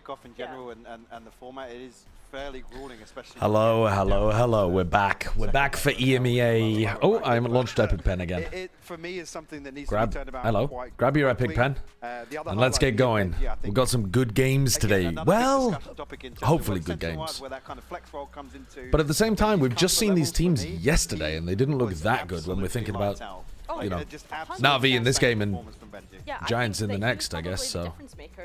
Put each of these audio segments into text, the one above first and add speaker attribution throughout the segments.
Speaker 1: kickoff in general and the format, it is fairly grueling, especially.
Speaker 2: Hello. We're back. We're back for EMEA. Oh, I haven't launched Epic Pen again.
Speaker 1: It for me is something that needs to be turned about.
Speaker 2: Grab your Epic Pen, and let's get going. We've got some good games today. Well, hopefully good games. But at the same time, we've just seen these teams yesterday, and they didn't look that good when we're thinking about, you know, NaVi in this game and Giants in the next, I guess. So,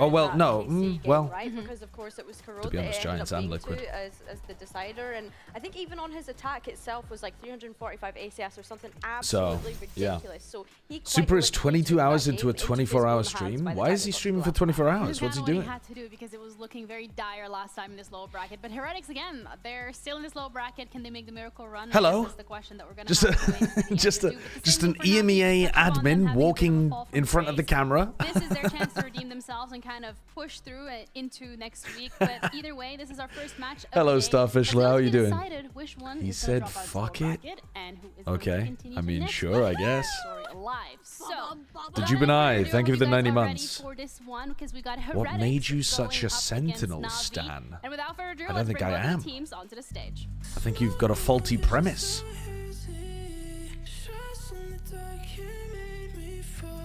Speaker 2: oh well, no, well.
Speaker 3: Because of course it was Corrode
Speaker 2: to be honest, Giants and Liquid
Speaker 3: as the decider, and I think even on his attack itself was like 345 ACS or something absolutely ridiculous. So he
Speaker 2: Super is 22 hours into a 24-hour stream. Why is he streaming for 24 hours? What's he doing?
Speaker 4: He had to do it because it was looking very dire last time in this low bracket. But Heretics again, they're still in this low bracket. Can they make the miracle run?
Speaker 2: Hello.
Speaker 4: That's the question that we're gonna have
Speaker 2: just an EMEA admin walking in front of the camera.
Speaker 4: This is their chance to redeem themselves and kind of push through it into next week. But either way, this is our first match.
Speaker 2: Hello, Starfish. How are you doing?
Speaker 4: He
Speaker 2: said, "Fuck it." Okay. I mean, sure, I guess. The Jubenai, thank you for the 90 months. What made you such a Sentinel stan? I don't think I am. I think you've got a faulty premise.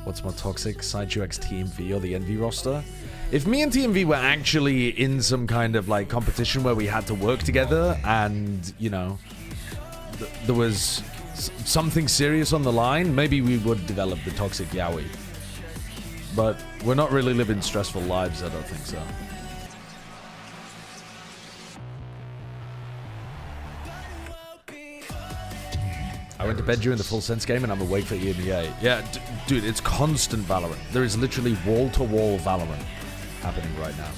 Speaker 2: What's more toxic, SideUX TMV or the NV roster? If me and TMV were actually in some kind of like competition where we had to work together and, you know, there was something serious on the line, maybe we would develop the toxic yaoi. But we're not really living stressful lives, I don't think so. I went to bed during the Full Sense game and I'm awake for EMEA. Yeah, dude, it's constant Valorant. There is literally wall-to-wall Valorant happening right now.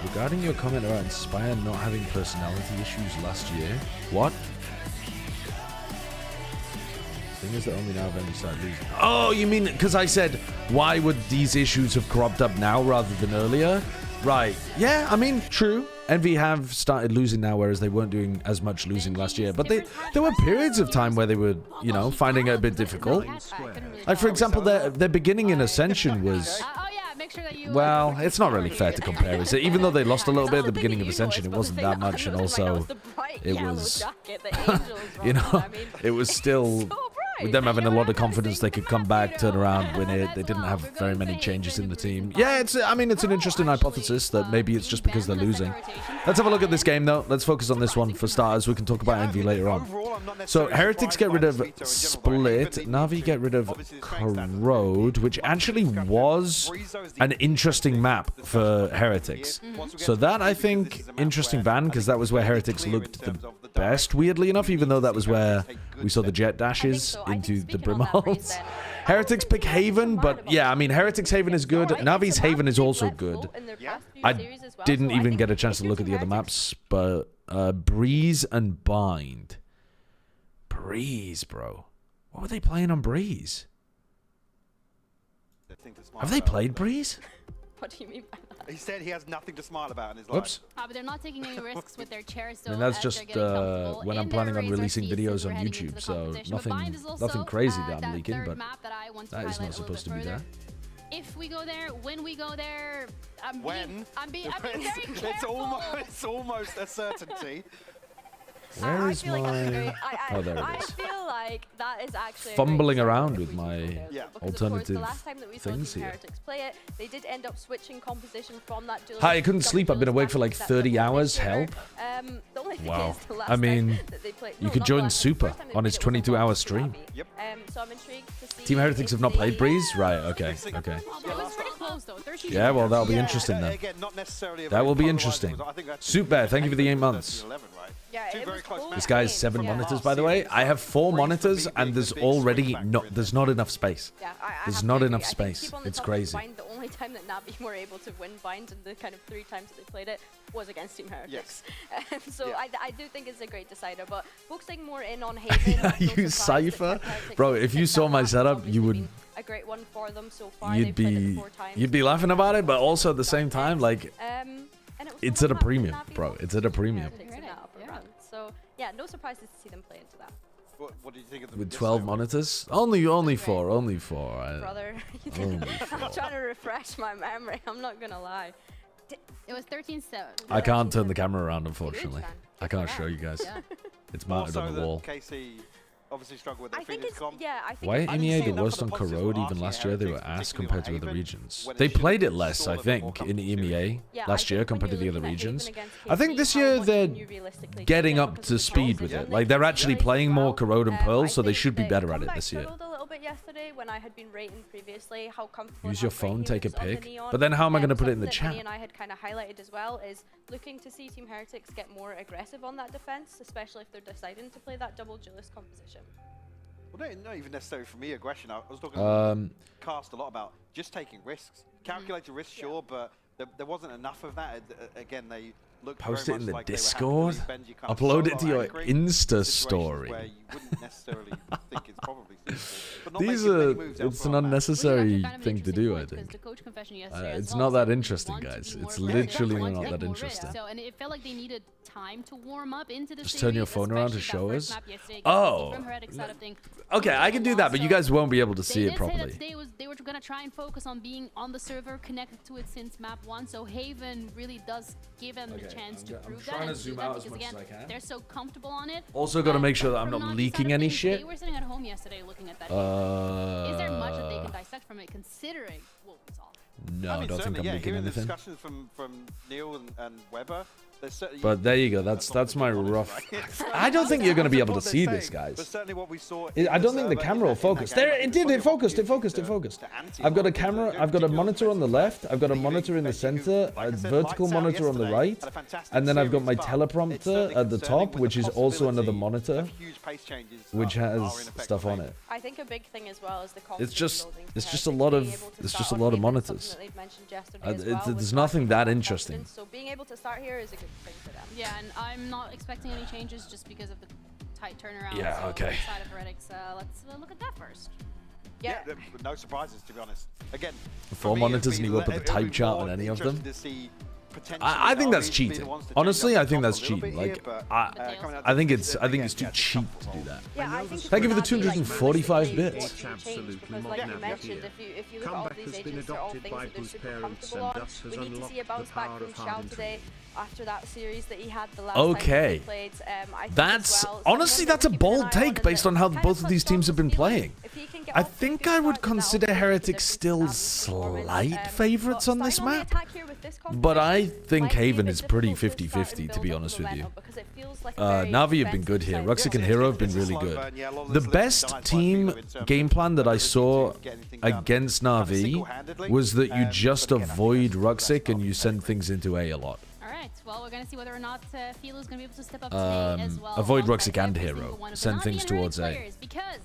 Speaker 2: Regarding your comment about Inspire not having personality issues last year, what? Thing is that only now have started losing. Oh, you mean because I said why would these issues have cropped up now rather than earlier? Right. Yeah, I mean, true. Envy have started losing now, whereas they weren't doing as much losing last year. But there were periods of time where they were, you know, finding it a bit difficult. Like, for example, their beginning in Ascension was... Well, it's not really fair to compare, is it? Even though they lost a little bit at the beginning of Ascension, it wasn't that much. And also, it was... you know, it was still... With them having a lot of confidence, they could come back, turn around, win it. They didn't have very many changes in the team. Yeah, I mean, it's an interesting hypothesis that maybe it's just because they're losing. Let's have a look at this game, though. Let's focus on this one for starters. We can talk about Envy later on. So, Heretics get rid of Split. NaVi get rid of Corrode, which actually was an interesting map for Heretics. So that, I think, interesting ban, because that was where Heretics looked the best, weirdly enough, even though that was where we saw the jet dashes into the Brimals. Heretics pick Haven, but yeah, I mean, Heretics Haven is good. NaVi's Haven is also good. I didn't even get a chance to look at the other maps, but Breeze and Bind. Breeze, bro. What were they playing on Breeze? Have they played Breeze?
Speaker 3: What do you mean by that?
Speaker 1: He said he has nothing to smile about in his life.
Speaker 2: Whoops.
Speaker 4: But they're not taking any risks with their chairs.
Speaker 2: I mean, that's just when I'm planning on releasing videos on YouTube, so nothing crazy that I'm leaking, but that is not supposed to be there.
Speaker 4: If we go there, when we go there, I'm being very
Speaker 1: careful. It's almost a certainty.
Speaker 2: Where is my... Oh, there it is.
Speaker 3: I feel like that is actually
Speaker 2: fumbling around with my alternative
Speaker 3: the last time that we
Speaker 2: things here.
Speaker 3: Heretics play it, they did end up switching composition from that dual.
Speaker 2: Hi, I couldn't sleep. I've been awake for like 30 hours. Help.
Speaker 3: The only thing
Speaker 2: Wow.
Speaker 3: is the last
Speaker 2: I mean,
Speaker 3: that they played,
Speaker 2: you could join Super on his 22-hour stream.
Speaker 1: Yep.
Speaker 3: So I'm intrigued to see.
Speaker 2: Team Heretics have not played Breeze? Right, okay. Yeah, well, that'll be interesting then. That will be interesting. Soup Bear, thank you for the 8 months. This guy has 7 monitors, by the way. I have 4 monitors, and there's already there's not enough space. There's not enough space. It's crazy.
Speaker 3: The only time that NaVi were able to win Bind, and the kind of 3 times that they played it, was against Team Heretics. So I do think it's a great decider, but focusing more in on Haven.
Speaker 2: I use Cypher, bro. If you saw my setup, you would.
Speaker 3: A great one for them so far.
Speaker 2: You'd be laughing about it, but also at the same time, like, it's at a premium, bro. It's at a premium.
Speaker 3: So yeah, no surprises to see them play into that.
Speaker 1: What do you think of the
Speaker 2: with 12 monitors? Only 4. Only 4.
Speaker 3: Brother,
Speaker 2: Only
Speaker 3: I'm trying to refresh my memory. I'm not gonna lie.
Speaker 4: It was 13-7.
Speaker 2: I can't turn the camera around, unfortunately.
Speaker 3: can.
Speaker 2: I can't show you guys.
Speaker 4: Yeah.
Speaker 2: It's mounted on the wall.
Speaker 1: KC obviously struggled with their
Speaker 3: I think
Speaker 1: previous
Speaker 3: it's
Speaker 1: comp.
Speaker 3: I think
Speaker 2: Why
Speaker 3: it's-
Speaker 2: EMEA the
Speaker 1: enough
Speaker 2: worst
Speaker 1: of
Speaker 2: on
Speaker 1: the positives
Speaker 2: Corrode
Speaker 1: of
Speaker 2: even
Speaker 1: RTA
Speaker 2: last year? They were
Speaker 1: Heretics,
Speaker 2: ass
Speaker 1: particularly
Speaker 2: compared to
Speaker 1: on
Speaker 2: other
Speaker 1: Haven,
Speaker 2: regions.
Speaker 1: when it
Speaker 2: They
Speaker 1: should
Speaker 2: played
Speaker 1: have
Speaker 2: it
Speaker 1: been
Speaker 2: less, I
Speaker 1: sort of a more
Speaker 2: think, in
Speaker 1: comfortable series.
Speaker 2: EMEA
Speaker 3: Yeah,
Speaker 2: last
Speaker 3: I
Speaker 2: year
Speaker 3: think when
Speaker 2: compared to
Speaker 3: you're
Speaker 2: the other
Speaker 3: looking at Haven
Speaker 2: regions.
Speaker 3: against
Speaker 2: I think
Speaker 3: KC,
Speaker 2: this
Speaker 3: how
Speaker 2: year
Speaker 3: much
Speaker 2: they're
Speaker 3: can you realistically
Speaker 2: getting
Speaker 3: do
Speaker 2: up
Speaker 3: because
Speaker 2: to
Speaker 3: of the
Speaker 2: speed with
Speaker 3: composition
Speaker 2: it.
Speaker 3: they
Speaker 2: Like they're
Speaker 3: can
Speaker 2: actually
Speaker 3: play
Speaker 2: playing
Speaker 3: as
Speaker 2: more
Speaker 3: well.
Speaker 2: Corrode and Pearl,
Speaker 3: I
Speaker 2: so they
Speaker 3: think
Speaker 2: should be
Speaker 3: the
Speaker 2: better at it
Speaker 3: comeback
Speaker 2: this year.
Speaker 3: struggled a little bit yesterday when I had been rating previously how comfortable
Speaker 2: Use
Speaker 3: and
Speaker 2: your
Speaker 3: how great
Speaker 2: phone,
Speaker 3: he
Speaker 2: take a
Speaker 3: was on the
Speaker 2: pic.
Speaker 3: Neon.
Speaker 2: But then how am I going to put it in the
Speaker 3: Something that
Speaker 2: chat?
Speaker 3: Vinny and I had kind of highlighted as well is looking to see Team Heretics get more aggressive on that defense, especially if they're deciding to play that double duelist composition.
Speaker 1: Well, not even necessarily for me aggression. I was talking cast a lot about just taking risks. Calculated risks, sure, but there wasn't enough of that. Again, they looked
Speaker 2: Post
Speaker 1: very
Speaker 2: it in
Speaker 1: much
Speaker 2: the
Speaker 1: like they were happy to
Speaker 2: Discord.
Speaker 1: leave Benji kind of
Speaker 2: Upload it to
Speaker 1: solo
Speaker 2: your
Speaker 1: anchoring
Speaker 2: Insta
Speaker 1: situations
Speaker 2: story.
Speaker 1: where you wouldn't necessarily think it's probably suitable. But not
Speaker 2: These
Speaker 1: making many
Speaker 2: are,
Speaker 1: moves
Speaker 2: it's
Speaker 1: elsewhere
Speaker 2: an
Speaker 1: on that.
Speaker 2: unnecessary
Speaker 4: Kind of an
Speaker 2: thing to
Speaker 4: interesting
Speaker 2: do, I
Speaker 4: point, 'cause
Speaker 2: think.
Speaker 4: the coach confession yesterday as
Speaker 2: It's
Speaker 4: well
Speaker 2: not
Speaker 4: said
Speaker 2: that
Speaker 4: they
Speaker 2: interesting,
Speaker 4: want to
Speaker 2: guys.
Speaker 4: be
Speaker 2: It's
Speaker 4: more
Speaker 2: literally
Speaker 4: aggressive,
Speaker 2: not
Speaker 4: want to
Speaker 2: that
Speaker 4: take more
Speaker 2: interesting.
Speaker 4: risks. So, and it felt like they needed time to warm up into the
Speaker 2: Just
Speaker 4: series.
Speaker 2: turn your phone around to
Speaker 4: especially
Speaker 2: show
Speaker 4: that
Speaker 2: us.
Speaker 4: first map yesterday against
Speaker 2: Oh.
Speaker 4: from Heretics side of things.
Speaker 2: Okay, I can do that, but you guys won't be able to see
Speaker 4: They
Speaker 2: it
Speaker 4: did say that
Speaker 2: properly.
Speaker 4: today they were going to try and focus on being on the server, connected to it since map 1. So Haven really does give them the
Speaker 2: Okay,
Speaker 4: chance
Speaker 2: I'm
Speaker 4: to
Speaker 2: go- I'm
Speaker 4: prove
Speaker 2: trying
Speaker 4: that.
Speaker 2: to
Speaker 4: and
Speaker 2: zoom
Speaker 4: do that
Speaker 2: out as
Speaker 4: because,
Speaker 2: much as
Speaker 4: again,
Speaker 2: I can.
Speaker 4: they're so comfortable on it.
Speaker 2: Also got to make sure that I'm
Speaker 4: From
Speaker 2: not
Speaker 4: Navi's
Speaker 2: leaking
Speaker 4: side of
Speaker 2: any
Speaker 4: things,
Speaker 2: shit.
Speaker 4: They were sitting at home yesterday looking at that. Is there much that they can dissect from it, considering what we saw?
Speaker 2: No, I
Speaker 1: mean,
Speaker 2: don't think
Speaker 1: certainly,
Speaker 2: I'm
Speaker 1: yeah,
Speaker 2: leaking
Speaker 1: hearing the
Speaker 2: anything.
Speaker 1: discussions from Neil and Weber.
Speaker 2: But there you go. That's my rough. I don't think you're going to be able to see this, guys.
Speaker 1: But certainly what we saw.
Speaker 2: I don't think the camera will focus. There, it did. It focused. It focused. It focused. I've got a camera. I've got a monitor on the left. I've got a monitor in the center. A vertical monitor on the right. And then I've got my teleprompter at the top, which is also another monitor, which has stuff on it.
Speaker 3: I think a big thing as well is the
Speaker 2: It's just
Speaker 3: building for
Speaker 2: it's just a
Speaker 3: Heretics,
Speaker 2: lot
Speaker 3: being
Speaker 2: of
Speaker 3: able to
Speaker 2: it's
Speaker 3: start
Speaker 2: just a
Speaker 3: on
Speaker 2: lot of
Speaker 3: Haven,
Speaker 2: monitors.
Speaker 3: something that they've mentioned yesterday as well,
Speaker 2: There's
Speaker 3: was
Speaker 2: nothing that
Speaker 3: confidence.
Speaker 2: interesting.
Speaker 3: So being able to start here is a good thing for them.
Speaker 4: Yeah, and I'm not expecting any changes just because of the tight turnaround.
Speaker 2: Yeah,
Speaker 4: so
Speaker 2: okay.
Speaker 4: Side of Heretics, let's look at that first.
Speaker 3: Yeah.
Speaker 1: No surprises, to be honest. Again,
Speaker 2: Four monitors and you open the type chart on any of them. I think that's cheating. Honestly, I think that's cheating. Like, I think it's too cheap to do that.
Speaker 3: Yeah, I think
Speaker 2: Thank you for the
Speaker 3: it's gonna be,
Speaker 2: 245
Speaker 3: like,
Speaker 2: bits.
Speaker 3: what can change, because like you mentioned, if you look at all these agents, they're all things that they're super comfortable on. We need to see a bounce back from Xiao today after that series that he had the last
Speaker 2: Okay.
Speaker 3: time he played. I think
Speaker 2: That's
Speaker 3: as well,
Speaker 2: honestly
Speaker 3: someone
Speaker 2: that's a
Speaker 3: that we're keeping an
Speaker 2: bold
Speaker 3: eye on
Speaker 2: take
Speaker 3: is
Speaker 2: based
Speaker 3: that
Speaker 2: on how
Speaker 3: kind of
Speaker 2: both of these
Speaker 3: touched
Speaker 2: teams
Speaker 3: on
Speaker 2: have been
Speaker 3: Steelers.
Speaker 2: playing.
Speaker 3: If he can get
Speaker 2: I
Speaker 3: off to a
Speaker 2: think
Speaker 3: good
Speaker 2: I would
Speaker 3: start, then
Speaker 2: consider
Speaker 3: that'll make a
Speaker 2: Heretics
Speaker 3: difference
Speaker 2: still
Speaker 3: to Navi's performance.
Speaker 2: slight favorites on this
Speaker 3: Starting the
Speaker 2: map.
Speaker 3: attack here with this
Speaker 2: But I
Speaker 3: composition
Speaker 2: think
Speaker 3: might be a
Speaker 2: Haven
Speaker 3: bit
Speaker 2: is pretty
Speaker 3: difficult to start
Speaker 2: 50-50,
Speaker 3: and
Speaker 2: to be
Speaker 3: build up
Speaker 2: honest with you.
Speaker 3: momentum, because it feels like a very
Speaker 2: Navi have been good here.
Speaker 3: defensive
Speaker 2: Ruxic and
Speaker 3: side.
Speaker 2: Hero have been really good. The best team game plan that I saw against Navi was that you just avoid Ruxic and you send things into A lot.
Speaker 4: Alright, well, we're going to see whether or not Philo is going to be able to step up today as well.
Speaker 2: Avoid
Speaker 4: alongside
Speaker 2: Ruxic and
Speaker 4: every
Speaker 2: Hero.
Speaker 4: single one of the
Speaker 2: Send
Speaker 4: Navi
Speaker 2: things
Speaker 4: and
Speaker 2: towards
Speaker 4: Heretics
Speaker 2: A.
Speaker 4: players, because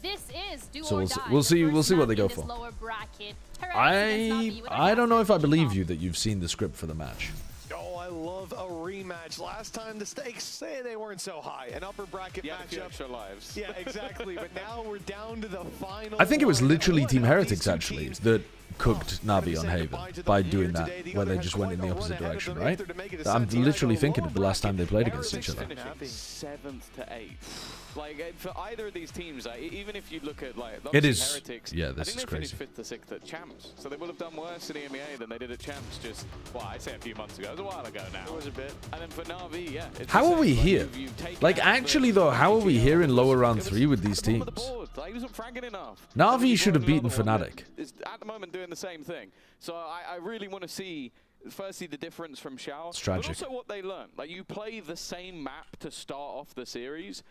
Speaker 4: this is do
Speaker 2: So
Speaker 4: or
Speaker 2: we'll
Speaker 4: die.
Speaker 2: see- we'll see-
Speaker 4: The
Speaker 2: we'll see what
Speaker 4: first
Speaker 2: they go
Speaker 4: map in
Speaker 2: for.
Speaker 4: this lower bracket. Heretics against Navi with
Speaker 2: I don't know if I believe
Speaker 4: comp.
Speaker 2: you that you've seen the script for the match.
Speaker 5: Oh, I love a rematch. Last time the stakes say they weren't so high. An upper bracket matchup.
Speaker 6: Extra lives.
Speaker 5: Yeah, exactly. But now we're down to the final.
Speaker 2: I think it was
Speaker 5: one.
Speaker 2: literally
Speaker 5: What
Speaker 2: Team
Speaker 5: have
Speaker 2: Heretics
Speaker 5: these two
Speaker 2: actually
Speaker 5: teams-
Speaker 2: that cooked Navi on
Speaker 5: Say
Speaker 2: Haven
Speaker 5: goodbye to
Speaker 2: by
Speaker 5: them
Speaker 2: doing
Speaker 5: here
Speaker 2: that,
Speaker 5: today.
Speaker 2: where
Speaker 5: They
Speaker 2: they
Speaker 5: had
Speaker 2: just went in the
Speaker 5: quite a
Speaker 2: opposite
Speaker 5: run ahead of
Speaker 2: direction,
Speaker 5: them.
Speaker 2: right?
Speaker 5: They're to make it a
Speaker 2: I'm
Speaker 5: 17-8
Speaker 2: literally
Speaker 5: over
Speaker 2: thinking
Speaker 5: lower
Speaker 2: of the last time they
Speaker 5: bracket.
Speaker 2: played against
Speaker 5: Heretics
Speaker 2: each other.
Speaker 5: finishing
Speaker 6: 7th to 8th. Like for either of these teams, like, even if you look at like
Speaker 2: It
Speaker 6: obviously
Speaker 2: is-
Speaker 6: Heretics,
Speaker 2: yeah,
Speaker 6: I
Speaker 2: this
Speaker 6: think
Speaker 2: is
Speaker 6: they finished
Speaker 2: crazy.
Speaker 6: 5th to 6th at champs, so they will have done worse in EMEA than they did at champs. Just well, I say a few months ago, it was a while ago now.
Speaker 5: It was a bit.
Speaker 6: And then for Navi, yeah. It's
Speaker 2: How
Speaker 6: the
Speaker 2: are we
Speaker 6: same. Like,
Speaker 2: here?
Speaker 6: you've taken
Speaker 2: Like,
Speaker 6: out
Speaker 2: actually,
Speaker 6: the
Speaker 2: though, how are we
Speaker 6: GL
Speaker 2: here in lower
Speaker 6: was-
Speaker 2: round
Speaker 6: it was
Speaker 2: 3 with
Speaker 6: at
Speaker 2: these
Speaker 6: the bottom of the
Speaker 2: teams?
Speaker 6: board. Like, he wasn't fragging enough.
Speaker 2: Navi
Speaker 6: And then you
Speaker 2: should have
Speaker 6: brought
Speaker 2: beaten
Speaker 6: another one that
Speaker 2: Fnatic.
Speaker 6: is at the moment doing the same thing. So I really want to see, firstly, the difference from Xiao.
Speaker 2: It's tragic.
Speaker 6: But also what they learned. Like, you play the same map to start off the series.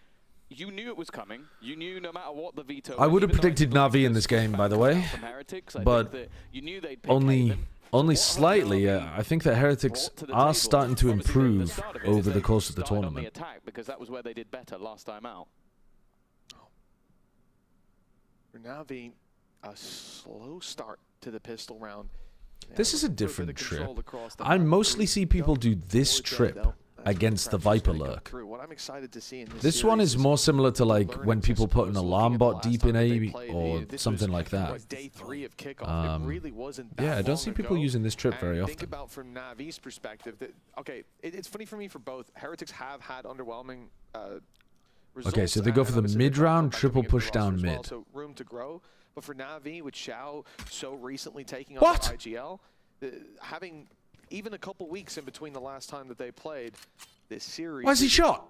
Speaker 6: You knew it was coming. You knew no matter what the veto.
Speaker 2: I would have
Speaker 6: even though
Speaker 2: predicted
Speaker 6: thought
Speaker 2: Navi in
Speaker 6: was
Speaker 2: this game, by the
Speaker 6: back
Speaker 2: way,
Speaker 6: from Heretics, I
Speaker 2: but
Speaker 6: think that you knew they'd pick
Speaker 2: only
Speaker 6: Haven.
Speaker 2: only
Speaker 6: So what
Speaker 2: slightly.
Speaker 6: Navi
Speaker 2: I think that Heretics
Speaker 6: brought to the
Speaker 2: are
Speaker 6: table,
Speaker 2: starting to
Speaker 6: obviously, the
Speaker 2: improve
Speaker 6: start of it is
Speaker 2: over the
Speaker 6: they
Speaker 2: course of the
Speaker 6: started on
Speaker 2: tournament.
Speaker 6: attack because that was where they did better last time out.
Speaker 5: For Navi, a slow start to the pistol round.
Speaker 2: This is a
Speaker 5: Put bit of
Speaker 2: different trip.
Speaker 5: control across the
Speaker 2: I
Speaker 5: map.
Speaker 2: mostly see people do this
Speaker 5: More dead,
Speaker 2: trip
Speaker 5: though. That's
Speaker 2: against the
Speaker 5: what French is
Speaker 2: Viper
Speaker 5: gonna come
Speaker 2: lurk.
Speaker 5: through. What I'm excited to see in
Speaker 2: This one
Speaker 5: series
Speaker 2: is more similar to like
Speaker 5: learning
Speaker 2: when
Speaker 5: to
Speaker 2: people put an
Speaker 5: suppose
Speaker 2: alarm
Speaker 5: looking at
Speaker 2: bot
Speaker 5: the last
Speaker 2: deep
Speaker 5: time
Speaker 2: in
Speaker 5: that they
Speaker 2: A
Speaker 5: played,
Speaker 2: or
Speaker 5: this
Speaker 2: something
Speaker 5: was
Speaker 2: like that.
Speaker 5: what, day 3 of kickoff. It really wasn't that
Speaker 2: Yeah, I don't
Speaker 5: long
Speaker 2: see people
Speaker 5: ago.
Speaker 2: using this trip very
Speaker 5: And think
Speaker 2: often.
Speaker 5: about from Navi's perspective that okay, it's funny for me for both. Heretics have had underwhelming
Speaker 2: Okay, so they go for the mid-round triple push down mid.
Speaker 5: So room to grow. But for NaVi, with Xiao so recently taking
Speaker 2: What?
Speaker 5: on IGL, having even a couple weeks in between the last time that they played this series.
Speaker 2: Why is he shot?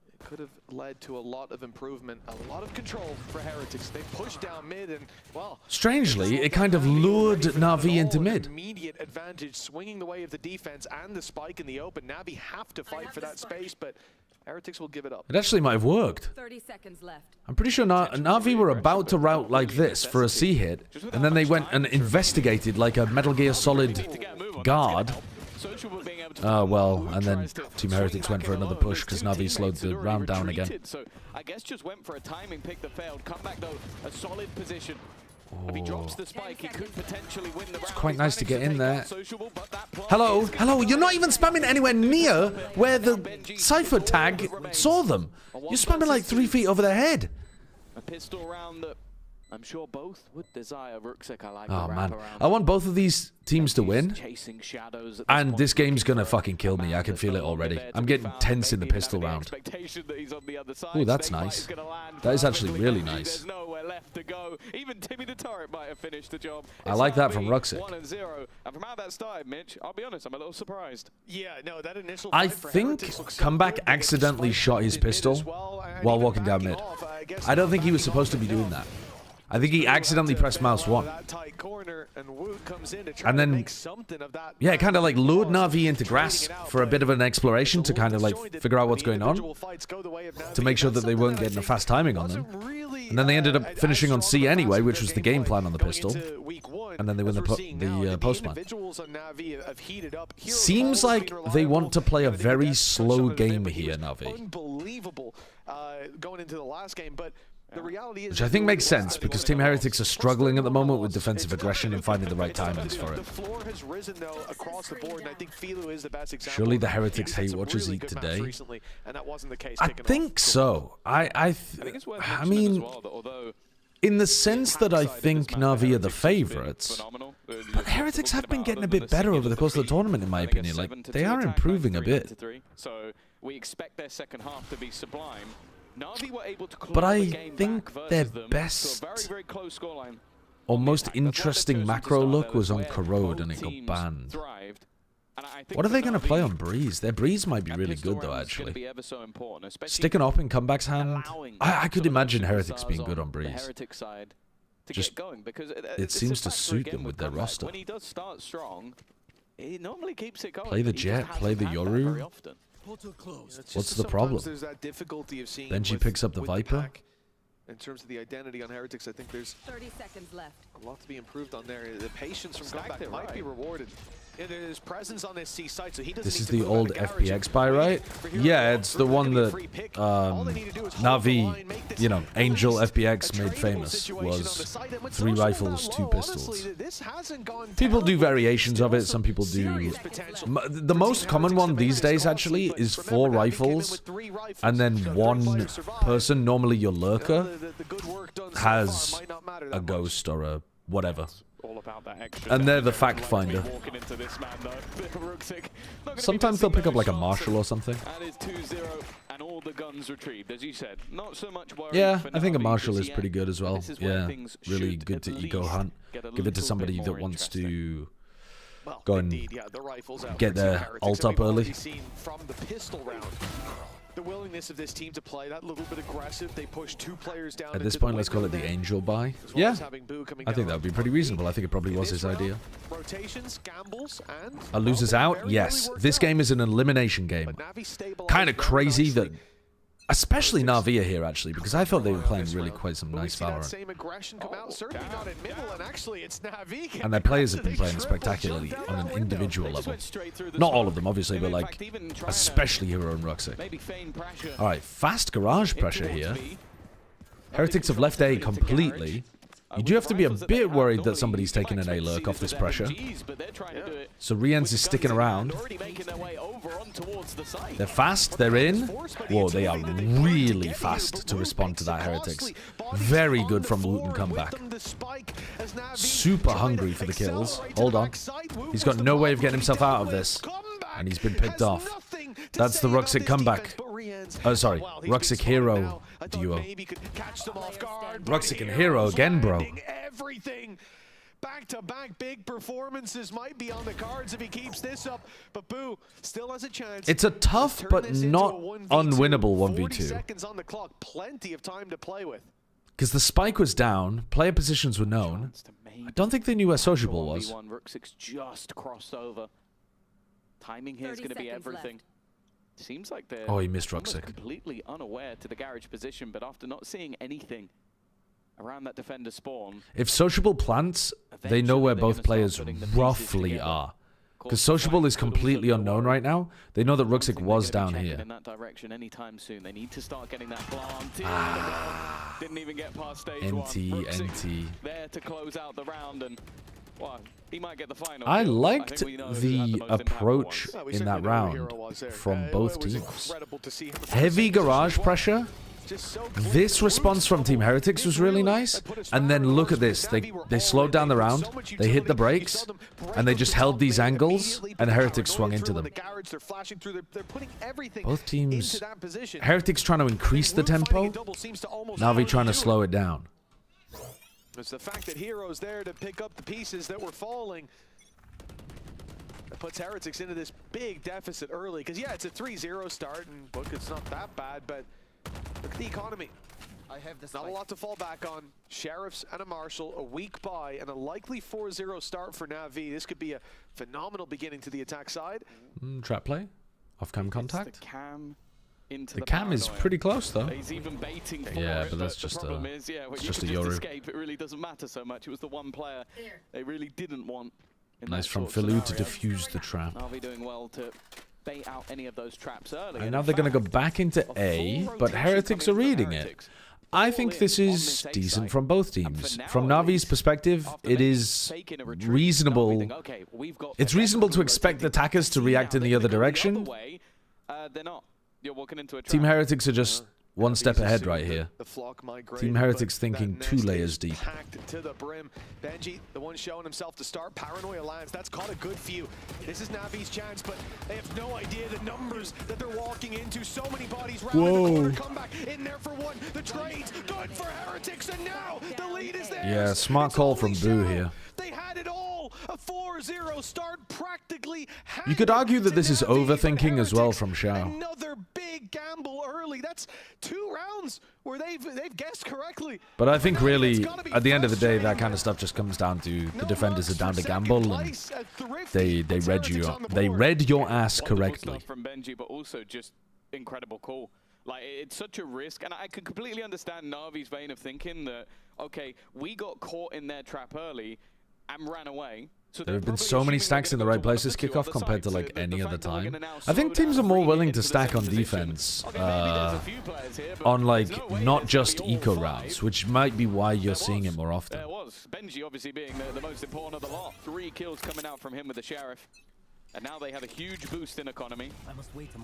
Speaker 5: It could have led to a lot of improvement, a lot of control for Heretics. They pushed down mid and, well...
Speaker 2: Strangely, it kind of lured NaVi into mid.
Speaker 5: Immediate advantage, swinging the way of the defense and the spike in the open. NaVi have to fight for that space, but Heretics will give it up.
Speaker 2: It actually might have worked.
Speaker 7: 30 seconds left.
Speaker 2: I'm pretty sure NaVi were about to route like this for a C hit, and then they went and investigated like a Metal Gear Solid guard. Well, and then Team Heretics went for another push because NaVi slowed the round down again.
Speaker 6: So I guess just went for a timing pick that failed. Come back though, a solid position. If he drops the spike, he could potentially win the round.
Speaker 2: It's quite nice to get in there. Hello, hello, you're not even spamming anywhere near where the Cypher tag saw them. You're spamming like 3 feet over their head.
Speaker 6: A pistol round that I'm sure both would desire. Rooksek, I like
Speaker 2: Oh man, I want both of these teams to win, and this game's gonna fucking kill me. I can feel it already. I'm getting tense in the pistol round. Oh, that's nice. That is actually really nice.
Speaker 6: Even Timmy the Turret might have finished the job.
Speaker 2: I like that from Rooksek.
Speaker 6: 1-0, and from how that started, Mitch, I'll be honest, I'm a little surprised.
Speaker 5: Yeah, no, that initial
Speaker 2: I think Comeback accidentally shot his pistol while walking down mid. I don't think he was supposed to be doing that. I think he accidentally pressed mouse 1. And then, yeah, it kind of like lured NaVi into grass for a bit of an exploration to kind of like figure out what's going on, to make sure that they weren't getting a fast timing on them. And then they ended up finishing on C anyway, which was the game plan on the pistol. And then they win the postman. Seems like they want to play a very slow game here, NaVi.
Speaker 5: Unbelievable going into the last game, but
Speaker 2: which I think makes sense, because Team Heretics are struggling at the moment with defensive aggression and finding the right timings for it. Surely the Heretics hate watchers eat today. I think so. I mean, in the sense that I think NaVi are the favorites, but Heretics have been getting a bit better over the course of the tournament, in my opinion. Like, they are improving a bit.
Speaker 6: So we expect their second half to be sublime. NaVi were able to
Speaker 2: but I think their best or most interesting macro look was on Corrode and it got banned. What are they going to play on Breeze? Their Breeze might be really good though, actually. Sticking up in Comeback's hand, I could imagine Heretics being good on Breeze. Just, it seems to suit them with their roster.
Speaker 6: When he does start strong, he normally keeps it going.
Speaker 2: Play the Jet, play the Yoru. What's the problem? Benji picks up the Viper.
Speaker 5: In terms of the identity on Heretics, I think there's
Speaker 7: 30 seconds left.
Speaker 5: A lot to be improved on there. The patience from Comeback might be rewarded. His presence on this C site, so he doesn't.
Speaker 2: This is the old FPX buy, right? Yeah, it's the one that NaVi, you know, Angel FPX made famous, was 3 rifles, 2 pistols. People do variations of it. Some people do. The most common one these days, actually, is 4 rifles, and then 1 person, normally your lurker, has a ghost or a whatever. And they're the fact finder. Sometimes they'll pick up like a Marshal or something. Yeah, I think a Marshal is pretty good as well. Yeah, really good to ego hunt. Give it to somebody that wants to go and get their ult up early.
Speaker 5: The willingness of this team to play that little bit aggressive. They push 2 players down.
Speaker 2: At this point, let's call it the Angel buy. Yeah, I think that would be pretty reasonable. I think it probably was his idea.
Speaker 5: Rotations, gambles, and
Speaker 2: a losers out? Yes. This game is an elimination game. Kind of crazy that, especially NaVi here, actually, because I thought they were playing really quite some nice Valorant. And their players have been playing spectacularly on an individual level. Not all of them, obviously, but like, especially Hero and Rooksek. Alright, fast garage pressure here. Heretics have left A completely. You do have to be a bit worried that somebody's taking an A-lurk off this pressure. So Rienz is sticking around. They're fast, they're in. Whoa, they are really fast to respond to that Heretics. Very good from Wooten Comeback. Super hungry for the kills. Hold on. He's got no way of getting himself out of this. And he's been picked off. That's the Rooksek Comeback. Oh, sorry. Ruxic Hero duo. Ruxic and Hero again, bro.
Speaker 5: Everything. Back-to-back big performances might be on the cards if he keeps this up, but Boo still has a chance.
Speaker 2: It's a tough but not unwinnable 1v2.
Speaker 5: 40 seconds on the clock, plenty of time to play with.
Speaker 2: Because the spike was down, player positions were known. I don't think they knew where Sociable was.
Speaker 6: Ruxic's just crossed over. Timing here is going to be everything. Seems like they're
Speaker 2: he missed Ruxic.
Speaker 6: Completely unaware to the garage position, but after not seeing anything around that defender spawn.
Speaker 2: If Sociable plants, they know where both players roughly are. Because Sociable is completely unknown right now. They know that Ruxic was down here.
Speaker 6: In that direction anytime soon. They need to start getting that plant. Didn't even get past stage
Speaker 2: NT.
Speaker 6: There to close out the round, and well, he might get the final.
Speaker 2: I liked the approach in that round from both teams. Heavy garage pressure. This response from Team Heretics was really nice. And then look at this. They slowed down the round. They hit the brakes. And they just held these angles. And Heretics swung into them. Both teams. Heretics trying to increase the tempo. NaVi trying to slow it down.
Speaker 5: It's the fact that Hero's there to pick up the pieces that were falling. That puts Heretics into this big deficit early. Because, yeah, it's a 3-0 start. And look, it's not that bad, but look at the economy. Not a lot to fall back on. Sheriffs and a Marshal, a weak buy, and a likely 4-0 start for NaVi. This could be a phenomenal beginning to the attack side.
Speaker 2: Trap play? Off-cam contact?
Speaker 6: The cam into
Speaker 2: the cam is pretty close, though.
Speaker 6: He's even baiting for
Speaker 2: it, but that's just a Yoru.
Speaker 6: Escape, it really doesn't matter so much. It was the one player they really didn't want.
Speaker 2: Nice from Philu to defuse the trap.
Speaker 6: NaVi doing well to bait out any of those traps early.
Speaker 2: And now they're going to go back into A, but Heretics are reading it. I think this is decent from both teams. From NaVi's perspective, it is reasonable. It's reasonable to expect attackers to react in the other direction. Team Heretics are just one step ahead right here. Team Heretics thinking 2 layers deep.
Speaker 5: To the brim. Benji, the one showing himself to start. Paranoia Alliance, that's caught a good few. This is NaVi's chance, but they have no idea the numbers that they're walking into. So many bodies round the corner. Come back in there for one. The trade's good for Heretics, and now the lead is there.
Speaker 2: Yeah, smart call from Boo here.
Speaker 5: They had it all. A 4-0 start practically.
Speaker 2: You could argue that this is overthinking as well from Xiao.
Speaker 5: Another big gamble early. That's 2 rounds where they've guessed correctly.
Speaker 2: But I think really, at the end of the day, that kind of stuff just comes down to the defenders are down to gamble, and they read your ass correctly.
Speaker 6: From Benji, but also just incredible call. Like, it's such a risk, and I can completely understand NaVi's vein of thinking that, okay, we got caught in their trap early and ran away. So
Speaker 2: there have been so many stacks in the right places kickoff compared to like any other time. I think teams are more willing to stack on defense on like not just eco rounds, which might be why you're seeing it more often.
Speaker 6: There was Benji obviously being the most important of the lot. 3 kills coming out from him with the Sheriff. And now they have a huge boost in economy.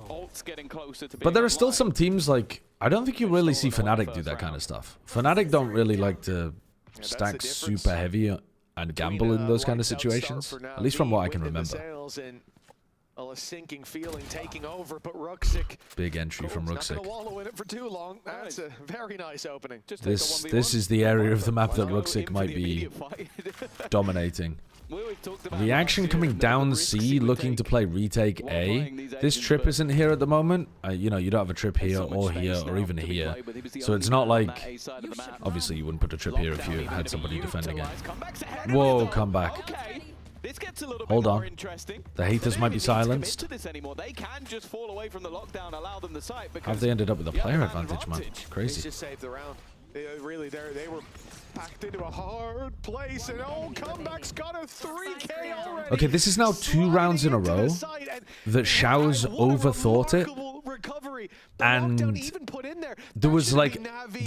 Speaker 6: Ult's getting closer to being
Speaker 2: but there are still some teams like, I don't think you really see Fnatic do that kind of stuff. Fnatic don't really like to stack super heavy and gamble in those kind of situations, at least from what I can remember.
Speaker 5: A sinking feeling taking over, but Ruxic,
Speaker 2: big entry from Ruxic.
Speaker 5: Not gonna wallow in it for too long. That's a very nice opening.
Speaker 2: This is the area of the map that Ruxic might be dominating. Reaction coming down C, looking to play retake A. This trip isn't here at the moment. You know, you don't have a trip here or even here. So it's not like, obviously you wouldn't put a trip here if you had somebody defending it. Whoa, come back.
Speaker 6: This gets a little
Speaker 2: Hold
Speaker 6: bit
Speaker 2: on.
Speaker 6: more interesting.
Speaker 2: The haters might be silenced.
Speaker 6: They can just fall away from the lockdown, allow them the site.
Speaker 2: How have they ended up with a player advantage, man? Crazy.
Speaker 5: They just saved the round. Really, they were packed into a hard place, and Comeback's got a 3K already.
Speaker 2: Okay, this is now 2 rounds in a row that Xiao's overthought it. And there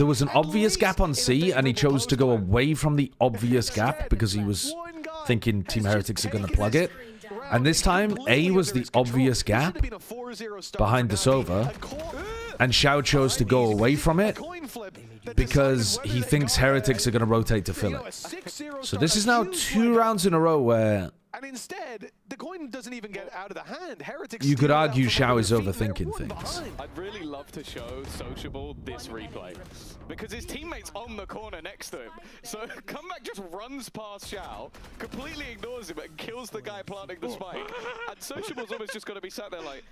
Speaker 2: was an obvious gap on C, and he chose to go away from the obvious gap because he was thinking Team Heretics are going to plug it. And this time, A was the obvious gap behind the Sova, and Xiao chose to go away from it because he thinks Heretics are going to rotate to fill it. So this is now 2 rounds in a row where
Speaker 5: And instead, the coin doesn't even get out of the hand. Heretics.
Speaker 2: You could
Speaker 5: steal it out
Speaker 2: argue
Speaker 5: from
Speaker 2: Xiao is
Speaker 5: under their feet.
Speaker 2: overthinking
Speaker 5: They're one
Speaker 2: things.
Speaker 5: behind.
Speaker 6: I'd really love to show Sociable this replay because his teammate's on the corner next to him. So Comeback just runs past Xiao, completely ignores him and kills the guy planting the spike. And Sociable's almost just going to be sat there like,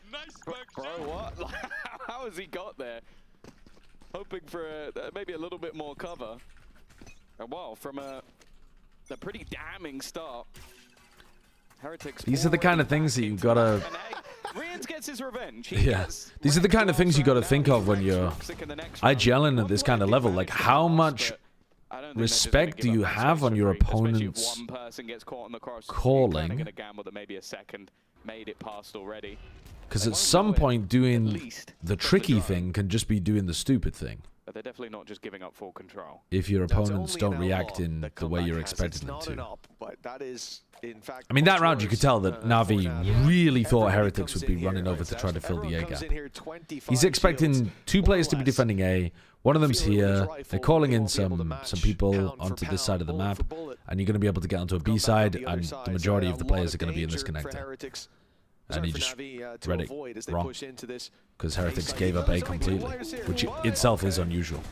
Speaker 6: bro, what? Like, how has he got there? Hoping for maybe a little bit more cover. And wow, from a pretty damning start. Heretics.
Speaker 2: These are the kind of things that you gotta.
Speaker 6: Rians gets his revenge.
Speaker 2: Yeah, these are the kind of things you gotta think of when you're IGLing at this kind of level. Like, how much respect do you have on your opponent's calling? Because at some point, doing the tricky thing can just be doing the stupid thing.
Speaker 6: But they're definitely not just giving up full control.
Speaker 2: If your opponents don't react in the way you're expecting them to.
Speaker 5: But that is, in fact,
Speaker 2: I mean, that round you could tell that NaVi really thought Heretics would be running over to try to fill the A gap. He's expecting two players to be defending A. One of them's here. They're calling in some people onto this side of the map, and you're going to be able to get onto a B side, and the majority of the players are going to be in this connector. And he just read it wrong, because Heretics gave up A completely, which itself is unusual.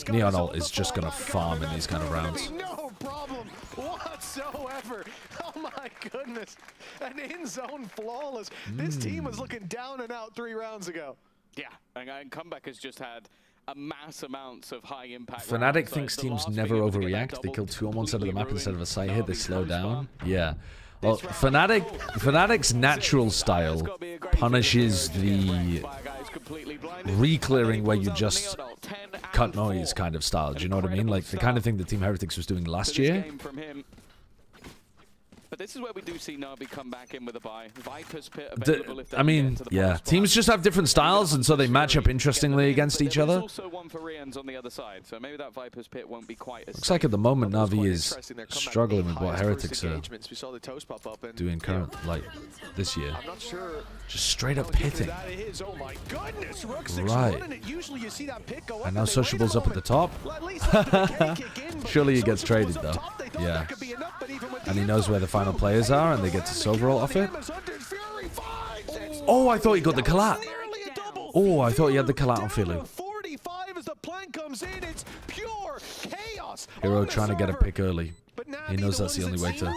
Speaker 2: Neon Ult is just going to farm in these kind of rounds.
Speaker 5: No problem whatsoever. Oh my goodness. An in-zone flawless. This team was looking down and out 3 rounds ago.
Speaker 6: Yeah, and Comeback has just had a mass amounts of high impact.
Speaker 2: Fnatic thinks teams never overreact. They kill 2 on one side of the map instead of a side hit. They slow down. Yeah. Well, Fnatic's natural style punishes the re-clearing where you just cut noise kind of style. Do you know what I mean? Like the kind of thing that Team Heretics was doing last year.
Speaker 6: But this is where we do see NaVi come back in with a buy. Viper's Pit available if they
Speaker 2: I mean, yeah, teams just have different styles, and so they match up interestingly against each other.
Speaker 6: There's also one for Rians on the other side, so maybe that Viper's Pit won't be quite as.
Speaker 2: Looks like at the moment NaVi is struggling with what Heretics are doing current, like this year. Just straight up pitting. Right. And now Sociable's up at the top. Surely he gets traded though. Yeah. And he knows where the final players are, and they get to Sovereign off it. Oh, I thought he got the collat. Oh, I thought he had the collat on Philu. Hero trying to get a pick early. He knows that's the only way to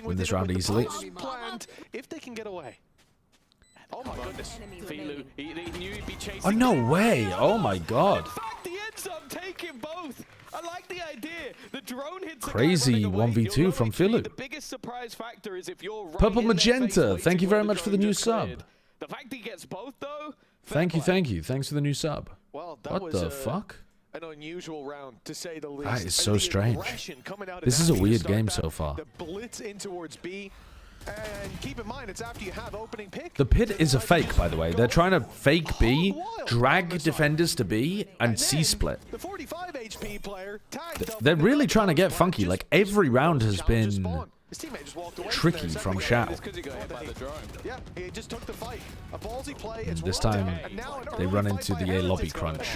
Speaker 2: win this round easily.
Speaker 5: If they can get away. Oh my goodness.
Speaker 6: Philu, he knew he'd be chasing.
Speaker 2: Oh, no way. Oh my god.
Speaker 6: He ends up taking both. I like the idea. The drone hits
Speaker 2: crazy 1v2 from Philu.
Speaker 6: The biggest surprise factor is if you're right
Speaker 2: Purple Magenta, thank you very much for the new sub.
Speaker 6: The fact he gets both though.
Speaker 2: Thank you. Thanks for the new sub.
Speaker 5: Well, that
Speaker 2: what
Speaker 5: was
Speaker 2: the fuck?
Speaker 5: An unusual round, to say the least.
Speaker 2: That is so strange. This is a weird game so far.
Speaker 5: The blitz in towards B. And keep in mind, it's after you have opening pick.
Speaker 2: The pit is a fake, by the way. They're trying to fake B, drag defenders to B, and C split.
Speaker 5: The 45 HP player
Speaker 2: they're really trying to get funky. Like, every round has been tricky from Xiao.
Speaker 5: Yeah, he just took the fight. A ballsy play.
Speaker 2: This time, they run into the A lobby crunch.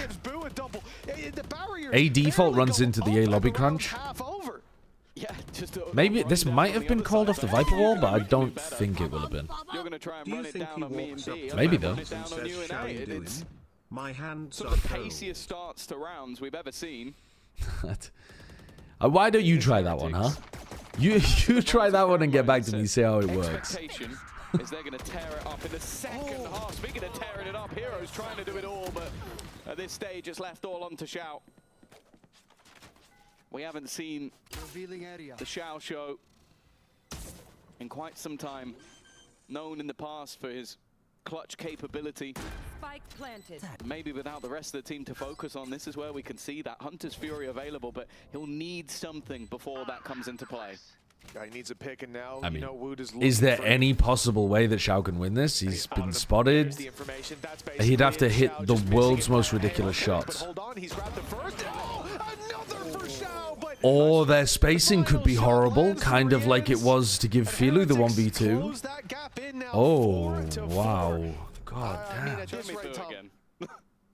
Speaker 2: A default runs into the A lobby crunch.
Speaker 6: Yeah,
Speaker 2: maybe this might have been called off the Viper wall, but I don't think it will have been.
Speaker 6: You're going to try and run it down on me and B.
Speaker 2: Maybe though.
Speaker 6: It's sort of the paciest starts to rounds we've ever seen.
Speaker 2: Why don't you try that one, huh? You try that one and get back to me, see how it works.
Speaker 6: Is they're going to tear it up in the second half. Speaking of tearing it up, Hero's trying to do it all, but at this stage it's left all on to Xiao. We haven't seen the Xiao show in quite some time. Known in the past for his clutch capability.
Speaker 7: Spike planted.
Speaker 6: Maybe without the rest of the team to focus on, this is where we can see that Hunter's Fury available, but he'll need something before that comes into play.
Speaker 5: He needs a pick, and now,
Speaker 2: I mean,
Speaker 5: Wood
Speaker 2: is there any possible way that Xiao can win this? He's been spotted. He'd have to hit the world's most ridiculous shots. Or their spacing could be horrible, kind of like it was to give Philu the 1v2. Oh, wow. God damn.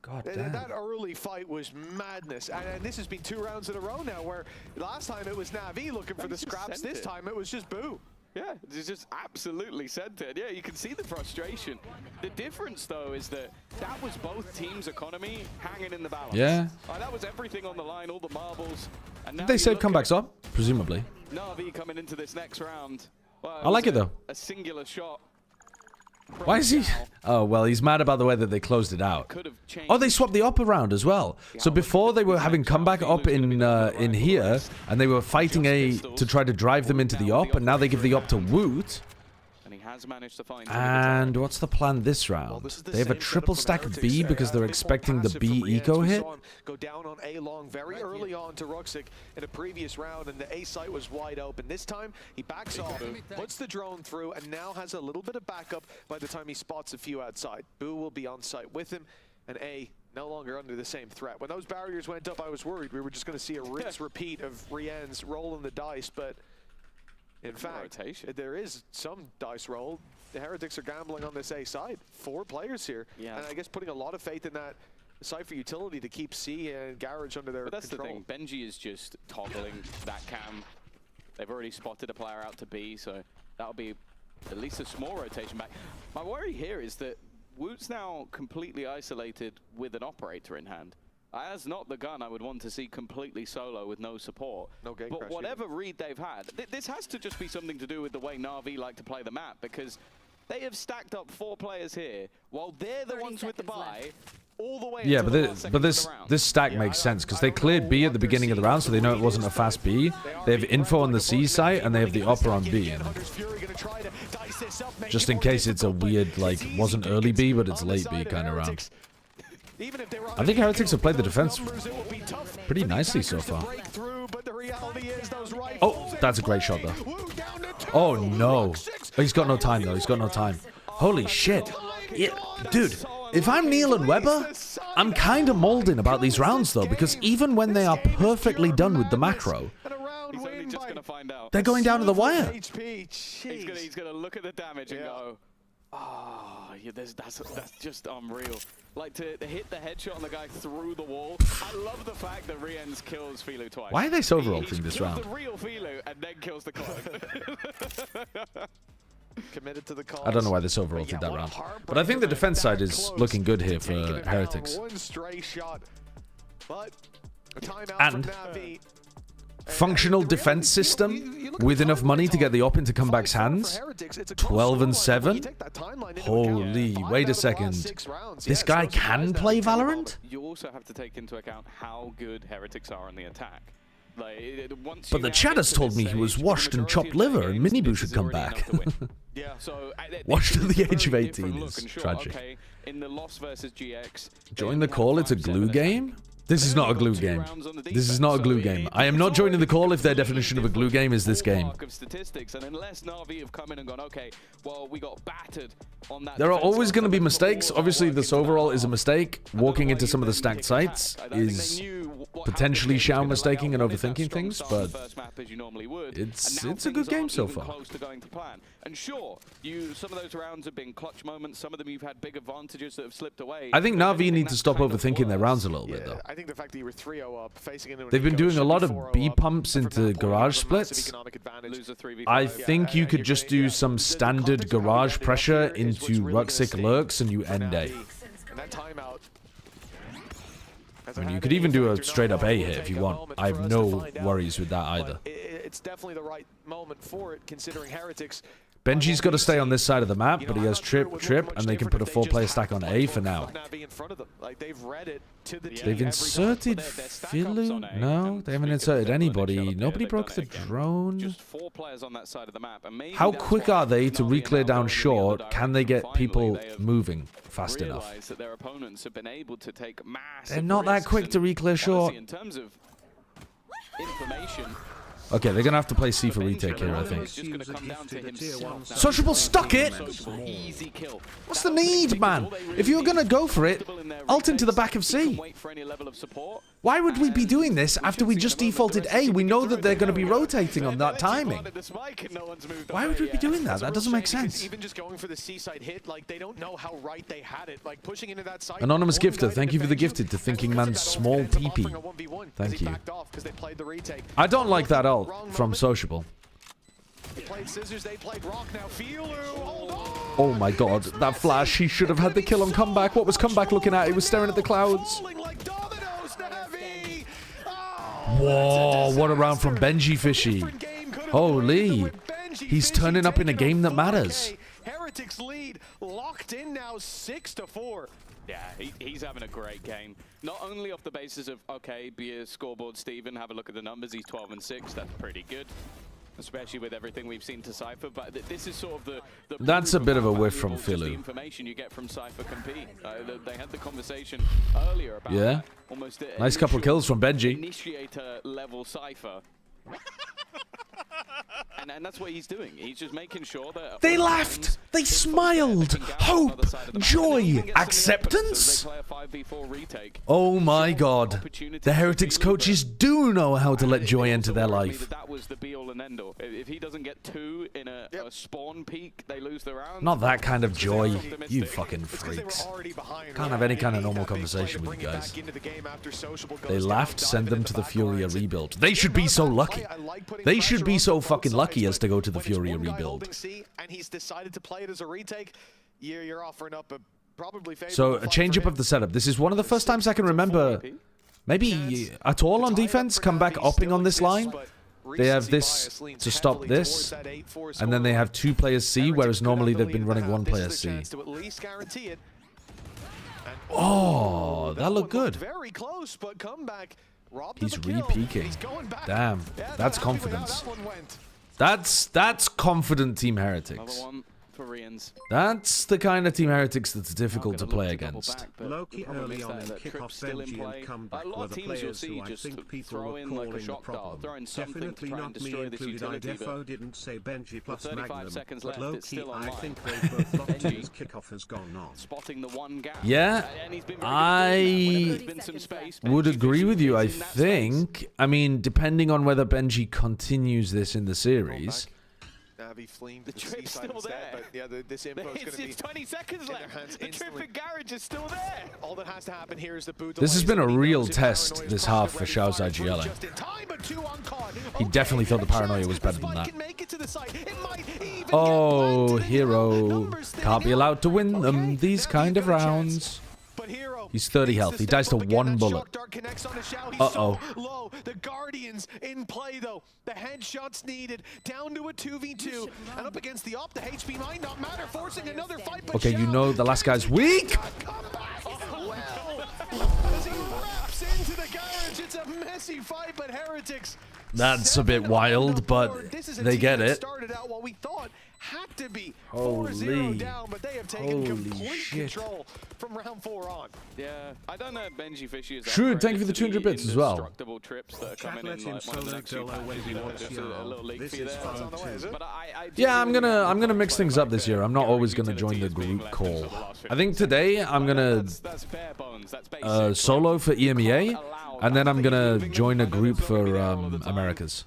Speaker 2: God damn.
Speaker 5: That early fight was madness. And this has been 2 rounds in a row now, where last time it was NaVi looking for the scraps. This time it was just Boo.
Speaker 6: Yeah, it's just absolutely sent it. Yeah, you can see the frustration. The difference, though, is that was both teams' economy hanging in the balance.
Speaker 2: Yeah.
Speaker 6: That was everything on the line, all the marbles. And
Speaker 2: Did they save comebacks up? Presumably.
Speaker 6: NaVi coming into this next round. Well,
Speaker 2: I like it, though.
Speaker 6: A singular shot.
Speaker 2: Why is he? Oh, well, he's mad about the way that they closed it out. Oh, they swapped the up around as well. So before they were having comeback up in here, and they were fighting A to try to drive them into the op, and now they give the op to Woot.
Speaker 6: Managed to find
Speaker 2: and what's the plan this round? They have a triple stack B because they're expecting the B eco hit.
Speaker 5: Go down on A long very early on to Ruxic in a previous round, and the A site was wide open. This time he backs off, puts the drone through, and now has a little bit of backup by the time he spots a few outside. Boo will be on site with him, and A no longer under the same threat. When those barriers went up, I was worried we were just going to see a rinse repeat of Rien's rolling the dice, but in fact, there is some dice roll. The Heretics are gambling on this A side. 4 players here. Yeah. And I guess putting a lot of faith in that Cypher utility to keep C and Garage under their control.
Speaker 6: But that's the thing. Benji is just toggling that cam. They've already spotted a player out to B, so that'll be at least a small rotation back. My worry here is that Woot's now completely isolated with an operator in hand. As not the gun I would want to see completely solo with no support.
Speaker 5: No gate
Speaker 6: but
Speaker 5: crash
Speaker 6: whatever read they've had, this has to just be something to do with the way NaVi like to play the map, because they have stacked up 4 players here while they're the ones with the buy all the way.
Speaker 2: Yeah, but this stack makes sense because they cleared B at the beginning of the round, so they know it wasn't a fast B. They have info on the C site and they have the upper on B. And just in case it's a weird, like, wasn't early B but it's late B kind of round. I think Heretics have played the defense pretty nicely so far. Oh, that's a great shot, though. Oh, no. He's got no time, though. He's got no time. Holy shit. Yeah, dude, if I'm Neil and Weber, I'm kind of molding about these rounds, though, because even when they are perfectly done with the macro, they're going down to the wire.
Speaker 6: He's going to look at the damage and go, oh, yeah, that's just unreal. Like, to hit the headshot on the guy through the wall. I love the fact that Rien's kills Filu twice.
Speaker 2: Why are they so overulting this round?
Speaker 6: The real Filu and then kills the clone.
Speaker 5: Committed to the cause.
Speaker 2: I don't know why they so overulted that round. But I think the defense side is looking good here for Heretics.
Speaker 5: One stray shot, but a timeout
Speaker 2: and
Speaker 5: from NaVi.
Speaker 2: Functional defense system with enough money to get the op into comeback's hands. 12-7. Holy, wait a second. This guy can play Valorant?
Speaker 6: You also have to take into account how good Heretics are on the attack. Like,
Speaker 2: but the chat has told me he was washed and chopped liver and Miniboo should come back. Washed at the age of 18 is tragic.
Speaker 6: Okay, in the loss versus GX,
Speaker 2: join the call, it's a glue game? This is not a glue game. This is not a glue game. I am not joining the call if their definition of a glue game is this game. There are always going to be mistakes. Obviously, this overall is a mistake. Walking into some of the stacked sites is potentially Xiao mistaking and overthinking things, but it's a good game so far.
Speaker 6: And sure, some of those rounds have been clutch moments. Some of them you've had big advantages that have slipped away.
Speaker 2: I think NaVi need to stop overthinking their rounds a little bit, though.
Speaker 5: I think the fact that you were 3-0 up, facing into
Speaker 2: they've been doing a lot of B pumps into garage splits. I think you could just do some standard garage pressure into Ruxic lurks and you end A. I mean, you could even do a straight up A hit if you want. I have no worries with that either.
Speaker 5: It's definitely the right moment for it, considering Heretics.
Speaker 2: Benji's got to stay on this side of the map, but he has trip, and they can put a 4-player stack on A for now. They've inserted Filu? No, they haven't inserted anybody. Nobody broke the drone. How quick are they to re-clear down short? Can they get people moving fast enough? They're not that quick to re-clear short.
Speaker 6: In terms of information,
Speaker 2: Okay, they're gonna have to play C for retake here, I think.
Speaker 6: It's just gonna come down to himself now.
Speaker 2: Sociable stuck it!
Speaker 6: Sociable, easy kill.
Speaker 2: What's the need, man? If you're gonna go for it, ult into the back of C.
Speaker 6: Wait for any level of support.
Speaker 2: Why would we be doing this after we just defaulted A? We know that they're gonna be rotating on that timing. Why would we be doing that? That doesn't make sense.
Speaker 5: Even just going for the C-side hit, like they don't know how right they had it. Like pushing into that side.
Speaker 2: Anonymous Gifter, thank you for the gifted to Thinking Man's small peepee. Thank you. I don't like that ult from Sociable. Oh my god, that flash, he should have had the kill on comeback. What was comeback looking at? He was staring at the clouds. Whoa, what a round from Benji Fishy. Holy, he's turning up in a game that matters.
Speaker 5: Heretics lead locked in now 6-4.
Speaker 6: Yeah, he's having a great game. Not only off the basis of, okay, be a scoreboard, Steven, have a look at the numbers. He's 12-6. That's pretty good, especially with everything we've seen to Cypher. But this is sort of the
Speaker 2: That's a bit of a whiff from Philu.
Speaker 6: The information you get from Cypher compete. They had the conversation earlier about
Speaker 2: yeah.
Speaker 6: Almost
Speaker 2: nice couple of kills from Benji.
Speaker 6: Initiator level Cypher. And that's what he's doing. He's just making sure that
Speaker 2: they laughed, they smiled, hope, joy, acceptance. Oh my god, the Heretics coaches do know how to let joy enter their life.
Speaker 6: That was the be all and end all. If he doesn't get 2 in a spawn peak, they lose the round.
Speaker 2: Not that kind of joy, you fucking freaks. Can't have any kind of normal conversation with you guys. They laughed, send them to the Furia rebuild. They should be so lucky. They should be so fucking lucky as to go to the Furia rebuild.
Speaker 5: And he's decided to play it as a retake. You're offering up a probably
Speaker 2: so a change up of the setup. This is one of the first times I can remember, maybe at all on defense, come back upping on this line. They have this to stop this, and then they have 2 players C, whereas normally they've been running 1 player C. Oh, that looked good.
Speaker 5: Very close, but comeback.
Speaker 2: He's re-peeking. Damn, that's confidence. That's confident Team Heretics. That's the kind of Team Heretics that's difficult to play against.
Speaker 8: Loki early on in kickoff, Benji and comeback were the players who I think people were calling the problem. Definitely not me included. I defo didn't say Benji plus Magnum, but Loki, I think they both locked in as kickoff has gone on.
Speaker 2: Yeah, I would agree with you, I think. I mean, depending on whether Benji continues this in the series.
Speaker 5: NaVi fleeing
Speaker 6: the trip's still there.
Speaker 5: But yeah, this info is going to be.
Speaker 6: It's 20 seconds left. The trip and garage is still there.
Speaker 5: All that has to happen here is the boot.
Speaker 2: This has been a real test this half for Xiao's IGL. He definitely thought the paranoia was better than that. Oh, Hero can't be allowed to win them these kind of rounds. He's 30 health. He dies to 1 bullet. Uh-oh.
Speaker 5: The Guardians in play, though. The headshots needed. Down to a 2v2. And up against the op, the HP might not matter. Forcing another fight.
Speaker 2: Okay, you know the last guy's weak.
Speaker 5: As he wraps into the garage, it's a messy fight, but Heretics.
Speaker 2: That's a bit wild, but they get it.
Speaker 5: Started out what we thought had to be
Speaker 2: Holy
Speaker 5: 4-0 down, but they have taken complete
Speaker 2: shit.
Speaker 5: control from round 4 on.
Speaker 6: Yeah, I don't know if Benji Fishy is
Speaker 2: Shrewd, thank you for the 200 bits as well.
Speaker 6: Trips that are coming in, like one of the next few patches, a little leak for you there. But
Speaker 2: yeah, I'm gonna mix things up this year. I'm not always gonna join the group call. I think today I'm gonna solo for EMEA, and then I'm gonna join a group for Americas.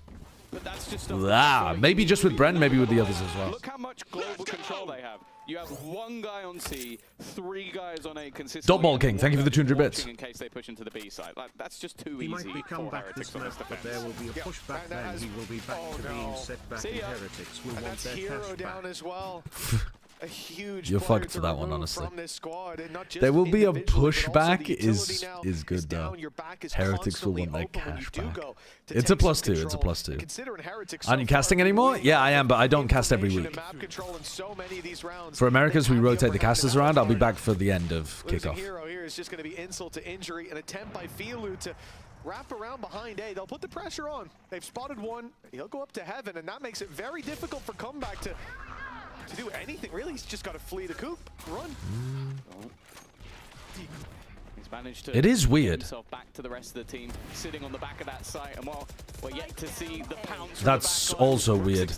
Speaker 2: Maybe just with Brent, maybe with the others as well.
Speaker 6: Look how much global control they have. You have 1 guy on C, 3 guys on A consistently.
Speaker 2: Dot Ball King, thank you for the 200 bits.
Speaker 6: In case they push into the B side. Like, that's just too
Speaker 8: he
Speaker 6: easy.
Speaker 8: Might become back this map, but there will be a pushback. Then he will be back to being set back. And Heretics will want their
Speaker 5: Hero down
Speaker 8: back.
Speaker 5: as well. A huge
Speaker 2: You're fucked for that one, honestly.
Speaker 5: Squad,
Speaker 2: there will be a pushback is good though. Heretics will want their cash back. It's a +2. It's a +2. Aren't you casting anymore? Yeah, I am, but I don't cast every week. For Americas, we rotate the casters around. I'll be back for the end of kickoff.
Speaker 5: Hero here is just going to be insult to injury, an attempt by Philu to wrap around behind A. They'll put the pressure on. They've spotted 1. He'll go up to heaven, and that makes it very difficult for comeback to do anything. Really, he's just got to flee the coop, run.
Speaker 6: He's managed to
Speaker 2: it is weird.
Speaker 6: himself back to the rest of the team, sitting on the back of that site, and well, we're yet to see the pounce.
Speaker 2: That's also weird.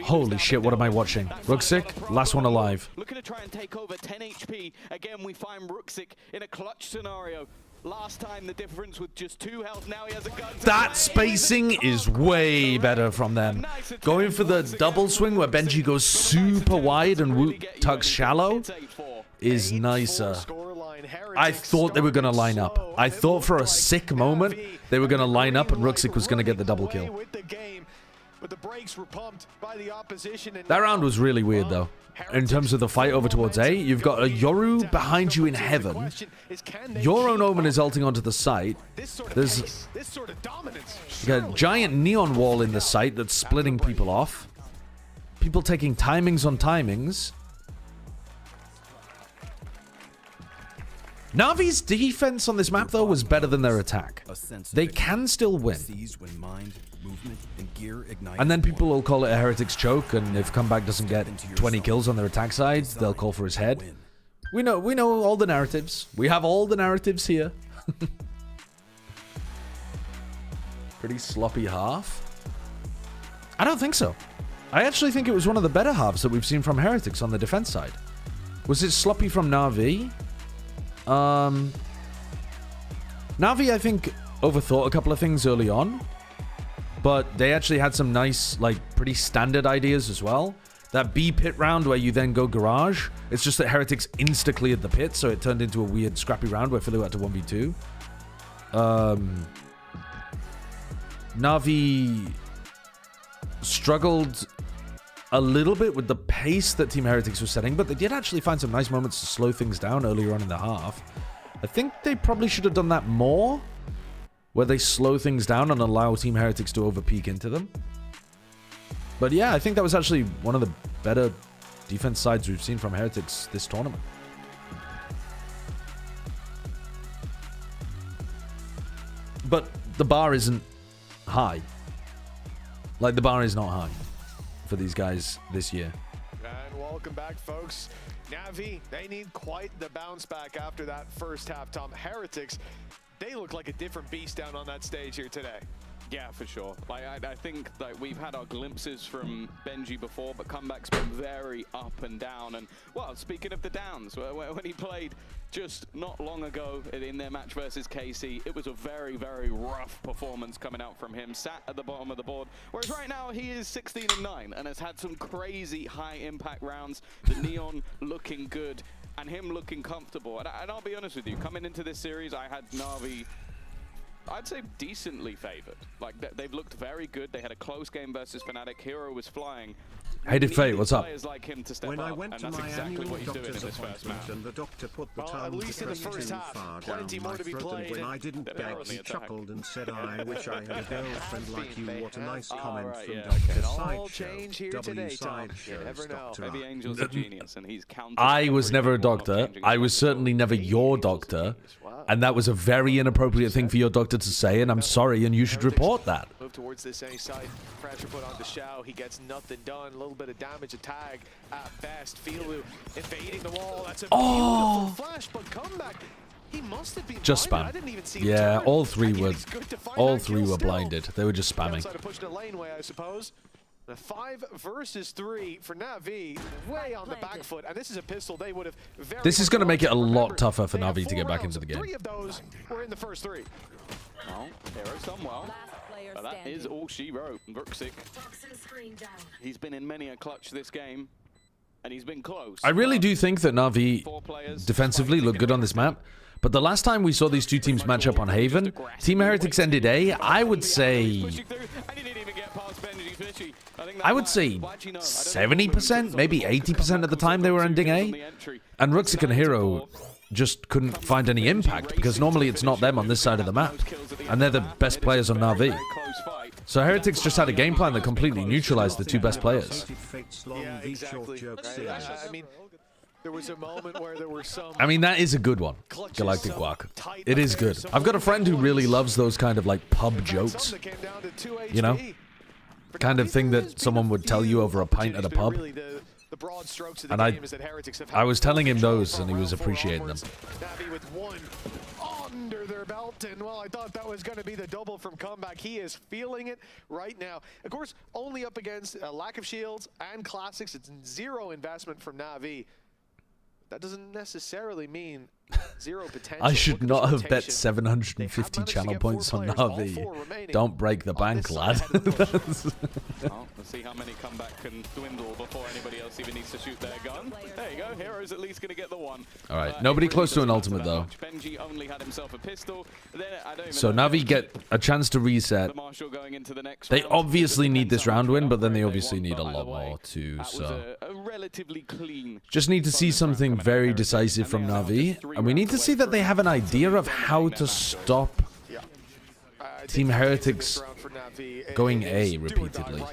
Speaker 2: Holy shit, what am I watching? Ruxic, last one alive.
Speaker 6: Looking to try and take over 10 HP. Again, we find Ruxic in a clutch scenario. Last time the difference with just 2 health, now he has a gun.
Speaker 2: That spacing is way better from them. Going for the double swing where Benji goes super wide and Woot tucks shallow is nicer. I thought they were going to line up. I thought for a sick moment they were going to line up and Ruxic was going to get the double kill. That round was really weird though. In terms of the fight over towards A, you've got a Yoru behind you in heaven. Your own Omen is ulting onto the site. There's a giant neon wall in the site that's splitting people off. People taking timings on timings. Navi's defense on this map, though, was better than their attack. They can still win. And then people will call it a Heretics choke, and if Comeback doesn't get 20 kills on their attack side, they'll call for his head. We know all the narratives. We have all the narratives here. Pretty sloppy half. I don't think so. I actually think it was one of the better halves that we've seen from Heretics on the defense side. Was it sloppy from NaVi? NaVi, I think, overthought a couple of things early on, but they actually had some nice, like, pretty standard ideas as well. That B pit round where you then go garage, it's just that Heretics insta-cleared the pit, so it turned into a weird scrappy round where Philly had to 1v2. NaVi struggled a little bit with the pace that Team Heretics was setting, but they did actually find some nice moments to slow things down earlier on in the half. I think they probably should have done that more, where they slow things down and allow Team Heretics to overpeak into them. But yeah, I think that was actually one of the better defense sides we've seen from Heretics this tournament. But the bar isn't high. Like, the bar is not high for these guys this year.
Speaker 5: And welcome back, folks. NaVi, they need quite the bounce back after that first half. Tom, Heretics, they look like a different beast down on that stage here today.
Speaker 6: Yeah, for sure. Like, I think like we've had our glimpses from Benji before, but Comeback's been very up and down. And, well, speaking of the downs, when he played just not long ago in their match versus KC, it was a very, very rough performance coming out from him, sat at the bottom of the board. Whereas right now, he is 16-9 and has had some crazy high-impact rounds. The Neon looking good and him looking comfortable. And I'll be honest with you, coming into this series, I had NaVi, I'd say, decently favored. Like, they've looked very good. They had a close game versus Fnatic. Hero was flying.
Speaker 2: Hated Fate, what's up?
Speaker 6: Like him to step
Speaker 8: when I
Speaker 6: up,
Speaker 8: went
Speaker 6: and
Speaker 8: to
Speaker 6: that's
Speaker 8: my
Speaker 6: exactly what he's doing in
Speaker 8: doctor's
Speaker 6: this first match.
Speaker 8: and the doctor put the
Speaker 5: Well,
Speaker 8: tongue
Speaker 5: at least in the first
Speaker 8: too
Speaker 5: half,
Speaker 8: far
Speaker 5: plenty
Speaker 8: down
Speaker 5: more
Speaker 8: my
Speaker 5: to be
Speaker 8: throat,
Speaker 5: played.
Speaker 8: and when I didn't
Speaker 6: They're
Speaker 8: beg,
Speaker 6: on the
Speaker 8: he
Speaker 6: attack.
Speaker 8: chuckled and said, I wish I had a girlfriend like you. What a nice comment from
Speaker 6: yeah,
Speaker 8: Dr.
Speaker 5: It all
Speaker 8: Sideshow.
Speaker 5: changed here
Speaker 8: W
Speaker 5: today, Tom. You
Speaker 8: Sideshow.
Speaker 5: never know.
Speaker 6: Maybe Angel's a genius, and he's counted.
Speaker 2: I was never a doctor. I was certainly never your doctor. And that was a very inappropriate thing for your doctor to say, and I'm sorry, and you should report that.
Speaker 5: Move towards this A side. Pressure put on the Shao. He gets nothing done. A little bit of damage, a tag at best. Filu invading the wall. That's a beautiful flash, but comeback. He must have been
Speaker 2: Just
Speaker 5: blinded.
Speaker 2: spam.
Speaker 5: I didn't even see
Speaker 2: Yeah,
Speaker 5: him turn.
Speaker 2: all three
Speaker 5: And yet
Speaker 2: were
Speaker 5: he's good to find
Speaker 2: all
Speaker 5: that
Speaker 2: three
Speaker 5: kill
Speaker 2: were
Speaker 5: still.
Speaker 2: blinded. They were just spamming.
Speaker 5: Outside of pushing the laneway, I suppose. The 5 versus 3 for NaVi, way on the back foot, and this is a pistol they would have very
Speaker 2: This is
Speaker 5: much
Speaker 2: going to make it a
Speaker 5: wanted.
Speaker 2: lot
Speaker 5: Remember,
Speaker 2: tougher for
Speaker 5: they have
Speaker 2: NaVi to
Speaker 5: 4
Speaker 2: get back
Speaker 5: rounds.
Speaker 2: into the game.
Speaker 5: 3 of those were in the first 3.
Speaker 6: Well, Hero's done well.
Speaker 7: Last player
Speaker 6: But that
Speaker 7: standing.
Speaker 6: is all she wrote. Ruxic, he's been in many a clutch this game, and he's been close.
Speaker 2: I really do think that NaVi
Speaker 6: 4 players
Speaker 2: defensively look good on this map. But the last time we saw these two teams match up on Haven, Team Heretics ended A. I would say 70%, maybe 80% of the time they were ending A. And Ruxic and Hero just couldn't find any impact, because normally it's not them on this side of the map. And they're the best players on NaVi. So Heretics just had a game plan that completely neutralized the 2 best players.
Speaker 5: Yeah, exactly. I mean, there was a moment where there were some...
Speaker 2: I mean, that is a good one, Galactic Guac. It is good. I've got a friend who really loves those kind of, like, pub jokes. You know? Kind of thing that someone would tell you over a pint at a pub.
Speaker 5: broad strokes of the
Speaker 2: And
Speaker 5: game is that Heretics have
Speaker 2: I was telling him those, and he was
Speaker 5: round 4
Speaker 2: appreciating them.
Speaker 5: onwards. NaVi with 1 under their belt, and well, I thought that was going to be the double from Comeback. He is feeling it right now. Of course, only up against a lack of shields and classics. It's 0 investment from NaVi. That doesn't necessarily mean 0 potential.
Speaker 2: I should not have bet 750 channel points on NaVi. Don't break the bank, lad.
Speaker 6: Well, let's see how many Comeback can dwindle before anybody else even needs to shoot their gun. There you go. Hero's at least going to get the one.
Speaker 2: All right. Nobody close to an ultimate, though.
Speaker 6: Benji only had himself a pistol. Then, I don't even
Speaker 2: So NaVi get a chance to reset.
Speaker 6: the Marshal going into the next
Speaker 2: They
Speaker 6: round.
Speaker 2: obviously need this round win, but then they
Speaker 6: They
Speaker 2: obviously
Speaker 6: won,
Speaker 2: need a
Speaker 6: but
Speaker 2: lot
Speaker 6: either way,
Speaker 2: more too.
Speaker 6: that
Speaker 2: So
Speaker 6: was a relatively clean.
Speaker 2: just need to see something very decisive from NaVi, and we need to see that they have an idea of how to stop Team Heretics going A repeatedly.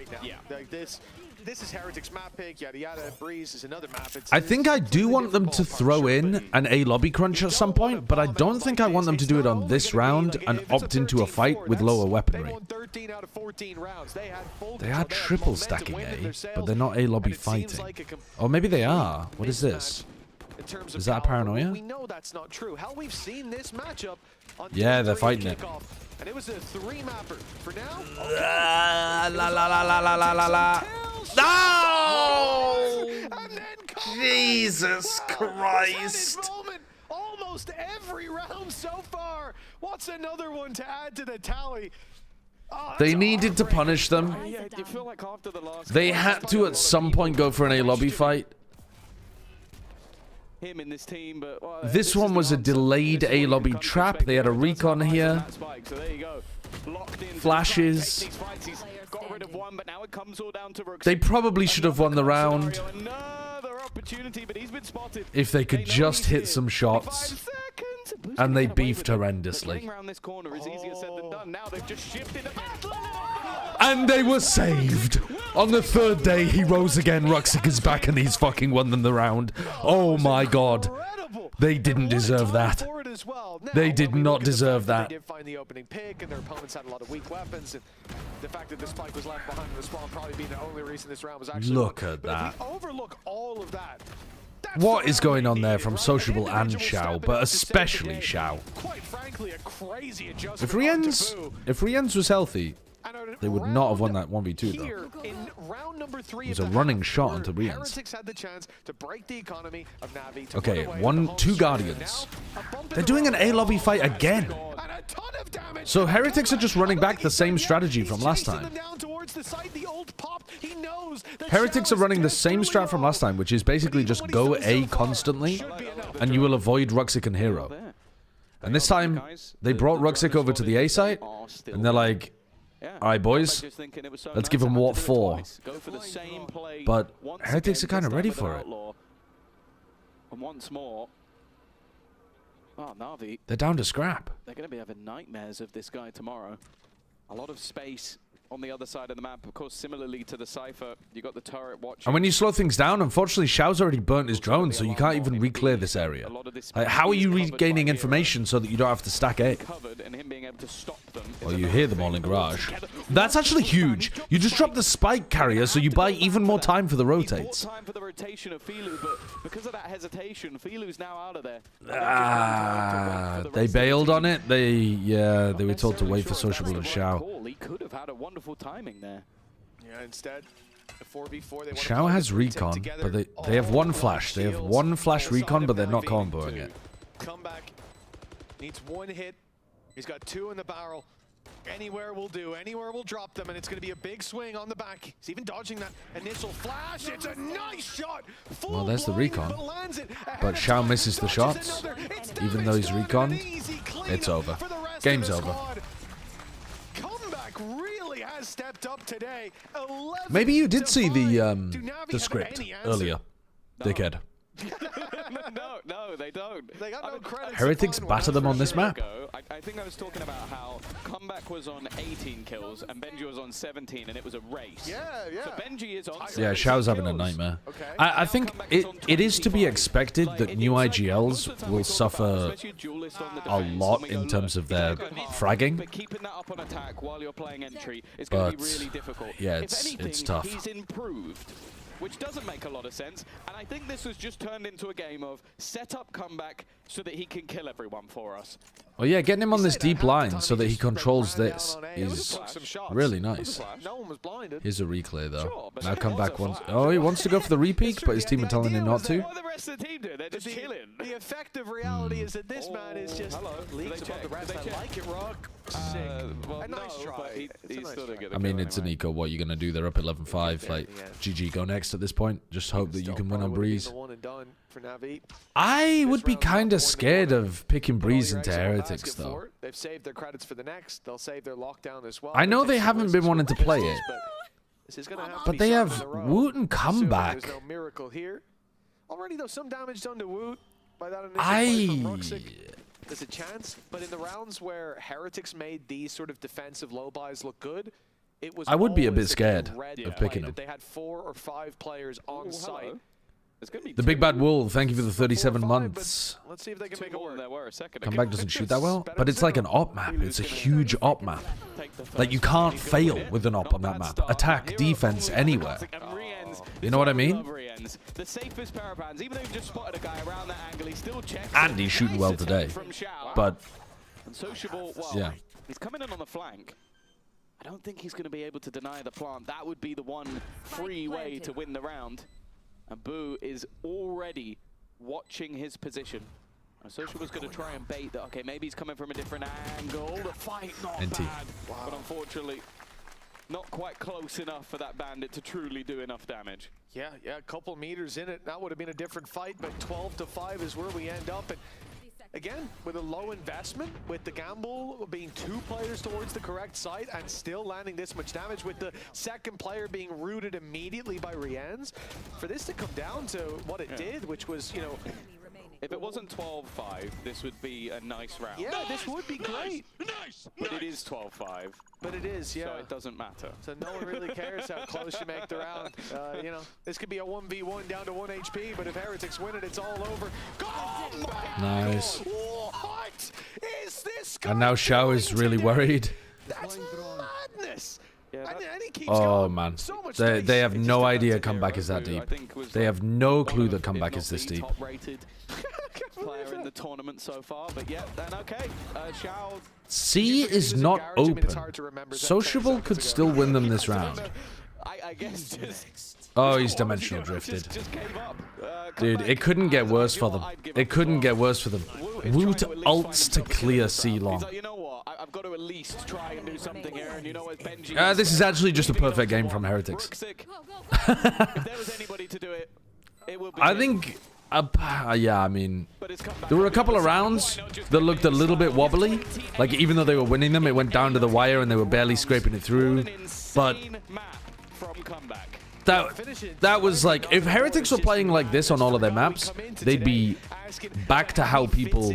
Speaker 5: This is Heretics map pick, yada yada. Breeze is another map.
Speaker 2: I think I do want them to throw in an A lobby crunch at some point, but I don't think I want them to do it on this round and opt into a fight with lower weaponry. They are triple stacking A, but they're not A lobby fighting. Or maybe they are. What is this? Is that a paranoia?
Speaker 5: We know that's not true. How we've seen this matchup on
Speaker 2: Yeah, they're fighting it.
Speaker 5: And it was a 3-mapper. For now,
Speaker 2: La la la la la la la la. No! Jesus Christ!
Speaker 5: Almost every round so far. What's another one to add to the tally?
Speaker 2: They needed to punish them.
Speaker 6: Yeah, you feel like after the last
Speaker 2: They had to at some point go for an A lobby fight.
Speaker 6: him in this team, but
Speaker 2: This one was a delayed A lobby trap. They had a recon here.
Speaker 6: So there you go. Locked in.
Speaker 2: Flashes.
Speaker 6: He's got rid of one, but now it comes all down to Rooks.
Speaker 2: They probably should have won the round
Speaker 6: Another opportunity, but he's been spotted.
Speaker 2: if they could just hit some shots.
Speaker 6: 5 seconds.
Speaker 2: And they beefed
Speaker 6: But
Speaker 2: horrendously.
Speaker 6: getting around this corner is easier said than done. Now they've just shifted the battle.
Speaker 2: And they were saved. On the 3rd day, he rose again. Ruxic is back, and he's fucking won them the round. Oh my god. They didn't deserve that. They did not deserve that.
Speaker 5: They did find the opening pick, and their opponents had a lot of weak weapons. And the fact that the spike was left behind the spawn probably being the only reason this round was actually.
Speaker 2: Look
Speaker 5: won.
Speaker 2: at
Speaker 5: But
Speaker 2: that.
Speaker 5: if we overlook all of that.
Speaker 2: What is going on there from Sociable and Xiao, but especially Xiao?
Speaker 5: Quite frankly, a crazy adjustment.
Speaker 2: If Rienz was healthy, they would not have won that 1v2 though.
Speaker 5: Here in round number 3
Speaker 2: It was a running shot onto Rienz.
Speaker 5: Heretics had the chance to break the economy of NaVi.
Speaker 2: Okay, 2 Guardians. They're doing an A lobby fight again. So Heretics are just running back the same strategy from last time. Heretics are running the same strat from last time, which is basically just go A constantly, and you will avoid Ruxic and Hero. And this time, they brought Ruxic over to the A site, and they're like, alright boys, let's give him what for. But Heretics are kind of ready for it.
Speaker 6: And once more, NaVi,
Speaker 2: They're down to scrap.
Speaker 6: they're going to be having nightmares of this guy tomorrow. A lot of space on the other side of the map. Of course, similarly to the Cypher, you got the turret watching.
Speaker 2: And when you slow things down, unfortunately, Xiao's already burnt his drone, so you can't even re-clear this area. Like, how are you regaining information so that you don't have to stack A?
Speaker 6: And him being able to stop them.
Speaker 2: Well, you hear them all in garage. That's actually huge. You just drop the spike carrier, so you buy even more time for the rotates.
Speaker 6: Time for the rotation of Filu, but because of that hesitation, Filu's now out of there.
Speaker 2: They bailed on it. They were told to wait for Sociable and Xiao.
Speaker 6: He could have had a wonderful timing there.
Speaker 5: Yeah, instead, the 4v4, they
Speaker 2: Xiao has recon, but they have one flash. They have one flash recon, but they're not comboing it.
Speaker 5: Comeback needs 1 hit. He's got 2 in the barrel. Anywhere will do. Anywhere will drop them, and it's going to be a big swing on the back. He's even dodging that initial flash. It's a nice shot.
Speaker 2: Well, there's the recon. But Xiao misses the shots. Even though he's reconned, it's over. Game's over.
Speaker 5: Comeback really has stepped up today.
Speaker 2: Maybe you did see the script earlier, dickhead.
Speaker 6: No, they don't.
Speaker 5: They got no credit.
Speaker 2: Heretics batter them on this map.
Speaker 6: I think I was talking about how Comeback was on 18 kills and Benji was on 17, and it was a race.
Speaker 5: Yeah.
Speaker 6: So Benji is on.
Speaker 2: Yeah, Xiao's having a nightmare. I think it is to be expected that new IGLs will suffer a lot in terms of their fragging.
Speaker 6: But keeping that up on attack while you're playing entry is going to be really difficult.
Speaker 2: Yeah, it's tough.
Speaker 6: He's improved. which doesn't make a lot of sense. And I think this was just turned into a game of set up comeback so that he can kill everyone for us.
Speaker 2: Well, yeah, getting him on this deep line so that he controls this is really nice.
Speaker 5: No one was blinded.
Speaker 2: Here's a replay, though. Now come back once. Oh, he wants to go for the repeat, but his team are telling him not to.
Speaker 6: What are the rest of the team do? They're just chilling.
Speaker 5: The effective reality is that this man is just leagues above the rest. I like it, Rock.
Speaker 6: Well,
Speaker 5: a nice try.
Speaker 2: I mean, it's an eco. What are you going to do? They're up 11-5. Like, GG, go next at this point. Just hope that you can win on Breeze. I would be kind of scared of picking Breeze into Heretics, though.
Speaker 5: They've saved their credits for the next. They'll save their lockdown as well.
Speaker 2: I know they haven't been wanting to play it, but they have Woot and Comeback.
Speaker 5: There's no miracle here. Already, though, some damage done to Woot by that initial play from Ruxic. There's a chance, but in the rounds where Heretics made these sort of defensive low buys look good, it was
Speaker 2: I would be a bit
Speaker 5: always
Speaker 2: scared
Speaker 5: red
Speaker 2: of
Speaker 5: play
Speaker 2: picking
Speaker 5: that
Speaker 2: him.
Speaker 5: They had 4 or 5 players on site.
Speaker 2: The Big Bad Wolf, thank you for the 37 months.
Speaker 5: Let's see if they can make it work.
Speaker 2: Comeback doesn't shoot that well, but it's like an op map. It's a huge op map. Like, you can't fail with an op on that map. Attack, defense, anywhere. You know what I mean?
Speaker 6: The safest pair of hands, even though you've just spotted a guy around that angle, he still checks.
Speaker 2: And he's shooting well today. But, yeah.
Speaker 6: He's coming in on the flank. I don't think he's going to be able to deny the plant. That would be the one free way to win the round. And Boo is already watching his position. Social was going to try and bait that. Okay, maybe he's coming from a different angle. The fight, not
Speaker 2: NT.
Speaker 6: bad. Wow. But unfortunately, not quite close enough for that bandit to truly do enough damage.
Speaker 5: Yeah, a couple meters in it. That would have been a different fight, but 12-5 is where we end up. And again, with a low investment, with the gamble being 2 players towards the correct site and still landing this much damage, with the second player being rooted immediately by Rienz, for this to come down to what it did, which was, you know...
Speaker 6: If it wasn't 12-5, this would be a nice round.
Speaker 5: Yeah, this would be great.
Speaker 6: But it is 12-5.
Speaker 5: But it is, yeah.
Speaker 6: So it doesn't matter.
Speaker 5: So no one really cares how close you make the round. You know, this could be a 1v1 down to 1 HP, but if Heretics win it, it's all over. Oh my
Speaker 2: Nice.
Speaker 5: God. What is this?
Speaker 2: And now Xiao is really worried.
Speaker 5: That's madness.
Speaker 6: Yeah,
Speaker 5: and he keeps
Speaker 2: Oh,
Speaker 5: going.
Speaker 2: man.
Speaker 5: So much
Speaker 2: They
Speaker 5: space.
Speaker 2: have no idea Comeback is that deep. They have no clue that Comeback is this deep.
Speaker 6: Top-rated player in the tournament so far, but yeah, then okay. Xiao.
Speaker 2: C is not open. Sociable could still win them this round.
Speaker 6: I guess just...
Speaker 2: Oh, he's dimensional drifted.
Speaker 6: Just gave up.
Speaker 2: Dude, it couldn't get worse for them. It couldn't get worse for them. Woot ults to clear C long.
Speaker 6: You know what? I've got to at least try and do something here, and you know what, Benji...
Speaker 2: This is actually just a perfect game from Heretics.
Speaker 6: If there was anybody to do it, it would be
Speaker 2: I think... yeah, I mean... There were a couple of rounds that looked a little bit wobbly. Like, even though they were winning them, it went down to the wire and they were barely scraping it through. But... That was like, if Heretics were playing like this on all of their maps, they'd be back to how people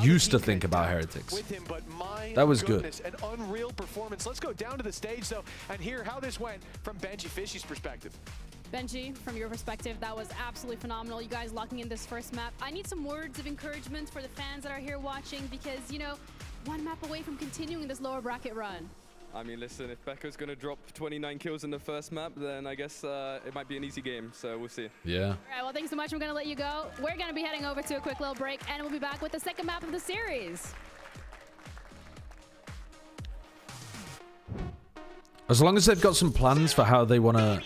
Speaker 2: used to think about Heretics. That was good.
Speaker 5: An unreal performance. Let's go down to the stage, though, and hear how this went from Benji Fishy's perspective.
Speaker 4: Benji, from your perspective, that was absolutely phenomenal. You guys locking in this first map. I need some words of encouragement for the fans that are here watching because, you know, 1 map away from continuing this lower bracket run.
Speaker 9: I mean, listen, if Becca's going to drop 29 kills in the first map, then I guess it might be an easy game, so we'll see.
Speaker 2: Yeah.
Speaker 4: All right, well, thanks so much. We're going to let you go. We're going to be heading over to a quick little break, and we'll be back with the second map of the series.
Speaker 2: As long as they've got some plans for how they want to...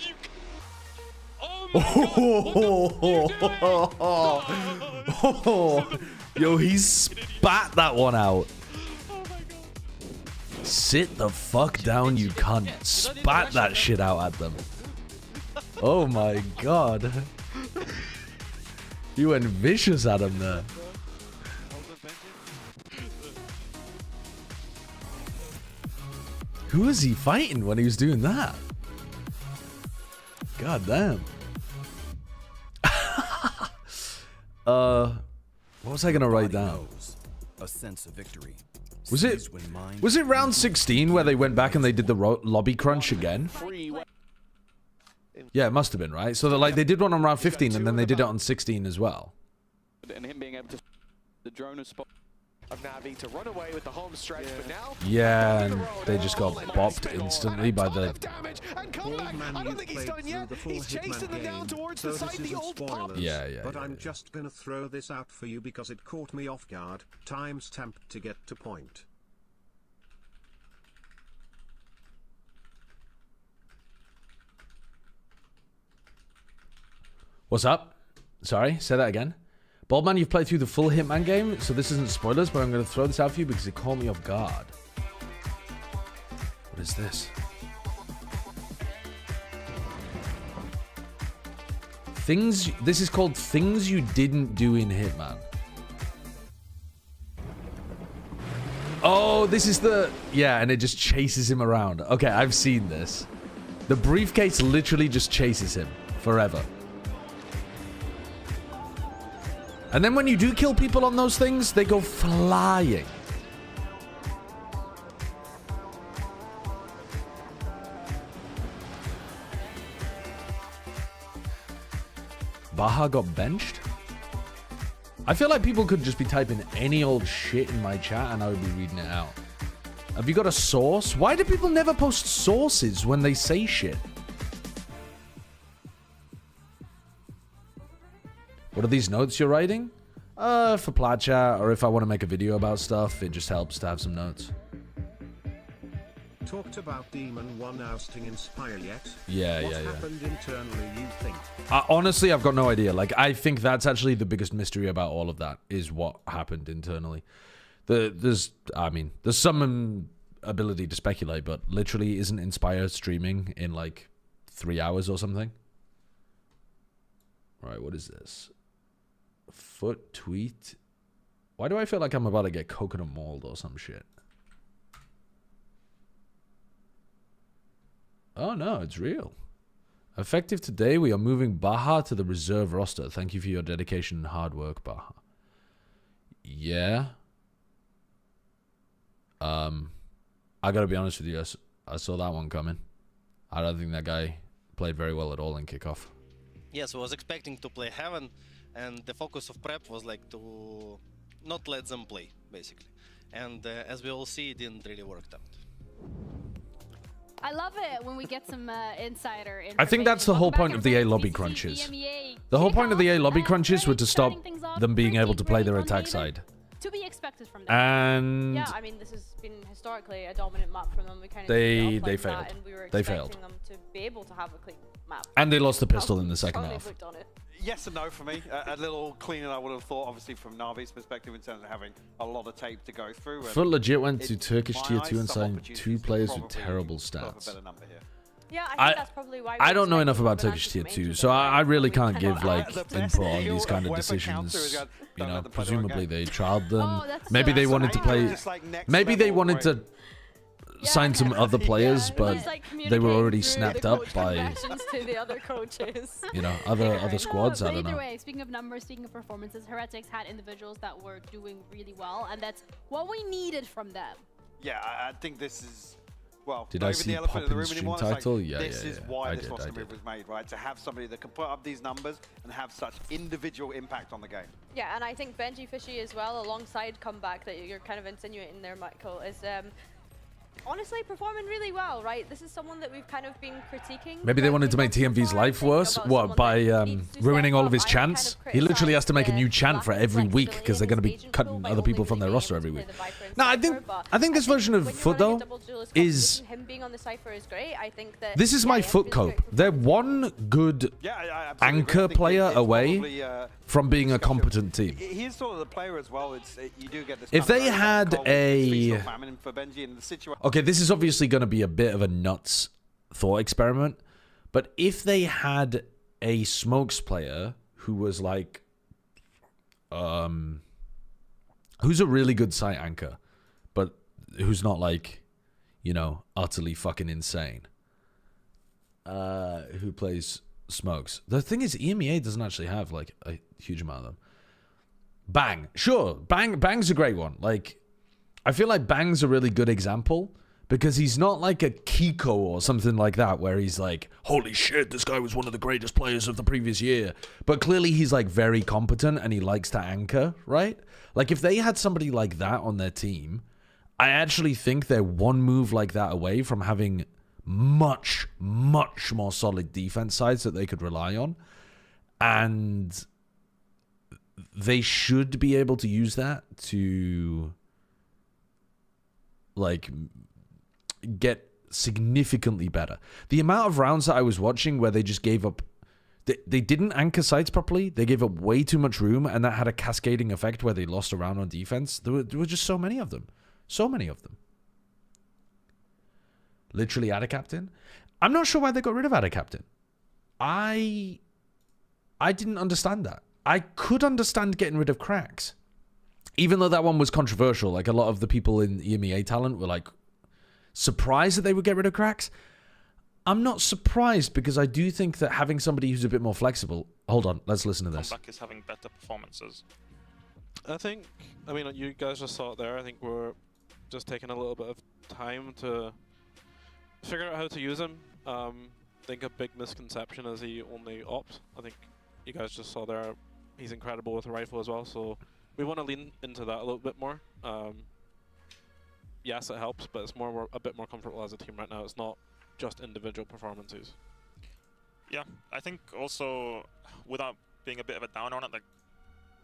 Speaker 2: Yo, he spat that one out. Sit the fuck down, you cunt. Spat that shit out at them. Oh my god. You went vicious at him there. Who was he fighting when he was doing that? God damn. What was I gonna write down?
Speaker 10: A sense of victory.
Speaker 2: Was it round 16 where they went back and they did the lobby crunch again? Yeah, it must have been, right? So like they did one on round 15 and then they did it on 16 as well.
Speaker 6: And him being able to the drone spot.
Speaker 5: of NaVi to run away with the home stretch, but now
Speaker 2: yeah, and they just got bopped instantly by the
Speaker 5: I don't think he's done yet. He's chasing them down towards the site, the old pop.
Speaker 8: But I'm just gonna throw this out for you because it caught me off guard. Timestamp to get to point.
Speaker 2: What's up? Sorry, say that again. Baldman, you've played through the full Hitman game, so this isn't spoilers, but I'm going to throw this out for you because it caught me off guard. What is this? This is called Things You Didn't Do in Hitman. Oh, this is the... Yeah, and it just chases him around. Okay, I've seen this. The briefcase literally just chases him forever. And then when you do kill people on those things, they go flying. Baha got benched? I feel like people could just be typing any old shit in my chat and I would be reading it out. Have you got a source? Why do people never post sources when they say shit? What are these notes you're writing? For Plat Chat, or if I want to make a video about stuff, it just helps to have some notes.
Speaker 8: Talked about Demon 1 ousting Inspire yet?
Speaker 2: Yeah.
Speaker 8: What happened internally, you think?
Speaker 2: Honestly, I've got no idea. Like, I think that's actually the biggest mystery about all of that, is what happened internally. There's some ability to speculate, but literally isn't Inspire streaming in like 3 hours or something? Right, what is this? Foot tweet. Why do I feel like I'm about to get coconut mauled or some shit? Oh no, it's real. Effective today, we are moving Baha to the reserve roster. Thank you for your dedication and hard work, Baha. Yeah. I gotta be honest with you, I saw that one coming. I don't think that guy played very well at all in kickoff.
Speaker 11: Yes, I was expecting to play Heaven, and the focus of prep was like to not let them play, basically. And as we all see, it didn't really work out.
Speaker 4: I love it when we get some insider information.
Speaker 2: I think that's the whole point of the A lobby crunches. The whole point of the A lobby crunches were to stop them being able to play their attack side.
Speaker 4: To be expected from them.
Speaker 2: And
Speaker 3: yeah, I mean, this has been historically a dominant map from them. We kind of
Speaker 2: they failed.
Speaker 3: And we were
Speaker 2: they
Speaker 3: expecting
Speaker 2: failed
Speaker 3: them to be able to have a clean map.
Speaker 2: And they lost the pistol in the second half.
Speaker 1: Yes and no for me. A little cleaner, I would have thought, obviously, from NaVi's perspective, in terms of having a lot of tape to go through.
Speaker 2: Foot legit went to Turkish tier 2 and signed 2 players with terrible stats.
Speaker 3: Yeah, I think that's probably why.
Speaker 2: I don't know enough about Turkish tier 2, so I really can't give like input on these kind of decisions. You know, presumably they trialed them. Maybe they wanted to play. Maybe they wanted to sign some other players, but they were already snapped up by you know, other squads. I don't know.
Speaker 4: Either way, speaking of numbers, speaking of performances, Heretics had individuals that were doing really well, and that's what we needed from them.
Speaker 1: Yeah, I think this is. Well,
Speaker 2: did I see Poppin's stream title?
Speaker 1: Like,
Speaker 2: yeah,
Speaker 1: this is why this roster
Speaker 2: did.
Speaker 1: move was made, right? To have somebody that can put up these numbers and have such individual impact on the game.
Speaker 3: Yeah, and I think Benji Fishy as well, alongside Comeback that you're kind of insinuating there, Michael, is honestly performing really well, right? This is someone that we've kind of been critiquing.
Speaker 2: Maybe they wanted to make TMV's life worse. What, by ruining all of his chants? He literally has to make a new chant for every week because they're going to be cutting other people from their roster every week. No, I think this version of Foot though is.
Speaker 3: Him being on the Cypher is great. I think that
Speaker 2: this is my Foot cope. They're one good anchor player away from being a competent team.
Speaker 1: He's sort of the player as well. You do get this.
Speaker 2: If they had a okay, this is obviously going to be a bit of a nuts thought experiment, but if they had a smokes player who was like, who's a really good site anchor, but who's not like, you know, utterly fucking insane, who plays smokes. The thing is, EMEA doesn't actually have like a huge amount of them. Bang, sure, Bang's a great one. Like, I feel like Bang's a really good example, Because he's not like a Kiko or something like that, where he's like, holy shit, this guy was one of the greatest players of the previous year. But clearly he's like very competent and he likes to anchor, right? Like if they had somebody like that on their team, I actually think they're one move like that away from having much, much more solid defense sides that they could rely on. And they should be able to use that to like get significantly better. The amount of rounds that I was watching where they just gave up, they didn't anchor sites properly, they gave up way too much room, and that had a cascading effect where they lost a round on defense. There were just so many of them. So many of them. Literally Ada Captain. I'm not sure why they got rid of Ada Captain. I didn't understand that. I could understand getting rid of Cracks. Even though that one was controversial, like a lot of the people in EMEA talent were like surprised that they would get rid of Cracks. I'm not surprised because I do think that having somebody who's a bit more flexible... Hold on, let's listen to this.
Speaker 12: Comeback is having better performances. I mean, you guys just saw it there. I think we're just taking a little bit of time to figure out how to use him. I think a big misconception is he only opt. I think you guys just saw there, he's incredible with a rifle as well, so we want to lean into that a little bit more. Yes, it helps, but it's a bit more comfortable as a team right now. It's not just individual performances. Yeah, I think also, without being a bit of a down on it, like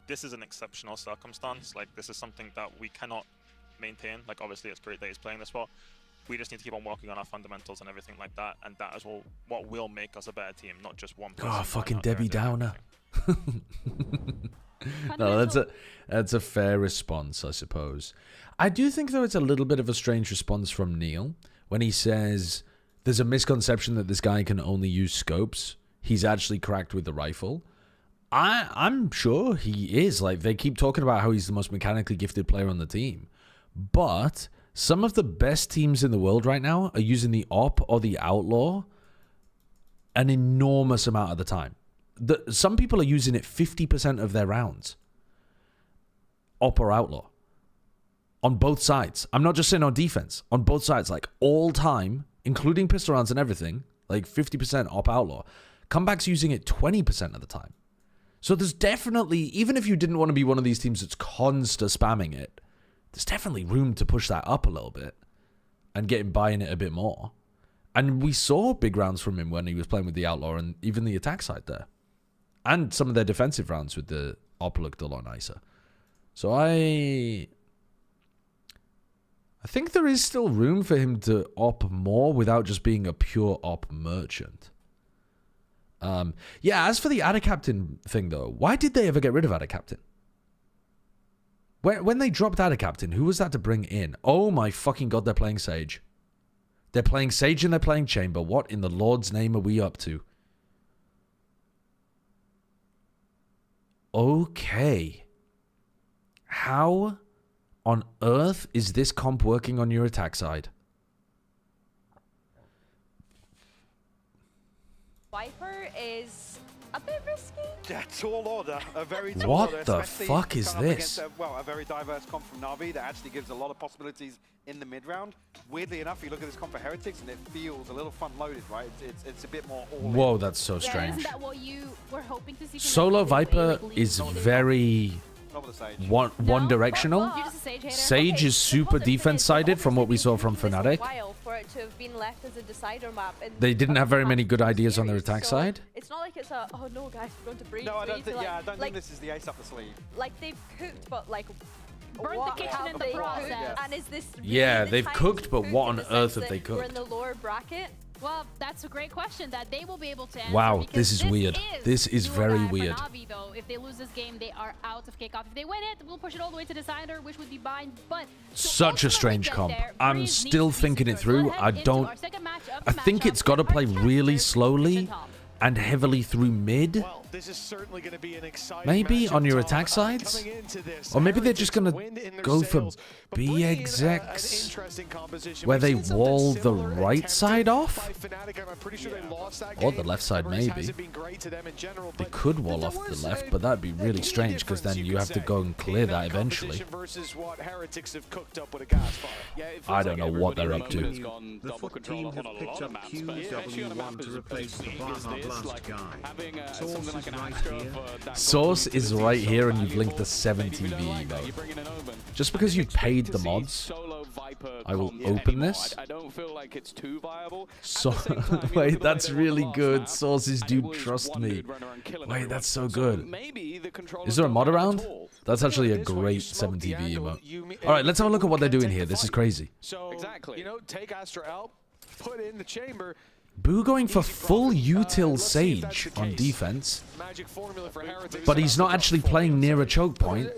Speaker 12: this is an exceptional circumstance. Like this is something that we cannot maintain. Like obviously it's great that he's playing this well. We just need to keep on working on our fundamentals and everything like that, and that is all what will make us a better team, not just one person.
Speaker 2: Oh, fucking Debbie Downer. No, that's a fair response, I suppose. I do think though it's a little bit of a strange response from Neil when he says there's a misconception that this guy can only use scopes. He's actually cracked with the rifle. I'm sure he is. Like they keep talking about how he's the most mechanically gifted player on the team, but some of the best teams in the world right now are using the Op or the Outlaw an enormous amount of the time. Some people are using it 50% of their rounds. Op or Outlaw. On both sides. I'm not just saying on defense. On both sides. Like all time, including pistol rounds and everything, like 50% Op Outlaw. Comeback's using it 20% of the time. So there's definitely, even if you didn't want to be one of these teams that's constant spamming it, there's definitely room to push that up a little bit and get him buying it a bit more. And we saw big rounds from him when he was playing with the Outlaw and even the attack side there. And some of their defensive rounds with the Op looked a lot nicer. So I think there is still room for him to Op more without just being a pure Op merchant. Yeah, as for the Ada Captain thing though, why did they ever get rid of Ada Captain? When they dropped Ada Captain, who was that to bring in? Oh my fucking god, they're playing Sage. They're playing Sage and they're playing Chamber. What in the Lord's name are we up to? Okay. How on earth is this comp working on your attack side?
Speaker 3: Viper is a bit risky.
Speaker 1: Yeah, tall order. A very tall order.
Speaker 2: What the fuck is this?
Speaker 1: A very diverse comp from NaVi that actually gives a lot of possibilities in the mid round. Weirdly enough, you look at this comp for Heretics and it feels a little front-loaded, right? It's a bit more all in.
Speaker 2: Whoa, that's so strange.
Speaker 4: Isn't that what you were hoping to see?
Speaker 2: Solo Viper is very one directional. Sage is super defense sided from what we saw from Fnatic. They didn't have very many good ideas on their attack side.
Speaker 3: It's not like it's a, oh no guys, we're going to breathe.
Speaker 1: No, I don't think this is the ace up the sleeve.
Speaker 3: Like they've cooked, but like
Speaker 4: burnt the kitchen in the process.
Speaker 3: Yeah. And is this really
Speaker 2: yeah,
Speaker 3: the
Speaker 2: they've
Speaker 3: time
Speaker 2: cooked,
Speaker 3: to
Speaker 2: but
Speaker 3: cook
Speaker 2: what
Speaker 3: in
Speaker 2: on
Speaker 3: the
Speaker 2: earth
Speaker 3: sense
Speaker 2: have they
Speaker 3: that
Speaker 2: cooked?
Speaker 3: We're in the lower bracket.
Speaker 4: Well, that's a great question that they will be able to answer.
Speaker 2: Wow, this is weird. This is very weird.
Speaker 4: NaVi, though, if they lose this game, they are out of kickoff. If they win it, we'll push it all the way to decider, which would be bind. But
Speaker 2: such a strange comp. I'm still thinking it through. I think it's got to play really slowly and heavily through mid.
Speaker 5: Well, this is certainly going to be an exciting
Speaker 2: Maybe on your
Speaker 5: matchup,
Speaker 2: attack
Speaker 5: Tom.
Speaker 2: sides? Or maybe they're just going to go for B execs where they wall the right side off? Or the left side, maybe. They could wall off the left, but that'd be really strange because then you have to go and clear that eventually. I don't know what they're up to.
Speaker 8: The FUT team have picked up QW1 to replace the Baja Blast guy. Source is right here.
Speaker 2: Source is right here, and you've linked the 7 TV emote. Just because you paid the mods, I will open this.
Speaker 6: I don't feel like it's too viable.
Speaker 2: So wait, that's really good. Sources do trust me. Wait, that's so good. Is there a mod around? That's actually a great 7 TV emote. All right, let's have a look at what they're doing here. This is crazy.
Speaker 5: So, you know, take Astra out, put in the chamber.
Speaker 2: Boo going for full util Sage on defense, but he's not actually playing near a choke point,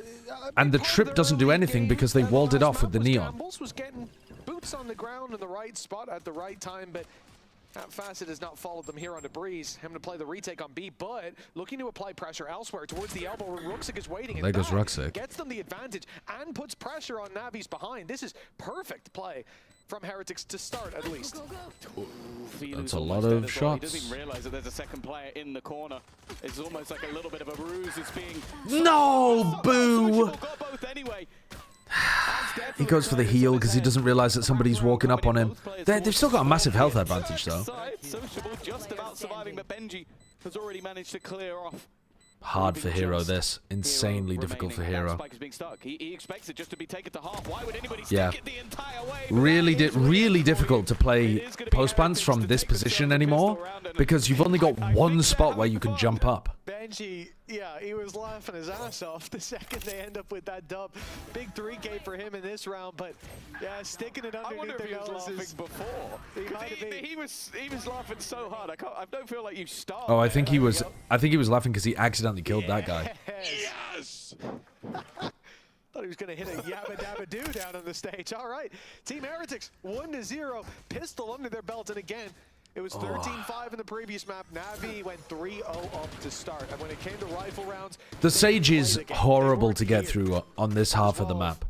Speaker 2: and the trip doesn't do anything because they walled it off with the neon.
Speaker 5: Was getting boots on the ground in the right spot at the right time, but Facet has not followed them here on the breeze. Having to play the retake on B, but looking to apply pressure elsewhere towards the elbow where Ruxic is waiting.
Speaker 2: There goes Ruxic.
Speaker 5: Gets them the advantage and puts pressure on NaVi's behind. This is perfect play from Heretics to start, at least.
Speaker 2: That's a lot of shots.
Speaker 6: He doesn't even realize that there's a second player in the corner. It's almost like a little bit of a ruse. It's being...
Speaker 2: No, Boo! He goes for the heal because he doesn't realize that somebody's walking up on him. They've still got a massive health advantage, though.
Speaker 6: Sociable, just about surviving, but Benji has already managed to clear off.
Speaker 2: Hard for Hero, this. Insanely difficult for Hero.
Speaker 6: He expects it just to be taken to half. Why would anybody
Speaker 2: Yeah.
Speaker 6: stick it the entire way?
Speaker 2: Really difficult to play post plants from this position anymore because you've only got one spot where you can jump up.
Speaker 5: Benji, yeah, he was laughing his ass off the second they end up with that dub. Big 3K for him in this round, but yeah, sticking it underneath.
Speaker 6: I wonder if he was laughing before. He was laughing so hard. I don't feel like you stopped.
Speaker 2: Oh, I think he was laughing because he accidentally killed that guy.
Speaker 5: Yes. Thought he was going to hit a yabba dabba doo down on the stage. All right, Team Heretics 1-0, pistol under their belt, and again. It was 13-5 in the previous map. NaVi went 3-0 up to start. And when it came to rifle rounds...
Speaker 2: The Sage is horrible to get through on this half of the map.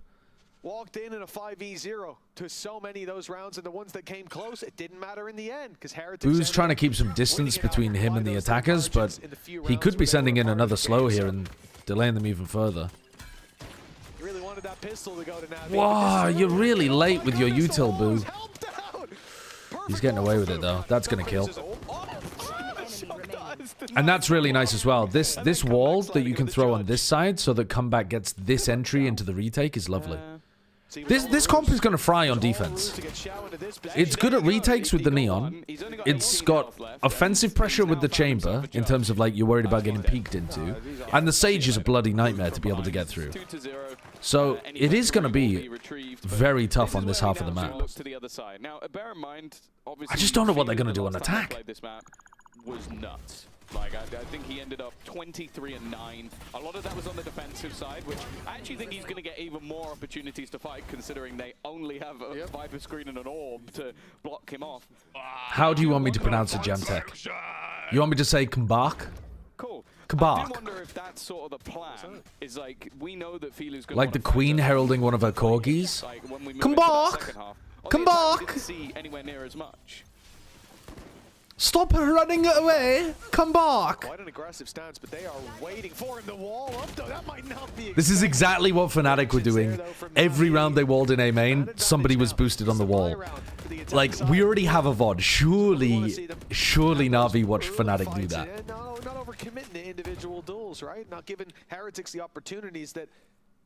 Speaker 5: Walked in a 5v0 to so many of those rounds, and the ones that came close, it didn't matter in the end, because Heretics...
Speaker 2: Boo's trying to keep some distance between him and the attackers, but he could be sending in another slow here and delaying them even further.
Speaker 5: You really wanted that pistol to go to NaVi.
Speaker 2: Wow, you're really late with your util, Boo. He's getting away with it, though. That's going to kill. And that's really nice as well. This wall that you can throw on this side so that comeback gets this entry into the retake is lovely. This comp is going to fry on defense. It's good at retakes with the neon. It's got offensive pressure with the chamber in terms of like you're worried about getting peeked into. And the Sage is a bloody nightmare to be able to get through. So it is going to be very tough on this half of the map. I just don't know what they're going to do on attack.
Speaker 6: Was nuts. Like, I think he ended up 23-9. A lot of that was on the defensive side, which I actually think he's going to get even more opportunities to fight, considering they only have a Viper screen and an orb to block him off.
Speaker 2: How do you want me to pronounce it, Jamtech? You want me to say Kambak?
Speaker 6: Cool.
Speaker 2: Kambak.
Speaker 6: I do wonder if that's sort of the plan. Is like, we know that Filu's going to
Speaker 2: like the Queen heralding one of her corgis?
Speaker 6: Like, when we move
Speaker 2: Kambak!
Speaker 6: Kambak! We didn't see anywhere near as much.
Speaker 2: Stop running away! Come back!
Speaker 5: Quite an aggressive stance, but they are waiting for him to wall up, though. That might not be.
Speaker 2: This is exactly what Fnatic were doing. Every round they walled in A main, somebody was boosted on the wall. Like, we already have a VOD. Surely NaVi watched Fnatic do that.
Speaker 5: No, not overcommitting to individual duels, right? Not giving Heretics the opportunities that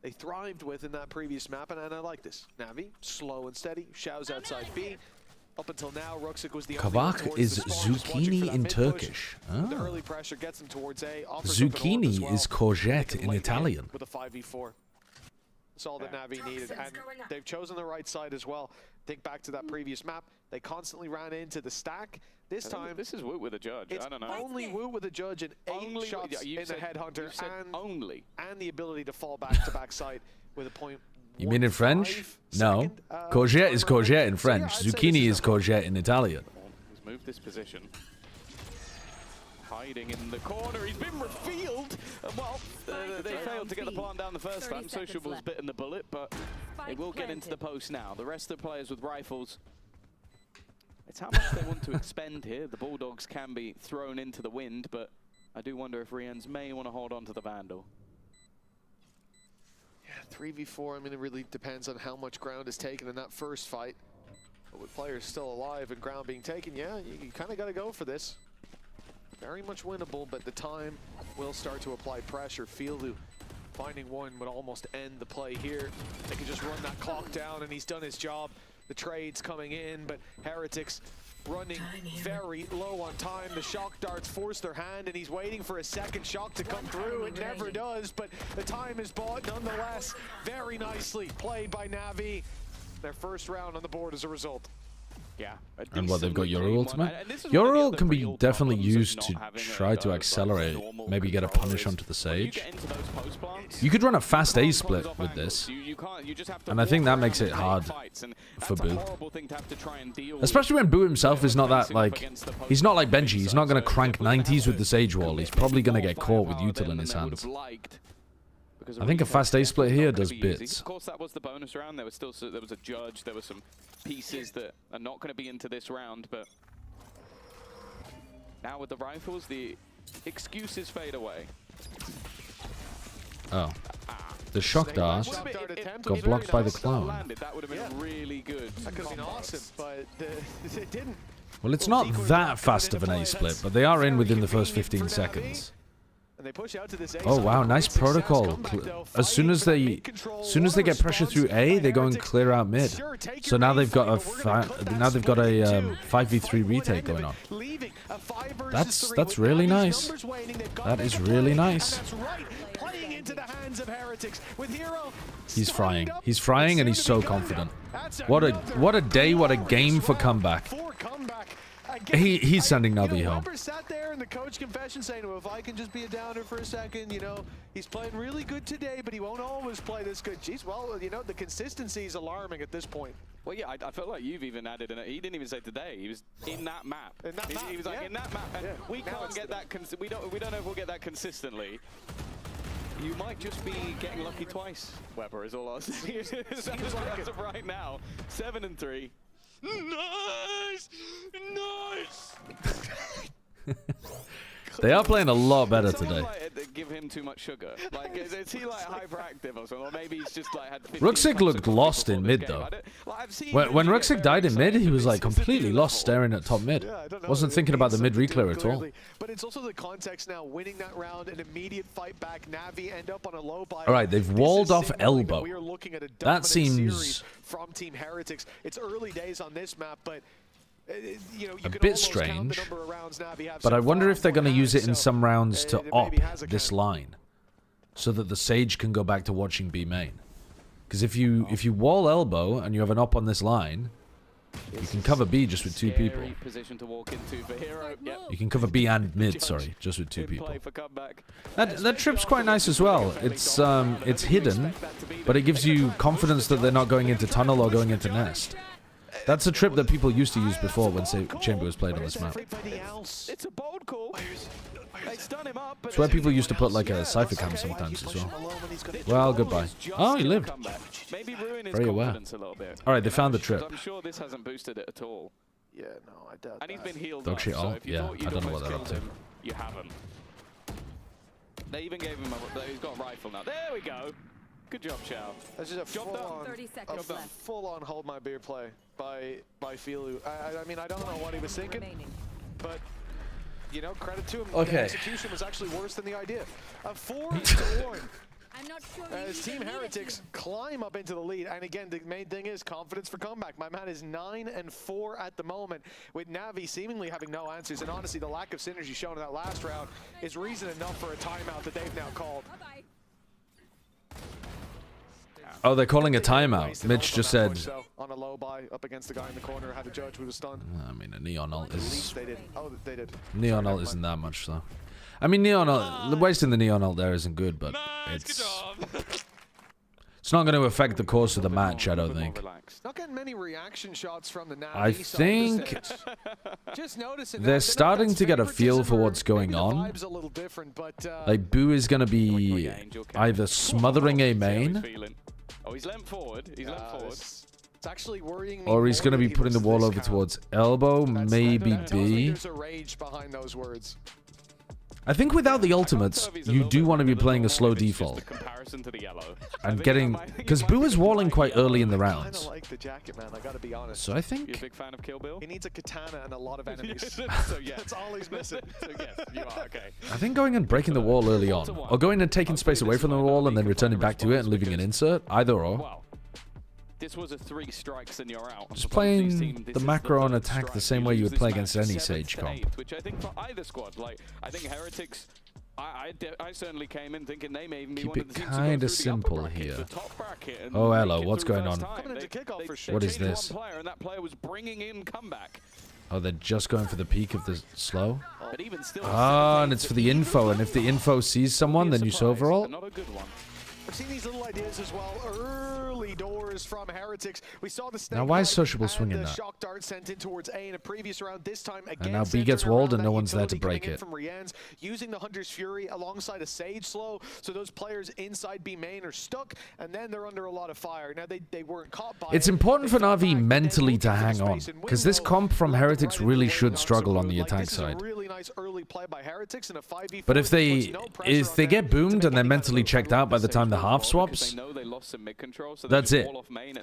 Speaker 5: they thrived with in that previous map, and I like this. NaVi, slow and steady, Shao's outside B. Up until now, Ruxic was the
Speaker 2: Kavak is zucchini in Turkish.
Speaker 5: Oh. The early pressure gets him towards A.
Speaker 2: Zucchini is courgette in Italian.
Speaker 5: With a 5v4. That's all that NaVi needed, and they've chosen the right side as well. Think back to that previous map. They constantly ran into the stack. This time,
Speaker 6: this is Woot with a judge. I don't know.
Speaker 5: Only Woot with a judge and 8 shots in the headhunter, and the ability to fall back to backside with a point.
Speaker 2: You mean in French? No. Courgette is courgette in French. Zucchini is courgette in Italian.
Speaker 6: Let's move this position. hiding in the corner. He's been revealed. Well, they failed to get the plant down the first time. Sociable's bitten the bullet, but they will get into the post now. The rest of the players with rifles, it's how much they want to expend here. The Bulldogs can be thrown into the wind, but I do wonder if Rians may want to hold on to the Vandal.
Speaker 5: Yeah, 3v4, I mean, it really depends on how much ground is taken in that first fight. But with players still alive and ground being taken, yeah, you kind of got to go for this. Very much winnable, but the time will start to apply pressure. Fielu finding one would almost end the play here. They can just run that clock down, and he's done his job. The trade's coming in, but Heretics running very low on time. The shock darts force their hand, and he's waiting for a second shock to come through. It never does, but the time is bought nonetheless. Very nicely played by NaVi. Their first round on the board as a result.
Speaker 6: Yeah.
Speaker 2: And what, they've got your ultimate? Your ult can be definitely used to try to accelerate, maybe get a punish onto the Sage. You could run a fast A split with this, and I think that makes it hard for Boo. Especially when Boo himself is not that, like, he's not like Benji, he's not going to crank 90s with the Sage wall, he's probably going to get caught with util in his hands. I think a fast A split here does bits.
Speaker 6: Of course, that was the bonus round. There was a judge. There were some pieces that are not going to be into this round. But now with the rifles, the excuses fade away.
Speaker 2: Oh, the shock dart got blocked by the clone.
Speaker 6: That would have been really good.
Speaker 5: That could have been awesome, but it didn't.
Speaker 2: Well, it's not that fast of an A split, but they are in within the first 15 seconds.
Speaker 5: And they push out to this
Speaker 2: Oh wow, nice protocol. As soon as they get pressure through A, they go and clear out mid. So now they've got a 5v3 retake going on. That's really nice. That is really nice. He's frying. He's frying, and he's so confident. What a day, what a game for comeback. He's sending NaVi home.
Speaker 5: Sat there in the coach confession saying, well, if I can just be a downer for a second, you know, he's playing really good today, but he won't always play this good. Jeez, well, you know, the consistency is alarming at this point.
Speaker 6: Well, yeah, I felt like you've even added, and he didn't even say today. He was in that map. He was like in that map, and we can't get that. We don't know if we'll get that consistently. You might just be getting lucky twice. Weber is all I'll say. As of right now, 7-3. Nice! Nice!
Speaker 2: They are playing a lot better today.
Speaker 6: Like, give him too much sugar. Like, is he like hyperactive or something? Or maybe he's just like had.
Speaker 2: Ruxic looked lost in mid though. When Ruxic died in mid, he was like completely lost, staring at top mid. Wasn't thinking about the mid reclear at all.
Speaker 5: But it's also the context now. Winning that round, an immediate fight back. NaVi end up on a low buy.
Speaker 2: All right, they've walled off elbow. That seems
Speaker 5: from Team Heretics. It's early days on this map, but. You know,
Speaker 2: a bit strange, but I wonder if they're going to use it in some rounds to op this line, so that the Sage can go back to watching B main. Because if you wall elbow and you have an op on this line, you can cover B just with 2 people. You can cover B and mid, sorry, just with 2 people. That trip's quite nice as well. It's hidden, but it gives you confidence that they're not going into tunnel or going into nest. That's a trip that people used to use before when Chamber was played on this map.
Speaker 6: It's a bold call.
Speaker 2: It's where people used to put like a Cypher cam sometimes as well. Well, goodbye. Oh, he lived. Very aware. Alright, they found the trip.
Speaker 6: I'm sure this hasn't boosted it at all.
Speaker 5: Yeah, no, I doubt
Speaker 6: And he's been healed
Speaker 2: Dog
Speaker 6: up,
Speaker 2: shit
Speaker 6: so
Speaker 2: all?
Speaker 6: if you
Speaker 2: Yeah,
Speaker 6: thought
Speaker 2: I
Speaker 6: you'd
Speaker 2: don't know what
Speaker 6: almost
Speaker 2: they're up
Speaker 6: killed
Speaker 2: to.
Speaker 6: him, you haven't. They even gave him he's got a rifle now. There we go. Good job, Chow.
Speaker 5: That's just a full-on hold my beer play by Fielu. I mean, I don't know what he was thinking, but you know, credit to him.
Speaker 2: Okay.
Speaker 5: The execution was actually worse than the idea. A 4-1.
Speaker 4: I'm not sure
Speaker 5: As Team Heretics climb up into the lead, and again, the main thing is confidence for comeback. My man is 9-4 at the moment, with NaVi seemingly having no answers, and honestly, the lack of synergy shown in that last round is reason enough for a timeout that they've now called.
Speaker 2: Oh, they're calling a timeout. Mitch just said.
Speaker 5: On a low buy, up against the guy in the corner, had a judge who was stunned.
Speaker 2: I mean, a Neon ult is.
Speaker 5: They did. Oh, they did.
Speaker 2: Neon ult isn't that much though. I mean, Neon ult. Wasting the Neon ult there isn't good, but it's. It's not going to affect the course of the match, I don't think.
Speaker 5: Not getting many reaction shots from the NaVi
Speaker 2: I think they're starting to get a feel for what's going on. Like, Boo is going to be either smothering A main,
Speaker 6: oh, he's leant forward. He's leant forward.
Speaker 5: It's actually worrying me,
Speaker 2: or he's going to be putting the wall over towards elbow, maybe B.
Speaker 5: There's a rage behind those words.
Speaker 2: I think without the ultimates, you do want to be playing a slow default. And getting... Because Boo is walling quite early in the rounds.
Speaker 5: I like the jacket, man. I gotta be honest.
Speaker 2: So I think...
Speaker 6: You a big fan of Kill Bill?
Speaker 5: He needs a katana and a lot of enemies.
Speaker 6: So yeah.
Speaker 5: That's all he's missing.
Speaker 6: So yes, you are, okay.
Speaker 2: I think going and breaking the wall early on, or going and taking space away from the wall and then returning back to it and leaving an insert, either or.
Speaker 6: Well, this was a 3 strikes and you're out.
Speaker 2: Just playing the macro and attack the same way you would play against any Sage comp.
Speaker 6: Which I think for either squad, like, I think Heretics... I certainly came in thinking they may even be one of the teams
Speaker 2: kind of simple here. Oh, hello, what's going on? What is this?
Speaker 6: And that player was bringing in comeback.
Speaker 2: Oh, they're just going for the peak of the slow? Ah, and it's for the info, and if the info sees someone, then you overall.
Speaker 6: Not a good one.
Speaker 5: I've seen these little ideas as well. Early doors from Heretics. We saw the snake.
Speaker 2: Now, why is Sociable swinging that?
Speaker 5: Shock dart sent in towards A in a previous round. This time again.
Speaker 2: And now B gets walled and no one's there to break it.
Speaker 5: From Rian's, using the Hunter's Fury alongside a Sage slow, so those players inside B main are stuck, and then they're under a lot of fire. Now they weren't caught by.
Speaker 2: It's important for NaVi mentally to hang on, because this comp from Heretics really should struggle on the attack side. But if they get boomed and they're mentally checked out by the time the half swaps, that's it.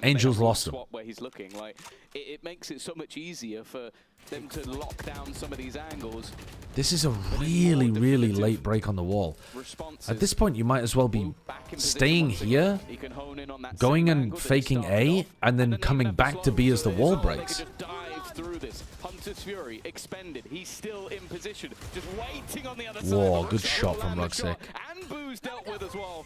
Speaker 2: Angel's lost him.
Speaker 6: Where he's looking, like it makes it so much easier for them to lock down some of these angles.
Speaker 2: This is a really, really late break on the wall. At this point, you might as well be staying here, going and faking A, and then coming back to B as the wall breaks.
Speaker 6: Through this, Hunter's Fury expended. He's still in position, just waiting on the other side.
Speaker 2: Whoa, good shot from Ruxic.
Speaker 6: And Boo's dealt with as well.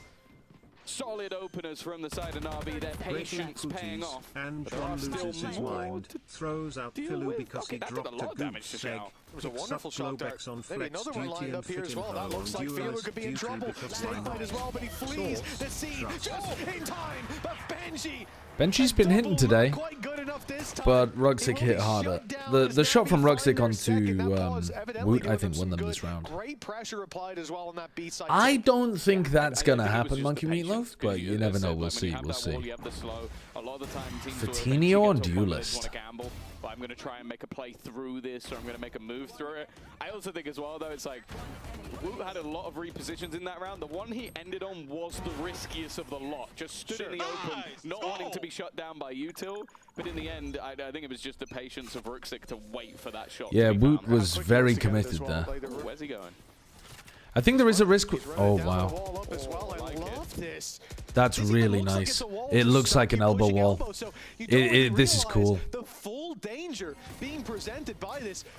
Speaker 6: Solid openers from the side of NaVi. Their patience paying off.
Speaker 8: And John loses his mind, throws out Filu because he dropped a goose egg.
Speaker 5: It was a wonderful shot there. Maybe another one lined up here as well. That looks like Filu could be in trouble. Snake fight as well, but he flees the scene just in time. But
Speaker 2: Benji's been hitting today, but Ruxic hit harder. The shot from Ruxic onto Woot, I think, won them this round. I don't think that's going to happen, Monkey Meatloaf, but you never know. We'll see. We'll see. Fatinho on Duelist.
Speaker 6: I'm going to try and make a play through this, or I'm going to make a move through it. I also think as well, though, it's like, Woot had a lot of repositions in that round. The one he ended on was the riskiest of the lot. Just stood in the open, not wanting to be shut down by Util. But in the end, I think it was just the patience of Ruxic to wait for that shot.
Speaker 2: Yeah, Woot was very committed there.
Speaker 6: Where's he going?
Speaker 2: I think there is a risk. Oh, wow. That's really nice. It looks like an elbow wall. This is cool.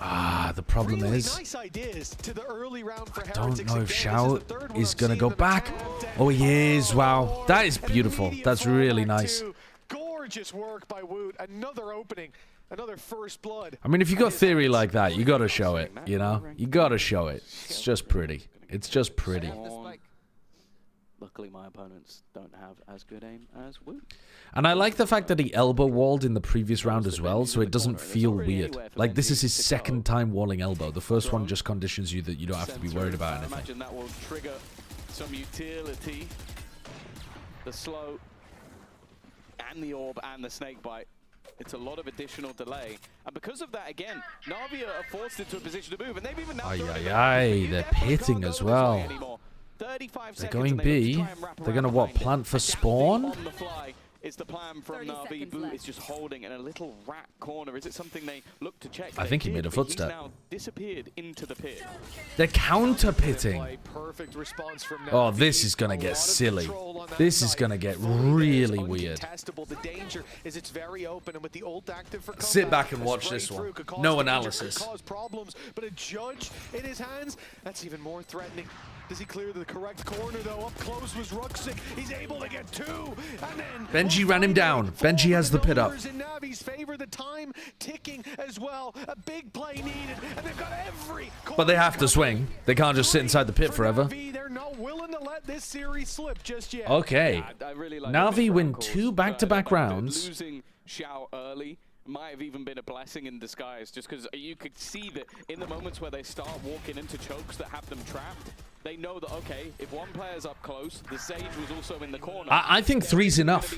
Speaker 2: Ah, the problem is, I don't know if Shout is going to go back. Oh, he is. Wow. That is beautiful. That's really nice.
Speaker 5: Gorgeous work by Woot. Another opening. Another first blood.
Speaker 2: I mean, if you got theory like that, you got to show it, you know? You got to show it. It's just pretty. It's just pretty.
Speaker 6: Luckily, my opponents don't have as good aim as Woot.
Speaker 2: And I like the fact that he elbow walled in the previous round as well, so it doesn't feel weird. Like, this is his second time walling elbow. The first one just conditions you that you don't have to be worried about anything.
Speaker 6: I imagine that will trigger some utility. The slow and the orb and the snake bite. It's a lot of additional delay. And because of that, again, NaVi are forced into a position to move. And they've even now
Speaker 2: they're pitting as well. They're going B. They're going to, what, plant for spawn?
Speaker 6: On the fly is the plan from NaVi. Boot is just holding in a little rat corner. Is it something they look to check?
Speaker 2: I think he made a footstep.
Speaker 6: He's now disappeared into the pit.
Speaker 2: They're counter pitting. Oh, this is going to get silly. This is going to get really weird. Sit back and watch this one. No analysis.
Speaker 5: But a judge in his hands, that's even more threatening. Does he clear the correct corner, though? Up close was Ruxic. He's able to get two. And then
Speaker 2: Benji ran him down. Benji has the pit up.
Speaker 5: In NaVi's favor, the time ticking as well. A big play needed, and they've got every.
Speaker 2: But they have to swing. They can't just sit inside the pit forever.
Speaker 5: They're not willing to let this series slip just yet.
Speaker 2: Okay.
Speaker 6: I really like
Speaker 2: NaVi win
Speaker 6: course.
Speaker 2: 2 back-to-back rounds.
Speaker 6: Losing Xiao early might have even been a blessing in disguise, just because you could see that in the moments where they start walking into chokes that have them trapped, they know that, okay, if one player's up close, the Sage was also in the corner.
Speaker 2: I think 3's enough.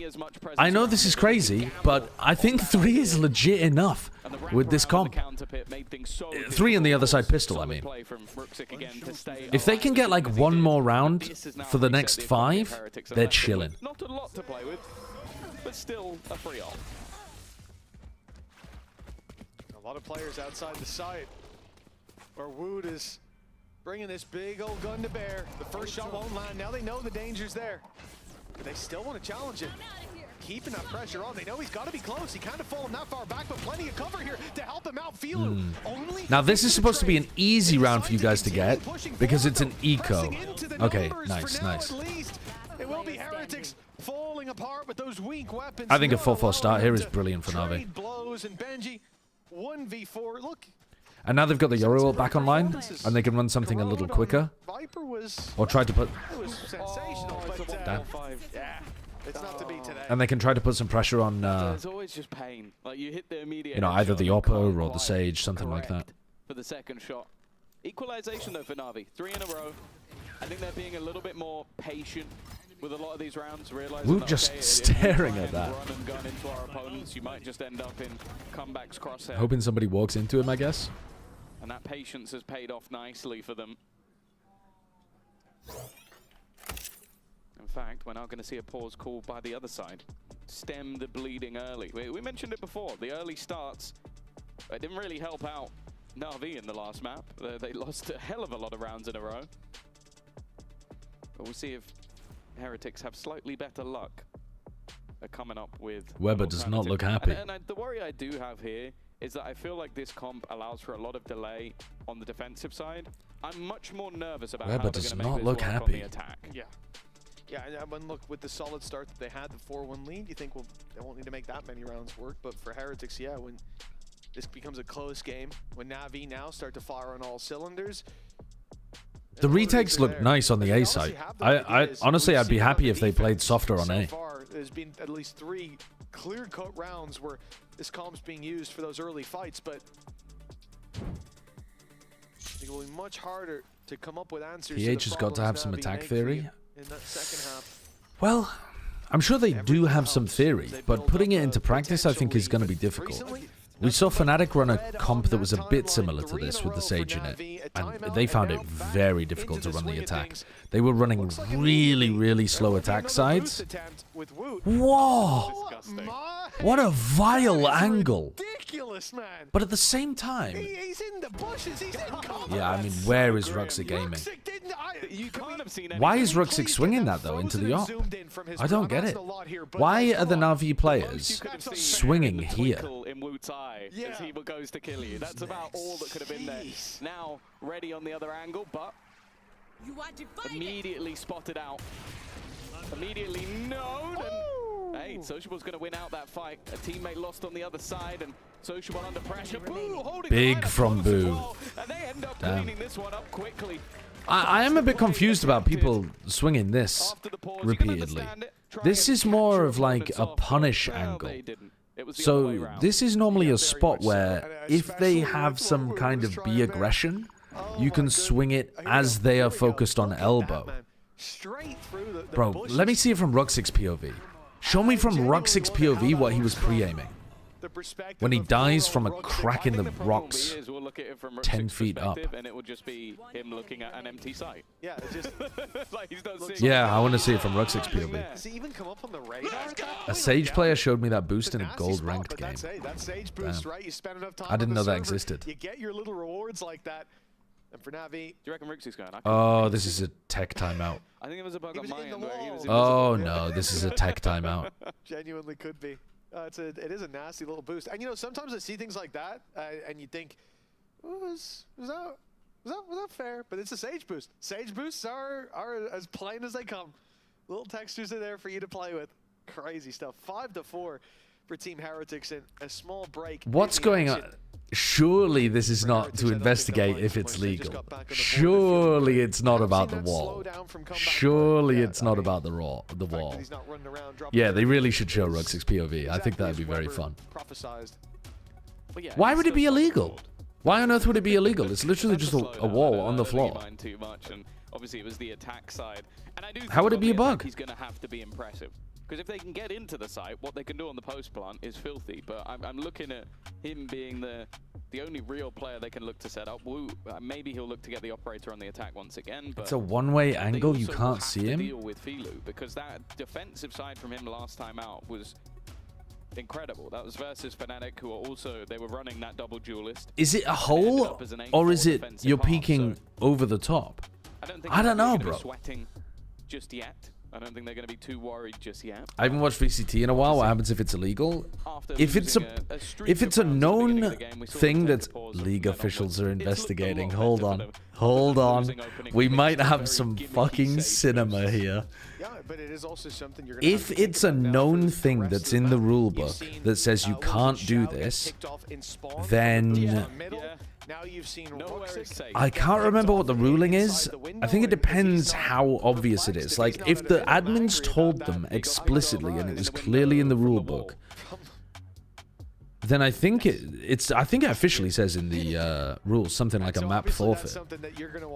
Speaker 2: I know this is crazy, but I think 3 is legit enough with this comp. 3 on the other side pistol, I mean. If they can get like one more round for the next 5, they're chilling.
Speaker 6: Not a lot to play with, but still a free all.
Speaker 5: A lot of players outside the site where Wood is bringing this big old gun to bear. The first shot won't land. Now they know the danger's there. But they still want to challenge it. Keeping that pressure on. They know he's got to be close. He can't have fallen that far back, but plenty of cover here to help him out.
Speaker 2: Now this is supposed to be an easy round for you guys to get because it's an eco. Okay, nice.
Speaker 5: It will be Heretics falling apart with those weak weapons.
Speaker 2: I think a 4-4 start here is brilliant for NaVi.
Speaker 5: Blows and Benji 1v4. Look.
Speaker 2: And now they've got the Yoru ult back online, and they can run something a little quicker. Or try to put...
Speaker 5: It's not to be today.
Speaker 2: And they can try to put some pressure on,
Speaker 6: there's always just pain. Like you hit the immediate,
Speaker 2: you know, either the Oppo or the Sage, something like that.
Speaker 6: For the second shot. Equalization though for NaVi. 3 in a row. I think they're being a little bit more patient with a lot of these rounds, realizing
Speaker 2: Woot
Speaker 6: that,
Speaker 2: just
Speaker 6: okay,
Speaker 2: staring at that.
Speaker 6: Run and gun into our opponents, you might just end up in comebacks crosshair.
Speaker 2: Hoping somebody walks into him, I guess.
Speaker 6: And that patience has paid off nicely for them. In fact, we're now going to see a pause called by the other side. Stem the bleeding early. We mentioned it before. The early starts, it didn't really help out NaVi in the last map. They lost a hell of a lot of rounds in a row. But we'll see if Heretics have slightly better luck at coming up with...
Speaker 2: Weber does not look happy.
Speaker 6: And the worry I do have here is that I feel like this comp allows for a lot of delay on the defensive side. I'm much more nervous about how they're going to make this work on the attack.
Speaker 5: Yeah, and look, with the solid start that they had, the 4-1 lead, you think, well, they won't need to make that many rounds work. But for Heretics, yeah, when this becomes a close game, when NaVi now start to fire on all cylinders...
Speaker 2: The retakes look nice on the A side. Honestly, I'd be happy if they played softer on A.
Speaker 5: So far, there's been at least 3 clear-cut rounds where this comp's being used for those early fights, but I think it will be much harder to come up with answers.
Speaker 2: PH has got to have some attack theory.
Speaker 5: In that second half.
Speaker 2: Well, I'm sure they do have some theory, but putting it into practice I think is going to be difficult. We saw Fnatic run a comp that was a bit similar to this with the Sage in it, and they found it very difficult to run the attack. They were running really slow attack sides. Whoa! What a vile angle!
Speaker 5: Man.
Speaker 2: But at the same time...
Speaker 5: He's in the bushes, he's in combat.
Speaker 2: Yeah, I mean, where is Ruxic aiming? Why is Ruxic swinging that, though, into the op? I don't get it. Why are the NaVi players swinging here?
Speaker 6: In Woot's eye as he goes to kill you. That's about all that could have been there. Now, ready on the other angle, but immediately spotted out. Immediately known. And, hey, Sociable's going to win out that fight. A teammate lost on the other side, and Sociable under pressure. Boo, holding
Speaker 2: big from Boo.
Speaker 6: And they end up cleaning this one up quickly.
Speaker 2: I am a bit confused about people swinging this repeatedly. This is more of like a punish angle. So this is normally a spot where if they have some kind of B aggression, you can swing it as they are focused on elbow. Bro, let me see it from Ruxic's POV. Show me from Ruxic's POV what he was pre-aiming. When he dies from a crack in the rocks 10 feet up.
Speaker 6: And it would just be him looking at an empty site.
Speaker 5: Yeah, just
Speaker 6: like he's not seeing.
Speaker 2: Yeah, I want to see it from Ruxic's POV.
Speaker 5: Does he even come up on the radar?
Speaker 2: A Sage player showed me that boost in a gold ranked game.
Speaker 5: That Sage boost, right? You spend enough time
Speaker 2: I didn't know that
Speaker 5: server,
Speaker 2: existed.
Speaker 5: You get your little rewards like that. And for NaVi,
Speaker 6: do you reckon Rixie's going?
Speaker 2: Oh, this is a tech timeout.
Speaker 6: I think it was a bug on my end where he was.
Speaker 2: Oh no, this is a tech timeout.
Speaker 5: Genuinely could be. It is a nasty little boost. And you know, sometimes I see things like that, and you think, was that fair? But it's a Sage boost. Sage boosts are as plain as they come. Little textures are there for you to play with. Crazy stuff. 5-4 for Team Heretics in a small break.
Speaker 2: What's going on? Surely this is not to investigate if it's legal. Surely it's not about the wall. Surely it's not about the wall. Yeah, they really should show Rux's POV. I think that would be very fun. Why would it be illegal? Why on earth would it be illegal? It's literally just a wall on the floor.
Speaker 6: Obviously, it was the attack side. And I do
Speaker 2: How would it be a bug?
Speaker 6: He's going to have to be impressive. Because if they can get into the site, what they can do on the post plant is filthy. But I'm looking at him being the only real player they can look to set up. Maybe he'll look to get the operator on the attack once again. But
Speaker 2: it's a one-way angle. You can't see him.
Speaker 6: Deal with Filu, because that defensive side from him last time out was incredible. That was versus Fnatic, who are also, they were running that double duelist.
Speaker 2: Is it a hole, or is it you're peeking over the top? I don't know, bro.
Speaker 6: Sweating just yet. I don't think they're going to be too worried just yet.
Speaker 2: I haven't watched VCT in a while. What happens if it's illegal? If it's a known thing that league officials are investigating, hold on. We might have some fucking cinema here. If it's a known thing that's in the rule book that says you can't do this, then I can't remember what the ruling is. I think it depends how obvious it is. Like, if the admins told them explicitly and it was clearly in the rule book, then I think it officially says in the rules something like a map forfeit.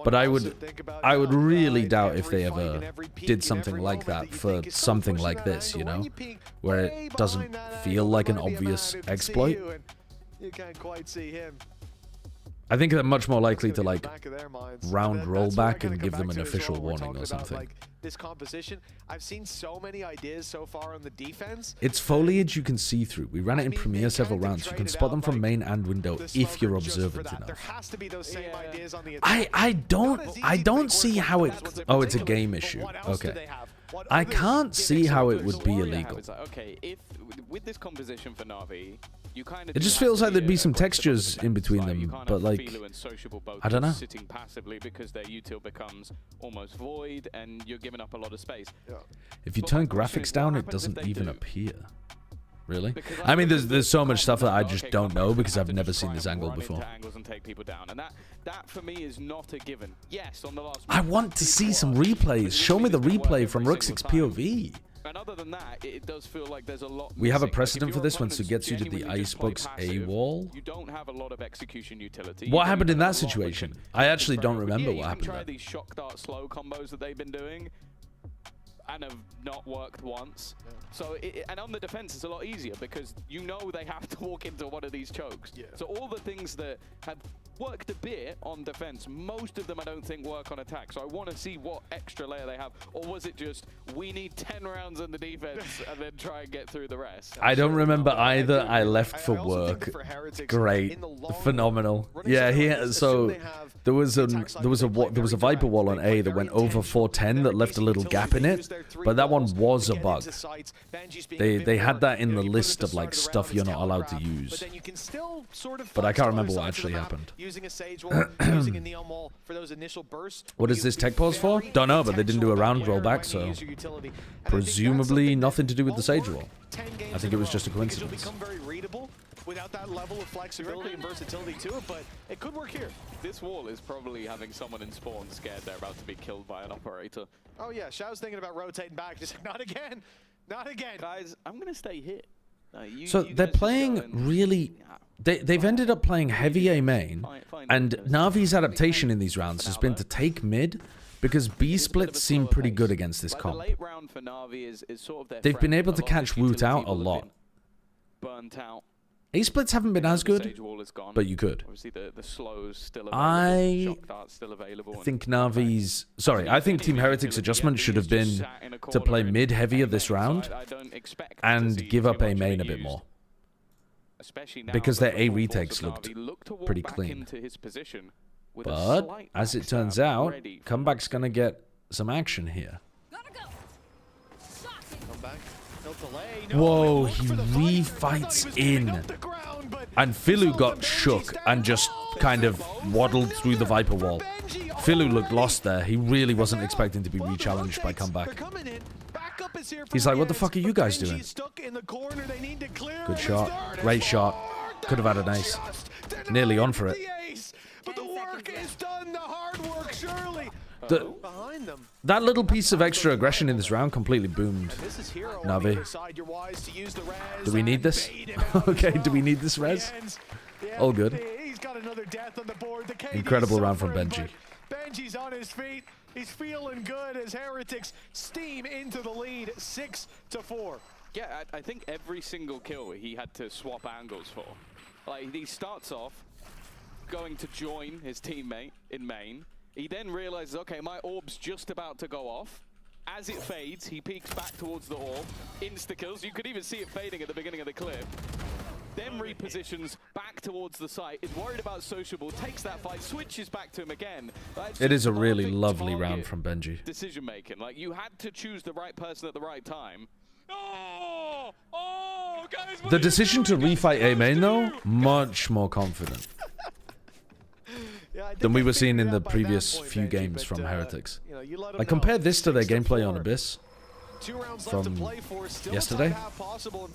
Speaker 2: But I would really doubt if they ever did something like that for something like this, you know, where it doesn't feel like an obvious exploit.
Speaker 5: You can't quite see him.
Speaker 2: I think they're much more likely to, like, round rollback and give them an official warning or something.
Speaker 5: Like, this composition, I've seen so many ideas so far on the defense.
Speaker 2: It's foliage you can see through. We ran it in Premiere several rounds. You can spot them from main and window if you're observant enough.
Speaker 5: There has to be those same ideas on the
Speaker 2: I don't see how it... Oh, it's a game issue. Okay. I can't see how it would be illegal.
Speaker 6: Okay, if with this composition for NaVi, you kind of
Speaker 2: it just feels like there'd be some textures in between them, but like, I don't know.
Speaker 6: Sitting passively because their util becomes almost void, and you're giving up a lot of space.
Speaker 2: If you turn graphics down, it doesn't even appear. Really? I mean, there's so much stuff that I just don't know because I've never seen this angle before.
Speaker 6: And take people down, and that for me is not a given. Yes, on the last.
Speaker 2: I want to see some replays. Show me the replay from Rux's POV.
Speaker 6: And other than that, it does feel like there's a lot.
Speaker 2: We have a precedent for this one, so it gets you to the Icebox A wall.
Speaker 6: You don't have a lot of execution utility.
Speaker 2: What happened in that situation? I actually don't remember what happened.
Speaker 6: Try these shock dart slow combos that they've been doing, and have not worked once. So, and on the defense, it's a lot easier because you know they have to walk into one of these chokes. So all the things that have worked a bit on defense, most of them I don't think work on attack. So I want to see what extra layer they have. Or was it just, we need 10 rounds on the defense and then try and get through the rest?
Speaker 2: I don't remember either. I left for work. Great. Phenomenal. Yeah, so there was a Viper wall on A that went over 410 that left a little gap in it, but that one was a bug. They had that in the list of like stuff you're not allowed to use. But I can't remember what actually happened. What is this tech pause for? Don't know, but they didn't do a round rollback, so presumably nothing to do with the Sage wall. I think it was just a coincidence.
Speaker 5: Without that level of flexibility and versatility to it, but it could work here.
Speaker 6: This wall is probably having someone in spawn scared they're about to be killed by an operator.
Speaker 5: Oh yeah, Xiao's thinking about rotating back, just like, not again, not again.
Speaker 6: Guys, I'm gonna stay here.
Speaker 2: So they're playing really... They've ended up playing heavy A main, and Navi's adaptation in these rounds has been to take mid, because B splits seem pretty good against this comp. They've been able to catch Woot out a lot.
Speaker 6: Burnt out.
Speaker 2: A splits haven't been as good, but you could.
Speaker 6: Obviously, the slow's still
Speaker 2: available. I think Navi's... Sorry, I think Team Heretics' adjustment should have been to play mid heavier this round and give up A main a bit more. Because their A retakes looked pretty clean. But, as it turns out, Comeback's going to get some action here. Whoa, he refights in. And Filu got shook and just kind of waddled through the Viper wall. Filu looked lost there. He really wasn't expecting to be re-challenged by Comeback. He's like, what the fuck are you guys doing? Good shot. Great shot. Could have had an ace. nearly on for it.
Speaker 5: But the work is done, the hard work, surely. Behind them.
Speaker 2: That little piece of extra aggression in this round completely boomed NaVi. Do we need this? Okay, do we need this res? All good.
Speaker 5: He's got another death on the board.
Speaker 2: Incredible round from Benji.
Speaker 5: Benji's on his feet. He's feeling good as Heretics steam into the lead, 6-4.
Speaker 6: Yeah, I think every single kill he had to swap angles for. Like, he starts off going to join his teammate in main. He then realizes, okay, my orb's just about to go off. As it fades, he peeks back towards the orb. Insta-kills. You could even see it fading at the beginning of the clip. Then repositions back towards the site. Is worried about Sociable. Takes that fight. Switches back to him again.
Speaker 2: It is a really lovely round from Benji.
Speaker 6: Decision making. Like, you had to choose the right person at the right time. Guys,
Speaker 2: the decision to refight A main, though, much more confident than we were seeing in the previous few games from Heretics. Like, compare this to their gameplay on Abyss from yesterday.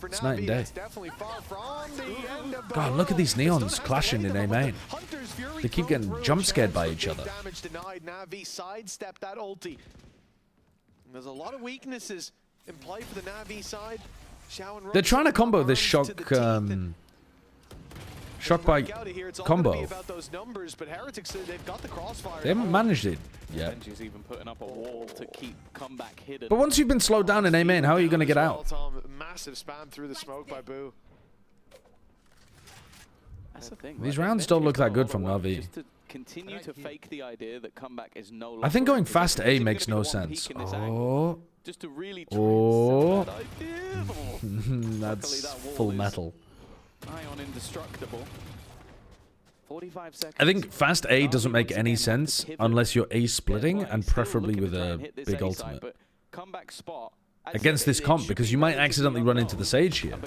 Speaker 2: It's night and day. God, look at these neons clashing in A main. They keep getting jump scared by each other.
Speaker 5: NaVi sidestepped that ulti. There's a lot of weaknesses in play for the NaVi side.
Speaker 2: They're trying to combo this shock bite combo. They haven't managed it yet.
Speaker 6: Even putting up a wall to keep comeback hidden.
Speaker 2: But once you've been slowed down in A main, how are you going to get out?
Speaker 5: Massive spam through the smoke by Boo.
Speaker 6: That's the thing.
Speaker 2: These rounds don't look that good from NaVi.
Speaker 6: Just to continue to fake the idea that comeback is no longer.
Speaker 2: I think going fast A makes no sense. Oh.
Speaker 6: Just to really
Speaker 2: that's full metal.
Speaker 6: Ion indestructible. 45 seconds.
Speaker 2: I think fast A doesn't make any sense unless you're A splitting and preferably with a big ultimate.
Speaker 6: Comeback spot
Speaker 2: against this comp, because you might accidentally run into the Sage here.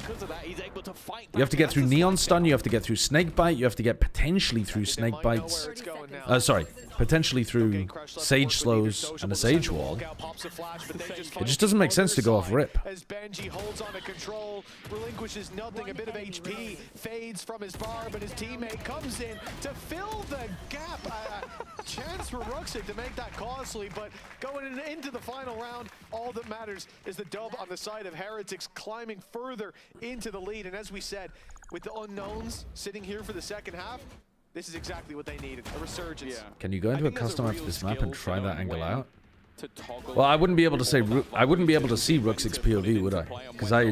Speaker 2: You have to get through Neon Stun, you have to get through Snakebite, you have to get potentially through Snakebites. Sorry, potentially through Sage Slows and a Sage Wall. It just doesn't make sense to go off rip.
Speaker 5: As Benji holds on to control, relinquishes nothing, a bit of HP, fades from his bar, but his teammate comes in to fill the gap. Chance for Ruxic to make that costly, but going into the final round, all that matters is the dub on the side of Heretics, climbing further into the lead. And as we said, with the unknowns sitting here for the second half, this is exactly what they needed, a resurgence. Yeah.
Speaker 2: Can you go into a custom after this map and try that angle out? Well, I wouldn't be able to say I wouldn't be able to see Ruxic's POV, would I? Because I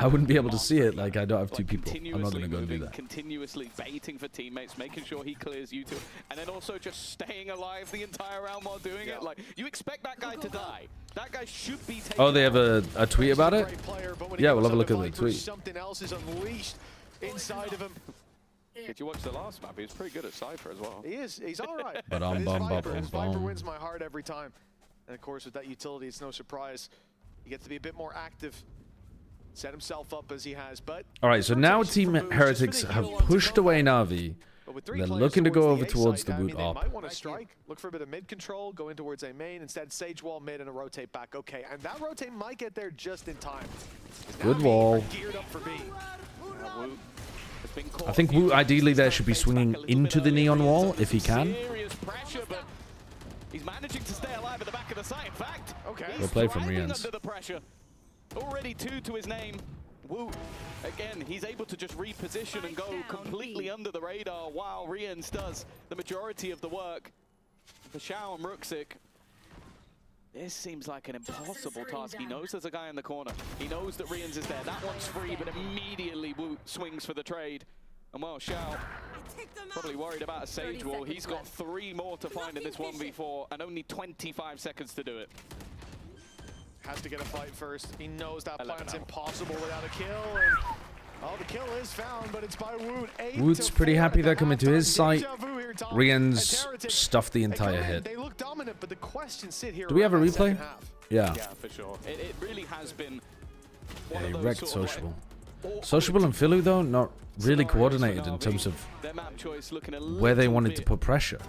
Speaker 2: wouldn't be able to see it. Like, I don't have two people. I'm not going to go and do that.
Speaker 6: Continuously baiting for teammates, making sure he clears you two, and then also just staying alive the entire round while doing it. Like, you expect that guy to die. That guy should be taken.
Speaker 2: Oh, they have a tweet about it? Yeah, we'll have a look at the tweet.
Speaker 5: Something else is unleashed inside of him.
Speaker 6: Did you watch the last map? He was pretty good at Cypher as well.
Speaker 5: He is. He's all right.
Speaker 2: But
Speaker 5: his Viper wins my heart every time. And of course, with that utility, it's no surprise. He gets to be a bit more active. Set himself up as he has, but...
Speaker 2: All right, so now Team Heretics have pushed away NaVi. They're looking to go over towards the boot op.
Speaker 5: Might want to strike, look for a bit of mid control, go in towards a main. Instead, Sage wall mid and a rotate back. Okay, and that rotate might get there just in time.
Speaker 2: Good wall.
Speaker 5: Geared up for B.
Speaker 2: I think Wu ideally there should be swinging into the neon wall if he can.
Speaker 6: He's managing to stay alive at the back of the site. In fact,
Speaker 2: we'll play from Rian's.
Speaker 6: Under the pressure. Already 2 to his name. Wu, again, he's able to just reposition and go completely under the radar while Rians does the majority of the work. For Xiao and Ruxic, this seems like an impossible task. He knows there's a guy in the corner. He knows that Rians is there. That one's free, but immediately Wu swings for the trade. And well, Xiao probably worried about a Sage Wall. He's got 3 more to find in this 1v4 and only 25 seconds to do it.
Speaker 5: Has to get a fight first. He knows that plant's impossible without a kill. And, oh, the kill is found, but it's by Woot.
Speaker 2: Woot's pretty happy they're coming to his site. Rian's stuffed the entire hit.
Speaker 5: They look dominant, but the questions sit here.
Speaker 2: Do we have a replay? Yeah.
Speaker 6: Yeah, for sure. It really has been.
Speaker 2: Yeah, he wrecked Sociable. Sociable and Philu, though, not really coordinated in terms of where they wanted to put pressure.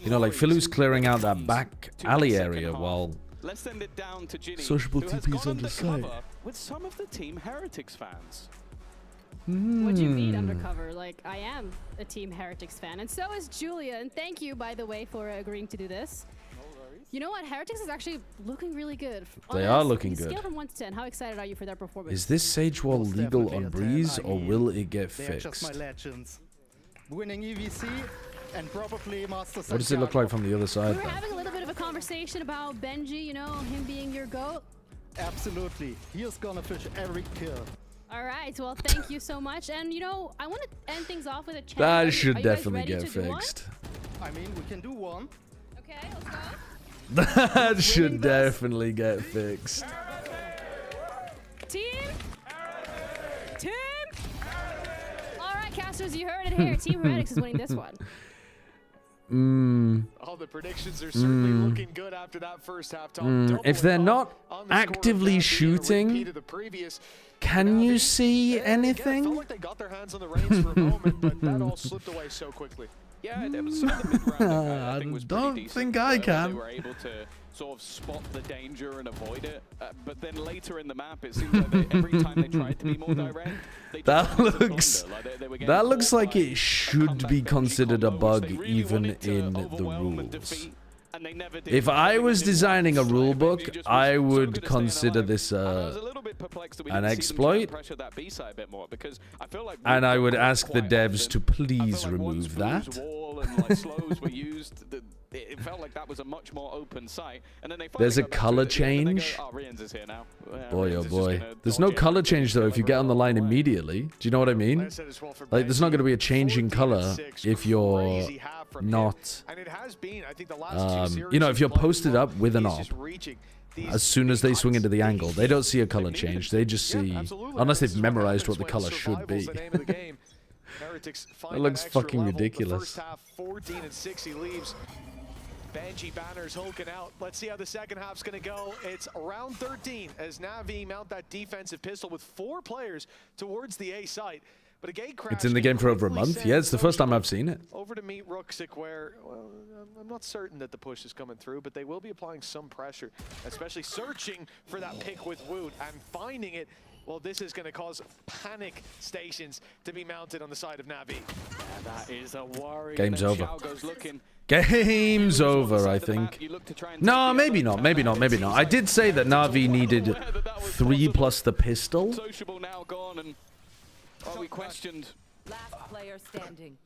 Speaker 2: You know, like Philu's clearing out that back alley area while
Speaker 6: Sociable
Speaker 2: TP's on the site.
Speaker 6: With some of the Team Heretics fans.
Speaker 4: What do you mean undercover? Like, I am a Team Heretics fan, and so is Julia. And thank you, by the way, for agreeing to do this. You know what? Heretics is actually looking really good.
Speaker 2: They are looking good.
Speaker 4: Scale from 1 to 10. How excited are you for their performance?
Speaker 2: Is this Sage Wall legal on Breeze, or will it get fixed?
Speaker 13: Just my legends. Winning EVC and probably Master.
Speaker 2: What does it look like from the other side?
Speaker 4: We were having a little bit of a conversation about Benji, you know, him being your GOAT.
Speaker 13: Absolutely. He is gonna fish every kill.
Speaker 4: All right, well, thank you so much. And, you know, I want to end things off with a challenge.
Speaker 2: That should definitely get fixed.
Speaker 13: I mean, we can do one.
Speaker 4: Okay, let's go.
Speaker 2: That should definitely get fixed.
Speaker 4: Team! Team! All right, casters, you heard it here. Team Heretics is winning this one.
Speaker 5: All the predictions are certainly looking good after that first half.
Speaker 2: If they're not actively shooting, can you see anything?
Speaker 5: It felt like they got their hands on the reins for a moment, but that all slipped away so quickly.
Speaker 6: Yeah, it was some of the mid-round I think was pretty decent.
Speaker 2: Think I can.
Speaker 6: They were able to sort of spot the danger and avoid it. But then later in the map, it seems like every time they tried to be more direct, they
Speaker 2: that looks like it should be considered a bug even in the rules. If I was designing a rule book, I would consider this an exploit, and I would ask the devs to please remove that.
Speaker 6: It felt like that was a much more open site. And then
Speaker 2: There's a color change. Boy, oh boy. There's no color change though if you get on the line immediately. Do you know what I mean? Like, there's not going to be a change in color if you're not, you know, if you're posted up with an op. As soon as they swing into the angle, they don't see a color change. They just see, unless they've memorized what the color should be. That looks fucking ridiculous.
Speaker 5: 14 and 6 he leaves. Banshee banners hulking out. Let's see how the second half's going to go. It's round 13 as NaVi mount that defensive pistol with 4 players towards the A site. But a gate crash.
Speaker 2: It's in the game for over a month. Yeah, it's the first time I've seen it.
Speaker 5: Over to meet Ruxic, where, well, I'm not certain that the push is coming through, but they will be applying some pressure, especially searching for that pick with Woot and finding it. Well, this is going to cause panic stations to be mounted on the side of NaVi.
Speaker 6: Yeah, that is a worry.
Speaker 2: Game's over. Game's over, I think. No, maybe not. Maybe not. Maybe not. I did say that NaVi needed 3 plus the pistol.
Speaker 6: Sociable now gone, and we questioned.
Speaker 7: Last player standing.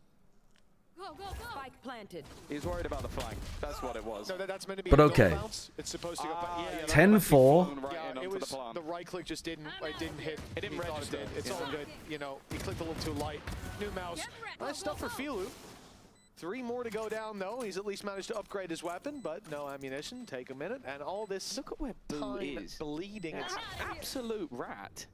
Speaker 4: Go, go, go.
Speaker 7: Spike planted.
Speaker 6: He's worried about the flank. That's what it was.
Speaker 5: No, that's meant to be.
Speaker 2: But okay.
Speaker 5: It's supposed to go.
Speaker 2: 10-4.
Speaker 5: Yeah, it was the right click just didn't hit.
Speaker 6: It didn't register.
Speaker 5: It's all good. You know, he clicked a little too light. New mouse. Nice stuff for Filu. 3 more to go down though. He's at least managed to upgrade his weapon, but no ammunition. Take a minute, and all this.
Speaker 6: Look at where Boo is
Speaker 5: bleeding.
Speaker 6: It's absolute rat.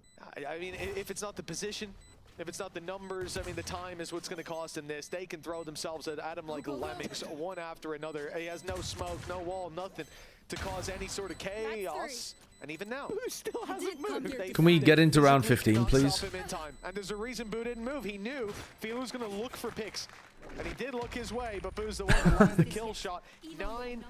Speaker 5: I mean, if it's not the position. If it's not the numbers, I mean, the time is what's going to cost him this. They can throw themselves at him like lemmings, one after another. He has no smoke, no wall, nothing to cause any sort of chaos. And even now, Boo still hasn't moved.
Speaker 2: Can we get into round 15, please?
Speaker 5: And there's a reason Boo didn't move. He knew Filu was going to look for picks. And he did look his way, but Boo's the one who landed the kill shot. 9-4,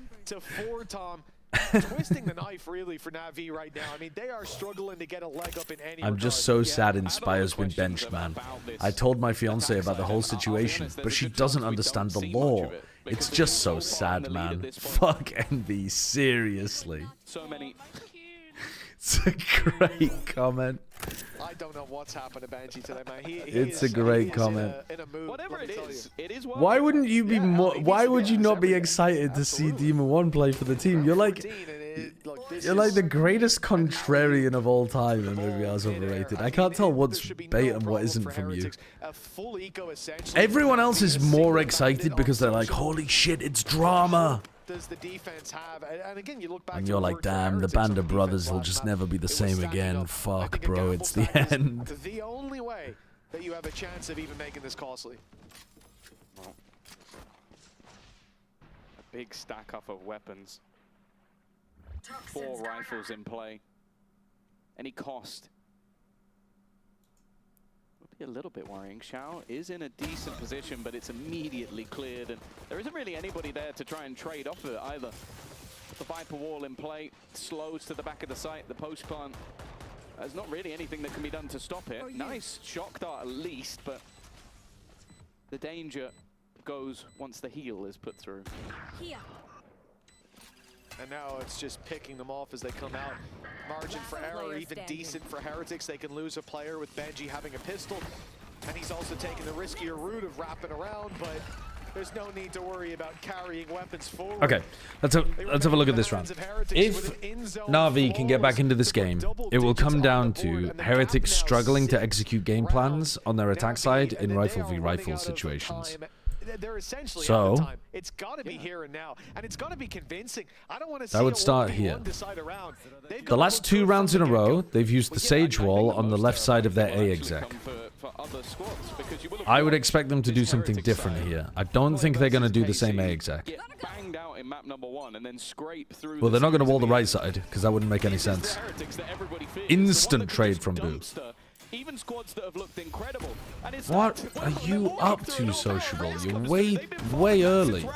Speaker 5: Tom. Twisting the knife really for NaVi right now. I mean, they are struggling to get a leg up in any
Speaker 2: I'm just so sad Inspire's been benched, man. I told my fiance about the whole situation, but she doesn't understand the law. It's just so sad, man. Fuck NV, seriously.
Speaker 6: So many.
Speaker 2: It's a great comment.
Speaker 5: I don't know what's happened to Banshee today, man.
Speaker 2: It's a great comment.
Speaker 5: In a mood,
Speaker 6: whatever it is.
Speaker 2: Why wouldn't you be more? Why would you not be excited to see Demon One play for the team? You're like the greatest contrarian of all time, and maybe I was overrated. I can't tell what's bait and what isn't from you. Everyone else is more excited because they're like, holy shit, it's drama.
Speaker 5: Does the defense have, and again, you look back
Speaker 2: and you're like, damn, the band of brothers will just never be the same again. Fuck, bro, it's the end.
Speaker 5: The only way that you have a chance of even making this costly.
Speaker 6: A big stack up of weapons. 4 rifles in play. Any cost would be a little bit worrying. Xiao is in a decent position, but it's immediately cleared, and there isn't really anybody there to try and trade off of it either. The Viper wall in play, slows to the back of the site, the post plant There's not really anything that can be done to stop it. Nice shock dart at least, but the danger goes once the heal is put through.
Speaker 4: Here.
Speaker 5: And now it's just picking them off as they come out. Margin for error even decent for Heretics. They can lose a player with Benji having a pistol. And he's also taking the riskier route of wrapping around, but there's no need to worry about carrying weapons forward.
Speaker 2: Okay, let's have a look at this round. If NaVi can get back into this game, it will come down to Heretics struggling to execute game plans on their attack side in rifle v rifle situations.
Speaker 5: They're essentially
Speaker 2: so
Speaker 5: out of time. It's got to be here and now, and it's got to be convincing. I don't want to see
Speaker 2: that would start here. The last 2 rounds in a row, they've used the Sage Wall on the left side of their A exec. I would expect them to do something different here. I don't think they're going to do the same A exec. Well, they're not going to wall the right side, because that wouldn't make any sense. Instant trade from Boo.
Speaker 6: Even squads that have looked incredible. And it's
Speaker 2: what are you up to, Sociable? You're way early.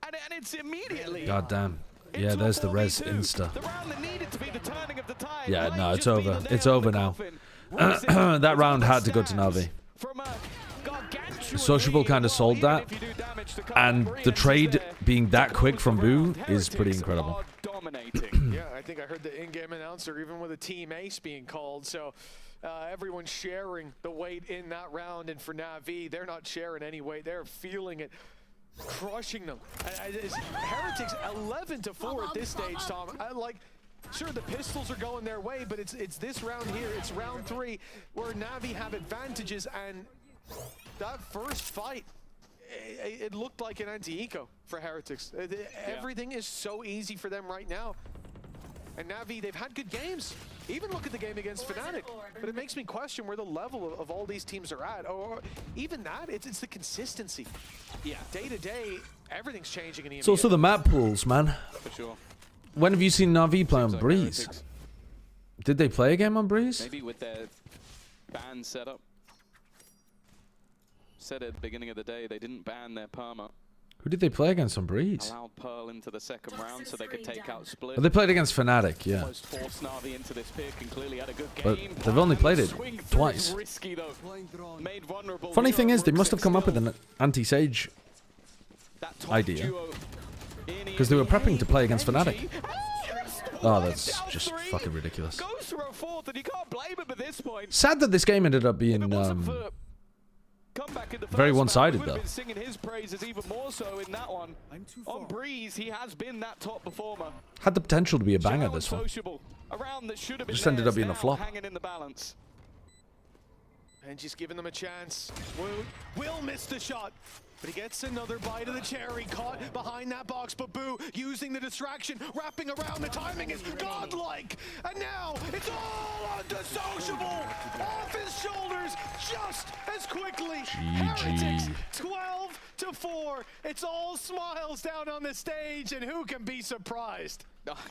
Speaker 6: And it's immediately.
Speaker 2: God damn. Yeah, there's the res insta. Yeah, no, it's over. It's over now. That round had to go to NaVi. Sociable kind of sold that. And the trade being that quick from Boo is pretty incredible.
Speaker 5: Yeah, I think I heard the in-game announcer, even with a team ace being called. So everyone's sharing the weight in that round, and for NaVi, they're not sharing any weight. They're feeling it, crushing them. Heretics 11-4 at this stage, Tom. Sure, the pistols are going their way, but it's this round here. It's round 3 where NaVi have advantages, and that first fight, it looked like an anti-eco for Heretics. Everything is so easy for them right now. And NaVi, they've had good games. Even look at the game against Fnatic. But it makes me question where the level of all these teams are at. Or even that, it's the consistency. Yeah, day to day, everything's changing in EMEA.
Speaker 2: It's also the map pools, man.
Speaker 6: For sure.
Speaker 2: When have you seen NaVi play on Breeze? Did they play a game on Breeze?
Speaker 6: Maybe with their ban setup. Said at the beginning of the day, they didn't ban their perma.
Speaker 2: Who did they play against on Breeze?
Speaker 6: Allowed Pearl into the second round so they could take out Split.
Speaker 2: Oh, they played against Fnatic, yeah.
Speaker 6: Almost forced NaVi into this pick and clearly had a good
Speaker 2: but
Speaker 6: game.
Speaker 2: they've only played it twice.
Speaker 6: Risky, though. Made vulnerable.
Speaker 2: Funny thing is, they must have come up with an anti-Sage idea. Because they were prepping to play against Fnatic. Oh, that's just fucking ridiculous.
Speaker 6: Goes for a fourth and you can't blame him at this point.
Speaker 2: Sad that this game ended up being very one-sided, though.
Speaker 6: Singing his praises even more so in that one. On Breeze, he has been that top performer.
Speaker 2: Had the potential to be a banger, this one. Just ended up being a flop.
Speaker 6: Hanging in the balance.
Speaker 5: And just giving them a chance. Will miss the shot, but he gets another bite of the cherry. Caught behind that box, but Boo using the distraction, wrapping around. The timing is godlike, and now it's all onto Sociable, off his shoulders, just as quickly. Heretics 12-4. It's all smiles down on the stage, and who can be surprised?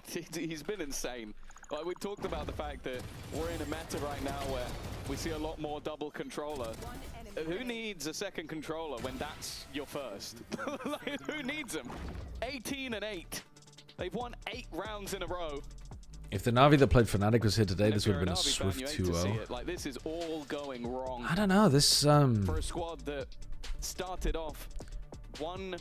Speaker 6: He's been insane. Like, we talked about the fact that we're in a meta right now where we see a lot more double controller. Who needs a second controller when that's your first? Like, who needs them? 18-8. They've won 8 rounds in a row.
Speaker 2: If the NaVi that played Fnatic was here today, this would have been a swift 2-0.
Speaker 6: Like, this is all going wrong.
Speaker 2: I don't know, this
Speaker 6: for a squad that started off 1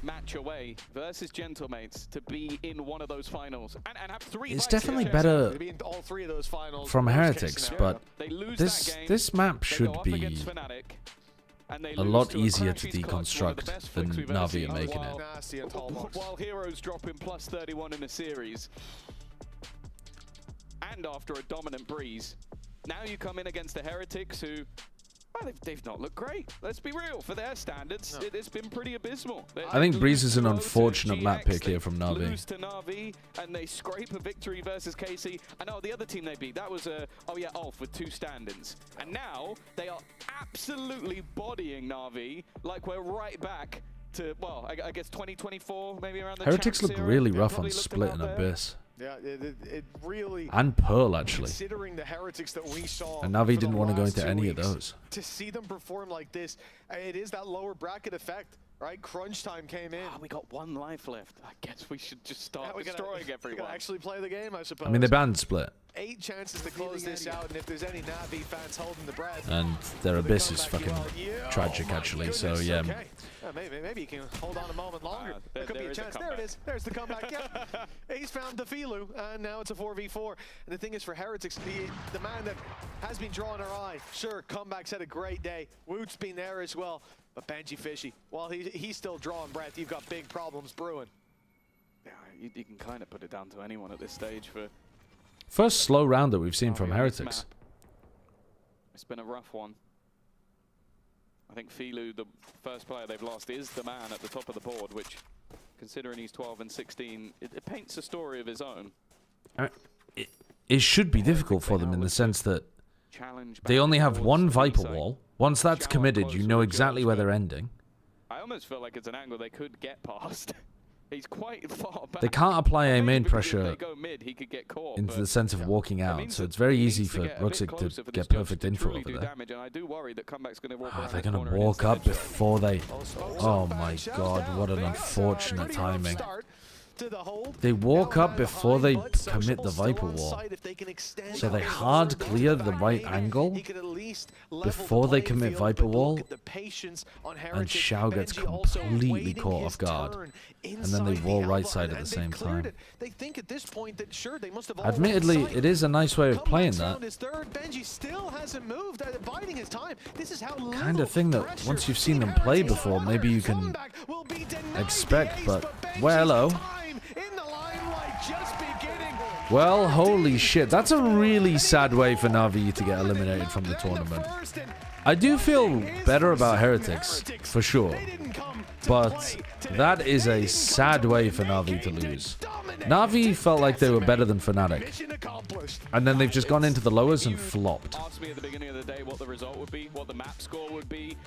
Speaker 6: match away versus Gentlemates to be in one of those finals and have 3
Speaker 2: it's definitely better
Speaker 5: all 3 of those finals
Speaker 2: from Heretics, but this map should be a lot easier to deconstruct than NaVi are making it.
Speaker 6: While Heroes dropping plus 31 in a series and after a dominant Breeze, now you come in against the Heretics who, well, they've not looked great. Let's be real. For their standards, it's been pretty abysmal.
Speaker 2: I think Breeze is an unfortunate map pick here from NaVi.
Speaker 6: Lose to NaVi, and they scrape a victory versus KC. I know the other team they beat, that was Ulf with 2 stand-ins. And now they are absolutely bodying NaVi like we're right back to, well, I guess 2024, maybe around the
Speaker 2: Heretics look really rough on Split and Abyss.
Speaker 5: Yeah, it really...
Speaker 2: And Pearl, actually.
Speaker 5: Considering the Heretics that we saw...
Speaker 2: And NaVi didn't want to go into any of those.
Speaker 5: To see them perform like this, it is that lower bracket effect. right? Crunch time came in.
Speaker 6: Oh, we got 1 life left. I guess we should just start destroying everyone.
Speaker 5: We gotta actually play the game, I suppose.
Speaker 2: I mean, they banned Split.
Speaker 5: 8 chances to close this out, and if there's any NaVi fans holding the breath.
Speaker 2: And their Abyss is fucking tragic, actually, so yeah.
Speaker 5: Okay. Maybe you can hold on a moment longer. There could be a chance. There it is. There's the comeback. Yeah. He's found the Filu, and now it's a 4v4. And the thing is, for Heretics, the man that has been drawing our eye, sure, Comeback's had a great day. Woot's been there as well. But Benji Fishy, while he's still drawing breath, you've got big problems brewing.
Speaker 6: Yeah, you can kind of put it down to anyone at this stage for...
Speaker 2: First slow round that we've seen from Heretics.
Speaker 6: It's been a rough one. I think Filu, the first player they've lost, is the man at the top of the board, which, considering he's 12 and 16, it paints a story of his own.
Speaker 2: It should be difficult for them in the sense that they only have 1 Viper wall. Once that's committed, you know exactly where they're ending.
Speaker 6: I almost feel like it's an angle they could get past. He's quite far back.
Speaker 2: They can't apply a main pressure
Speaker 6: mid, he could get caught,
Speaker 2: into the sense of walking out, so it's very easy for Ruxic to get perfect info over there. Oh, they're going to walk up before they... Oh my god, what an unfortunate timing. They walk up before they commit the Viper wall. So they hard clear the right angle before they commit Viper wall, and Xiao gets completely caught off guard. And then they wall right side at the same time. Admittedly, it is a nice way of playing that. Kind of thing that once you've seen them play before, maybe you can expect, but well, hello. Well, holy shit. That's a really sad way for NaVi to get eliminated from the tournament. I do feel better about Heretics, for sure. But that is a sad way for NaVi to lose. NaVi felt like they were better than Fnatic. And then they've just gone into the lowers and flopped.
Speaker 6: Asked me at the beginning of the day what the result would be, what the map score would be.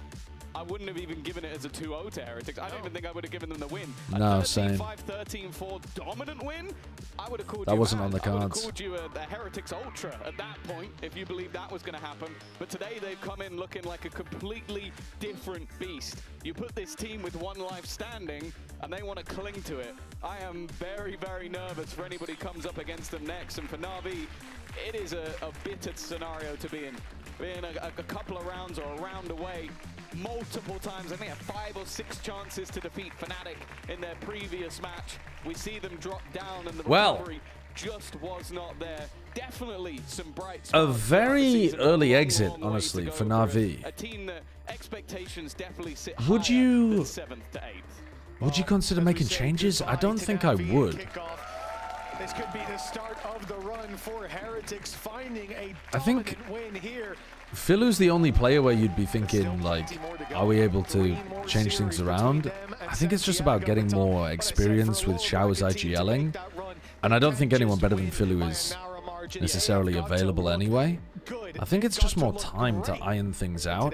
Speaker 6: I wouldn't have even given it as a 2-0 to Heretics. I don't even think I would have given them the win.
Speaker 2: No, same.
Speaker 6: 13-5, 13-4 dominant win? I would have called
Speaker 2: that wasn't on the cards.
Speaker 6: I would have called you a Heretics Ultra at that point, if you believe that was going to happen. But today they've come in looking like a completely different beast. You put this team with 1 life standing, and they want to cling to it. I am very, very nervous for anybody who comes up against them next. And for NaVi, it is a bitter scenario to be in. Being a couple of rounds or a round away, multiple times. I think they have 5 or 6 chances to defeat Fnatic in their previous match. We see them drop down, and the recovery just was not there. Definitely some bright spots.
Speaker 2: A very early exit, honestly, for NaVi.
Speaker 6: A team that expectations definitely sit
Speaker 2: would you
Speaker 6: 7th to 8th.
Speaker 2: Would you consider making changes? I don't think I would.
Speaker 5: This could be the start of the run for Heretics, finding a
Speaker 2: dominant
Speaker 5: win here.
Speaker 2: Filu's the only player where you'd be thinking, like, are we able to change things around? I think it's just about getting more experience with Xiao's IGLing. And I don't think anyone better than Filu is necessarily available anyway. I think it's just more time to iron things out.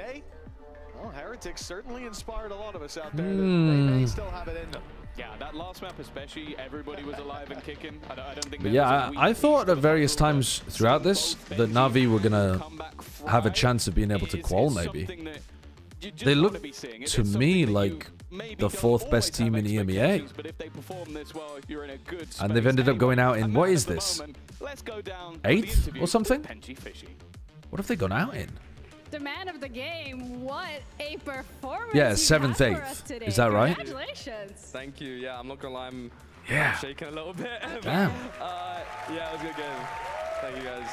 Speaker 5: Well, Heretics certainly inspired a lot of us out there. They may still have it in them.
Speaker 6: Yeah, that last map especially, everybody was alive and kicking. I don't think.
Speaker 2: But yeah, I thought at various times throughout this that NaVi were gonna have a chance of being able to qual. Maybe they look to me like the 4th best team in EMEA, and they've ended up going out in what is this, 8th or something? What have they gone out in?
Speaker 4: The man of the game, what a performance!
Speaker 2: Yeah, 7th, 8th. Is that right?
Speaker 4: Congratulations!
Speaker 9: Thank you. Yeah, I'm not gonna lie, I'm shaking a little bit.
Speaker 2: Damn.
Speaker 9: Yeah, it was a good game. Thank you guys.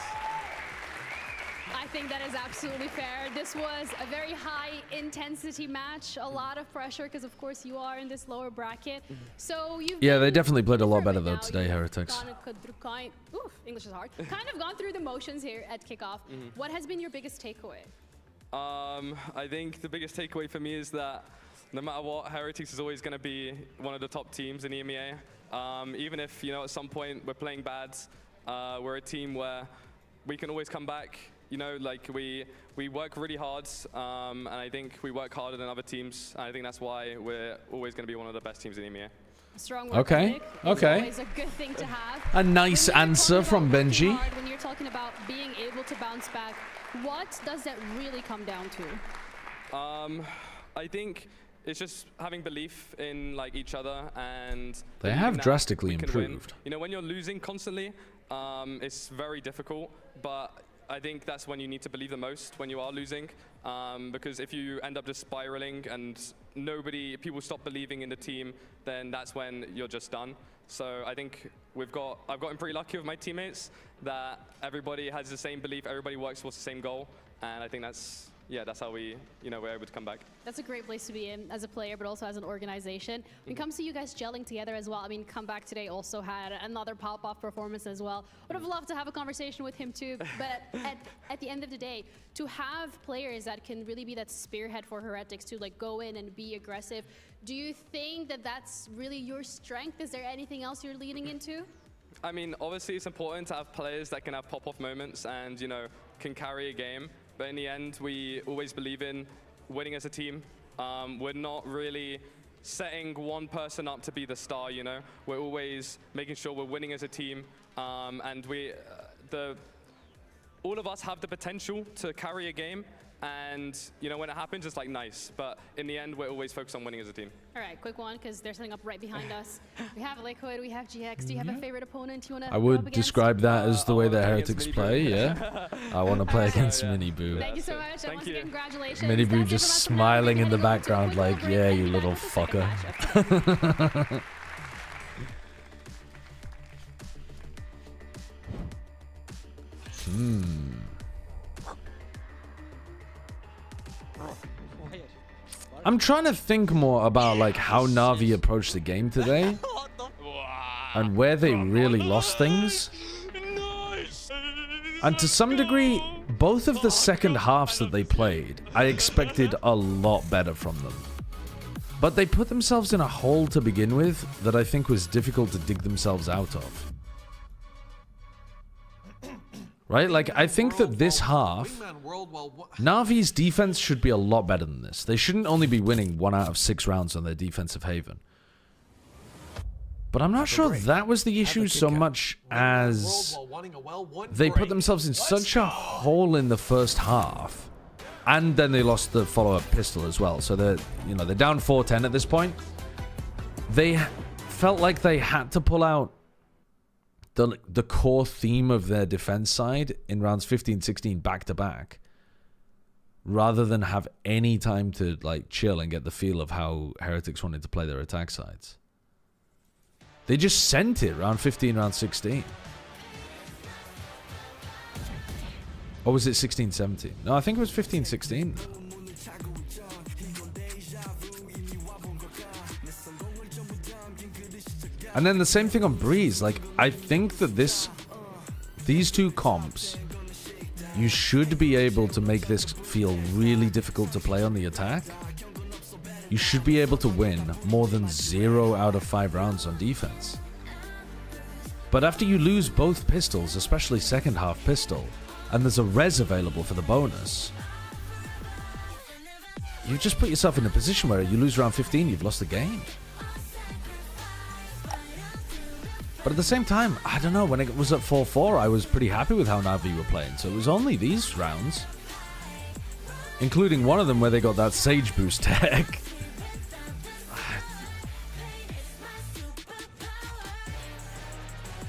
Speaker 4: I think that is absolutely fair. This was a very high intensity match, a lot of pressure because of course you are in this lower bracket. So
Speaker 2: they definitely played a lot better though today, Heretics.
Speaker 4: English is hard. Kind of gone through the motions here at kickoff. What has been your biggest takeaway?
Speaker 9: I think the biggest takeaway for me is that no matter what, Heretics is always going to be one of the top teams in EMEA. Even if, you know, at some point we're playing bad, we're a team where we can always come back. You know, like we work really hard, and I think we work harder than other teams. And I think that's why we're always going to be one of the best teams in EMEA.
Speaker 4: Strong work ethic is always a good thing to have.
Speaker 2: A nice answer from Benji.
Speaker 4: When you're talking about being able to bounce back, what does that really come down to?
Speaker 9: I think it's just having belief in like each other, and
Speaker 2: they have drastically improved.
Speaker 9: You know, when you're losing constantly, it's very difficult, but I think that's when you need to believe the most, when you are losing, because if you end up just spiraling and people stop believing in the team, then that's when you're just done. So I think I've gotten pretty lucky with my teammates that everybody has the same belief, everybody works towards the same goal, and I think that's how we're able to come back.
Speaker 4: That's a great place to be in as a player, but also as an organization. When it comes to you guys gelling together as well, I mean, Comeback today also had another pop-off performance as well. Would have loved to have a conversation with him too, but at the end of the day, to have players that can really be that spearhead for Heretics to like go in and be aggressive, do you think that that's really your strength? Is there anything else you're leaning into?
Speaker 9: I mean, obviously it's important to have players that can have pop-off moments and, can carry a game. But in the end, we always believe in winning as a team. We're not really setting one person up to be the star, We're always making sure we're winning as a team. And all of us have the potential to carry a game. And, when it happens, it's like nice. But in the end, we're always focused on winning as a team.
Speaker 4: All right, quick one, because they're setting up right behind us. We have Liquid, we have GX. Do you have a favorite opponent you want to
Speaker 2: I would describe that as the way that Heretics play, yeah. I want to play against Miniboo.
Speaker 4: Thank you so much, and once again, congratulations.
Speaker 2: Miniboo just smiling in the background like, yeah, you little fucker. I'm trying to think more about like how NaVi approached the game today and where they really lost things. And to some degree, both of the second halves that they played, I expected a lot better from them. But they put themselves in a hole to begin with that I think was difficult to dig themselves out of. Right? Like, I think that this half, NaVi's defense should be a lot better than this. They shouldn't only be winning 1 out of 6 rounds on their defensive haven. But I'm not sure that was the issue so much as they put themselves in such a hole in the first half. And then they lost the follow-up pistol as well. So they're down 4-10 at this point. They felt like they had to pull out the core theme of their defense side in rounds 15, 16 back-to-back, rather than have any time to like chill and get the feel of how Heretics wanted to play their attack sides. They just sent it round 15, round 16. Or was it 16, 17? No, I think it was 15, 16. And then the same thing on Breeze. Like, I think that these two comps, you should be able to make this feel really difficult to play on the attack. You should be able to win more than 0 out of 5 rounds on defense. But after you lose both pistols, especially second half pistol, and there's a res available for the bonus, you just put yourself in a position where you lose round 15, you've lost the game. But at the same time, I don't know, when it was at 4-4, I was pretty happy with how NaVi were playing. So it was only these rounds, including one of them where they got that Sage Boost tech.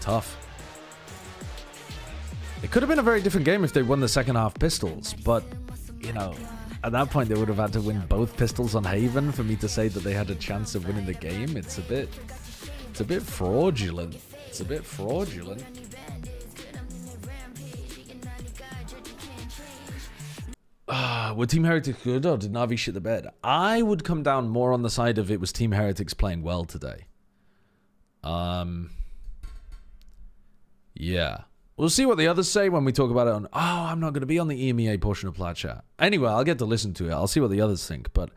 Speaker 2: Tough. It could have been a very different game if they won the second half pistols, but, at that point they would have had to win both pistols on Haven for me to say that they had a chance of winning the game. It's a bit fraudulent. It's a bit fraudulent. Were Team Heretics good or did NaVi shit the bed? I would come down more on the side of it was Team Heretics playing well today. Yeah. We'll see what the others say when we talk about it on... Oh, I'm not going to be on the EMEA portion of Plat Chat. Anyway, I'll get to listen to it. I'll see what the others think. But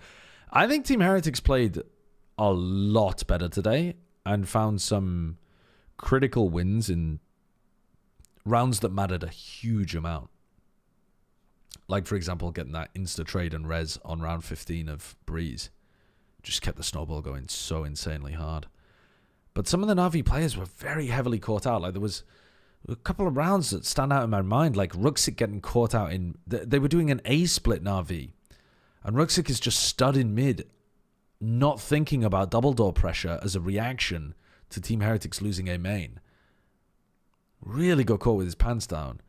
Speaker 2: I think Team Heretics played a lot better today and found some critical wins in rounds that mattered a huge amount. Like, for example, getting that insta-trade and res on round 15 of Breeze. Just kept the snowball going so insanely hard. But some of the NaVi players were very heavily caught out. Like, there was a couple of rounds that stand out in my mind, like Ruxic getting caught out in... They were doing an A-split NaVi, and Ruxic is just stud in mid, not thinking about double door pressure as a reaction to Team Heretics losing a main. Really got caught with his pants down.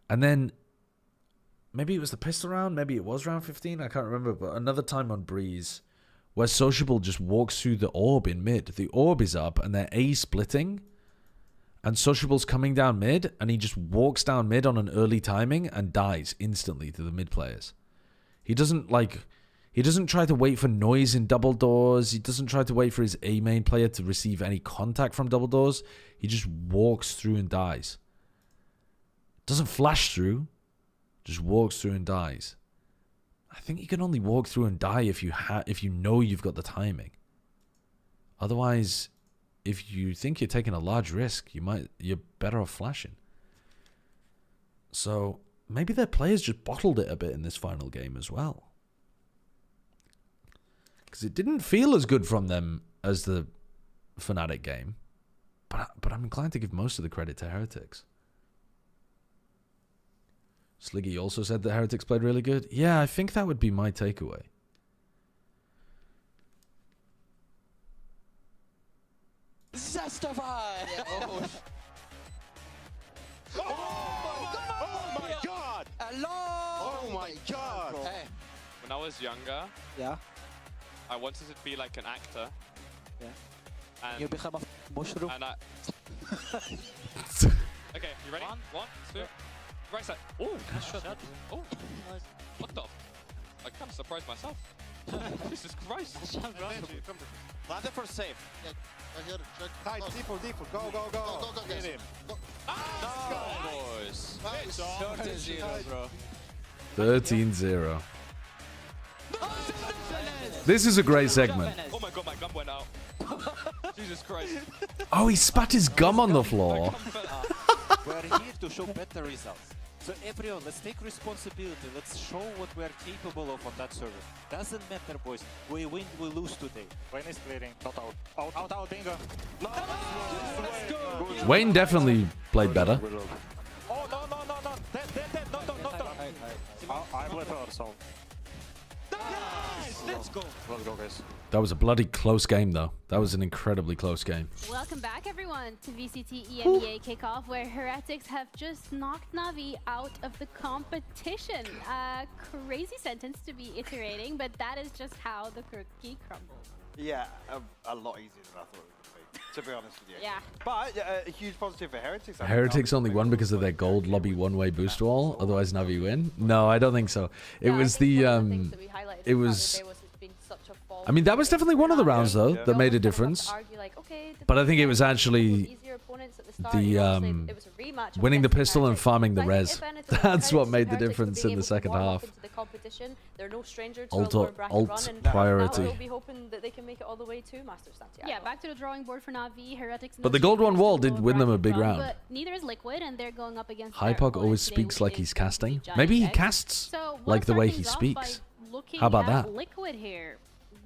Speaker 2: And then maybe it was the pistol round, maybe it was round 15, I can't remember, but another time on Breeze where Sociable just walks through the orb in mid. The orb is up and they're A splitting and Sociable's coming down mid and he just walks down mid on an early timing and dies instantly to the mid players. He doesn't try to wait for noise in double doors. He doesn't try to wait for his A main player to receive any contact from double doors. He just walks through and dies. Doesn't flash through, just walks through and dies. I think you can only walk through and die if you know you've got the timing. Otherwise, if you think you're taking a large risk, you're better off flashing. So maybe their players just bottled it a bit in this final game as well. Because it didn't feel as good from them as the Fnatic game. But I'm inclined to give most of the credit to Heretics. Sliggy also said that Heretics played really good. Yeah, I think that would be my takeaway.
Speaker 14: Zestify!
Speaker 5: Oh my god!
Speaker 14: Hello!
Speaker 5: Oh my god!
Speaker 14: Hey.
Speaker 15: When I was younger,
Speaker 14: Yeah?
Speaker 15: I wanted to be like an actor.
Speaker 14: Yeah.
Speaker 15: And
Speaker 14: You become a mushroom?
Speaker 15: And I... Okay, you ready? One, two, right side. Oh, shot. Oh, what the? I kind of surprised myself. Jesus Christ.
Speaker 5: Ladder for safe.
Speaker 16: Tight, default. Go.
Speaker 5: Get him.
Speaker 15: No, boys.
Speaker 14: 13-0, bro.
Speaker 2: 13-0. This is a great segment.
Speaker 15: Oh my god, my gum went out. Jesus Christ.
Speaker 2: Oh, he spat his gum on the floor.
Speaker 17: We are here to show better results. So everyone, let's take responsibility. Let's show what we are capable of on that server. Doesn't matter, boys. We win, we lose today.
Speaker 12: Wayne is clearing. Not out. Out, bingo.
Speaker 17: No.
Speaker 12: Let's go.
Speaker 2: Wayne definitely played better.
Speaker 12: Oh, no. Dead. No. I'm with her, so.
Speaker 17: Nice! Let's go.
Speaker 12: Let's go, guys.
Speaker 2: That was a bloody close game, though. That was an incredibly close game.
Speaker 4: Welcome back, everyone, to VCT EMEA kickoff, where Heretics have just knocked NaVi out of the competition. Crazy sentence to be iterating, but that is just how the cookie crumbles.
Speaker 1: Yeah, a lot easier than I thought it would be, to be honest with you.
Speaker 4: Yeah.
Speaker 1: But a huge positive for Heretics.
Speaker 2: Heretics only won because of their gold lobby one-way boost wall. Otherwise, NaVi win. No, I don't think so. It was the it was. I mean, that was definitely one of the rounds though that made a difference. But I think it was actually the winning the pistol and farming the res. That's what made the difference in the second half. Alt priority.
Speaker 4: Yeah, back to the drawing board for NaVi. Heretics.
Speaker 2: But the gold one wall did win them a big round.
Speaker 4: But neither is Liquid, and they're going up against.
Speaker 2: Hypok always speaks like he's casting. Maybe he casts like the way he speaks. How about that?
Speaker 4: Liquid here.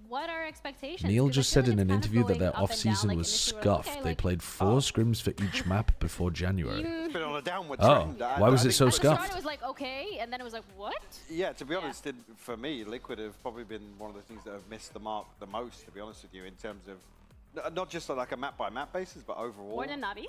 Speaker 4: What are expectations?
Speaker 2: Neil just said in an interview that their off-season was scuffed. They played 4 scrims for each map before January.
Speaker 1: It's been on a downward
Speaker 2: trend. Why was it so
Speaker 4: At the start
Speaker 2: scuffed?
Speaker 4: it was like, okay, and then it was like, what?
Speaker 1: Yeah, to be honest, for me, Liquid have probably been one of the things that have missed the mark the most, to be honest with you, in terms of, not just like a map-by-map basis, but overall.
Speaker 4: More than NaVi?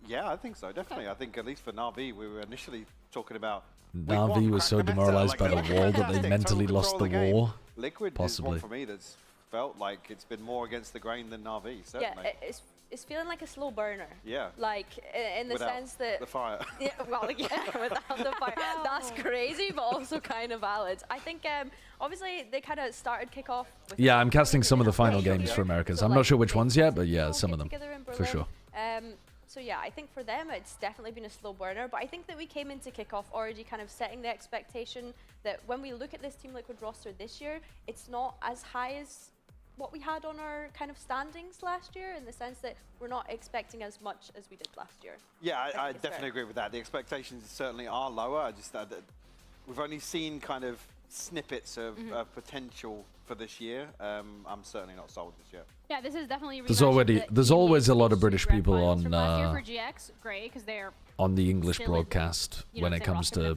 Speaker 1: Yeah, I think so, definitely. I think at least for NaVi, we were initially talking about...
Speaker 2: NaVi was so demoralized by the wall that they mentally lost the war.
Speaker 1: Liquid
Speaker 2: possibly.
Speaker 1: is one for me that's felt like it's been more against the grain than NaVi, certainly.
Speaker 3: Yeah, it's feeling like a slow burner.
Speaker 1: Yeah.
Speaker 3: Like, in the sense that...
Speaker 1: the fire.
Speaker 3: Yeah, well, yeah, without the fire. That's crazy, but also kind of valid. I think, obviously, they kind of started kickoff with...
Speaker 2: Yeah, I'm casting some of the final games for Americans.
Speaker 3: So,
Speaker 2: I'm
Speaker 3: like,
Speaker 2: not sure which ones yet, but yeah, some of them, for sure.
Speaker 3: So yeah, I think for them it's definitely been a slow burner, but I think that we came into kickoff already kind of setting the expectation that when we look at this Team Liquid roster this year, it's not as high as what we had on our kind of standings last year, in the sense that we're not expecting as much as we did last year.
Speaker 1: Yeah, I definitely agree with that. The expectations certainly are lower. I just that we've only seen kind of snippets of potential for this year. I'm certainly not sold just yet.
Speaker 4: Yeah, this is definitely.
Speaker 2: There's always a lot of British people on
Speaker 4: last year for GX, great, because they're
Speaker 2: on the English broadcast when it comes to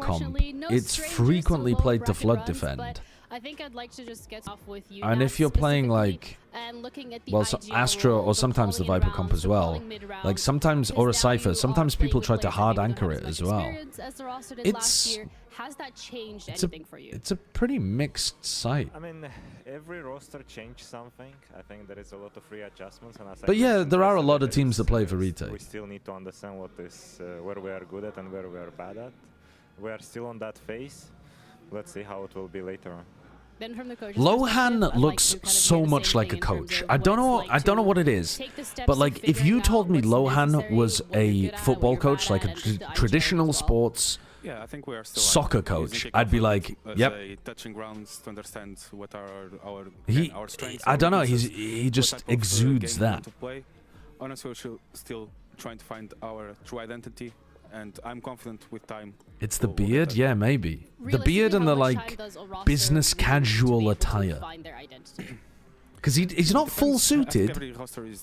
Speaker 2: comp,
Speaker 4: unfortunately, no
Speaker 2: it's
Speaker 4: stranger
Speaker 2: frequently
Speaker 4: to
Speaker 2: played to
Speaker 4: low
Speaker 2: flood
Speaker 4: bracket runs,
Speaker 2: defend.
Speaker 4: but I think I'd like to just get off with you.
Speaker 2: And if you're playing like,
Speaker 4: and looking at the
Speaker 2: well, Astra or sometimes the Viper comp as well, like sometimes, or a Cypher, sometimes people try to hard anchor it as well.
Speaker 4: Has that changed anything for you?
Speaker 2: It's a pretty mixed site.
Speaker 18: I mean, every roster changed something. I think there is a lot of readjustments. And
Speaker 2: But yeah, there are a lot of teams that play for retake.
Speaker 18: We still need to understand what is where we are good at and where we are bad at. We are still on that phase. Let's see how it will be later on.
Speaker 4: Then from the coach's
Speaker 2: Lohan
Speaker 4: perspective,
Speaker 2: looks
Speaker 4: I'd like to kind of
Speaker 2: so
Speaker 4: hear the
Speaker 2: much
Speaker 4: same
Speaker 2: like a
Speaker 4: thing in terms
Speaker 2: coach.
Speaker 4: of
Speaker 2: I don't
Speaker 4: what
Speaker 2: know.
Speaker 4: it's
Speaker 2: I
Speaker 4: like
Speaker 2: don't know
Speaker 4: to
Speaker 2: what it is.
Speaker 4: take the steps
Speaker 2: But
Speaker 4: of
Speaker 2: like, if
Speaker 4: figuring
Speaker 2: you
Speaker 4: out
Speaker 2: told me
Speaker 4: what's
Speaker 2: Lohan
Speaker 4: necessary,
Speaker 2: was
Speaker 4: what you're
Speaker 2: a
Speaker 4: good at, what
Speaker 2: football
Speaker 4: you're
Speaker 2: coach,
Speaker 4: bad
Speaker 2: like a
Speaker 4: at, and the
Speaker 2: traditional
Speaker 4: ideas as well.
Speaker 2: sports
Speaker 19: Yeah, I think we are still
Speaker 2: soccer coach, I'd be like, yep.
Speaker 19: touching grounds to understand what are our strengths.
Speaker 2: I don't know.
Speaker 19: weaknesses,
Speaker 2: He
Speaker 19: what
Speaker 2: just
Speaker 19: type of,
Speaker 2: exudes
Speaker 19: game we
Speaker 2: that.
Speaker 19: want to play. Honestly, we're still trying to find our true identity, and I'm confident with time.
Speaker 2: It's the beard, yeah, maybe the beard and the like business casual attire. Because he's not full suited,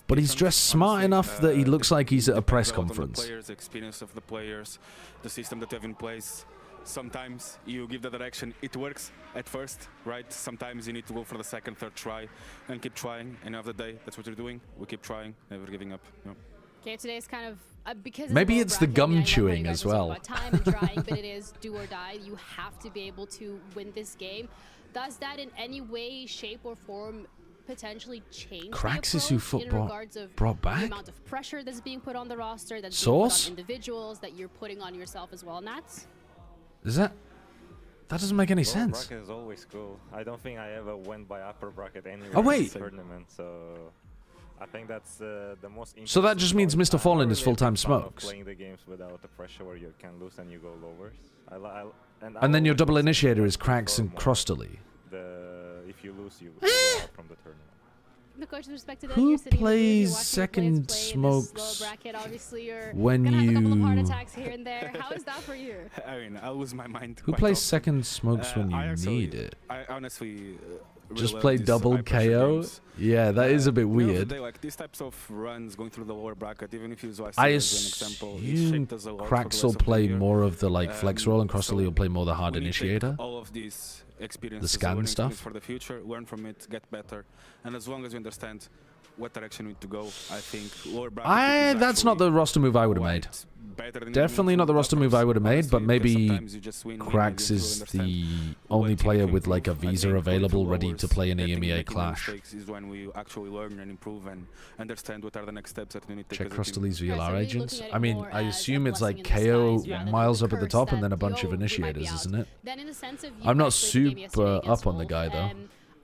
Speaker 2: but he's dressed smart enough that he looks like he's at a press conference.
Speaker 19: The experience of the players, the system that we have in place. Sometimes you give the direction, it works at first, right? Sometimes you need to go for the second, third try and keep trying. And end of the day, that's what you're doing. We keep trying, never giving up. No.
Speaker 4: Okay, today's kind of because
Speaker 2: Maybe it's the gum
Speaker 4: I love how you
Speaker 2: chewing
Speaker 4: guys
Speaker 2: as
Speaker 4: are talking
Speaker 2: well.
Speaker 4: about time and trying, but it is do or die. You have to be able to win this game. Does that in any way, shape, or form potentially change
Speaker 2: Cracks
Speaker 4: the
Speaker 2: is who
Speaker 4: approach in
Speaker 2: football
Speaker 4: regards of
Speaker 2: brought back?
Speaker 4: the amount of pressure that's being put on the roster, that's
Speaker 2: Sauce?
Speaker 4: being put on individuals, that you're putting on yourself as well, Nats?
Speaker 2: Is that? That doesn't make any sense.
Speaker 18: Bracket is always cool. I don't think I ever went by upper bracket anywhere
Speaker 2: Oh, wait.
Speaker 18: in the tournament, so I think that's the most.
Speaker 2: So that just means Mr. Fallen is
Speaker 18: really a
Speaker 2: full-time
Speaker 18: big fan of
Speaker 2: smokes.
Speaker 18: Playing the games without the pressure where you can lose and you go lowers.
Speaker 2: And then your double initiator is Cracks and Crostally.
Speaker 18: If you lose, you go out from the tournament.
Speaker 4: The coach's perspective,
Speaker 2: Who
Speaker 4: you're sitting in the booth, you're
Speaker 2: plays
Speaker 4: watching
Speaker 2: second
Speaker 4: your players play in this
Speaker 2: smokes
Speaker 4: low bracket. Obviously, you're
Speaker 2: when
Speaker 4: gonna have a couple of heart
Speaker 2: you-
Speaker 4: attacks here and there. How is that for you?
Speaker 19: I mean, I lose my mind.
Speaker 2: Who
Speaker 19: quite
Speaker 2: plays
Speaker 19: often.
Speaker 2: second smokes when you
Speaker 19: I actually-
Speaker 2: need it?
Speaker 19: I honestly really
Speaker 2: Just
Speaker 19: love
Speaker 2: play
Speaker 19: these
Speaker 2: double
Speaker 19: high-pressure
Speaker 2: KO?
Speaker 19: games.
Speaker 2: Yeah, that is a bit
Speaker 19: At the end of the
Speaker 2: weird.
Speaker 19: day, like these types of runs going through the lower bracket, even if you use
Speaker 2: I
Speaker 19: as an example, it
Speaker 2: assume
Speaker 19: shaped us a lot for
Speaker 2: Cracks
Speaker 19: the
Speaker 2: will
Speaker 19: rest of the
Speaker 2: play
Speaker 19: year.
Speaker 2: more of the like flex roll, and Crostally will play more the hard
Speaker 19: we need to take
Speaker 2: initiator.
Speaker 19: all of these experiences,
Speaker 2: scan
Speaker 19: learning
Speaker 2: stuff.
Speaker 19: experience for the future, learn from it, get better, and as long as we understand what direction we need to go, I think lower bracket is
Speaker 2: That's not the roster move I would have made.
Speaker 19: better than
Speaker 2: Definitely not the roster move I would have made, but maybe Cracks is the only player with like a visa available ready to play an EMEA clash.
Speaker 19: Is when we actually learn and improve and understand what are the next steps that we need to
Speaker 2: Check
Speaker 19: take as a team.
Speaker 2: Crostaly's VLR
Speaker 4: really
Speaker 2: agents.
Speaker 4: looking at it
Speaker 2: I mean,
Speaker 4: more
Speaker 2: I
Speaker 4: as
Speaker 2: assume
Speaker 4: a
Speaker 2: it's like
Speaker 4: blessing in
Speaker 2: KO
Speaker 4: disguise rather than
Speaker 2: miles
Speaker 4: the
Speaker 2: up at the
Speaker 4: curse
Speaker 2: top and
Speaker 4: that,
Speaker 2: then a bunch
Speaker 4: yo,
Speaker 2: of
Speaker 4: we might be
Speaker 2: initiators,
Speaker 4: out.
Speaker 2: isn't it?
Speaker 4: Then in the sense of you
Speaker 2: I'm not
Speaker 4: guys played the game yesterday
Speaker 2: super
Speaker 4: against
Speaker 2: up on the
Speaker 4: Wolf,
Speaker 2: guy though.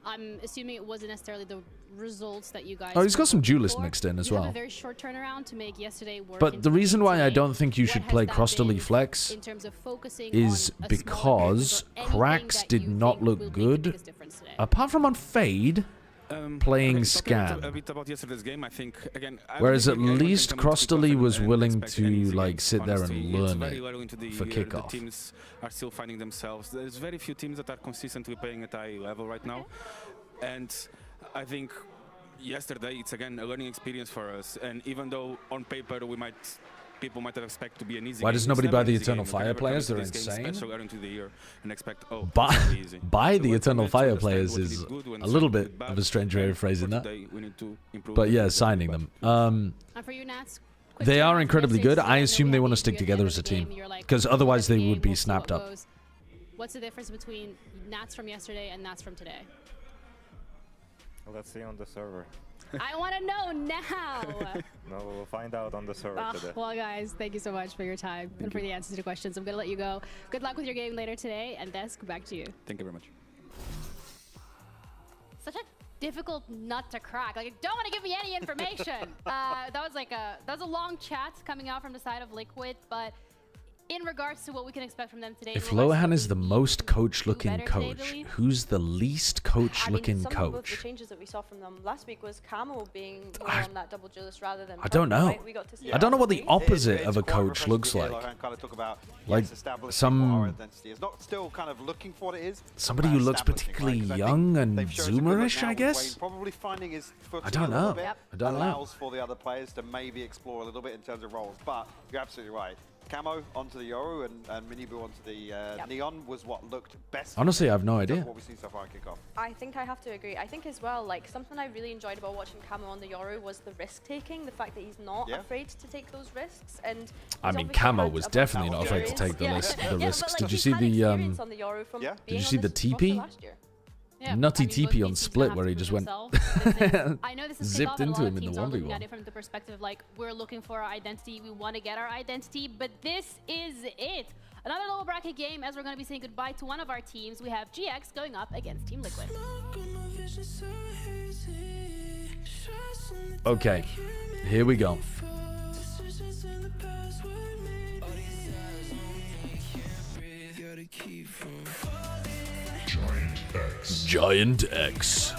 Speaker 4: I'm assuming it wasn't necessarily the results that you guys.
Speaker 2: Oh, he's got
Speaker 4: were
Speaker 2: some
Speaker 4: hoping
Speaker 2: duelist
Speaker 4: for.
Speaker 2: mixed in as
Speaker 4: You have
Speaker 2: well.
Speaker 4: a very short turnaround to make yesterday work.
Speaker 2: But the reason why I don't think you
Speaker 4: What
Speaker 2: should
Speaker 4: has
Speaker 2: play
Speaker 4: that
Speaker 2: Crostally
Speaker 4: been
Speaker 2: Flex
Speaker 4: in terms of focusing
Speaker 2: is
Speaker 4: on a smaller
Speaker 2: because
Speaker 4: or anything
Speaker 2: Cracks
Speaker 4: that
Speaker 2: did
Speaker 4: you
Speaker 2: not
Speaker 4: think will
Speaker 2: look
Speaker 4: make the
Speaker 2: good,
Speaker 4: biggest difference today?
Speaker 2: apart from on Fade, playing
Speaker 19: Okay, talking
Speaker 2: Scan.
Speaker 19: a bit about yesterday's game, I think again. I don't
Speaker 2: Whereas
Speaker 19: think
Speaker 2: at
Speaker 19: anyone can
Speaker 2: least
Speaker 19: come into
Speaker 2: Crostally
Speaker 19: kickoff
Speaker 2: was
Speaker 19: and
Speaker 2: willing
Speaker 19: expect
Speaker 2: to
Speaker 19: an easy
Speaker 2: like
Speaker 19: game.
Speaker 2: sit there
Speaker 19: Honestly,
Speaker 2: and
Speaker 19: it's
Speaker 2: learn
Speaker 19: very
Speaker 2: it
Speaker 19: early into the
Speaker 2: for
Speaker 19: year.
Speaker 2: kickoff.
Speaker 19: The teams are still finding themselves. There's very few teams that are consistently playing at high level right now, and I think yesterday it's again a learning experience for us. And even though on paper people might have expected to be an easy
Speaker 2: Why
Speaker 19: game,
Speaker 2: does
Speaker 19: it's
Speaker 2: nobody
Speaker 19: never
Speaker 2: buy
Speaker 19: an
Speaker 2: the
Speaker 19: easy
Speaker 2: Eternal
Speaker 19: game. You can
Speaker 2: Fire
Speaker 19: never come
Speaker 2: players?
Speaker 19: into
Speaker 2: They're
Speaker 19: this game,
Speaker 2: insane.
Speaker 19: especially early into the year, and expect it's
Speaker 2: Buy,
Speaker 19: gonna be easy.
Speaker 2: buy
Speaker 19: So
Speaker 2: the
Speaker 19: we're
Speaker 2: Eternal
Speaker 19: committed to
Speaker 2: Fire
Speaker 19: understand
Speaker 2: players
Speaker 19: what we
Speaker 2: is
Speaker 19: did good, we
Speaker 2: a little
Speaker 19: understand what
Speaker 2: bit
Speaker 19: we did
Speaker 2: of
Speaker 19: bad,
Speaker 2: a strange way
Speaker 19: and
Speaker 2: of phrasing
Speaker 19: for
Speaker 2: that.
Speaker 19: today we need to improve
Speaker 2: But
Speaker 19: on
Speaker 2: yeah,
Speaker 19: what we
Speaker 2: signing
Speaker 19: did
Speaker 2: them.
Speaker 4: And for you, Nats, quick
Speaker 2: They
Speaker 4: turnaround
Speaker 2: are
Speaker 4: from
Speaker 2: incredibly
Speaker 4: yesterday,
Speaker 2: good.
Speaker 4: so
Speaker 2: I
Speaker 4: know
Speaker 2: assume
Speaker 4: we
Speaker 2: they
Speaker 4: had
Speaker 2: want to
Speaker 4: beat
Speaker 2: stick
Speaker 4: you at the
Speaker 2: together
Speaker 4: end
Speaker 2: as a
Speaker 4: of the game,
Speaker 2: team,
Speaker 4: you're like,
Speaker 2: because
Speaker 4: we'll
Speaker 2: otherwise
Speaker 4: win
Speaker 2: they
Speaker 4: the
Speaker 2: would
Speaker 4: game,
Speaker 2: be
Speaker 4: we'll see
Speaker 2: snapped
Speaker 4: what
Speaker 2: up.
Speaker 4: goes. What's the difference between Nats from yesterday and Nats from today?
Speaker 18: Let's see on the server.
Speaker 4: I want to know now.
Speaker 18: No, we'll find out on the server today.
Speaker 4: Well, guys, thank you so much for your time and for the answers to questions. I'm going to let you go. Good luck with your game later today. And Desk, back to you.
Speaker 19: Thank you very much.
Speaker 4: Such a difficult nut to crack. Like, don't want to give me any information. that was a long chat coming out from the side of Liquid, but in regards to what we can expect from them today.
Speaker 2: If
Speaker 4: in regards to
Speaker 2: Lohan
Speaker 4: what
Speaker 2: is the
Speaker 4: we
Speaker 2: most
Speaker 4: need to
Speaker 2: coach-looking
Speaker 4: do better today,
Speaker 2: coach,
Speaker 4: Billy,
Speaker 2: who's the least coach-looking
Speaker 3: some of the
Speaker 2: coach?
Speaker 3: changes that we saw from them last week was Camo being more on that double duelist rather than.
Speaker 2: I don't
Speaker 3: Purple,
Speaker 2: know.
Speaker 3: right? We got to see
Speaker 2: I don't know what the
Speaker 3: that.
Speaker 2: opposite
Speaker 1: It's
Speaker 2: of a
Speaker 1: quite
Speaker 2: coach
Speaker 1: refreshing
Speaker 2: looks
Speaker 1: to hear
Speaker 2: like.
Speaker 1: Lohan kind of talk about,
Speaker 2: Like
Speaker 1: yes, establishing
Speaker 2: some-
Speaker 1: what our identity is. Not still kind of looking for what it is.
Speaker 2: Somebody
Speaker 1: but
Speaker 2: who looks
Speaker 1: establishing,
Speaker 2: particularly
Speaker 1: right? 'Cause I
Speaker 2: young
Speaker 1: think
Speaker 2: and
Speaker 1: they've shown some good look
Speaker 2: zoomerish,
Speaker 1: now
Speaker 2: I
Speaker 1: with
Speaker 2: guess?
Speaker 1: Wayne probably finding his footing
Speaker 2: I don't
Speaker 1: a little
Speaker 2: know.
Speaker 1: bit.
Speaker 2: Yep. I don't know.
Speaker 1: Allows for the other players to maybe explore a little bit in terms of roles. But you're absolutely right. Camo onto the Yoru and Minibu onto the Neon was what looked best.
Speaker 2: Honestly, I have no
Speaker 1: in terms of
Speaker 2: idea.
Speaker 1: What we've seen so far in kickoff.
Speaker 3: I think I have to agree. I think as well, like something I really enjoyed about watching Camo on the Yoru was the risk taking, the fact that he's not afraid to take those risks. And
Speaker 2: I mean, Camo was definitely not afraid to take the risks. Did you see the Did you see the TP?
Speaker 4: Yeah,
Speaker 2: Nutty
Speaker 4: I mean, both
Speaker 2: TP on
Speaker 4: these teams
Speaker 2: Split
Speaker 4: have
Speaker 2: where
Speaker 4: to
Speaker 2: he
Speaker 4: prove
Speaker 2: just went
Speaker 4: themselves. I know this is
Speaker 2: zipped into him in the 1v1.
Speaker 4: At it from the perspective of like we're looking for our identity, we want to get our identity, but this is it. Another lower bracket game, as we're going to be saying goodbye to one of our teams. We have GX going up against Team Liquid.
Speaker 2: Okay, here we go. Giant X.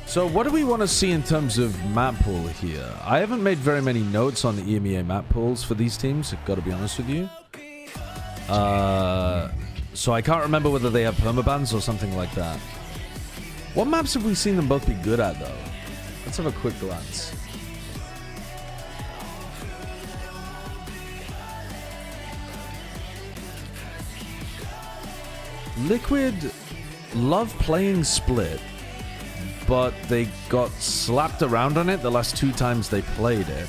Speaker 2: So what do we want to see in terms of map pool here? I haven't made very many notes on the EMEA map pools for these teams, I've got to be honest with you. So I can't remember whether they have permabans or something like that. What maps have we seen them both be good at, though? Let's have a quick glance. Liquid love playing Split, but they got slapped around on it the last 2 times they played it.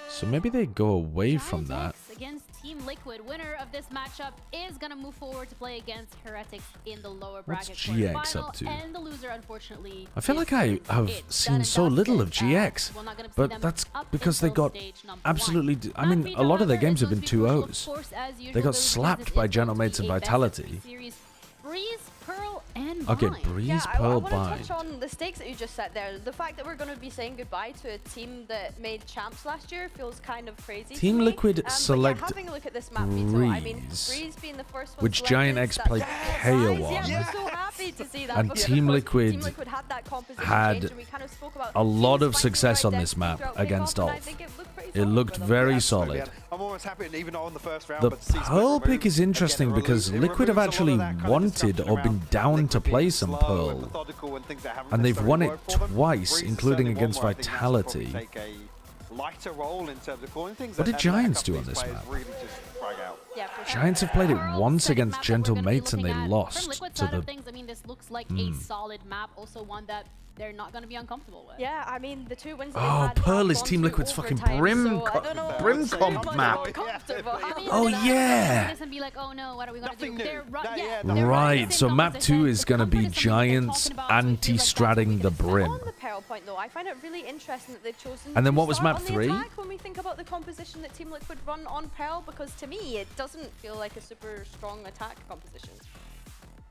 Speaker 2: So maybe they go away from that.
Speaker 4: Against Team Liquid, winner of this matchup is going to move forward to play against Heretics in the lower bracket.
Speaker 2: What's GX up to?
Speaker 4: And the loser, unfortunately,
Speaker 2: I feel like I have seen so little of GX, but that's because they got absolutely... I mean, a lot of their games have been 2-0s. They got slapped by Gentlemates and Vitality.
Speaker 4: Breeze, Pearl, and
Speaker 2: Okay,
Speaker 4: Bind.
Speaker 2: Breeze,
Speaker 3: I
Speaker 2: Pearl,
Speaker 3: want to
Speaker 2: Bind.
Speaker 3: touch on the stakes that you just set there. The fact that we're going to be saying goodbye to a team that made champs last year feels kind of crazy.
Speaker 2: Team
Speaker 3: to me.
Speaker 2: Liquid select
Speaker 3: but yeah, having a look at this map, Vito, I mean,
Speaker 2: Breeze,
Speaker 3: Breeze being the first one
Speaker 2: which Giant X played KO on.
Speaker 3: Yeah, we're so happy to see that.
Speaker 2: And
Speaker 3: because
Speaker 2: Team
Speaker 3: of course,
Speaker 2: Liquid
Speaker 3: Team Liquid had that composition
Speaker 2: had
Speaker 3: change, and we kind of spoke about
Speaker 2: a lot
Speaker 3: teams
Speaker 2: of
Speaker 3: finding
Speaker 2: success
Speaker 3: the
Speaker 2: on
Speaker 3: right
Speaker 2: this map
Speaker 3: destiny throughout
Speaker 2: against
Speaker 3: kickoff, and I
Speaker 2: Ulf.
Speaker 3: think it looked pretty
Speaker 2: It
Speaker 3: solid
Speaker 2: looked
Speaker 3: for them.
Speaker 2: very
Speaker 1: Absolutely,
Speaker 2: solid.
Speaker 1: yeah. I'm almost happy, even not on the first round,
Speaker 2: The
Speaker 1: but to see Split
Speaker 2: Pearl
Speaker 1: remove,
Speaker 2: pick is interesting
Speaker 1: again,
Speaker 2: because
Speaker 1: it
Speaker 2: Liquid have
Speaker 1: removes a lot
Speaker 2: actually
Speaker 1: of that kind of
Speaker 2: wanted
Speaker 1: disruption
Speaker 2: or been
Speaker 1: around
Speaker 2: down
Speaker 1: Liquid
Speaker 2: to play
Speaker 1: being
Speaker 2: some
Speaker 1: slow
Speaker 2: Pearl.
Speaker 1: and methodical and things that haven't
Speaker 2: And they've
Speaker 1: necessarily
Speaker 2: won it
Speaker 1: worked for them.
Speaker 2: twice,
Speaker 1: Breeze
Speaker 2: including
Speaker 1: certainly one
Speaker 2: against
Speaker 1: where I think Nats will probably
Speaker 2: Vitality.
Speaker 1: take a lighter role in terms of calling things.
Speaker 2: What did
Speaker 1: and
Speaker 2: Giants
Speaker 1: a
Speaker 2: do
Speaker 1: couple
Speaker 2: on
Speaker 1: of
Speaker 2: this
Speaker 1: these
Speaker 2: map?
Speaker 1: players really just frag out.
Speaker 3: Yeah, for sure.
Speaker 2: Giants have played it
Speaker 4: Pearl,
Speaker 2: once
Speaker 4: second
Speaker 2: against
Speaker 4: map that we're gonna be
Speaker 2: Gentlemates and they
Speaker 4: looking at. From
Speaker 2: lost
Speaker 4: Liquid
Speaker 2: to
Speaker 4: side
Speaker 2: the...
Speaker 4: of things, I mean, this looks like a solid map, also one that they're not going to be uncomfortable with.
Speaker 3: Yeah, I mean, the 2 wins that
Speaker 2: Oh,
Speaker 3: they've had
Speaker 2: Pearl
Speaker 3: have
Speaker 2: is
Speaker 3: gone
Speaker 2: Team
Speaker 3: to
Speaker 2: Liquid's fucking
Speaker 3: overtime,
Speaker 2: Brim
Speaker 3: so I don't know
Speaker 2: Brim
Speaker 3: what's
Speaker 2: comp
Speaker 3: much
Speaker 2: map.
Speaker 3: more comfortable. I mean,
Speaker 2: Oh,
Speaker 4: they're not gonna
Speaker 2: yeah.
Speaker 4: do this and be like, oh no, what are we going to do?
Speaker 1: Nothing new.
Speaker 4: They're
Speaker 1: They're
Speaker 2: Right, so map 2 is going to be Giants anti-stratting the Brim.
Speaker 3: On the Pearl point, though, I find it really interesting that they've chosen
Speaker 2: And then
Speaker 3: to
Speaker 2: what was
Speaker 3: start
Speaker 2: map
Speaker 3: on the
Speaker 2: 3?
Speaker 3: attack when we think about the composition that Team Liquid run on Pearl, because to me, it doesn't feel like a super strong attack composition.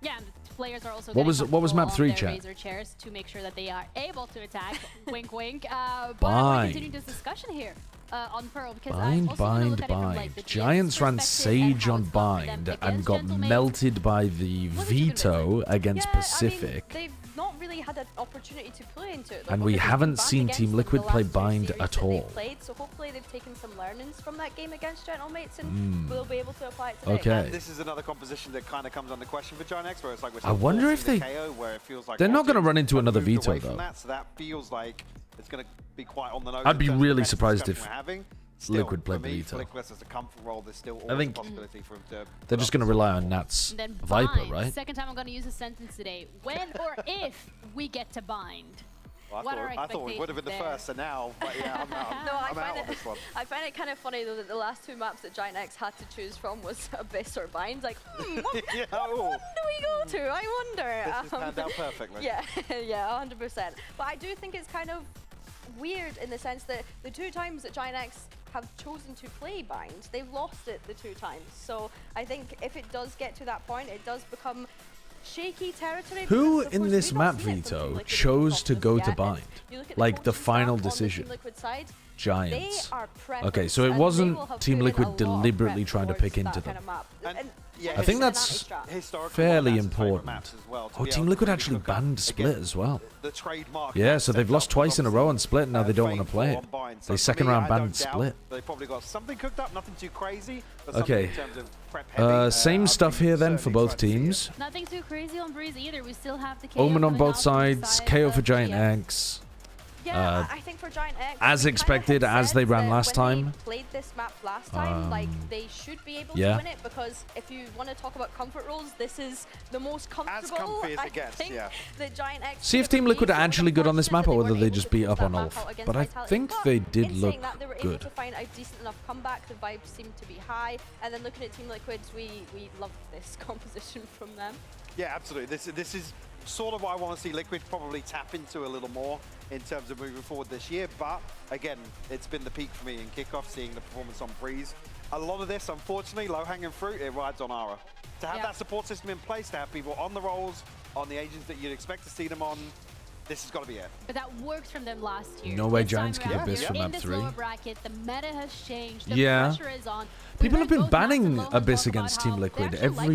Speaker 4: Yeah, and the players are also
Speaker 2: What was map
Speaker 4: on
Speaker 2: 3,
Speaker 4: their
Speaker 2: chat?
Speaker 4: razor chairs to make sure that they are able to attack. Wink, wink. But I want
Speaker 2: Bind.
Speaker 4: to continue this discussion here on Pearl because
Speaker 2: Bind,
Speaker 4: I'm also gonna
Speaker 2: bind,
Speaker 4: look at it from,
Speaker 2: bind.
Speaker 4: like, the
Speaker 2: Giants
Speaker 4: GX
Speaker 2: ran
Speaker 4: perspective and
Speaker 2: Sage
Speaker 4: how
Speaker 2: on
Speaker 4: it's gone for them
Speaker 2: Bind and
Speaker 4: against
Speaker 2: got
Speaker 4: Gentlemates.
Speaker 2: melted by the veto against
Speaker 3: Yeah,
Speaker 2: Pacific.
Speaker 3: I mean, they've not really had an opportunity to play into it, though,
Speaker 2: And we
Speaker 3: because they've
Speaker 2: haven't
Speaker 3: been banned
Speaker 2: seen
Speaker 3: against
Speaker 2: Team
Speaker 3: them
Speaker 2: Liquid
Speaker 3: the
Speaker 2: play
Speaker 3: last 2
Speaker 2: Bind
Speaker 3: series
Speaker 2: at
Speaker 3: that they've
Speaker 2: all.
Speaker 3: Played, so hopefully they've taken some learnings from that game against Gentlemates and we'll be able to apply it today.
Speaker 2: Okay.
Speaker 1: And this is another composition that kind of comes under question for Giant X, where it's like we're
Speaker 2: I wonder if
Speaker 1: forcing
Speaker 2: they...
Speaker 1: the KO, where it feels like
Speaker 2: They're not going to
Speaker 1: Logic
Speaker 2: run into
Speaker 1: have
Speaker 2: another
Speaker 1: moved
Speaker 2: veto,
Speaker 1: away from
Speaker 2: though.
Speaker 1: That, so that feels like it's going to be quite on the nose.
Speaker 2: I'd be
Speaker 1: in terms of the
Speaker 2: really
Speaker 1: best
Speaker 2: surprised
Speaker 1: discussion
Speaker 2: if
Speaker 1: we're having.
Speaker 2: Liquid
Speaker 1: Still,
Speaker 2: played
Speaker 1: for me,
Speaker 2: veto.
Speaker 1: Flickless as a comfort role, there's still
Speaker 2: I
Speaker 1: always
Speaker 2: think
Speaker 1: a possibility for him to...
Speaker 2: they're just going to rely on Nats
Speaker 4: And then
Speaker 2: Viper,
Speaker 4: bind.
Speaker 2: right?
Speaker 4: Second time I'm going to use a sentence today. When or if we get to bind.
Speaker 1: Well,
Speaker 4: What are
Speaker 1: I thought we would have been the
Speaker 4: expectations there?
Speaker 1: first, so now, but yeah, I'm out,
Speaker 3: No,
Speaker 1: I'm out on this one.
Speaker 3: I find it kind of funny though that the last 2 maps that Giant X had to choose from was Abyss or Bind. Like, what
Speaker 1: Yeah,
Speaker 3: one do we go to? I wonder.
Speaker 1: This has panned out perfectly.
Speaker 3: Yeah, yeah, 100%. But I do think it's kind of weird in the sense that the 2 times that Giant X have chosen to play Bind, they've lost it the 2 times. So I think if it does get to that point, it does become shaky territory.
Speaker 2: Who
Speaker 3: because, of
Speaker 2: in
Speaker 3: course,
Speaker 2: this
Speaker 3: we've not
Speaker 2: map
Speaker 3: seen it from Team
Speaker 2: veto
Speaker 3: Liquid
Speaker 2: chose to
Speaker 3: in
Speaker 2: go
Speaker 3: yet,
Speaker 2: to
Speaker 3: and
Speaker 2: Bind?
Speaker 3: you look at
Speaker 2: Like the
Speaker 3: coaching
Speaker 2: final
Speaker 3: staff on the Team
Speaker 2: decision?
Speaker 3: Liquid side,
Speaker 2: Giants.
Speaker 3: they are
Speaker 2: Okay, so
Speaker 3: preppers,
Speaker 2: it
Speaker 3: and
Speaker 2: wasn't
Speaker 3: they will have
Speaker 2: Team
Speaker 3: put in
Speaker 2: Liquid
Speaker 3: a lot of
Speaker 2: deliberately
Speaker 3: prep
Speaker 2: trying to
Speaker 3: towards
Speaker 2: pick into
Speaker 3: that
Speaker 2: them.
Speaker 3: kind of map.
Speaker 1: And, yeah,
Speaker 2: I think
Speaker 1: it's
Speaker 2: that's
Speaker 1: historically
Speaker 2: fairly
Speaker 1: one of Nat's favourite
Speaker 2: important.
Speaker 1: maps as well, to
Speaker 2: Oh,
Speaker 1: be
Speaker 2: Team
Speaker 1: able to
Speaker 2: Liquid
Speaker 1: really
Speaker 2: actually
Speaker 1: cook up
Speaker 2: banned Split
Speaker 1: against
Speaker 2: as well.
Speaker 1: The trademark
Speaker 2: Yeah,
Speaker 1: map
Speaker 2: so they've
Speaker 1: setup
Speaker 2: lost
Speaker 1: was
Speaker 2: twice in a row on
Speaker 1: obviously,
Speaker 2: Split, now they don't want to
Speaker 1: famed
Speaker 2: play
Speaker 1: for
Speaker 2: it.
Speaker 1: on Bind. So
Speaker 2: They
Speaker 1: for
Speaker 2: second
Speaker 1: me,
Speaker 2: round
Speaker 1: I
Speaker 2: banned
Speaker 1: don't doubt
Speaker 2: Split.
Speaker 1: They probably got something cooked up, nothing too crazy. But
Speaker 2: Okay.
Speaker 1: in terms of prep heavy,
Speaker 2: Same
Speaker 1: I
Speaker 2: stuff
Speaker 1: think
Speaker 2: here then for
Speaker 1: certainly
Speaker 2: both
Speaker 1: excited to see it.
Speaker 2: teams.
Speaker 4: Nothing too crazy on Breeze either. We still have the KO
Speaker 2: Omen on
Speaker 4: coming
Speaker 2: both
Speaker 4: out from the
Speaker 2: sides,
Speaker 4: side
Speaker 2: KO for
Speaker 4: of
Speaker 2: Giant
Speaker 4: GX.
Speaker 2: X.
Speaker 3: Yeah, I think for Giant X,
Speaker 2: as
Speaker 3: they
Speaker 2: expected,
Speaker 3: kind of
Speaker 2: as they ran
Speaker 3: said
Speaker 2: last
Speaker 3: that when
Speaker 2: time.
Speaker 3: they played this map last time, like they should be able
Speaker 2: yeah.
Speaker 3: to win it, because if you want to talk about comfort roles, this is the most comfortable.
Speaker 1: comfy as
Speaker 3: I
Speaker 1: it gets,
Speaker 3: think
Speaker 1: yeah.
Speaker 3: that Giant X.
Speaker 2: See if Team Liquid are actually good on this map or whether they just beat up on Ulf. But I think they did look
Speaker 3: They were able
Speaker 2: good.
Speaker 3: to find a decent enough comeback. The vibes seemed to be high, and then looking at Team Liquid's, we love this composition from them.
Speaker 1: Yeah, absolutely. This is sort of what I want to see Liquid probably tap into a little more in terms of moving forward this year. But again, it's been the peak for me in kickoff, seeing the performance on Breeze. A lot of this, unfortunately, low-hanging fruit, it rides on Aura. To have that support system in place, to have people on the roles, on the agents that you'd expect to see them on, this has got to be it.
Speaker 4: But that worked from them last year.
Speaker 2: No way Giants keep Abyss from map 3.
Speaker 4: In this lower bracket, the meta has changed. The
Speaker 2: Yeah.
Speaker 4: pressure is on.
Speaker 2: People have been banning Abyss against Team Liquid every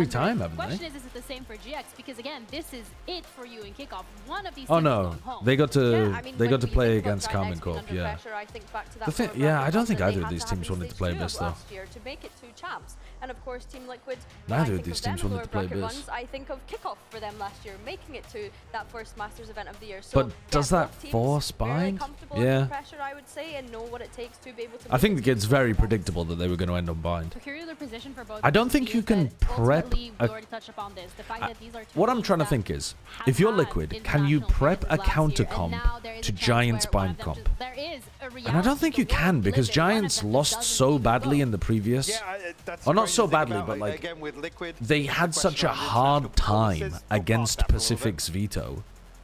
Speaker 2: time, haven't
Speaker 4: The question
Speaker 2: they?
Speaker 4: is it the same for GX? Because again, this is it for you in kickoff. One of these
Speaker 2: Oh
Speaker 4: teams is
Speaker 2: no,
Speaker 4: going home.
Speaker 2: they got to
Speaker 3: I mean,
Speaker 2: they
Speaker 3: when
Speaker 2: got to
Speaker 3: we
Speaker 2: play
Speaker 3: think about
Speaker 2: against
Speaker 3: Giants
Speaker 2: Carmen
Speaker 3: being
Speaker 2: Corp.
Speaker 3: under
Speaker 2: Yeah.
Speaker 3: pressure, I think back to that
Speaker 2: The thing,
Speaker 3: lower
Speaker 2: yeah,
Speaker 3: bracket
Speaker 2: I don't think
Speaker 3: that they
Speaker 2: either of
Speaker 3: had
Speaker 2: these
Speaker 3: to have
Speaker 2: teams
Speaker 3: in
Speaker 2: wanted to
Speaker 3: stage
Speaker 2: play
Speaker 3: 2
Speaker 2: Abyss though.
Speaker 3: last year to make it 2 champs. And of course, Team Liquid.
Speaker 2: Neither
Speaker 3: when
Speaker 2: of
Speaker 3: I
Speaker 2: these
Speaker 3: think
Speaker 2: teams
Speaker 3: them
Speaker 2: wanted
Speaker 3: lower
Speaker 2: to play
Speaker 3: bracket
Speaker 2: Abyss.
Speaker 3: runs, I think of kickoff for them last year, making it to that first Masters event of the year. So
Speaker 2: But does that
Speaker 3: both teams
Speaker 2: force
Speaker 3: very
Speaker 2: bind?
Speaker 3: comfortable under
Speaker 2: Yeah.
Speaker 3: pressure, I would say, and know what it takes to be able to.
Speaker 2: I think it's very predictable that they were going to end on bind.
Speaker 4: Peculiar position for both
Speaker 2: I don't
Speaker 4: teams
Speaker 2: think you
Speaker 4: is
Speaker 2: can
Speaker 4: that
Speaker 2: prep
Speaker 4: ultimately,
Speaker 2: a-
Speaker 4: we already touched upon this. The fact that these are two
Speaker 2: What I'm
Speaker 4: teams
Speaker 2: trying to
Speaker 4: that
Speaker 2: think is,
Speaker 4: have
Speaker 2: if you're
Speaker 4: had
Speaker 2: Liquid, can you
Speaker 4: international
Speaker 2: prep a
Speaker 4: phases last
Speaker 2: counter
Speaker 4: year, and
Speaker 2: comp
Speaker 4: now there is
Speaker 2: to
Speaker 4: a chance
Speaker 2: Giants
Speaker 4: where one
Speaker 2: bind
Speaker 4: of them
Speaker 2: comp?
Speaker 4: just- There is a
Speaker 2: And I
Speaker 4: reality
Speaker 2: don't think
Speaker 4: the
Speaker 2: you can
Speaker 4: world
Speaker 2: because
Speaker 4: lives in. One of
Speaker 2: Giants
Speaker 4: them
Speaker 2: lost
Speaker 4: doesn't
Speaker 2: so
Speaker 4: need to
Speaker 2: badly
Speaker 4: go.
Speaker 2: in the previous.
Speaker 1: That's
Speaker 2: Or not
Speaker 1: crazy
Speaker 2: so
Speaker 1: to think
Speaker 2: badly,
Speaker 1: about,
Speaker 2: but like
Speaker 1: again with Liquid,
Speaker 2: they had such a hard time against Pacific's veto.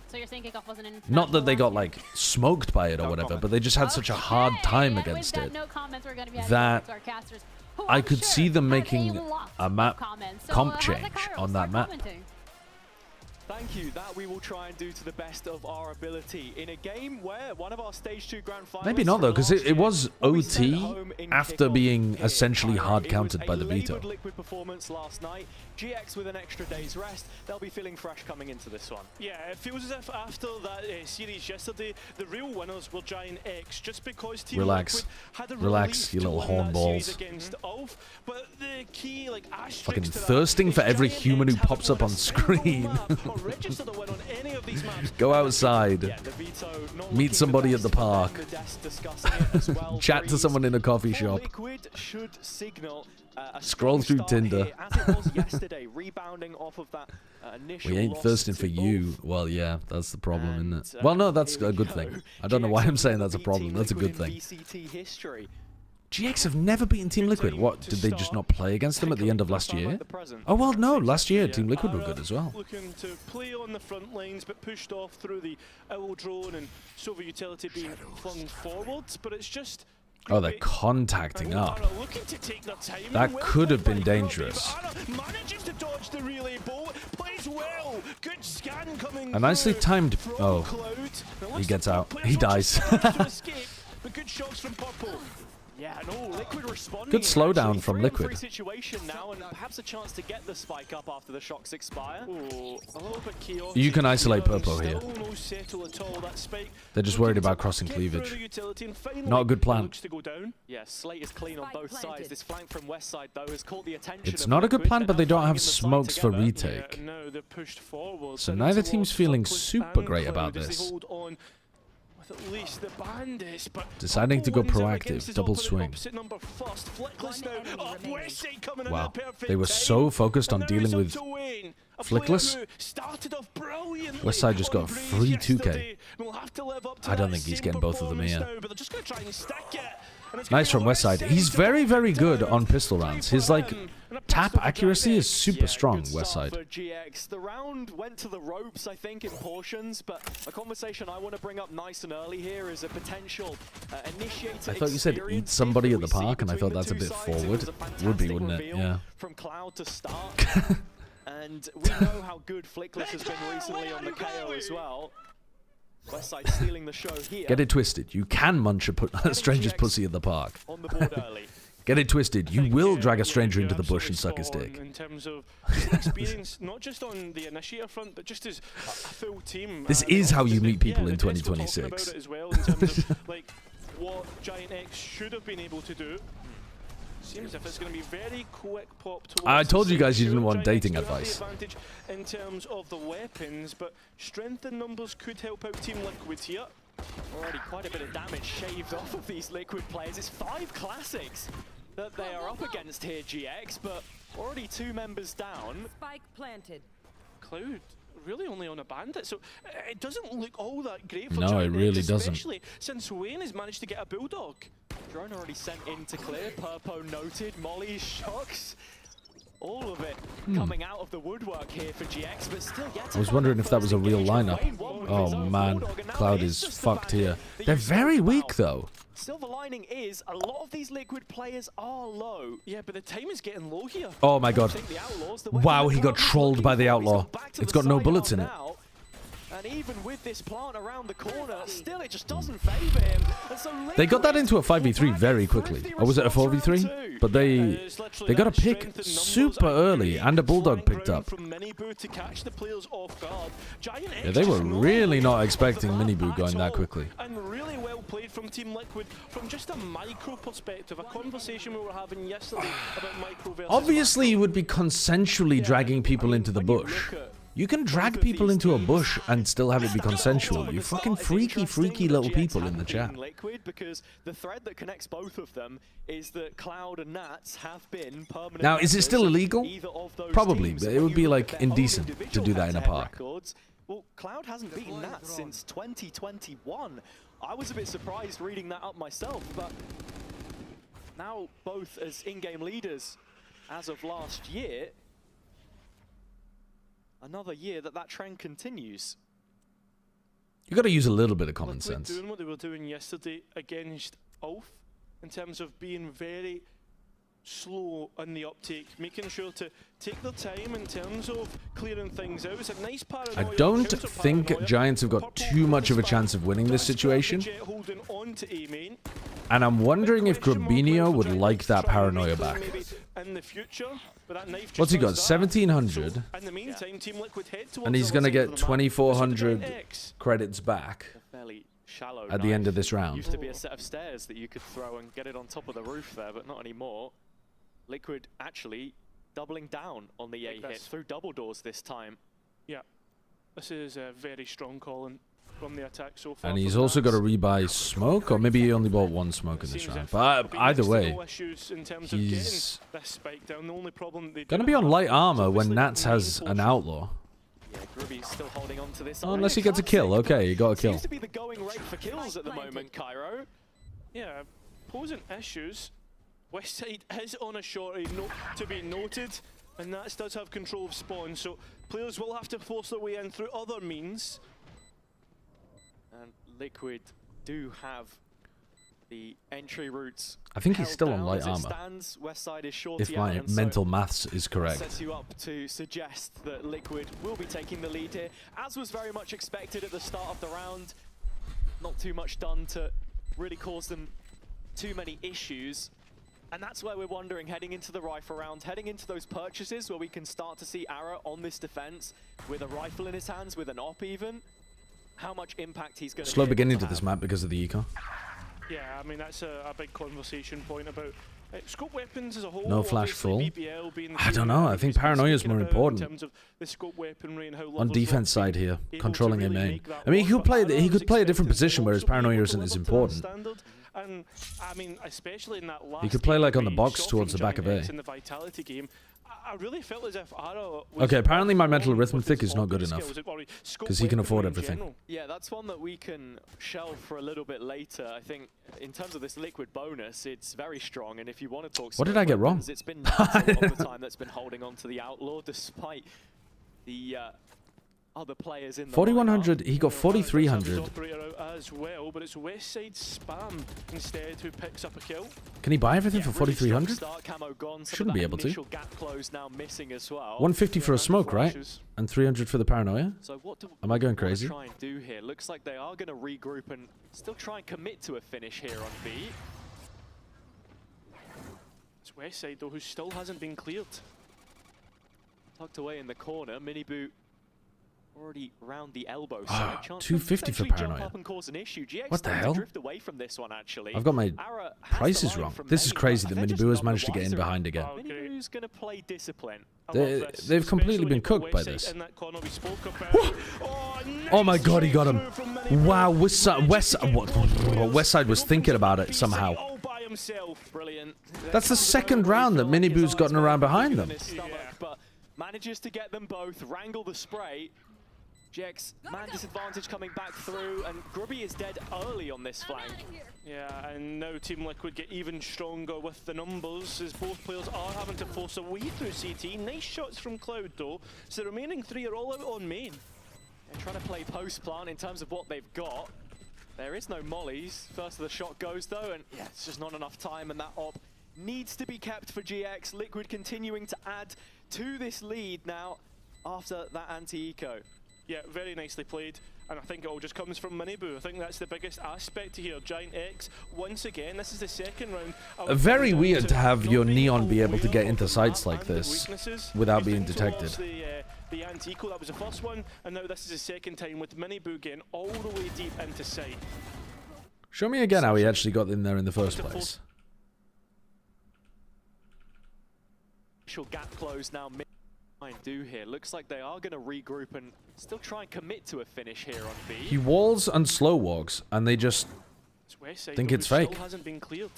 Speaker 4: So you're saying kickoff wasn't in
Speaker 2: Not that they got
Speaker 4: last
Speaker 2: like smoked by it or whatever, but they just had such a hard time against it
Speaker 4: no comments, we're gonna be
Speaker 2: that
Speaker 4: to our casters, who
Speaker 2: I
Speaker 4: I'm
Speaker 2: could
Speaker 4: sure
Speaker 2: see them
Speaker 4: had
Speaker 2: making
Speaker 4: lot
Speaker 2: a
Speaker 4: of
Speaker 2: map
Speaker 4: comments. So,
Speaker 2: comp
Speaker 4: how's the
Speaker 2: change
Speaker 4: Cairo?
Speaker 2: on that
Speaker 4: Start
Speaker 2: map.
Speaker 4: commenting.
Speaker 20: Thank you. That we will try and do to the best of our ability in a game where one of our stage 2 grand finals.
Speaker 2: Maybe not though, because it was OT after being essentially hard countered by the veto.
Speaker 20: Liquid performance last night. GX with an extra day's rest. They'll be feeling fresh coming into this one.
Speaker 21: Yeah, it feels as if after that series yesterday, the real winners were Giant X, just because Team
Speaker 2: Relax.
Speaker 21: Liquid had a
Speaker 2: Relax,
Speaker 21: relief
Speaker 2: you
Speaker 21: to
Speaker 2: little
Speaker 21: win that series
Speaker 2: hornballs.
Speaker 21: against Ulf. But the key, like,
Speaker 2: Fucking
Speaker 21: asterisk to that
Speaker 2: thirsting
Speaker 21: is
Speaker 2: for every
Speaker 21: Giant
Speaker 2: human who
Speaker 21: X
Speaker 2: pops
Speaker 21: haven't
Speaker 2: up on
Speaker 21: won a single
Speaker 2: screen.
Speaker 21: map or registered a win on any of these maps.
Speaker 2: Go outside.
Speaker 21: Yeah, the veto not
Speaker 2: Meet
Speaker 21: looking
Speaker 2: somebody
Speaker 21: the
Speaker 2: at the
Speaker 21: best,
Speaker 2: park.
Speaker 21: and the desk discussing it as well.
Speaker 2: Chat to someone in a coffee shop.
Speaker 20: Liquid should signal a
Speaker 2: Scroll through
Speaker 20: start
Speaker 2: Tinder.
Speaker 20: here, as it was yesterday, rebounding off of that initial
Speaker 2: We ain't
Speaker 20: loss
Speaker 2: thirsting
Speaker 20: to
Speaker 2: for you.
Speaker 20: Ulf.
Speaker 2: Well, yeah, that's the problem, isn't it? Well, no, that's a good thing. I don't know why I'm saying that's a problem. That's a good thing.
Speaker 20: VCT history.
Speaker 2: GX have never beaten Team Liquid. What, did they just not play against them at the end of last year? Oh, well, no, last year Team Liquid were good as well.
Speaker 21: Looking to play on the front lines, but pushed off through the Owl drone and Silver Utility being flung forwards. But it's just.
Speaker 2: Oh, they're contacting up.
Speaker 21: Looking to take their time.
Speaker 2: That could have been dangerous.
Speaker 21: Manages to dodge the relay bolt, plays well. Good scan coming.
Speaker 2: A nicely timed. Oh, he gets out. He dies.
Speaker 21: But good shots from Purple. Yeah, no, Liquid responding.
Speaker 2: Good slowdown from
Speaker 20: 3-on-3
Speaker 2: Liquid.
Speaker 20: situation now, and perhaps a chance to get the spike up after the shocks expire.
Speaker 21: Ooh, a little bit chaotic.
Speaker 2: You can isolate Purple here.
Speaker 21: Still no settle at all. That spike
Speaker 2: They're just worried about crossing cleavage. Not a good plan.
Speaker 21: To go down.
Speaker 20: Yeah, Slate is clean on both sides. This flank from West Side, though, has caught the attention
Speaker 2: It's
Speaker 20: of
Speaker 2: not a good
Speaker 20: Liquid.
Speaker 2: plan, but they don't have
Speaker 20: They're
Speaker 2: smokes for
Speaker 20: together.
Speaker 2: retake.
Speaker 21: Yeah, no, they're pushed forward.
Speaker 2: So neither team's feeling super great about
Speaker 21: As they
Speaker 2: this.
Speaker 21: hold on with at least the bandits, but
Speaker 2: Deciding to go
Speaker 21: Purple wins out against
Speaker 2: proactive,
Speaker 21: his
Speaker 2: double
Speaker 21: opposite-
Speaker 2: swing.
Speaker 21: opposite number first. Flickless now up West Side coming in
Speaker 2: Wow.
Speaker 21: at a perfect
Speaker 2: They were
Speaker 21: time.
Speaker 2: so focused on
Speaker 21: And now
Speaker 2: dealing
Speaker 21: it's up
Speaker 2: with
Speaker 21: to Wayne, a player
Speaker 2: Flickless.
Speaker 21: who started off brilliantly
Speaker 2: Westside just got
Speaker 21: on
Speaker 2: a
Speaker 21: Breeze
Speaker 2: free 2K.
Speaker 21: yesterday. We'll have to live up to
Speaker 2: I don't
Speaker 21: that
Speaker 2: think he's
Speaker 21: same
Speaker 2: getting both of them
Speaker 21: performance
Speaker 2: here.
Speaker 21: now, but they're just gonna try and stack it. And it's gonna
Speaker 2: Nice
Speaker 21: be
Speaker 2: from
Speaker 21: Westside
Speaker 2: Westside. He's
Speaker 21: to
Speaker 2: very,
Speaker 21: knock
Speaker 2: very
Speaker 21: it
Speaker 2: good
Speaker 21: down.
Speaker 2: on pistol rounds. His like tap accuracy is super strong,
Speaker 20: Good
Speaker 2: Westside.
Speaker 20: start for GX. The round went to the ropes, I think, in portions, but a conversation I want to bring up nice and early here is a potential initiator.
Speaker 2: I thought you said eat somebody at the park, and I thought that's a bit forward. Would be, wouldn't it? Yeah.
Speaker 20: From Cloud to start. And we know how good Flickless has been recently on the KO as well. Westside stealing the show here.
Speaker 2: Get it twisted. You can munch a stranger's pussy at the park.
Speaker 20: On the board early.
Speaker 2: Get it twisted. You will drag a stranger into the bush and suck his dick.
Speaker 21: In terms of experience, not just on the initiator front, but just as a full team.
Speaker 2: This is how you meet people in 2026.
Speaker 21: About it as well, in terms of like what Giant X should have been able to do. Seems as if it's going to be very quick pop towards
Speaker 2: I told you guys you didn't want
Speaker 21: Giant X
Speaker 2: dating
Speaker 21: do have the
Speaker 2: advice.
Speaker 21: advantage in terms of the weapons, but strength in numbers could help out Team Liquid here.
Speaker 20: Already quite a bit of damage shaved off of these Liquid players. It's 5 classics that they are up against here, GX, but already 2 members down.
Speaker 7: Spike planted.
Speaker 21: Cloud really only on a bandit, so it doesn't look all that great for
Speaker 2: No,
Speaker 21: Giant
Speaker 2: it really
Speaker 21: X,
Speaker 2: doesn't.
Speaker 21: especially since Wayne has managed to get a Bulldog.
Speaker 20: Drone already sent in to clear. Purpo noted. Molly's shocks. all of it coming out of the woodwork here for GX, but still yet
Speaker 2: I was wondering if that was a real lineup. Oh man, Cloud is fucked here. They're very weak though.
Speaker 21: Silver lining is a lot of these Liquid players are low. Yeah, but the time is getting low here.
Speaker 2: Oh my god. Wow, he got trolled by the Outlaw. It's got no bullets in it.
Speaker 21: And even with this plant around the corner, still it just doesn't favor him. And so
Speaker 2: They got that into a 5v3 very quickly. Or was it a 4v3? But they got a pick super early, and a Bulldog picked up. Yeah, they were really not expecting Miniboo going that quickly.
Speaker 21: And really well played from Team Liquid from just a micro perspective. A conversation we were having yesterday about micro versus
Speaker 2: Obviously, you would be consensually dragging people into the bush. You can drag people into a bush and still have it be consensual. You fucking freaky little people in the chat.
Speaker 20: Liquid, because the thread that connects both of them is that Cloud and Nats have been permanent.
Speaker 2: Now, is it still illegal? Probably, but it would be like indecent to do that in a park.
Speaker 20: Well, Cloud hasn't beaten Nats since 2021. I was a bit surprised reading that up myself, but now both as in-game leaders as of last year, another year that trend continues.
Speaker 2: You got to use a little bit of common sense.
Speaker 21: Doing what they were doing yesterday against Ulf in terms of being very slow on the uptake, making sure to take their time in terms of clearing things out. It's a nice paranoia.
Speaker 2: I don't think Giants have got too much of a chance of winning this situation. And I'm wondering if Grabinho would like that paranoia back. What's he got? 1,700. And he's going to get 2,400 credits back at the end of this round.
Speaker 20: Used to be a set of stairs that you could throw and get it on top of the roof there, but not anymore. Liquid actually doubling down on the A hit through double doors this time.
Speaker 21: Yeah, this is a very strong call from the attack so far.
Speaker 2: And he's also got to rebuy smoke, or maybe he only bought one smoke in this round. But either way, he's going to be on light armor when Nats has an Outlaw.
Speaker 20: Yeah, Grubby's still holding on to this.
Speaker 2: Oh, unless he gets a kill. Okay, he got a kill.
Speaker 20: Seems to be the going rate for kills at the moment, Cairo.
Speaker 21: Yeah, posing issues. Westside is on a shorty, to be noted, and that does have control of spawn, so players will have to force their way in through other means.
Speaker 20: And Liquid do have the entry routes.
Speaker 2: I think he's still on light armor. If my mental maths is correct.
Speaker 20: Sets you up to suggest that Liquid will be taking the lead here, as was very much expected at the start of the round. Not too much done to really cause them too many issues. And that's where we're wondering, heading into the rifle round, heading into those purchases where we can start to see Ara on this defense with a rifle in his hands, with an op even, how much impact he's going to
Speaker 2: Slow beginning to this map because of the eco.
Speaker 21: Yeah, I mean, that's a big conversation point about scope weapons as a whole.
Speaker 2: No flash full. I don't know. I think paranoia is more important on defense side here, controlling a main. I mean, he could play a different position where his paranoia isn't as important.
Speaker 21: And I mean, especially in that last
Speaker 2: he could play like on the box towards the back of A.
Speaker 21: In the Vitality game, I really felt as if Ara was
Speaker 2: okay, apparently my mental arithmetic is not good enough because he can afford everything.
Speaker 20: Yeah, that's one that we can shelve for a little bit later. I think in terms of this Liquid bonus, it's very strong. And if you want to talk,
Speaker 2: what did I get wrong?
Speaker 20: It's been Nats a lot of the time that's been holding on to the Outlaw, despite the other players in the
Speaker 2: 4,100. He got 4,300.
Speaker 21: As well, but it's Westside Spam instead who picks up a kill.
Speaker 2: Can he buy everything for 4,300? Shouldn't be able to. 150 for a smoke, right? And 300 for the paranoia.
Speaker 20: So what
Speaker 2: am I going crazy?
Speaker 20: Try and do here. Looks like they are going to regroup and still try and commit to a finish here on B.
Speaker 21: It's Westside though, who still hasn't been cleared.
Speaker 20: Tucked away in the corner, Miniboot already round the elbow side.
Speaker 2: 250 for paranoia. What the hell?
Speaker 20: Away from this one, actually.
Speaker 2: I've got my prices wrong. This is crazy that Miniboo has managed to get in behind again.
Speaker 20: Miniboo's going to play discipline.
Speaker 2: They've completely been cooked by this. Oh my god, he got him. Wow, Westside was thinking about it somehow. That's the second round that Miniboo's gotten around behind them.
Speaker 20: But manages to get them both, wrangle the spray.
Speaker 21: GX, man disadvantage coming back through, and Grubby is dead early on this flank. Yeah, and now Team Liquid get even stronger with the numbers, as both players are having to force a way through CT. Nice shots from Cloud though, so the remaining three are all out on main.
Speaker 20: They're trying to play post-plant in terms of what they've got. There is no mollies. First of the shot goes though, and yeah, it's just not enough time, and that op needs to be kept for GX. Liquid continuing to add to this lead now after that anti-eco.
Speaker 21: Yeah, very nicely played, and I think it all just comes from Miniboo. I think that's the biggest aspect here. Giant X, once again, this is the second round.
Speaker 2: Very weird to have your Neon be able to get into sites like this without being detected.
Speaker 21: The anti-eco, that was the first one, and now this is the second time with Miniboo getting all the way deep into sight.
Speaker 2: Show me again how he actually got in there in the first place.
Speaker 20: Initial gap close now. Do here. Looks like they are going to regroup and still try and commit to a finish here on B.
Speaker 2: He walls and slow walks, and they just think it's fake.
Speaker 21: Still hasn't been cleared.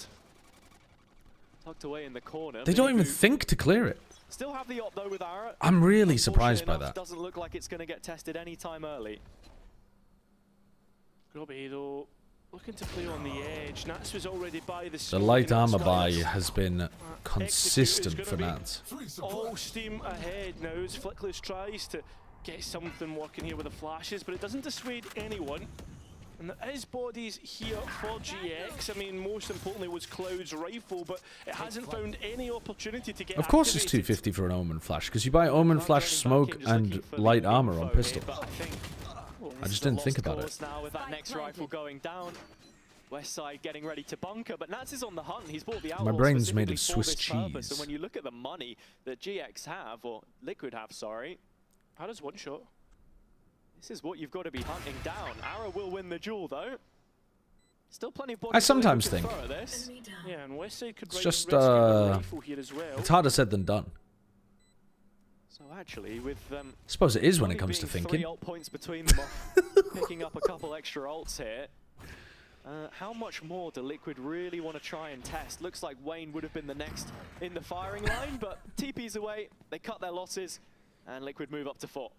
Speaker 20: Tucked away in the corner.
Speaker 2: They don't even think to clear it.
Speaker 20: Still have the op though with Ara.
Speaker 2: I'm really surprised by that.
Speaker 20: Doesn't look like it's going to get tested anytime early.
Speaker 21: Grubby though, looking to play on the edge. Nats was already by
Speaker 2: the light armor buy has been consistent for Nats.
Speaker 21: All steam ahead now as Flickless tries to get something working here with the flashes, but it doesn't dissuade anyone. And there is bodies here for GX. I mean, most importantly was Cloud's rifle, but it hasn't found any opportunity to get
Speaker 2: Of course it's 250 for an Omen Flash, because you buy Omen Flash, smoke, and light armor on pistol. I just didn't think about it.
Speaker 20: Now with that next rifle going down. Westside getting ready to bunker, but Nats is on the hunt. He's bought the Outlaw.
Speaker 2: My brain's made of
Speaker 20: specifically
Speaker 2: Swiss
Speaker 20: for this purpose.
Speaker 2: cheese.
Speaker 20: And when you look at the money that GX have, or Liquid have, sorry.
Speaker 21: How does one shot?
Speaker 20: This is what you've got to be hunting down. Ara will win the duel, though. Still plenty of
Speaker 2: I sometimes think
Speaker 21: this. Yeah, and Westside could
Speaker 2: it's just
Speaker 21: here as well.
Speaker 2: it's harder said than done.
Speaker 20: So actually, with
Speaker 2: I suppose it is when it comes to thinking.
Speaker 20: 3 ult points between them, picking up a couple extra ults here. How much more do Liquid really want to try and test? Looks like Wayne would have been the next in the firing line, but TP's away. They cut their losses, and Liquid move up to 4.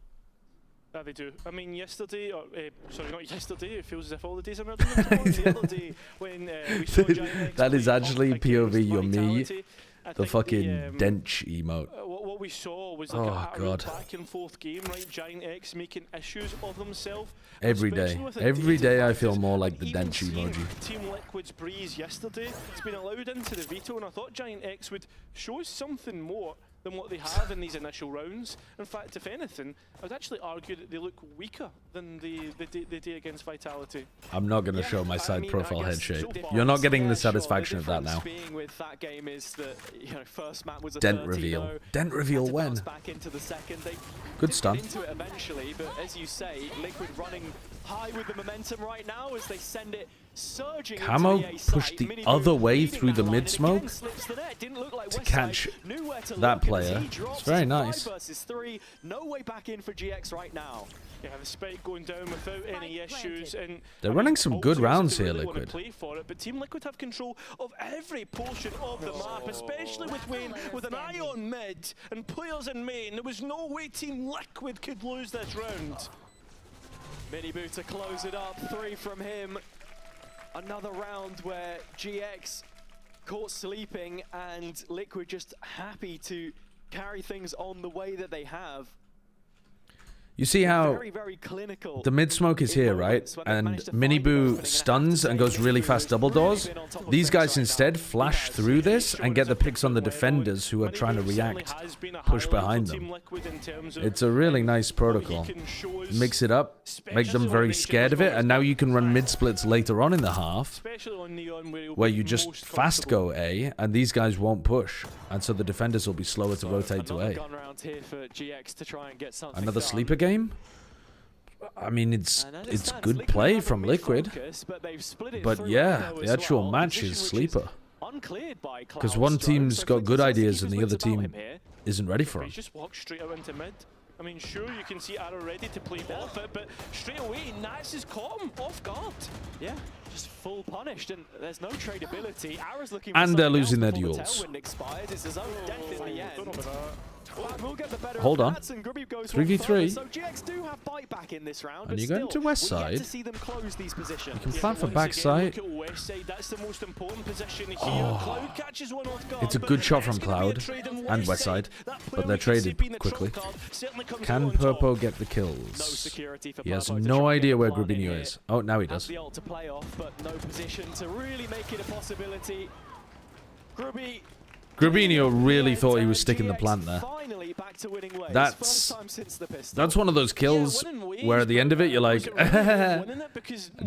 Speaker 21: Yeah, they do. I mean, yesterday, or sorry, not yesterday, it feels as if all the days are melting into one. The other day, when we saw Giant
Speaker 2: That is actually POV your me,
Speaker 21: I
Speaker 2: the
Speaker 21: think
Speaker 2: fucking dench emote.
Speaker 21: What we saw was like a back and forth game, right? Giant X making issues of themselves.
Speaker 2: Every day I feel more like the dench emoji.
Speaker 21: Team Liquid's breeze yesterday, it's been allowed into the veto, and I thought Giant X would show something more than what they have in these initial rounds. In fact, if anything, I would actually argue that they look weaker than the day against Vitality.
Speaker 2: I'm not going to show my side profile head shape. You're not getting the satisfaction of that now.
Speaker 20: Being with that game is that, you know, first map was a
Speaker 2: Dent reveal. Dent reveal when?
Speaker 20: Back into the second. They
Speaker 2: good stun.
Speaker 20: Into it eventually, but as you say, Liquid running high with the momentum right now as they send it surging.
Speaker 2: Camo pushed the other way through the mid smoke to catch that player. It's very nice.
Speaker 20: 5 versus 3. No way back in for GX right now.
Speaker 21: Yeah, the spike going down without any issues, and
Speaker 2: they're running some good rounds here, Liquid.
Speaker 21: Play for it, but Team Liquid have control of every portion of the map, especially with Wayne with an eye on mid and players in main. There was no way Team Liquid could lose this round.
Speaker 20: Miniboo to close it up. 3 from him. Another round where GX caught sleeping and Liquid just happy to carry things on the way that they have.
Speaker 2: You see how
Speaker 20: very clinical
Speaker 2: the mid smoke is here, right? And Miniboo stuns and goes really fast double doors. These guys instead flash through this and get the picks on the defenders who are trying to react, push behind them. It's a really nice protocol. Mix it up, make them very scared of it, and now you can run mid splits later on in the half, where you just fast go A, and these guys won't push, and so the defenders will be slower to rotate to A. Another sleeper game? I mean, it's good play from Liquid, but yeah, the actual match is sleeper. Because one team's got good ideas and the other team isn't ready for them.
Speaker 21: Just walk straight out into mid. I mean, sure, you can see Arrow ready to play off it, but straight away, Nats is caught him off guard.
Speaker 20: Yeah, just full punished, and there's no tradability. Arrow's looking
Speaker 2: and they're losing their duels.
Speaker 20: Expired. It's his own death in the end.
Speaker 2: Hold on. 3v3.
Speaker 21: So GX do have bite back in this round,
Speaker 2: And you go into west side.
Speaker 21: to see them close these positions.
Speaker 2: You can plan for backside.
Speaker 21: That's the most important position here. Cloud catches one off guard,
Speaker 2: It's a good shot from Cloud and west side, but they're traded quickly. Can Purpo get the kills? He has no idea where Grubinho is. Oh, now he does.
Speaker 21: The ult to play off, but no position to really make it a possibility.
Speaker 2: Grubinho really thought he was sticking the plant there. That's one of those kills where at the end of it you're like,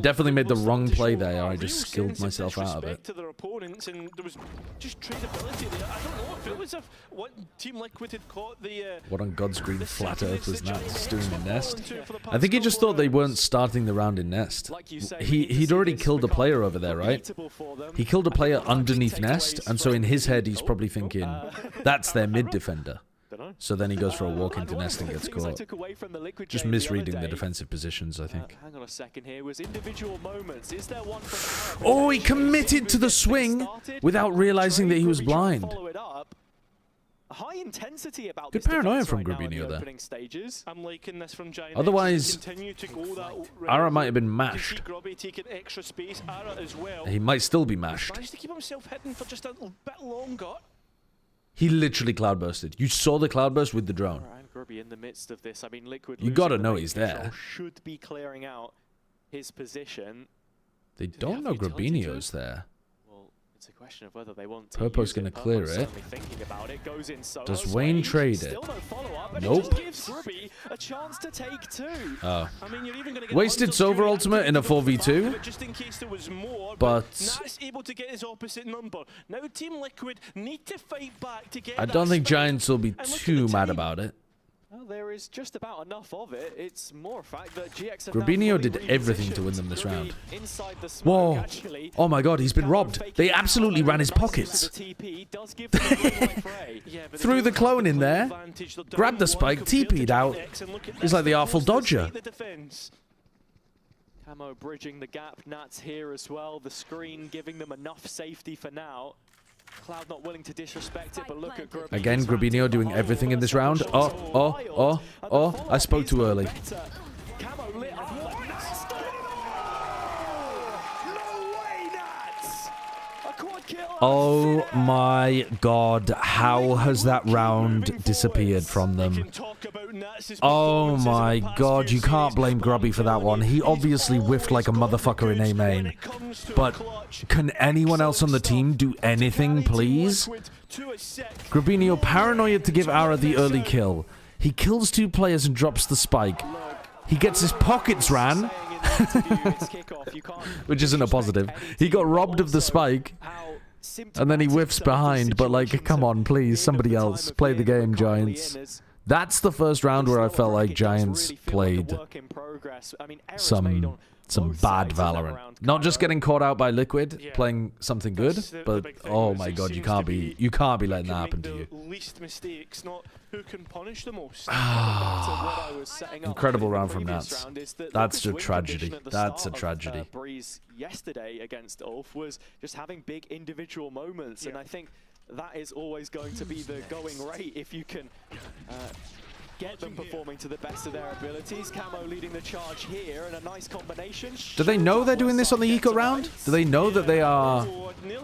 Speaker 2: definitely made the wrong play there. I just skilled myself out of it.
Speaker 21: To their opponents, and there was just tradability there. I don't know if it was what Team Liquid had caught the.
Speaker 2: What on God's green flat earth was Nats doing in Nest? I think he just thought they weren't starting the round in Nest. He'd already killed a player over there, right? He killed a player underneath Nest, and so in his head he's probably thinking, that's their mid defender. So then he goes for a walk into Nest and gets caught. Just misreading the defensive positions, I think.
Speaker 21: Hang on a second here. Was individual moments. Is there one from
Speaker 2: Oh, he committed to the swing without realizing that he was blind.
Speaker 21: High intensity about
Speaker 2: Good paranoia from Grubinho there.
Speaker 21: I'm liking this from Giant.
Speaker 2: Otherwise, Ara might have been
Speaker 21: mashed.
Speaker 2: mashed.
Speaker 21: Taking extra space. Ara as well.
Speaker 2: He might still be mashed.
Speaker 21: Tries to keep himself hidden for just a little bit longer.
Speaker 2: He literally cloudbursted. You saw the cloudburst with the drone.
Speaker 21: Grubby in the midst of this. I mean, Liquid.
Speaker 2: You gotta know he's there.
Speaker 21: Should be clearing out his position.
Speaker 2: They don't know Grubinho's there.
Speaker 21: Well, it's a question of whether they want to.
Speaker 2: Purpo's gonna clear it.
Speaker 21: Goes in solo.
Speaker 2: Does Wayne trade it?
Speaker 21: Still no follow-up, but
Speaker 2: nope.
Speaker 21: It just gives Grubby a chance to take two.
Speaker 2: Oh.
Speaker 21: I mean, you're even gonna get
Speaker 2: Wasted Silver ultimate in a 4v2.
Speaker 21: Just in case there was more,
Speaker 2: but
Speaker 21: Nat's able to get his opposite number. Now Team Liquid need to fight back to get
Speaker 2: I don't think Giants will be too mad about it.
Speaker 21: Well, there is just about enough of it. It's more a fact that GX have
Speaker 2: Grubinho did everything to win them this round. Whoa. Oh my god, he's been robbed. They absolutely ran his pockets. Threw the clone in there, grabbed the spike, TP'd out. He's like the Artful Dodger.
Speaker 21: Camo bridging the gap. Nats here as well. The screen giving them enough safety for now. Cloud not willing to disrespect it, but look at Grubinho.
Speaker 2: Again, Grubinho doing everything in this round. Oh, I spoke too early.
Speaker 21: Camo lit up. No way, Nats! A quad kill.
Speaker 2: Oh my god, how has that round disappeared from them? Oh my god, you can't blame Grubby for that one. He obviously whiffed like a motherfucker in A main. But can anyone else on the team do anything, please? Grubinho paranoid to give Ara the early kill. He kills two players and drops the spike. He gets his pockets ran. Which isn't a positive. He got robbed of the spike. And then he whiffs behind, but like, come on, please, somebody else. Play the game, Giants. That's the first round where I felt like Giants played some bad Valorant. Not just getting caught out by Liquid, playing something good, but oh my god, you can't be letting that happen to you.
Speaker 21: Least mistakes, not who can punish the most.
Speaker 2: Incredible round from Nats. That's a tragedy. That's a tragedy.
Speaker 21: Breeze yesterday against Ulf was just having big individual moments, and I think that is always going to be the going rate if you can get them performing to the best of their abilities. Camo leading the charge here, and a nice combination.
Speaker 2: Do they know they're doing this on the eco round? Do they know that they are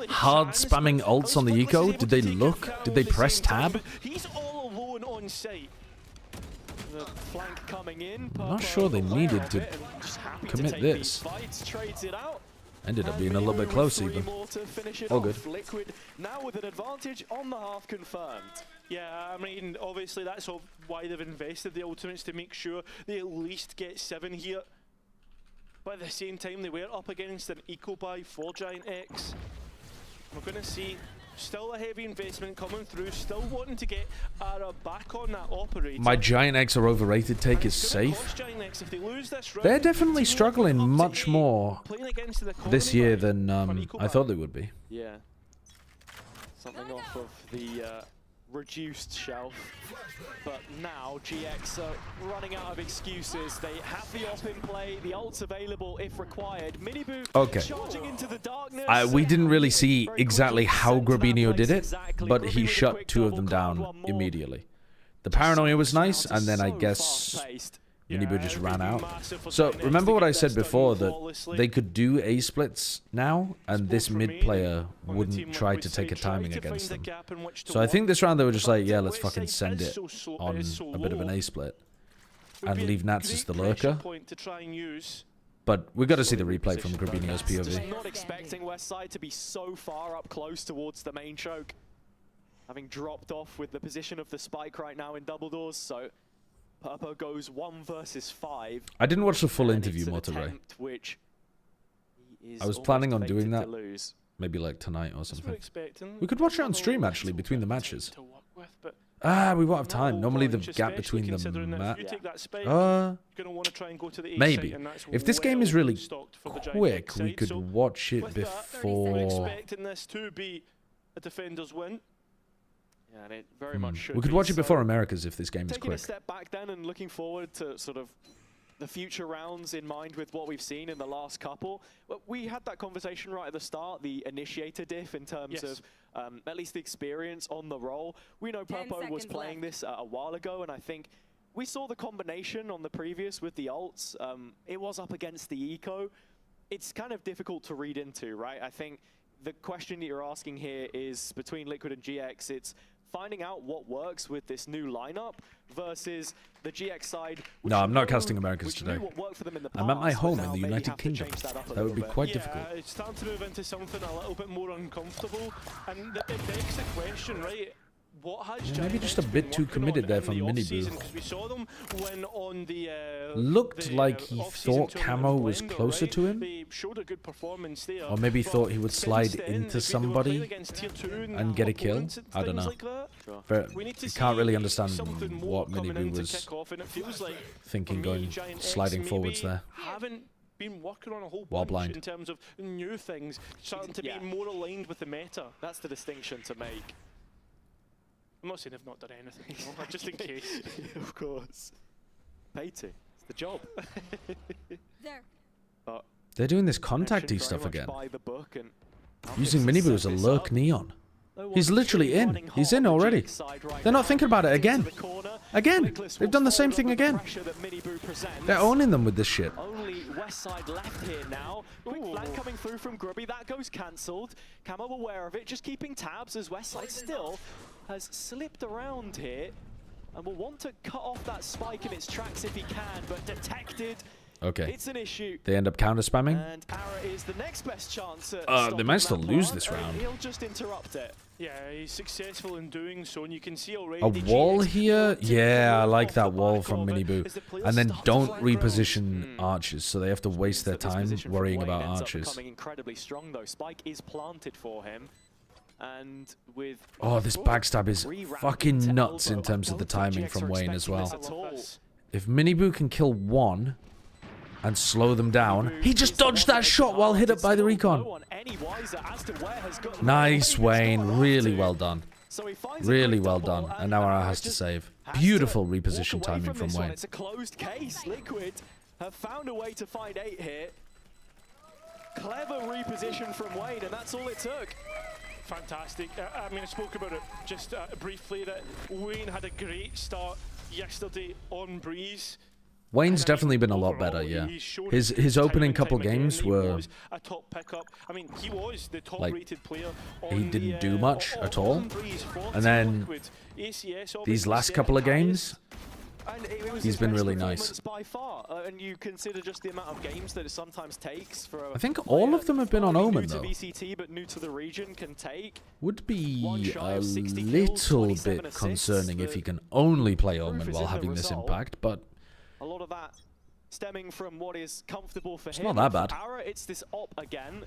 Speaker 2: hard spamming ults on the eco? Did they look? Did they press tab?
Speaker 21: He's all alone on site. The flank coming in.
Speaker 2: I'm not sure they needed to commit this. Ended up being a little bit close even. All good.
Speaker 21: Liquid now with an advantage on the half confirmed. Yeah, I mean, obviously that's why they've invested the ultimates, to make sure they at least get 7 here. But at the same time, they were up against an eco buy for Giant X. We're going to see still a heavy investment coming through, still wanting to get Ara back on that operator.
Speaker 2: My Giant X are overrated take is safe. They're definitely struggling much more this year than I thought they would be.
Speaker 21: Yeah. Something off of the reduced shelf. But now GX are running out of excuses. They have the op in play, the ult's available if required. Miniboot charging into the darkness.
Speaker 2: We didn't really see exactly how Grubinho did it, but he shut 2 of them down immediately. The paranoia was nice, and then I guess Minibu just ran out. So remember what I said before, that they could do A splits now, and this mid player wouldn't try to take a timing against them. So I think this round they were just like, yeah, let's fucking send it on a bit of an A split and leave Nats as the lurker. But we've got to see the replay from Grabinio's POV.
Speaker 21: Not expecting Westside to be so far up close towards the main choke, having dropped off with the position of the spike right now in double doors. So Purpo goes 1 versus 5.
Speaker 2: I didn't watch the full interview, Monterey. I was planning on doing that, maybe like tonight or something. We could watch it on stream actually between the matches. We won't have time. Normally the gap between them. Maybe. If this game is really quick, we could watch it before.
Speaker 21: Expecting this to be a defender's win. Yeah, and it very much should
Speaker 2: we could watch it before Americas if this game is quick.
Speaker 21: Taking a step back then and looking forward to sort of the future rounds in mind with what we've seen in the last couple. Well, we had that conversation right at the start, the initiator diff in terms of at least the experience on the role. We know Purpo was playing this a while ago, and I think we saw the combination on the previous with the ults. It was up against the eco. It's kind of difficult to read into, right? I think the question that you're asking here is between Liquid and GX, it's finding out what works with this new lineup versus the GX side.
Speaker 2: No, I'm not casting Americas today. I'm at my home in the United Kingdom. That would be quite difficult.
Speaker 21: It's starting to move into something a little bit more uncomfortable, and it begs the question, right? What has
Speaker 2: maybe just a bit too committed there from Minibu.
Speaker 21: We saw them when on the
Speaker 2: looked like he thought Camo was closer to him, or maybe thought he would slide into somebody and get a kill. I don't know. But you can't really understand what Minibu was thinking going sliding forwards there.
Speaker 21: Been working on a whole
Speaker 2: Wall
Speaker 21: bunch
Speaker 2: blind.
Speaker 21: in terms of new things, starting to be more aligned with the meta. That's the distinction to make. I'm not saying they've not done anything, just in case.
Speaker 20: Of course. Pay to. It's the job.
Speaker 21: But
Speaker 2: they're doing this contacty stuff again. Using Minibu as a lurk neon. He's literally in. He's in already. They're not thinking about it again. Again. They've done the same thing again. They're owning them with this shit.
Speaker 21: Only Westside left here now. Quick flank coming through from Grubby. That goes cancelled. Camo aware of it, just keeping tabs as Westside still has slipped around here and will want to cut off that spike in its tracks if he can, but detected.
Speaker 2: Okay.
Speaker 21: It's an issue.
Speaker 2: They end up counter spamming.
Speaker 21: And Ara is the next best chance at
Speaker 2: they might still lose this round.
Speaker 21: He'll just interrupt it. Yeah, he's successful in doing so, and you can see already
Speaker 2: a wall here? Yeah, I like that wall from Minibu. And then don't reposition archers, so they have to waste their time worrying about archers.
Speaker 21: Becoming incredibly strong though. Spike is planted for him. And with
Speaker 2: this backstab is fucking nuts in terms of the timing from Wayne as well. If Minibu can kill one and slow them down, he just dodged that shot while hit up by the recon. Nice, Wayne. Really well done. Really well done. And now Ara has to save. Beautiful reposition timing from Wayne.
Speaker 21: It's a closed case. Liquid have found a way to find 8 here. Clever reposition from Wayne, and that's all it took. Fantastic. I mean, I spoke about it just briefly that Wayne had a great start yesterday on Breeze.
Speaker 2: Wayne's definitely been a lot better, yeah. His opening couple games were
Speaker 21: a top pickup. I mean, he was the top rated player.
Speaker 2: He didn't do much at all. And then these last couple of games, he's been really nice.
Speaker 21: By far, and you consider just the amount of games that it sometimes takes for
Speaker 2: I think all of them have been on Omen though.
Speaker 21: New to VCT but new to the region can take.
Speaker 2: Would be a little bit concerning if he can only play Omen while having this impact, but
Speaker 21: a lot of that stemming from what is comfortable for him.
Speaker 2: It's not that bad.
Speaker 21: Ara, it's this op again.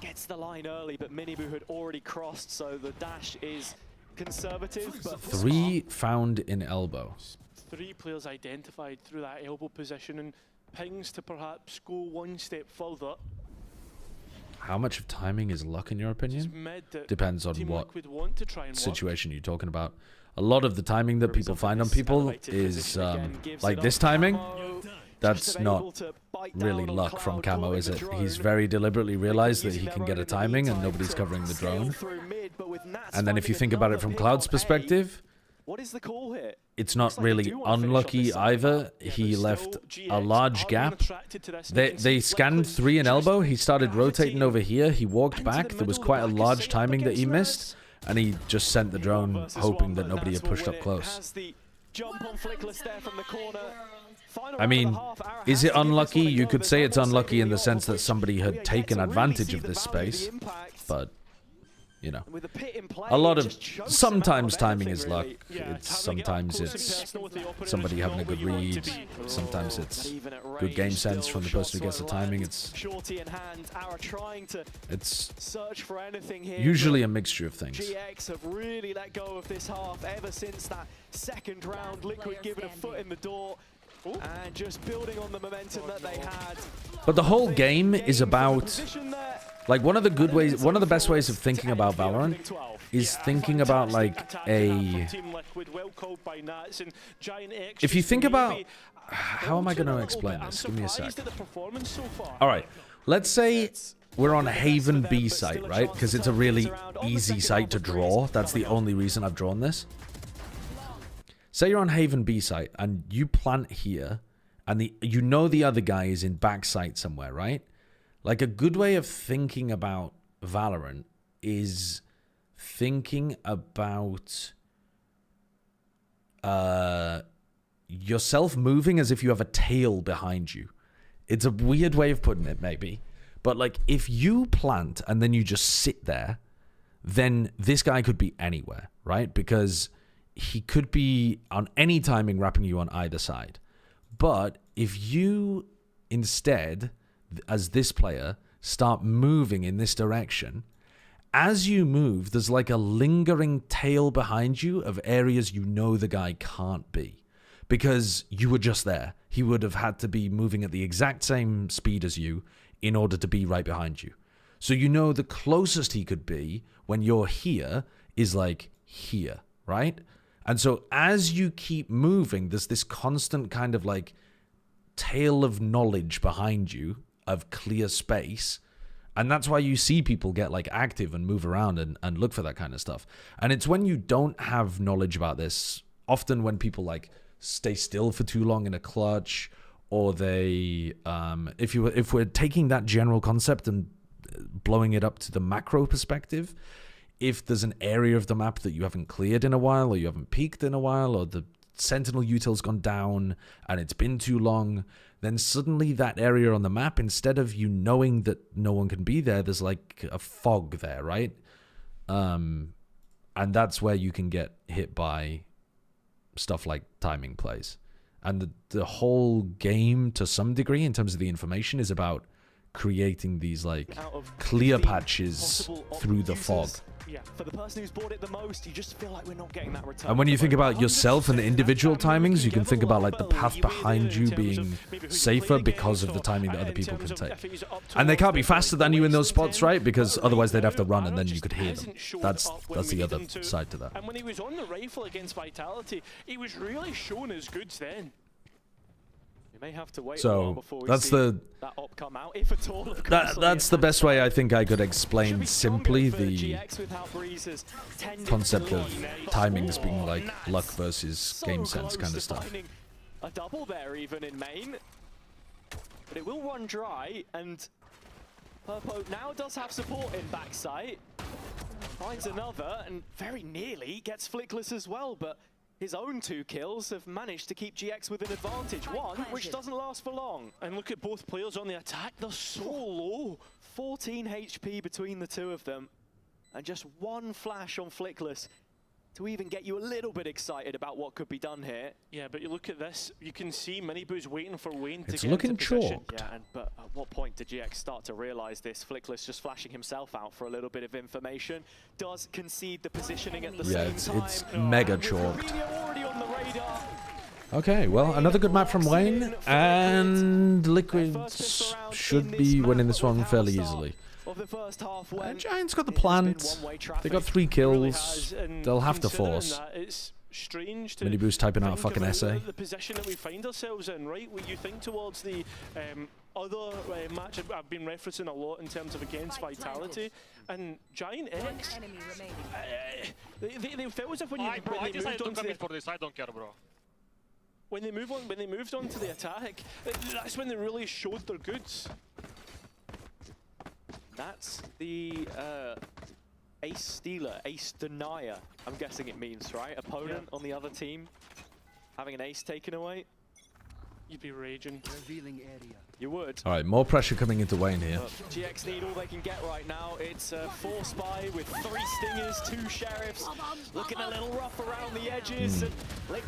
Speaker 21: Gets the line early, but Minibu had already crossed, so the dash is conservative. But
Speaker 2: 3 found in elbow.
Speaker 21: 3 players identified through that elbow position, and pings to perhaps go one step further.
Speaker 2: How much of timing is luck in your opinion? Depends on what situation you're talking about. A lot of the timing that people find on people is like this timing. That's not really luck from Camo, is it? He's very deliberately realized that he can get a timing and nobody's covering the drone. And then if you think about it from Cloud's perspective,
Speaker 21: What is the call here?
Speaker 2: It's not really unlucky either. He left a large gap. They scanned 3 in elbow. He started rotating over here. He walked back. There was quite a large timing that he missed. And he just sent the drone, hoping that nobody had pushed up close. I mean, is it unlucky? You could say it's unlucky in the sense that somebody had taken advantage of this space. But, you know, a lot of... Sometimes timing is luck. Sometimes it's somebody having a good read. Sometimes it's good game sense from the person who gets the timing. It's usually a mixture of things.
Speaker 21: GX have really let go of this half ever since that second round. Liquid giving a foot in the door. And just building on the momentum that they had.
Speaker 2: But the whole game is about, like, one of the best ways of thinking about Valorant is thinking about, like, if you think about, how am I going to explain this? Give me a sec. All right, let's say we're on a Haven B site, right? Because it's a really easy site to draw. That's the only reason I've drawn this. Say you're on Haven B site and you plant here and you know the other guy is in back site somewhere, right? Like, a good way of thinking about Valorant is thinking about yourself moving as if you have a tail behind you. It's a weird way of putting it, maybe. But, like, if you plant and then you just sit there, then this guy could be anywhere, right? Because he could be on any timing wrapping you on either side. But if you instead, as this player, start moving in this direction, as you move, there's like a lingering tail behind you of areas you know the guy can't be. Because you were just there. He would have had to be moving at the exact same speed as you in order to be right behind you. So you know the closest he could be when you're here is like here, right? And so as you keep moving, there's this constant kind of like tail of knowledge behind you of clear space. And that's why you see people get like active and move around and look for that kind of stuff. And it's when you don't have knowledge about this, often when people like stay still for too long in a clutch, or they, if we're taking that general concept and blowing it up to the macro perspective, if there's an area of the map that you haven't cleared in a while, or you haven't peeked in a while, or the sentinel util's gone down and it's been too long, then suddenly that area on the map, instead of you knowing that no one can be there, there's like a fog there, right? And that's where you can get hit by stuff like timing plays. And the whole game, to some degree, in terms of the information, is about creating these like clear patches through the fog.
Speaker 21: Yeah, for the person who's bought it the most, you just feel like we're not getting that return.
Speaker 2: And when you think about yourself and the individual timings, you can think about like the path behind you being safer because of the timing that other people can take. And they can't be faster than you in those spots, right? Because otherwise they'd have to run and then you could hear them. That's the other side to that.
Speaker 21: And when he was on the rifle against Vitality, he was really shown his goods then. We may have to wait a while before we see that op come out, if at all, of course.
Speaker 2: That's the best way I think I could explain simply the concept of timings being like luck versus game sense kind of stuff.
Speaker 21: A double there even in main, but it will run dry, and Purpo now does have support in backside. Finds another and very nearly gets Flickless as well, but his own 2 kills have managed to keep GX with an advantage. One, which doesn't last for long. And look at both players on the attack. They're so low. 14 HP between the 2 of them. And just 1 flash on Flickless to even get you a little bit excited about what could be done here. Yeah, but you look at this, you can see Miniboo's waiting for Wayne to get into position. Yeah, but at what point did GX start to realize this? Flickless just flashing himself out for a little bit of information. Does concede the positioning at the same time.
Speaker 2: Yeah, it's mega chalked. Okay, well, another good map from Wayne, and Liquid should be winning this one fairly easily. Giants got the plant. They got 3 kills. They'll have to force. Miniboo's typing out a fucking essay.
Speaker 21: The position that we find ourselves in, right? Where you think towards the other match I've been referencing a lot in terms of against Vitality, and Giant X, they felt as if when you moved on to the,
Speaker 12: for this, I don't care, bro.
Speaker 21: when they moved on to the attack, that's when they really showed their goods.
Speaker 20: That's the ace stealer, ace denier, I'm guessing it means, right? Opponent on the other team having an ace taken away.
Speaker 21: You'd be raging.
Speaker 20: Revealing area. You would.
Speaker 2: All right, more pressure coming into Wayne here.
Speaker 20: GX need all they can get right now. It's 4 Spy with 3 Stingers, 2 Sheriffs, looking a little rough around the edges.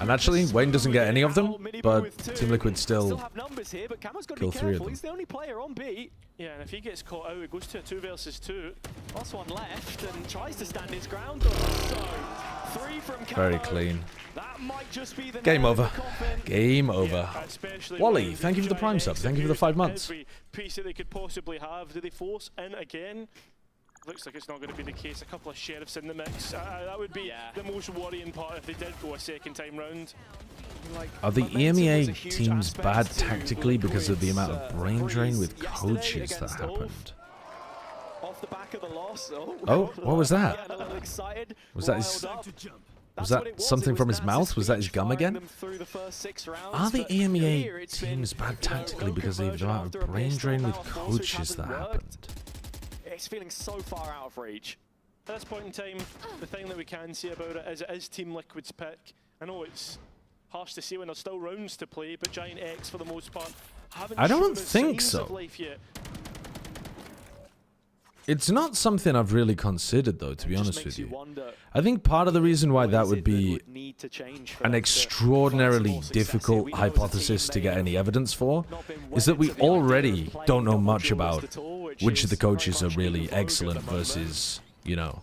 Speaker 2: And actually, Wayne doesn't get any of them, but Team Liquid still
Speaker 20: have numbers here, but Camo's got to
Speaker 2: kill
Speaker 20: be
Speaker 2: 3 of
Speaker 20: careful.
Speaker 2: them.
Speaker 20: He's the only player on B.
Speaker 21: Yeah, and if he gets caught out, it goes to a 2 versus 2.
Speaker 20: Last one left and tries to stand his ground. So 3 from Camo.
Speaker 2: Very clean.
Speaker 20: That might just be the
Speaker 2: Game over. Game over.
Speaker 21: Especially
Speaker 2: Wally, thank you for the Prime sub. Thank you for the 5 months.
Speaker 21: Every piece that they could possibly have. Do they force in again? Looks like it's not going to be the case. A couple of Sheriffs in the mix. That would be the most worrying part if they did go a second time round.
Speaker 2: Are the EMEA teams bad tactically because of the amount of brain drain with coaches that happened?
Speaker 20: Off the back of the loss.
Speaker 2: Oh, what was that? Was that something from his mouth? Was that his gum again? Are the EMEA teams bad tactically because of the amount of brain drain with coaches that happened?
Speaker 20: It's feeling so far out of reach.
Speaker 21: At this point in time, the thing that we can say about it is Team Liquid's pick. I know it's harsh to say when there's still rounds to play, but Giant X for the most part haven't
Speaker 2: I don't
Speaker 21: shown
Speaker 2: think
Speaker 21: signs
Speaker 2: so.
Speaker 21: of life yet.
Speaker 2: It's not something I've really considered, though, to be honest with you. I think part of the reason why that would be an extraordinarily difficult hypothesis to get any evidence for is that we already don't know much about which of the coaches are really excellent versus, you know,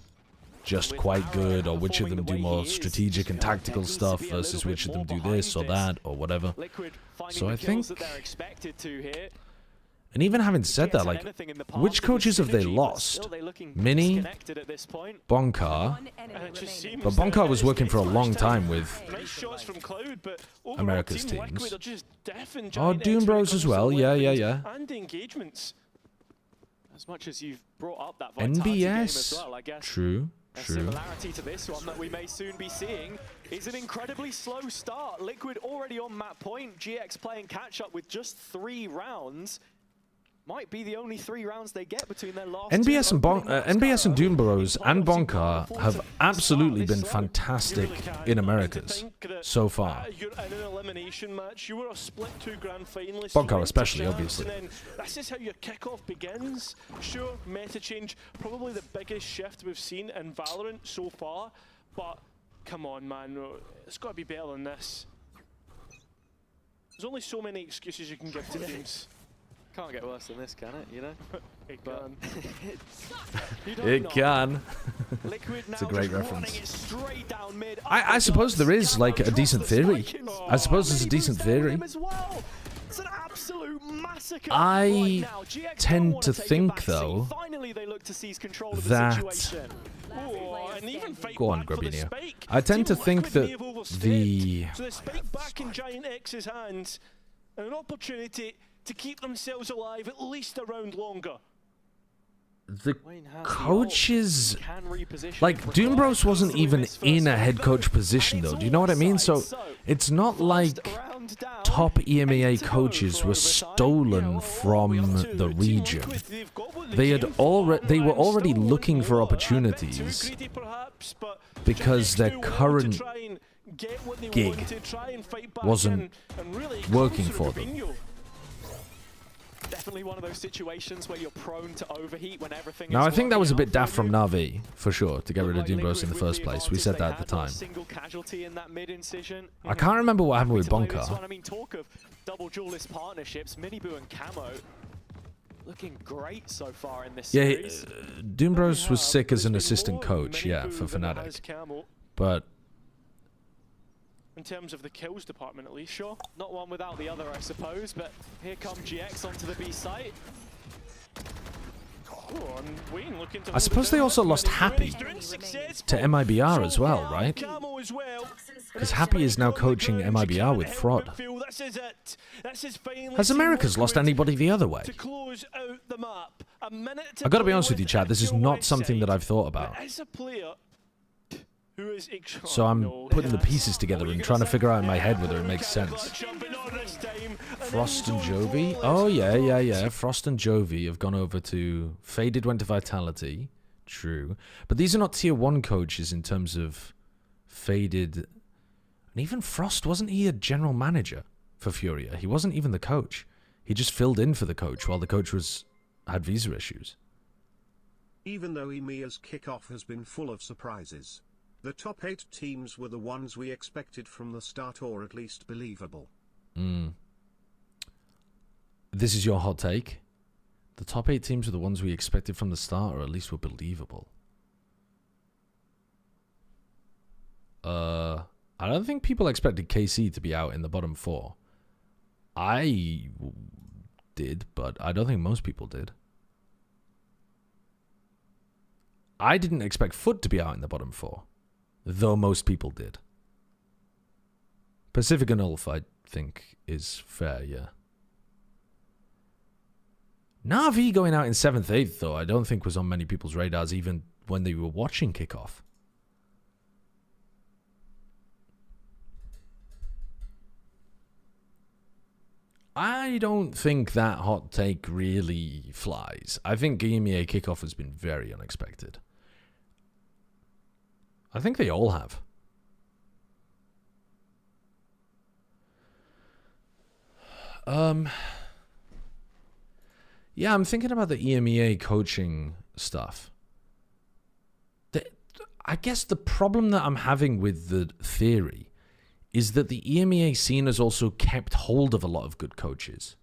Speaker 2: just quite good, or which of them do more strategic and tactical stuff versus which of them do this or that or whatever. So I think... And even having said that, like, which coaches have they lost? Mini, Bonkar, but Bonkar was working for a long time with America's teams. Oh, Doom Bros as well, yeah.
Speaker 21: And the engagements.
Speaker 20: As much as you've brought up that Vitality game as well, I guess.
Speaker 2: True.
Speaker 20: A similarity to this one that we may soon be seeing is an incredibly slow start. Liquid already on map point, GX playing catch up with just 3 rounds. Might be the only 3 rounds they get between their last
Speaker 2: NBS and Doomburrows and Bonkar have absolutely been fantastic in Americas so far.
Speaker 21: You're in an elimination match. You were a split 2 grand finalists.
Speaker 2: Bonkar especially, obviously.
Speaker 21: And then this is how your kickoff begins. Sure, meta change, probably the biggest shift we've seen in Valorant so far. But come on, man, it's got to be better than this. There's only so many excuses you can give to teams.
Speaker 20: Can't get worse than this, can it? You know?
Speaker 21: It can.
Speaker 2: It can. It's a great reference. I suppose there is like a decent theory. I suppose there's a decent theory. I tend to think, though, that... Go on, Grabinio. I tend to think that the...
Speaker 21: So the spike back in Giant X's hands, and an opportunity to keep themselves alive at least a round longer.
Speaker 2: The coaches, like Doombros wasn't even in a head coach position though. Do you know what I mean? So it's not like top EMEA coaches were stolen from the region. They were already looking for opportunities because their current gig wasn't working for them.
Speaker 20: Definitely one of those situations where you're prone to overheat when everything
Speaker 2: Now, I think that was a bit daft from NaVi, for sure, to get rid of Doombros in the first place. We said that at the time. I can't remember what happened with Bonkar.
Speaker 20: I mean, talk of double duelist partnerships, Miniboo and Camo looking great so far in this series.
Speaker 2: Doombros was sick as an assistant coach, yeah, for Fnatic. But...
Speaker 21: in terms of the kills department, at least, sure.
Speaker 20: Not one without the other, I suppose, but here come GX onto the B site.
Speaker 21: Oh, and Wayne looking to
Speaker 2: I suppose they also lost Happy to MIBR as well, right?
Speaker 21: Camo as well.
Speaker 2: Because Happy is now coaching MIBR with Fraud. Has Americas lost anybody the other way? I gotta be honest with you, chat, this is not something that I've thought about. So I'm putting the pieces together and trying to figure out in my head whether it makes sense. Frost and Jovi? Oh, yeah. Frost and Jovi have gone over to... Faded went to Vitality. True. But these are not tier 1 coaches in terms of Faded. And even Frost, wasn't he a general manager for Furia? He wasn't even the coach. He just filled in for the coach while the coach had visa issues.
Speaker 8: Even though EMEA's kickoff has been full of surprises, the top 8 teams were the ones we expected from the start, or at least believable.
Speaker 2: This is your hot take? The top 8 teams were the ones we expected from the start, or at least were believable. I don't think people expected KC to be out in the bottom 4. I did, but I don't think most people did. I didn't expect Foot to be out in the bottom 4. Though most people did. Pacific and Ulf, I think, is fair, yeah. NaVi going out in 7th, 8th, though, I don't think was on many people's radars, even when they were watching kickoff. I don't think that hot take really flies. I think EMEA kickoff has been very unexpected. I think they all have. Yeah, I'm thinking about the EMEA coaching stuff. I guess the problem that I'm having with the theory is that the EMEA scene has also kept hold of a lot of good coaches.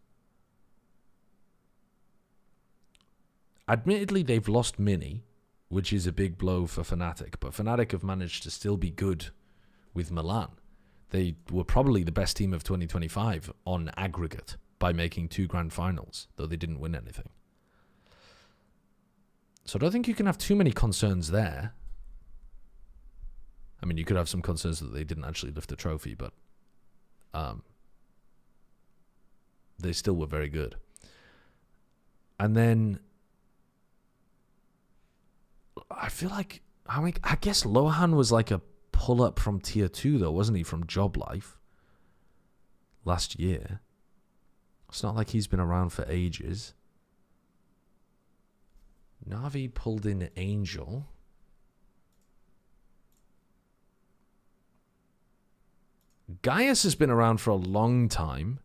Speaker 2: Admittedly, they've lost Mini, which is a big blow for Fnatic, but Fnatic have managed to still be good with Milan. They were probably the best team of 2025 on aggregate by making 2 grand finals, though they didn't win anything. So I don't think you can have too many concerns there. I mean, you could have some concerns that they didn't actually lift a trophy, but they still were very good. And then I feel like, I guess Lohan was like a pull-up from tier 2, though, wasn't he, from Job Life last year? It's not like he's been around for ages. NaVi pulled in Angel. Gaius has been around for a long time.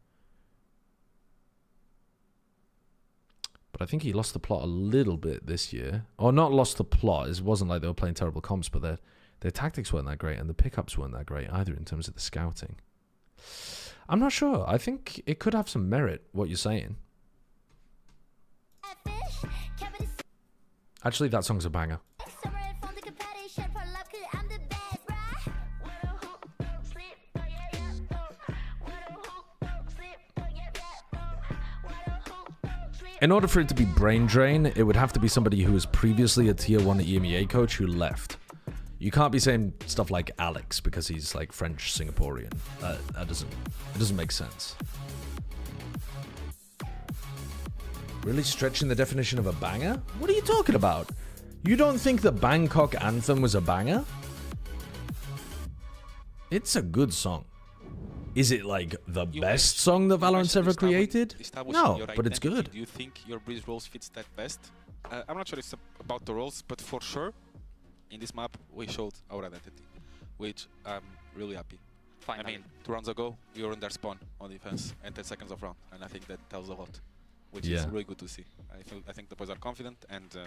Speaker 2: But I think he lost the plot a little bit this year. Or not lost the plot. It wasn't like they were playing terrible comps, but their tactics weren't that great, and the pickups weren't that great either in terms of the scouting. I'm not sure. I think it could have some merit, what you're saying. Actually, that song's a banger. In order for it to be brain drain, it would have to be somebody who was previously a tier 1 EMEA coach who left. You can't be saying stuff like Alex because he's like French Singaporean. It doesn't make sense. Really stretching the definition of a banger? What are you talking about? You don't think the Bangkok Anthem was a banger? It's a good song. Is it like the best song that Valorant's ever created? No, but it's good.
Speaker 19: Do you think your Breeze roles fits that best? I'm not sure it's about the roles, but for sure, in this map, we showed our identity, which I'm really happy.
Speaker 15: Finally.
Speaker 19: I mean, 2 rounds ago, we were on their spawn on defense and 10 seconds of round, and I think that tells a lot, which is really good to see. I think the boys are confident, and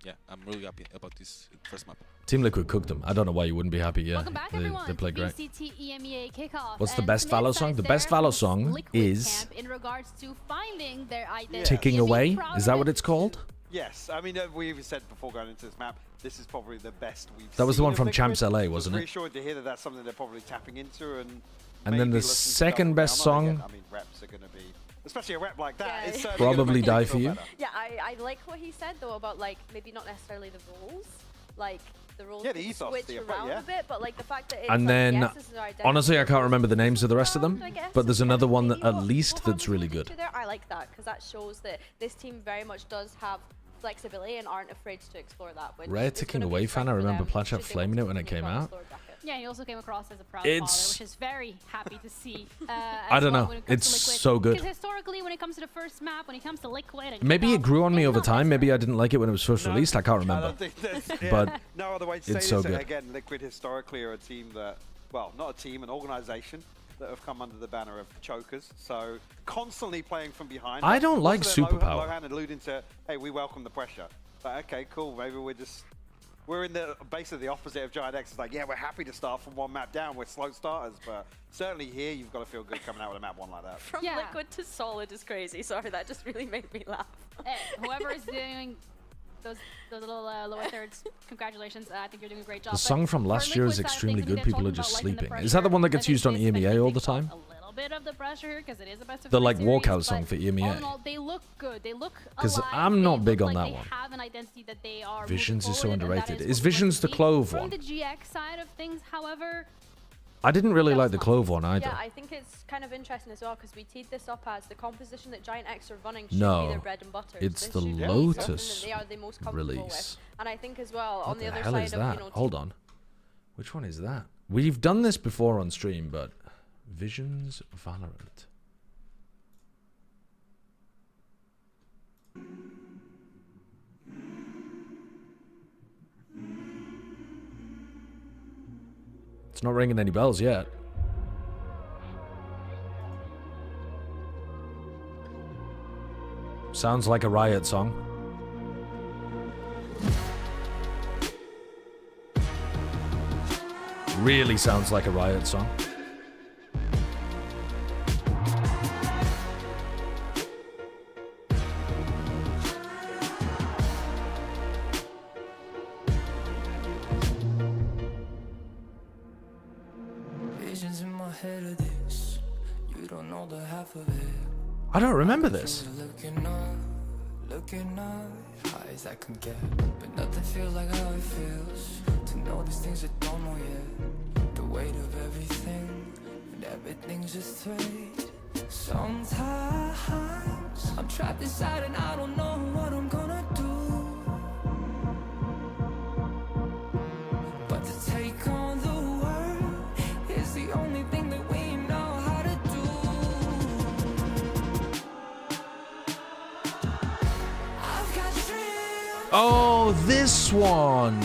Speaker 19: yeah, I'm really happy about this first map.
Speaker 2: Team Liquid cooked them. I don't know why you wouldn't be happy. Yeah,
Speaker 4: Welcome back, everyone.
Speaker 2: They played great.
Speaker 4: VCT EMEA kickoff.
Speaker 2: What's the best Valo song? The best Valo song is
Speaker 4: in regards to finding their identity.
Speaker 2: Ticking Away. Is that what it's called?
Speaker 1: Yes. I mean, we even said before going into this map, this is probably the best we've seen.
Speaker 2: That was the one from
Speaker 1: Liquid.
Speaker 2: Champs LA, wasn't it?
Speaker 1: Reassured to hear that that's something they're probably tapping into,
Speaker 2: and then the second best song.
Speaker 1: Again, I mean, reps are going to be, especially a rep like that. It's
Speaker 2: probably Die For You.
Speaker 3: Yeah, I like what he said though about like maybe not necessarily the roles, like the roles
Speaker 1: Yeah, the ethos,
Speaker 3: switch around a bit, but like the fact that it's
Speaker 2: And
Speaker 3: like,
Speaker 2: then,
Speaker 3: yes, this is our identity,
Speaker 2: honestly, I can't remember the names of the rest of them,
Speaker 3: I guess,
Speaker 2: but there's
Speaker 3: and
Speaker 2: another one
Speaker 3: maybe
Speaker 2: that at
Speaker 3: what
Speaker 2: least
Speaker 3: how
Speaker 2: that's
Speaker 3: we
Speaker 2: really
Speaker 3: do
Speaker 2: good.
Speaker 3: there. I like that because that shows that this team very much does have flexibility and aren't afraid to explore that. Which
Speaker 2: Rare
Speaker 3: is
Speaker 2: Ticking
Speaker 3: gonna be
Speaker 2: Away
Speaker 3: a
Speaker 2: fan,
Speaker 3: strength
Speaker 2: I
Speaker 3: for
Speaker 2: remember
Speaker 3: them
Speaker 2: Platchat
Speaker 3: should they
Speaker 2: flaming
Speaker 3: want
Speaker 2: it
Speaker 3: to
Speaker 2: when it
Speaker 3: move
Speaker 2: came
Speaker 3: on
Speaker 2: out.
Speaker 3: slower bracket.
Speaker 4: Yeah, he also came across as a proud
Speaker 2: It's-
Speaker 4: father, which is very happy to see.
Speaker 2: I don't know. It's so good.
Speaker 4: Because historically, when it comes to the first map, when it comes to Liquid, and
Speaker 2: Maybe it grew on me over time. Maybe I didn't like it when it was first released. I can't
Speaker 1: I
Speaker 2: remember.
Speaker 1: don't think there's
Speaker 2: But
Speaker 1: no other way to say
Speaker 2: it's so
Speaker 1: this.
Speaker 2: good.
Speaker 1: Again, Liquid historically are a team that, well, not a team, an organization that have come under the banner of chokers. So constantly playing from behind.
Speaker 2: I don't like
Speaker 1: Also,
Speaker 2: superpower.
Speaker 1: Lohan alluding to, hey, we welcome the pressure. Like, okay, cool. Maybe we're in the basically the opposite of Giant X. It's like, yeah, we're happy to start from one map down. We're slow starters, but certainly here you've got to feel good coming out with a map one like that.
Speaker 3: From Liquid to Solid is crazy. Sorry, that just really made me laugh.
Speaker 4: Hey, whoever is doing those little lower thirds, congratulations. I think you're doing a great job.
Speaker 2: The song from last year is extremely good. People are just sleeping. Is that the one that gets used on EMEA all the time?
Speaker 4: A little bit of the pressure here because it is a best of
Speaker 2: The
Speaker 4: three
Speaker 2: like
Speaker 4: series,
Speaker 2: walkout song
Speaker 4: but
Speaker 2: for
Speaker 4: all in
Speaker 2: EMEA.
Speaker 4: all, they look good. They look
Speaker 2: Because
Speaker 4: alive.
Speaker 2: I'm
Speaker 4: They
Speaker 2: not
Speaker 4: look
Speaker 2: big on
Speaker 4: like
Speaker 2: that
Speaker 4: they
Speaker 2: one.
Speaker 4: have an identity that they are
Speaker 2: Visions
Speaker 4: moving
Speaker 2: is so
Speaker 4: forward, and that
Speaker 2: underrated.
Speaker 4: is
Speaker 2: Is
Speaker 4: what we
Speaker 2: Visions
Speaker 4: want
Speaker 2: the
Speaker 4: to see.
Speaker 2: Clove
Speaker 4: From
Speaker 2: one?
Speaker 4: the GX side of things, however,
Speaker 2: I didn't really like the Clove one either.
Speaker 3: Yeah, I think it's kind of interesting as well because we teed this up as the composition that Giant X are running should
Speaker 2: No,
Speaker 3: be their bread and butter.
Speaker 2: it's
Speaker 3: This
Speaker 2: the
Speaker 3: should be
Speaker 2: Lotus
Speaker 3: something that they are the most comfortable
Speaker 2: release.
Speaker 3: with. And I think as well
Speaker 2: What
Speaker 3: on the
Speaker 2: the
Speaker 3: other
Speaker 2: hell
Speaker 3: side
Speaker 2: is
Speaker 3: of
Speaker 2: that?
Speaker 3: you know
Speaker 2: Hold on. Which one is that? We've done this before on stream, but Visions Valorant. It's not ringing any bells yet. Sounds like a Riot song. Really sounds like a Riot song.
Speaker 10: Visions in my head of this. You don't know the half of it.
Speaker 2: I don't remember this.
Speaker 10: Looking up, high as I can get, but nothing feels like how it feels to know these things I don't know yet. The weight of everything, and everything's just straight. Sometimes I'm trapped inside and I don't know what I'm gonna do. But to take on the world is the only thing that we know how to do. I've got dreams.
Speaker 2: Oh, this one.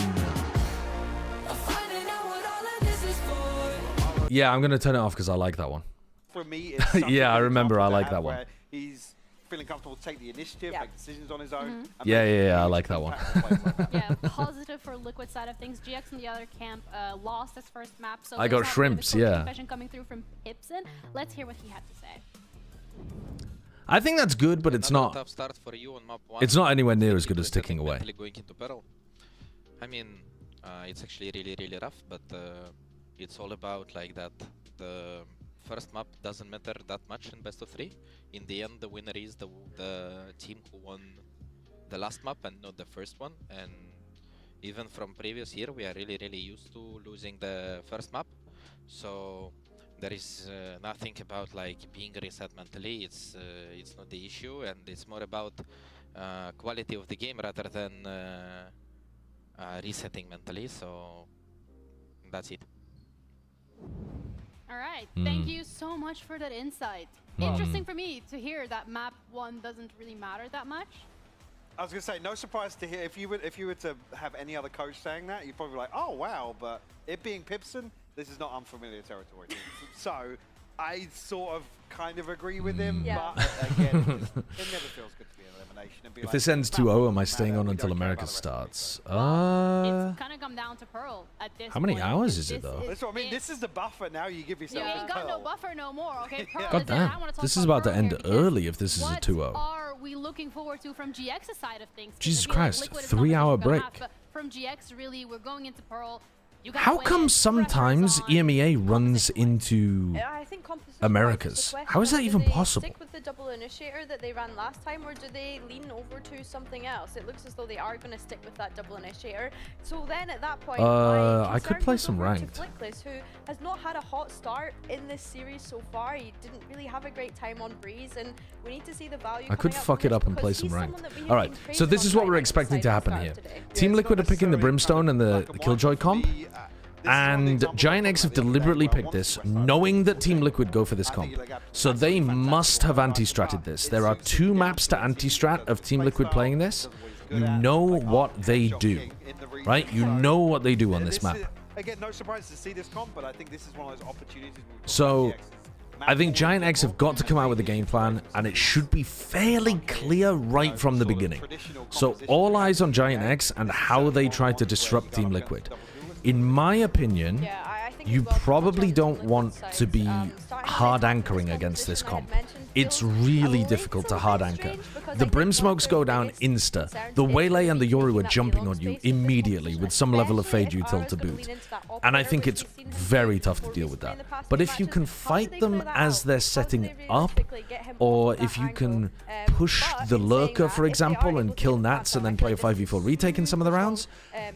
Speaker 10: Finding out what all of this is for.
Speaker 2: Yeah, I'm gonna turn it off because I like that one.
Speaker 1: For me, it's something
Speaker 2: Yeah, I
Speaker 1: really
Speaker 2: remember. I
Speaker 1: comfortable to
Speaker 2: like
Speaker 1: have
Speaker 2: that one.
Speaker 1: where he's feeling comfortable to take the initiative, make decisions on his own. and
Speaker 2: Yeah,
Speaker 1: make
Speaker 2: yeah, I
Speaker 1: huge
Speaker 2: like that one.
Speaker 1: impact on plays like that.
Speaker 4: yeah, positive for Liquid side of things. GX in the other camp lost his first map, so
Speaker 2: I
Speaker 4: there's
Speaker 2: got
Speaker 4: not really
Speaker 2: shrimps,
Speaker 4: the coaching
Speaker 2: yeah.
Speaker 4: confession coming through from Ibsen. Let's hear what he had to say.
Speaker 2: I think that's good, but it's not.
Speaker 22: Tough start for you on map 1.
Speaker 2: It's not anywhere near as good as Ticking Away.
Speaker 22: Going into peril. I mean, it's actually really rough, but it's all about like that. The first map doesn't matter that much in best of 3. In the end, the winner is the team who won the last map and not the first one. And even from previous year, we are really used to losing the first map. So there is nothing about like being reset mentally. It's not the issue, and it's more about quality of the game rather than resetting mentally. So that's it.
Speaker 4: All right, thank you so much for that insight. Interesting for me to hear that map 1 doesn't really matter that much.
Speaker 1: I was gonna say, no surprise to hear if you were to have any other coach saying that, you'd probably be like, oh wow, but it being Pipson, this is not unfamiliar territory. So I sort of kind of agree with him, but again, it never feels good to be an elimination. And be
Speaker 2: If
Speaker 1: like,
Speaker 2: this ends 2-0, am I staying on until America starts?
Speaker 4: It's kind of come down to Pearl at this
Speaker 2: How many
Speaker 4: point.
Speaker 2: hours is it though?
Speaker 1: That's what I mean. This is the buffer now. You give yourself.
Speaker 4: You ain't
Speaker 1: the
Speaker 4: got no
Speaker 1: pearl.
Speaker 4: buffer no more, okay? Pearl
Speaker 2: God
Speaker 4: is in. I
Speaker 2: damn,
Speaker 4: wanna talk
Speaker 2: this is
Speaker 4: about
Speaker 2: about to
Speaker 4: Pearl
Speaker 2: end
Speaker 4: here because
Speaker 2: early if this is a
Speaker 4: what
Speaker 2: 2-0.
Speaker 4: are we looking forward to from GX's side of things? 'Cause
Speaker 2: Jesus
Speaker 4: I feel like
Speaker 2: Christ,
Speaker 4: Liquid is not
Speaker 2: 3-hour
Speaker 4: gonna
Speaker 2: break.
Speaker 4: have, but from GX, really, we're going into Pearl.
Speaker 2: How come sometimes EMEA runs into Americas? How is that even possible?
Speaker 3: Stick with the double initiator that they ran last time, or do they lean over to something else? It looks as though they are going to stick with that double initiator. So then at that point,
Speaker 2: I could play some ranked.
Speaker 3: Flickless, who has not had a hot start in this series so far. He didn't really have a great time on Breeze, and we need to see the value.
Speaker 2: I could fuck it up and play some ranked. All right, so this is what we're expecting to happen here. Team Liquid are picking the Brimstone and the Killjoy comp. And Giant X have deliberately picked this, knowing that Team Liquid go for this comp. So they must have anti-stratted this. There are 2 maps to anti-strat of Team Liquid playing this. You know what they do, right? You know what they do on this map.
Speaker 1: Again, no surprise to see this comp, but I think this is one of those opportunities.
Speaker 2: So I think Giant X have got to come out with a game plan, and it should be fairly clear right from the beginning. So all eyes on Giant X and how they try to disrupt Team Liquid. In my opinion, you probably don't want to be hard anchoring against this comp. It's really difficult to hard anchor. The Brim smokes go down insta. The Waylay and the Yoru are jumping on you immediately with some level of fade util to boot. And I think it's very tough to deal with that. But if you can fight them as they're setting up, or if you can push the Lurker, for example, and kill Nats and then play a 5v4 retake in some of the rounds,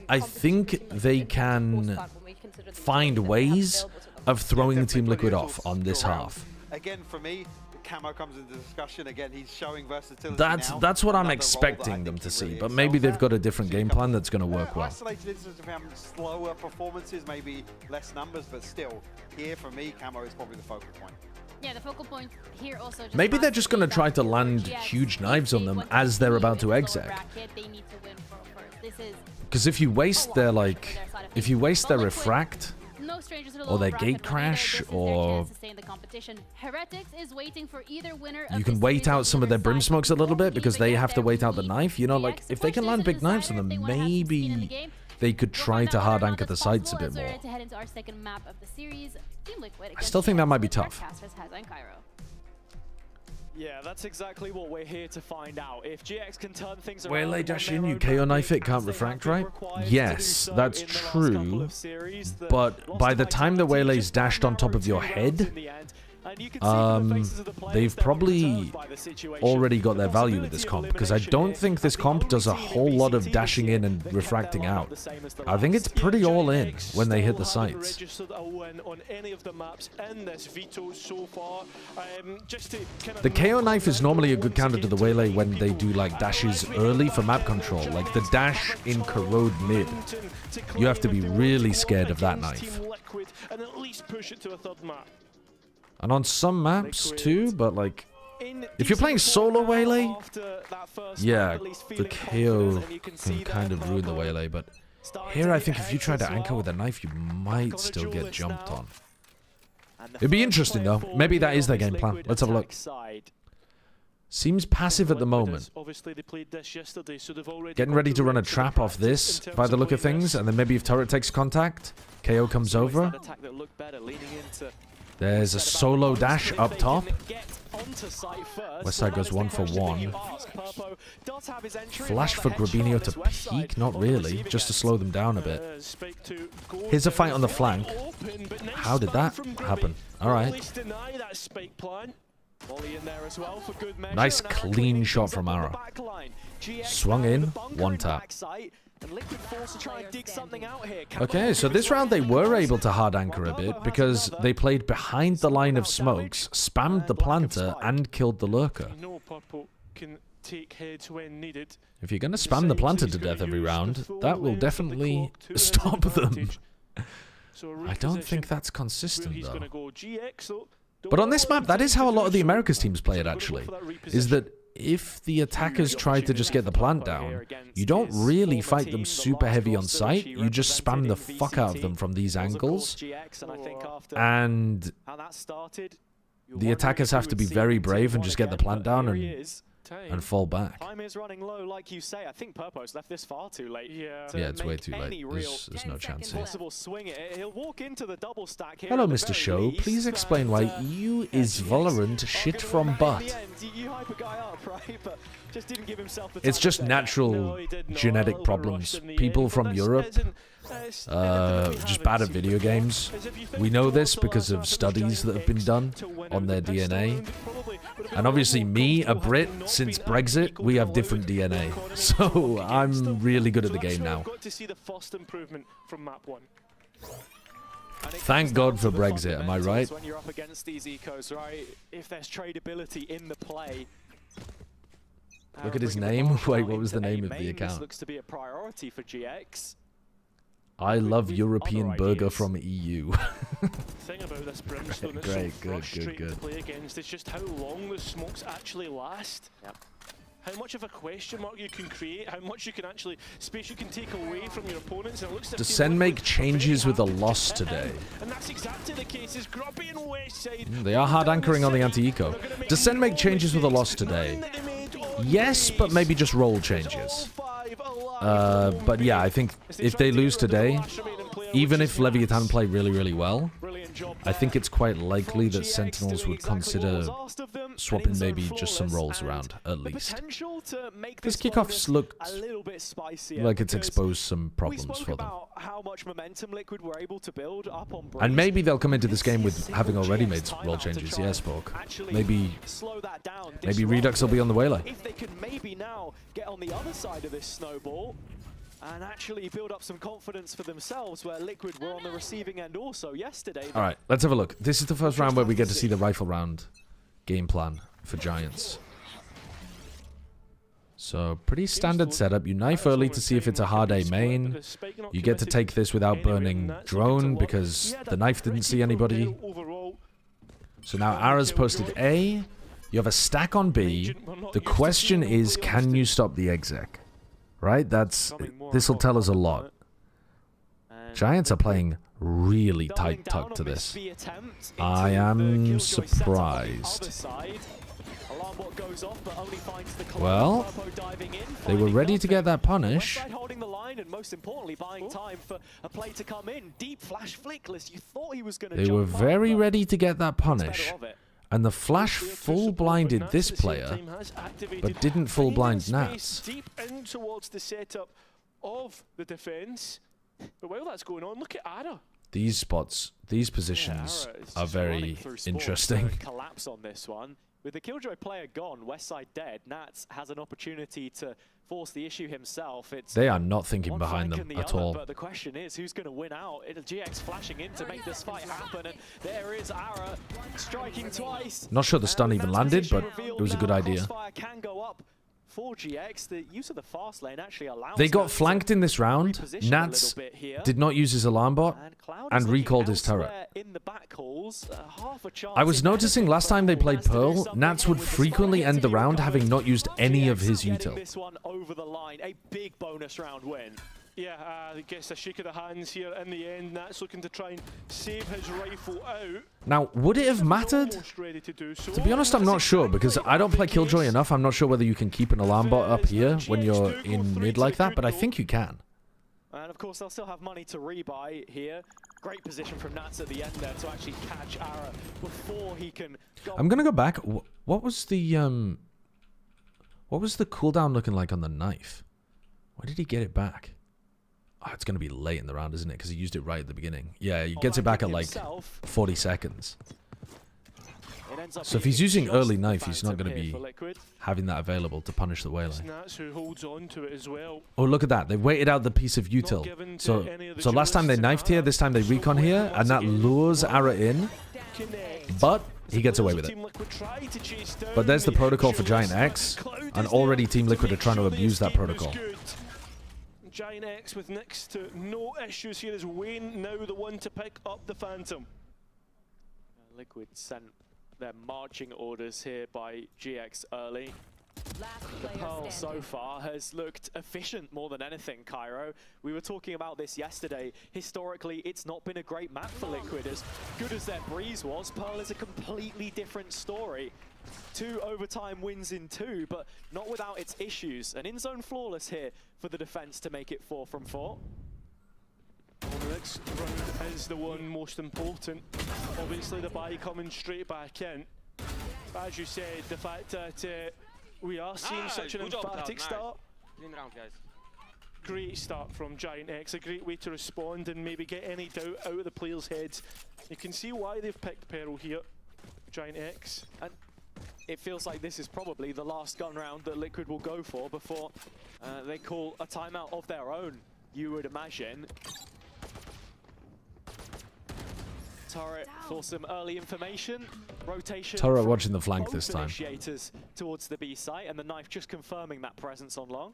Speaker 2: I think they can find ways of throwing Team Liquid off on this half.
Speaker 1: Again, for me, Camo comes into discussion. Again, he's showing versatility.
Speaker 2: That's what I'm expecting them to see, but maybe they've got a different game plan that's going to work well.
Speaker 1: Isolated instances of him, slower performances, maybe less numbers, but still, here for me, Camo is probably the focal point.
Speaker 4: Yeah, the focal point here also.
Speaker 2: Maybe they're just going to try to land huge knives on them as they're about to exec. Because if you waste their refract, or their gate crash, or you can wait out some of their Brim smokes a little bit because they have to wait out the knife. You know, like if they can land big knives on them, maybe they could try to hard anchor the sights a bit more. I still think that might be tough.
Speaker 20: Yeah, that's exactly what we're here to find out. If GX can turn things around...
Speaker 2: Waylay dash in, you KO knife it, can't refract, right? Yes, that's true. But by the time the Waylay's dashed on top of your head, they've probably already got their value with this comp, because I don't think this comp does a whole lot of dashing in and refracting out. I think it's pretty all in when they hit the sights. The KO knife is normally a good counter to the Waylay when they do like dashes early for map control, like the dash in Corrode mid. You have to be really scared of that knife. And on some maps too, but like, if you're playing solo Waylay, yeah, the KO can kind of ruin the Waylay, but here I think if you try to anchor with a knife, you might still get jumped on. It'd be interesting though. Maybe that is their game plan. Let's have a look. Seems passive at the moment. Getting ready to run a trap off this, by the look of things, and then maybe if turret takes contact, KO comes over. There's a solo dash up top. Westside goes 1 for 1. Flash for Grabinho to peek? Not really, just to slow them down a bit. Here's a fight on the flank. How did that happen? Alright. Nice clean shot from Ara. Swung in, 1 tap. Okay, so this round they were able to hard anchor a bit because they played behind the line of smokes, spammed the planter, and killed the lurker. If you're going to spam the planter to death every round, that will definitely stop them. I don't think that's consistent though. But on this map, that is how a lot of the Americas teams play it actually, is that if the attackers try to just get the plant down, you don't really fight them super heavy on sight, you just spam the fuck out of them from these angles, and the attackers have to be very brave and just get the plant down and and fall back.
Speaker 20: Time is running low, like you say. I think Purpo's left this far too late.
Speaker 2: Yeah, it's way too late. There's no chance here.
Speaker 20: Possible swing it. He'll walk into the double stack here.
Speaker 2: Hello, Mr. Show. Please explain why EU is Valorant shit from butt.
Speaker 20: You hype a guy up, right? But just didn't give himself the
Speaker 2: It's just natural genetic problems. People from Europe, just bad at video games. We know this because of studies that have been done on their DNA. And obviously me, a Brit, since Brexit, we have different DNA. So I'm really good at the game now.
Speaker 21: Got to see the first improvement from map 1.
Speaker 2: Thank God for Brexit, am I right?
Speaker 20: When you're up against these ecos, right? If there's tradability in the play.
Speaker 2: Look at his name. Wait, what was the name of the
Speaker 20: This
Speaker 2: account?
Speaker 20: looks to be a priority for GX.
Speaker 2: I love European burger from EU.
Speaker 21: The thing about this Brimstone that's so frustrating to play against is just how long the smokes actually last. How much of a question mark you can create, how much you can actually, space you can take away from your opponents. And it looks
Speaker 2: Does Sen make changes with a loss today?
Speaker 21: And that's exactly the case. Is Grubby and Westside.
Speaker 2: They are hard anchoring on the anti-eco. Does Sen make changes with a loss today? Yes, but maybe just role changes. But yeah, I think if they lose today, even if Leviathan play really, really well, I think it's quite likely that Sentinels would consider swapping maybe just some roles around, at least. Because kickoffs looked like it's exposed some problems for them. And maybe they'll come into this game with having already made role changes, yeah, Spoke. Maybe Redux will be on the waylay.
Speaker 20: If they can maybe now get on the other side of this snowball and actually build up some confidence for themselves, where Liquid were on the receiving end also yesterday.
Speaker 2: All right, let's have a look. This is the first round where we get to see the rifle round game plan for Giants. So pretty standard setup. You knife early to see if it's a hard A main. You get to take this without burning drone because the knife didn't see anybody. So now Ara's posted A. You have a stack on B. The question is, can you stop the exec? Right? This will tell us a lot. Giants are playing really tight tuck to this. I am surprised. Well, they were ready to get that punish.
Speaker 20: Holding the line and most importantly buying time for a play to come in. Deep flash flickless. You thought he was going to
Speaker 2: They were very ready to get that punish. And the flash full blinded this player, but didn't full blind Nats.
Speaker 21: Deep in towards the setup of the defense. But while that's going on, look at Ara.
Speaker 2: These spots, these positions are very interesting.
Speaker 20: Collapse on this one. With the Killjoy player gone, Westside dead, Nats has an opportunity to force the issue himself.
Speaker 2: They are not thinking behind them at all.
Speaker 20: But the question is, who's going to win out? It'll GX flashing in to make this fight happen, and there is Ara striking twice.
Speaker 2: Not sure the stun even landed, but it was a good idea.
Speaker 20: Crossfire can go up for GX. The use of the fast lane actually allows.
Speaker 2: They got flanked in this round. Nats did not use his alarm bot and recalled his turret. I was noticing last time they played Pearl, Nats would frequently end the round having not used any of his util.
Speaker 20: This one over the line, a big bonus round win.
Speaker 21: Yeah, I guess a shake of the hands here in the end. Nats looking to try and save his rifle out.
Speaker 2: Now, would it have mattered? To be honest, I'm not sure, because I don't play Killjoy enough. I'm not sure whether you can keep an alarm bot up here when you're in mid like that, but I think you can.
Speaker 20: And of course, they'll still have money to rebuy here. Great position from Nats at the end there to actually catch Ara before he can go.
Speaker 2: I'm going to go back. What was the cooldown looking like on the knife? Why did he get it back? Oh, it's going to be late in the round, isn't it? Because he used it right at the beginning. Yeah, he gets it back at like 40 seconds. So if he's using early knife, he's not going to be having that available to punish the waylay. Oh, look at that. They waited out the piece of util. So last time they knifed here, this time they recon here, and that lures Ara in. But he gets away with it. But there's the protocol for Giant X, and already Team Liquid are trying to abuse that protocol.
Speaker 21: Giant X with next to no issues here. Is Wayne now the one to pick up the Phantom?
Speaker 20: Liquid sent their marching orders here by GX early. The Pearl so far has looked efficient more than anything, Cairo. We were talking about this yesterday. Historically, it's not been a great map for Liquid. As good as their Breeze was, Pearl is a completely different story. 2 overtime wins in 2, but not without its issues. An in-zone flawless here for the defense to make it 4 from 4.
Speaker 21: Well, the next round is the one most important. Obviously, the buy coming straight back in. But as you said, the fact that we are seeing such an emphatic start.
Speaker 14: Clean round, guys.
Speaker 21: Great start from Giant X, a great way to respond and maybe get any doubt out of the players' heads. You can see why they've picked Peril here, Giant X.
Speaker 20: And it feels like this is probably the last gun round that Liquid will go for before they call a timeout of their own, you would imagine. Turret for some early information. Rotation.
Speaker 2: Turret watching the flank this time.
Speaker 20: Initiators towards the B site, and the knife just confirming that presence on long.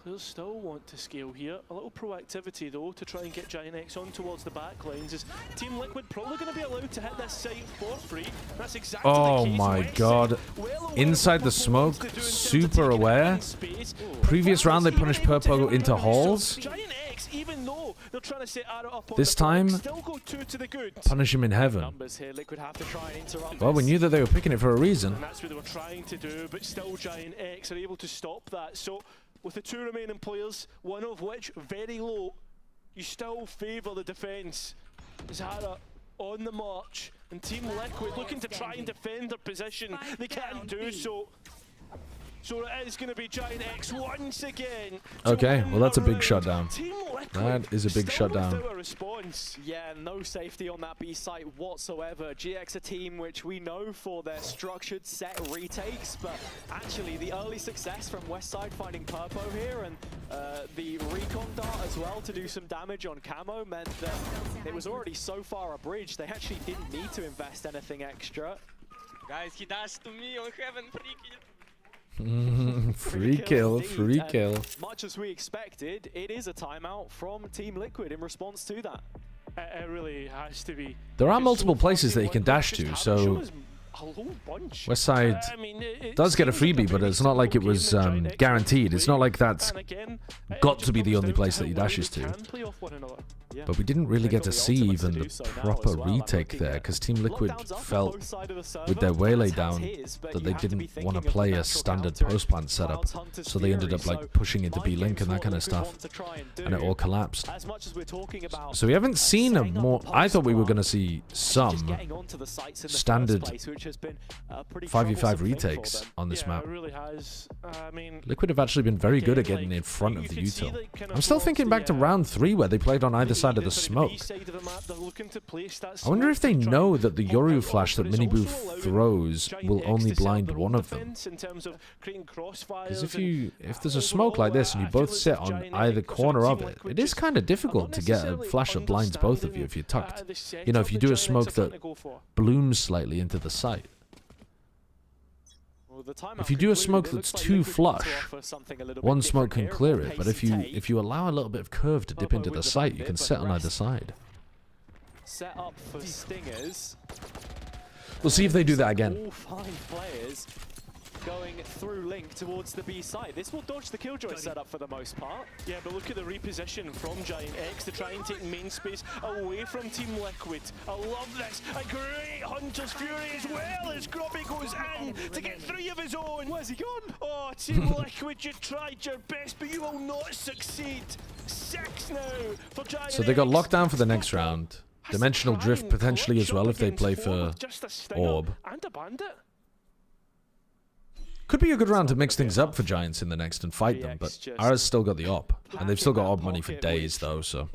Speaker 21: Players still want to scale here. A little proactivity though to try and get Giant X on towards the back lines. Is Team Liquid probably going to be allowed to hit this site for free? That's exactly
Speaker 2: Oh
Speaker 21: the case.
Speaker 2: my god. Inside the smoke, super aware. Previous round they punished Purpo into halls.
Speaker 21: Giant X, even though they're trying to set Arrow up on
Speaker 2: This
Speaker 21: the flank,
Speaker 2: time,
Speaker 21: still go 2 to the good.
Speaker 2: punish him in heaven.
Speaker 21: Numbers here, Liquid have to try and interrupt
Speaker 2: Well, we
Speaker 21: this.
Speaker 2: knew that they were picking it for a reason.
Speaker 21: And that's what they were trying to do, but still Giant X are able to stop that. So with the 2 remaining players, one of which very low, you still favour the defence. Zara on the march, and Team Liquid looking to try and defend their position. They can't do so. So it is going to be Giant X once again.
Speaker 2: Okay, well that's a big shutdown. That is a big
Speaker 21: Still
Speaker 2: shutdown.
Speaker 21: without a response.
Speaker 20: Yeah, no safety on that B site whatsoever. GX, a team which we know for their structured set retakes, but actually the early success from Westside finding Purpo here and the recon dart as well to do some damage on Camo meant that it was already so far a bridge. They actually didn't need to invest anything extra.
Speaker 14: Guys, he dashed to me on heaven, freaky.
Speaker 2: Free kill, free kill.
Speaker 20: Much as we expected, it is a timeout from Team Liquid in response to that.
Speaker 21: It really has to be.
Speaker 2: There are multiple places that you can dash to, so Westside does get a freebie, but it's not like it was guaranteed. It's not like that's got to be the only place that he dashes to. But we didn't really get to see even the proper retake there, because Team Liquid felt with their waylay down that they didn't want to play a standard post-plant setup, so they ended up like pushing into B-Link and that kind of stuff, and it all collapsed. So we haven't seen a more... I thought we were going to see some standard 5v5 retakes on this map. Liquid have actually been very good at getting in front of the util. I'm still thinking back to round 3 where they played on either side of the smoke. I wonder if they know that the Yoru flash that Minibooth throws will only blind one of them. Because if there's a smoke like this and you both sit on either corner of it, it is kind of difficult to get a flash that blinds both of you if you're tucked. You know, if you do a smoke that blooms slightly into the site. If you do a smoke that's too flush, one smoke can clear it, but if you allow a little bit of curve to dip into the site, you can sit on either side.
Speaker 20: Set up for Stingers.
Speaker 2: We'll see if they do that again.
Speaker 20: All 5 players going through Link towards the B site. This will dodge the Killjoy setup for the most part.
Speaker 21: Yeah, but look at the reposition from Giant X to try and take main space away from Team Liquid. I love this. A great Hunter's Fury as well as Groppy goes in to get 3 of his own.
Speaker 20: Where's he gone?
Speaker 21: Oh, Team Liquid, you tried your best, but you will not succeed. 6 now for Giant
Speaker 2: So they got
Speaker 21: X.
Speaker 2: locked down for the next round. Dimensional Drift potentially as well if they play for Orb.
Speaker 21: And a Bandit.
Speaker 2: Could be a good round to mix things up for Giants in the next and fight them, but Ara's still got the op. And they've still got op money for days though, so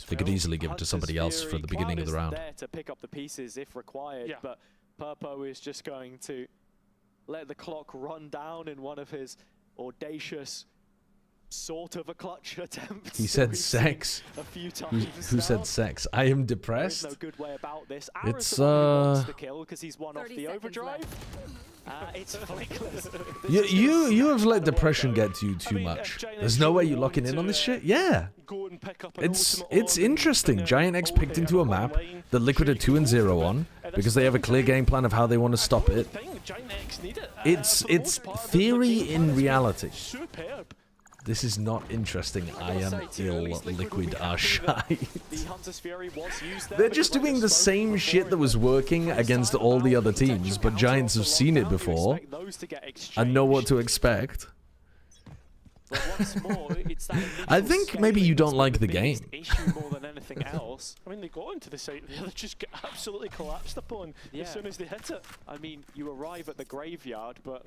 Speaker 2: they could easily give it to somebody else for the beginning of the round.
Speaker 20: There to pick up the pieces if required, but Purpo is just going to let the clock run down in one of his audacious sort of a clutch attempt.
Speaker 2: He said sex.
Speaker 20: A few times
Speaker 2: Who said sex? I am depressed.
Speaker 20: There's no good way about this.
Speaker 2: It's
Speaker 20: wants the kill because he's one off the overdrive. It's Flickless.
Speaker 2: You have let depression get to you too much. There's no way you're locking in on this shit. Yeah, it's interesting. Giant X picked into a map that Liquid are 2-0 on because they have a clear game plan of how they want to stop it. It's theory in reality. This is not interesting. I am ill. Liquid are shy. They're just doing the same shit that was working against all the other teams, but Giants have seen it before and know what to expect. I think maybe you don't like the game.
Speaker 21: More than anything else. I mean, they got into the site, they just get absolutely collapsed upon as soon as they hit it.
Speaker 20: I mean, you arrive at the graveyard, but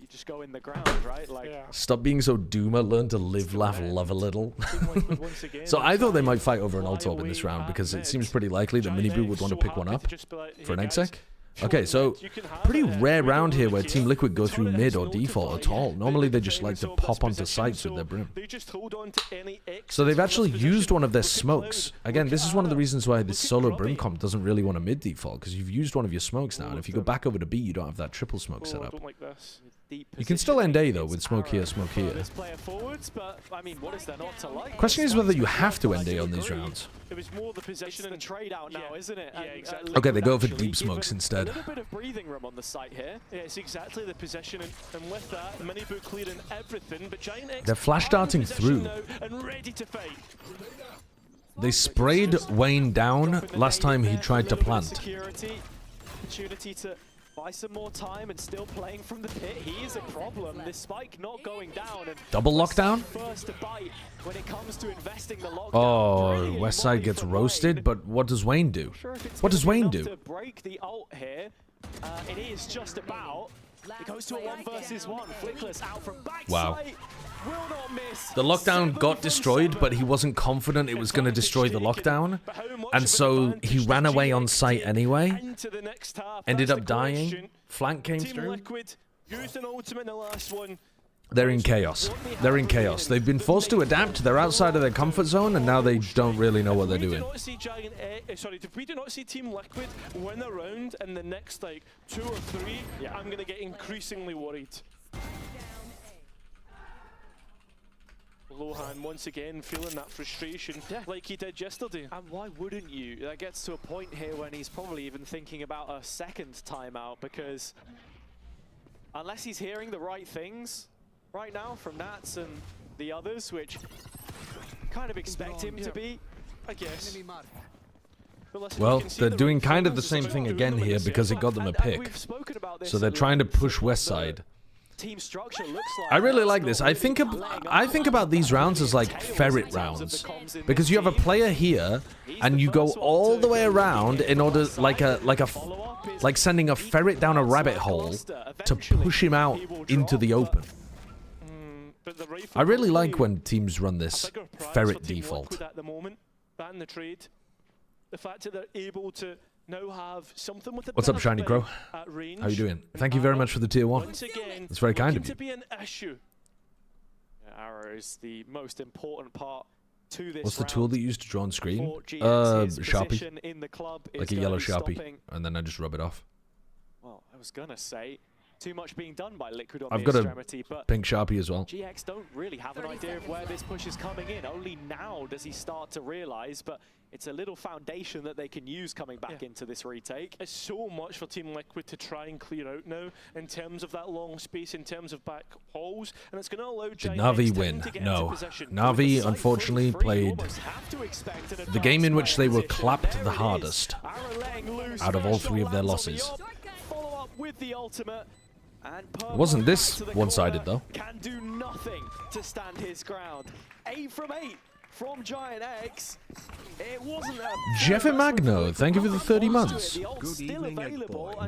Speaker 20: you just go in the ground, right? Like,
Speaker 2: Stop being so doomer. Learn to live, laugh, love a little. So I thought they might fight over an Alt-Orb in this round because it seems pretty likely that Miniboo would want to pick one up for an exec. Okay, so pretty rare round here where Team Liquid go through mid or default at all. Normally they just like to pop onto sites with their brim. So they've actually used one of their smokes. Again, this is one of the reasons why this solo brim comp doesn't really want a mid default, because you've used one of your smokes now, and if you go back over to B, you don't have that triple smoke set up. You can still end A though with smoke here, smoke here. Question is whether you have to end A on these rounds.
Speaker 21: It was more the position and trade out now, isn't it? Yeah, exactly.
Speaker 2: Okay, they go for deep smokes instead.
Speaker 20: A little bit of breathing room on the site here.
Speaker 21: Yeah, it's exactly the position, and with that, Miniboo clearing everything, but Giant X
Speaker 2: they're flash darting through.
Speaker 21: and ready to fight.
Speaker 2: They sprayed Wayne down last time he tried to plant.
Speaker 20: Security, opportunity to buy some more time and still playing from the pit. He is a problem. This spike not going down. And
Speaker 2: double lockdown?
Speaker 20: First to bite when it comes to investing the lockdown.
Speaker 2: Oh, Westside gets roasted, but what does Wayne do? What does Wayne do?
Speaker 20: To break the ult here, it is just about. It goes to a 1 versus 1. Flickless out from backside.
Speaker 2: Wow.
Speaker 20: Will not miss.
Speaker 2: The lockdown got destroyed, but he wasn't confident it was going to destroy the lockdown. And so he ran away on site anyway. Ended up dying. Flank came through.
Speaker 21: Used an ultimate in the last one.
Speaker 2: They're in chaos. They're in chaos. They've been forced to adapt. They're outside of their comfort zone, and now they don't really know what they're doing.
Speaker 21: If we do not see Team Liquid win a round in the next like 2 or 3, I'm going to get increasingly worried. Lohan once again feeling that frustration like he did yesterday.
Speaker 20: And why wouldn't you? That gets to a point here when he's probably even thinking about a second timeout, because unless he's hearing the right things right now from Nats and the others, which kind of expect him to be, I guess.
Speaker 2: Well, they're doing kind of the same thing again here because it got them a pick. So they're trying to push Westside.
Speaker 20: Team structure looks like
Speaker 2: I really like this. I think about these rounds as like ferret rounds, because you have a player here and you go all the way around in order like sending a ferret down a rabbit hole to push him out into the open. I really like when teams run this ferret default.
Speaker 21: At the moment, ban the trade. The fact that they're able to now have something with the
Speaker 2: What's up, Shiny Crow? How you doing? Thank you very much for the tier 1. That's very kind of you.
Speaker 21: To be an issue.
Speaker 20: Arrow is the most important part to this.
Speaker 2: What's the tool that you use to draw on screen? Sharpie.
Speaker 20: In the club
Speaker 2: like a yellow Sharpie, and then I just rub it off.
Speaker 20: Well, I was gonna say too much being done by Liquid on
Speaker 2: I've
Speaker 20: the
Speaker 2: got
Speaker 20: extremity,
Speaker 2: a pink Sharpie as well.
Speaker 20: GX don't really have an idea of where this push is coming in. Only now does he start to realize, but it's a little foundation that they can use coming back into this retake.
Speaker 21: It's so much for Team Liquid to try and clear out now in terms of that long space, in terms of back hauls, and it's going to allow
Speaker 2: Did NaVi win? No. NaVi unfortunately played the game in which they were clapped the hardest out of all 3 of their losses.
Speaker 20: Follow up with the ultimate.
Speaker 2: It wasn't this one-sided though.
Speaker 20: Can do nothing to stand his ground. 8 from 8 from Giant X. It wasn't a
Speaker 2: Jeffy Magno, thank you for the 30 months.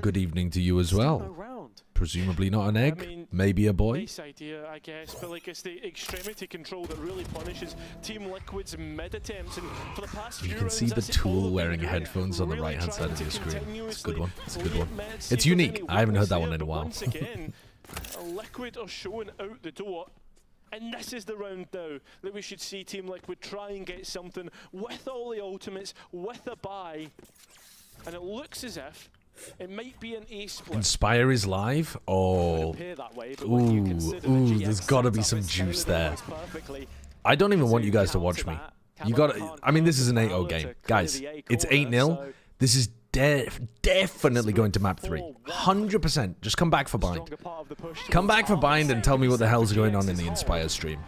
Speaker 2: Good evening to you as well. Presumably not an egg, maybe a boy.
Speaker 21: Nice idea, I guess, but like it's the extremity control that really punishes Team Liquid's mid attempts, and for the past few
Speaker 2: you can see the tool wearing headphones on the right-hand side of your screen. It's a good one. It's a good one. It's unique. I haven't heard that one in a while.
Speaker 21: Once again, Liquid are showing out the door. And this is the round now that we should see Team Liquid try and get something with all the ultimates, with a buy. And it looks as if It might be an ace split.
Speaker 2: Inspire is live? Oh. Ooh, there's got to be some juice there. I don't even want you guys to watch me. You got to, I mean, this is an 8-0 game. Guys, it's 8-0. This is definitely going to map 3. 100%. Just come back for bind. Come back for bind and tell me what the hell's going on in the Inspire stream.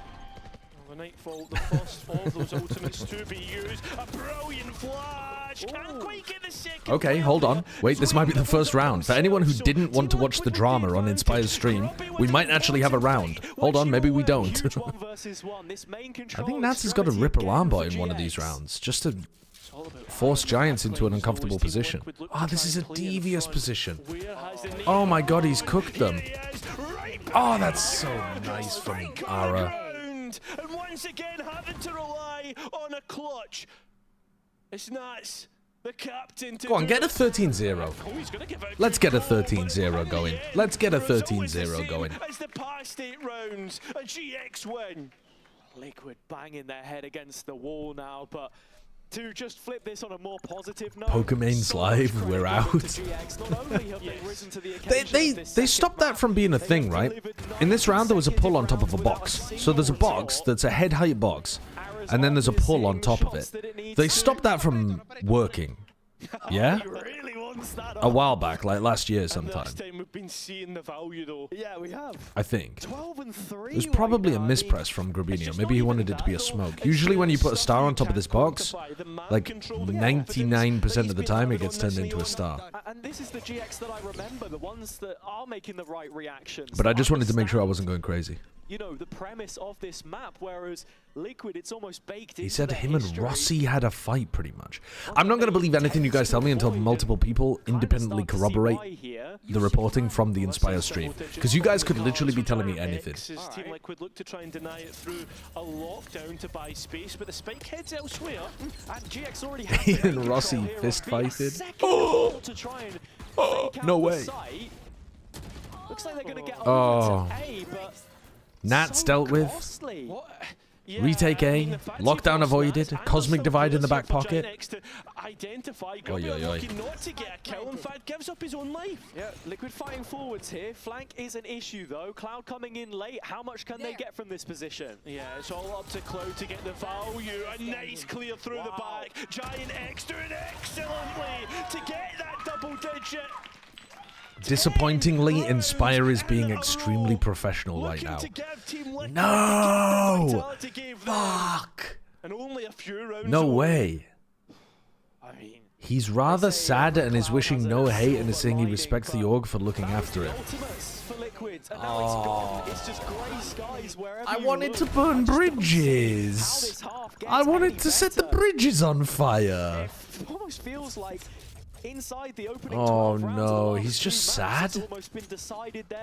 Speaker 21: The Nightfall, the first of those ultimates to be used. A brilliant flash. Can't quite get the second.
Speaker 2: Okay, hold on. Wait, this might be the first round. For anyone who didn't want to watch the drama on Inspire's stream, we might actually have a round. Hold on, maybe we don't. I think Nats has got to rip alarm bot in one of these rounds, just to force Giants into an uncomfortable position. Oh, this is a devious position. Oh my god, he's cooked them. Oh, that's so nice from Ara.
Speaker 21: And once again having to rely on a clutch. It's Nats, the captain.
Speaker 2: Go on, get a 13-0. Let's get a 13-0 going. Let's get a 13-0 going.
Speaker 21: As the past 8 rounds, a GX win. Liquid banging their head against the wall now, but to just flip this on a more positive note.
Speaker 2: Pokemon's live, we're out. They stopped that from being a thing, right? In this round, there was a pull on top of a box. So there's a box that's a head height box, and then there's a pull on top of it. They stopped that from working. Yeah? A while back, like last year sometime.
Speaker 21: We've been seeing the value though. Yeah, we have.
Speaker 2: I think.
Speaker 21: 12-3.
Speaker 2: It was probably a mispress from Grabinho. Maybe he wanted it to be a smoke. Usually when you put a star on top of this box, like 99% of the time it gets turned into a star.
Speaker 21: And this is the GX that I remember, the ones that are making the right reactions.
Speaker 2: But I just wanted to make sure I wasn't going crazy.
Speaker 21: You know, the premise of this map, whereas Liquid, it's almost baked into.
Speaker 2: He said him and Rossi had a fight, pretty much. I'm not going to believe anything you guys tell me until multiple people independently corroborate the reporting from the Inspire stream. Because you guys could literally be telling me anything.
Speaker 21: Team Liquid look to try and deny it through a lockdown to buy space, but the spike heads elsewhere. And GX already has
Speaker 2: he and Rossi fist fighted. Oh! No way.
Speaker 21: Looks like they're going to get
Speaker 2: oh.
Speaker 21: A, but
Speaker 2: Nats dealt with. Retake A, lockdown avoided, cosmic divide in the back pocket.
Speaker 21: Oi, oi, oi. Not to get a kill, in fact, gives up his own life. Yeah, Liquid fighting forwards here. Flank is an issue though. Cloud coming in late. How much can they get from this position? Yeah, it's all up to Cloud to get the value. A nice clear through the back. Giant X doing excellently to get that double digit.
Speaker 2: Disappointingly, Inspire is being extremely professional right now. No! Fuck! No way. He's rather sad and is wishing no hate and is saying he respects the org for looking after it. Oh. I wanted to burn bridges. I wanted to set the bridges on fire.
Speaker 21: It almost feels like inside the opening
Speaker 2: oh no, he's just sad?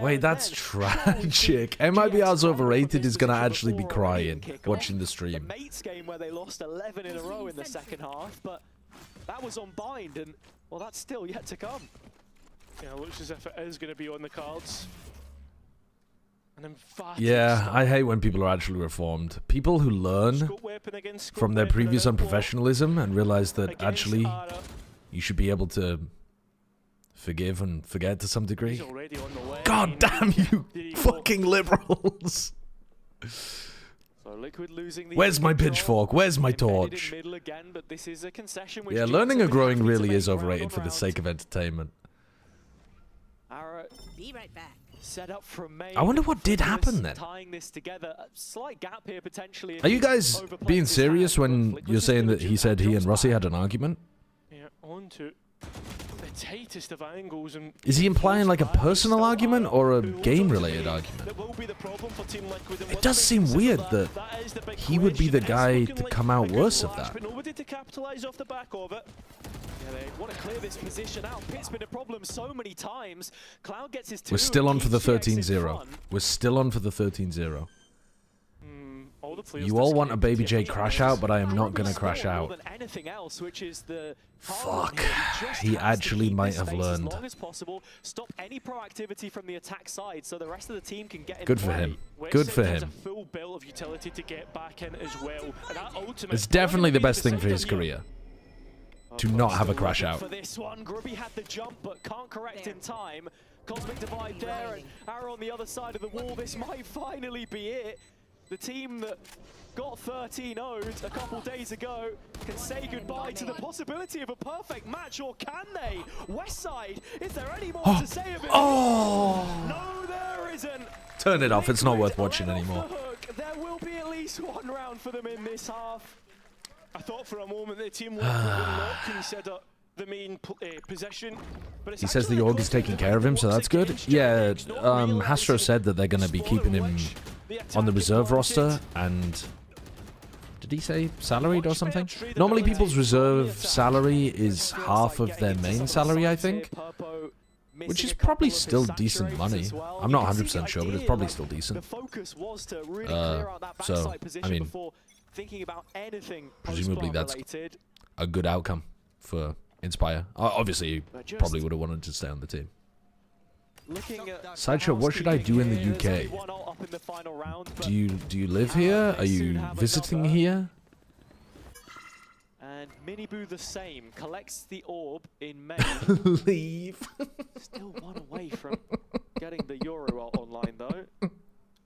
Speaker 2: Wait, that's tragic. MIBR's overrated is gonna actually be crying watching the stream.
Speaker 21: The Mates game where they lost 11 in a row in the second half, but that was on bind and, well, that's still yet to come. Yeah, it looks as if it is going to be on the cards.
Speaker 2: Yeah, I hate when people are actually reformed. People who learn from their previous unprofessionalism and realize that actually you should be able to forgive and forget to some degree. God damn you, fucking liberals! Where's my pitchfork? Where's my torch? Yeah, learning and growing really is overrated for the sake of entertainment.
Speaker 21: Be right back. Set up from May.
Speaker 2: I wonder what did happen then.
Speaker 21: Tying this together, a slight gap here potentially.
Speaker 2: Are you guys being serious when you're saying that he said he and Rossi had an argument?
Speaker 21: Yeah, on to the tightest of angles. And
Speaker 2: is he implying like a personal argument or a game-related argument? It does seem weird that he would be the guy to come out worse of that.
Speaker 21: But nobody to capitalize off the back of it. Yeah, they want to clear this position out. Pit's been a problem so many times. Cloud gets his two.
Speaker 2: We're still on for the 13-0. We're still on for the 13-0. You all want a Baby J crash out, but I am not going to crash out. Fuck. He actually might have learned.
Speaker 21: Stop any proactivity from the attack side so the rest of the team can get in.
Speaker 2: Good for him. Good for him.
Speaker 21: Full bill of utility to get back in as well.
Speaker 2: It's definitely the best thing for his career. to not have a crash out.
Speaker 20: For this one, Grubby had the jump but can't correct in time. Cosmic Divide there and Arrow on the other side of the wall. This might finally be it. The team that got 13-0'd a couple days ago can say goodbye to the possibility of a perfect match, or can they? Westside, is there any more to say of it? No, there isn't.
Speaker 2: Turn it off. It's not worth watching anymore.
Speaker 20: There will be at least one round for them in this half.
Speaker 21: I thought for a moment the team would not consider the main possession. But
Speaker 2: He says the org is taking care of him, so that's good. Yeah, Hastro said that they're going to be keeping him on the reserve roster, and did he say salaried or something? Normally people's reserve salary is half of their main salary, I think, which is probably still decent money. I'm not 100% sure, but it's probably still decent. So, I mean, presumably that's a good outcome for Inspire. Obviously, he probably would have wanted to stay on the team. Sideshow, what should I do in the UK? Do you live here? Are you visiting here?
Speaker 20: And Miniboo the same, collects the orb in May.
Speaker 2: Leave.
Speaker 20: Still one away from getting the Euro online though.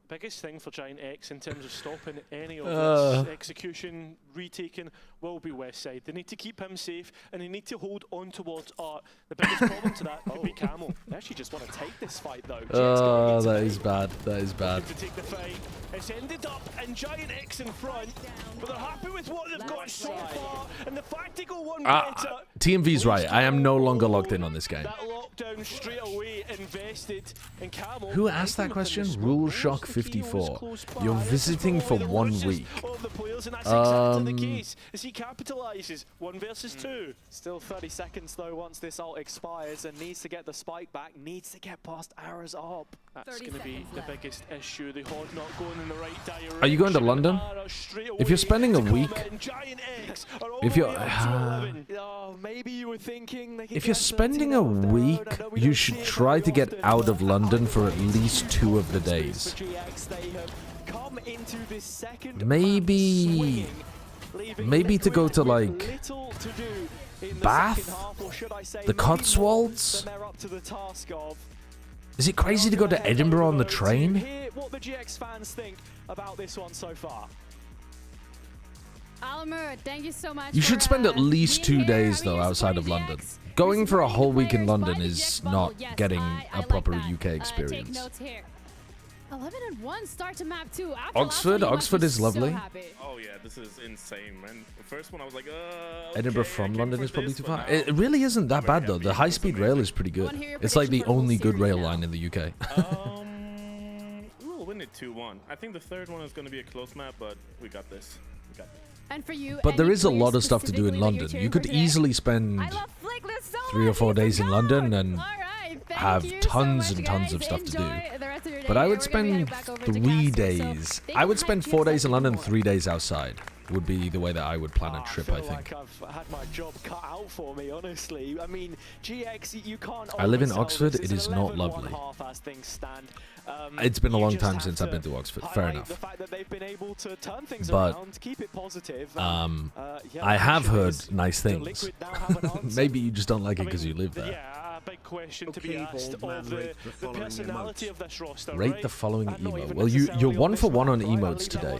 Speaker 21: Biggest thing for Giant X in terms of stopping any of this execution, retaking, will be Westside. They need to keep him safe, and they need to hold on towards Art. The biggest problem to that could be Camel.
Speaker 20: They actually just want to take this fight though.
Speaker 2: Oh, that is bad. That is bad.
Speaker 21: To take the fight. It's ended up in Giant X in front, but they're happy with what they've got so far, and the fact they go one better.
Speaker 2: TMV's right. I am no longer logged in on this game.
Speaker 21: That lockdown straight away invested in Camel.
Speaker 2: Who asked that question? Rule Shock 54. You're visiting for 1 week.
Speaker 21: As he capitalizes 1 versus 2.
Speaker 20: Still 30 seconds though once this ult expires, and needs to get the spike back, needs to get past Ara's up.
Speaker 21: That's going to be the biggest issue. The Horde not going in the right direction.
Speaker 2: Are you going to London? If you're spending a week, if you're
Speaker 20: maybe you were thinking
Speaker 2: if you're spending a week, you should try to get out of London for at least 2 of the days. Maybe to go to like Bath, the Cotswolds. Is it crazy to go to Edinburgh on the train?
Speaker 20: What the GX fans think about this one so far.
Speaker 4: Almer, thank you so much.
Speaker 2: You should spend at least 2 days though outside of London. Going for a whole week in London is not getting a proper UK experience.
Speaker 4: 11-1 start to map 2.
Speaker 2: Oxford is lovely.
Speaker 11: Oh yeah, this is insane, man. The first one I was like,
Speaker 2: Edinburgh from London is probably too far. It really isn't that bad though. The high-speed rail is pretty good. It's like the only good rail line in the UK.
Speaker 11: We'll win it 2-1. I think the third one is going to be a close map, but we got this. We got this.
Speaker 4: And for you,
Speaker 2: but there is a lot of stuff to do in London. You could easily spend 3 or 4 days in London and have tons and tons of stuff to do. But I would spend 3 days. I would spend 4 days in London, 3 days outside. Would be the way that I would plan a trip, I think.
Speaker 20: Like I've had my job cut out for me, honestly. I mean, GX, you can't.
Speaker 2: I live in Oxford. It is not lovely. It's been a long time since I've been to Oxford. Fair enough.
Speaker 20: The fact that they've been able to turn things
Speaker 2: but
Speaker 20: around, keep it positive.
Speaker 2: I have heard nice things. Maybe you just don't like it because you live there.
Speaker 21: Yeah, big question to be asked of the personality of this roster.
Speaker 2: Rate the following emote. Well, you're 1 for 1 on emotes today.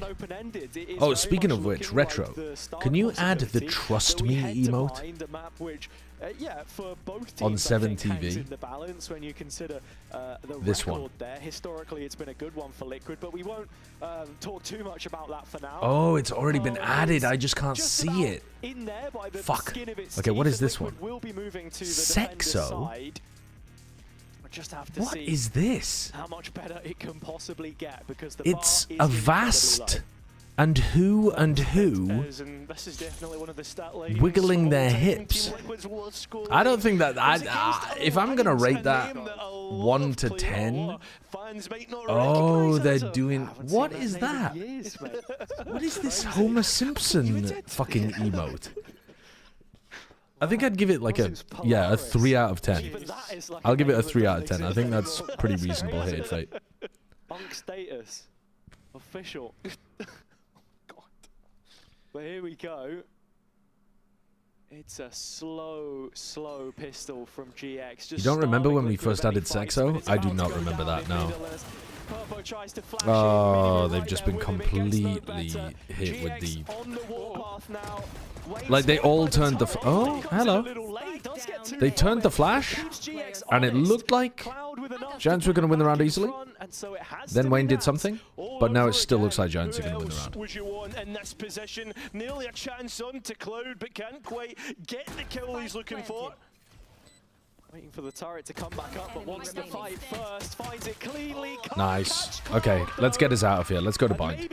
Speaker 2: Oh, speaking of which, Retro, can you add the Trust Me emote on 7TV?
Speaker 20: In the balance when you consider the
Speaker 2: this
Speaker 20: record
Speaker 2: one.
Speaker 20: There. Historically, it's been a good one for Liquid, but we won't talk too much about that for now.
Speaker 2: Oh, it's already been added. I just can't see it.
Speaker 20: In there by the
Speaker 2: Fuck.
Speaker 20: skin of its
Speaker 2: Okay, what
Speaker 20: teeth,
Speaker 2: is this
Speaker 20: Liquid
Speaker 2: one?
Speaker 20: will be moving to the
Speaker 2: Sexo?
Speaker 20: side. Just have to
Speaker 2: What
Speaker 20: see
Speaker 2: is this?
Speaker 20: how much better it can possibly get, because the
Speaker 2: It's
Speaker 20: bar is
Speaker 2: a
Speaker 20: incredibly
Speaker 2: vast.
Speaker 20: low.
Speaker 2: And who
Speaker 21: this is definitely one of the stat lines
Speaker 2: wiggling their hips. I don't think that if I'm gonna rate that 1 to 10. Oh, they're doing. What is that? What is this Homer Simpson fucking emote? I think I'd give it like a 3 out of 10. I'll give it a 3 out of 10. I think that's pretty reasonable here, Fate.
Speaker 20: Bunk status official. God. But here we go. It's a slow pistol from GX.
Speaker 2: You don't remember when we first added Sexo? I do not remember that, no. Oh, they've just been completely hit with the... Like, they all turned the... Oh, hello. They turned the flash, and it looked like Giants were going to win the round easily. Then Wayne did something, but now it still looks like Giants are going to win the round.
Speaker 21: Would you want in this position? Nearly a chance on to Cloud, but can't quite get the kill he's looking for.
Speaker 20: Waiting for the turret to come back up, but wants to fight first. Finds it cleanly.
Speaker 2: Nice. Okay, let's get us out of here. Let's go to bind.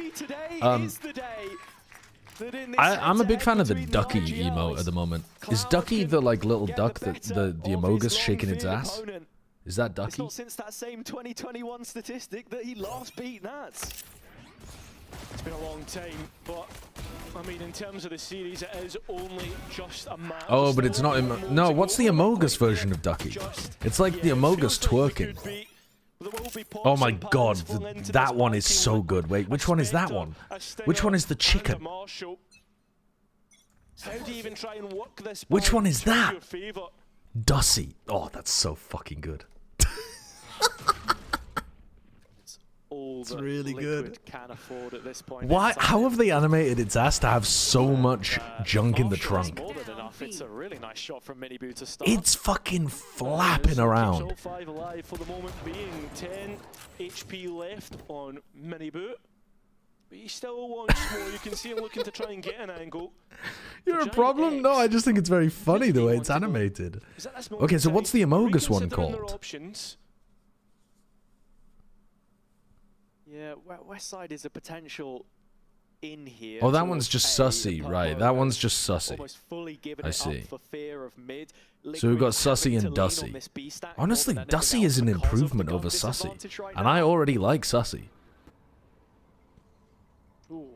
Speaker 2: I'm a big fan of the Ducky emote at the moment. Is Ducky the like little duck that the Amogus shaking its ass? Is that Ducky?
Speaker 20: It's not since that same 2021 statistic that he last beat Nats.
Speaker 21: It's been a long time, but I mean, in terms of the series, it is only just a match.
Speaker 2: Oh, but it's not. No, what's the Amogus version of Ducky? It's like the Amogus twerking. Oh my god, that one is so good. Wait, which one is that one? Which one is the chicken? Which one is that? Dussy. Oh, that's so fucking good. It's really good.
Speaker 20: Can afford at this point.
Speaker 2: Why? How have they animated its ass to have so much junk in the trunk?
Speaker 20: More than enough. It's a really nice shot from Minibu to start.
Speaker 2: It's fucking flapping around.
Speaker 21: 5 alive for the moment being 10 HP left on Minibu. But he still wants more. You can see him looking to try and get an angle.
Speaker 2: You're a problem? No, I just think it's very funny the way it's animated. Okay, so what's the Amogus one called?
Speaker 20: Yeah, Westside is a potential in here.
Speaker 2: Oh, that one's just sussy, right? That one's just sussy. I see. So we've got sussy and dussy. Honestly, dussy is an improvement over sussy, and I already like sussy.
Speaker 21: Ooh.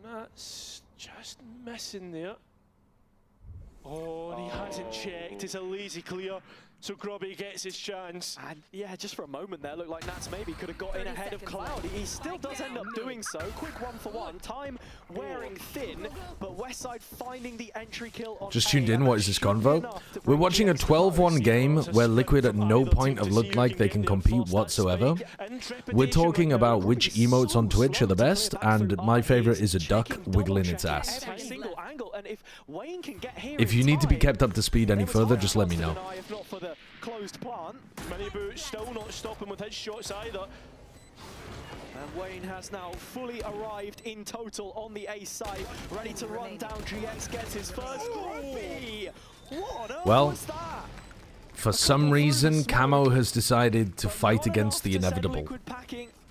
Speaker 21: That's just missing there. Oh, and he hasn't checked. It's a lazy clear. So Grubby gets his chance.
Speaker 20: And yeah, just for a moment there, looked like Nats maybe could have got in ahead of Cloud. He still does end up doing so. Quick 1-for-1. Time wearing thin, but Westside finding the entry kill on
Speaker 2: Just tuned in, what is this convo? We're watching a 12-1 game where Liquid at no point have looked like they can compete whatsoever. We're talking about which emotes on Twitch are the best, and my favorite is a duck wiggling its ass. If you need to be kept up to speed any further, just let me know.
Speaker 21: Closed plant. Minibu still not stopping with his shots either.
Speaker 20: And Wayne has now fully arrived in total on the A site, ready to run down. GX gets his first B. What on earth was that?
Speaker 2: For some reason, Camo has decided to fight against the inevitable.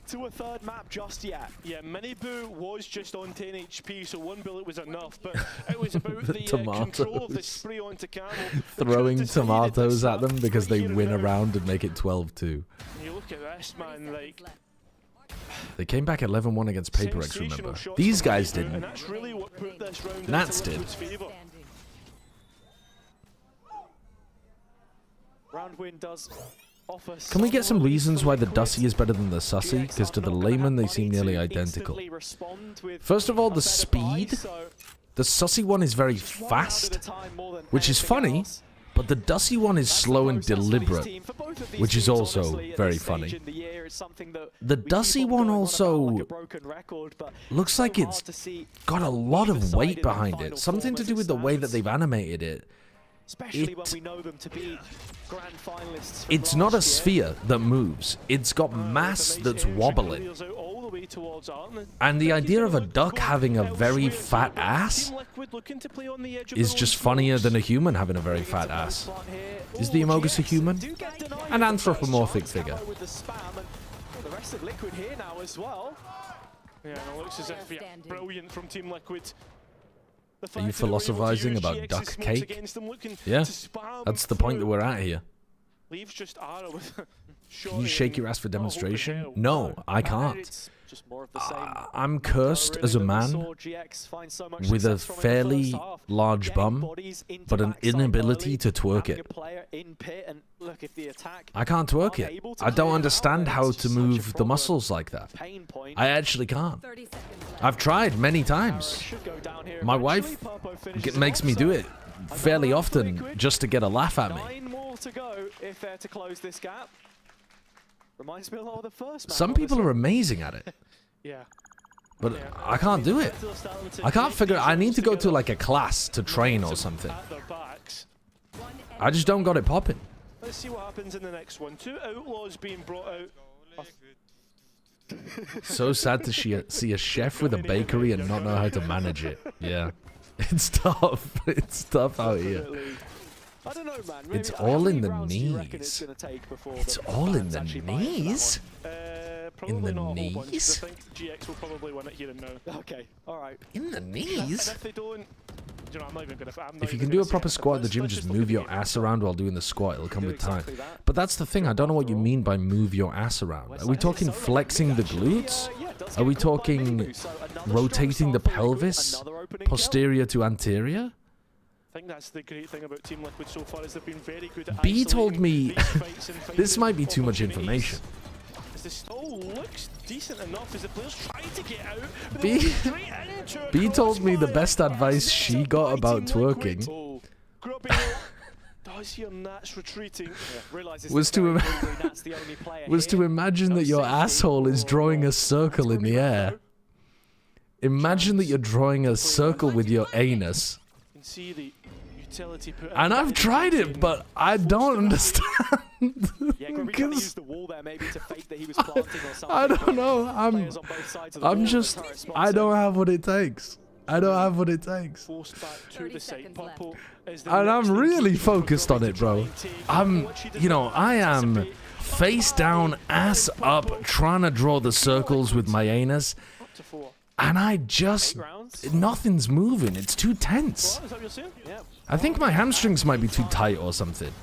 Speaker 20: To a third map just yet.
Speaker 21: Yeah, Minibu was just on 10 HP, so one bullet was enough, but it was about the control of the spray onto Camo.
Speaker 2: Throwing tomatoes at them because they win a round and make it 12-2.
Speaker 21: You look at this, man, like...
Speaker 2: They came back 11-1 against Paperex, remember? These guys didn't.
Speaker 21: And that's really what put this round
Speaker 2: Nats did.
Speaker 20: Round win does...
Speaker 2: Can we get some reasons why the Dussy is better than the Sussy? Because to the layman, they seem nearly identical. First of all, the speed. The Sussy one is very fast, which is funny, but the Dussy one is slow and deliberate, which is also very funny. The Dussy one also looks like it's got a lot of weight behind it. Something to do with the way that they've animated it.
Speaker 20: Especially when we know them to be grand finalists.
Speaker 2: It's not a sphere that moves. It's got mass that's wobbling. And the idea of a duck having a very fat ass is just funnier than a human having a very fat ass. Is the Amogus a human? An anthropomorphic figure.
Speaker 21: The rest of Liquid here now as well. Yeah, it looks as if brilliant from Team Liquid.
Speaker 2: Are you philosophizing about duck cake? Yeah, that's the point that we're at here. Can you shake your ass for demonstration? No, I can't. I'm cursed as a man with a fairly large bum, but an inability to twerk it. I can't twerk it. I don't understand how to move the muscles like that. I actually can't. I've tried many times. My wife makes me do it fairly often just to get a laugh at me.
Speaker 21: 9 more to go if they're to close this gap. Reminds me a lot of the first map.
Speaker 2: Some people are amazing at it.
Speaker 21: Yeah.
Speaker 2: But I can't do it. I can't figure it. I need to go to like a class to train or something. I just don't got it popping.
Speaker 21: Let's see what happens in the next one. 2 outlaws being brought out.
Speaker 2: So sad to see a chef with a bakery and not know how to manage it. Yeah. It's tough. It's tough out here.
Speaker 21: I don't know, man. Maybe
Speaker 2: It's all in the knees.
Speaker 21: It's
Speaker 2: all in the knees? In the knees?
Speaker 21: I think GX will probably win it here and now. Okay, alright.
Speaker 2: In the knees?
Speaker 21: And if they don't, you know, I'm not even gonna.
Speaker 2: If you can do a proper squat at the gym, just move your ass around while doing the squat. It'll come with time. But that's the thing. I don't know what you mean by move your ass around. Are we talking flexing the glutes? Are we talking rotating the pelvis posterior to anterior?
Speaker 21: I think that's the great thing about Team Liquid so far is they've been very good at
Speaker 2: B told me this might be too much information.
Speaker 21: The stall looks decent enough as the players try to get out.
Speaker 2: B told me the best advice she got about twerking was to imagine that your asshole is drawing a circle in the air. Imagine that you're drawing a circle with your anus. And I've tried it, but I don't understand. I don't know. I'm just. I don't have what it takes. I don't have what it takes. And I'm really focused on it, bro. I am face down, ass up, trying to draw the circles with my anus. And I just, nothing's moving. It's too tense. I think my hamstrings might be too tight or something.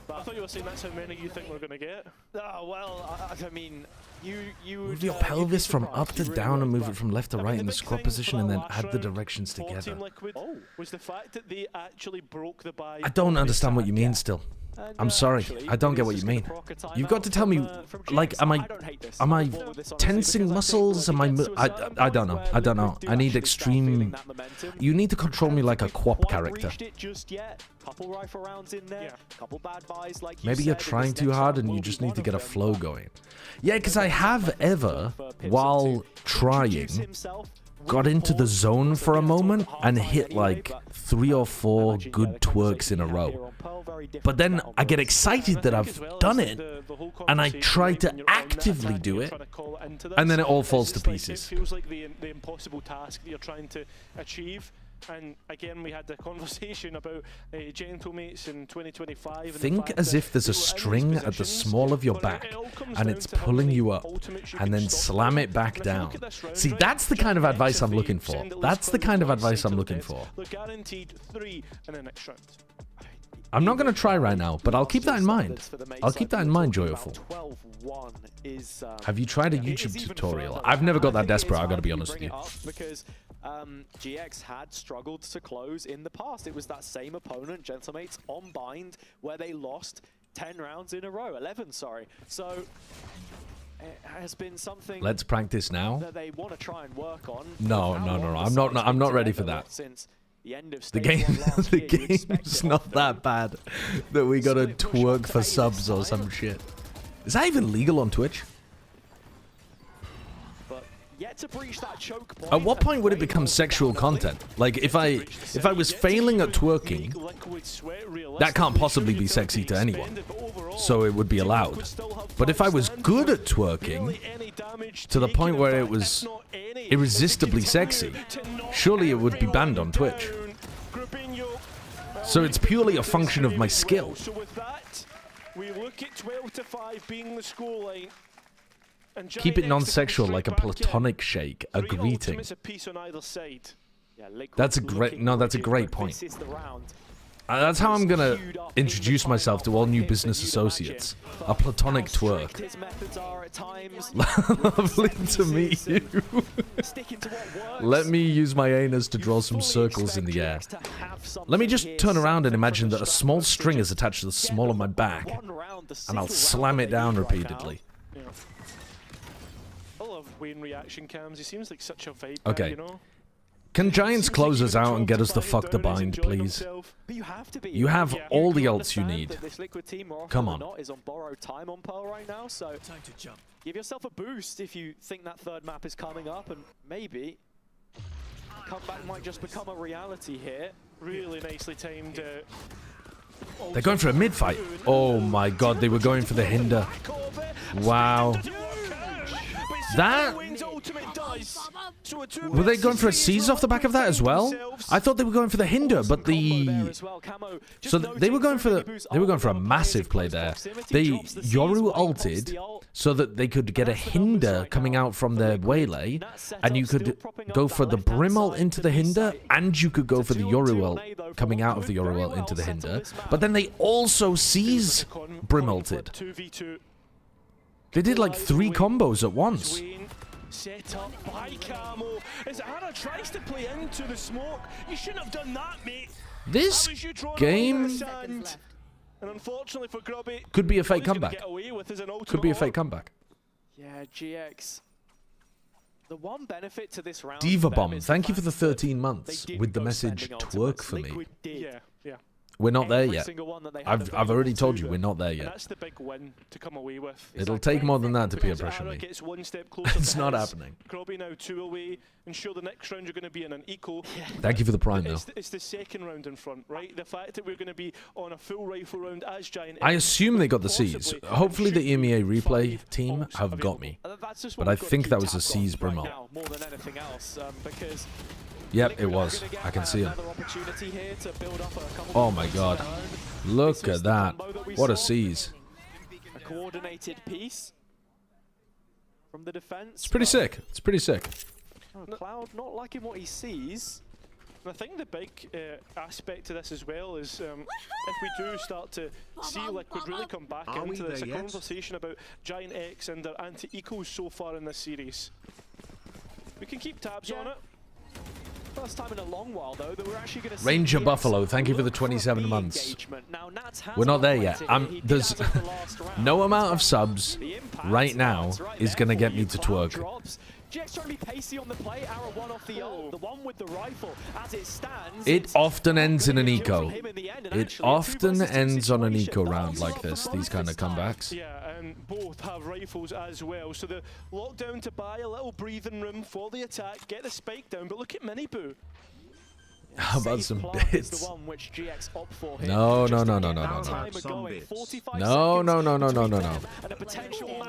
Speaker 21: But I thought you were saying that's how many you think we're going to get. Oh, well, I mean, you
Speaker 2: move your pelvis from up to down and move it from left to right in the squat position and then add the directions together.
Speaker 21: Was the fact that they actually broke the bye.
Speaker 2: I don't understand what you mean still. I'm sorry, I don't get what you mean. You've got to tell me, like, am I tensing muscles? Am I don't know. I don't know. I need extreme. You need to control me like a QWOP character. Maybe you're trying too hard and you just need to get a flow going. Yeah, because I have ever, while trying, got into the zone for a moment and hit like 3 or 4 good twerks in a row. But then I get excited that I've done it and I try to actively do it and then it all falls to pieces.
Speaker 21: It feels like the impossible task that you're trying to achieve. And again, we had the conversation about gentlemates in 2025.
Speaker 2: Think as if there's a string at the small of your back and it's pulling you up and then slam it back down. See, that's the kind of advice I'm looking for. That's the kind of advice I'm looking for. I'm not going to try right now, but I'll keep that in mind. I'll keep that in mind, Joyful. Have you tried a YouTube tutorial? I've never got that desperate, I've got to be honest with you.
Speaker 21: Because GX had struggled to close in the past. It was that same opponent, Gentlemates, on Bind, where they lost 10 rounds in a row. 11, sorry. So it has been something.
Speaker 2: Let's practice now.
Speaker 21: That they want to try and work on.
Speaker 2: No. I'm not ready for that. The game's not that bad that we gotta twerk for subs or some shit. Is that even legal on Twitch? At what point would it become sexual content? Like if I was failing at twerking, that can't possibly be sexy to anyone, so it would be allowed. But if I was good at twerking to the point where it was irresistibly sexy, surely it would be banned on Twitch. So it's purely a function of my skill.
Speaker 21: So with that, we look at 12-5 being the scoreline.
Speaker 2: Keep it non-sexual, like a platonic shake, a greeting. That's a great. No, that's a great point. That's how I'm gonna introduce myself to all new business associates. A platonic twerk. Lovely to meet you. Let me use my anus to draw some circles in the air. Let me just turn around and imagine that a small string is attached to the small of my back, and I'll slam it down repeatedly.
Speaker 21: I love Wayne reaction cams. He seems like such a vibe
Speaker 2: Okay.
Speaker 21: guy, you know?
Speaker 2: Can Giants close us out and get us the fuck to bind, please?
Speaker 20: But you have to be.
Speaker 2: You have all the ults you need.
Speaker 20: This Liquid team, more often
Speaker 2: Come
Speaker 20: than
Speaker 2: on.
Speaker 20: not, is on borrowed time on Pearl right now, so
Speaker 10: Time to jump.
Speaker 20: give yourself a boost if you think that third map is coming up, and maybe comeback might just become a reality here.
Speaker 21: Really nicely timed.
Speaker 2: They're going for a mid fight. Oh my god, they were going for the hinder. Wow. That... Were they going for a seize off the back of that as well? I thought they were going for the hinder, but the... So they were going for a massive play there. They Yoru ulted so that they could get a hinder coming out from their waylay, and you could go for the Brim ult into the hinder, and you could go for the Yoru ult coming out of the Yoru ult into the hinder. But then they also seize Brim ulted. They did like 3 combos at once.
Speaker 21: Set up by Camo. As Ana tries to play into the smoke. You shouldn't have done that, mate.
Speaker 2: This game
Speaker 21: and unfortunately for Grubby,
Speaker 2: could be a fake comeback. Could be a fake comeback.
Speaker 20: Yeah, GX. The one benefit to this round.
Speaker 2: Diva Bomb, thank you for the 13 months with the message twerk for me.
Speaker 21: Yeah.
Speaker 2: We're not there yet. I've already told you we're not there yet.
Speaker 21: That's the big win to come away with.
Speaker 2: It'll take more than that to peer pressure me. It's not happening.
Speaker 21: Grubby now 2 away, and sure the next round you're going to be in an eco.
Speaker 2: Thank you for the prime though.
Speaker 21: It's the second round in front, right? The fact that we're going to be on a full rifle round as Giant.
Speaker 2: I assume they got the C's. Hopefully the EMEA replay team have got me. But I think that was a C's Brim ult.
Speaker 20: More than anything else, because
Speaker 2: yep, it was. I can see him. Oh my god. Look at that. What a seize.
Speaker 20: A coordinated piece from the defense.
Speaker 2: It's pretty sick. It's pretty sick.
Speaker 21: Cloud not liking what he sees. And I think the big aspect to this as well is if we do start to see Liquid really come back into this, a conversation about Giant X and their anti-ecos so far in this series. We can keep tabs on it.
Speaker 20: First time in a long while though that we're actually going to see
Speaker 2: Ranger Buffalo, thank you for the 27 months. We're not there yet. There's no amount of subs right now is going to get me to twerk.
Speaker 20: GX trying to be pacey on the play, arrow 1 off the ult, the one with the rifle. As it stands,
Speaker 2: it often ends in an eco. It often ends on an eco round like this, these kind of comebacks.
Speaker 21: Yeah, and both have rifles as well. So the lockdown to buy a little breathing room for the attack, get the spike down, but look at Miniboo.
Speaker 2: How about some bits?
Speaker 21: No.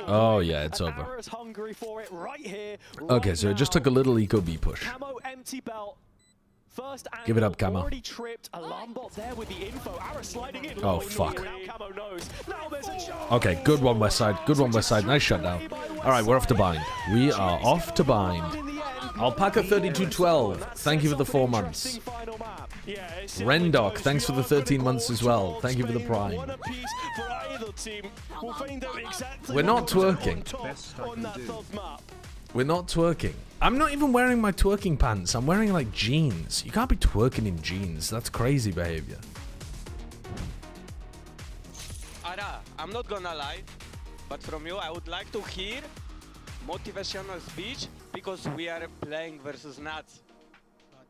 Speaker 2: Oh yeah, it's over. Okay, so it just took a little eco B push. Give it up, Camo. Oh fuck. Okay, good one, West Side. Good one, West Side. Nice shutdown. All right, we're off to bind. We are off to bind. Alpaca 3212, thank you for the 4 months. Rendoc, thanks for the 13 months as well. Thank you for the prime. We're not twerking. We're not twerking. I'm not even wearing my twerking pants. I'm wearing like jeans. You can't be twerking in jeans. That's crazy behavior.
Speaker 14: Ara, I'm not gonna lie, but from you I would like to hear motivational speech because we are playing versus Nats.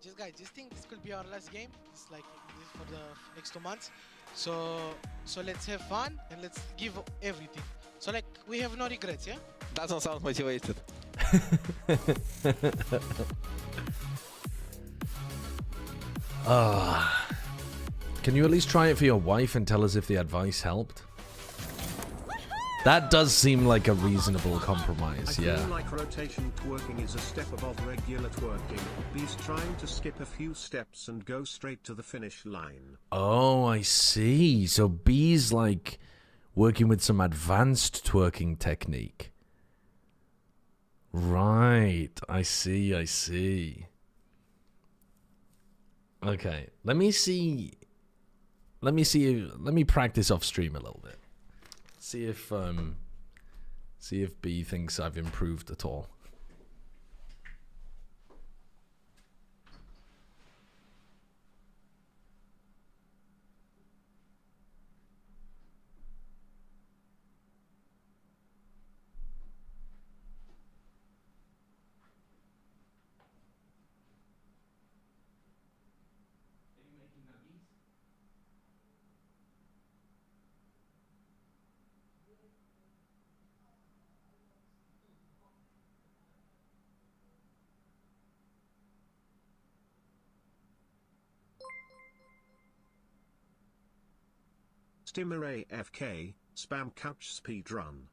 Speaker 6: Just guys, just think this could be our last game. It's like this for the next 2 months. So let's have fun and let's give everything. So like we have no regrets, yeah?
Speaker 14: Doesn't sound motivated.
Speaker 2: Can you at least try it for your wife and tell us if the advice helped? That does seem like a reasonable compromise, yeah.
Speaker 8: I feel like rotation twerking is a step above regular twerking. He's trying to skip a few steps and go straight to the finish line.
Speaker 2: Oh, I see. So B's like working with some advanced twerking technique. Right. I see. Okay. Let me practice off stream a little bit. See if B thinks I've improved at all.
Speaker 8: Stimmer AFK, spam couch speedrun.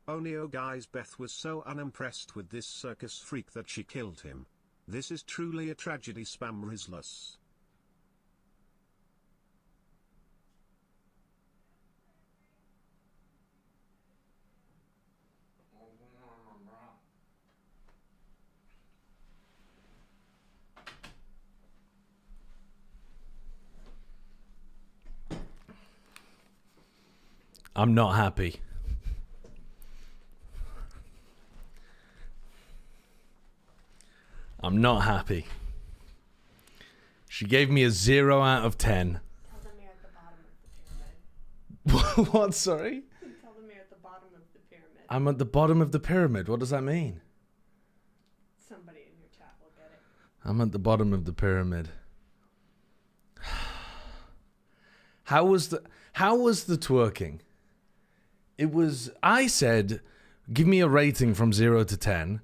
Speaker 8: Oh no guys, Beth was so unimpressed with this circus freak that she killed him. This is truly a tragedy, spam Rizless.
Speaker 2: I'm not happy. I'm not happy. She gave me a 0 out of 10.
Speaker 9: Tell them you're at the bottom of the pyramid.
Speaker 2: What, sorry?
Speaker 9: Tell them you're at the bottom of the pyramid.
Speaker 2: I'm at the bottom of the pyramid. What does that mean?
Speaker 9: Somebody in your chat will get it.
Speaker 2: I'm at the bottom of the pyramid. How was the twerking? It was, I said, give me a rating from 0 to 10.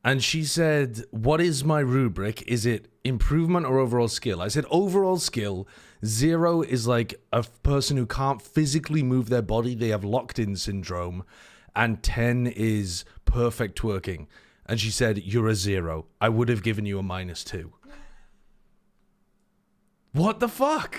Speaker 2: And she said, what is my rubric? Is it improvement or overall skill? I said, overall skill. 0 is like a person who can't physically move their body. They have locked-in syndrome. And 10 is perfect twerking. And she said, you're a 0. I would have given you a -2. What the fuck?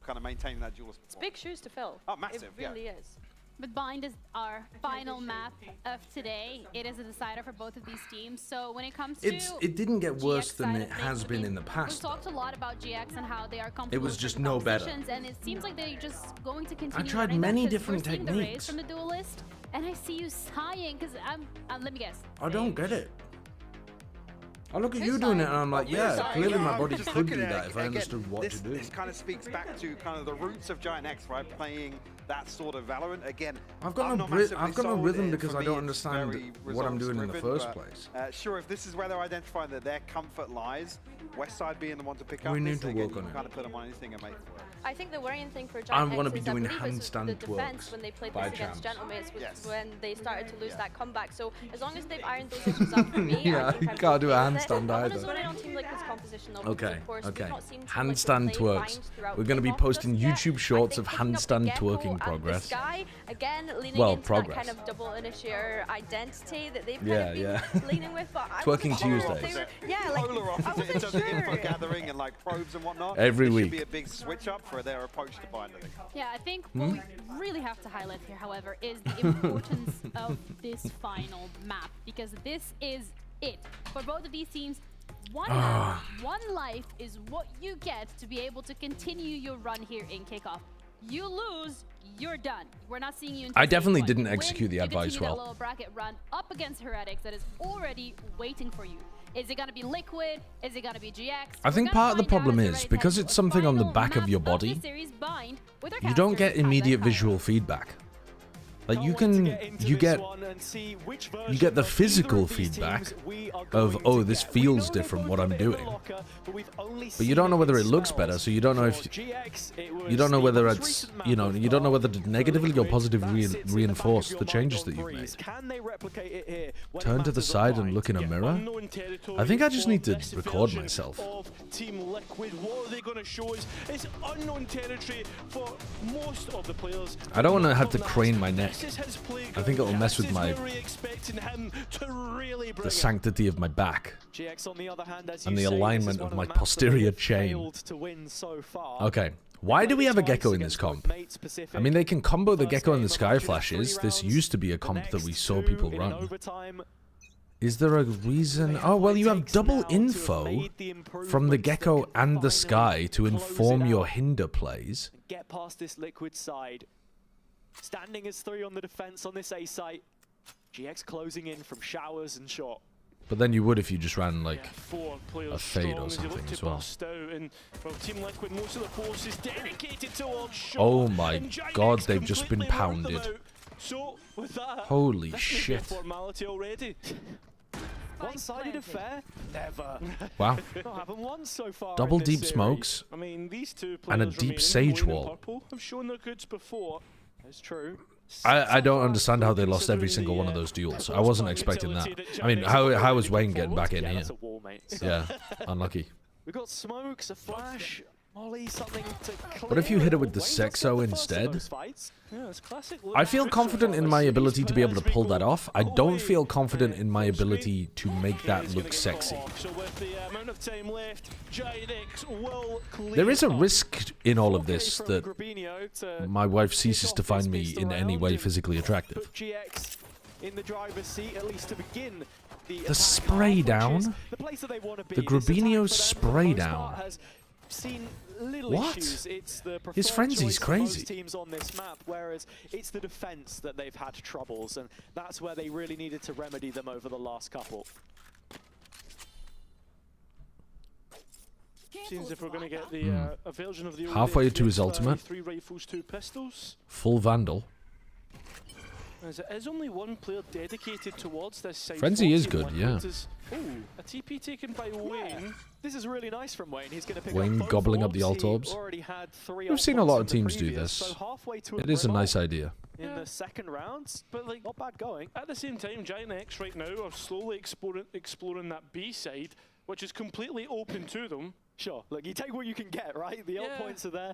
Speaker 1: Kind of maintaining that dual.
Speaker 3: It's big shoes to fill.
Speaker 1: Oh, massive,
Speaker 3: It really is.
Speaker 4: But Bind is our final map of today. It is a decider for both of these teams. So when it comes to
Speaker 2: it didn't get worse
Speaker 4: GX
Speaker 2: than
Speaker 4: side
Speaker 2: it
Speaker 4: of
Speaker 2: has
Speaker 4: things,
Speaker 2: been
Speaker 4: I
Speaker 2: in the
Speaker 4: mean,
Speaker 2: past.
Speaker 4: We've talked a lot about GX and how they are comfortable.
Speaker 2: It was
Speaker 4: with
Speaker 2: just
Speaker 4: certain
Speaker 2: no better.
Speaker 4: compositions, and it seems like they're just going to continue.
Speaker 2: I tried
Speaker 4: running that,
Speaker 2: many
Speaker 4: 'cause
Speaker 2: different
Speaker 4: we're seeing the raise
Speaker 2: techniques.
Speaker 4: from the duelist, and I see you sighing because let me guess.
Speaker 2: I don't get it. I look at
Speaker 3: Who's
Speaker 2: you doing it
Speaker 3: sighing?
Speaker 2: and I'm like,
Speaker 1: We're
Speaker 2: yeah,
Speaker 1: sighing.
Speaker 2: clearly my
Speaker 1: I'm
Speaker 2: body
Speaker 1: just
Speaker 2: could
Speaker 1: looking
Speaker 2: do
Speaker 1: at it
Speaker 2: that if I
Speaker 1: again,
Speaker 2: understood what to do.
Speaker 1: This kind of speaks back to kind of the roots of Giant X, right? Playing that sort of Valorant. Again,
Speaker 2: I've got no rhythm because I don't understand what I'm doing in the first place.
Speaker 1: Sure, if this is where they're identifying that their comfort lies, Westside being the one to pick up
Speaker 2: We
Speaker 1: this,
Speaker 2: need to
Speaker 1: again,
Speaker 2: work on
Speaker 1: you
Speaker 2: it.
Speaker 1: kind of put them on anything and make it work.
Speaker 3: I think the worrying thing for
Speaker 2: I
Speaker 3: Giant
Speaker 2: wanna
Speaker 3: X
Speaker 2: be
Speaker 3: is,
Speaker 2: doing
Speaker 3: I believe, is
Speaker 2: handstand
Speaker 3: the defense
Speaker 2: twerks
Speaker 3: when they played
Speaker 2: by
Speaker 3: this against
Speaker 2: champs.
Speaker 3: Gentlemates, which
Speaker 1: Yes.
Speaker 3: is when they started to lose that comeback. So as long as they've ironed those issues out for me,
Speaker 2: Yeah,
Speaker 3: I think
Speaker 2: you
Speaker 3: I'm
Speaker 2: can't do a
Speaker 3: okay with it.
Speaker 2: handstand
Speaker 3: I'm gonna
Speaker 2: either.
Speaker 3: zone in on Team Liquid's composition though, because
Speaker 2: Okay,
Speaker 3: of course
Speaker 2: okay.
Speaker 3: we've not seen Team
Speaker 2: Handstand
Speaker 3: Liquid play
Speaker 2: twerks.
Speaker 3: Bind throughout
Speaker 2: We're going to be
Speaker 3: kickoff
Speaker 2: posting
Speaker 3: just yet.
Speaker 2: YouTube shorts
Speaker 3: I
Speaker 2: of
Speaker 3: think picking up the
Speaker 2: handstand
Speaker 3: Gecko
Speaker 2: twerking
Speaker 3: and the
Speaker 2: progress.
Speaker 3: Sky, again, leaning
Speaker 2: Well,
Speaker 3: into
Speaker 2: progress.
Speaker 3: that kind of double initiator identity that they've
Speaker 2: Yeah,
Speaker 3: kind of
Speaker 2: yeah.
Speaker 3: been leaning with. But I
Speaker 2: Twerking
Speaker 3: wasn't sure if
Speaker 2: Tuesdays.
Speaker 3: they were- Yeah, like,
Speaker 1: Polar
Speaker 3: I
Speaker 1: opposite in
Speaker 3: wasn't
Speaker 1: terms of info
Speaker 3: sure.
Speaker 1: gathering and like probes and whatnot.
Speaker 2: Every
Speaker 1: This
Speaker 2: week.
Speaker 1: should be a big switch up for their approach to Bind, I think.
Speaker 4: Yeah, I think what we really have to highlight here, however, is the importance of this final map, because this is it. For both of these teams, one map, one life is what you get to be able to continue your run here in kickoff. You lose, you're done. We're not seeing you until
Speaker 2: I definitely
Speaker 4: stage
Speaker 2: didn't
Speaker 4: one.
Speaker 2: execute the
Speaker 4: You
Speaker 2: advice
Speaker 4: continue that
Speaker 2: well.
Speaker 4: lower bracket run up against Heretics that is already waiting for you. Is it gonna be Liquid? Is it gonna be GX?
Speaker 2: I think part of the problem is, because it's something on the back of your body, you don't get immediate visual feedback. Like you get the physical feedback of, oh, this feels different what I'm doing, but you don't know whether it looks better, so you don't know if you don't know whether it's you don't know whether to negatively or positively reinforce the changes that you've made. Turn to the side and look in a mirror. I think I just need to record myself.
Speaker 21: Team Liquid, what are they going to show us? It's unknown territory for most of the players.
Speaker 2: I don't want to have to crane my neck. I think it'll mess with the sanctity of my back and the alignment of my posterior chain. Okay, why do we have a Gecko in this comp? I mean, they can combo the Gecko and the Sky Flashes. This used to be a comp that we saw people run. Is there a reason? Oh, well, you have double info from the Gecko and the Sky to inform your hinder plays.
Speaker 20: Get past this Liquid side. Standing as 3 on the defense on this A site. GX closing in from showers and shot.
Speaker 2: But then you would if you just ran like
Speaker 21: a
Speaker 2: fade or something as well.
Speaker 21: And from Team Liquid, most of the force is dedicated towards shot.
Speaker 2: Oh my god, they've just been pounded.
Speaker 21: So with that,
Speaker 2: holy
Speaker 21: that's
Speaker 2: shit.
Speaker 21: Formality already. One-sided affair? Never.
Speaker 2: Wow.
Speaker 21: Not happened once so far.
Speaker 2: Double
Speaker 21: in this
Speaker 2: deep
Speaker 21: series.
Speaker 2: smokes
Speaker 21: I mean, these two
Speaker 2: and a
Speaker 21: players
Speaker 2: deep
Speaker 21: remaining,
Speaker 2: sage
Speaker 21: blue and
Speaker 2: wall.
Speaker 21: purple, have shown their goods before. That's true.
Speaker 2: I don't understand how they lost every single one of those duels. I wasn't expecting that. I mean, how was Wayne getting back in here? Yeah, unlucky.
Speaker 21: We got smokes, a flash.
Speaker 2: What if you hit it with the Sexo instead? I feel confident in my ability to be able to pull that off. I don't feel confident in my ability to make that look sexy. There is a risk in all of this that my wife ceases to find me in any way physically attractive. The spray down? The Grubinio spray down. What? His frenzy's crazy.
Speaker 20: Teams on this map, whereas it's the defense that they've had troubles, and that's where they really needed to remedy them over the last couple.
Speaker 21: Seems if we're going to get the a version of the
Speaker 2: halfway to his ultimate.
Speaker 21: 3 rifles, 2 pistols.
Speaker 2: Full Vandal.
Speaker 21: As it is only one player dedicated towards this side.
Speaker 2: Frenzy is good, yeah.
Speaker 21: Ooh, a TP taken by Wayne.
Speaker 20: This is really nice from Wayne. He's going to pick
Speaker 2: Wayne
Speaker 20: up
Speaker 2: gobbling up the alt orbs. We've seen a lot of teams do this.
Speaker 20: So
Speaker 2: it is a nice idea.
Speaker 20: In the second round, but like not bad going.
Speaker 21: At the same time, Giant X right now are slowly exploring that B side, which is completely open to them.
Speaker 20: Sure, look, you take what you can get, right? The ult points are there,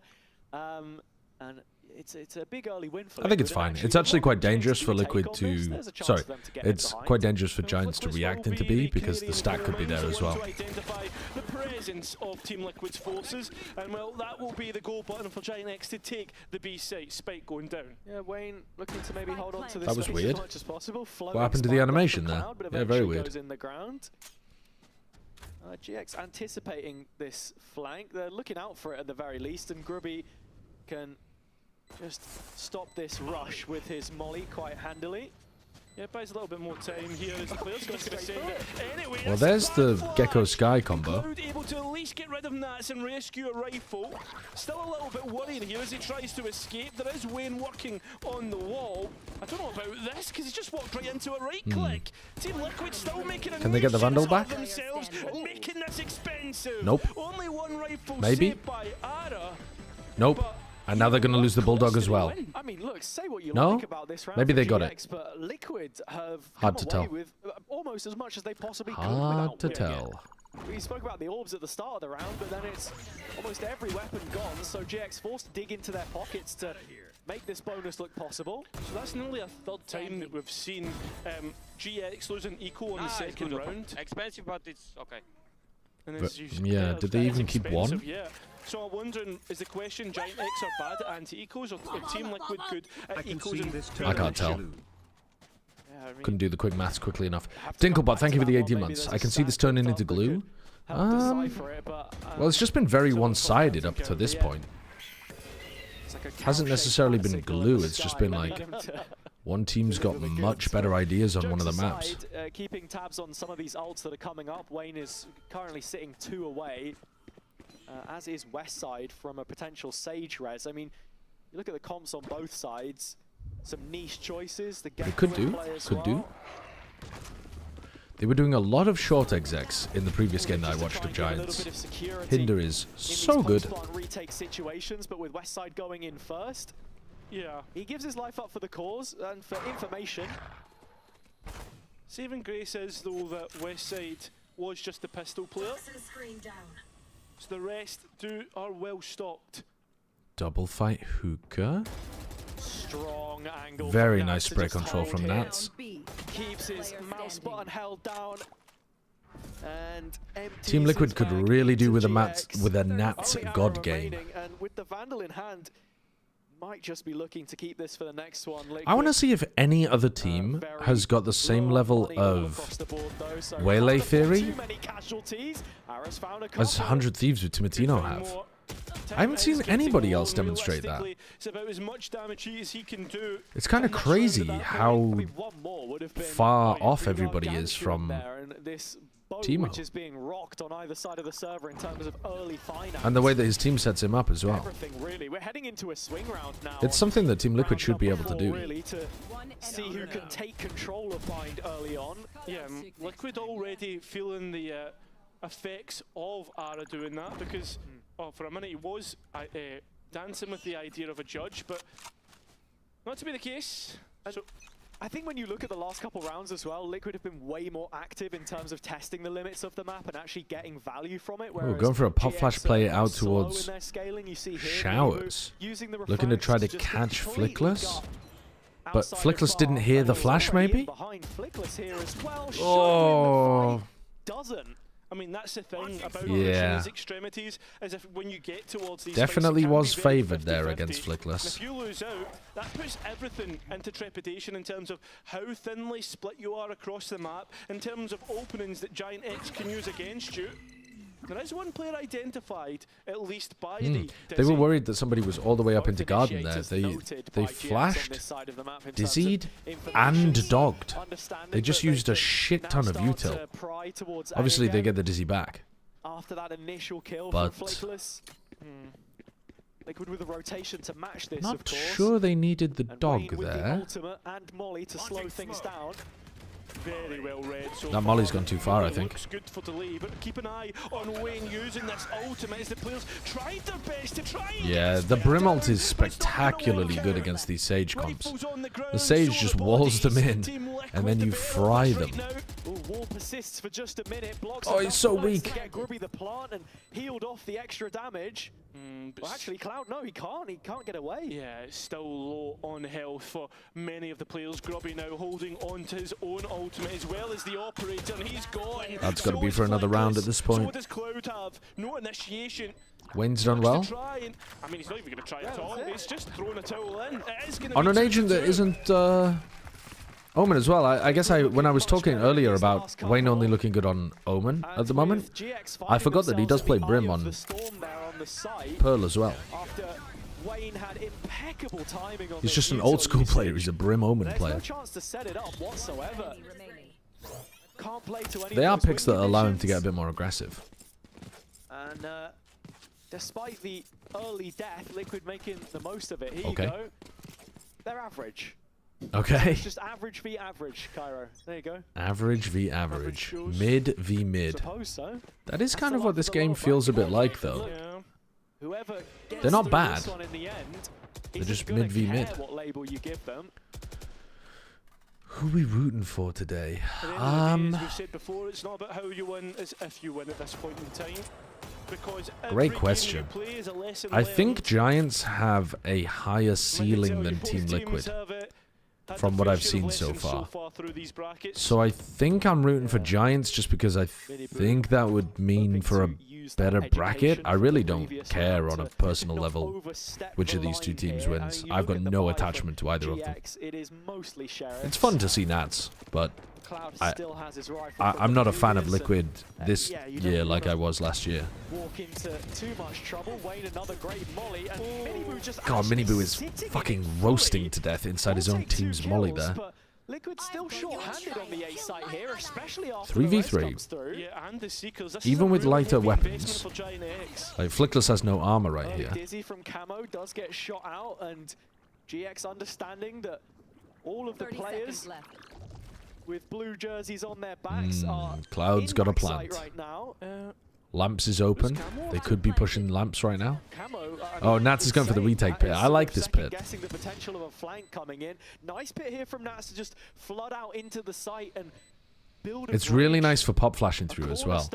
Speaker 20: and it's a big early win for
Speaker 2: I think it's fine. It's actually quite dangerous for Liquid to... Sorry, it's quite dangerous for Giants to react into B because the stack could be there as well.
Speaker 21: The presence of Team Liquid's forces, and well, that will be the goal button for Giant X to take the B site. Spike going down.
Speaker 20: Yeah, Wayne looking to maybe hold on to this
Speaker 2: That was weird.
Speaker 20: as much as possible.
Speaker 2: What happened to the animation there? Yeah, very weird.
Speaker 20: Goes in the ground. GX anticipating this flank. They're looking out for it at the very least, and Grubby can just stop this rush with his molly quite handily.
Speaker 21: Yeah, buys a little bit more time here as the player's just going to send it. Anyway,
Speaker 2: well, there's the Gecko Sky combo.
Speaker 21: Able to at least get rid of Nats and rescue a rifle. Still a little bit worried here as he tries to escape. There is Wayne working on the wall. I don't know about this because he just walked right into a right click. Team Liquid still making a
Speaker 2: Can they get the Vandal back?
Speaker 21: Themselves, making this expensive.
Speaker 2: Nope.
Speaker 21: Only one rifle
Speaker 2: Maybe.
Speaker 21: saved by Ara.
Speaker 2: Nope. And now they're going to lose the Bulldog as well.
Speaker 20: I mean, look, say what you
Speaker 2: No?
Speaker 20: like about this round
Speaker 2: Maybe they got
Speaker 20: GX,
Speaker 2: it.
Speaker 20: But Liquid have
Speaker 2: Hard
Speaker 20: come
Speaker 2: to
Speaker 20: away
Speaker 2: tell.
Speaker 20: with almost as much as they possibly could
Speaker 2: Hard to
Speaker 20: without winning
Speaker 2: tell.
Speaker 20: it. We spoke about the orbs at the start of the round, but then it's almost every weapon gone, so GX forced to dig into their pockets to make this bonus look possible.
Speaker 21: So that's nearly a third time that we've seen GX losing eco on the second round.
Speaker 14: Expensive, but it's okay.
Speaker 21: And
Speaker 2: But, yeah, did they even keep one?
Speaker 21: Yeah. So I'm wondering, is the question Giant X are bad at anti-ecos or Team Liquid good at ecos and
Speaker 2: I can't tell. Couldn't do the quick maths quickly enough. Dinklebot, thank you for the 18 months. I can see this turning into glue. Well, it's just been very one-sided up to this point. Hasn't necessarily been glue, it's just been like... One team's got much better ideas on one of the maps.
Speaker 20: Keeping tabs on some of these ults that are coming up. Wayne is currently sitting 2 away, as is Westside from a potential Sage res. I mean, you look at the comps on both sides, some niche choices. The
Speaker 2: It could do, could do. They were doing a lot of short execs in the previous game that I watched of Giants. Hinder is so good.
Speaker 20: Retake situations, but with Westside going in first.
Speaker 21: Yeah.
Speaker 20: He gives his life up for the cause and for information.
Speaker 21: Saving grace says, though, that Westside was just a pistol player. So the rest are well stocked.
Speaker 2: Double fight hookah.
Speaker 20: Strong angle.
Speaker 2: Very nice spray control from Nats.
Speaker 20: Keeps his mouse button held down. And
Speaker 2: Team Liquid could really do with a Nats god game.
Speaker 20: And with the Vandal in hand, might just be looking to keep this for the next one.
Speaker 2: I want to see if any other team has got the same level of waylay theory as 100 Thieves with Timatino have. I haven't seen anybody else demonstrate that. It's kind of crazy how far off everybody is from Timo.
Speaker 20: Which is being rocked on either side of the server in terms of early finance.
Speaker 2: And the way that his team sets him up as well.
Speaker 20: Everything really. We're heading into a swing round now.
Speaker 2: It's something that Team Liquid should be able to do.
Speaker 20: Really, to see who can take control of Bind early on.
Speaker 21: Yeah, Liquid already feeling the effects of Ara doing that because for a minute he was dancing with the idea of a judge, but not to be the case. So
Speaker 20: I think when you look at the last couple rounds as well, Liquid have been way more active in terms of testing the limits of the map and actually getting value from it.
Speaker 2: Oh, going for a pop flash play out towards Showers. Looking to try to catch Flickless. But Flickless didn't hear the flash, maybe? Oh.
Speaker 21: Doesn't. I mean, that's the thing about
Speaker 2: his
Speaker 21: extremities, as if when you get towards these
Speaker 2: definitely was favoured there against Flickless.
Speaker 21: If you lose out, that puts everything into trepidation in terms of how thinly split you are across the map, in terms of openings that Giant X can use against you. There is one player identified, at least by the...
Speaker 2: They were worried that somebody was all the way up into Garden there. They flashed, dizzied, and dogged. They just used a shit ton of util. Obviously, they get the dizzy back.
Speaker 20: After that initial kill
Speaker 2: but
Speaker 20: from Flickless, Liquid with a rotation to match this,
Speaker 2: not
Speaker 20: of course.
Speaker 2: sure they needed the dog
Speaker 20: with
Speaker 2: there.
Speaker 20: The ultimate and Molly to slow things down.
Speaker 21: Very well read. So
Speaker 2: that Molly's gone too far, I think.
Speaker 21: Looks good for the lead, but keep an eye on Wayne using this ultimate as the players tried their best to try and
Speaker 2: yeah, the Brim ult is spectacularly good against these Sage comps. The Sage just walls them in, and then you fry them.
Speaker 20: War persists for just a minute.
Speaker 2: Oh, he's so weak.
Speaker 20: Get Grubby the plant and healed off the extra damage. Well, actually, Cloud, no, he can't get away.
Speaker 21: Yeah, it's still low on health for many of the players. Grubby now holding on to his own ultimate as well as the operator, and he's gone.
Speaker 2: That's got to be for another round at this point.
Speaker 21: So does Cloud have? No initiation.
Speaker 2: Wayne's done well.
Speaker 21: I mean, he's not even going to try at all. He's just thrown a towel in. It is gonna
Speaker 2: on an agent that isn't Omen as well. I guess when I was talking earlier about Wayne only looking good on Omen at the moment, I forgot that he does play Brim on Pearl as well. He's just an old school player. He's a Brim Omen player. They are picks that allow him to get a bit more aggressive.
Speaker 20: And despite the early death, Liquid making the most of it. Here you go. They're average.
Speaker 2: Okay.
Speaker 20: It's just average v average, Cairo. There you go.
Speaker 2: Average v average. Mid v mid.
Speaker 20: Suppose so.
Speaker 2: That is kind of what this game feels a bit like, though.
Speaker 20: Whoever
Speaker 2: they're not bad.
Speaker 20: In the end,
Speaker 2: they're just mid v mid.
Speaker 20: What label you give them.
Speaker 2: Who are we rooting for today?
Speaker 21: As we've said before, it's not about how you win, it's if you win at this point in time. Because
Speaker 2: great question. I think Giants have a higher ceiling than Team Liquid, from what I've seen so far. So I think I'm rooting for Giants just because I think that would mean for a better bracket. I really don't care on a personal level which of these two teams wins. I've got no attachment to either of them. It's fun to see Nats, but I'm not a fan of Liquid this year like I was last year. God, Miniboo is fucking roasting to death inside his own team's molly there.
Speaker 20: Liquid still short-handed on the A site here, especially after
Speaker 2: 3v3.
Speaker 21: Yeah, and the Seekers.
Speaker 2: Even with lighter weapons. Like Flickless has no armor right here.
Speaker 20: Dizzy from Camo does get shot out, and GX understanding that all of the players with blue jerseys on their backs are
Speaker 2: Cloud's got a plant.
Speaker 20: Right now.
Speaker 2: Lamps is open. They could be pushing Lamps right now. Oh, Nats is going for the retake pit. I like this pit.
Speaker 20: Guessing the potential of a flank coming in. Nice pit here from Nats to just flood out into the site and build.
Speaker 2: It's really nice for pop flashing through as well.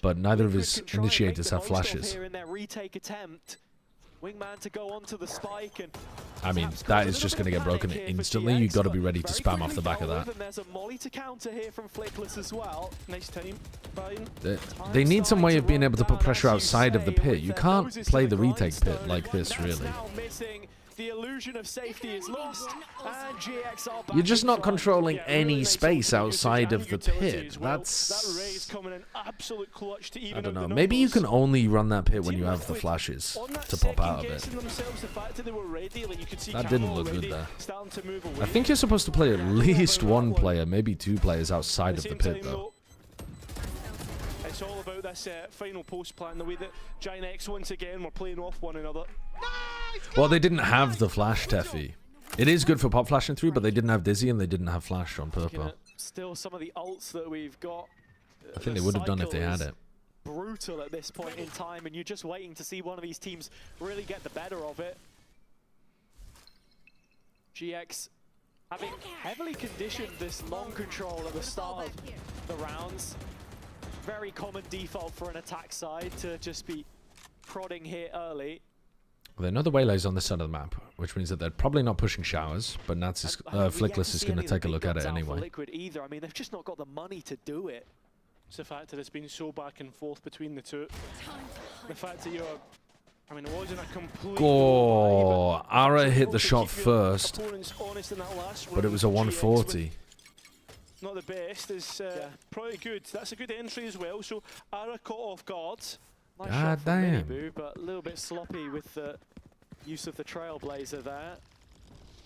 Speaker 2: But neither of his initiators have flashes.
Speaker 20: Here in their retake attempt. Wingman to go onto the spike, and
Speaker 2: I mean, that is just going to get broken instantly. You've got to be ready to spam off the back of that.
Speaker 20: There's a molly to counter here from Flickless as well.
Speaker 21: Nice time.
Speaker 2: They need some way of being able to put pressure outside of the pit. You can't play the retake pit like this, really.
Speaker 20: The illusion of safety is lost, and GX are back.
Speaker 2: You're just not controlling any space outside of the pit. That's...
Speaker 21: That Ray's coming in absolute clutch to even
Speaker 2: I don't know. Maybe you can only run that pit when you have the flashes to pop out of it. That didn't look good there. I think you're supposed to play at least one player, maybe two players outside of the pit, though.
Speaker 21: It's all about this final post plan, the way that Giant X once again were playing off one another.
Speaker 2: Well, they didn't have the flash, Teffy. It is good for pop flashing through, but they didn't have Dizzy and they didn't have flash on purple.
Speaker 20: Still, some of the ults that we've got.
Speaker 2: I think they would have done if they had it.
Speaker 20: Brutal at this point in time, and you're just waiting to see one of these teams really get the better of it. GX having heavily conditioned this long control at the start of the rounds. Very common default for an attack side to just be prodding here early.
Speaker 2: Well, they know the Waylay's on this side of the map, which means that they're probably not pushing showers, but Nats is, Flickless is going to take a look at it anyway.
Speaker 20: Liquid either. I mean, they've just not got the money to do it.
Speaker 21: It's the fact that it's been so back and forth between the two. The fact that you're, I mean, it wasn't a complete.
Speaker 2: Oh, Ara hit the shot first, but it was a 140.
Speaker 21: Not the best, is probably good. That's a good entry as well. So Ara caught off guard.
Speaker 20: Nice
Speaker 2: God
Speaker 20: shot from
Speaker 2: damn.
Speaker 20: Minibu, but a little bit sloppy with the use of the Trailblazer there.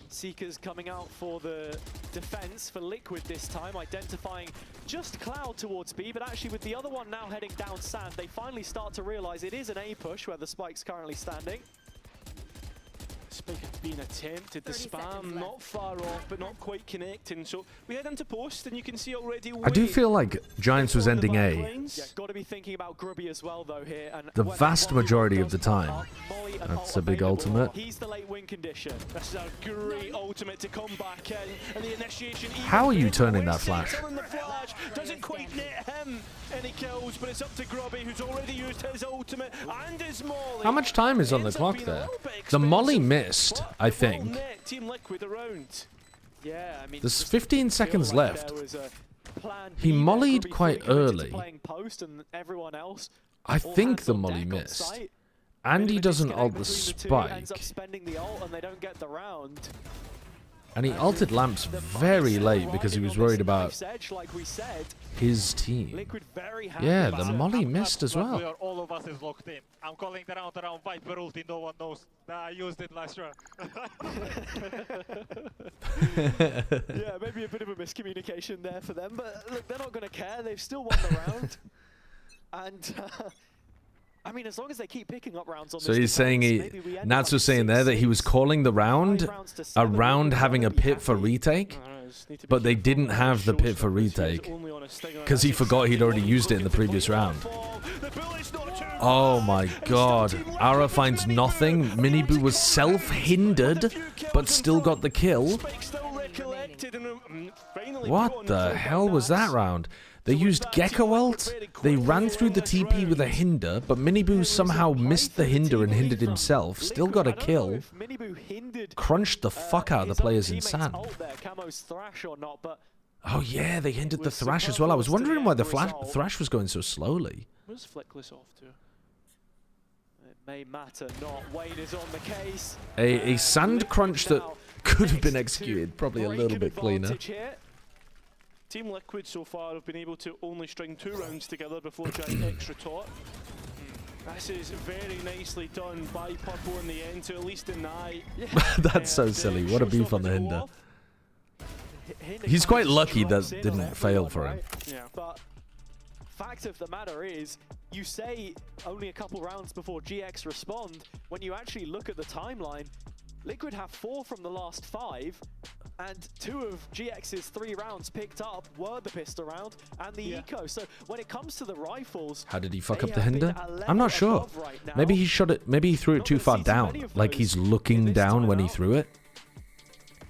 Speaker 20: Seekers coming out for the defense for Liquid this time, identifying just Cloud towards B, but actually with the other one now heading down Sand, they finally start to realize it is an A push where the Spike's currently standing.
Speaker 21: Spike being attempted, the spam not far off, but not quite connecting. So we head into post, and you can see already.
Speaker 2: I do feel like Giants was ending A.
Speaker 20: Yeah, got to be thinking about Grubby as well, though here. And
Speaker 2: The vast majority of the time. That's a big ultimate.
Speaker 20: He's the late win condition.
Speaker 21: That's a great ultimate to come back in, and the initiation.
Speaker 2: How are you turning that flash?
Speaker 20: The flash doesn't quite net him any kills, but it's up to Grubby, who's already used his ultimate and his molly.
Speaker 2: How much time is on the clock there? The molly missed, I think.
Speaker 21: Team Liquid around.
Speaker 20: Yeah, I mean,
Speaker 2: there's 15 seconds left. He mollied quite early. I think the molly missed. And he doesn't ult the spike. And he ulted Lamps very late because he was worried about his team. Yeah, the molly missed as well.
Speaker 18: All of us is locked in. I'm calling the round around Viper ulti, no one knows. I used it last round.
Speaker 20: Yeah, maybe a bit of a miscommunication there for them, but look, they're not going to care. They've still won the round. And I mean, as long as they keep picking up rounds on
Speaker 2: so he's saying Nats was saying there that he was calling the round around having a pit for retake, but they didn't have the pit for retake because he forgot he'd already used it in the previous round. Oh my god. Ara finds nothing. Minibu was self-hindered, but still got the kill. What the hell was that round? They used Gecko ult, they ran through the TP with a hinder, but Minibu somehow missed the hinder and hindered himself, still got a kill, crunched the fuck out of the players in Sand. Oh yeah, they hindered the Thrash as well. I was wondering why the Thrash was going so slowly.
Speaker 21: Where's Flickless off to?
Speaker 20: It may matter not. Wayne is on the case.
Speaker 2: A Sand crunch that could have been executed probably a little bit cleaner.
Speaker 21: Team Liquid so far have been able to only string 2 rounds together before trying extra top. This is very nicely done by Purple in the end to at least deny.
Speaker 2: That's so silly. What a beef on the hinder. He's quite lucky that didn't fail for him.
Speaker 20: Yeah. But fact of the matter is, you say only a couple rounds before GX respond. When you actually look at the timeline, Liquid have 4 from the last 5. And 2 of GX's 3 rounds picked up were the pistol round and the eco. So when it comes to the rifles,
Speaker 2: how did he fuck up the hinder? I'm not sure. Maybe he shot it. Maybe he threw it too far down. Like he's looking down when he threw it.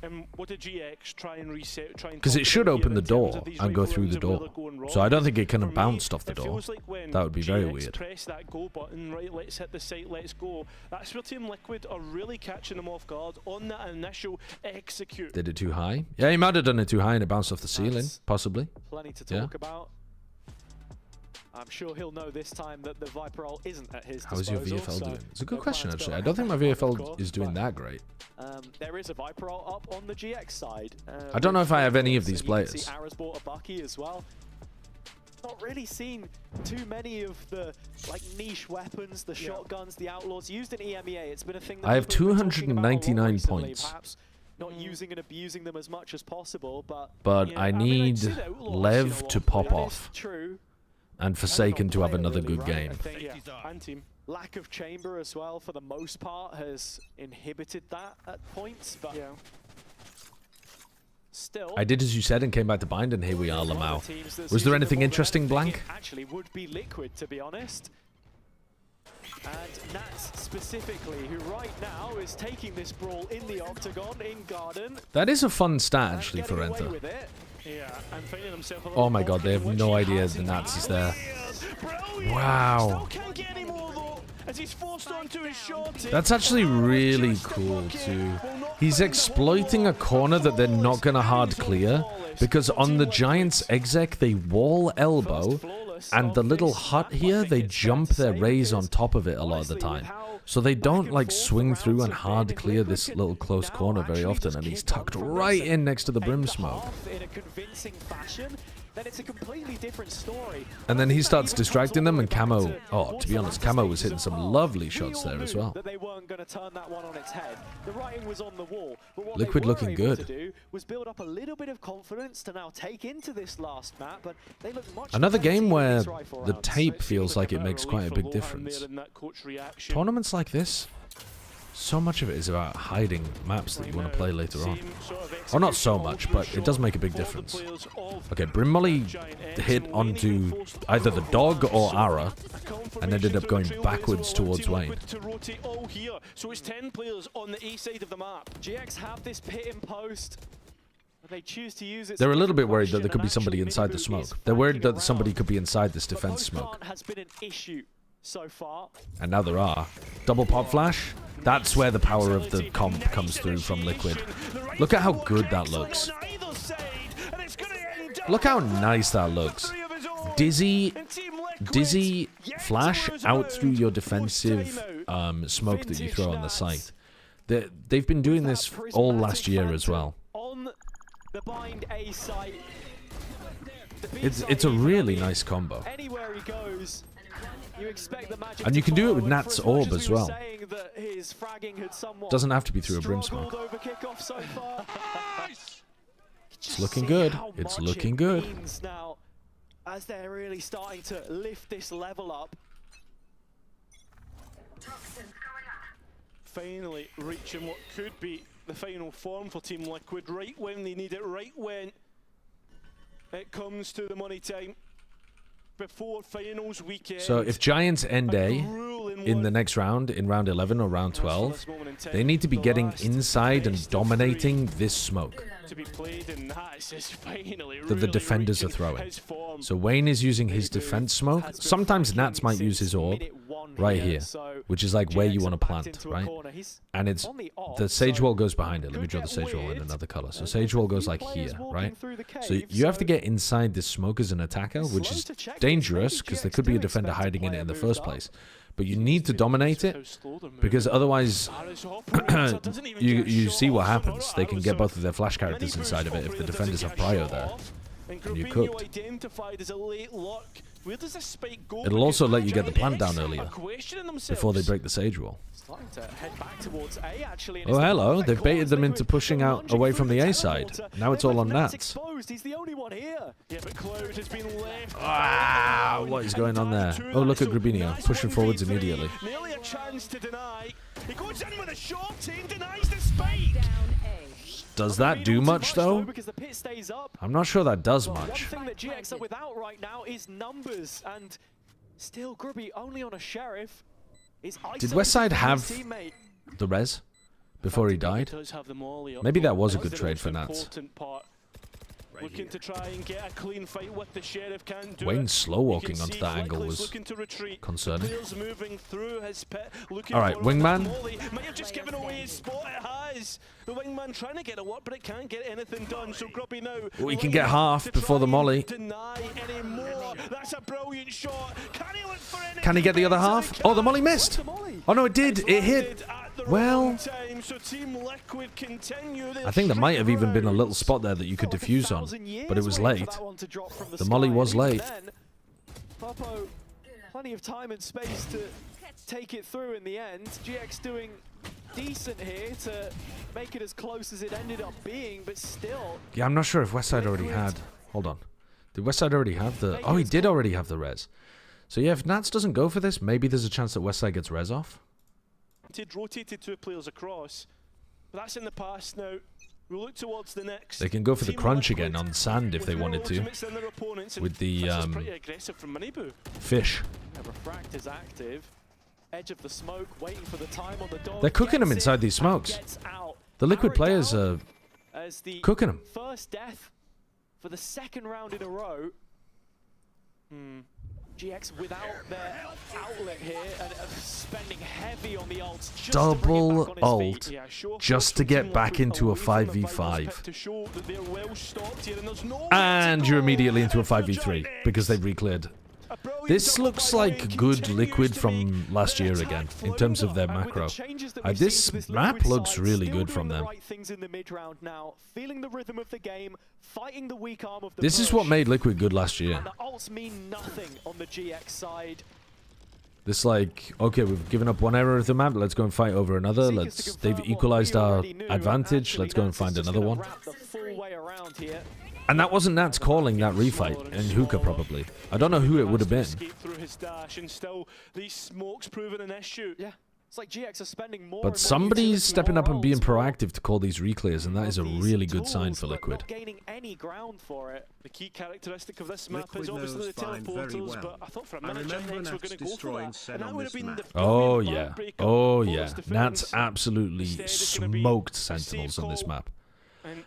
Speaker 21: And what did GX try and reset?
Speaker 2: Because it should open the door and go through the door. So I don't think it kind of bounced off the door. That would be very weird.
Speaker 21: Press that go button, right? Let's hit the site. Let's go. That's where Team Liquid are really catching them off guard on that initial execute.
Speaker 2: Did it too high? Yeah, he might have done it too high and it bounced off the ceiling, possibly.
Speaker 20: Plenty to talk about. I'm sure he'll know this time that the Viper ult isn't at his disposal.
Speaker 2: How is your VFL doing? It's a good question, actually. I don't think my VFL is doing that great.
Speaker 20: There is a Viper ult up on the GX side.
Speaker 2: I don't know if I have any of these players.
Speaker 20: Ara's bought a Bucky as well. Not really seen too many of the niche weapons, the shotguns, the outlaws used in EMEA. It's been a thing that
Speaker 2: I have 299 points.
Speaker 20: Perhaps not using and abusing them as much as possible,
Speaker 2: but
Speaker 20: yeah,
Speaker 2: I need Lev to pop off.
Speaker 20: True.
Speaker 2: And Forsaken to have another good game.
Speaker 21: And team.
Speaker 20: Lack of chamber as well, for the most part, has inhibited that at points, but still.
Speaker 2: I did as you said and came back to bind, and here we are, Lamau. Was there anything interesting, Blank?
Speaker 20: Actually would be Liquid, to be honest. And Nats specifically, who right now is taking this brawl in the octagon, in Garden.
Speaker 2: That is a fun stat, actually, for Enter.
Speaker 21: Yeah, and finding himself a
Speaker 2: Oh my god, they have no idea the Nats is there. Wow. That's actually really cool, too. He's exploiting a corner that they're not going to hard clear, because on the Giants exec, they wall elbow, and the little hut here, they jump their raise on top of it a lot of the time. So they don't like swing through and hard clear this little close corner very often, and he's tucked right in next to the brim smoke.
Speaker 20: In a convincing fashion, then it's a completely different story.
Speaker 2: And then he starts distracting them, and Camo, oh, to be honest, Camo was hitting some lovely shots there as well.
Speaker 20: That they weren't going to turn that one on its head. The writing was on the wall, but what
Speaker 2: Liquid
Speaker 20: they were
Speaker 2: looking
Speaker 20: able
Speaker 2: good.
Speaker 20: to do was build up a little bit of confidence to now take into this last map, but they look much
Speaker 2: Another game where
Speaker 20: these rifle
Speaker 2: the
Speaker 20: rounds.
Speaker 2: tape feels like it makes quite a big difference. Tournaments like this, so much of it is about hiding maps that you want to play later on. Or not so much, but it does make a big difference. Okay, Brim Molly hit onto either the dog or Ara, and ended up going backwards towards Wayne.
Speaker 21: So it's 10 players on the east side of the map.
Speaker 20: GX have this pit in post. They choose to use it.
Speaker 2: They're a little bit worried that there could be somebody inside the smoke. They're worried that somebody could be inside this defense smoke.
Speaker 20: Has been an issue so far.
Speaker 2: And now there are. Double pop flash. That's where the power of the comp comes through from Liquid. Look at how good that looks. Look how nice that looks. Dizzy flash out through your defensive smoke that you throw on the site. They've been doing this all last year as well.
Speaker 20: On the bind A site.
Speaker 2: It's a really nice combo.
Speaker 20: Anywhere he goes, you expect the magic.
Speaker 2: And you can do it with Nat's orb as well.
Speaker 20: Doesn't
Speaker 2: have to be through a brim smoke. It's looking good. It's looking good.
Speaker 20: Now, as they're really starting to lift this level up.
Speaker 21: Finally reaching what could be the final form for Team Liquid, right when they need it, right when it comes to the money time. Before finals weekend.
Speaker 2: So if Giants end A in the next round, in round 11 or round 12, they need to be getting inside and dominating this smoke that the defenders are throwing. So Wayne is using his defense smoke. Sometimes Nats might use his orb right here, which is like where you want to plant, right? And it's the sage wall goes behind it. Let me draw the sage wall in another color. So sage wall goes like here, right? So you have to get inside this smoke as an attacker, which is dangerous because there could be a defender hiding in it in the first place. But you need to dominate it, because otherwise you see what happens. They can get both of their flash characters inside of it if the defenders have prio there. And you cooked. It'll also let you get the plant down earlier, before they break the sage wall. Oh, hello. They've baited them into pushing out away from the A side. Now it's all on Nats. Ah, what is going on there? Oh, look at Grabinho pushing forwards immediately.
Speaker 21: Nearly a chance to deny. He goes in with a short team, denies the spike.
Speaker 2: Does that do much, though? I'm not sure that does much.
Speaker 20: One thing that GX are without right now is numbers, and still Grubby only on a sheriff.
Speaker 2: Did Westside have the res before he died? Maybe that was a good trade for Nats.
Speaker 21: Looking to try and get a clean fight with the sheriff. Can't do
Speaker 2: Wayne slow walking onto that angle was concerning. All right, wingman.
Speaker 21: Might have just given away his spot. It has. The wingman trying to get a work, but it can't get anything done. So Grubby now.
Speaker 2: We can get half before the molly.
Speaker 21: Deny anymore. That's a brilliant shot.
Speaker 2: Can he get the other half? Oh, the molly missed. Oh no, it did. It hit. Well, I think there might have even been a little spot there that you could defuse on, but it was late. The molly was late.
Speaker 20: Popo, plenty of time and space to take it through in the end. GX doing decent here to make it as close as it ended up being, but still.
Speaker 2: Yeah, I'm not sure if Westside already had. Hold on. Did Westside already have the... Oh, he did already have the res. So yeah, if Nats doesn't go for this, maybe there's a chance that Westside gets res off.
Speaker 21: Rotated 2 players across, but that's in the past now. We'll look towards the next.
Speaker 2: They can go for the crunch again on sand if they wanted to, with the fish.
Speaker 20: Refract is active. edge of the smoke, waiting for the time on the dog.
Speaker 2: They're cooking them inside these smokes. The Liquid players are cooking them.
Speaker 20: First death for the second round in a row. GX without their outlet here and spending heavy on the ults. Just
Speaker 2: Double
Speaker 20: to
Speaker 2: ult just to get back into a 5v5. And you're immediately into a 5v3 because they've re-cleared. This looks like good Liquid from last year again, in terms of their macro. This map looks really good from them. This is what made Liquid good last year. This like, okay, we've given up one area of the map, let's go and fight over another. They've equalized our advantage, let's go and find another one. And that wasn't Nats calling that refight, and Hookah probably. I don't know who it would have been. But somebody's stepping up and being proactive to call these reclears, and that is a really good sign for Liquid.
Speaker 21: The key characteristic of this map is obviously the teleporters, but I thought for a minute Heretics were going to go for that, and that would have been the
Speaker 2: Oh yeah, oh yeah. Nats absolutely smoked Sentinels on this map.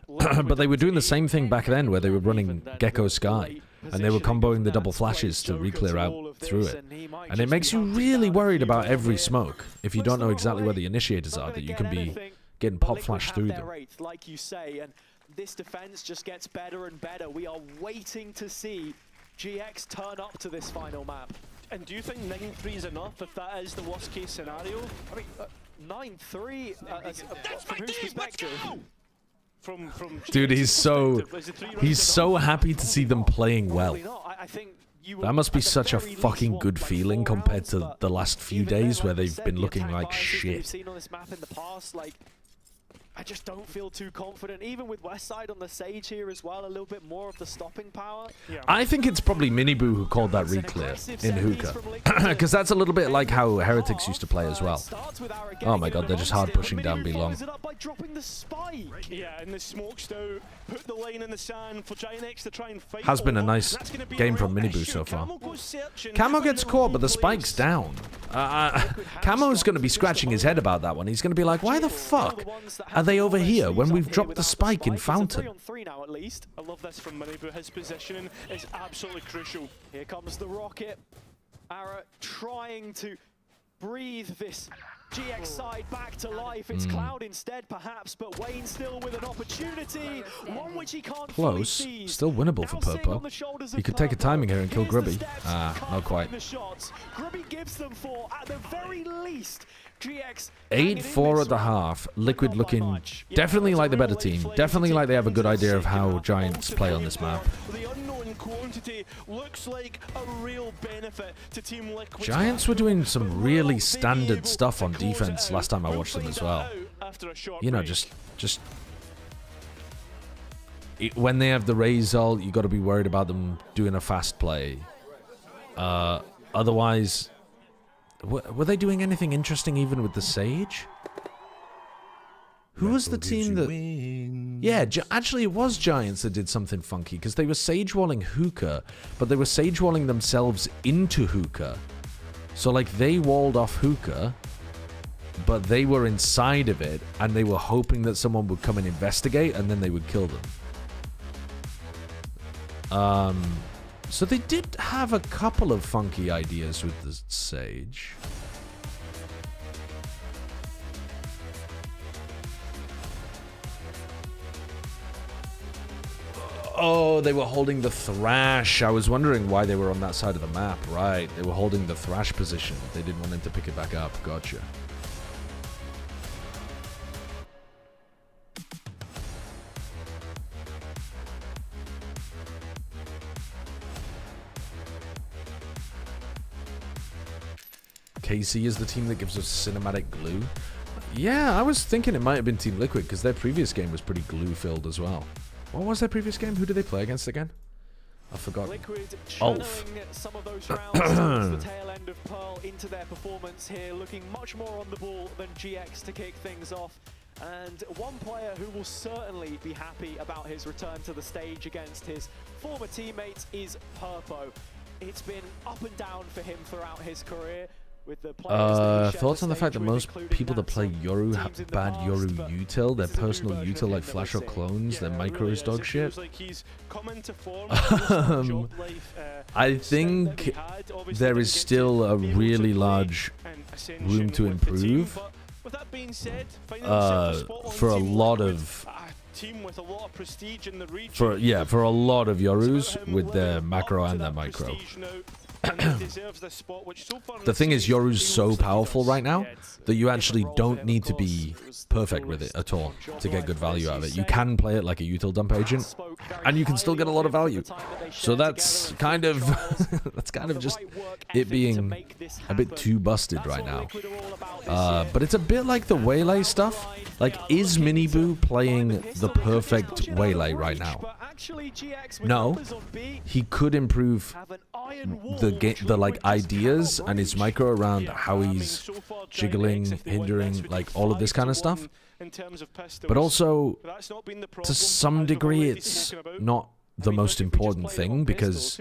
Speaker 2: But they were doing the same thing back then, where they were running Gecko Sky, and they were comboing the double flashes to re-clear out through it. And it makes you really worried about every smoke if you don't know exactly where the initiators are, that you can be getting pop flashed through them.
Speaker 20: Like you say, and this defense just gets better and better. We are waiting to see GX turn up to this final map.
Speaker 21: And do you think 9-3 is enough if that is the worst case scenario? I mean, 9-3 from whose perspective? From
Speaker 2: Dude, he's so happy to see them playing well. That must be such a fucking good feeling compared to the last few days where they've been looking like shit.
Speaker 20: I just don't feel too confident, even with Westside on the Sage here as well, a little bit more of the stopping power.
Speaker 2: I think it's probably Miniboo who called that re-clear in Hookah. Because that's a little bit like how Heretics used to play as well. Oh my god, they're just hard pushing down B long.
Speaker 21: Yeah, and the smokes though, put the line in the sand for Giant X to try and fight.
Speaker 2: Has been a nice game from Miniboo so far. Camo gets caught, but the spike's down. Camo's going to be scratching his head about that one. He's going to be like, why the fuck are they over here when we've dropped the spike in Fountain?
Speaker 21: I love this from Miniboo. His positioning is absolutely crucial.
Speaker 20: Here comes the rocket. Ara trying to breathe this GX side back to life. It's Cloud instead, perhaps, but Wayne still with an opportunity, one which he can't
Speaker 2: close, still winnable for Purpo. He could take a timing here and kill Grubby. Not quite.
Speaker 20: Grubby gives them 4 at the very least.
Speaker 2: 8-4 at the half. Liquid looking definitely like the better team. Definitely like they have a good idea of how Giants play on this map.
Speaker 21: Looks like a real benefit to Team Liquid.
Speaker 2: Giants were doing some really standard stuff on defense last time I watched them as well. You know, just when they have the Raze ult, you got to be worried about them doing a fast play. Otherwise, were they doing anything interesting even with the Sage? Who was the team that... Yeah, actually it was Giants that did something funky, because they were Sage-walling Hookah, but they were Sage-walling themselves into Hookah. So, like, they walled off Hookah, but they were inside of it, and they were hoping that someone would come and investigate, and then they would kill them. So they did have a couple of funky ideas with the Sage. Oh, they were holding the Thrash. I was wondering why they were on that side of the map. Right, they were holding the Thrash position. They didn't want him to pick it back up. Gotcha. KC is the team that gives us cinematic glue. Yeah, I was thinking it might have been Team Liquid because their previous game was pretty glue-filled as well. What was their previous game? Who did they play against again? I forgot.
Speaker 20: Liquid
Speaker 2: Ulf.
Speaker 20: Some of those rounds towards the tail end of Pearl into their performance here, looking much more on the ball than GX to kick things off. And one player who will certainly be happy about his return to the stage against his former teammates is Purpo. It's been up and down for him throughout his career, with the players that he shared
Speaker 2: Thoughts on the
Speaker 20: stage
Speaker 2: fact that
Speaker 20: with,
Speaker 2: most
Speaker 20: including
Speaker 2: people that play
Speaker 20: Nansen,
Speaker 2: Yoru
Speaker 20: teams
Speaker 2: have
Speaker 20: in the
Speaker 2: bad
Speaker 20: past,
Speaker 2: Yoru
Speaker 20: but
Speaker 2: util, their
Speaker 20: this is a new
Speaker 2: personal
Speaker 20: version
Speaker 2: util
Speaker 20: of
Speaker 2: like
Speaker 20: him that
Speaker 2: Flash
Speaker 20: we're
Speaker 2: or
Speaker 20: seeing.
Speaker 2: clones, their
Speaker 21: Yeah, it
Speaker 2: micro
Speaker 21: really
Speaker 2: is dog
Speaker 21: It
Speaker 2: shit.
Speaker 21: feels like he's come into form. Job life,
Speaker 2: I
Speaker 21: stint that he
Speaker 2: think
Speaker 21: had. Obviously
Speaker 2: there
Speaker 21: didn't
Speaker 2: is
Speaker 21: get
Speaker 2: still
Speaker 21: to
Speaker 2: a
Speaker 21: be able to
Speaker 2: really
Speaker 21: play
Speaker 2: large
Speaker 21: an ascension
Speaker 2: room to
Speaker 21: with the team,
Speaker 2: improve
Speaker 21: but with that being said, finding himself a spot on
Speaker 2: for a
Speaker 21: Team
Speaker 2: lot
Speaker 21: Liquid,
Speaker 2: of
Speaker 21: a team with a lot of prestige in the region.
Speaker 2: for a lot of Yorus
Speaker 21: him
Speaker 2: with their
Speaker 21: living
Speaker 2: macro
Speaker 21: up to
Speaker 2: and their
Speaker 21: that
Speaker 2: micro.
Speaker 21: prestige now, and he deserves this spot, which so far in
Speaker 2: The
Speaker 21: this
Speaker 2: thing is,
Speaker 21: season,
Speaker 2: Yoru's
Speaker 21: he
Speaker 2: so
Speaker 21: looks like he
Speaker 2: powerful
Speaker 21: does.
Speaker 2: right now
Speaker 21: Yeah, it's
Speaker 2: that you
Speaker 21: a
Speaker 2: actually
Speaker 21: different role for
Speaker 2: don't
Speaker 21: him,
Speaker 2: need
Speaker 21: of
Speaker 2: to
Speaker 21: course.
Speaker 2: be
Speaker 21: It was the
Speaker 2: perfect with it
Speaker 21: fullest
Speaker 2: at all
Speaker 21: job
Speaker 2: to get
Speaker 21: life,
Speaker 2: good
Speaker 21: as
Speaker 2: value
Speaker 21: you
Speaker 2: out of it.
Speaker 21: say.
Speaker 2: You can play it like a util dump agent,
Speaker 21: Spoke very
Speaker 2: and you can still
Speaker 21: highly
Speaker 2: get a lot of
Speaker 21: him for
Speaker 2: value.
Speaker 21: the time that they
Speaker 2: So
Speaker 21: shared
Speaker 2: that's
Speaker 21: together
Speaker 2: kind
Speaker 21: and
Speaker 2: of
Speaker 21: through trials.
Speaker 2: that's kind of
Speaker 21: The
Speaker 2: just
Speaker 21: right work
Speaker 2: it
Speaker 21: ethic to
Speaker 2: being
Speaker 21: make this
Speaker 2: a bit
Speaker 21: happen.
Speaker 2: too busted
Speaker 21: That's
Speaker 2: right
Speaker 21: what
Speaker 2: now.
Speaker 21: Liquid are all about this year.
Speaker 2: But it's a bit like the Waylay stuff. Like, is Miniboo playing the perfect Waylay right now? No. He could improve the like ideas and his micro around how he's jiggling, hindering, like all of this kind of stuff. But also, to some degree, it's not the most important thing, because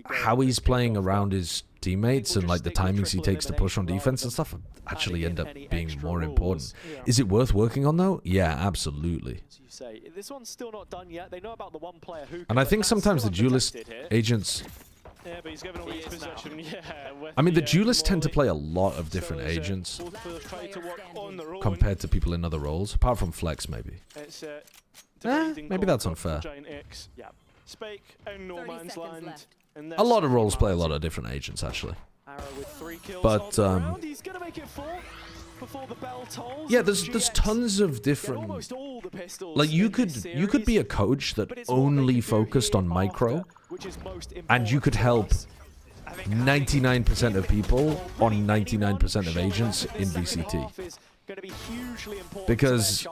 Speaker 2: how he's playing around his teammates and like the timings he takes to push on defense and stuff actually end up being more important. Is it worth working on though? Yeah, absolutely.
Speaker 20: This one's still not done yet. They know about the one player who.
Speaker 2: And I think sometimes the duelist agents,
Speaker 21: Yeah, but he's given away his possession. Yeah,
Speaker 2: I mean, the duelists tend to play a lot of different agents compared to people in other roles, apart from Flex maybe. Maybe that's unfair.
Speaker 21: Yeah. Spike and No Man's Land.
Speaker 2: A lot of roles play a lot of different agents actually. But yeah, there's tons of different. Like you could be a coach that only focused on micro, and you could help 99% of people on 99% of agents in VCT. Because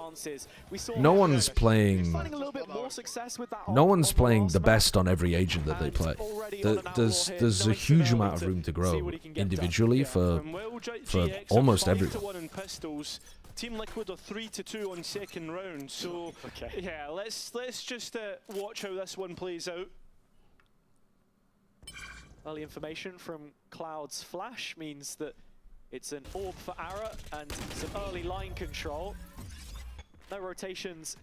Speaker 2: no one's playing the best on every agent that they play. There's a huge amount of room to grow individually for almost everyone.
Speaker 21: Team Liquid are 3-2 on second round, so yeah, let's just watch how this one plays out. Early information from Cloud's flash means that it's an orb for Ara and some early line control. No rotations.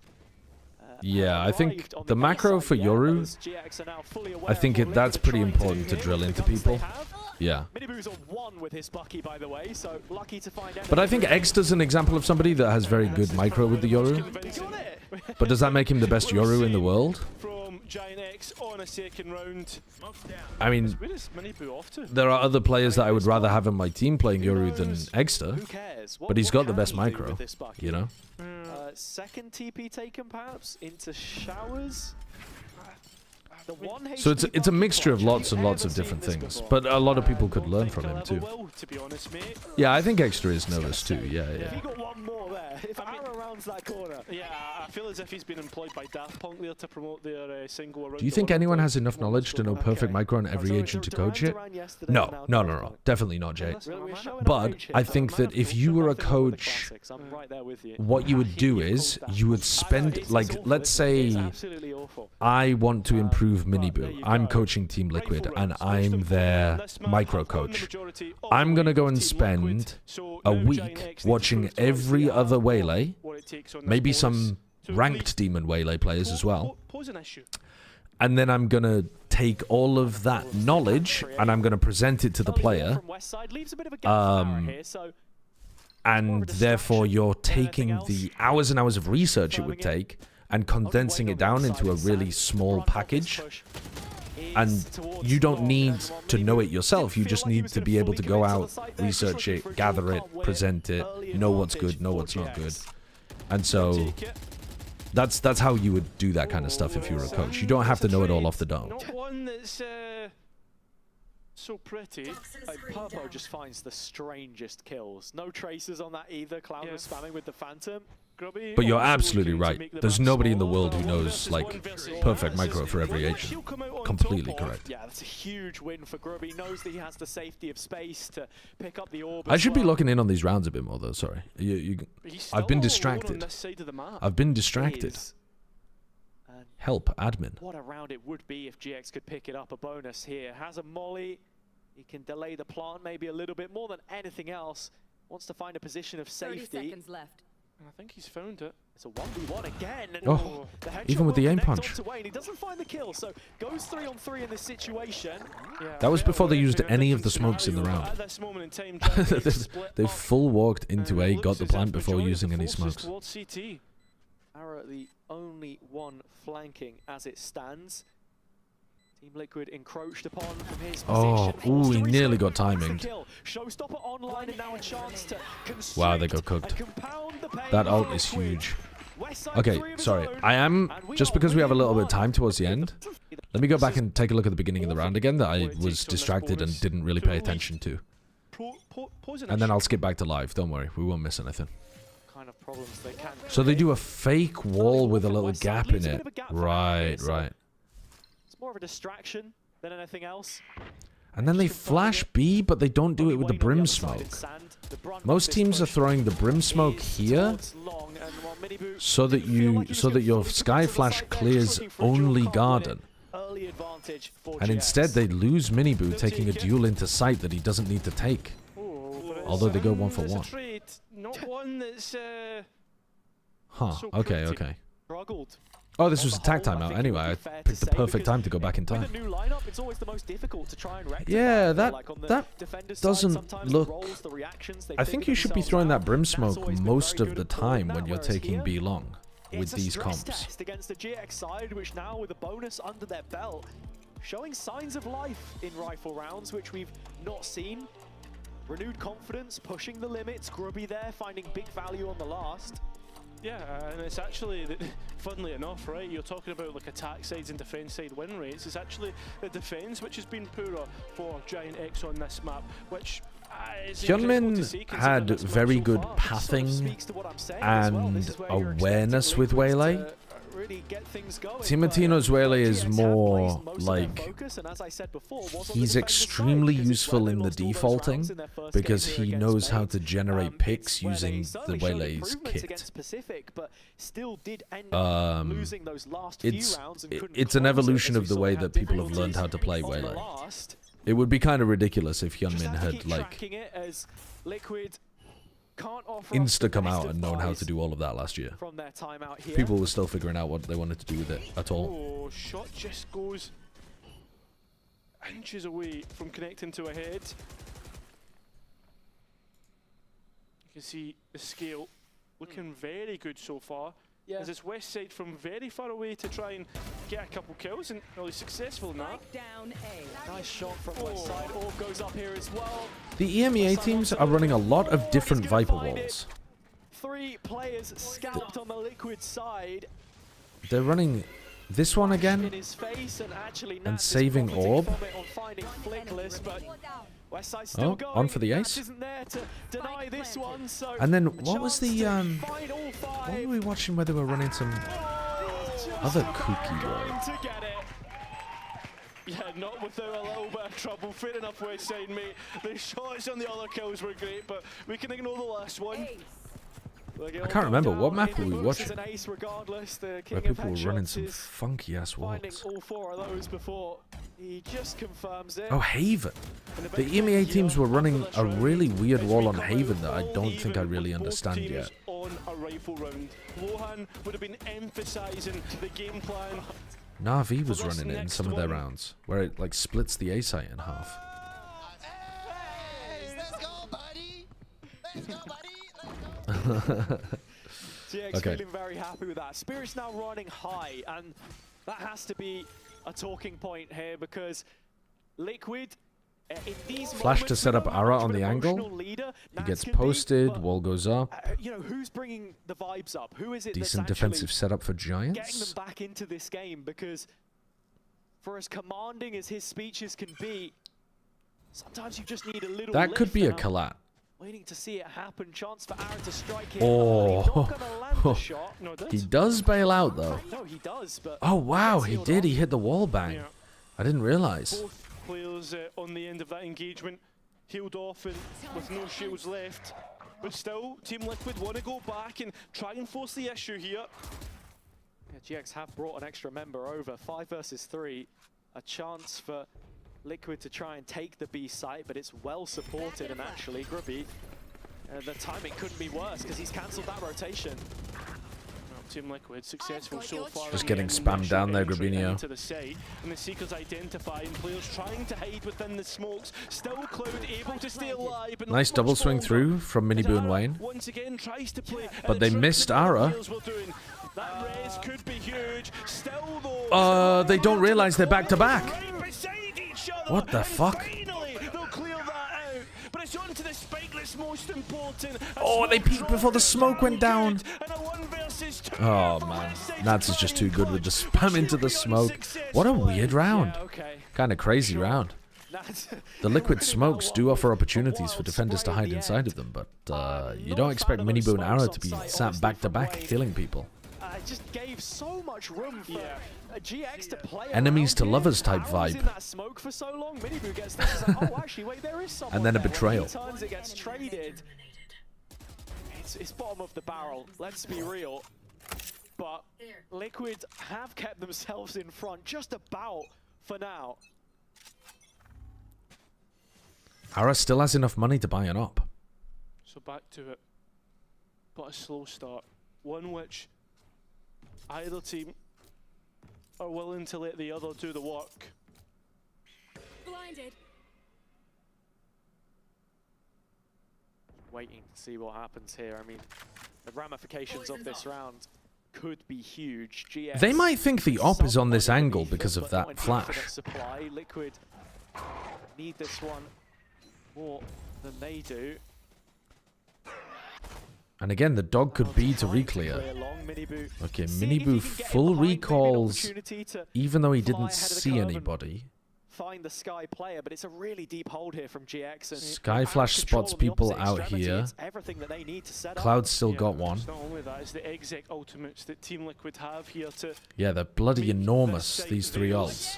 Speaker 2: Yeah, I think the macro for Yoru, I think that's pretty important to drill into people. Yeah. But I think Exter's an example of somebody that has very good micro with the Yoru. But does that make him the best Yoru in the world? I mean, there are other players that I would rather have in my team playing Yoru than Exter, but he's got the best micro, you know?
Speaker 20: Second TP taken perhaps into showers.
Speaker 2: So it's a mixture of lots and lots of different things, but a lot of people could learn from him too. Yeah, I think Extra is nervous too. Yeah.
Speaker 21: If he got one more there, if Ara rounds that corner, yeah, I feel as if he's been employed by Daft Punk there to promote their single around.
Speaker 2: Do you think anyone has enough knowledge to know perfect micro on every agent to coach it? No, definitely not, Jay. But I think that if you were a coach, what you would do is you would spend, like, let's say I want to improve Miniboo. I'm coaching Team Liquid and I'm their micro coach. I'm going to go and spend a week watching every other Waylay, maybe some ranked Demon Waylay players as well. And then I'm going to take all of that knowledge and I'm going to present it to the player. And therefore you're taking the hours and hours of research it would take and condensing it down into a really small package. And you don't need to know it yourself. You just need to be able to go out, research it, gather it, present it, know what's good, know what's not good. And so that's how you would do that kind of stuff if you were a coach. You don't have to know it all off the dome.
Speaker 21: Not one that's so pretty. Like, Purpo just finds the strangest kills. No traces on that either. Cloud was spamming with the Phantom. Grubby
Speaker 2: but you're absolutely right. There's nobody in the world who knows, like, perfect micro for every agent. Completely correct.
Speaker 21: Yeah, that's a huge win for Grubby. Knows that he has the safety of space to pick up the orb.
Speaker 2: I should be looking in on these rounds a bit more, though. Sorry. I've been distracted. I've been distracted. Help, admin.
Speaker 20: What a round it would be if GX could pick it up. A bonus here. Has a molly. He can delay the plant maybe a little bit more than anything else. Wants to find a position of safety.
Speaker 7: 30 seconds left.
Speaker 21: And I think he's found it.
Speaker 20: It's a 1v1 again. And
Speaker 2: Oh,
Speaker 20: the headshot
Speaker 2: even with the
Speaker 20: will
Speaker 2: aim
Speaker 20: connect
Speaker 2: punch.
Speaker 20: onto Wayne. He doesn't find the kill, so goes 3-on-3 in this situation.
Speaker 2: That was before they used any of the smokes in the round.
Speaker 21: At this moment in time, Jack, they've split
Speaker 2: They
Speaker 21: up.
Speaker 2: full walked into A,
Speaker 21: Looks
Speaker 2: got the
Speaker 21: as if
Speaker 2: plant before
Speaker 21: majority of
Speaker 2: using
Speaker 21: the
Speaker 2: any
Speaker 21: forces
Speaker 2: smokes.
Speaker 21: towards CT.
Speaker 20: Arrow the only one flanking as it stands. Team Liquid encroached upon from his
Speaker 2: Oh,
Speaker 20: position.
Speaker 2: ooh,
Speaker 20: Forced
Speaker 2: he
Speaker 20: to
Speaker 2: nearly
Speaker 20: rescope
Speaker 2: got
Speaker 20: and finds the
Speaker 2: timed.
Speaker 20: kill. Showstopper online and now a chance to
Speaker 2: Wow, they
Speaker 20: constrict
Speaker 2: got cooked.
Speaker 20: and compound the pain
Speaker 2: That
Speaker 20: for
Speaker 2: ult is
Speaker 20: Liquid.
Speaker 2: huge.
Speaker 20: Westside
Speaker 2: Okay,
Speaker 20: three of his
Speaker 2: sorry.
Speaker 20: own,
Speaker 2: I am,
Speaker 20: and we
Speaker 2: just
Speaker 20: are
Speaker 2: because we have a little bit
Speaker 20: within
Speaker 2: of time towards the end, let me go back and take a look at the beginning of the round again that I was distracted and didn't really pay attention to. And then I'll skip back to live. Don't worry, we won't miss anything.
Speaker 20: kind of problems they can
Speaker 2: So they do a fake wall with a little gap in it. Right, right.
Speaker 20: It's more of a distraction than anything else.
Speaker 2: And then they flash B, but they don't do it with the brim smoke. Most teams are throwing the brim smoke here so that your sky flash clears only garden. And instead they lose Miniboo taking a duel into sight that he doesn't need to take. Although they go 1 for 1.
Speaker 21: Not one that's
Speaker 2: Huh,
Speaker 21: so
Speaker 2: okay,
Speaker 21: cryptic.
Speaker 2: okay.
Speaker 20: Struggled.
Speaker 2: Oh, this was a tag timeout anyway. I picked the perfect time to go back in time.
Speaker 20: With a new lineup, it's always the most difficult to try and rectify.
Speaker 2: Yeah,
Speaker 20: I feel
Speaker 2: that
Speaker 20: like on the
Speaker 2: that
Speaker 20: defender's side,
Speaker 2: doesn't
Speaker 20: sometimes
Speaker 2: look.
Speaker 20: the roles, the reactions, they
Speaker 2: I
Speaker 20: figure
Speaker 2: think you should be
Speaker 20: themselves
Speaker 2: throwing
Speaker 20: out.
Speaker 2: that brim
Speaker 20: That's
Speaker 2: smoke
Speaker 20: always been
Speaker 2: most
Speaker 20: very
Speaker 2: of
Speaker 20: good
Speaker 2: the
Speaker 20: at pulling
Speaker 2: time
Speaker 20: that,
Speaker 2: when you're
Speaker 20: whereas
Speaker 2: taking
Speaker 20: here,
Speaker 2: B long with
Speaker 20: it's a
Speaker 2: these
Speaker 20: stress
Speaker 2: comps.
Speaker 20: test against the GX side, which now with a bonus under their belt, showing signs of life in rifle rounds, which we've not seen. Renewed confidence, pushing the limits. Grubby there, finding big value on the last.
Speaker 21: Yeah, and it's actually, funnily enough, right, you're talking about like attack sides and defense side win rates. It's actually the defense which has been poorer for Giant X on this map, which is incredible to see
Speaker 2: Hyunmin
Speaker 20: considering
Speaker 2: had
Speaker 20: this map
Speaker 2: very
Speaker 20: so
Speaker 2: good
Speaker 20: far. Sort of
Speaker 2: pathing
Speaker 20: speaks to what I'm saying as well. This
Speaker 2: and
Speaker 20: is where you're
Speaker 2: awareness
Speaker 20: expecting
Speaker 2: with
Speaker 20: Liquid
Speaker 2: Waylay.
Speaker 20: to really get things going,
Speaker 2: Timotino's Waylay is more like
Speaker 20: focus, and as I said before, was on the
Speaker 2: he's
Speaker 20: defender's
Speaker 2: extremely
Speaker 20: side, 'cause it's where
Speaker 2: useful
Speaker 20: they
Speaker 2: in the
Speaker 20: lost all those
Speaker 2: defaulting
Speaker 20: rounds in their first
Speaker 2: because
Speaker 20: game
Speaker 2: he
Speaker 20: here against
Speaker 2: knows how
Speaker 20: Mate.
Speaker 2: to generate picks
Speaker 20: Where
Speaker 2: using
Speaker 20: they
Speaker 2: the
Speaker 20: certainly showed
Speaker 2: Waylay's
Speaker 20: improvements
Speaker 2: kit.
Speaker 20: against Pacific, but still did end up losing those last few rounds and couldn't
Speaker 2: it's an
Speaker 20: close it,
Speaker 2: evolution
Speaker 20: as we
Speaker 2: of the
Speaker 20: saw
Speaker 2: way
Speaker 20: how
Speaker 2: that people have
Speaker 20: difficult
Speaker 2: learned how to play
Speaker 20: on the
Speaker 2: Waylay.
Speaker 20: last.
Speaker 2: It would be kind of ridiculous if
Speaker 20: Just
Speaker 2: Hyunmin
Speaker 20: have to
Speaker 2: had
Speaker 20: keep
Speaker 2: like
Speaker 20: tracking it as Liquid can't offer us
Speaker 2: insta
Speaker 20: the
Speaker 2: come
Speaker 20: best
Speaker 2: out and known how
Speaker 20: advice
Speaker 2: to do all of that last year.
Speaker 20: from their time out here.
Speaker 2: People were still figuring out what they wanted to do with it at all.
Speaker 21: Oh, shot just goes inches away from connecting to a head. You can see the scale looking very good so far.
Speaker 20: Yeah.
Speaker 21: As it's west side from very far away to try and get a couple kills, and really successful in that.
Speaker 7: Down A.
Speaker 20: Nice shot from west side. All goes up here as well.
Speaker 2: The EMEA teams are running a lot of different Viper walls.
Speaker 20: 3 players scalped on the Liquid side.
Speaker 2: They're running this one again
Speaker 20: In his face, and actually
Speaker 2: and
Speaker 20: Nats is
Speaker 2: saving
Speaker 20: profiting
Speaker 2: orb.
Speaker 20: from it on finding Flickless, but Westside still
Speaker 2: Oh,
Speaker 20: going.
Speaker 2: on for the
Speaker 20: Nats
Speaker 2: ace.
Speaker 20: isn't there to deny this one, so
Speaker 2: And then
Speaker 20: a
Speaker 2: what was
Speaker 20: chance
Speaker 2: the
Speaker 20: to find all 5.
Speaker 2: what were we watching where they were running some other kooky wall?
Speaker 20: Going to get it.
Speaker 21: Yeah, not without a little bit of trouble. Fair enough, Westside, mate. The shots on the other kills were great, but we can ignore the last one.
Speaker 2: I can't remember what map were we watching.
Speaker 20: An ace regardless. The
Speaker 2: Where
Speaker 20: king of
Speaker 2: people were running
Speaker 20: headshots
Speaker 2: some
Speaker 20: is
Speaker 2: funky ass
Speaker 20: finding
Speaker 2: walls.
Speaker 20: all 4 of those before he just confirms it.
Speaker 2: Oh, Haven. The EMEA teams were running a really weird wall on Haven that I don't think I really understand yet.
Speaker 21: On a rifle round. Lohan would have been emphasizing the game plan.
Speaker 2: NaVi was running it in some of their rounds, where it like splits the A site in half.
Speaker 20: GX
Speaker 2: Okay.
Speaker 20: feeling very happy with that. Spirit's now running high, and that has to be a talking point here because Liquid, in these
Speaker 2: Flash to
Speaker 20: moments,
Speaker 2: set
Speaker 20: we
Speaker 2: up
Speaker 20: know how
Speaker 2: Ara
Speaker 20: much
Speaker 2: on
Speaker 20: of an
Speaker 2: the angle.
Speaker 20: emotional leader
Speaker 2: He
Speaker 20: Nats
Speaker 2: gets
Speaker 20: can be,
Speaker 2: posted,
Speaker 20: but,
Speaker 2: wall goes up.
Speaker 20: you know, who's bringing the vibes up? Who is it
Speaker 2: Decent
Speaker 20: that's
Speaker 2: defensive
Speaker 20: actually
Speaker 2: setup for
Speaker 20: getting them
Speaker 2: Giants.
Speaker 20: back into this game? Because for as commanding as his speeches can be, sometimes you just need a little
Speaker 2: That could
Speaker 20: lift,
Speaker 2: be a
Speaker 20: and I'm
Speaker 2: collat.
Speaker 20: waiting to see it happen. Chance for Aaron to strike here.
Speaker 2: Oh,
Speaker 20: He's not gonna land the shot. No,
Speaker 2: he does bail out though.
Speaker 20: No, he does, but
Speaker 2: Oh wow, he did. He hit the wall bang.
Speaker 21: Yeah.
Speaker 2: I didn't realize.
Speaker 21: Both players on the end of that engagement healed off and with no shields left. But still, Team Liquid want to go back and try and force the issue here.
Speaker 20: Yeah, GX have brought an extra member over. 5 versus 3. A chance for Liquid to try and take the B site, but it's well supported, and actually Grubby, the timing couldn't be worse because he's cancelled that rotation.
Speaker 21: Team Liquid successful so far.
Speaker 2: Just getting spammed down there, Grabinho.
Speaker 21: To the site, and the Seekers identifying players trying to hide within the smokes. Still Cloud able to stay alive. But
Speaker 2: nice double swing through from Miniboo and Wayne.
Speaker 21: Once again tries to play,
Speaker 2: but they missed Ara.
Speaker 21: That raise could be huge. Still though,
Speaker 2: they don't realize they're back to back. What the fuck?
Speaker 21: But it's onto the spike that's most important.
Speaker 2: Oh, they peeked before the smoke went down. Oh man, Nats is just too good with the spam into the smoke. What a weird round. Kind of crazy round. The liquid smokes do offer opportunities for defenders to hide inside of them, but you don't expect Miniboo and Ara to be sat back to back killing people.
Speaker 20: It just gave so much room for GX to play
Speaker 2: enemies to lovers type vibe.
Speaker 20: In that smoke for so long, Miniboo gets this. Like, oh, actually, wait, there is someone.
Speaker 2: And then a
Speaker 20: there.
Speaker 2: betrayal.
Speaker 20: Times it gets traded. It's bottom of the barrel. Let's be real. But Liquid have kept themselves in front just about for now.
Speaker 2: Ara still has enough money to buy an op.
Speaker 21: So back to it. But a slow start. One which either team are willing to let the other do the work.
Speaker 13: Blinded.
Speaker 20: Waiting to see what happens here. I mean, the ramifications of this round could be huge. GX,
Speaker 2: they might think the op is on this angle because of that flash.
Speaker 20: Supply. Liquid need this one more than they do.
Speaker 2: And again, the dog could be to reclear. Okay, Miniboo full recalls, even though he didn't see anybody.
Speaker 20: Find the Sky player, but it's a really deep hold here from GX. And
Speaker 2: Sky Flash spots people out here. Cloud's still got one.
Speaker 21: It's not only that, it's the exec ultimates that Team Liquid have here to...
Speaker 2: Yeah, they're bloody enormous, these three ults.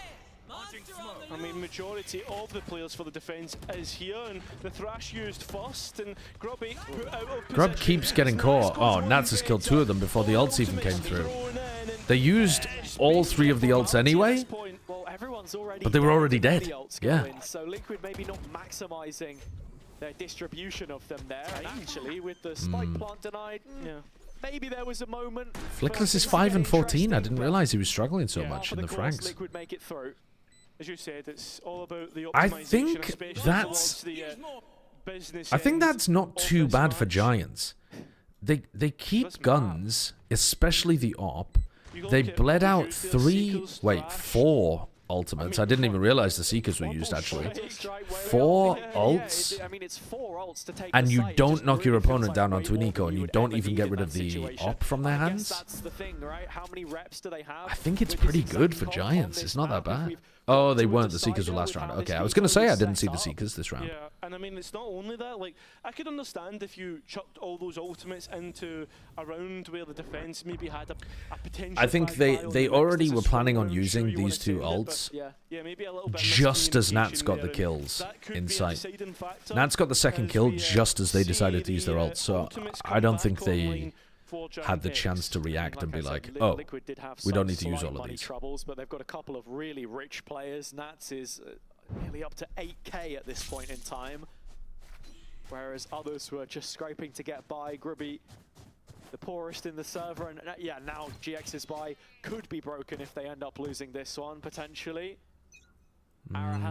Speaker 21: I mean, majority of the players for the defense is here, and the Thrash used first, and Grubby put out of
Speaker 2: Grub keeps getting caught. Oh, Nats has killed two of them before the ults even came through. They used all three of the ults anyway, but they were already dead. Yeah.
Speaker 20: So Liquid maybe not maximizing their distribution of them there, and actually with the spike plant denied, maybe there was a moment.
Speaker 2: Flickless is 5 and 14. I didn't realize he was struggling so much in the frags.
Speaker 21: Liquid make it through. As you said, it's all about the
Speaker 2: I think that's not too bad for Giants. They keep guns, especially the op. They bled out 4 ultimates. I didn't even realize the Seekers were used, actually. 4 ults,
Speaker 20: I mean, it's 4 ults to take
Speaker 2: and you don't knock your opponent down onto an eco, and you don't even get rid of the op from their hands.
Speaker 20: That's the thing, right? How many reps do they have?
Speaker 2: I think it's pretty good for Giants. It's not that bad. Oh, they weren't. The Seekers were last round. Okay, I was going to say I didn't see the Seekers this round.
Speaker 21: Yeah, and I mean, it's not only that. Like, I could understand if you chucked all those ultimates into a round where the defense maybe had a potential...
Speaker 2: I think they already were planning on using these 2 ults just as Nats got the kills in sight. Nats got the second kill just as they decided to use their ults, so I don't think they had the chance to react and be like, oh, we don't need to use all of these.
Speaker 20: Troubles, but they've got a couple of really rich players. Nats is nearly up to 8k at this point in time, whereas others were just scraping to get by. Grubby, the poorest in the server, and yeah, now GX's buy could be broken if they end up losing this one, potentially.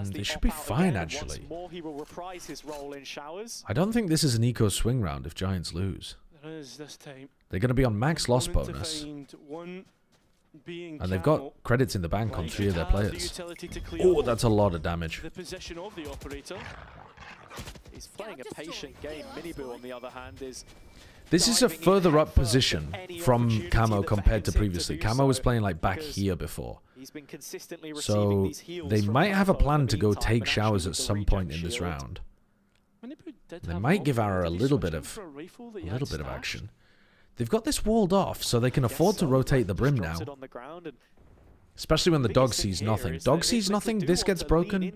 Speaker 2: They should be fine, actually.
Speaker 20: More, he will reprise his role in showers.
Speaker 2: I don't think this is an eco swing round if Giants lose.
Speaker 21: It is this time.
Speaker 2: They're going to be on max loss bonus. And they've got credits in the bank on 3 of their players. Oh, that's a lot of damage.
Speaker 21: The position of the operator.
Speaker 20: He's playing a patient game. Miniboo, on the other hand, is...
Speaker 2: This is a further up position from Camo compared to previously. Camo was playing like back here before. So they might have a plan to go take showers at some point in this round. They might give Ara a little bit of action. They've got this walled off, so they can afford to rotate the brim now. Especially when the dog sees nothing. Dog sees nothing, this gets broken.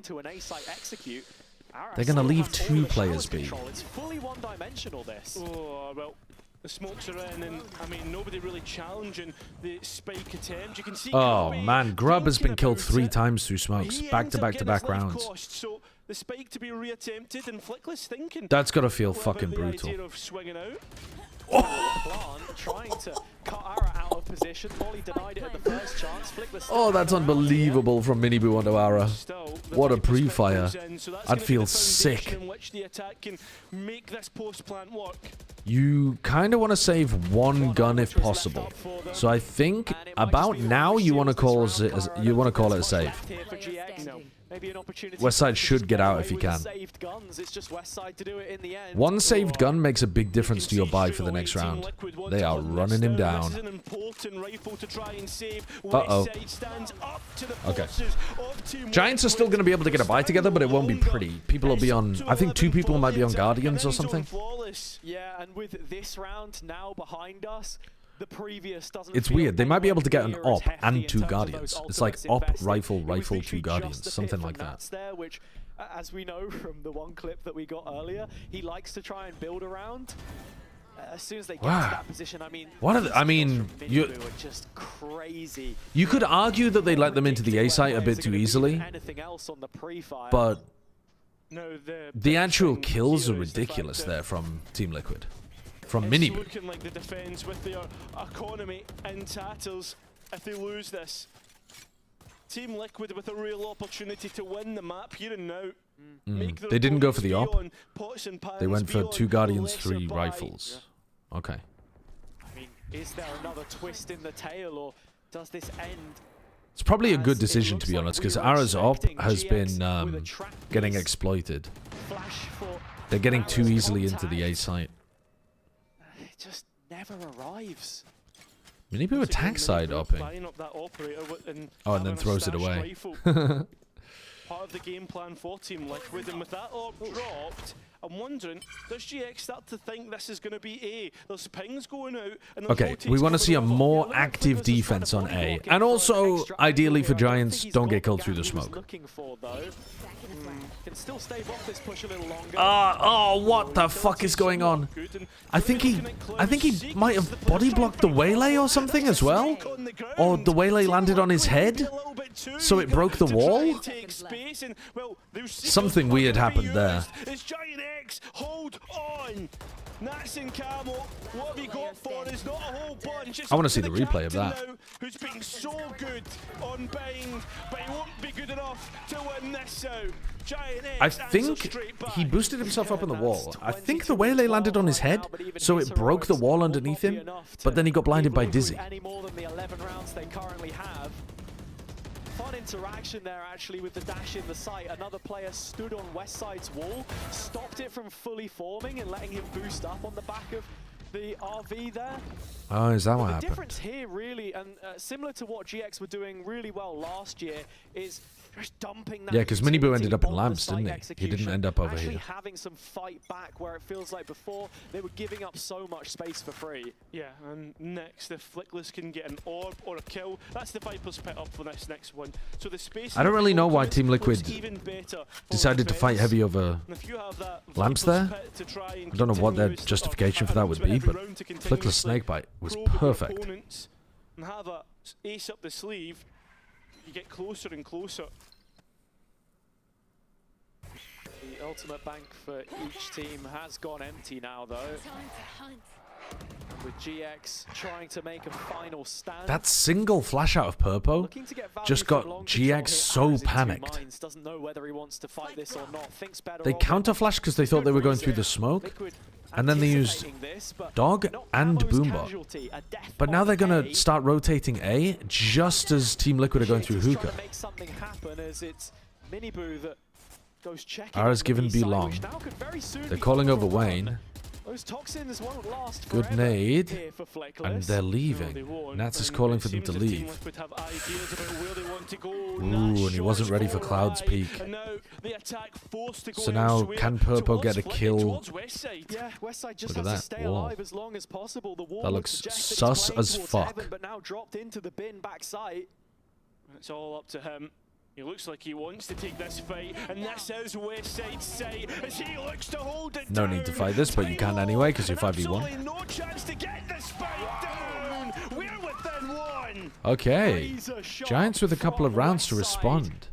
Speaker 2: They're going to leave 2 players be.
Speaker 20: It's fully one-dimensional, this.
Speaker 21: Oh, well, The smokes are in, and I mean, nobody really challenging the spike attempt. You can see.
Speaker 2: Oh man, Grub has been killed 3 times through smokes, back-to-back rounds.
Speaker 21: So the spike to be reattempted, and Flickless thinking.
Speaker 2: That's gotta feel fucking brutal.
Speaker 21: Trying to cut Ara out of position. Molly denied it at the first chance.
Speaker 2: Oh, that's unbelievable from Minibu onto Ara. What a pre-fire. I'd feel sick. You kind of want to save 1 gun if possible. So I think about now you want to call it a save. Westside should get out if he can. 1 saved gun makes a big difference to your buy for the next round. They are running him down. Uh-oh. Okay. Giants are still going to be able to get a buy together, but it won't be pretty. People will be on... I think 2 people might be on Guardians or something.
Speaker 21: Yeah, and with this round now behind us, the previous doesn't.
Speaker 2: It's weird. They might be able to get an op and 2 Guardians. It's like op, rifle, 2 Guardians. Something like that.
Speaker 21: There, which, as we know from the one clip that we got earlier, he likes to try and build around. As soon as they get to that position, I mean,
Speaker 2: you
Speaker 21: just crazy.
Speaker 2: You could argue that they let them into the A site a bit too easily, but the actual kills are ridiculous there from Team Liquid. From Minibu.
Speaker 21: Looking like the defense with their economy in tatters if they lose this. Team Liquid with a real opportunity to win the map here and now.
Speaker 2: They didn't go for the op. They went for 2 Guardians, 3 rifles. Okay.
Speaker 21: I mean, is there another twist in the tail, or does this end?
Speaker 2: It's probably a good decision, to be honest, because Ara's op has been getting exploited. They're getting too easily into the A site.
Speaker 21: It just never arrives.
Speaker 2: Minibu attack side opping. Oh, and then throws it away.
Speaker 21: Part of the game plan for Team Liquid, and with that op dropped, I'm wondering, does GX start to think this is going to be A? There's pings going out. And
Speaker 2: okay, we want to see a more active defense on A. And also, ideally for Giants, don't get killed through the smoke.
Speaker 21: Can still stave off this push a little longer.
Speaker 2: Oh, what the fuck is going on? I think he might have body blocked the Waylay or something as well. Or the Waylay landed on his head, so it broke the wall. Something weird happened there.
Speaker 21: It's Giant X, hold on. Nats and Camo, what have you got for is not a whole bunch.
Speaker 2: I want to see the replay of that.
Speaker 21: Who's been so good on Bind, but he won't be good enough to win this so. Giant X,
Speaker 2: I think he boosted himself up on the wall. I think the Waylay landed on his head, so it broke the wall underneath him, but then he got blinded by Dizzy.
Speaker 21: Any more than the 11 rounds they currently have. Fun interaction there actually with the dash in the site. Another player stood on Westside's wall, stopped it from fully forming and letting him boost up on the back of the RV there.
Speaker 2: Oh, is that what happened?
Speaker 21: The difference here really, and similar to what GX were doing really well last year, is just dumping that.
Speaker 2: Yeah, because Minibu ended up in lamps, didn't he? He didn't end up over
Speaker 21: actually
Speaker 2: here.
Speaker 21: Having some fight back where it feels like before they were giving up so much space for free. Yeah, and next if Flickless can get an orb or a kill, that's the Viper's pit up for this next one. So the space.
Speaker 2: I don't really know why Team Liquid decided to fight heavy over lamps there. I don't know what their justification for that would be, but Flickless Snakebite was perfect.
Speaker 21: And have a ace up the sleeve. You get closer and closer. The ultimate bank for each team has gone empty now, though. And with GX trying to make a final stand.
Speaker 2: That single flash out of Purpo just got GX so panicked.
Speaker 21: Doesn't know whether he wants to fight this or not. Thinks better
Speaker 2: They counter flashed because they thought they were going through the smoke. And then they used Dog and Boombot. But now they're going to start rotating A just as Team Liquid are going through hookah. Ara's given B long. They're calling over Wayne. Good nade. And they're leaving. Nats is calling for them to leave. Ooh, and he wasn't ready for Cloud's peak. So now, can Purpo get a kill? Look at that wall. That looks sus as fuck.
Speaker 21: But now dropped into the bin backside. It's all up to him. He looks like he wants to take this fight, and this is Westside's sight as he looks to hold it
Speaker 2: No
Speaker 21: down.
Speaker 2: need to fight this, but you can anyway because you're 5v1.
Speaker 21: Absolutely no chance to get this fight down. We're within one.
Speaker 2: Okay. Giants with a couple of rounds to respond.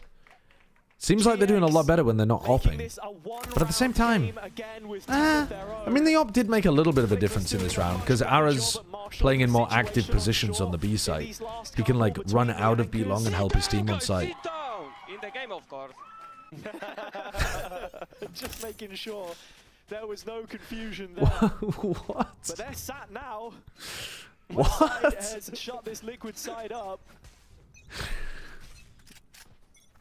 Speaker 2: Seems like they're doing a lot better when they're not opping. But at the same time, I mean, the op did make a little bit of a difference in this round because Ara's playing in more active positions on the B site. He can, like, run out of B long and help his team on site.
Speaker 14: In the game, of course.
Speaker 21: Just making sure there was no confusion there.
Speaker 2: What?
Speaker 21: But they're sat now.
Speaker 2: What?
Speaker 21: Westside has shut this Liquid side up.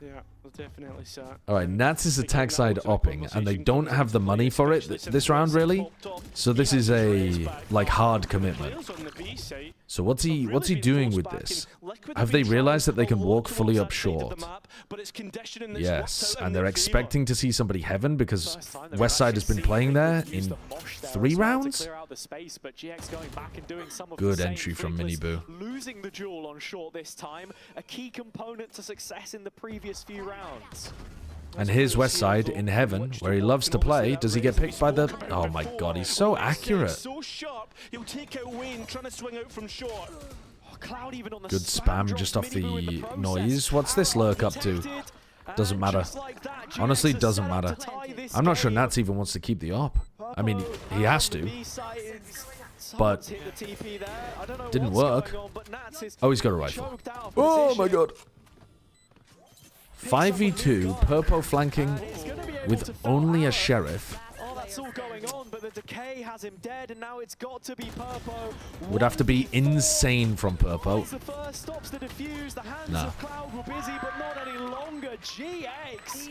Speaker 21: Yeah, we'll definitely sat.
Speaker 2: Alright, Nats is attack side opping, and they don't have the money for it this round, really. So this is a, like, hard commitment. So what's he doing with this? Have they realized that they can walk fully up short? Yes, and they're expecting to see somebody heaven because Westside has been playing there in 3 rounds? Good entry from Miniboo.
Speaker 21: Losing the duel on short this time, a key component to success in the previous few rounds.
Speaker 2: And here's Westside in heaven, where he loves to play. Does he get picked by the... Oh my god, he's so accurate.
Speaker 21: So sharp, he'll take out Wayne, trying to swing out from short. Cloud even on the
Speaker 2: Good spam just off the noise. What's this lurk up to? Doesn't matter. Honestly, doesn't matter. I'm not sure Nats even wants to keep the op. I mean, he has to. But didn't work. Oh, he's got a rifle. Oh my god. 5v2, Purpo flanking with only a sheriff.
Speaker 21: That's all going on, but the decay has him dead, and now it's got to be Purpo.
Speaker 2: Would have to be insane from Purpo.
Speaker 21: The first stops to defuse. The hands
Speaker 2: Nah.
Speaker 21: of Cloud were busy, but not any longer. GX.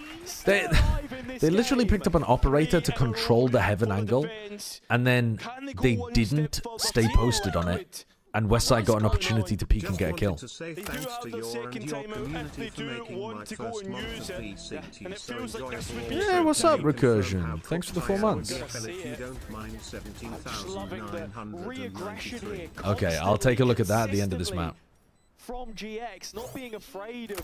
Speaker 2: They literally picked up an operator to control the heaven angle, and then they didn't stay posted on it. And Westside got an opportunity to peek and get a kill.
Speaker 8: To say thanks to your and your community for making my first month of VCT so enjoyable.
Speaker 2: Yeah, what's up, Recursion? Thanks for the 4 months. Okay, I'll take a look at that at the end of this map.
Speaker 21: From GX, not being afraid of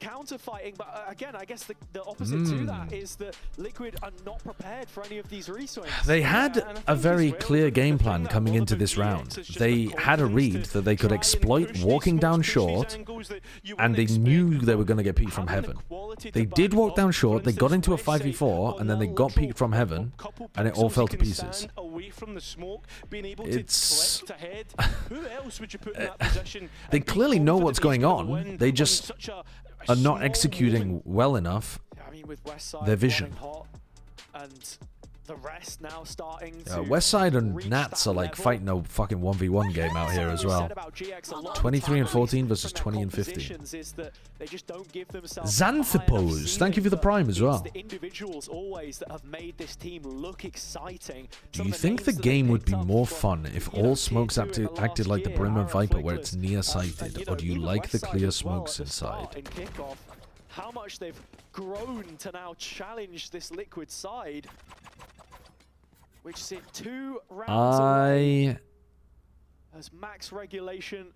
Speaker 21: counter-fighting, but again, I guess the opposite to that is that Liquid are not prepared for any of these reswings.
Speaker 2: They had a very clear game plan coming into this round. They had a read that they could exploit walking down short, and they knew they were going to get peeked from heaven. They did walk down short, they got into a 5v4, and then they got peeked from heaven, and it all fell to pieces. It's... They clearly know what's going on, they just are not executing well enough their vision.
Speaker 21: The rest now starting
Speaker 2: Westside and Nats are like fighting a fucking 1v1 game out here as well. 23 and 14 versus 20 and 15. Xanthipose, thank you for the prime as well. Do you think the game would be more fun if all smokes acted like the Brim and Viper where it's near-sighted, or do you like the clear smokes inside?
Speaker 21: How much they've grown to now challenge this Liquid side, which sit 2 rounds away as max regulation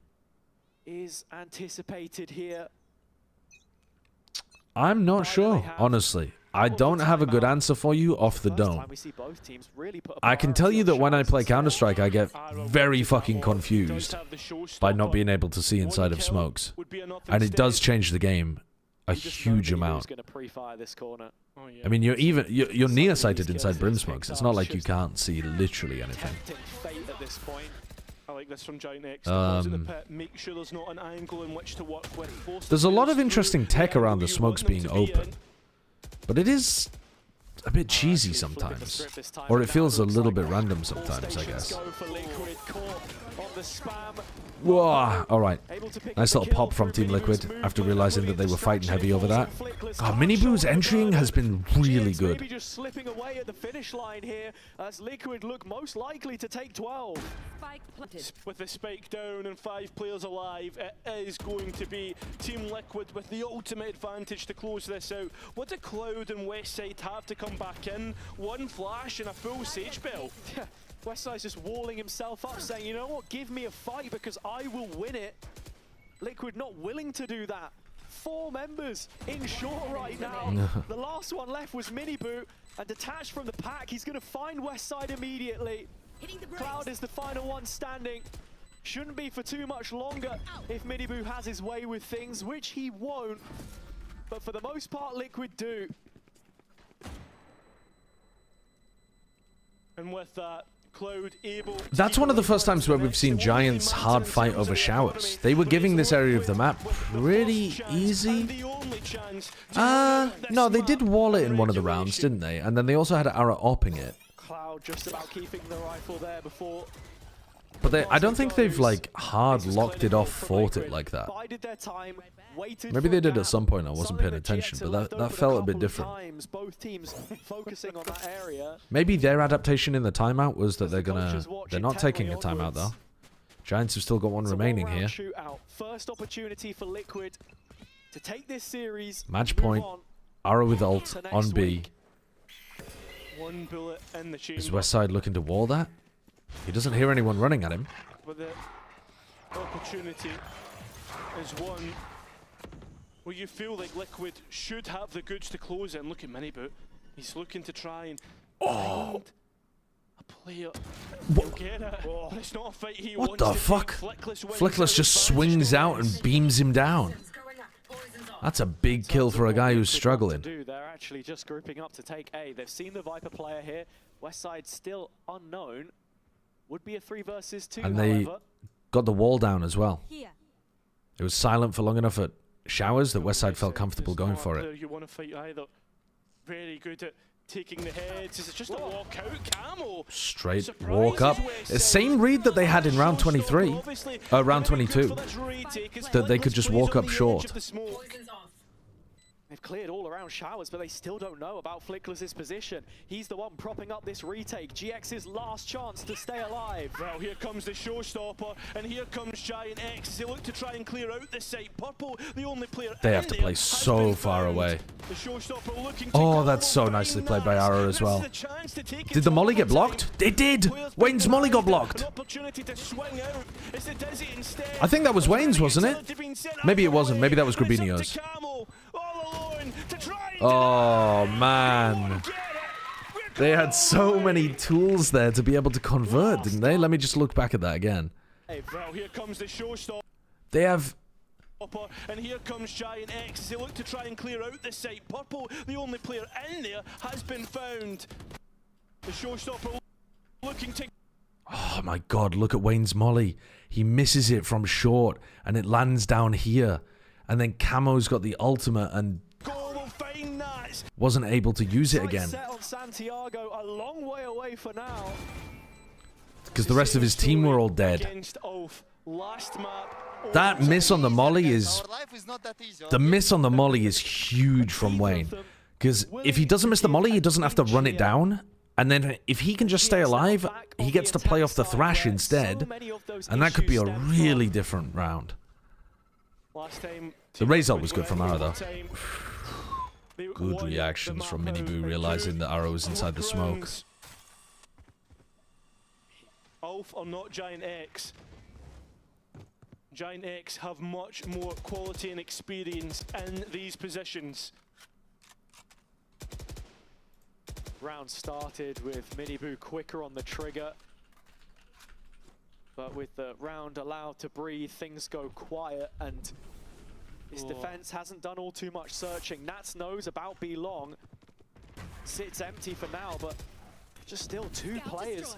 Speaker 21: is anticipated here.
Speaker 2: I'm not sure, honestly. I don't have a good answer for you off the dome. I can tell you that when I play Counter-Strike, I get very fucking confused by not being able to see inside of smokes. And it does change the game a huge amount. I mean, you're nearsighted inside Brim smokes. It's not like you can't see literally anything.
Speaker 21: I like this from Giant X. Make sure there's not an angle in which to work with.
Speaker 2: There's a lot of interesting tech around the smokes being open, but it is a bit cheesy sometimes, or it feels a little bit random sometimes, I guess. Whoa, alright. Nice little pop from Team Liquid after realizing that they were fighting heavy over that. God, Miniboo's entering has been really good.
Speaker 21: Just slipping away at the finish line here as Liquid look most likely to take 12. With the spike down and 5 players alive, it is going to be Team Liquid with the ultimate advantage to close this out. What do Cloud and Westside have to come back in? 1 flash and a full Sage Bell. Westside's just walling himself up, saying, you know what, give me a fight because I will win it. Liquid not willing to do that.
Speaker 20: 4 members in short right now. The last one left was Miniboo, and detached from the pack, he's going to find Westside immediately. Cloud is the final one standing. Shouldn't be for too much longer if Miniboo has his way with things, which he won't. But for the most part, Liquid do. And with that, Cloud able...
Speaker 2: That's one of the first times where we've seen Giants hard fight over showers. They were giving this area of the map pretty easy. No, they did wall it in one of the rounds, didn't they? And then they also had Ara opping it.
Speaker 20: Cloud just about keeping the rifle there before...
Speaker 2: But I don't think they've like hard locked it off, fought it like that. Maybe they did at some point. I wasn't paying attention, but that felt a bit different.
Speaker 20: Both teams focusing on that area.
Speaker 2: Maybe their adaptation in the timeout was that they're not taking a timeout though. Giants have still got one remaining here.
Speaker 20: First opportunity for Liquid to take this series.
Speaker 2: Match point. Ara with ult on B.
Speaker 20: One bullet in the chamber.
Speaker 2: Is Westside looking to wall that? He doesn't hear anyone running at him.
Speaker 21: But the opportunity is one where you feel like Liquid should have the goods to close it. And look at Miniboo. He's looking to try and find a player. He'll get it. But it's not a fight he wants.
Speaker 2: What the fuck? Flickless just swings out and beams him down. That's a big kill for a guy who's struggling.
Speaker 20: They're actually just grouping up to take A. They've seen the Viper player here. Westside still unknown. Would be a 3 versus 2,
Speaker 2: and they got the wall down as well.
Speaker 20: Here.
Speaker 2: It was silent for long enough at showers that Westside felt comfortable going for it.
Speaker 21: You want to fight either. Very good at taking the heads. It's just a walk out camo.
Speaker 2: Straight walk up. The same read that they had in round 23, round 22, that they could just walk up short.
Speaker 20: They've cleared all around showers, but they still don't know about Flickless's position. He's the one propping up this retake. GX's last chance to stay alive.
Speaker 21: Well, here comes the showstopper, and here comes Giant X as they look to try and clear out the site. Purple, the only player.
Speaker 2: They have to play so far away. Oh, that's so nicely played by Ara as well. Did the molly get blocked? It did! Wayne's molly got blocked. I think that was Wayne's, wasn't it? Maybe it wasn't. Maybe that was Grabinio's. Oh, man. They had so many tools there to be able to convert, didn't they? Let me just look back at that again. They have...
Speaker 21: And here comes Giant X as they look to try and clear out the site. Purple, the only player in there, has been found. The showstopper looking to...
Speaker 2: Oh, my God. Look at Wayne's molly. He misses it from short, and it lands down here. And then Camo's got the ultimate and... wasn't able to use it again. Because the rest of his team were all dead. That miss on the molly is... The miss on the molly is huge from Wayne. Because if he doesn't miss the molly, he doesn't have to run it down. And then if he can just stay alive, he gets to play off the thrash instead. And that could be a really different round. The Razor was good from Ara though. Good reactions from Miniboo realizing that Ara was inside the smoke.
Speaker 21: Ulf or not Giant X. Giant X have much more quality and experience in these positions. Round started with Miniboo quicker on the trigger. But with the round allowed to breathe, things go quiet and his defense hasn't done all too much searching. Nats knows about B long. Sits empty for now, but just still 2 players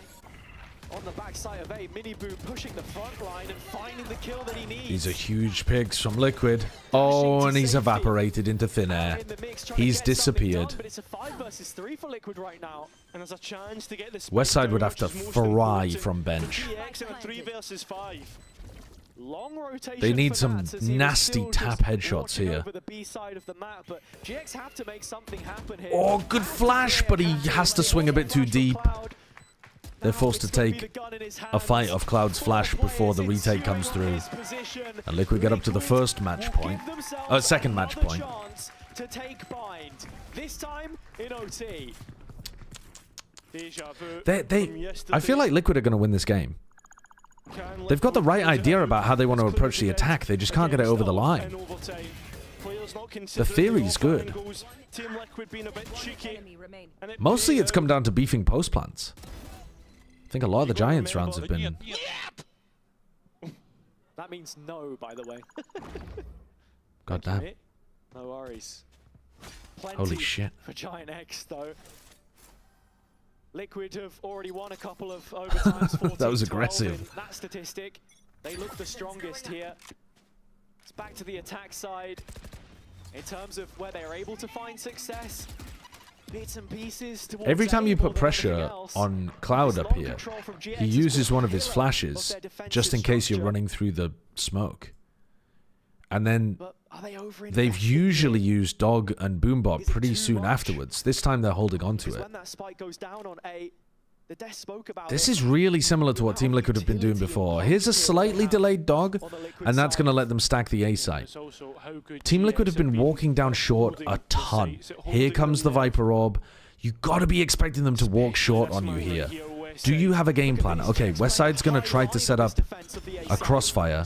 Speaker 21: on the backside of A. Miniboo pushing the front line and finding the kill that he needs.
Speaker 2: These are huge picks from Liquid. Oh, and he's evaporated into thin air. He's disappeared.
Speaker 21: But it's a 5 versus 3 for Liquid right now. And there's a chance to get this.
Speaker 2: Westside would have to fry from bench.
Speaker 21: 3 versus 5. Long rotation.
Speaker 2: They need some nasty tap headshots here.
Speaker 21: The B side of the map, but GX have to make something happen here.
Speaker 2: Oh, good flash, but he has to swing a bit too deep. They're forced to take a fight off Cloud's flash before the retake comes through. And Liquid get up to the first match point. Second match point.
Speaker 21: To take bind. This time in OT.
Speaker 2: I feel like Liquid are going to win this game. They've got the right idea about how they want to approach the attack. They just can't get it over the line. The theory's good. Mostly it's come down to beefing post plants. I think a lot of the Giants rounds have been...
Speaker 20: That means no, by the way.
Speaker 2: God damn.
Speaker 20: No worries. Plenty
Speaker 2: Holy shit.
Speaker 20: for Giant X, though. Liquid have already won a couple of overtimes. 14,
Speaker 2: that was aggressive.
Speaker 20: 12 in that statistic. They look the strongest here. It's back to the attack side. In terms of where they're able to find success, bits and pieces towards
Speaker 2: Every time you put pressure
Speaker 20: else.
Speaker 2: on Cloud up here, he uses one of his flashes just in case you're running through the smoke. And then they've usually used Dog and Boombot pretty soon afterwards. This time they're holding on to it.
Speaker 20: When that spike goes down on A, the Death spoke about
Speaker 2: This is really similar to what Team Liquid have been doing before. Here's a slightly delayed Dog, and that's going to let them stack the A site. Team Liquid have been walking down short a ton. Here comes the Viper Orb. You got to be expecting them to walk short on you here. Do you have a game plan? Okay, Westside's going to try to set up a crossfire.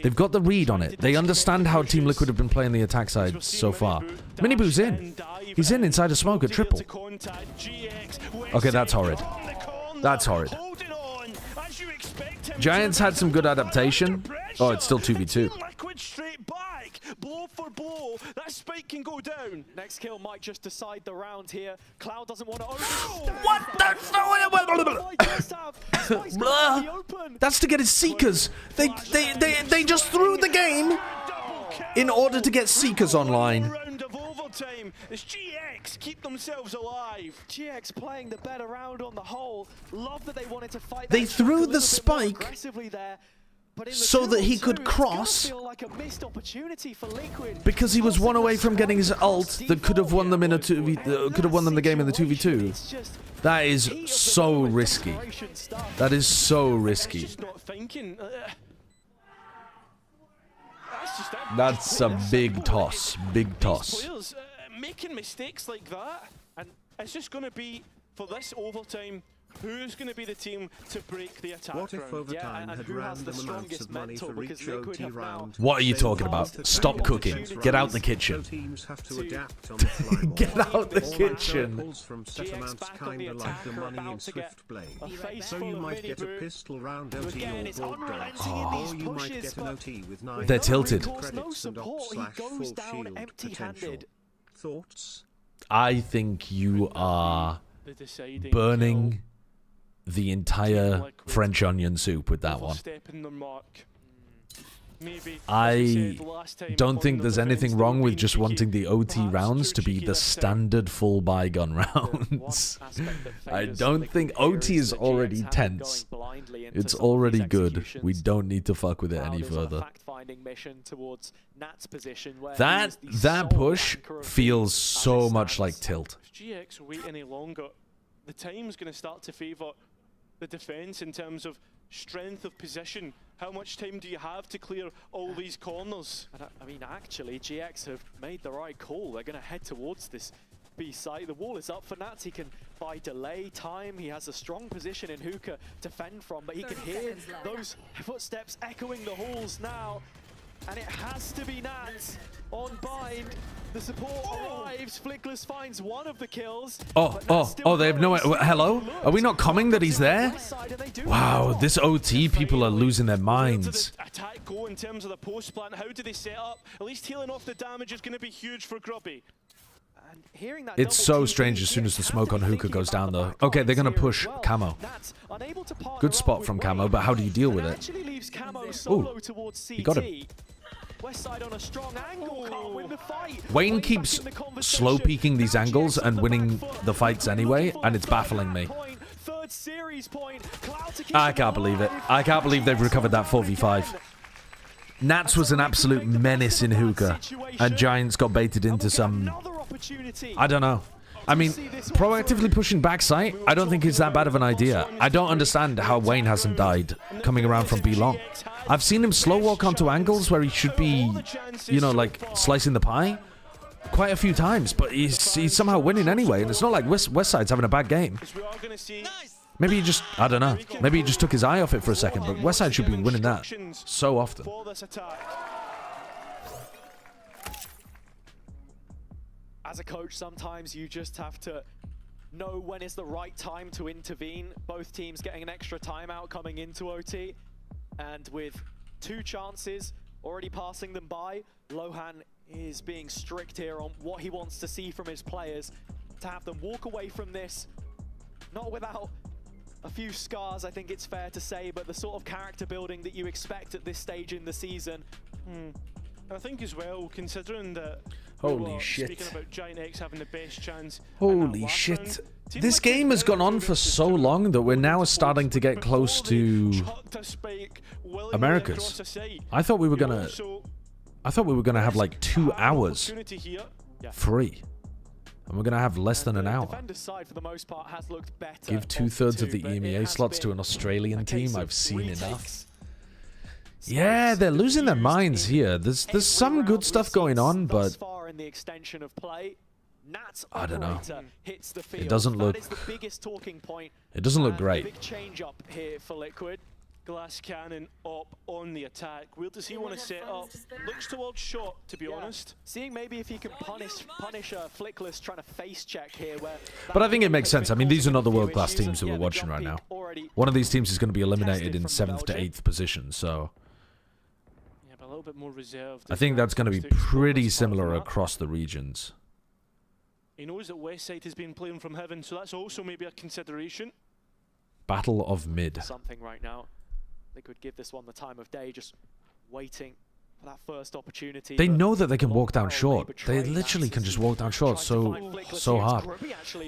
Speaker 2: They've got the read on it. They understand how Team Liquid have been playing the attack side so far. Miniboo's in. He's in inside a smoke at triple. Okay, that's horrid. That's horrid. Giants had some good adaptation. Oh, it's still 2v2.
Speaker 20: Blow for blow, that spike can go down. Next kill might just decide the round here. Cloud doesn't want to overstep.
Speaker 2: What the? That's to get his Seekers. They just threw the game in order to get Seekers online.
Speaker 20: Time as GX keep themselves alive. GX playing the better round on the whole. Love that they wanted to fight.
Speaker 2: They threw the spike so that he could cross, because he was one away from getting his ult that could have won them in a 2v, could have won them the game in the 2v2. That is so risky. That is so risky. That's a big toss. Big toss.
Speaker 21: Making mistakes like that, and it's just going to be, for this overtime, who's going to be the team to break the attack?
Speaker 8: What if overtime had random amounts of money for each OT round?
Speaker 2: What are you talking about? Stop cooking. Get out the kitchen.
Speaker 8: Teams have to adapt on the fly more.
Speaker 2: Get out the kitchen.
Speaker 8: From set amounts kinda like the money in Swift Blade. So you might get a pistol round OT or broad dart, or you might get an OT with 9
Speaker 2: They're tilted.
Speaker 8: credits and op/full shield potential. Thoughts?
Speaker 2: I think you are burning the entire French onion soup with that one. I don't think there's anything wrong with just wanting the OT rounds to be the standard full buy gun rounds. I don't think OT is already tense. It's already good. We don't need to fuck with it any further. That push feels so much like tilt.
Speaker 21: If GX wait any longer, the time's going to start to favour the defense in terms of strength of position. How much time do you have to clear all these corners? And I mean, actually, GX have made the right call. They're going to head towards this B site. The wall is up for Nats. He can buy delay time. He has a strong position in Hookah to fend from, but he can hear those footsteps echoing the halls now. And it has to be Nats on bind. The support arrives. Flickless finds one of the kills.
Speaker 2: Oh, they have no... Hello? Are we not coming that he's there? Wow, this OT people are losing their minds.
Speaker 21: Attack go in terms of the post plant. How do they set up? At least healing off the damage is going to be huge for Grubby. And hearing that
Speaker 2: it's so strange as soon as the smoke on Hookah goes down, though. Okay, they're going to push Camo. Good spot from Camo, but how do you deal with it? Ooh, he got him.
Speaker 20: Westside on a strong angle, can't win the fight.
Speaker 2: Wayne keeps slow peeking these angles and winning the fights anyway, and it's baffling me. I can't believe it. I can't believe they've recovered that 4v5. Nats was an absolute menace in Hookah, and Giants got baited into some... I don't know. I mean, proactively pushing backside, I don't think it's that bad of an idea. I don't understand how Wayne hasn't died coming around from B long. I've seen him slow walk onto angles where he should be, you know, like slicing the pie quite a few times, but he's somehow winning anyway, and it's not like Westside's having a bad game. Maybe he just, I don't know, maybe he just took his eye off it for a second, but Westside should be winning that so often.
Speaker 20: as a coach, sometimes you just have to know when is the right time to intervene. Both teams getting an extra timeout coming into OT. And with 2 chances already passing them by, Lohan is being strict here on what he wants to see from his players to have them walk away from this, not without a few scars, I think it's fair to say, but the sort of character building that you expect at this stage in the season.
Speaker 21: I think as well, considering that
Speaker 2: Holy shit.
Speaker 21: speaking about Giant X having the best chance.
Speaker 2: Holy shit. This game has gone on for so long that we're now starting to get close to Americas. I thought we were gonna have like 2 hours free. And we're going to have less than an hour. Give 2/3 of the EMEA slots to an Australian team. I've seen enough. Yeah, they're losing their minds here. There's some good stuff going on, but I don't know. It doesn't look great.
Speaker 21: Big change up here for Liquid. Glass cannon up on the attack. Where does he want to set up? Looks towards shot, to be honest.
Speaker 20: Seeing maybe if he can punish Flickless trying to face check here.
Speaker 2: But I think it makes sense. I mean, these are not the world-class teams that we're watching right now. One of these teams is going to be eliminated in 7th to 8th position, so
Speaker 21: yeah, but a little bit more reserved.
Speaker 2: I think that's going to be pretty similar across the regions.
Speaker 21: He knows that Westside has been playing from heaven, so that's also maybe a consideration.
Speaker 2: Battle of Mid.
Speaker 20: Something right now. They could give this one the time of day, just waiting for that first opportunity.
Speaker 2: They know that they can walk down short. They literally can just walk down short so hard.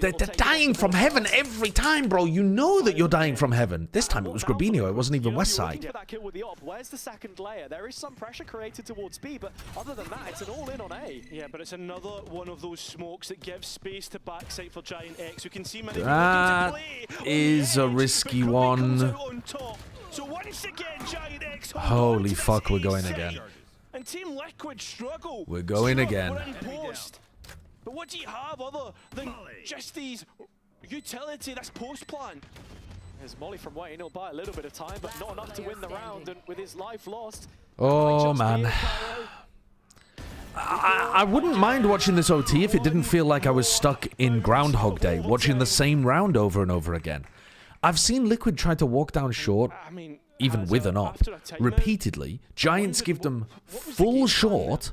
Speaker 2: They're dying from heaven every time, bro. You know that you're dying from heaven. This time it was Grabinho. It wasn't even Westside.
Speaker 20: Where's the second layer? There is some pressure created towards B, but other than that, it's an all-in on A.
Speaker 21: Yeah, but it's another one of those smokes that gives space to backside for Giant X. You can see many
Speaker 2: that is a risky one.
Speaker 21: So once again, Giant X
Speaker 2: holy fuck, we're going again.
Speaker 21: And Team Liquid struggle.
Speaker 2: We're going again.
Speaker 21: But what do you have other than just these utility, that's post plan?
Speaker 20: There's Molly from Wayne, he'll buy a little bit of time, but not enough to win the round, and with his life lost.
Speaker 2: Oh man. I wouldn't mind watching this OT if it didn't feel like I was stuck in Groundhog Day, watching the same round over and over again. I've seen Liquid try to walk down short, even with an op, repeatedly. Giants give them full short,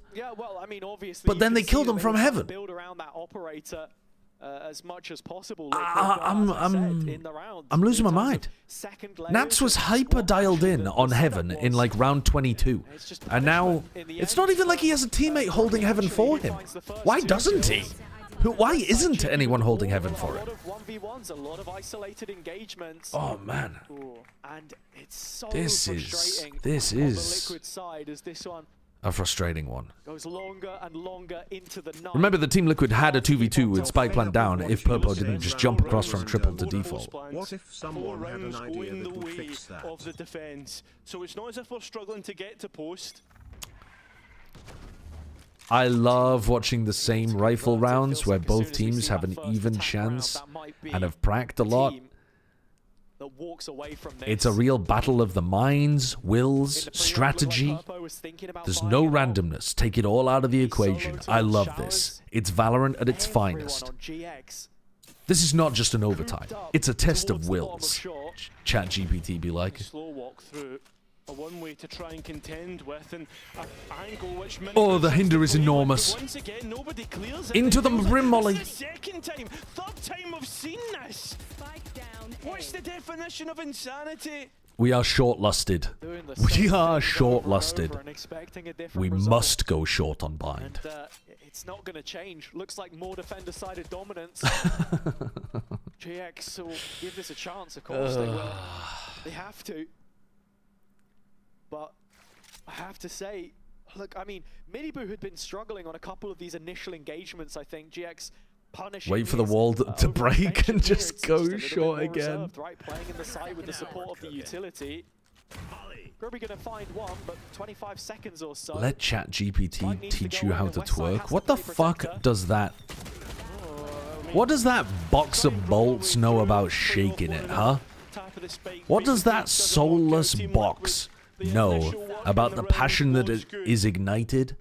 Speaker 2: but then they kill them from heaven.
Speaker 20: Build around that operator as much as possible.
Speaker 2: I'm losing my mind. Nats was hyper dialed in on heaven in like round 22, and now it's not even like he has a teammate holding heaven for him. Why doesn't he? Why isn't anyone holding heaven for it?
Speaker 20: A lot of isolated engagements.
Speaker 2: Oh man.
Speaker 20: And it's so
Speaker 2: this is
Speaker 20: Liquid side as this one
Speaker 2: a frustrating one.
Speaker 20: Goes longer and longer into the night.
Speaker 2: Remember, the Team Liquid had a 2v2 with Spike Plant down if Purpo didn't just jump across from triple to default.
Speaker 21: What if someone had an idea that would fix that? Of the defense. So it's not as if we're struggling to get to post.
Speaker 2: I love watching the same rifle rounds where both teams have an even chance and have pracked a lot. It's a real battle of the minds, wills, strategy. There's no randomness. Take it all out of the equation. I love this. It's Valorant at its finest. This is not just an overtime. It's a test of wills. ChatGPT be like.
Speaker 21: A one way to try and contend with, and an angle which
Speaker 2: oh, the hinder is enormous.
Speaker 21: Once again, nobody clears it.
Speaker 2: Into the brim, Molly.
Speaker 21: Second time, third time I've seen this. What's the definition of insanity?
Speaker 2: We are short-lusted. We are short-lusted. We must go short on bind.
Speaker 20: And, it's not going to change. Looks like more defender-sided dominance. GX will give this a chance, of course. They will. They have to. But I have to say, look, I mean, Miniboo had been struggling on a couple of these initial engagements, I think. GX punishing.
Speaker 2: Wait for the wall to break and just go short again.
Speaker 20: Reserved, right? Playing in the side with the support of the utility. Probably going to find one, but 25 seconds or so.
Speaker 2: Let ChatGPT teach you how to twerk. What the fuck does that? What does that box of bolts know about shaking it, huh? What does that soulless box know about the passion that is ignited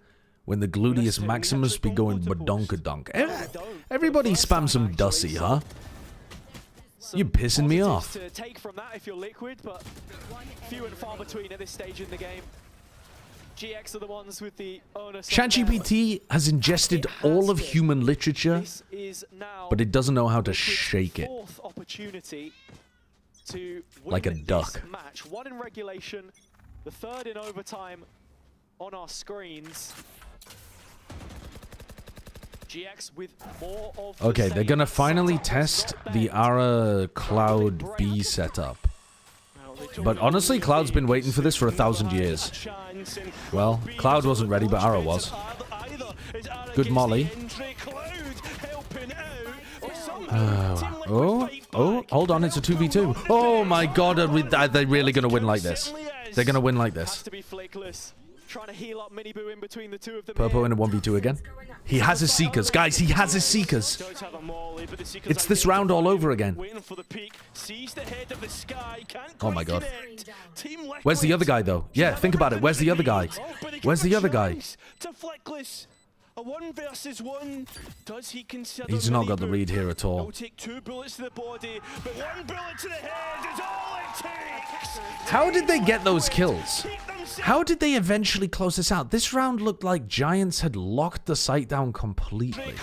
Speaker 2: when the gluteus maximus be going badonkadonk. Everybody spam some Dussy, huh? You're pissing me off.
Speaker 20: To take from that if you're Liquid, but few and far between at this stage in the game. GX are the ones with the onus.
Speaker 2: ChatGPT has ingested all of human literature, but it doesn't know how to shake it.
Speaker 20: Fourth opportunity to win
Speaker 2: like a duck.
Speaker 20: This match. One in regulation, the third in overtime on our screens. GX with more of the
Speaker 2: Okay, they're
Speaker 20: same.
Speaker 2: gonna finally test the Ara Cloud B setup. But honestly, Cloud's been waiting for this for 1,000 years. Well, Cloud wasn't ready, but Ara was. Good molly. Hold on, it's a 2v2. Oh my god, are they really gonna win like this? They're gonna win like this.
Speaker 20: Trying to heal up Miniboo in between the two of them.
Speaker 2: Purple in a 1v2 again. He has his Seekers. Guys, he has his Seekers. It's this round all over again. Oh my god. Where's the other guy, though? Yeah, think about it. Where's the other guy? Where's the other guy?
Speaker 21: A 1 versus 1. Does he consider
Speaker 2: He's not got the read here at all.
Speaker 21: He'll take 2 bullets to the body, but 1 bullet to the head is all it takes.
Speaker 2: How did they get those kills? How did they eventually close this out? This round looked like Giants had locked the site down completely.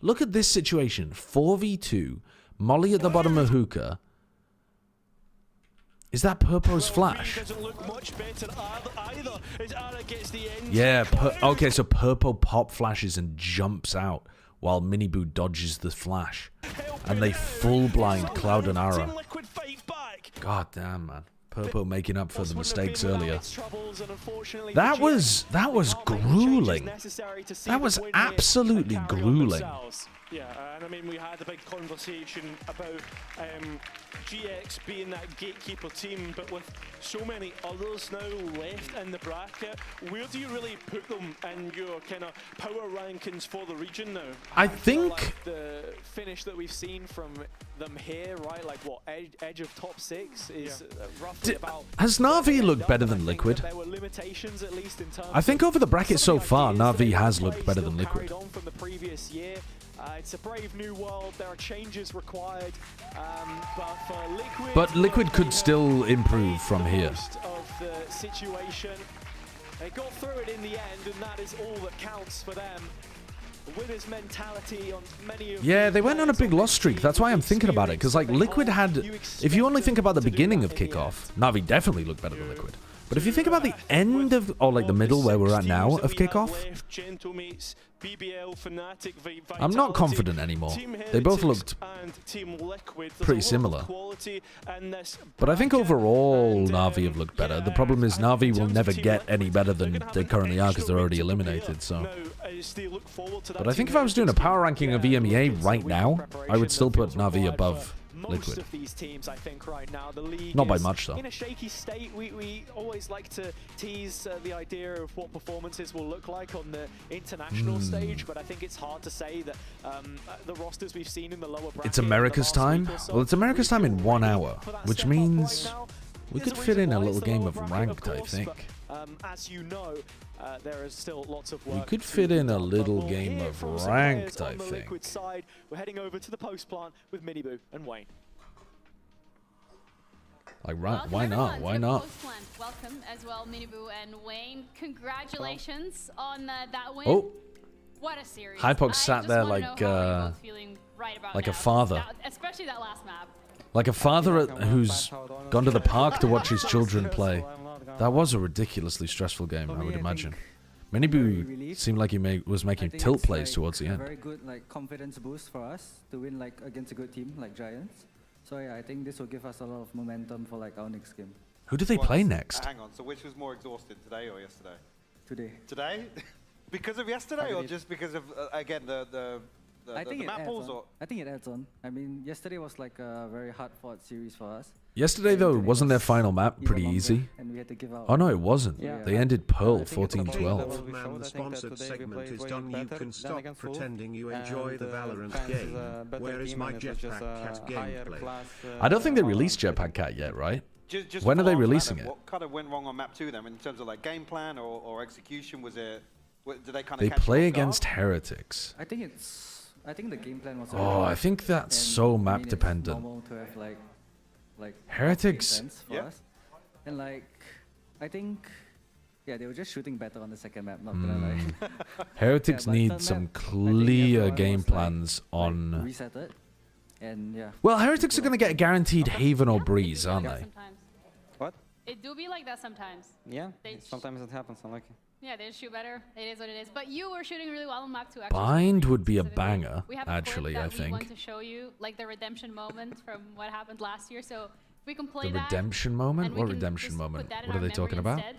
Speaker 2: Look at this situation. 4v2. Molly at the bottom of hookah. Is that Purpo's flash? Yeah, okay, so Purpo pop flashes and jumps out while Miniboo dodges the flash. And they full blind Cloud and Ara. God damn, man. Purpo making up for the mistakes earlier. That was grueling. That was absolutely grueling.
Speaker 21: Yeah, and I mean, we had a big conversation about GX being that gatekeeper team, but with so many others now left in the bracket, where do you really put them in your kind of power rankings for the region now?
Speaker 2: I think
Speaker 20: like the finish that we've seen from them here, right? Like what, edge of top 6 is roughly about.
Speaker 2: Has NaVi looked better than Liquid?
Speaker 20: There were limitations, at least in terms.
Speaker 2: I think over the bracket so far, NaVi has looked better than Liquid.
Speaker 20: From the previous year. It's a brave new world. There are changes required, but for
Speaker 2: Liquid could still improve from here.
Speaker 20: Of the situation, they got through it in the end, and that is all that counts for them. Winner's mentality on many of.
Speaker 2: Yeah, they went on a big loss streak. That's why I'm thinking about it, because like Liquid had. If you only think about the beginning of kickoff, NaVi definitely looked better than Liquid. But if you think about the end of, or like the middle where we're at now of kickoff, I'm not confident anymore. They both looked pretty similar. But I think overall NaVi have looked better. The problem is NaVi will never get any better than they currently are because they're already eliminated. So, but I think if I was doing a power ranking of EMEA right now, I would still put NaVi above Liquid.
Speaker 20: Of these teams, I think, right now, the league
Speaker 2: not by much, though.
Speaker 20: In a shaky state. We always like to tease the idea of what performances will look like on the international stage, but I think it's hard to say that the rosters we've seen in the lower bracket.
Speaker 2: It's America's time? Well, it's America's time in 1 hour, which means we could fit in a little game of ranked, I think.
Speaker 20: As you know, there is still lots of work.
Speaker 2: We could fit in a little game of ranked, I think.
Speaker 20: Liquid side, we're heading over to the post plant with Miniboo and Wayne.
Speaker 2: Like, right, why not? Why not?
Speaker 4: Welcome as well, Miniboo and Wayne. Congratulations on that win.
Speaker 2: Oh.
Speaker 4: What a series.
Speaker 2: Hypox sat there like a father.
Speaker 4: Especially that last map.
Speaker 2: Like a father who's gone to the park to watch his children play. That was a ridiculously stressful game, I would imagine. Miniboo seemed like he was making tilt plays towards the end.
Speaker 13: Very good confidence boost for us to win against a good team like Giants. So yeah, I think this will give us a lot of momentum for our next game.
Speaker 2: Who do they play next?
Speaker 1: Hang on, so which was more exhausted, today or yesterday?
Speaker 13: Today.
Speaker 1: Today? Because of yesterday, or just because of again the map pools?
Speaker 13: I think it adds on. I mean, yesterday was like a very hard-fought series for us.
Speaker 2: Yesterday, though, wasn't their final map pretty easy?
Speaker 13: And we had to give out.
Speaker 2: Oh, no, it wasn't.
Speaker 13: Yeah.
Speaker 2: They ended Pearl 14-12.
Speaker 8: Man, the sponsored segment is done. You can stop pretending you enjoy the Valorant game. Where is my Jetpack Cat gameplay?
Speaker 2: I don't think they released Jetpack Cat yet, right?
Speaker 1: When
Speaker 2: are they releasing it?
Speaker 1: What kind of went wrong on map 2 then, in terms of like game plan or execution? Was it Do they kind of
Speaker 2: They play against Heretics.
Speaker 13: I think the game plan was.
Speaker 2: Oh, I think that's so map dependent.
Speaker 13: It's normal to have like
Speaker 2: Heretics.
Speaker 13: For us. And like, I think, yeah, they were just shooting better on the second map. Not gonna lie.
Speaker 2: Heretics
Speaker 13: Yeah,
Speaker 2: need
Speaker 13: third
Speaker 2: some
Speaker 13: map, I think
Speaker 2: clear
Speaker 13: everyone
Speaker 2: game
Speaker 13: was,
Speaker 2: plans on.
Speaker 13: Like reset it, and yeah.
Speaker 2: Well, Heretics are going to get guaranteed Haven or Breeze, aren't they?
Speaker 4: Sometimes.
Speaker 5: What?
Speaker 4: It do be like that sometimes.
Speaker 5: Yeah,
Speaker 4: They
Speaker 5: sometimes it happens, unlucky.
Speaker 4: Yeah, they shoot better. It is what it is. But you were shooting really well on map 2, actually.
Speaker 2: Bind would be a banger,
Speaker 4: We have a
Speaker 2: actually,
Speaker 4: clip
Speaker 2: I
Speaker 4: that we want
Speaker 2: think.
Speaker 4: to show you, like the redemption moment from what happened last year. So if we can play
Speaker 2: The
Speaker 4: that.
Speaker 2: redemption moment?
Speaker 4: and we
Speaker 2: What
Speaker 4: can
Speaker 2: redemption
Speaker 4: just
Speaker 2: moment?
Speaker 4: put that in
Speaker 2: What are
Speaker 4: our
Speaker 2: they
Speaker 4: memory
Speaker 2: talking about?
Speaker 4: instead.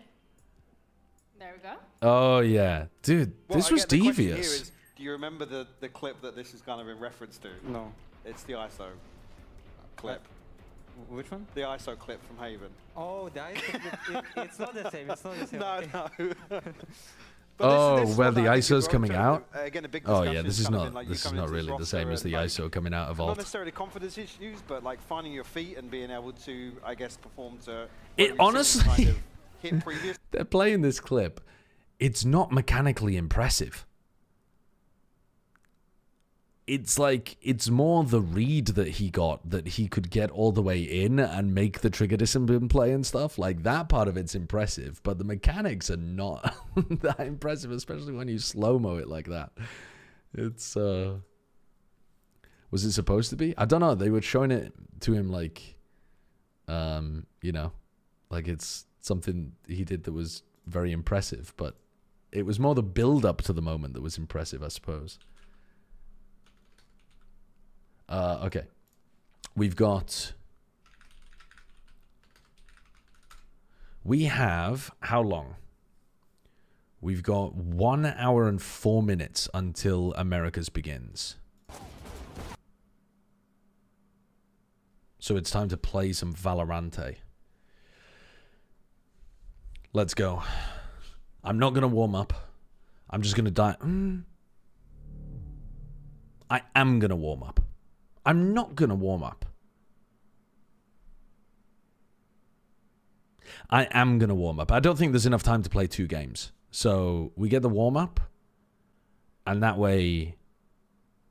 Speaker 4: There we go.
Speaker 2: Oh, yeah. Dude,
Speaker 1: Well,
Speaker 2: this
Speaker 1: I
Speaker 2: was
Speaker 1: get the question here
Speaker 2: devious.
Speaker 1: is, do you remember the clip that this is kind of in reference to?
Speaker 5: No.
Speaker 1: It's the ISO clip.
Speaker 5: Which one?
Speaker 1: The ISO clip from Haven.
Speaker 5: Oh, the ISO. It's not the same. It's not the same.
Speaker 1: No,
Speaker 5: okay.
Speaker 1: no.
Speaker 2: Oh,
Speaker 1: is
Speaker 2: where
Speaker 1: what
Speaker 2: the
Speaker 1: I think
Speaker 2: ISO's
Speaker 1: we're
Speaker 2: coming
Speaker 1: trying
Speaker 2: out?
Speaker 1: to- again, a big
Speaker 2: Oh, yeah,
Speaker 1: discussion
Speaker 2: this is
Speaker 1: kind of
Speaker 2: not
Speaker 1: been, like, you
Speaker 2: this is
Speaker 1: come
Speaker 2: not
Speaker 1: into this
Speaker 2: really the same
Speaker 1: roster
Speaker 2: as the
Speaker 1: and,
Speaker 2: ISO coming out of
Speaker 1: Not
Speaker 2: Vault.
Speaker 1: necessarily confidence issues, but like finding your feet and being able to, I guess, perform to.
Speaker 2: It
Speaker 1: what we've seen
Speaker 2: honestly,
Speaker 1: kind of hit previous.
Speaker 2: they're playing this clip. It's not mechanically impressive. It's like, it's more the read that he got, that he could get all the way in and make the trigger discipline play and stuff. Like, that part of it's impressive, but the mechanics are not that impressive, especially when you slow-mo it like that. It's, was it supposed to be? I don't know. They were showing it to him like, you know, like it's something he did that was very impressive, but it was more the build-up to the moment that was impressive, I suppose. Okay. We have, how long? We've got 1 hour and 4 minutes until Americas begins. So it's time to play some Valorante. Let's go. I'm not going to warm up. I'm just going to die. I am going to warm up. I'm not going to warm up. I am going to warm up. I don't think there's enough time to play 2 games. So we get the warm up, and that way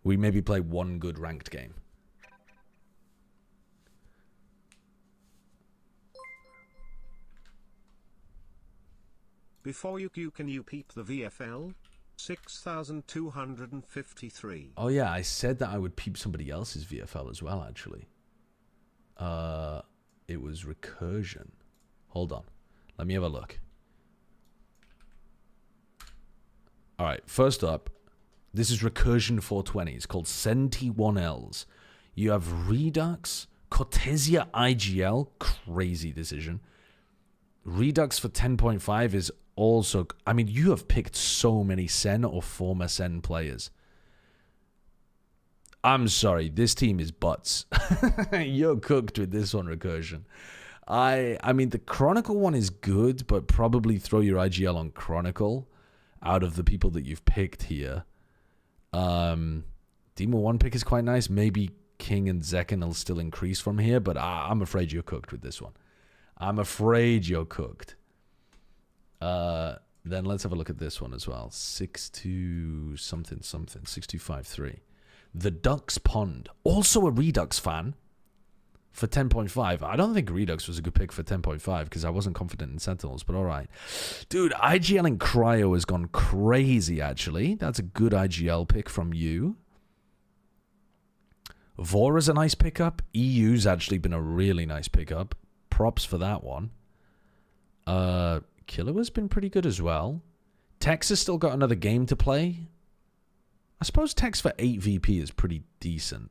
Speaker 2: we maybe play 1 good ranked game.
Speaker 8: Before you can you peep the VFL? 6,253.
Speaker 2: Oh yeah, I said that I would peep somebody else's VFL as well, actually. It was Recursion. Hold on. Let me have a look. Alright, first up, this is Recursion 420. It's called 71Ls. You have Redux, Cortesia IGL, crazy decision. Redux for 10.5 is also, I mean, you have picked so many Sen or former Sen players. I'm sorry, this team is butts. You're cooked with this one, Recursion. I mean, the Chronicle one is good, but probably throw your IGL on Chronicle out of the people that you've picked here. Demon 1 pick is quite nice. Maybe King and Zekken will still increase from here, but I'm afraid you're cooked with this one. I'm afraid you're cooked. Then let's have a look at this one as well. 6-2 something something. 6253. The Ducks Pond. Also a Redux fan for 10.5. I don't think Redux was a good pick for 10.5 because I wasn't confident in Sentinels, but alright. Dude, IGL and Cryo has gone crazy, actually. That's a good IGL pick from you. Vora's a nice pickup. EU's actually been a really nice pickup. Props for that one. Killer has been pretty good as well. Tex has still got another game to play. I suppose Tex for 8 VP is pretty decent.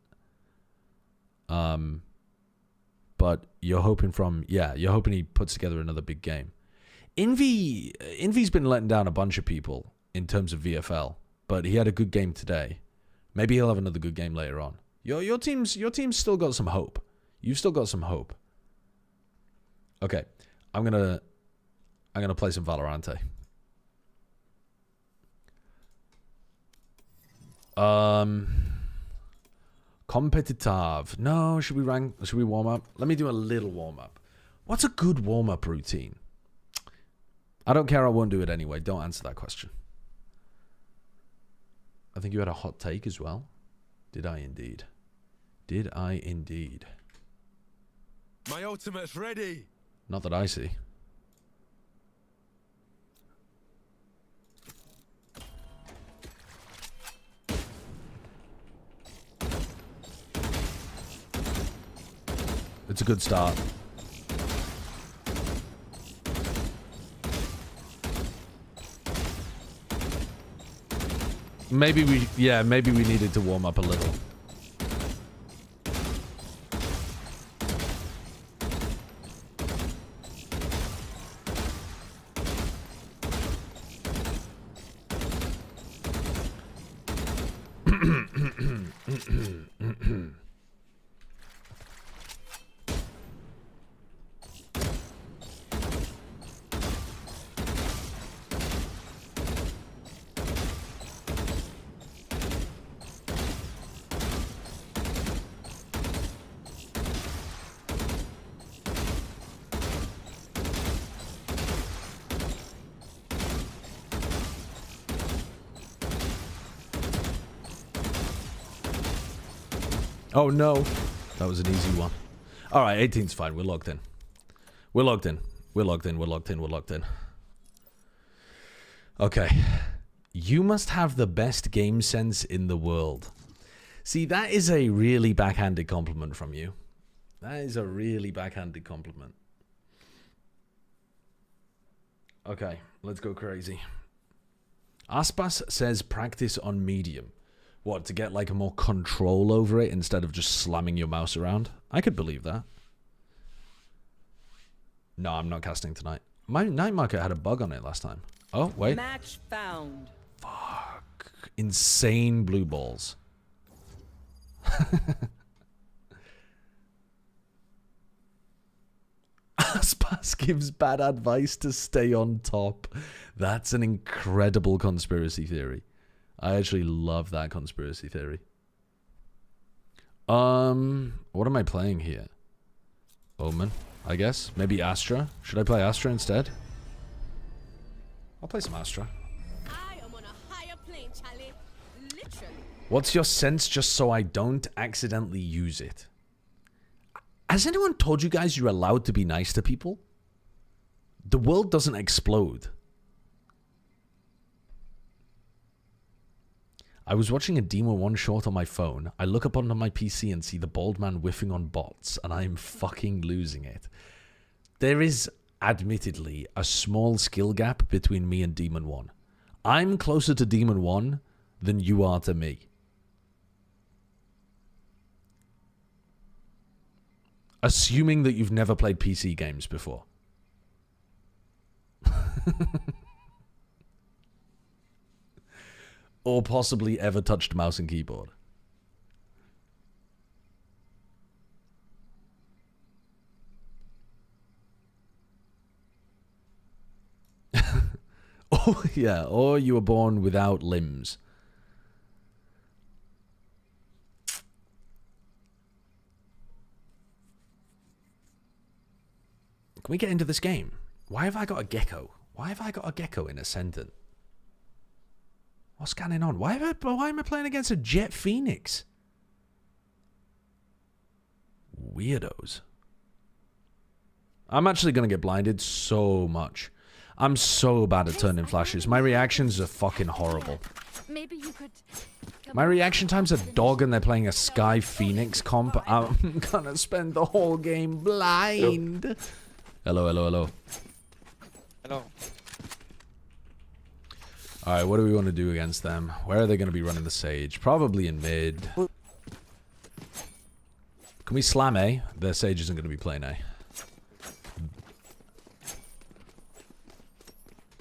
Speaker 2: But you're hoping you're hoping he puts together another big game. Envy's been letting down a bunch of people in terms of VFL, but he had a good game today. Maybe he'll have another good game later on. Your team's still got some hope. You've still got some hope. Okay, I'm gonna play some Valorante. Competitive. No, should we warm up? Let me do a little warm up. What's a good warm up routine? I don't care. I won't do it anyway. Don't answer that question. I think you had a hot take as well. Did I indeed? Did I indeed?
Speaker 16: My ultimate's ready.
Speaker 2: Not that I see. It's a good start. Maybe we needed to warm up a little. Oh no, that was an easy one. All right, 18's fine. We're logged in. We're logged in. We're logged in. We're logged in. We're logged in. Okay. You must have the best game sense in the world. See, that is a really backhanded compliment from you. That is a really backhanded compliment. Okay, let's go crazy. Aspas says practice on medium. What, to get like a more control over it instead of just slamming your mouse around? I could believe that. No, I'm not casting tonight. My night market had a bug on it last time. Oh, wait.
Speaker 7: Match found.
Speaker 2: Fuck. Insane blue balls. Aspas gives bad advice to stay on top. That's an incredible conspiracy theory. I actually love that conspiracy theory. What am I playing here? Omen, I guess. Maybe Astra. Should I play Astra instead? I'll play some Astra.
Speaker 17: I am on a higher plane, Charlie. Literally.
Speaker 2: What's your sense just so I don't accidentally use it? Has anyone told you guys you're allowed to be nice to people? The world doesn't explode. I was watching a Demon 1 short on my phone. I look up onto my PC and see the bald man whiffing on bots, and I'm fucking losing it. There is, admittedly, a small skill gap between me and Demon 1. I'm closer to Demon 1 than you are to me. Assuming that you've never played PC games before. Or possibly ever touched mouse and keyboard. Oh, yeah. Or you were born without limbs. Can we get into this game? Why have I got a gecko? Why have I got a gecko in Ascendant? What's going on? Why am I playing against a Jet Phoenix? Weirdos. I'm actually going to get blinded so much. I'm so bad at turning flashes. My reactions are fucking horrible.
Speaker 17: Maybe you could.
Speaker 2: My reaction time's a dog and they're playing a Sky Phoenix comp. I'm going to spend the whole game blind. Hello, hello, hello.
Speaker 22: Hello.
Speaker 2: Alright, what do we want to do against them? Where are they going to be running the Sage? Probably in mid. Can we slam A? Their Sage isn't going to be playing A.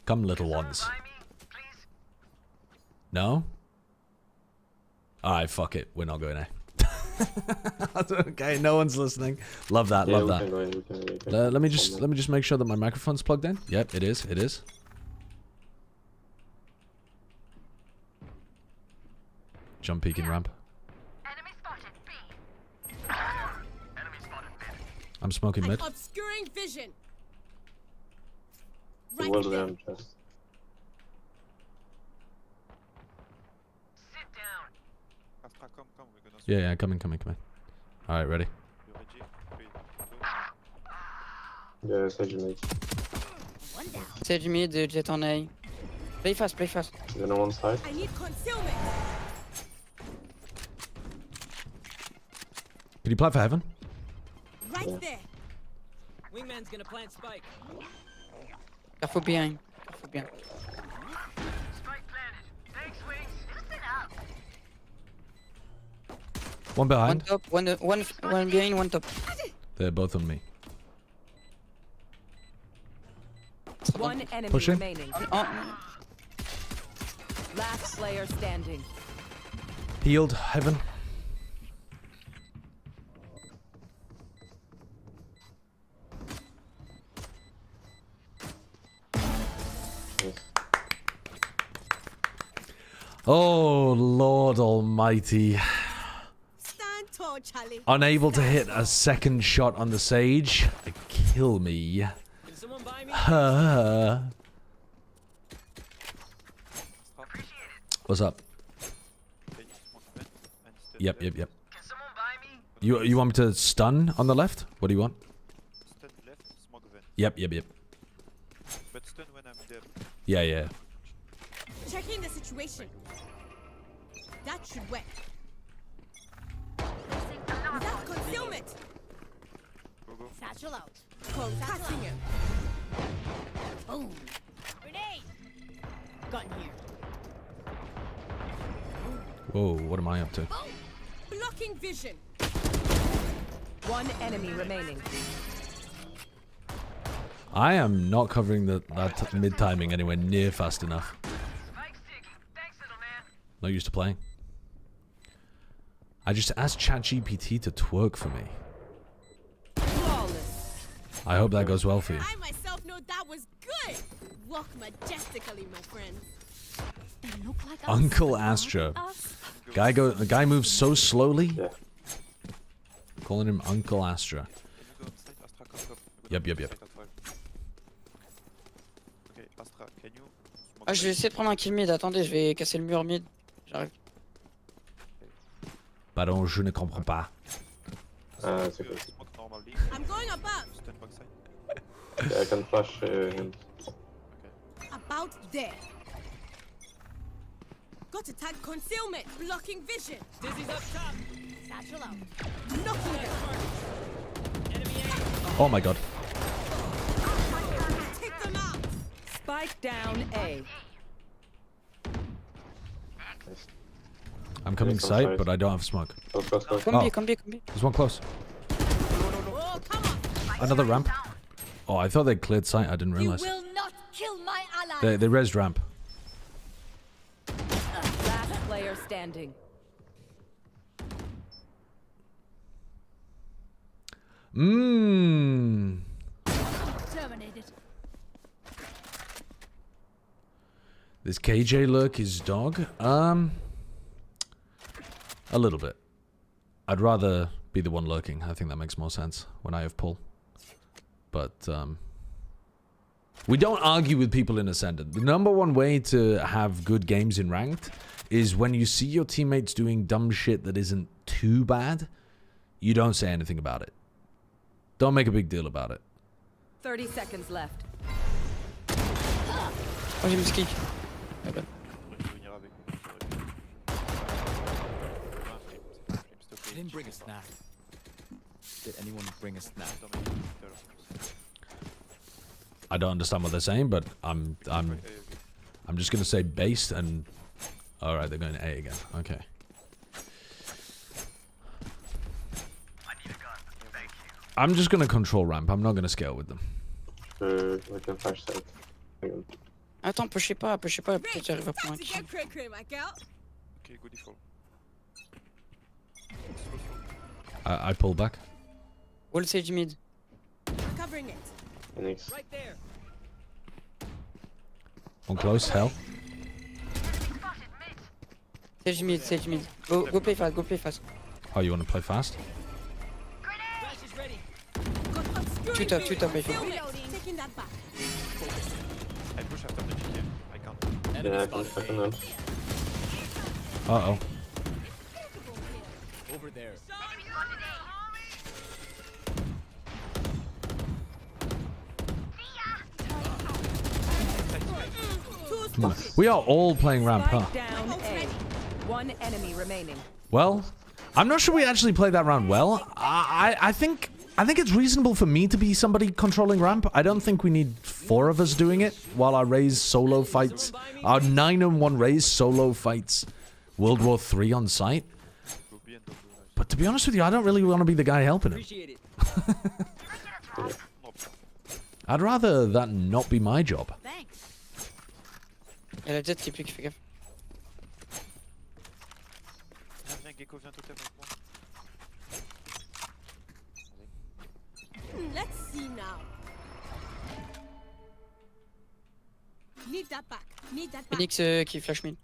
Speaker 2: Come, little ones. No? Alright, fuck it. We're not going A. Okay, no one's listening. Love that, love that. Let me just make sure that my microphone's plugged in. Yep, it is, it is. Jump peeking ramp. I'm smoking mid.
Speaker 17: Obscuring vision.
Speaker 23: Well done, just.
Speaker 2: Yeah, coming. Alright, ready?
Speaker 12: Yeah, Sage mid.
Speaker 15: Sage mid, Jet on A. Play fast.
Speaker 12: Then on one side.
Speaker 17: I need concealment.
Speaker 2: Can you play for heaven?
Speaker 17: Right there.
Speaker 23: Wingman's gonna plant spike.
Speaker 15: Careful behind.
Speaker 17: Spike planted. Thanks, Wings. Listen up.
Speaker 2: One behind.
Speaker 15: One top, one behind, one top.
Speaker 2: They're both on me.
Speaker 7: One enemy
Speaker 2: Pushing.
Speaker 7: remaining. Last player standing.
Speaker 2: Healed, heaven. Oh, Lord Almighty.
Speaker 17: Stand tall, Charlie.
Speaker 2: Unable to hit a second shot on the Sage. Kill me. What's up? Yep. You want me to stun on the left? What do you want?
Speaker 24: Stun left, smoke vent.
Speaker 2: Yep.
Speaker 24: But stun when I'm dead.
Speaker 2: Yeah.
Speaker 17: Checking the situation. That should work. Without concealment. Satchel out. Passing him. Boom. Grenade. Gun here.
Speaker 2: Whoa, what am I up to?
Speaker 17: Blocking vision.
Speaker 7: One enemy remaining.
Speaker 2: I am not covering that mid timing anywhere near fast enough. Not used to playing. I just asked ChatGPT to twerk for me.
Speaker 17: Flawless.
Speaker 2: I hope that goes well for you.
Speaker 17: I myself know that was good. Walk majestically, my friends. They look like
Speaker 2: Uncle Astra. The guy moves so slowly.
Speaker 12: Yeah.
Speaker 2: Calling him Uncle Astra. Yep.
Speaker 15: Ah, je vais essayer de prendre un kill mid. Attendez, je vais casser le mur mid. J'arrive.
Speaker 2: Pardon, je ne comprends pas.
Speaker 12: C'est cool.
Speaker 17: I'm going above.
Speaker 12: Yeah, I can flash him.
Speaker 17: About there. Got to tag concealment. Blocking vision.
Speaker 23: Dizzy's up top.
Speaker 17: Satchel out. Knocking him.
Speaker 2: Oh my god.
Speaker 17: Take them out.
Speaker 7: Spike down A.
Speaker 2: I'm coming sight, but I don't have smoke.
Speaker 15: Come B.
Speaker 2: There's one close.
Speaker 17: Oh, come on.
Speaker 2: Another ramp. Oh, I thought they cleared sight. I didn't realize.
Speaker 17: You will not kill my ally.
Speaker 2: They rezzed ramp.
Speaker 7: Last player standing.
Speaker 17: Terminated.
Speaker 2: This KJ lurk is dog. A little bit. I'd rather be the one lurking. I think that makes more sense when I have pull. But we don't argue with people in Ascendant. The number one way to have good games in Ranked is when you see your teammates doing dumb shit that isn't too bad, you don't say anything about it. Don't make a big deal about it.
Speaker 7: 30 seconds left.
Speaker 15: Oh, j'ai mis ski.
Speaker 25: Didn't bring a snack. Did anyone bring a snack?
Speaker 2: I don't understand what they're saying, but I'm just gonna say based and all right, they're going to A again. Okay. I'm just gonna control ramp. I'm not gonna scale with them.
Speaker 12: We can flash side.
Speaker 15: Attends, pushez pas, peut-être j'arrive à prendre un kill.
Speaker 24: Okay, good default.
Speaker 2: I pull back.
Speaker 15: Wall Sage mid.
Speaker 17: Covering it.
Speaker 12: Phoenix.
Speaker 17: Right there.
Speaker 2: One close, hell.
Speaker 15: Sage mid. Go play fast.
Speaker 2: Oh, you want to play fast?
Speaker 15: Two top, I think.
Speaker 17: Taking that back.
Speaker 24: I push after the GK. I can't.
Speaker 12: Yeah, I can help.
Speaker 2: Uh-oh.
Speaker 23: over there.
Speaker 2: We are all playing ramp, huh?
Speaker 7: Spike down A. One enemy remaining.
Speaker 2: Well, I'm not sure we actually played that round well. I think it's reasonable for me to be somebody controlling ramp. I don't think we need 4 of us doing it while our Raze solo fights, our 9-on-1 Raze solo fights World War 3 on site. But to be honest with you, I don't really want to be the guy helping him. I'd rather that not be my job.
Speaker 15: Il a jet qui pique, fais gaffe.
Speaker 17: Let's see now. Need that back. Need that back.
Speaker 15: Phoenix qui flash mid.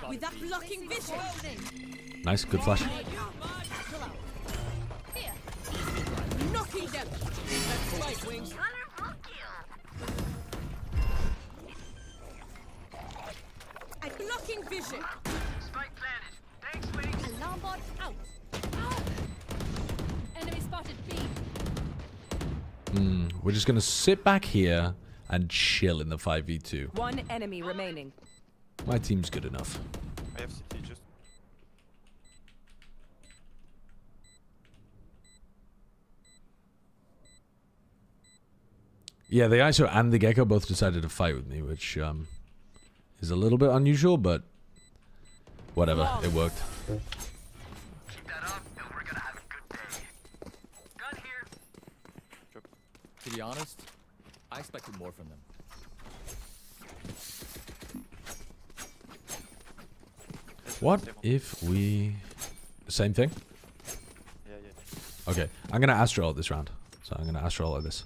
Speaker 17: With that blocking vision.
Speaker 2: Nice, good flash.
Speaker 17: Knocking them. That's right, wings. I'm blocking vision. Spike planted. Thanks, wings. Alarm bot out. Enemy spotted B.
Speaker 2: We're just gonna sit back here and chill in the 5v2.
Speaker 7: One enemy remaining.
Speaker 2: My team's good enough.
Speaker 24: I have CT just.
Speaker 2: Yeah, the ISO and the Gecko both decided to fight with me, which is a little bit unusual, but whatever, it worked.
Speaker 23: Keep that up, and we're gonna have a good day. Gun here. To be honest, I expected more from them.
Speaker 2: What if we... Same thing?
Speaker 24: Yeah, yeah.
Speaker 2: Okay, I'm gonna Astro this round. So I'm gonna Astro like this.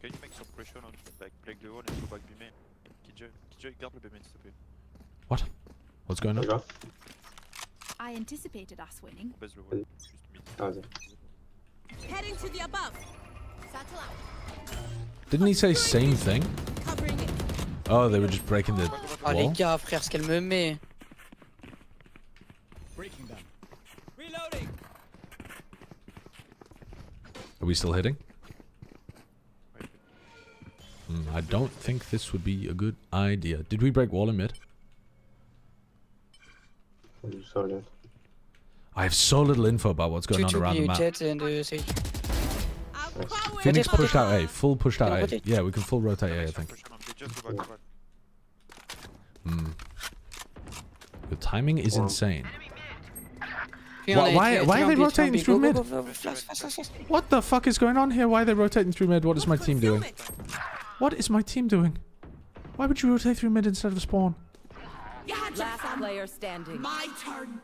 Speaker 24: Can you make some pressure on like break the wall and go back B main? Killjoy, garde le B main s'il te plaît.
Speaker 2: What? What's going on?
Speaker 17: I anticipated us winning.
Speaker 24: Baisse le wall. Juste mid.
Speaker 17: Heading to the above. Satchel out.
Speaker 2: Didn't he say same thing?
Speaker 17: Covering it.
Speaker 2: Oh, they were just breaking the
Speaker 15: Oh les
Speaker 2: wall?
Speaker 15: gars, frère, ce qu'elle me met.
Speaker 23: Breaking them. Reloading.
Speaker 2: Are we still hitting? I don't think this would be a good idea. Did we break wall in mid? I have so little info about what's going on around the map.
Speaker 15: Jet and Sage.
Speaker 2: Phoenix pushed out A. Full pushed out A.
Speaker 15: Rotate.
Speaker 2: Yeah, we can full rotate A, I think. Your timing is insane. Why are they rotating through mid? What the fuck is going on here? Why are they rotating through mid? What is my team doing? What is my team doing? Why would you rotate through mid instead of spawn?
Speaker 7: Last player standing.
Speaker 17: My turn.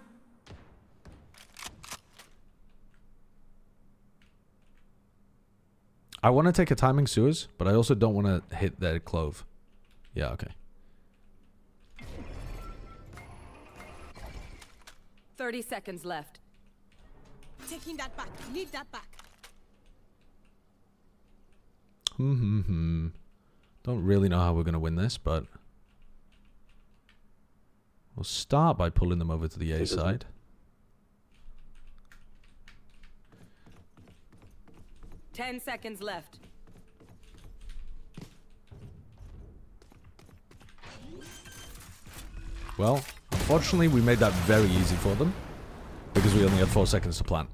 Speaker 2: I want to take a timing sewers, but I also don't want to hit their clove. Yeah, okay.
Speaker 7: 30 seconds left.
Speaker 17: Taking that back. Need that back.
Speaker 2: Don't really know how we're going to win this, but we'll start by pulling them over to the A side.
Speaker 7: Ten seconds left.
Speaker 2: Well, unfortunately, we made that very easy for them because we only had 4 seconds to plant.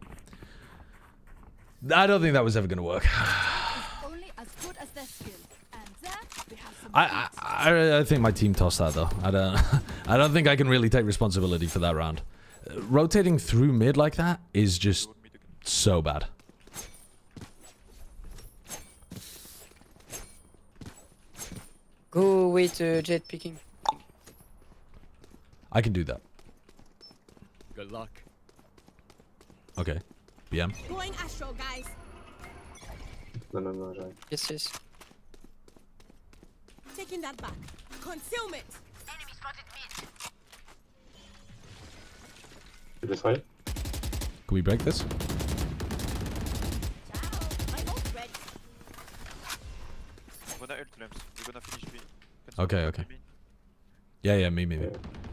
Speaker 2: I don't think that was ever going to work.
Speaker 17: Only as good as their skill. And that we have some
Speaker 2: I think my team tossed that though. I don't think I can really take responsibility for that round. Rotating through mid like that is just so bad.
Speaker 15: Go wait, jet picking.
Speaker 2: I can do that.
Speaker 23: Good luck.
Speaker 2: Okay. BM.
Speaker 17: Going Astro, guys.
Speaker 12: No, j'arrive.
Speaker 15: Yes, yes.
Speaker 17: Taking that back. Concealment. Enemy spotted mid.
Speaker 12: This way?
Speaker 2: Can we break this?
Speaker 17: My ult ready.
Speaker 24: I'm gonna ult lamps. We're gonna finish B.
Speaker 2: Okay, okay. Yeah, me.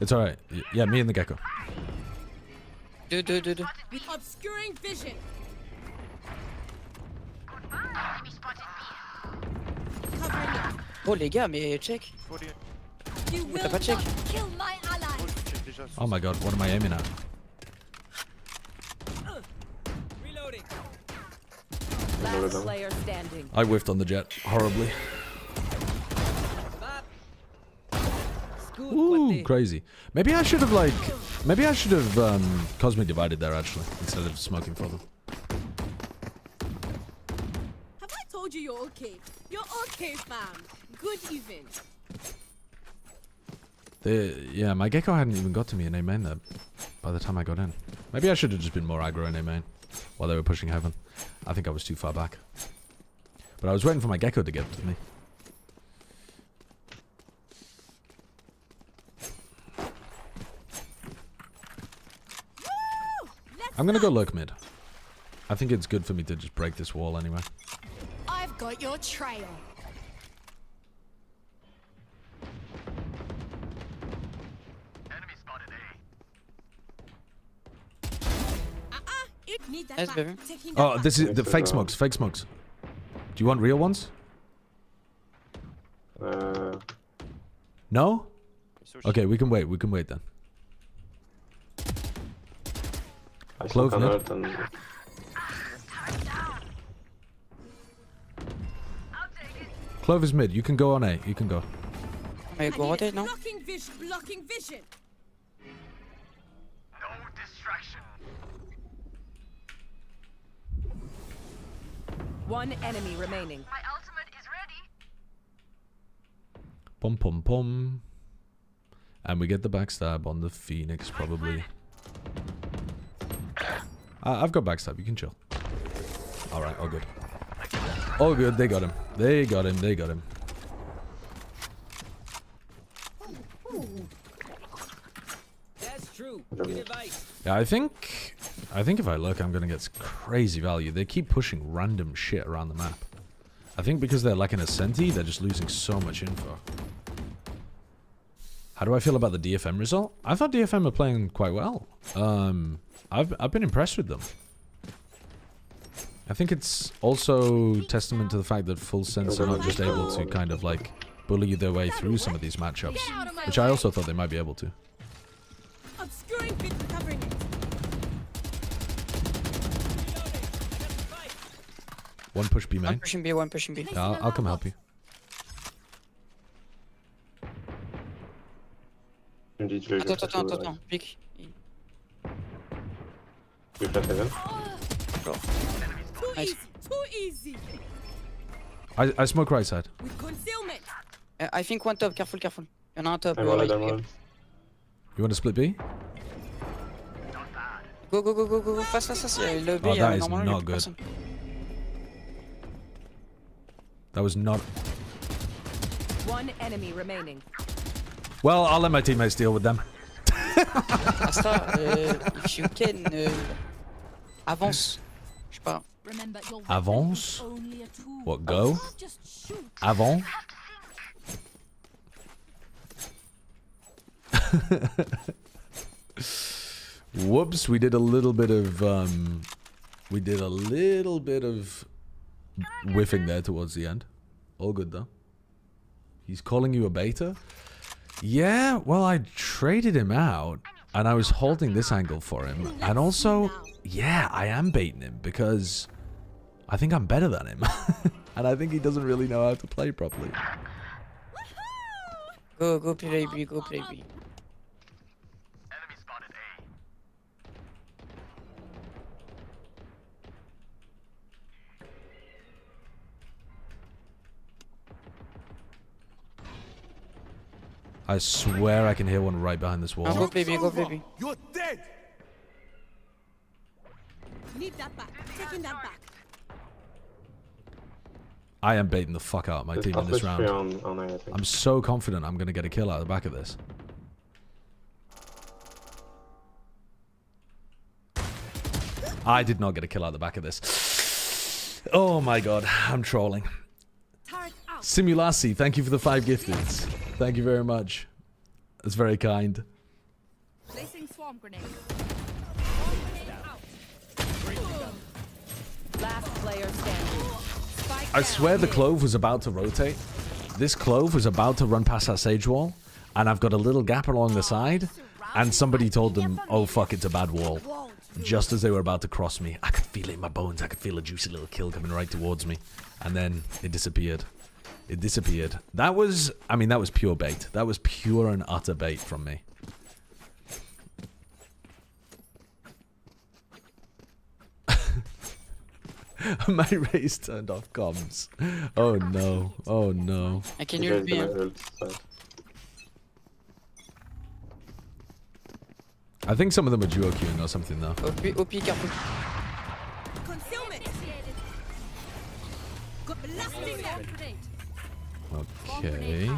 Speaker 2: It's alright. Yeah, me and the gecko.
Speaker 15: Do.
Speaker 17: Obscuring vision.
Speaker 15: Oh les gars, mais check.
Speaker 17: You
Speaker 15: Mais
Speaker 17: will
Speaker 15: t'as pas check.
Speaker 17: not kill my ally.
Speaker 2: Oh my god, what am I aiming at?
Speaker 7: Reloading. Last player standing.
Speaker 2: I whiffed on the jet horribly. Ooh, crazy. Maybe I should have Cosmic Divided there actually, instead of smoking for them.
Speaker 17: Have I told you you're okay? You're okay, fam. Good event.
Speaker 2: Yeah, my gecko hadn't even got to me in A main there by the time I got in. Maybe I should have just been more aggro in A main while they were pushing heaven. I think I was too far back. But I was waiting for my gecko to get to me. I'm gonna go lurk mid. I think it's good for me to just break this wall anyway.
Speaker 17: I've got your trail. Need that back. Taking that
Speaker 2: Oh,
Speaker 17: back.
Speaker 2: this is the fake smokes. Fake smokes. Do you want real ones? No? Okay, we can wait. We can wait then. Clove mid. Clove is mid. You can go on A. You can go.
Speaker 15: Mais go rotate, non?
Speaker 17: Blocking vision. Blocking vision.
Speaker 14: No distraction.
Speaker 7: One enemy remaining.
Speaker 14: My ultimate is ready.
Speaker 2: Pom pom pom. And we get the backstab on the Phoenix probably. I've got backstab. You can chill. All right. All good. All good. They got him. They got him. They got him.
Speaker 7: That's true. Good advice.
Speaker 2: Yeah, I think if I look, I'm gonna get crazy value. They keep pushing random shit around the map. I think because they're lacking a Senti, they're just losing so much info. How do I feel about the DFM result? I thought DFM were playing quite well. I've been impressed with them. I think it's also testament to the fact that full sense are not just able to kind of like bully their way through some of these matchups, which I also thought they might be able to.
Speaker 17: Obscuring vision. Covering it.
Speaker 2: One push B main.
Speaker 15: One pushing B, one pushing B.
Speaker 2: Yeah, I'll come help you.
Speaker 15: Attends, pique.
Speaker 12: You flash again?
Speaker 17: Too easy. Too easy.
Speaker 2: I smoke right side.
Speaker 17: With concealment.
Speaker 15: I think one top, careful. Y'en a un top.
Speaker 12: I'm one.
Speaker 2: You want to split B?
Speaker 15: Go. Face. Le B,
Speaker 2: Oh, that is
Speaker 15: normalement,
Speaker 2: not good. That was not...
Speaker 7: One enemy remaining.
Speaker 2: Well, I'll let my teammates deal with them.
Speaker 15: Asta, if you can, avance. Je sais pas.
Speaker 2: Avance? What, go? Avant? Whoops, we did a little bit of whiffing there towards the end. All good though. He's calling you a beta? Yeah, well, I traded him out and I was holding this angle for him. And also, yeah, I am baiting him because I think I'm better than him. And I think he doesn't really know how to play properly.
Speaker 15: Go play B.
Speaker 2: I swear I can hear one right behind this wall.
Speaker 15: Go play B.
Speaker 16: You're dead.
Speaker 17: Need that back. Taking that back.
Speaker 2: I am baiting the fuck out of my team in this round. I'm so confident I'm going to get a kill out of the back of this. I did not get a kill out of the back of this. Oh my god, I'm trolling. Simulasi, thank you for the 5 gifteds. Thank you very much. That's very kind.
Speaker 17: Placing swarm grenade.
Speaker 7: Last player standing. Spike
Speaker 2: I swear the clove was about to rotate. This clove was about to run past that sage wall, and I've got a little gap along the side, and somebody told them, oh fuck, it's a bad wall. Just as they were about to cross me, I could feel it in my bones. I could feel a juicy little kill coming right towards me. And then it disappeared. It disappeared. That was, I mean, that was pure bait. That was pure and utter bait from me. My race turned off comms. Oh no. Oh no.
Speaker 15: I can hear you.
Speaker 2: I think some of them are duo queuing or something though.
Speaker 15: OP careful.
Speaker 17: Concealment. Blasting them.
Speaker 2: Okay.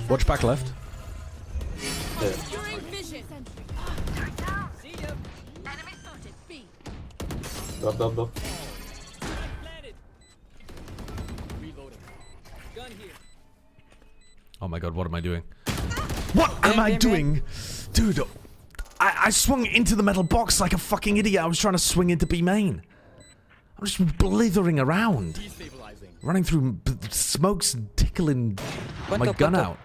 Speaker 2: Watch back left.
Speaker 17: Obscuring vision.
Speaker 12: Drop.
Speaker 2: Oh my god, what am I doing? What am I doing? Dude, I swung into the metal box like a fucking idiot. I was trying to swing into B main. I'm just blithering around. Running through smokes, tickling my gun out.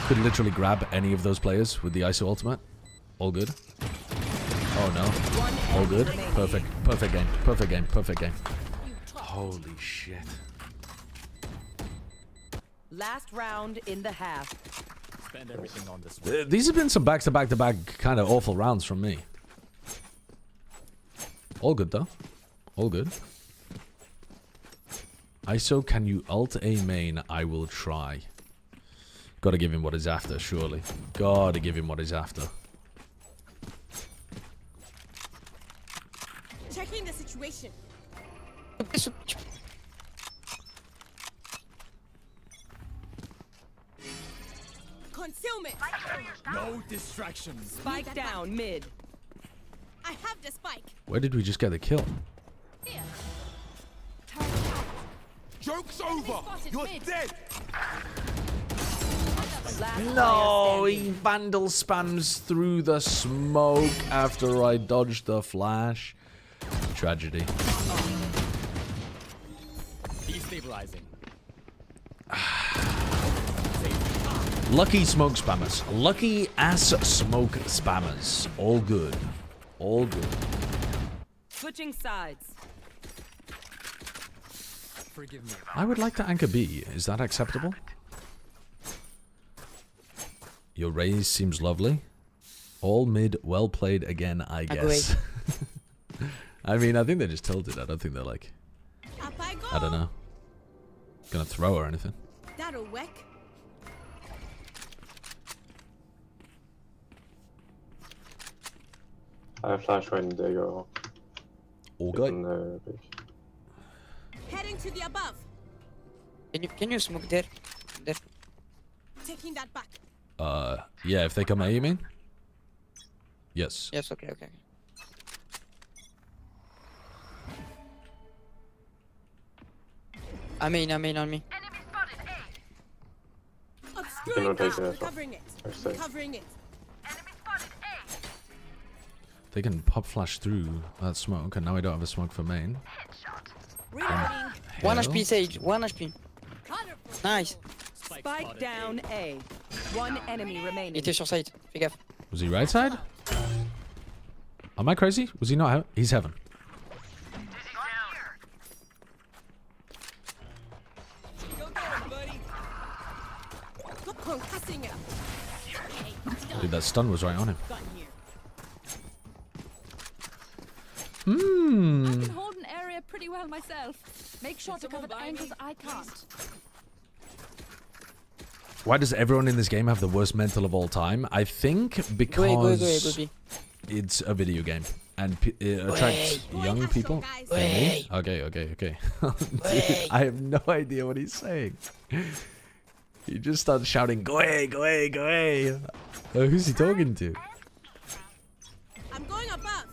Speaker 2: Could literally grab any of those players with the ISO ultimate. All good. Oh no. All good. Perfect. Perfect game. Perfect game. Perfect game. Holy shit.
Speaker 7: Last round in the half.
Speaker 25: Spend everything on this.
Speaker 2: These have been some back-to-back-to-back kind of awful rounds from me. All good though. All good. ISO, can you ult A main? I will try. Gotta give him what he's after, surely. Gotta give him what he's after.
Speaker 17: Checking the situation. Concealment.
Speaker 23: No distractions.
Speaker 7: Spike down mid.
Speaker 17: I have the spike.
Speaker 2: Where did we just get the kill?
Speaker 17: Here.
Speaker 16: Joke's over. You're dead.
Speaker 2: No, he vandal spams through the smoke after I dodged the flash. Tragedy.
Speaker 23: Destabilizing.
Speaker 2: Lucky smoke spammers. Lucky ass smoke spammers. All good. All good.
Speaker 7: Switching sides.
Speaker 23: Forgive me.
Speaker 2: I would like to anchor B. Is that acceptable? Your raise seems lovely. All mid, well played again, I guess. I mean, I think they're just tilted. I don't think they're like... I don't know. Gonna throw or anything.
Speaker 17: That'll work.
Speaker 12: I have flash when they go.
Speaker 2: All good.
Speaker 17: Heading to the above.
Speaker 15: Can you smoke there? There.
Speaker 17: Taking that back.
Speaker 2: Yeah, if they come A, you mean? Yes.
Speaker 15: Yes, okay. I mean on me.
Speaker 17: Enemy spotted A. Obscuring path. Covering it. Covering it. Enemy spotted A.
Speaker 2: They can pop flash through that smoke, and now I don't have a smoke for main.
Speaker 17: Reloading.
Speaker 15: 1 HP Sage, 1 HP. Nice.
Speaker 7: Spike down A. One enemy remaining.
Speaker 15: Il était sur site, fais gaffe.
Speaker 2: Was he right side? Am I crazy? Was he not heaven? He's heaven. Dude, that stun was right on him.
Speaker 6: I can hold an area pretty well myself. Make sure to cover the angles I can't.
Speaker 2: Why does everyone in this game have the worst mental of all time? I think because it's a video game and it attracts young people. Okay. Dude, I have no idea what he's saying. He just starts shouting, "Go away, go away, go away!" Who's he talking to?
Speaker 17: I'm going above.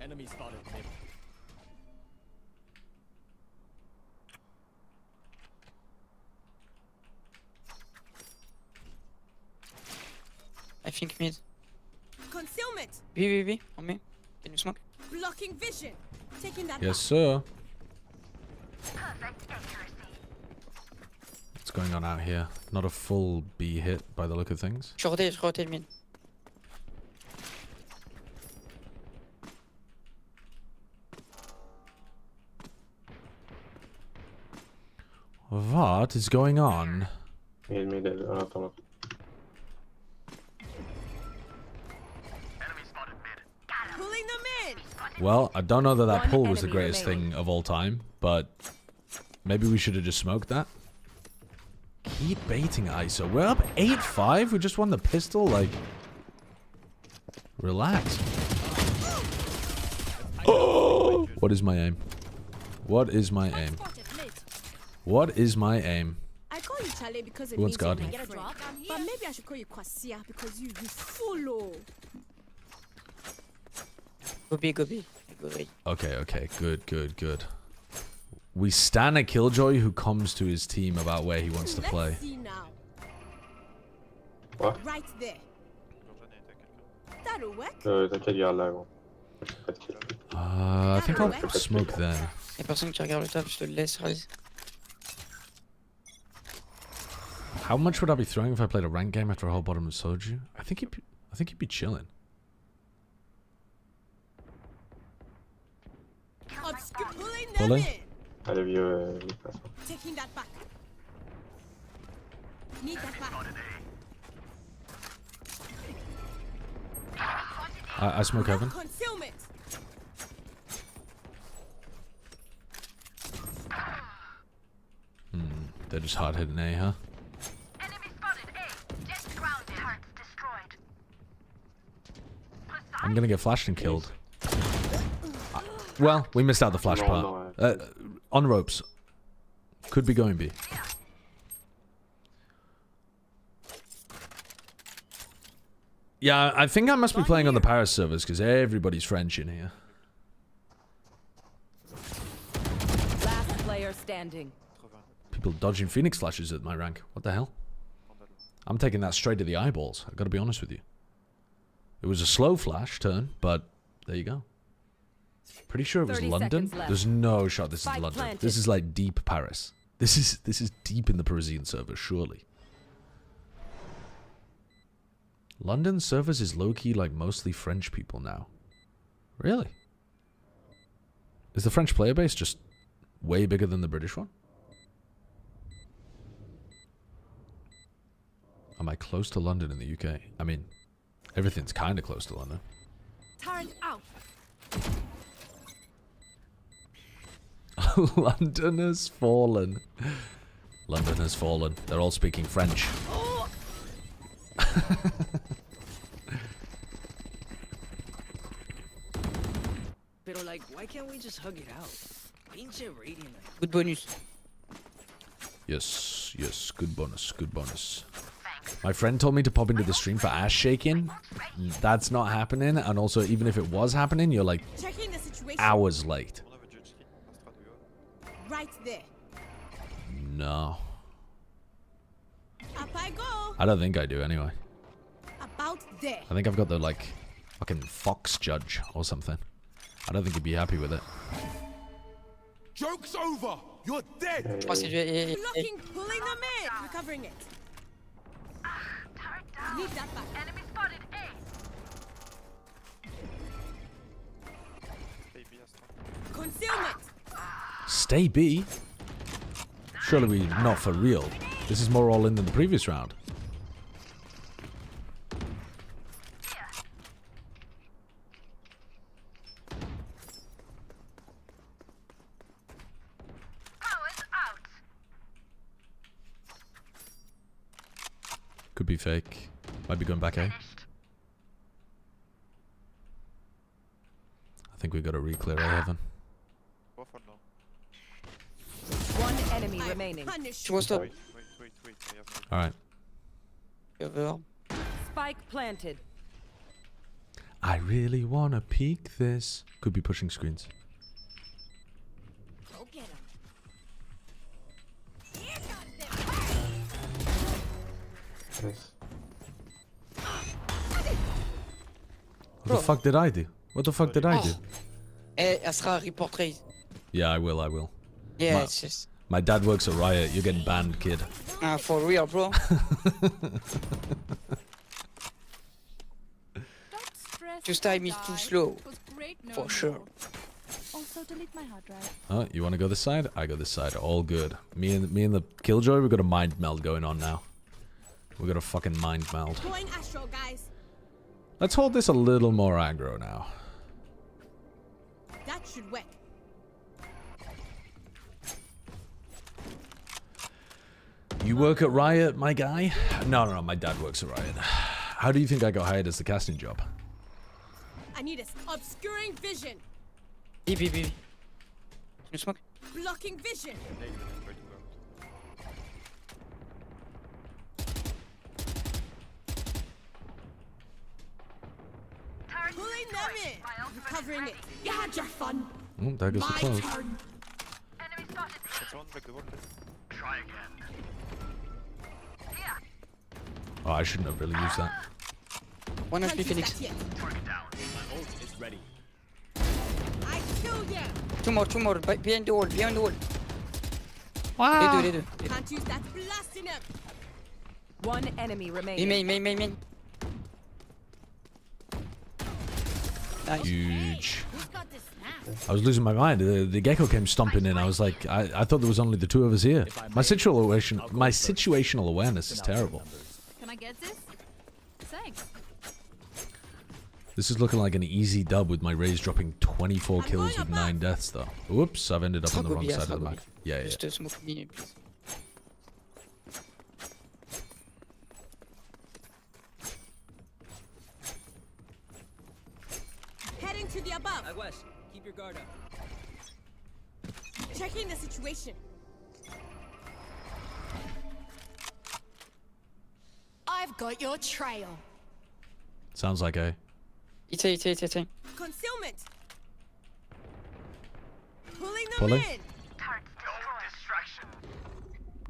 Speaker 23: Enemy spotted mid.
Speaker 15: I think mid.
Speaker 17: Concealment.
Speaker 15: B, on me. Can you smoke?
Speaker 17: Blocking vision. Taking that.
Speaker 2: Yes, sir. What's going on out here? Not a full B hit by the look of things.
Speaker 15: Je rotate mid.
Speaker 2: What is going on?
Speaker 17: Pulling them in.
Speaker 2: Well, I don't know that that pull was the greatest thing of all time, but maybe we should have just smoked that. Keep baiting ISO. We're up 8-5. We just won the pistol. Like, relax. Oh! What is my aim? What is my aim? What is my aim?
Speaker 17: I call you Chale because it
Speaker 2: Who
Speaker 17: means
Speaker 2: wants
Speaker 17: you're my
Speaker 2: guarding?
Speaker 17: friend. But maybe I should call you Kwasia because you follow.
Speaker 15: Go B.
Speaker 2: Okay. Good. We stan a Killjoy who comes to his team about where he wants to play.
Speaker 17: Let's see now.
Speaker 12: What?
Speaker 17: Right there. That'll work.
Speaker 12: T'inquiète, garde-la,
Speaker 2: I think I'll smoke there.
Speaker 15: Y'a personne qui regarde le top, je te le laisse, Rise.
Speaker 2: How much would I be throwing if I played a ranked game after a whole bottom of soju? I think he'd be chilling. Pulling?
Speaker 12: Allez,
Speaker 17: Taking that back. Need that back.
Speaker 2: I smoke heaven.
Speaker 17: Concealment.
Speaker 2: They're just hard hitting A, huh? I'm gonna get flashed and killed. Well, we missed out the flash part. On ropes. Could be going B. Yeah, I think I must be playing on the Paris servers because everybody's French in here.
Speaker 7: Last player standing.
Speaker 2: People dodging Phoenix flashes at my rank. What the hell? I'm taking that straight to the eyeballs. I've got to be honest with you. It was a slow flash turn, but there you go. Pretty sure it was London. There's no shot this is London.
Speaker 7: Planted.
Speaker 2: This is like deep Paris. This is deep in the Parisian server, surely. London servers is low-key like mostly French people now. Really? Is the French player base just way bigger than the British one? Am I close to London in the UK? I mean, everything's kind of close to London.
Speaker 17: Turn out.
Speaker 2: London has fallen. London has fallen. They're all speaking French.
Speaker 17: Oh.
Speaker 3: But like, why can't we just hug it out? Pinche rating.
Speaker 15: Good bonus.
Speaker 2: Yes, good bonus. My friend told me to pop into the stream for ass shaking. That's not happening, and also even if it was happening, you're like hours late.
Speaker 17: Right there.
Speaker 2: No.
Speaker 17: Up I go.
Speaker 2: I don't think I do anyway.
Speaker 17: About there.
Speaker 2: I think I've got the like fucking Fox judge or something. I don't think he'd be happy with it.
Speaker 16: Joke's over. You're dead.
Speaker 17: Blocking, pulling them in. Recovering it. Need that back. Enemy spotted A. Concealment.
Speaker 2: Stay B? Surely we're not for real. This is more all in than the previous round. Could be fake. Might be going back A. I think we've got to re-clear A heaven.
Speaker 7: One enemy remaining.
Speaker 15: She was top.
Speaker 2: Alright.
Speaker 7: Spike planted.
Speaker 2: I really wanna peek this. Could be pushing screens.
Speaker 17: Go get him.
Speaker 2: What the fuck did I do? What the fuck did I do?
Speaker 15: Elle sera report raise.
Speaker 2: Yeah, I will.
Speaker 15: Yeah,
Speaker 2: my,
Speaker 15: it's just...
Speaker 2: my dad works at Riot. You're getting banned, kid.
Speaker 15: For real, bro. This time is too slow. For sure.
Speaker 6: Also, delete my hard drive.
Speaker 2: Oh, you want to go this side? I go this side. All good. Me and the Killjoy, we've got a mind meld going on now. We got a fucking mind meld.
Speaker 17: Going astral, guys.
Speaker 2: Let's hold this a little more aggro now.
Speaker 17: That should work.
Speaker 2: You work at Riot, my guy? No, my dad works at Riot. How do you think I got hired as the casting job?
Speaker 17: I need us obscuring vision.
Speaker 15: B. Can you smoke?
Speaker 17: Blocking vision. Pulling them in. Recovering it. You had your fun.
Speaker 2: Oh, there goes the close.
Speaker 17: Turn.
Speaker 24: That's one, break the wall, please. Try again.
Speaker 2: Oh, I shouldn't have really used that.
Speaker 15: One HP Phoenix.
Speaker 17: My
Speaker 23: ult is ready.
Speaker 17: I killed you.
Speaker 15: Two more. Behind the wall.
Speaker 2: Wow.
Speaker 15: They do.
Speaker 17: Can't use that blasting him.
Speaker 7: One enemy remaining.
Speaker 15: Main. Nice.
Speaker 2: Huge. I was losing my mind. The gecko came stomping in. I was like, I thought there was only the two of us here. My situational awareness is terrible.
Speaker 6: Can I get this? Thanks.
Speaker 2: This is looking like an easy dub with my Raze dropping 24 kills with 9 deaths though. Whoops, I've ended up on the wrong side of the map. Yeah.
Speaker 15: Just smoke me, please.
Speaker 17: Heading to the above.
Speaker 3: West, keep your guard up.
Speaker 17: Checking the situation. I've got your trail.
Speaker 2: Sounds like a...
Speaker 15: It's a.
Speaker 17: Concealment. Pulling them
Speaker 2: Pulling?
Speaker 17: in.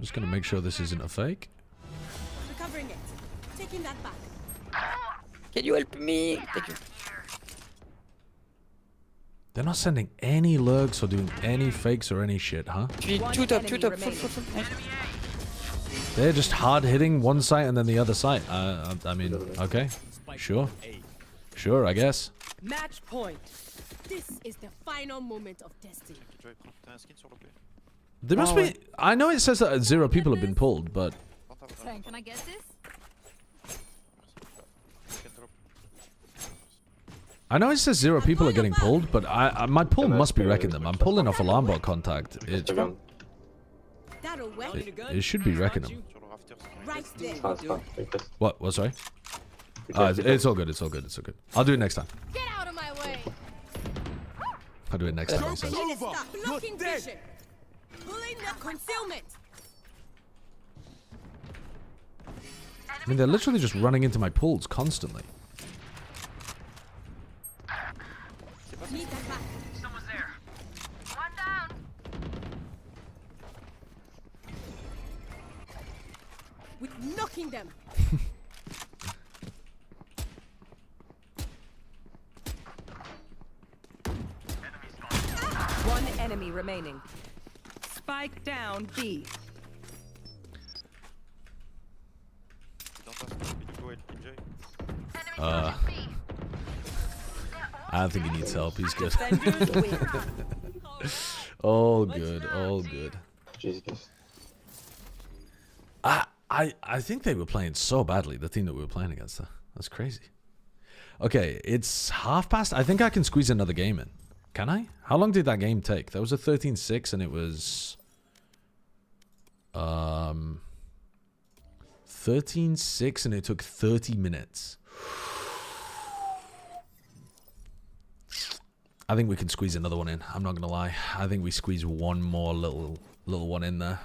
Speaker 2: Just gonna make sure this isn't a fake.
Speaker 17: Recovering it. Taking that back.
Speaker 15: Can you help me? Thank you.
Speaker 2: They're not sending any lurks or doing any fakes or any shit, huh?
Speaker 15: Two top. Full. Nice.
Speaker 2: They're just hard hitting one site and then the other site. I mean, okay. Sure, I guess.
Speaker 7: Match point.
Speaker 17: This is the final moment of destiny.
Speaker 2: There must be... I know it says that 0 people have been pulled, but...
Speaker 6: Frank, can I get this?
Speaker 2: I know it says 0 people are getting pulled, but my pull must be wrecking them. I'm pulling off alarm bot contact. It should be wrecking them.
Speaker 17: Right there.
Speaker 2: What? Sorry? It's all good. I'll do it next time.
Speaker 17: Get out of my way.
Speaker 2: I'll do it next time, he says.
Speaker 17: Blocking vision. Pulling the concealment.
Speaker 2: I mean, they're literally just running into my pulls constantly.
Speaker 17: Need that back. Someone's there. One down. With knocking them.
Speaker 7: One enemy remaining. Spike down B.
Speaker 2: I don't think he needs help. He's good. All good.
Speaker 12: Jesus.
Speaker 2: I think they were playing so badly, the team that we were playing against. That's crazy. Okay, it's past. I think I can squeeze another game in. Can I? How long did that game take? That was a 13-6 and it was 13-6 and it took 30 minutes. I think we can squeeze another one in. I'm not gonna lie. I think we squeeze one more little one in there.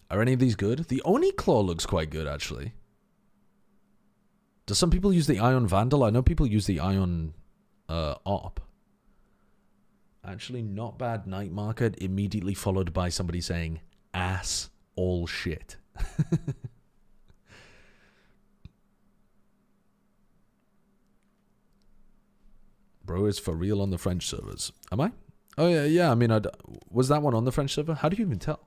Speaker 2: Are any of these good? The Oni Claw looks quite good, actually. Do some people use the Ion Vandal? I know people use the Ion Op. Actually, not bad night market, immediately followed by somebody saying, ass all shit. Bro is for real on the French servers. Am I? Oh, yeah. I mean, was that one on the French server? How do you even tell?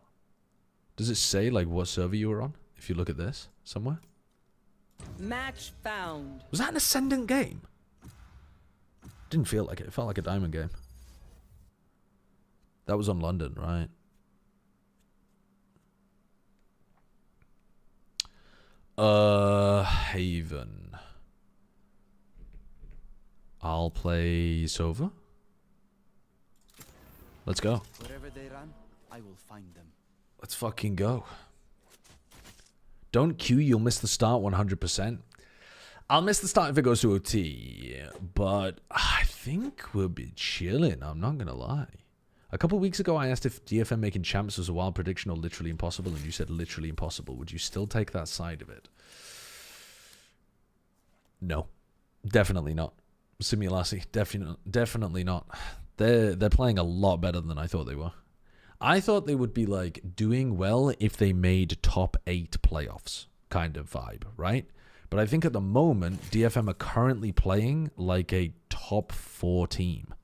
Speaker 2: Does it say, like, what server you were on? If you look at this somewhere?
Speaker 7: Match found.
Speaker 2: Was that an Ascendant game? Didn't feel like it. It felt like a Diamond game. That was on London, right? Haven. I'll play Sova. Let's go.
Speaker 9: Wherever they run, I will find them.
Speaker 2: Let's fucking go. Don't queue, you'll miss the start 100%. I'll miss the start if it goes to OT, but I think we'll be chilling, I'm not gonna lie. A couple weeks ago, I asked if DFM making champs was a wild prediction or literally impossible, and you said literally impossible. Would you still take that side of it? No. Definitely not. Simulasi, definitely not. They're playing a lot better than I thought they were. I thought they would be like doing well if they made top 8 playoffs kind of vibe, right? But I think at the moment, DFM are currently playing like a top 4 team,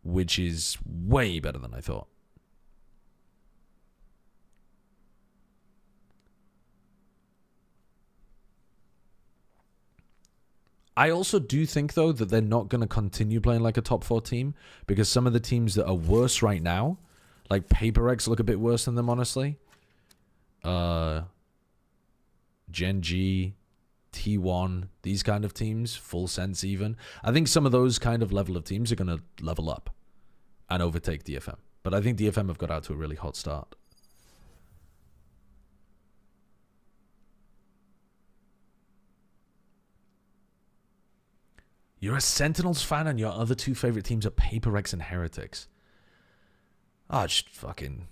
Speaker 2: which is way better than I thought. I also do think, though, that they're not going to continue playing like a top 4 team, because some of the teams that are worse right now, like PaperX look a bit worse than them, honestly. Gen G, T1, these kind of teams, Full Sense even. I think some of those kind of level of teams are going to level up and overtake DFM. But I think DFM have got out to a really hot start. You're a Sentinels fan and your other 2 favorite teams are PaperX and Heretics. Oh, just fucking...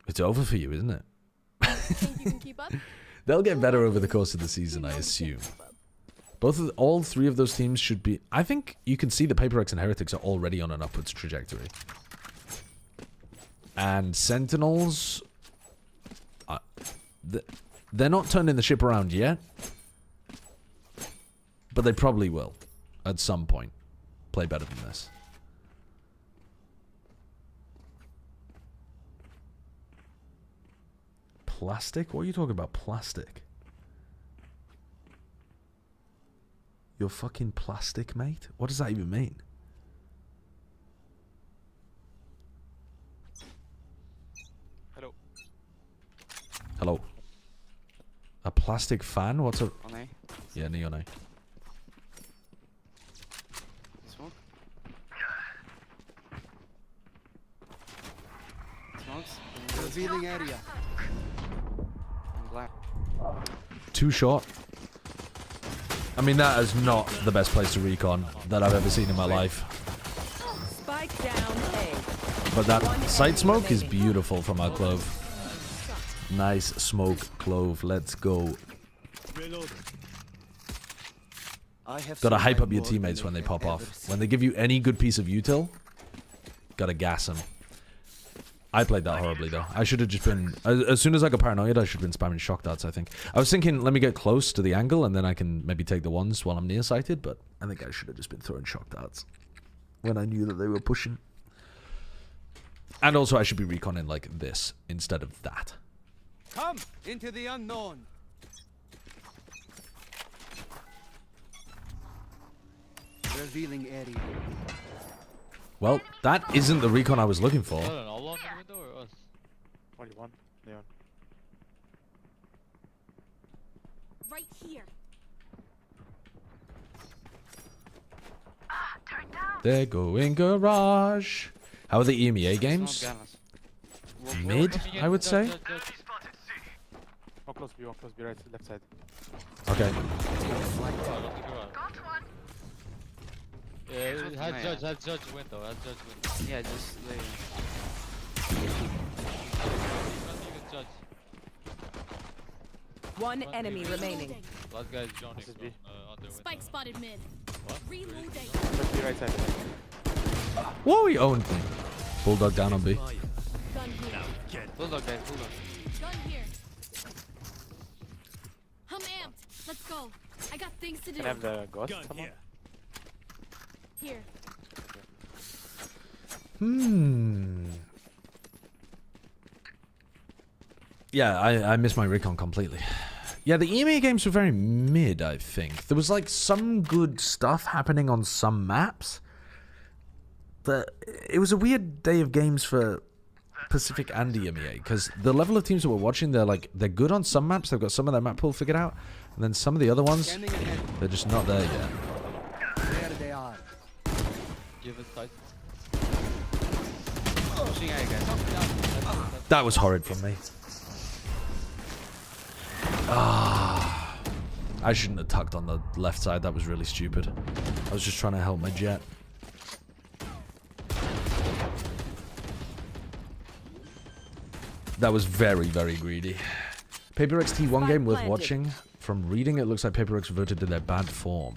Speaker 2: It's over for you, isn't it?
Speaker 4: Think you can keep up?
Speaker 2: They'll get better over the course of the season, I assume. All 3 of those teams should be... I think you can see the PaperX and Heretics are already on an upwards trajectory. And Sentinels... they're not turning the ship around yet. But they probably will. At some point. Play better than this. Plastic? What are you talking about? Plastic? You're fucking plastic, mate? What does that even mean?
Speaker 14: Hello.
Speaker 2: Hello. A plastic fan? What's a...
Speaker 14: On A.
Speaker 2: Yeah, neon A.
Speaker 14: Smoke. Smokes.
Speaker 9: Revealing area.
Speaker 14: I'm black.
Speaker 2: Too short. I mean, that is not the best place to recon that I've ever seen in my life.
Speaker 7: Spike down A.
Speaker 2: But that side smoke is beautiful from our Clove. Nice smoke, Clove. Let's go. Gotta hype up your teammates when they pop off. When they give you any good piece of util, gotta gas them. I played that horribly, though. I should have just been... As soon as I got paranoid, I should have been spamming shock darts, I think. I was thinking, let me get close to the angle, and then I can maybe take the ones while I'm nearsighted, but I think I should have just been throwing shock darts when I knew that they were pushing. And also, I should be reconning like this instead of that.
Speaker 9: Come into the unknown. Revealing area.
Speaker 2: Well, that isn't the recon I was looking for.
Speaker 24: Only one. Neon.
Speaker 17: Right here.
Speaker 2: They're going garage. How are the EMEA games? Mid, I would say.
Speaker 24: One close B, right, left side.
Speaker 2: Okay.
Speaker 10: Yeah, had judge window,
Speaker 14: Yeah, just lay.
Speaker 7: One enemy remaining.
Speaker 10: Last guy is joining from on the
Speaker 17: Spike spotted mid.
Speaker 10: What?
Speaker 17: Reloading.
Speaker 5: Let's be right side.
Speaker 2: Whoa, he owned me. Bulldog down on B.
Speaker 17: Gun here.
Speaker 5: Bulldog guys, bulldog.
Speaker 17: Gun here. I'm amped. Let's go. I got things to do.
Speaker 5: Can I have the ghost? Someone?
Speaker 17: Here.
Speaker 2: Yeah, I missed my recon completely. Yeah, the EMEA games were very mid, I think. There was like some good stuff happening on some maps. It was a weird day of games for Pacific and EMEA, because the level of teams that we're watching, they're good on some maps, they've got some of their map pool figured out, and then some of the other ones, they're just not there yet.
Speaker 9: There they are.
Speaker 10: Give it tight.
Speaker 2: That was horrid from me. Ah, I shouldn't have tucked on the left side. That was really stupid. I was just trying to help my jet. That was very, very greedy. Paper XT one game worth watching. From reading, it looks like Paper X reverted to their bad form.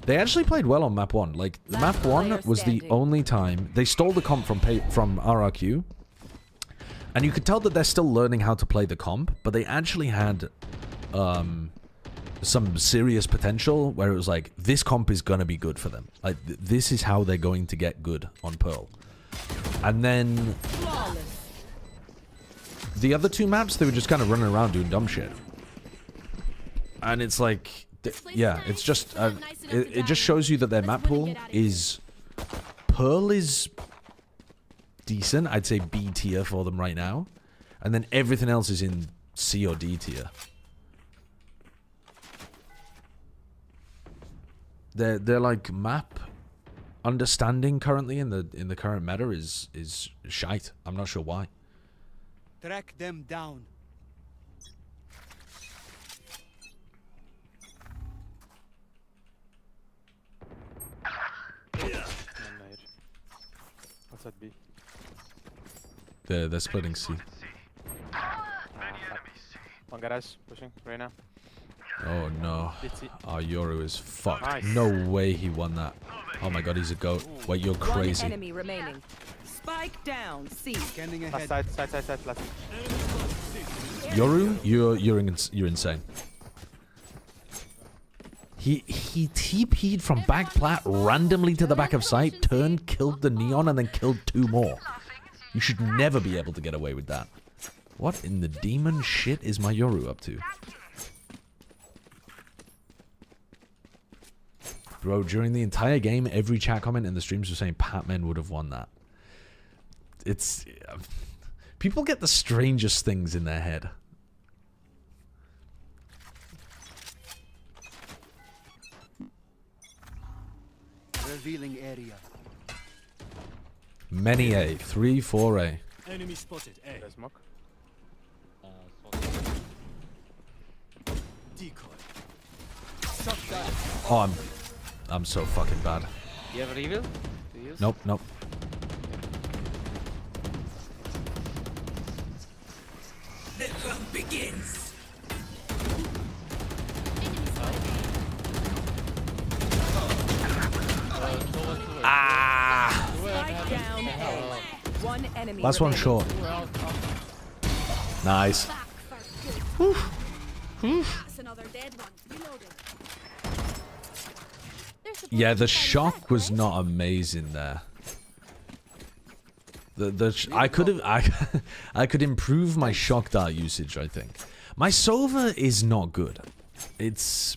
Speaker 2: They actually played well on map 1. Like, map 1 was the only time... They stole the comp from RRQ. And you could tell that they're still learning how to play the comp, but they actually had some serious potential where it was like, this comp is going to be good for them. Like, this is how they're going to get good on Pearl. And then... The other two maps, they were just kind of running around doing dumb shit. And it's like... Yeah, it's just... it just shows you that their map pool is... Pearl is... decent. I'd say B tier for them right now. And then everything else is in C or D tier. They're like map understanding currently in the current meta is shite. I'm not sure why.
Speaker 9: Track them down.
Speaker 5: What's that B?
Speaker 2: They're splitting C.
Speaker 5: One garage pushing right now.
Speaker 2: Oh no. Our Yoru is fucked.
Speaker 5: Nice.
Speaker 2: No way he won that. Oh my god, he's a goat. Wait, you're crazy.
Speaker 7: One enemy remaining. Spike down. C.
Speaker 9: Scanning ahead.
Speaker 5: Side. Last.
Speaker 2: Yoru, you're insane. He TP'd from back plat randomly to the back of site, turned, killed the neon, and then killed 2 more. You should never be able to get away with that. What in the demon shit is my Yoru up to? Bro, during the entire game, every chat comment in the streams was saying Patman would have won that. It's... people get the strangest things in their head.
Speaker 9: Revealing area.
Speaker 2: Many A. 3, 4A.
Speaker 9: Enemy spotted. A.
Speaker 5: Smoke.
Speaker 9: Decoy.
Speaker 2: Oh, I'm so fucking bad.
Speaker 5: You have a reveal to use?
Speaker 2: Nope.
Speaker 3: The hunt begins.
Speaker 2: Ah!
Speaker 7: Spike down A. One enemy
Speaker 2: Last one short. Nice.
Speaker 17: That's another dead one. Reloading.
Speaker 2: Yeah, the shock was not amazing there. I could improve my shock dart usage, I think. My Sova is not good. It's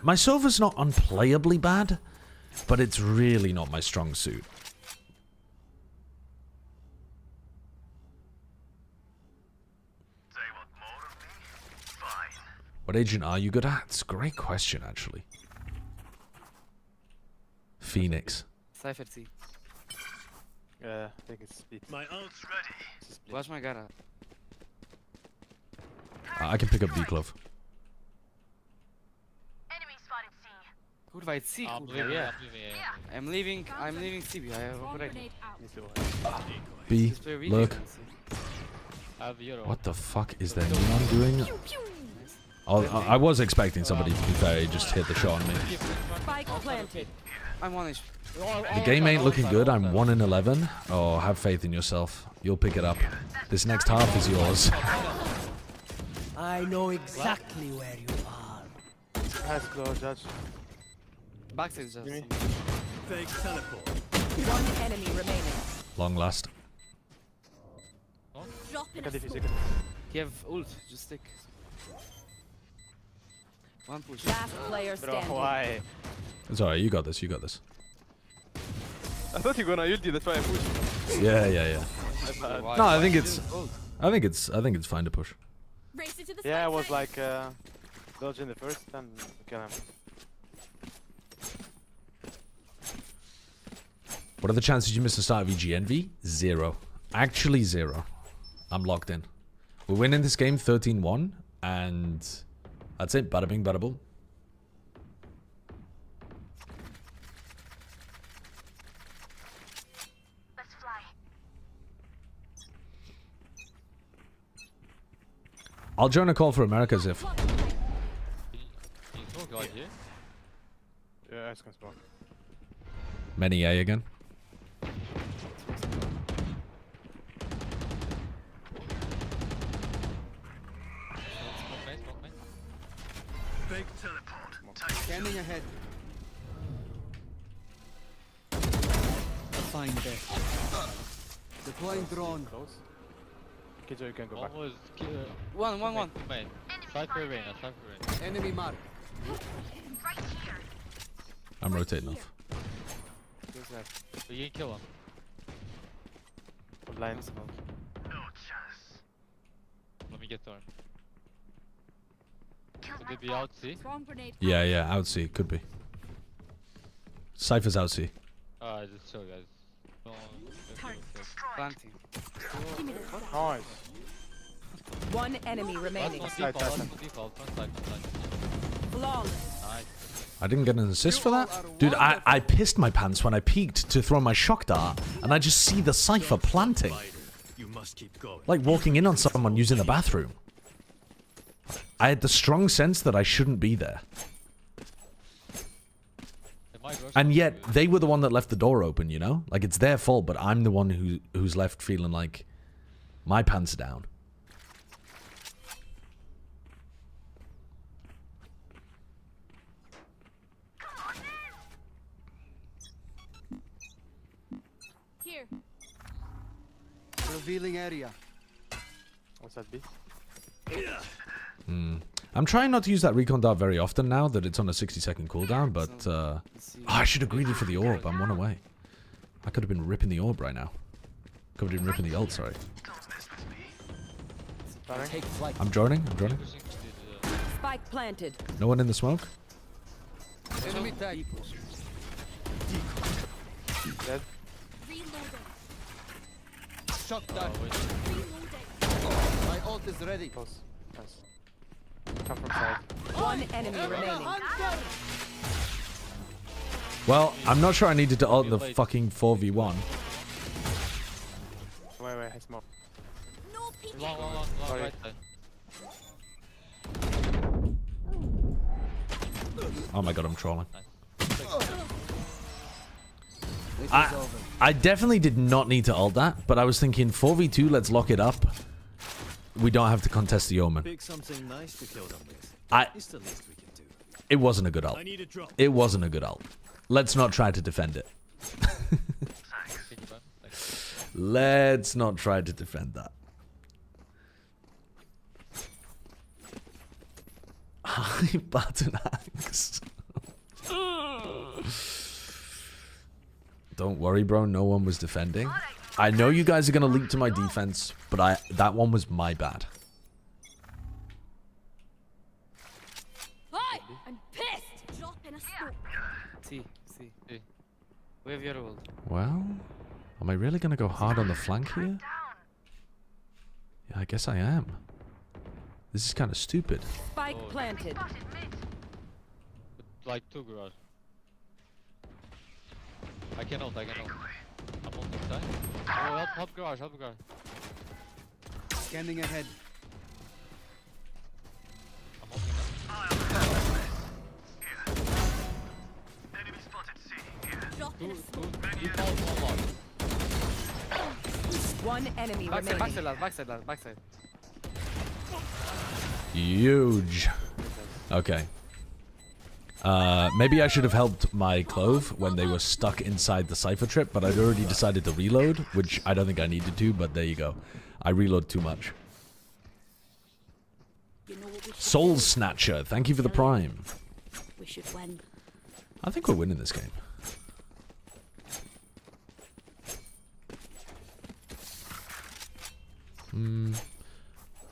Speaker 2: my Sova's not unplayably bad, but it's really not my strong suit. What agent are you good at? It's a great question, actually. Phoenix.
Speaker 5: Cypher C. I think it's speed.
Speaker 24: My ult's ready.
Speaker 5: Watch my gara.
Speaker 2: I can pick up B-Glove.
Speaker 5: Kurwa, it's C. Yeah. I'm leaving CB. I have a break.
Speaker 2: B. Look.
Speaker 10: I have Euro.
Speaker 2: What the fuck is their neon doing? I was expecting somebody to be fair. He just hit the shot on me.
Speaker 6: Spike planted.
Speaker 5: I'm 1 HP.
Speaker 2: The game ain't looking good. I'm 1 in 11. Oh, have faith in yourself. You'll pick it up. This next half is yours.
Speaker 9: I know exactly where you are.
Speaker 11: Nice blow, Judge.
Speaker 5: Backside just.
Speaker 9: Fake teleport.
Speaker 6: One enemy remaining.
Speaker 2: Long last.
Speaker 6: Drop in a
Speaker 5: You have ult, just stick. One push.
Speaker 6: Last player standing.
Speaker 11: Bro, why?
Speaker 2: It's alright. You got this. You got this.
Speaker 11: I thought you were gonna ulti, that's why I pushed.
Speaker 2: Yeah. No, I think it's fine to push.
Speaker 6: Race it to the
Speaker 11: Yeah, I was like dodging the first and kill him.
Speaker 2: What are the chances you miss the start of EGNV? 0. Actually 0. I'm locked in. We're winning this game 13-1, and that's it. Bada bing, bada boom.
Speaker 17: Let's fly.
Speaker 2: I'll join a call for America's if.
Speaker 11: Yeah, I can smoke.
Speaker 2: Many A again.
Speaker 9: Fake teleport. Scanning ahead. Find there. Deploying drone.
Speaker 11: Close. Kijo, you can go back.
Speaker 10: Almost.
Speaker 5: One.
Speaker 10: Main. Cypher arena.
Speaker 9: Enemy mark.
Speaker 17: Right here.
Speaker 2: I'm rotating off.
Speaker 11: Who's left?
Speaker 10: But you can kill him.
Speaker 11: Blind.
Speaker 17: No chance.
Speaker 10: Let me get there. Could they be out C?
Speaker 6: Swarm grenade.
Speaker 2: Yeah, out C. Could be. Cypher's out C.
Speaker 10: Just chill, guys.
Speaker 5: Planting.
Speaker 11: Nice.
Speaker 6: One enemy remaining.
Speaker 10: Last one default. Front side.
Speaker 6: Flawless.
Speaker 10: Nice.
Speaker 2: I didn't get an assist for that? Dude, I pissed my pants when I peeked to throw my shock dart, and I just see the Cypher planting.
Speaker 9: You must keep going.
Speaker 2: Like walking in on someone using the bathroom. I had the strong sense that I shouldn't be there. And yet, they were the one that left the door open, you know? Like, it's their fault, but I'm the one who's left feeling like my pants are down.
Speaker 6: Here.
Speaker 9: Revealing area.
Speaker 11: What's that B?
Speaker 2: I'm trying not to use that recon dart very often now that it's on a 60-second cooldown, but I should have greeted for the orb. I'm 1 away. I could have been ripping the orb right now. Could have been ripping the ult, sorry.
Speaker 9: Take flight.
Speaker 2: I'm droning.
Speaker 6: Spike planted.
Speaker 2: No one in the smoke?
Speaker 9: Enemy tag.
Speaker 11: Dead.
Speaker 9: Shock dart. My ult is ready.
Speaker 11: Close. Nice. Come from side.
Speaker 6: One enemy remaining.
Speaker 2: Well, I'm not sure I needed to ult the fucking 4v1.
Speaker 11: Wait, I smoke.
Speaker 10: Long, right side.
Speaker 2: Oh my god, I'm trolling.
Speaker 9: Nice.
Speaker 2: I definitely did not need to ult that, but I was thinking 4v2, let's lock it up. We don't have to contest the Omen.
Speaker 9: Pick something nice to kill them with. It's the least we can do.
Speaker 2: It wasn't a good ult.
Speaker 9: I need a drop.
Speaker 2: It wasn't a good ult. Let's not try to defend it. Let's not try to defend that. High button axe. Don't worry, bro. No one was defending. I know you guys are going to leap to my defense, but that one was my bad.
Speaker 6: Hi! I'm pissed! Drop in a scope.
Speaker 5: See. We have your ult.
Speaker 2: Well, am I really going to go hard on the flank here? Yeah, I guess I am. This is kind of stupid.
Speaker 6: Spike planted.
Speaker 10: Like 2 garage. I can ult. I'm ulting side. Oh, help garage.
Speaker 9: Scanning ahead.
Speaker 10: I'm ulting
Speaker 7: One enemy remaining.
Speaker 5: Backside.
Speaker 2: Huge. Okay. Maybe I should have helped my Clove when they were stuck inside the Cypher trip, but I'd already decided to reload, which I don't think I needed to, but there you go. I reload too much. Soul Snatcher, thank you for the prime.
Speaker 17: We should win.
Speaker 2: I think we're winning this game.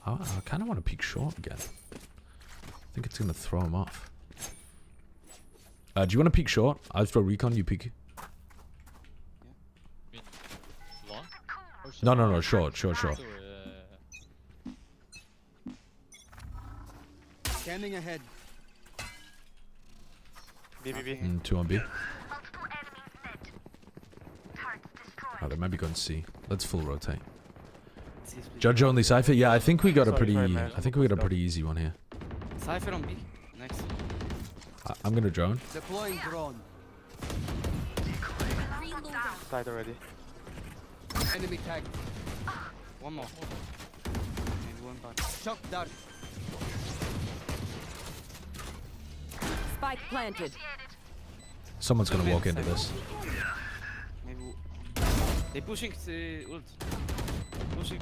Speaker 2: I kind of want to peek short again. I think it's going to throw him off. Do you want to peek short? I'll throw recon, you peek. No, short.
Speaker 13: Scanning ahead.
Speaker 11: B.
Speaker 2: 2 on B. Oh, they might be going C. Let's full rotate. Judge only Cypher. Yeah, I think we got a pretty. Easy one here.
Speaker 5: Cypher on B. Next.
Speaker 2: I'm gonna drone.
Speaker 13: Deploying drone.
Speaker 11: Died already.
Speaker 13: Enemy tag.
Speaker 5: One more. Maybe one back.
Speaker 13: Shock dart.
Speaker 7: Spike planted.
Speaker 2: Someone's gonna walk into this.
Speaker 5: Maybe. They pushing ult. Pushing.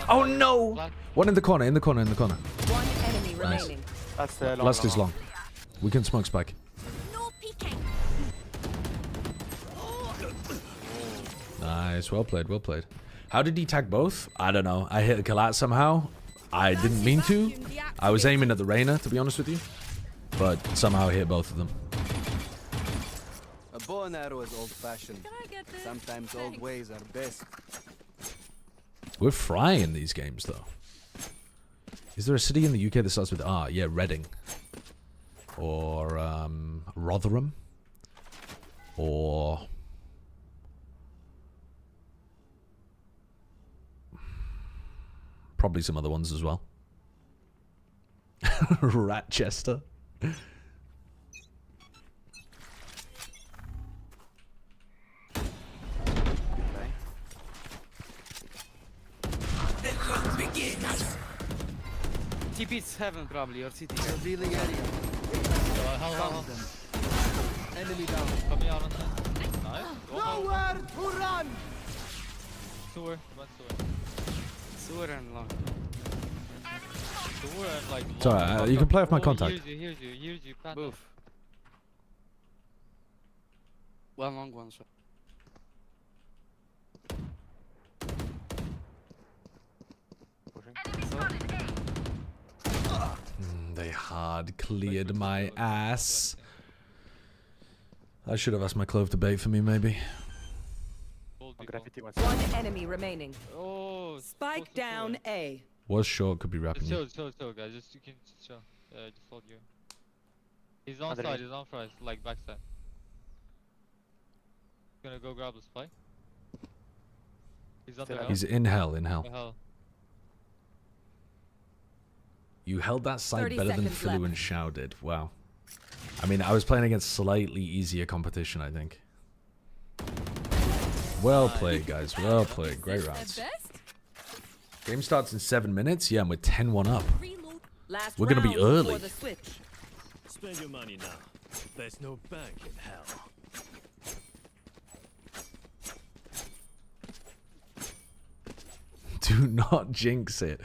Speaker 2: Oh no! One in the corner.
Speaker 7: One enemy remaining.
Speaker 11: That's long.
Speaker 2: Last is long. We can smoke spike.
Speaker 17: No peeking.
Speaker 2: Nice, well played. How did he tag both? I don't know. I hit a Kalat somehow. I didn't mean to. I was aiming at the Reyna, to be honest with you. But somehow I hit both of them.
Speaker 13: A bow and arrow is old-fashioned. Sometimes old ways are best.
Speaker 2: We're frying these games, though. Is there a city in the UK that starts with R? Yeah, Reading. Or, Rotherham. Or... probably some other ones as well. Ratchester.
Speaker 5: TP's heaven probably or CT.
Speaker 13: Revealing area.
Speaker 10: Hell.
Speaker 13: Enemy down.
Speaker 10: Coming out on that. Nice.
Speaker 13: Nowhere to run.
Speaker 10: Sewer.
Speaker 5: Sewer and long.
Speaker 10: Sewer and like.
Speaker 2: It's alright, you can play off my contact.
Speaker 10: Here's you.
Speaker 5: Boof. One long, one shot.
Speaker 2: They hard cleared my ass. I should have asked my Clove to bait for me, maybe.
Speaker 7: One enemy remaining.
Speaker 10: Oh,
Speaker 7: Spike down A.
Speaker 2: Was short, could be wrapping you.
Speaker 10: Chill, guys. You can chill. Just hold you. He's on side, he's on front, like backside. Gonna go grab the spike. He's under hell.
Speaker 2: He's in hell. You held that side better than Filu and Shao did. Wow. I mean, I was playing against slightly easier competition, I think. Well played, guys. Well played. Great rounds. Game starts in 7 minutes. Yeah, and we're 10-1 up. We're going to be early.
Speaker 9: Spend your money now. There's no bank in hell.
Speaker 2: Do not jinx it.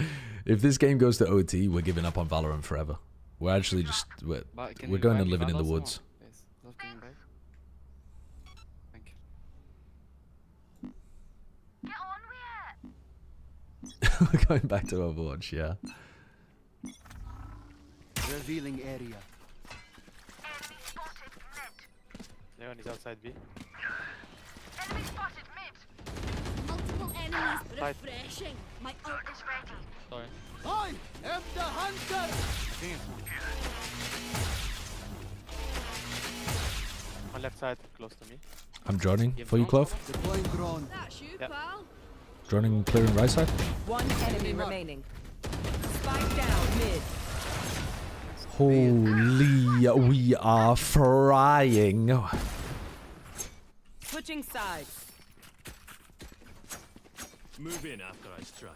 Speaker 2: If this game goes to OT, we're giving up on Valorant forever. We're actually just... We're going and living in the woods. We're going back to Overwatch, yeah.
Speaker 13: Revealing area.
Speaker 11: Leon is outside B.
Speaker 17: Enemy spotted mid. Multiple enemies. Refreshing. My ult is ready.
Speaker 10: Sorry.
Speaker 13: I am the hunter.
Speaker 11: On left side, close to me.
Speaker 2: I'm droning for you, Clove.
Speaker 13: Deploying drone.
Speaker 17: That's you, pal.
Speaker 2: Droning clearing right side.
Speaker 7: One enemy remaining. Spike down mid.
Speaker 2: Holy, we are frying.
Speaker 7: Switching sides.
Speaker 9: Move in after I strike.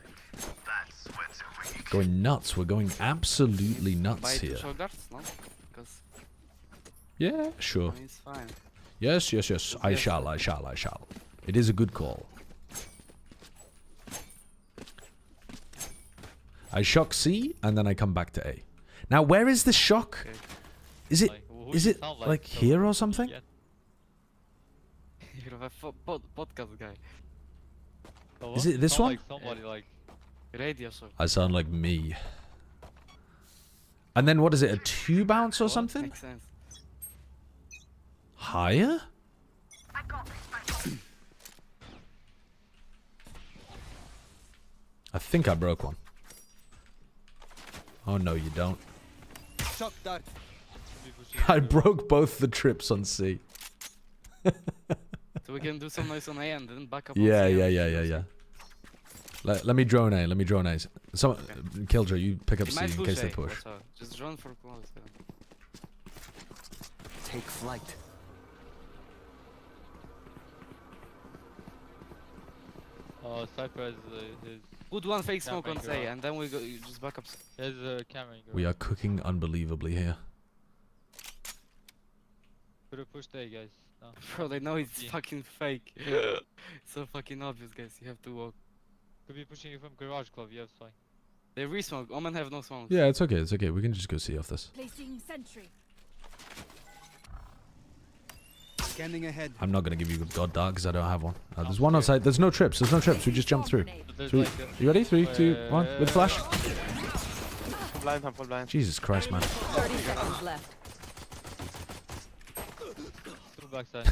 Speaker 2: Going nuts. We're going absolutely nuts
Speaker 5: Buy
Speaker 2: here.
Speaker 5: shoulders, no? Because
Speaker 2: Yeah, sure.
Speaker 5: it's fine.
Speaker 2: Yes, yes, yes. I shall. It is a good call. I shock C and then I come back to A. Now, where is the shock?
Speaker 5: Okay.
Speaker 2: Is it?
Speaker 10: Like, who
Speaker 2: Is
Speaker 10: you
Speaker 2: it
Speaker 10: sound
Speaker 2: like
Speaker 10: so
Speaker 2: here or something?
Speaker 10: yet.
Speaker 5: You're a podcast guy.
Speaker 10: Oh,
Speaker 2: Is
Speaker 10: what?
Speaker 2: it this
Speaker 10: Sound
Speaker 2: one?
Speaker 10: Like somebody like.
Speaker 5: Radio show.
Speaker 2: I sound like me. And then what is it? A 2 bounce or something?
Speaker 5: Makes sense.
Speaker 2: Higher? I think I broke one. Oh no, you don't.
Speaker 13: Shock dart.
Speaker 2: I broke both the trips on C.
Speaker 5: So we can do some noise on A and then back up. on
Speaker 2: Yeah,
Speaker 5: C and
Speaker 2: yeah. Let me drone A. Let me drone A. Some Killjoy, you pick up
Speaker 5: He
Speaker 2: C
Speaker 5: might
Speaker 2: in
Speaker 5: push
Speaker 2: case
Speaker 5: A,
Speaker 2: they push.
Speaker 5: that's all. Just drone for close.
Speaker 13: Take flight.
Speaker 10: Cypher has his.
Speaker 5: Put one fake smoke on
Speaker 10: camera
Speaker 5: A
Speaker 10: angle
Speaker 5: and then we go. You just back up.
Speaker 10: His camera angle.
Speaker 2: We are cooking unbelievably here.
Speaker 10: Could have pushed A, guys. No.
Speaker 5: Bro, they know it's
Speaker 10: Yeah.
Speaker 5: fucking fake. It's so fucking obvious, guys. You have to walk.
Speaker 10: Could be pushing you from garage club. Yeah, it's fine.
Speaker 5: They re-smoke. Omen have no smoke.
Speaker 2: Yeah, it's okay. It's okay. We can just go C off this.
Speaker 6: Placing sentry.
Speaker 13: Scanning ahead.
Speaker 2: I'm not gonna give you God Dark because I don't have one. There's one on site. There's no trips. There's no trips. We just jump through.
Speaker 10: There's
Speaker 2: Three.
Speaker 10: like
Speaker 2: You ready? 3, 2, 1. With flash.
Speaker 11: Full blind, I'm full blind.
Speaker 2: Jesus Christ, man.
Speaker 7: 30 seconds left.
Speaker 10: Two backside.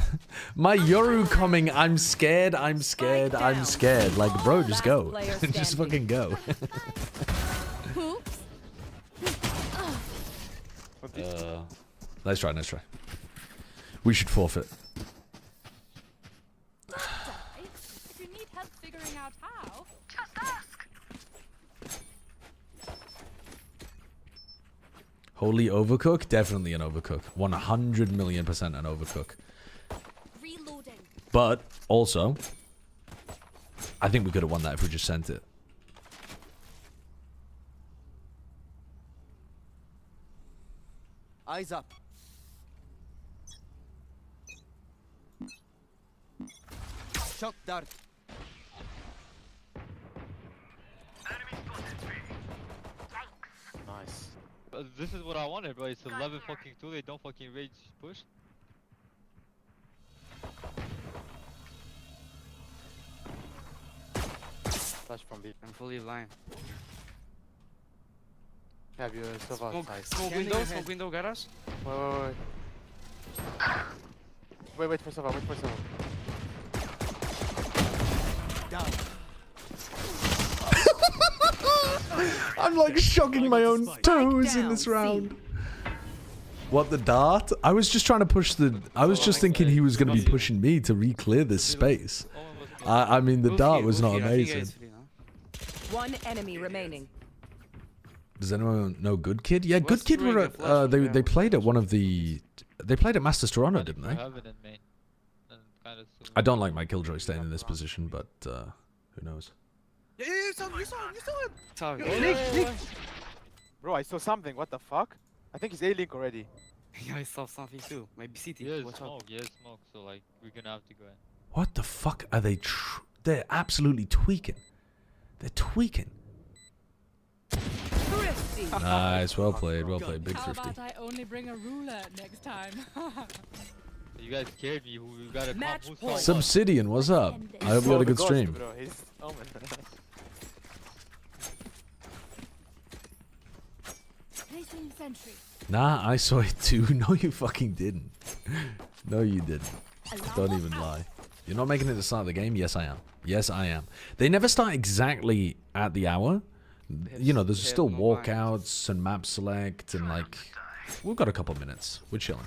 Speaker 2: My Yoru coming. I'm scared. I'm scared. I'm scared. Like, bro, just go. Just fucking go. Nice try. Nice try. We should forfeit.
Speaker 6: If you need help figuring out how, just ask.
Speaker 2: Holy overcook? Definitely an overcook. 100 million% an overcook.
Speaker 6: Reloading.
Speaker 2: But also, I think we could have won that if we just sent it.
Speaker 13: Eyes up. Shock dart.
Speaker 11: Nice.
Speaker 10: This is what I wanted, bro. It's 11 fucking 2. They don't fucking rage push.
Speaker 11: Flash from B.
Speaker 5: I'm fully blind.
Speaker 11: Have you stuff
Speaker 5: Smoke,
Speaker 11: outside?
Speaker 5: smoke window, garage.
Speaker 11: Wait for Sova, wait for Sova.
Speaker 13: Down.
Speaker 2: I'm like shocking my own toes in this round. What, the dart? I was just trying to push the... I was just thinking he was going to be pushing me to re-clear this space. I mean, the dart was not amazing.
Speaker 7: One enemy remaining.
Speaker 2: Does anyone know Good Kid? Yeah, Good Kid were at, they played at one of the... They played at Masters Toronto, didn't they? I don't like my Killjoy staying in this position, but who knows?
Speaker 11: Yeah, you saw him!
Speaker 5: Sorry.
Speaker 11: Bro, I saw something, what the fuck? I think he's A-Link already.
Speaker 5: Yeah, I saw something too. Maybe CT.
Speaker 10: Yeah,
Speaker 5: Watch
Speaker 10: smoke.
Speaker 5: out.
Speaker 10: Yeah, smoke. So like, we're gonna have to go in.
Speaker 2: What the fuck are they... They're absolutely tweaking. They're tweaking. Nice, well played, big
Speaker 6: How
Speaker 2: 50.
Speaker 6: about I only bring a ruler next time?
Speaker 10: You guys scared me. We gotta
Speaker 6: Match
Speaker 10: calm
Speaker 6: point.
Speaker 2: Subsidian, what's up? I hope you had a good stream.
Speaker 11: Bro, he's Omen.
Speaker 6: Placing sentry.
Speaker 2: Nah, I saw it too. No, you fucking didn't. No, you didn't. Don't even lie. You're not making it the start of the game? Yes, I am. Yes, I am. They never start exactly at the hour. You know, there's still walkouts and map select and like... We've got a couple minutes. We're chilling.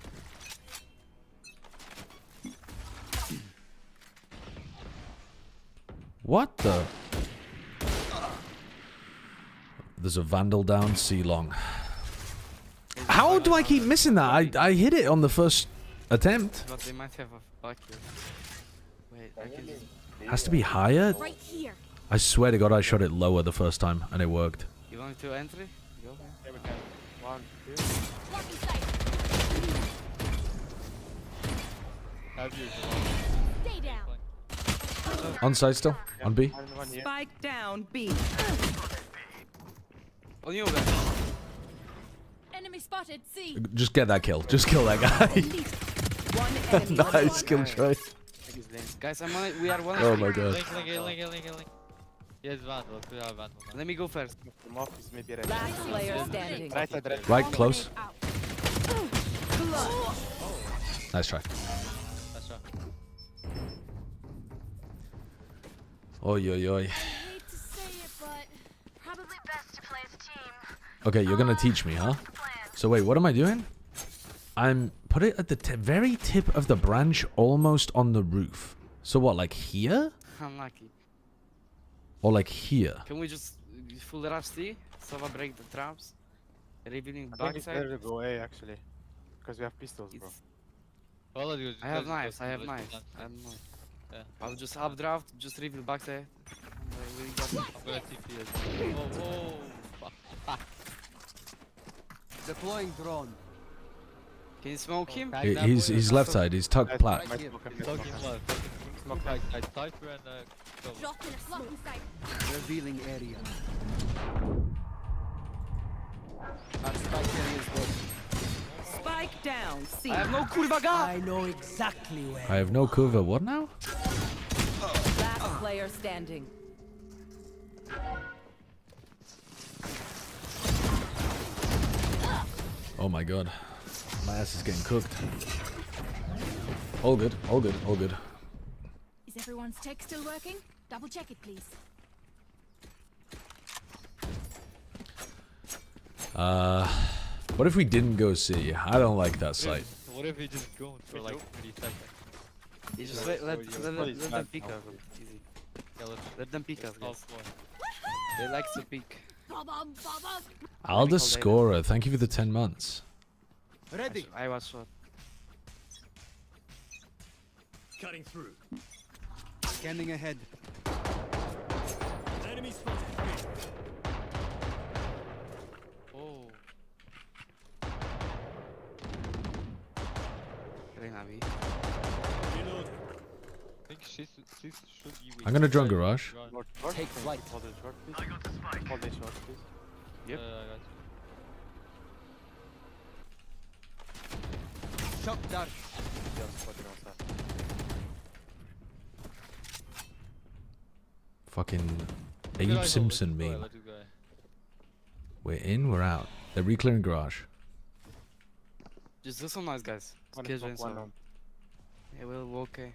Speaker 2: What the... There's a Vandal down, C long. How do I keep missing that? I hit it on the first attempt.
Speaker 5: But they might have a back here. Wait, I can just...
Speaker 2: Has to be higher?
Speaker 17: Right here.
Speaker 2: I swear to God, I shot it lower the first time, and it worked.
Speaker 5: You want to entry? Go.
Speaker 11: Here we go. 1, 2.
Speaker 17: Blocking sight. Stay down.
Speaker 2: On side still? On B?
Speaker 7: Spike down B.
Speaker 5: On you, guys.
Speaker 6: Enemy spotted. C.
Speaker 2: Just get that kill. Just kill that guy.
Speaker 7: One enemy.
Speaker 2: Nice kill try.
Speaker 5: Guys, I'm on it. We are one.
Speaker 2: Oh my God.
Speaker 10: Link. Yes, Vandal. We have Vandal.
Speaker 5: Let me go first.
Speaker 7: Last player standing.
Speaker 11: Right side, right.
Speaker 2: Right, close. Nice try.
Speaker 10: That's right.
Speaker 2: Oi, oi, oi.
Speaker 17: I hate to say it, but probably best to play as a team.
Speaker 2: Okay, you're gonna teach me, huh? So wait, what am I doing? I'm put it at the very tip of the branch, almost on the roof. So what, like here?
Speaker 5: Unlucky.
Speaker 2: Or like here?
Speaker 5: Can we just full rush C? Sova break the traps. Revealing
Speaker 11: I think it's better
Speaker 5: backside.
Speaker 11: to go A actually. Because we have pistols, bro.
Speaker 10: Well, let's go.
Speaker 5: I have knives. I have knives.
Speaker 10: Yeah.
Speaker 5: I'll just updraft, just reveal backside.
Speaker 10: I'm gonna TP it. Oh, fuck.
Speaker 13: Deploying drone.
Speaker 5: Can you smoke him?
Speaker 2: He's left side. He's tucked plat.
Speaker 10: Talking left. Smoke right side. Cypher and go.
Speaker 17: Drop in a blocking sight.
Speaker 13: Revealing area. Our spike area is good.
Speaker 7: Spike down C.
Speaker 5: I have no kurva ga!
Speaker 13: I know exactly where.
Speaker 2: I have no cover. What now?
Speaker 7: Last player standing.
Speaker 2: Oh my God. My ass is getting cooked. All good. All good. All good.
Speaker 6: Is everyone's tech still working? Double check it, please.
Speaker 2: What if we didn't go C? I don't like that site.
Speaker 10: What if we just go for like 30 seconds?
Speaker 5: You just let them peek us. Easy.
Speaker 10: Yeah,
Speaker 5: Let them peek us, guys.
Speaker 10: Half
Speaker 5: They like to peek.
Speaker 2: Alda Scorer, thank you for the 10 months.
Speaker 13: Ready.
Speaker 5: I was shot.
Speaker 9: Cutting through.
Speaker 13: Scanning ahead.
Speaker 9: Enemy spotted.
Speaker 10: Oh.
Speaker 5: NaVi.
Speaker 9: Reloading.
Speaker 10: I think she should be weak.
Speaker 2: I'm gonna drone garage.
Speaker 13: Take flight.
Speaker 11: Hold it short, please. Hold it short, please.
Speaker 5: Yep.
Speaker 10: I got you.
Speaker 13: Shock dart.
Speaker 11: Just spotted outside.
Speaker 2: Fucking Abe Simpson meme. We're in, we're out. They're re-clearing garage.
Speaker 5: Just do some nice, guys.
Speaker 11: One
Speaker 5: Kill
Speaker 11: smoke, one down.
Speaker 5: Yeah, we'll okay.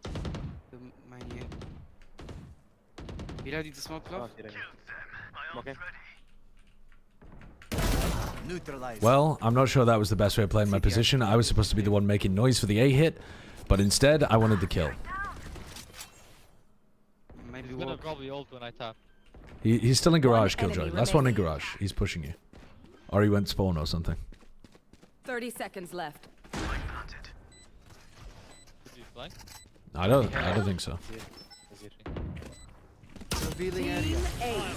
Speaker 5: The mine. You ready to smoke, love?
Speaker 11: Okay.
Speaker 13: Neutralized.
Speaker 2: Well, I'm not sure that was the best way of playing my position. I was supposed to be the one making noise for the A hit, but instead I wanted to kill.
Speaker 5: Maybe
Speaker 10: He's gonna probably ult when I tap.
Speaker 2: He's still in garage,
Speaker 7: One
Speaker 2: Killjoy.
Speaker 7: enemy
Speaker 2: Last one in
Speaker 7: remaining.
Speaker 2: garage. He's pushing you. Or he went spawn or something.
Speaker 7: 30 seconds left.
Speaker 10: Did you flank?
Speaker 2: I don't think so.
Speaker 13: Revealing area.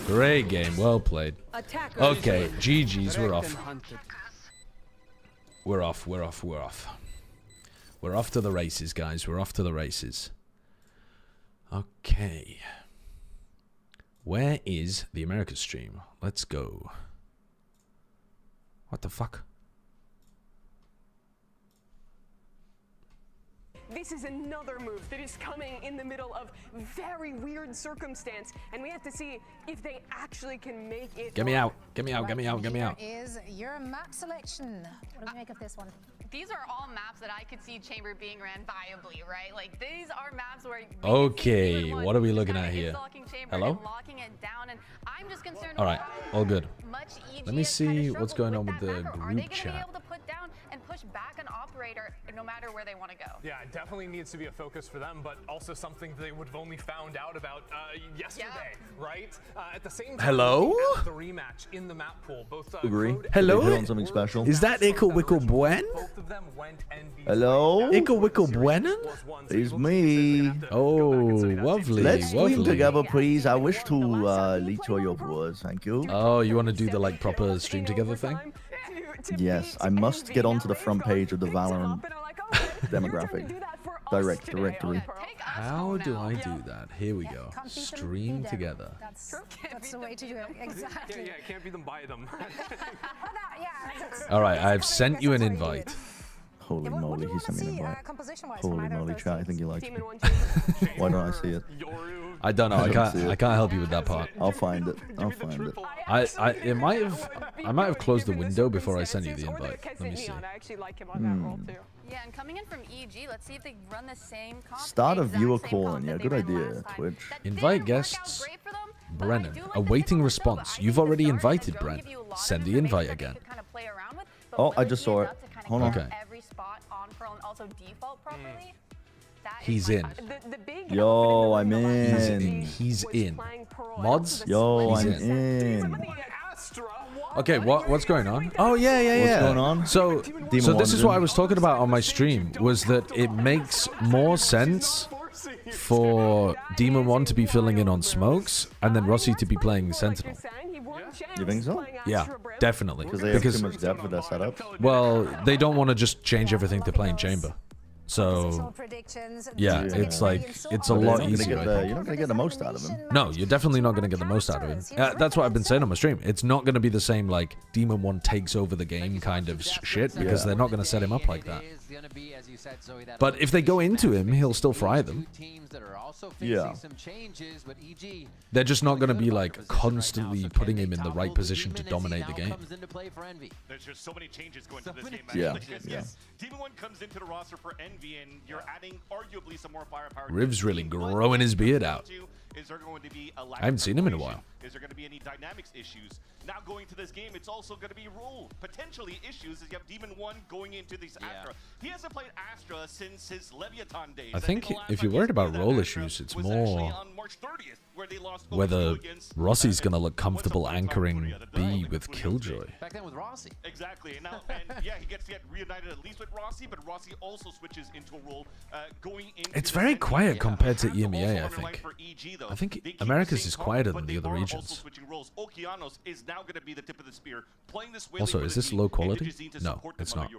Speaker 2: Great game, well played.
Speaker 7: Attackers.
Speaker 2: Okay, GG's, we're off.
Speaker 13: Hunted.
Speaker 2: We're off. We're off to the races, guys. We're off to the races. Okay. Where is the Americas stream? Let's go. What the fuck?
Speaker 1: This is another move that is coming in the middle of very weird circumstance, and we have to see if they actually can make it.
Speaker 2: Get me out. Get me out. Get me out. Get me out.
Speaker 18: Here is your map selection. What do we make of this one?
Speaker 19: These are all maps that I could see Chamber being ran viably, right? Like these are maps where
Speaker 2: Okay, what are we looking at here? Hello?
Speaker 19: locking it down, and I'm just concerned.
Speaker 2: All right, all good.
Speaker 19: Much
Speaker 2: Let me see what's going on with the
Speaker 19: Are they
Speaker 2: group
Speaker 19: going to be
Speaker 2: chat.
Speaker 19: able to put down and push push back an operator no matter where they want to go.
Speaker 8: Yeah, it definitely needs to be a focus for them, but also something they would have only found out about yesterday, right? At the same time,
Speaker 2: hello?
Speaker 8: The rematch in the map pool. Both
Speaker 20: Agree.
Speaker 2: Hello?
Speaker 20: Hit on something special.
Speaker 2: Is that Ickle Wickle Buen?
Speaker 20: Hello?
Speaker 2: Ickle Wickle Buenan?
Speaker 20: It's me.
Speaker 2: Oh, lovely.
Speaker 20: Let's stream
Speaker 2: lovely.
Speaker 20: together, please. I wish to lead to your viewers. Thank you.
Speaker 2: Oh, you want to do the like proper stream together thing?
Speaker 20: Yes, I must get onto the front page of the Valorant demographic. Direct directory.
Speaker 2: How do I do that? Here we go. Stream together.
Speaker 18: That's the way to do it. Exactly.
Speaker 8: Yeah, can't beat them by them.
Speaker 2: All right, I've sent you an invite.
Speaker 20: Holy moly, he sent me an invite. Holy moly, chat, I think you like me. Why don't I see it?
Speaker 2: I don't know. I can't help you with that part.
Speaker 20: I'll find it. I'll find it.
Speaker 2: I might have closed the window before I sent you the invite. Let me see.
Speaker 19: Yeah, and coming in from EG, let's see if they run the same comp.
Speaker 20: Start a viewer calling. Yeah, good idea, Twitch.
Speaker 2: Invite guests. Brennan, awaiting response. You've already invited Brent. Send the invite again.
Speaker 20: Oh, I just saw it. Hold on.
Speaker 2: Okay.
Speaker 19: Every spot on Pearl and also default properly.
Speaker 2: He's in.
Speaker 20: Yo, I'm in.
Speaker 2: He's in. Mods?
Speaker 20: Yo,
Speaker 2: He's
Speaker 20: I'm in.
Speaker 2: Okay, what's going on? Oh yeah.
Speaker 20: What's going on?
Speaker 2: So this is what I was talking about on my stream, was that it makes more sense for Demon 1 to be filling in on smokes and then Rossi to be playing Sentinel.
Speaker 20: You think so?
Speaker 2: Yeah, definitely.
Speaker 20: Because they have too much depth with their setup?
Speaker 2: Well, they don't want to just change everything to playing Chamber. So, yeah, it's like, it's a lot easier.
Speaker 20: You're not going to get the most out of him.
Speaker 2: No, you're definitely not going to get the most out of him. That's what I've been saying on my stream. It's not going to be the same, like, Demon 1 takes over the game kind of shit, because they're not going to set him up like that. But if they go into him, he'll still fry them.
Speaker 20: Yeah.
Speaker 2: They're just not going to be, like, constantly putting him in the right position to dominate the game.
Speaker 21: There's just so many changes going to this game.
Speaker 20: Yeah,
Speaker 21: Because, yes, Demon 1 comes into the roster for Envy, and you're adding arguably some more firepower.
Speaker 2: Riv's really growing his beard out.
Speaker 21: Is there going to be a lack
Speaker 2: I haven't seen him in a while.
Speaker 21: Is there going to be any dynamics issues? Now going to this game, it's also going to be role potentially issues as you have Demon 1 going into this Astra. He hasn't played Astra since his Leviathan days.
Speaker 2: I think if you're worried about role issues, it's more whether Rossi's going to look comfortable anchoring B with Killjoy.
Speaker 21: Back then with Rossi. Exactly. And now, and yeah, he gets to get reunited at least with Rossi, but Rossi also switches into a role going into.
Speaker 2: It's very quiet compared to EMEA, I think. I think America's is quieter than the other regions.
Speaker 21: Is now going to be the tip of the spear.
Speaker 2: Also, is this low quality? No, it's not.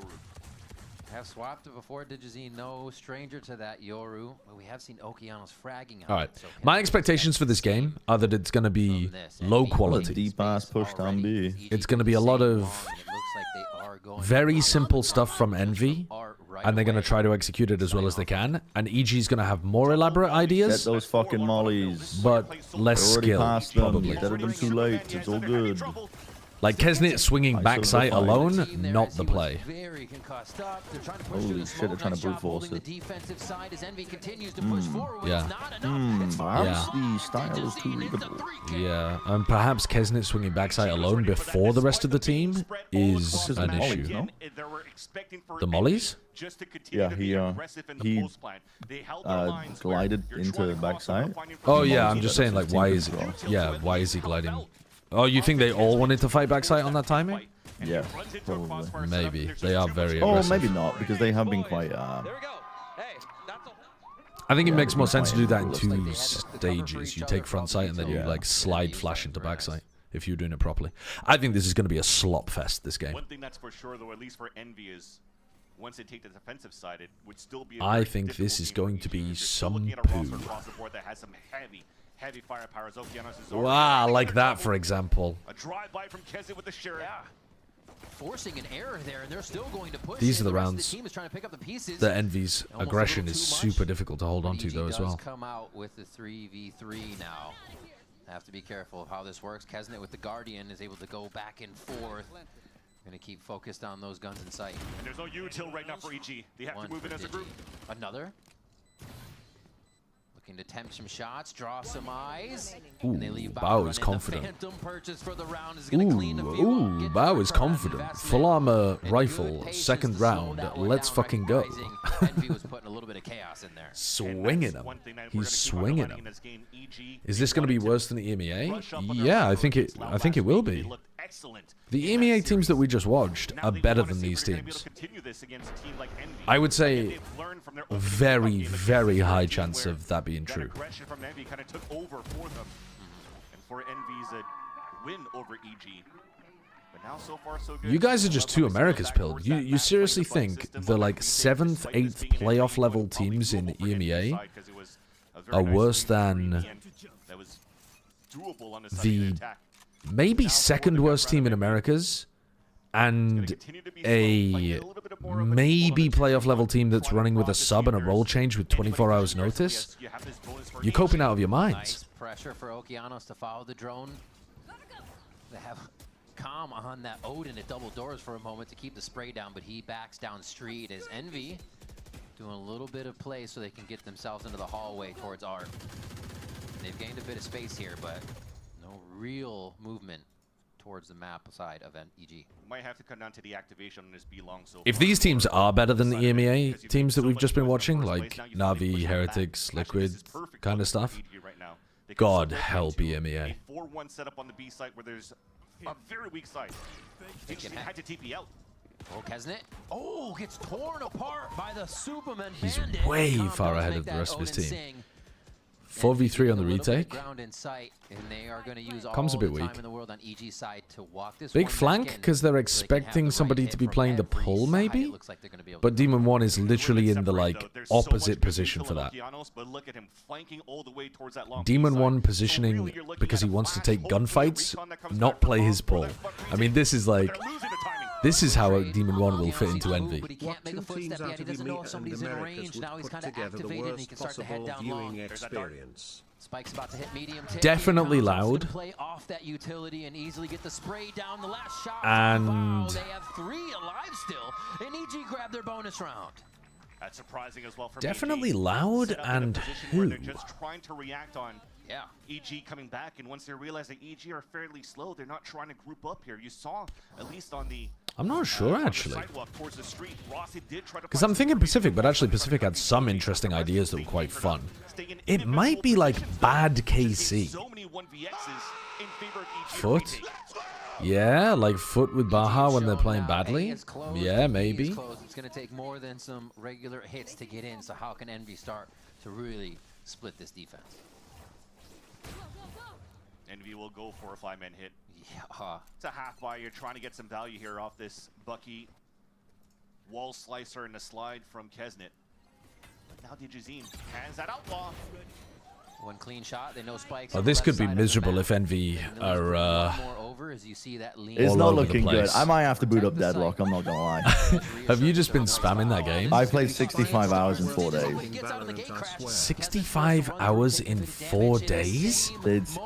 Speaker 22: Have swapped it before Digizine, no stranger to that Yoru. But we have seen Okeanos fragging out.
Speaker 2: All right. My expectations for this game are that it's going to be low quality.
Speaker 20: Deep ass push down B.
Speaker 2: It's going to be a lot of very simple stuff from Envy, and they're going to try to execute it as well as they can. And EG's going to have more elaborate ideas.
Speaker 20: Get those fucking mollies.
Speaker 2: But less skill, probably.
Speaker 20: Get them too late. It's all good.
Speaker 2: Like Kesnit swinging backside alone, not the play.
Speaker 20: Holy shit, they're trying to brute force it.
Speaker 2: Yeah.
Speaker 20: Perhaps the style is too readable.
Speaker 2: Yeah, and perhaps Kesnit swinging backside alone before the rest of the team is an issue.
Speaker 20: No?
Speaker 2: The mollies?
Speaker 20: Yeah, he glided into backside.
Speaker 2: Oh yeah, I'm just saying, like, why is why is he gliding? Oh, you think they all wanted to fight backside on that timing?
Speaker 20: Yeah, probably.
Speaker 2: Maybe. They are very aggressive.
Speaker 20: Oh, maybe not, because they have been quite...
Speaker 2: I think it makes more sense to do that in 2 stages. You take front sight and then you, like, slide flash into backside if you're doing it properly. I think this is going to be a slop fest, this game.
Speaker 21: One thing that's for sure, though, at least for Envy, is once they take the defensive side, it would still be
Speaker 2: I think this is going to be some poo.
Speaker 21: Heavy firepower.
Speaker 2: Wow, like that, for example.
Speaker 21: A drive-by from Kesnit with the Sheriff.
Speaker 22: Forcing an error there, and they're still going to push.
Speaker 2: These are the
Speaker 22: rest of
Speaker 2: rounds.
Speaker 22: The team is trying to pick up the pieces.
Speaker 2: The Envy's aggression is super difficult to hold on to, though, as well.
Speaker 22: Come out with the 3v3 now. Have to be careful of how this works. Kesnit with the Guardian is able to go back and forth. Going to keep focused on those guns in sight.
Speaker 21: And there's no util right now for EG. They have to move in as a group.
Speaker 22: Another. looking to tempt some shots, draw some eyes.
Speaker 2: Ooh,
Speaker 22: and they leave
Speaker 2: Bao is
Speaker 22: running.
Speaker 2: confident.
Speaker 22: The phantom purchase for the round is gonna clean a few up, get
Speaker 2: Bao
Speaker 22: the
Speaker 2: is
Speaker 22: return on
Speaker 2: confident.
Speaker 22: investment.
Speaker 2: Full armor
Speaker 22: And
Speaker 2: rifle,
Speaker 22: good patience
Speaker 2: second
Speaker 22: to slow
Speaker 2: round.
Speaker 22: that one
Speaker 2: Let's
Speaker 22: down,
Speaker 2: fucking go.
Speaker 22: recognizing Envy was putting a little bit of chaos in there.
Speaker 2: Swinging him. He's swinging him. Is this going to be worse than the EMEA? Yeah, I think it will be. The EMEA teams that we just watched are better than these teams. I would say a very, very high chance of that being true. You guys are just too America's pilled. You seriously think the like 7th, 8th playoff level teams in EMEA are worse than the maybe second worst team in Americas and a maybe playoff level team that's running with a sub and a role change with 24 hours notice? You're coping out of your minds.
Speaker 22: Nice pressure for Okeanos to follow the drone. They have Calm on that Odin at double doors for a moment to keep the spray down, but he backs down street as Envy doing a little bit of play so they can get themselves into the hallway towards Art. They've gained a bit of space here, but no real movement towards the map side of EG.
Speaker 21: Might have to come down to the activation on this B long so
Speaker 2: If these teams are better than the EMEA teams that we've just been watching, like NaVi, Heretics, Liquid kind of stuff, God help EMEA.
Speaker 21: 4-1 setup on the B site where there's a very weak side. They just had to TP out.
Speaker 22: Oh, Kesnet. Oh, gets torn apart by the Superman.
Speaker 2: He's way far ahead of the rest of his team. 4v3 on the retake. Comes a bit weak. Big flank because they're expecting somebody to be playing the pull maybe? But Demon 1 is literally in the like opposite position for that. Demon 1 positioning because he wants to take gunfights, not play his pull. I mean, this is like... This is how Demon 1 will fit into Envy.
Speaker 12: What two teams out of Americas would put together the worst possible viewing experience?
Speaker 22: Spike's about to hit medium.
Speaker 2: Definitely loud.
Speaker 22: Play off that utility and easily get the spray down. The last shot.
Speaker 2: And
Speaker 22: they have 3 alive still, and EG grabbed their bonus round.
Speaker 21: That's surprising as well for
Speaker 2: definitely loud and who?
Speaker 21: Just trying to react on EG coming back, and once they realize that EG are fairly slow, they're not trying to group up here. You saw at least on the
Speaker 2: I'm not sure actually. Because I'm thinking Pacific, but actually Pacific had some interesting ideas that were quite fun. It might be like bad KC. Foot? Yeah, like Foot with Baja when they're playing badly? Yeah, maybe.
Speaker 22: It's going to take more than some regular hits to get in, so how can Envy start to really split this defense?
Speaker 21: Envy will go for a 5-man hit.
Speaker 22: Yeah.
Speaker 21: It's a half buy. You're trying to get some value here off this Bucky wall slicer and a slide from Kesnet. But now Digizine hands that outlaw.
Speaker 22: One clean shot, they know Spikes.
Speaker 2: Oh, this could be miserable if Envy are
Speaker 20: it's not looking good. I might have to boot up Deadlock, I'm not gonna lie.
Speaker 2: Have you just been spamming that game?
Speaker 20: I played 65 hours in 4 days.
Speaker 2: 65 hours in 4 days?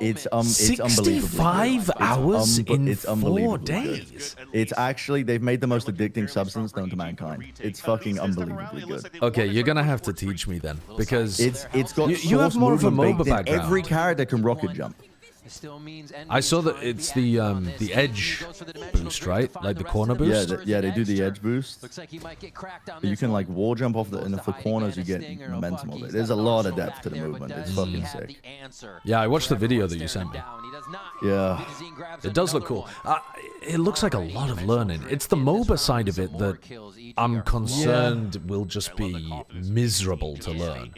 Speaker 20: It's unbelievably
Speaker 2: 65 hours in 4
Speaker 20: good.
Speaker 2: days?
Speaker 20: It's actually, they've made the most addicting substance known to mankind. It's fucking unbelievably good.
Speaker 2: Okay, you're gonna have to teach me then, because
Speaker 20: it's got
Speaker 2: you have more of a MOBA background.
Speaker 20: Every character can rocket jump.
Speaker 2: I saw that it's the edge boost, right? Like the corner boost?
Speaker 20: Yeah, they do the edge boost. You can like wall jump off and if the corners you get momentum of it. There's a lot of depth to the movement. It's fucking sick.
Speaker 2: Yeah, I watched the video that you sent me.
Speaker 20: Yeah.
Speaker 2: It does look cool. It looks like a lot of learning. It's the MOBA side of it that I'm concerned will just be miserable to learn.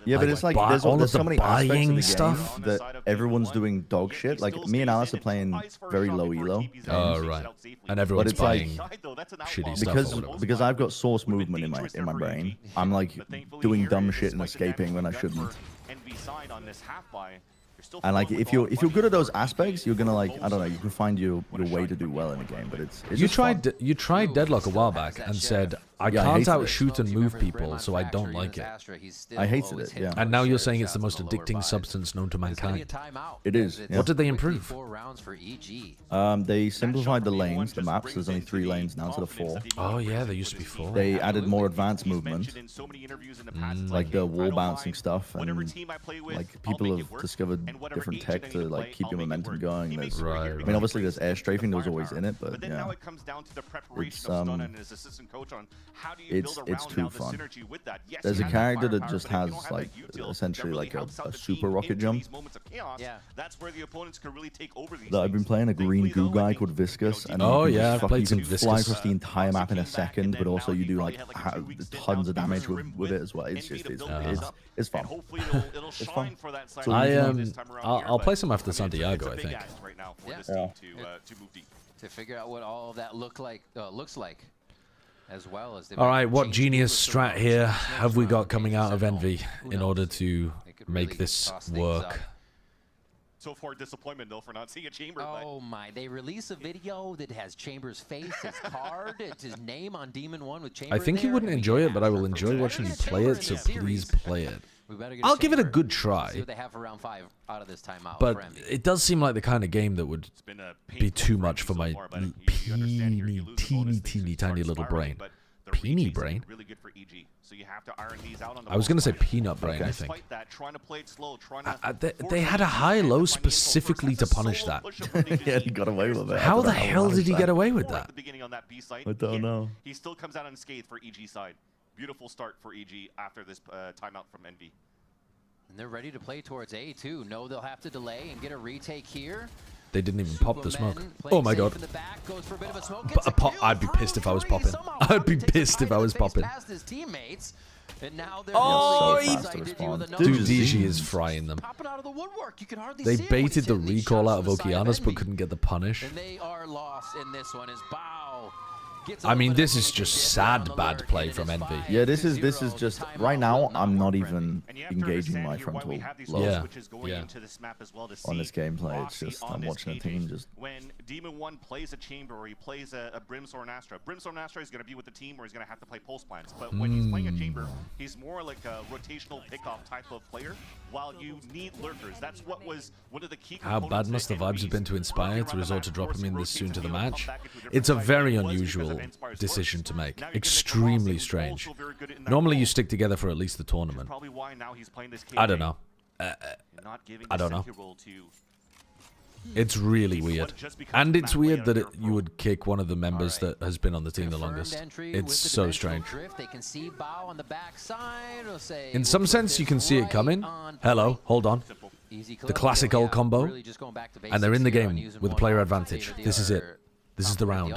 Speaker 20: Yeah, but it's like there's so many aspects of the game that everyone's doing dog shit. Like me and Alice are playing very low elo.
Speaker 2: Oh right, and everyone's playing shitty stuff.
Speaker 20: Because I've got source movement in my brain. I'm like doing dumb shit and escaping when I shouldn't. And like if you're good at those aspects, you're gonna like I don't know, you can find your way to do well in a game. But it's
Speaker 2: you tried Deadlock a while back and said I
Speaker 20: Yeah, I
Speaker 2: can't
Speaker 20: hated it.
Speaker 2: outshoot and move people, so I don't like it.
Speaker 20: I hated it, yeah.
Speaker 2: And now you're saying it's the most addicting substance known to mankind.
Speaker 20: It is. Yeah.
Speaker 2: What did they improve?
Speaker 20: They simplified the lanes, the maps. There's only 3 lanes now to the 4.
Speaker 2: Oh yeah, there used to be 4.
Speaker 20: They added more advanced movement, like the wall bouncing stuff, and like people have discovered different tech to like keep your momentum going. There's, I mean, obviously there's air strafing that was always in it, but yeah, it's too fun. There's a character that just has like essentially like a super rocket jump.
Speaker 21: Yeah, that's where the opponents can really take over these.
Speaker 20: I've been playing a green goo guy called Viscous, and
Speaker 2: I've played some
Speaker 20: you can
Speaker 2: Viscous.
Speaker 20: fly across the entire map in a second, but also you do like tons of damage with it as well. It's just it's fun. It's fun.
Speaker 2: I'll play some after Santiago, I think.
Speaker 22: To figure out what all of that looks like, as well as.
Speaker 2: All right, what genius strat here have we got coming out of Envy in order to make this work?
Speaker 21: So far, disappointment though for not seeing a Chamber.
Speaker 22: Oh my! They release a video that has Chamber's face, his card, it's his name on Demon 1 with Chamber.
Speaker 2: I think you wouldn't enjoy it, but I will enjoy watching you play it. So please play it. I'll give it a good try.
Speaker 22: They have around 5 out of this timeout.
Speaker 2: But it does seem like the kind of game that would be too much for my teeny tiny little brain. Peeny brain. I was going to say peanut brain, I think. They had a high-low specifically to punish that.
Speaker 20: Yeah, he got away with it.
Speaker 2: How the hell did he get away with that?
Speaker 20: I don't know.
Speaker 21: He still comes out unscathed for EG side. Beautiful start for EG after this timeout from Envy.
Speaker 22: And they're ready to play towards A too. No, they'll have to delay and get a retake here.
Speaker 2: They didn't even pop the smoke. Oh my god. I'd be pissed if I was popping. I'd be pissed if I was popping. Oh, dude, DG is frying them. They baited the recall out of Okeanos, but couldn't get the punish.
Speaker 22: And they are lost in this one as Bao.
Speaker 2: I mean, this is just sad bad play from Envy.
Speaker 20: Yeah, this is just right now. I'm not even engaging my frontal lobe
Speaker 2: yeah.
Speaker 20: on this gameplay. It's just I'm watching a team just.
Speaker 21: When Demon 1 plays a Chamber or he plays a Brimstone Astra, Brimstone Astra is going to be with the team or he's going to have to play pulse plants. But when he's playing a Chamber, he's more like a rotational pickoff type of player. While you need lurkers, that's what was one of the key.
Speaker 2: How bad must the vibes have been to Inspire to resort to drop him in this soon to the match? It's a very unusual decision to make. Extremely strange. Normally you stick together for at least the tournament. I don't know. I don't know. It's really weird. And it's weird that you would kick one of the members that has been on the team the longest. It's so strange. In some sense, you can see it coming. Hello, hold on. The classic old combo. And they're in the game with player advantage. This is it. This is the round.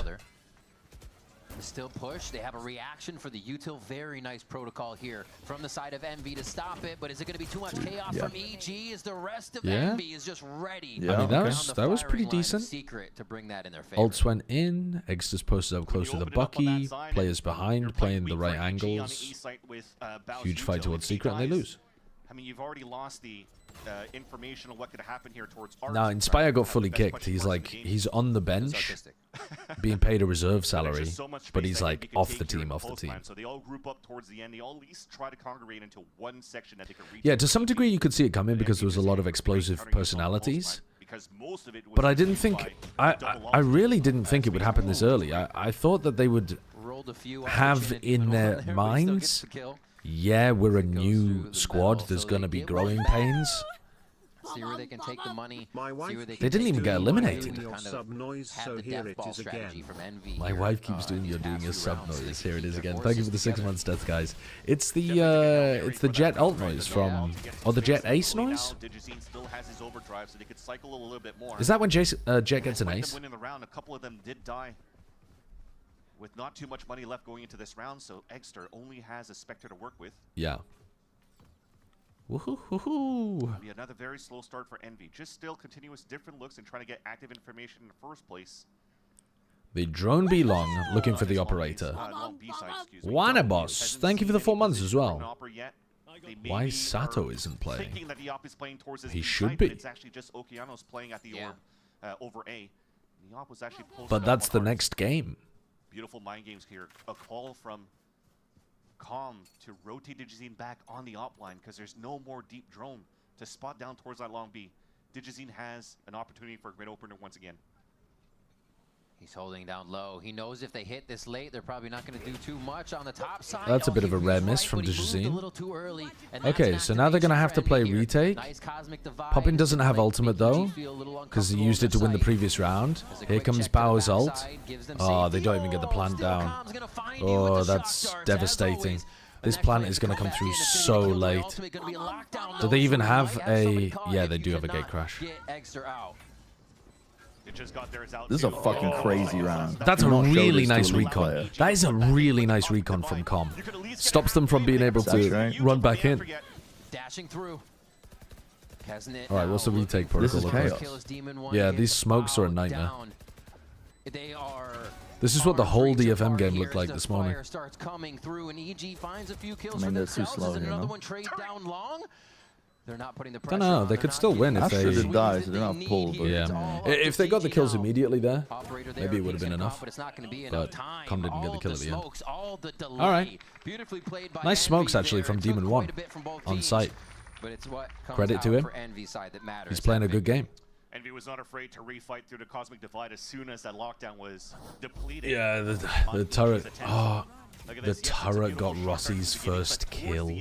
Speaker 22: Still push. They have a reaction for the util. Very nice protocol here from the side of Envy to stop it. But is it going to be too much chaos from EG? Is the rest of Envy is just ready?
Speaker 2: I mean, that was pretty decent.
Speaker 22: Secret to bring that in their favor.
Speaker 2: Ults went in. Extra's posted up close to the Bucky. Players behind, playing the right angles. Huge fight towards Secret, and they lose.
Speaker 21: I mean, you've already lost the information on what could happen here towards Arts.
Speaker 2: Now, Inspire got fully kicked. He's on the bench, being paid a reserve salary, but he's like off the team.
Speaker 21: So they all group up towards the end. They all at least try to congregate into one section that they can reach.
Speaker 2: Yeah, to some degree you could see it coming because there was a lot of explosive personalities. But I didn't think, I really didn't think it would happen this early. I thought that they would have in their minds, yeah, we're a new squad, there's going to be growing pains.
Speaker 22: See where they can take the money.
Speaker 2: They didn't even get eliminated. My wife keeps doing you're doing your sub noise. Here it is again. Thank you for the 6 months death, guys. It's the Jet alt noise from, or the Jet ace noise. Is that when Jet gets an ace?
Speaker 21: A couple of them did die with not too much money left going into this round, so Eggster only has a Spectre to work with.
Speaker 2: Yeah. Woohoo!
Speaker 21: Be another very slow start for Envy. Just still continuous different looks and trying to get active information in the first place.
Speaker 2: The drone be long, looking for the operator. Wannaboss, thank you for the 4 months as well. Why Sato isn't playing? He should be.
Speaker 21: It's actually just Okeanos playing at the orb over A. The op was actually
Speaker 2: but that's the next game.
Speaker 21: Beautiful mind games here. A call from Calm to rotate Digizine back on the op line because there's no more deep drone to spot down towards that long B. Digizine has an opportunity for a great opener once again.
Speaker 22: He's holding down low. He knows if they hit this late, they're probably not going to do too much on the top side.
Speaker 2: That's a bit of a rare miss from Digizine. Okay, so now they're going to have to play retake. Poppin doesn't have ultimate though, because he used it to win the previous round. Here comes Bauer's ult. Oh, they don't even get the plant down. Oh, that's devastating. This plant is going to come through so late. Do they even have a... Yeah, they do have a gate crash.
Speaker 20: This is a fucking crazy round.
Speaker 2: That's a really nice recon. That is a really nice recon from Com. Stops them from being able to run back in.
Speaker 22: Dashing through.
Speaker 2: Alright, what's the retake protocol look like? Yeah, these smokes are a nightmare. This is what the whole DFM game looked like this morning.
Speaker 20: I mean, they're too slow here, no?
Speaker 22: They're not putting the
Speaker 2: I don't know. They could still win if they
Speaker 20: die, so they're not pulled. But
Speaker 2: yeah, if they got the kills immediately there, maybe it would have been enough. But Com didn't get the kill at the end. All right, nice smokes actually from Demon 1 on site. Credit to him. He's playing a good game.
Speaker 21: NaVi was not afraid to refight through the Cosmic Divide as soon as that lockdown was depleted.
Speaker 2: Yeah, the turret. Oh, the turret got Rossi's first kill.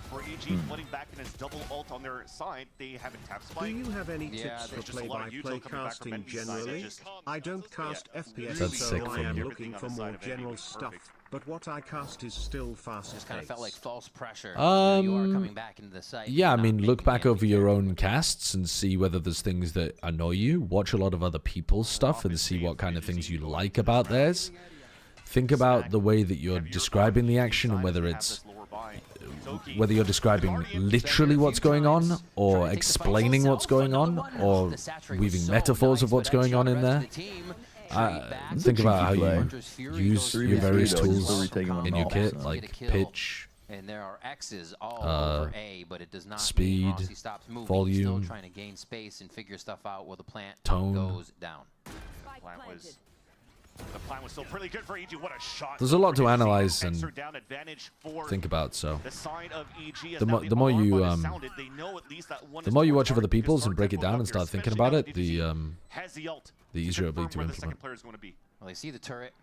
Speaker 21: For EG flooding back in his double ult on their side, they haven't tapped Spike.
Speaker 12: Do you have any tips for play-by-play casting generally? I don't cast FPS,
Speaker 2: That's sick
Speaker 12: so I
Speaker 2: from
Speaker 12: am
Speaker 2: you.
Speaker 12: looking for more general stuff. But what I cast is still fast.
Speaker 22: Just kind of felt like false pressure. You are coming back into the site.
Speaker 2: Yeah, I mean, look back over your own casts and see whether there's things that annoy you. Watch a lot of other people's stuff and see what kind of things you like about theirs. Think about the way that you're describing the action and whether you're describing literally what's going on or explaining what's going on or weaving metaphors of what's going on in there. Think about how you use your various tools in your kit, like pitch,
Speaker 22: and there are X's all over A, but it does not
Speaker 2: speed,
Speaker 22: mean Rossi stops moving.
Speaker 2: volume,
Speaker 22: He's still trying to gain space and figure stuff out while the plant
Speaker 2: tone
Speaker 22: goes down.
Speaker 21: The plan was still pretty good for EG. What a shot.
Speaker 2: There's a lot to analyze and think about, so the more you watch of other people's and break it down and start thinking about it, the easier it'll be to implement.
Speaker 22: Well, they see the turret.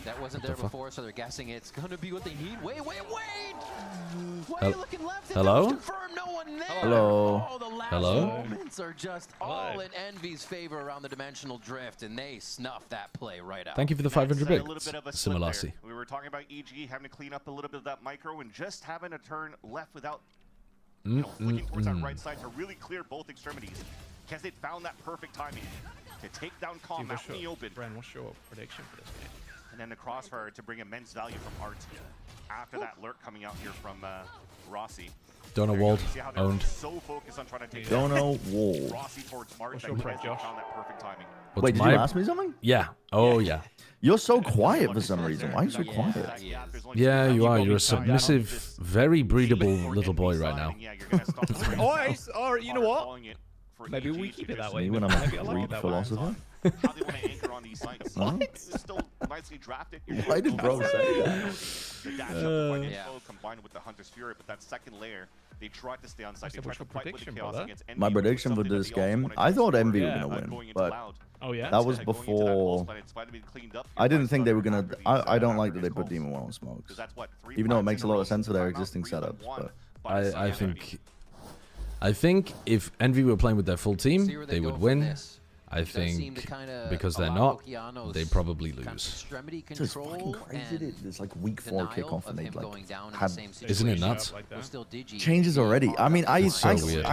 Speaker 22: That wasn't there before, so they're guessing it's going to be what they need. Wait! Why are you looking left?
Speaker 2: Hello?
Speaker 22: Confirm no one there.
Speaker 2: Hello?
Speaker 22: Oh, the last
Speaker 2: Hello?
Speaker 22: moments are just all in Envy's favor around the dimensional drift, and they snuff that play right out.
Speaker 2: Thank you for the 500 bits, Similasi.
Speaker 21: We were talking about EG having to clean up a little bit of that micro and just having to turn left without flicking towards that right side to really clear both extremities. Because they found that perfect timing to take down Calm out in the open.
Speaker 4: Brand, what's your prediction for this game?
Speaker 21: And then the crossfire to bring immense value from Art after that lurk coming out here from Rossi.
Speaker 2: Dono Walled, owned.
Speaker 21: So focused on trying to take
Speaker 20: Dono Walled.
Speaker 21: Rossi towards Art.
Speaker 4: What's your prep, Josh?
Speaker 21: Found that perfect timing.
Speaker 20: Wait, did you ask me something?
Speaker 2: Yeah. Oh, yeah.
Speaker 20: You're so quiet for some reason. Why are you so quiet?
Speaker 2: Yeah, you are. You're a submissive, very breedable little boy right now.
Speaker 4: Oh, you know what? Maybe we keep it that way.
Speaker 20: When I'm a Greek philosopher.
Speaker 21: How they want to anchor on these sites. It's still nicely drafted.
Speaker 20: Why did bro say that?
Speaker 21: The dash up the point info combined with the Hunter's Fury, but that second layer, they tried to stay on site. They tried to fight with the chaos against Envy.
Speaker 20: My prediction for this game, I thought Envy were going to win, but that was before. I didn't think they were going to. I don't like that they put Demon 1 on smokes. Even though it makes a lot of sense for their existing setups. But
Speaker 2: I think if Envy were playing with their full team, they would win. I think because they're not, they probably lose.
Speaker 20: It's fucking crazy. It's like week 4 kickoff and they like had.
Speaker 2: Isn't it nuts?
Speaker 20: Changes already. I mean,
Speaker 2: weird.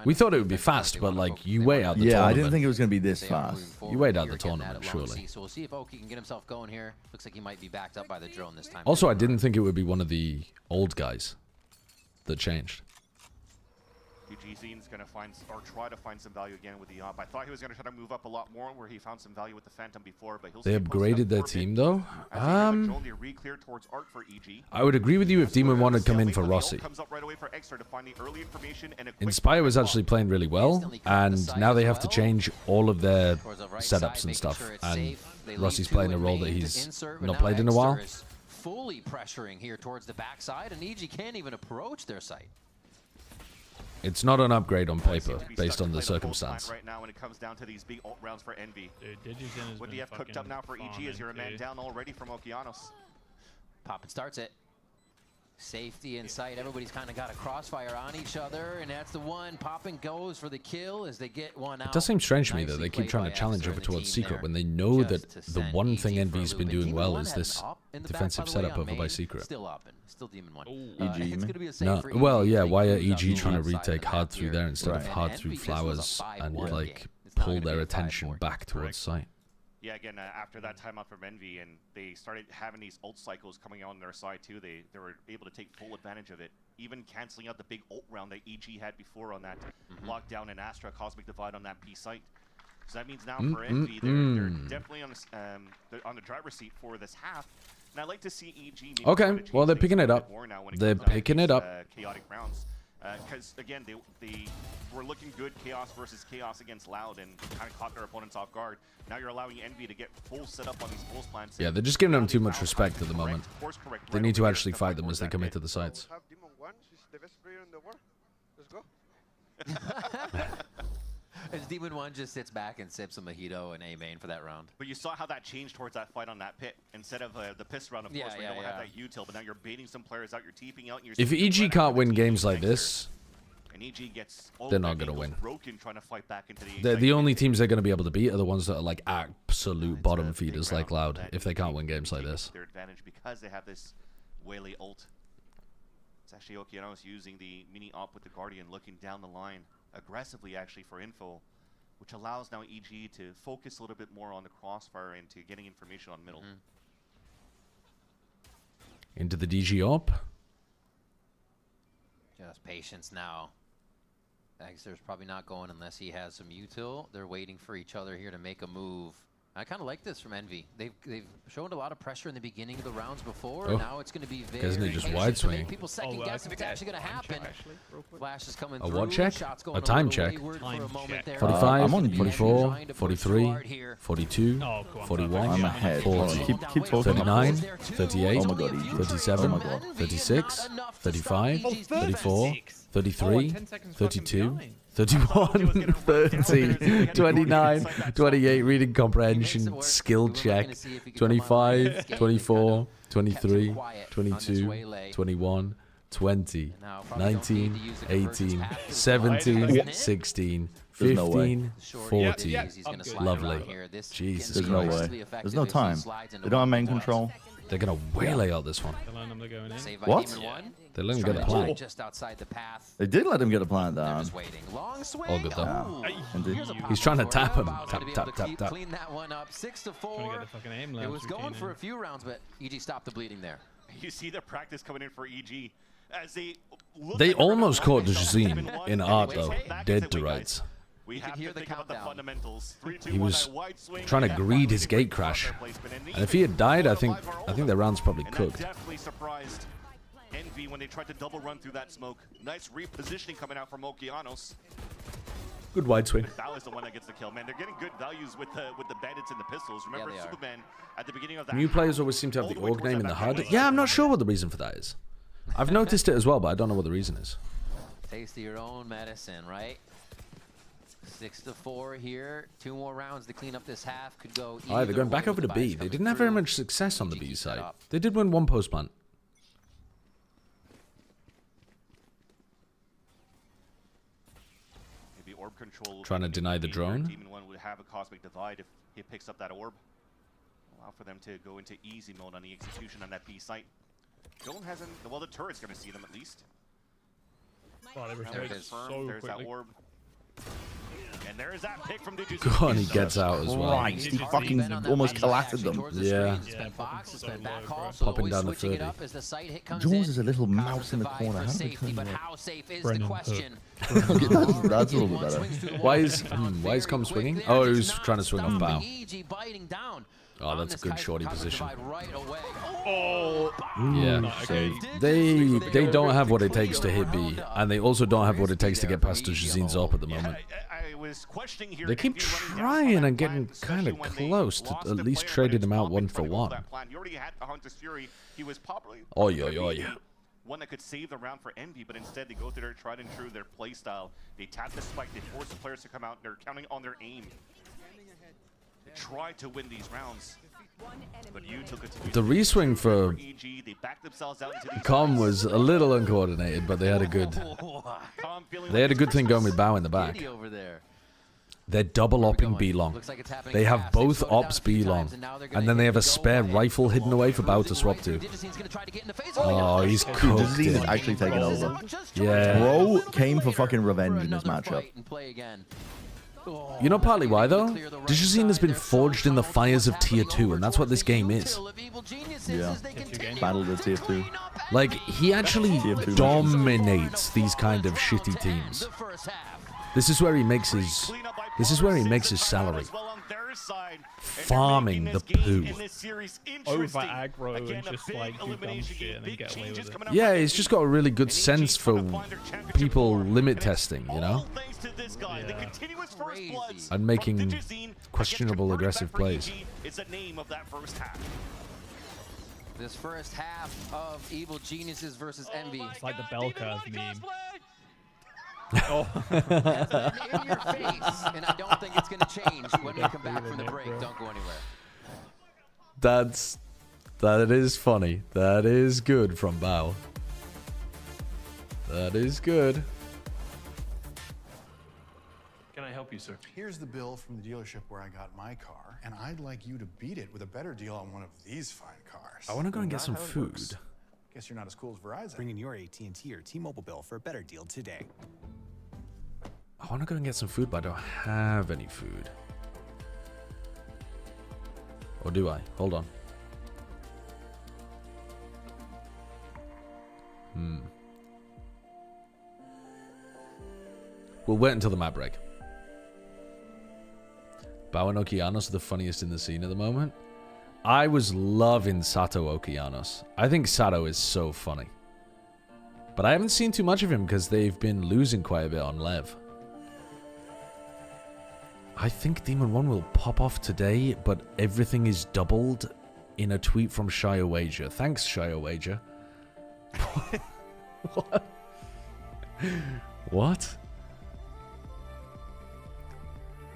Speaker 2: We thought it would be fast, but like you wait out the tournament.
Speaker 20: I didn't think it was gonna be this fast.
Speaker 2: You wait out the tournament, surely.
Speaker 22: So we'll see if Oki can get himself going here. Looks like he might be backed up by the drone this time.
Speaker 2: Also, I didn't think it would be one of the old guys that changed.
Speaker 21: Eugene's going to find or try to find some value again with the op. I thought he was going to try to move up a lot more where he found some value with the Phantom before, but
Speaker 2: they upgraded their team though. I
Speaker 21: would
Speaker 2: agree with you if Demon 1 had come in for Rossi. Inspire was actually playing really well, and now they have to change all of their setups and stuff. And Rossi's playing a role that he's not played in a while.
Speaker 22: fully pressuring here towards the backside, and EG can't even approach their site.
Speaker 2: It's not an upgrade on paper, based on the circumstance.
Speaker 21: Right now, when it comes down to these big ult rounds for Envy. With the F cooked up now for EG, as you're a man down already from Okeanos.
Speaker 22: Poppin starts it. Safety in sight. Everybody's kind of got a crossfire on each other, and that's the one. Poppin goes for the kill as they get one out.
Speaker 2: It does seem strange to me that they keep trying to challenge over towards Secret when they know that the one thing Envy's been doing well is this defensive setup over by Secret.
Speaker 22: Still up and still Demon 1.
Speaker 20: EG,
Speaker 2: No, well, yeah, why are EG trying to retake hard through there instead of hard through flowers and like pull their attention back towards site?
Speaker 21: Yeah, again, after that timeout from Envy, and they started having these ult cycles coming out on their side too, they were able to take full advantage of it, even canceling out the big ult round that EG had before on that lockdown and Astra Cosmic Divide on that B site. So that means now for Envy, they're definitely on the driver's seat for this half. And I'd like to see EG. Maybe
Speaker 2: Okay, well they're picking it up. They're picking it up.
Speaker 21: Chaotic rounds. Because again, they were looking good Chaos versus Chaos against Loud and kind of caught their opponents off guard. Now you're allowing Envy to get full setup on these pulse plants.
Speaker 2: Yeah, they're just giving them too much respect at the moment. They need to actually fight them as they come into the sites.
Speaker 22: As Demon 1 just sits back and sips a mojito and A main for that round.
Speaker 21: But you saw how that changed towards that fight on that pit. Instead of the piss round, of course, where you don't have that util, but now you're baiting some players out, you're TPing out. And you're
Speaker 2: If EG can't win games like this,
Speaker 21: and EG gets
Speaker 2: they're not going to win.
Speaker 21: Broken trying to fight back into the
Speaker 2: The only teams they're going to be able to beat are the ones that are like absolute bottom feeders like Loud, if they can't win games like this.
Speaker 21: Their advantage because they have this Whaley ult. It's actually Okeanos using the mini op with the Guardian, looking down the line aggressively actually for info, which allows now EG to focus a little bit more on the crossfire and to getting information on middle.
Speaker 2: Into the DG op.
Speaker 22: Just patience now. Dagster's probably not going unless he has some util. They're waiting for each other here to make a move. I kind of like this from Envy. They've shown a lot of pressure in the beginning of the rounds before, and now it's going to be very
Speaker 2: isn't it just wide swing?
Speaker 22: People second guess if it's actually going to happen. Flash is coming
Speaker 2: A
Speaker 22: through.
Speaker 2: what check?
Speaker 22: Going
Speaker 2: a time check.
Speaker 22: 45,
Speaker 2: 44, 43, 42, 41,
Speaker 20: I'm ahead.
Speaker 2: 40,
Speaker 20: keep talking.
Speaker 2: 39, 38,
Speaker 20: Oh my God, EG.
Speaker 2: 37,
Speaker 20: Oh my God.
Speaker 2: 36, 35, 34, 33, 32, 31, 30, 29, 28, reading comprehension, skill check, 25, 24, 23, 22, 21, 20, 19, 18, 17, 16, 15, 14. Lovely. Jesus
Speaker 20: There's no
Speaker 2: Christ.
Speaker 20: way. There's no time. They don't have main control.
Speaker 2: They're going to waylay out this one.
Speaker 20: What?
Speaker 2: They let him get a plant.
Speaker 22: Just outside the path.
Speaker 20: They did let him get a plant down.
Speaker 22: Long swing.
Speaker 2: All good though.
Speaker 20: Indeed.
Speaker 2: He's trying to tap him. Tap, tap, tap, tap.
Speaker 22: Clean that one up. 6-4. It was going for a few rounds, but EG stopped the bleeding there.
Speaker 21: You see the practice coming in for EG as
Speaker 2: They almost caught Dejazine in art though, dead to rights.
Speaker 21: We have to think about the fundamentals. 3, 2,
Speaker 2: He
Speaker 21: 1,
Speaker 2: was
Speaker 21: that wide swing.
Speaker 2: trying to greed his gate crash, and if he had died, I think the round's probably
Speaker 21: And
Speaker 2: cooked.
Speaker 21: that definitely surprised Envy when they tried to double run through that smoke. Nice repositioning coming out from Okeanos.
Speaker 2: Good wide swing.
Speaker 21: Val is the one that gets the kill, man. They're getting good values with the bandits and the pistols. Remember Superman at the beginning of that.
Speaker 2: New players always seem to have the org name in the HUD. Yeah, I'm not sure what the reason for that is. I've noticed it as well, but I don't know what the reason is.
Speaker 22: Taste of your own medicine, right? 6-4 here. 2 more rounds to clean up this half. Could go.
Speaker 2: All right, they're going back over to B. They didn't have very much success on the B side. They did win one post plant.
Speaker 21: Maybe orb control.
Speaker 2: Trying to deny the drone.
Speaker 21: Demon 1 would have a cosmic divide if he picks up that orb. Allow for them to go into easy mode on the execution on that B site. Drone hasn't. Well, the turret's going to see them at least.
Speaker 4: Wow, they were so
Speaker 21: There's that orb. And there is that pick from Digi.
Speaker 2: God, and he gets out as well.
Speaker 20: Christ, he fucking almost collapsed them.
Speaker 2: Yeah. Popping down the 30.
Speaker 20: Jaws is a little mouse in the corner. How do they turn
Speaker 22: But
Speaker 20: it
Speaker 22: how safe is the question?
Speaker 20: Okay, that's a little bit better.
Speaker 2: Why is Com swinging? Oh, he was trying to swing off bow.
Speaker 22: EG biting down.
Speaker 2: Oh, that's a good shorty position.
Speaker 22: Right away.
Speaker 4: Oh.
Speaker 2: Yeah. They don't have what it takes to hit B, and they also don't have what it takes to get past Dejazine Zop at the moment.
Speaker 21: I was questioning here.
Speaker 2: They keep trying and getting kind of close to at least trading him out 1-for-1.
Speaker 21: He already had a Hunter's Fury. He was probably one that could save the round for Envy, but instead they go through their tried and true, their play style. They tap the spike, they force the players to come out, they're counting on their aim. They try to win these rounds. But you took it to
Speaker 2: The reswing for
Speaker 21: EG. They backed themselves out into these
Speaker 2: Com was a little uncoordinated, but they had a good thing going with Bao in the back. They're double opping B long. They have both ops B long, and then they have a spare rifle hidden away for Bao to swap to. Oh, he's cooked
Speaker 20: He's
Speaker 2: it.
Speaker 20: actually taking over.
Speaker 2: Yeah.
Speaker 20: Bro came for fucking revenge in this matchup.
Speaker 2: You know partly why though? Digicine has been forged in the fires of Tier 2, and that's what this game is.
Speaker 20: Yeah. Battle of Tier 2.
Speaker 2: Like, he actually dominates these kind of shitty teams. This is where he makes his salary. Farming the poo.
Speaker 4: Over aggro and just like do dumb shit and then get away with it.
Speaker 2: Yeah, he's just got a really good sense for people limit testing, you know? And making questionable aggressive plays.
Speaker 22: This first half of Evil Geniuses versus Envy.
Speaker 4: It's like the bell curve meme.
Speaker 22: Oh. That's in your face, and I don't think it's going to change when we come back from the break. Don't go anywhere.
Speaker 2: That is funny. That is good from Bao. That is good.
Speaker 14: Can I help you, sir? Here's the bill from the dealership where I got my car, and I'd like you to beat it with a better deal on one of these fine cars.
Speaker 2: I want to go and get some food.
Speaker 14: Guess you're not as cool as Verizon. Bring in your AT&T or T-Mobile bill for a better deal today.
Speaker 2: I want to go and get some food, but I don't have any food. Or do I? Hold on. We'll wait until the map break. Bao and Okeanos are the funniest in the scene at the moment. I was loving Sato Okeanos. I think Sato is so funny. But I haven't seen too much of him because they've been losing quite a bit on LEV. I think Demon 1 will pop off today, but everything is doubled in a tweet from Shia Wager. Thanks, Shia Wager. What? What?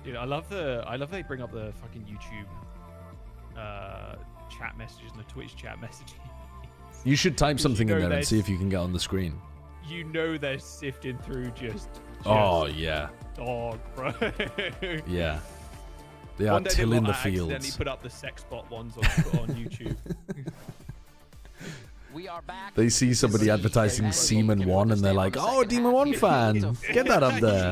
Speaker 4: Dude, I love they bring up the fucking YouTube chat messages and the Twitch chat messages.
Speaker 2: You should type something in there and see if you can get on the screen.
Speaker 4: You know they're sifting through just
Speaker 2: oh yeah.
Speaker 4: Dog, bro.
Speaker 2: Yeah. They are tilling the fields.
Speaker 4: Then he put up the sex bot ones on YouTube.
Speaker 22: We are back.
Speaker 2: They see somebody advertising Seaman 1 and they're like, oh, Demon 1 fan. Get that up there.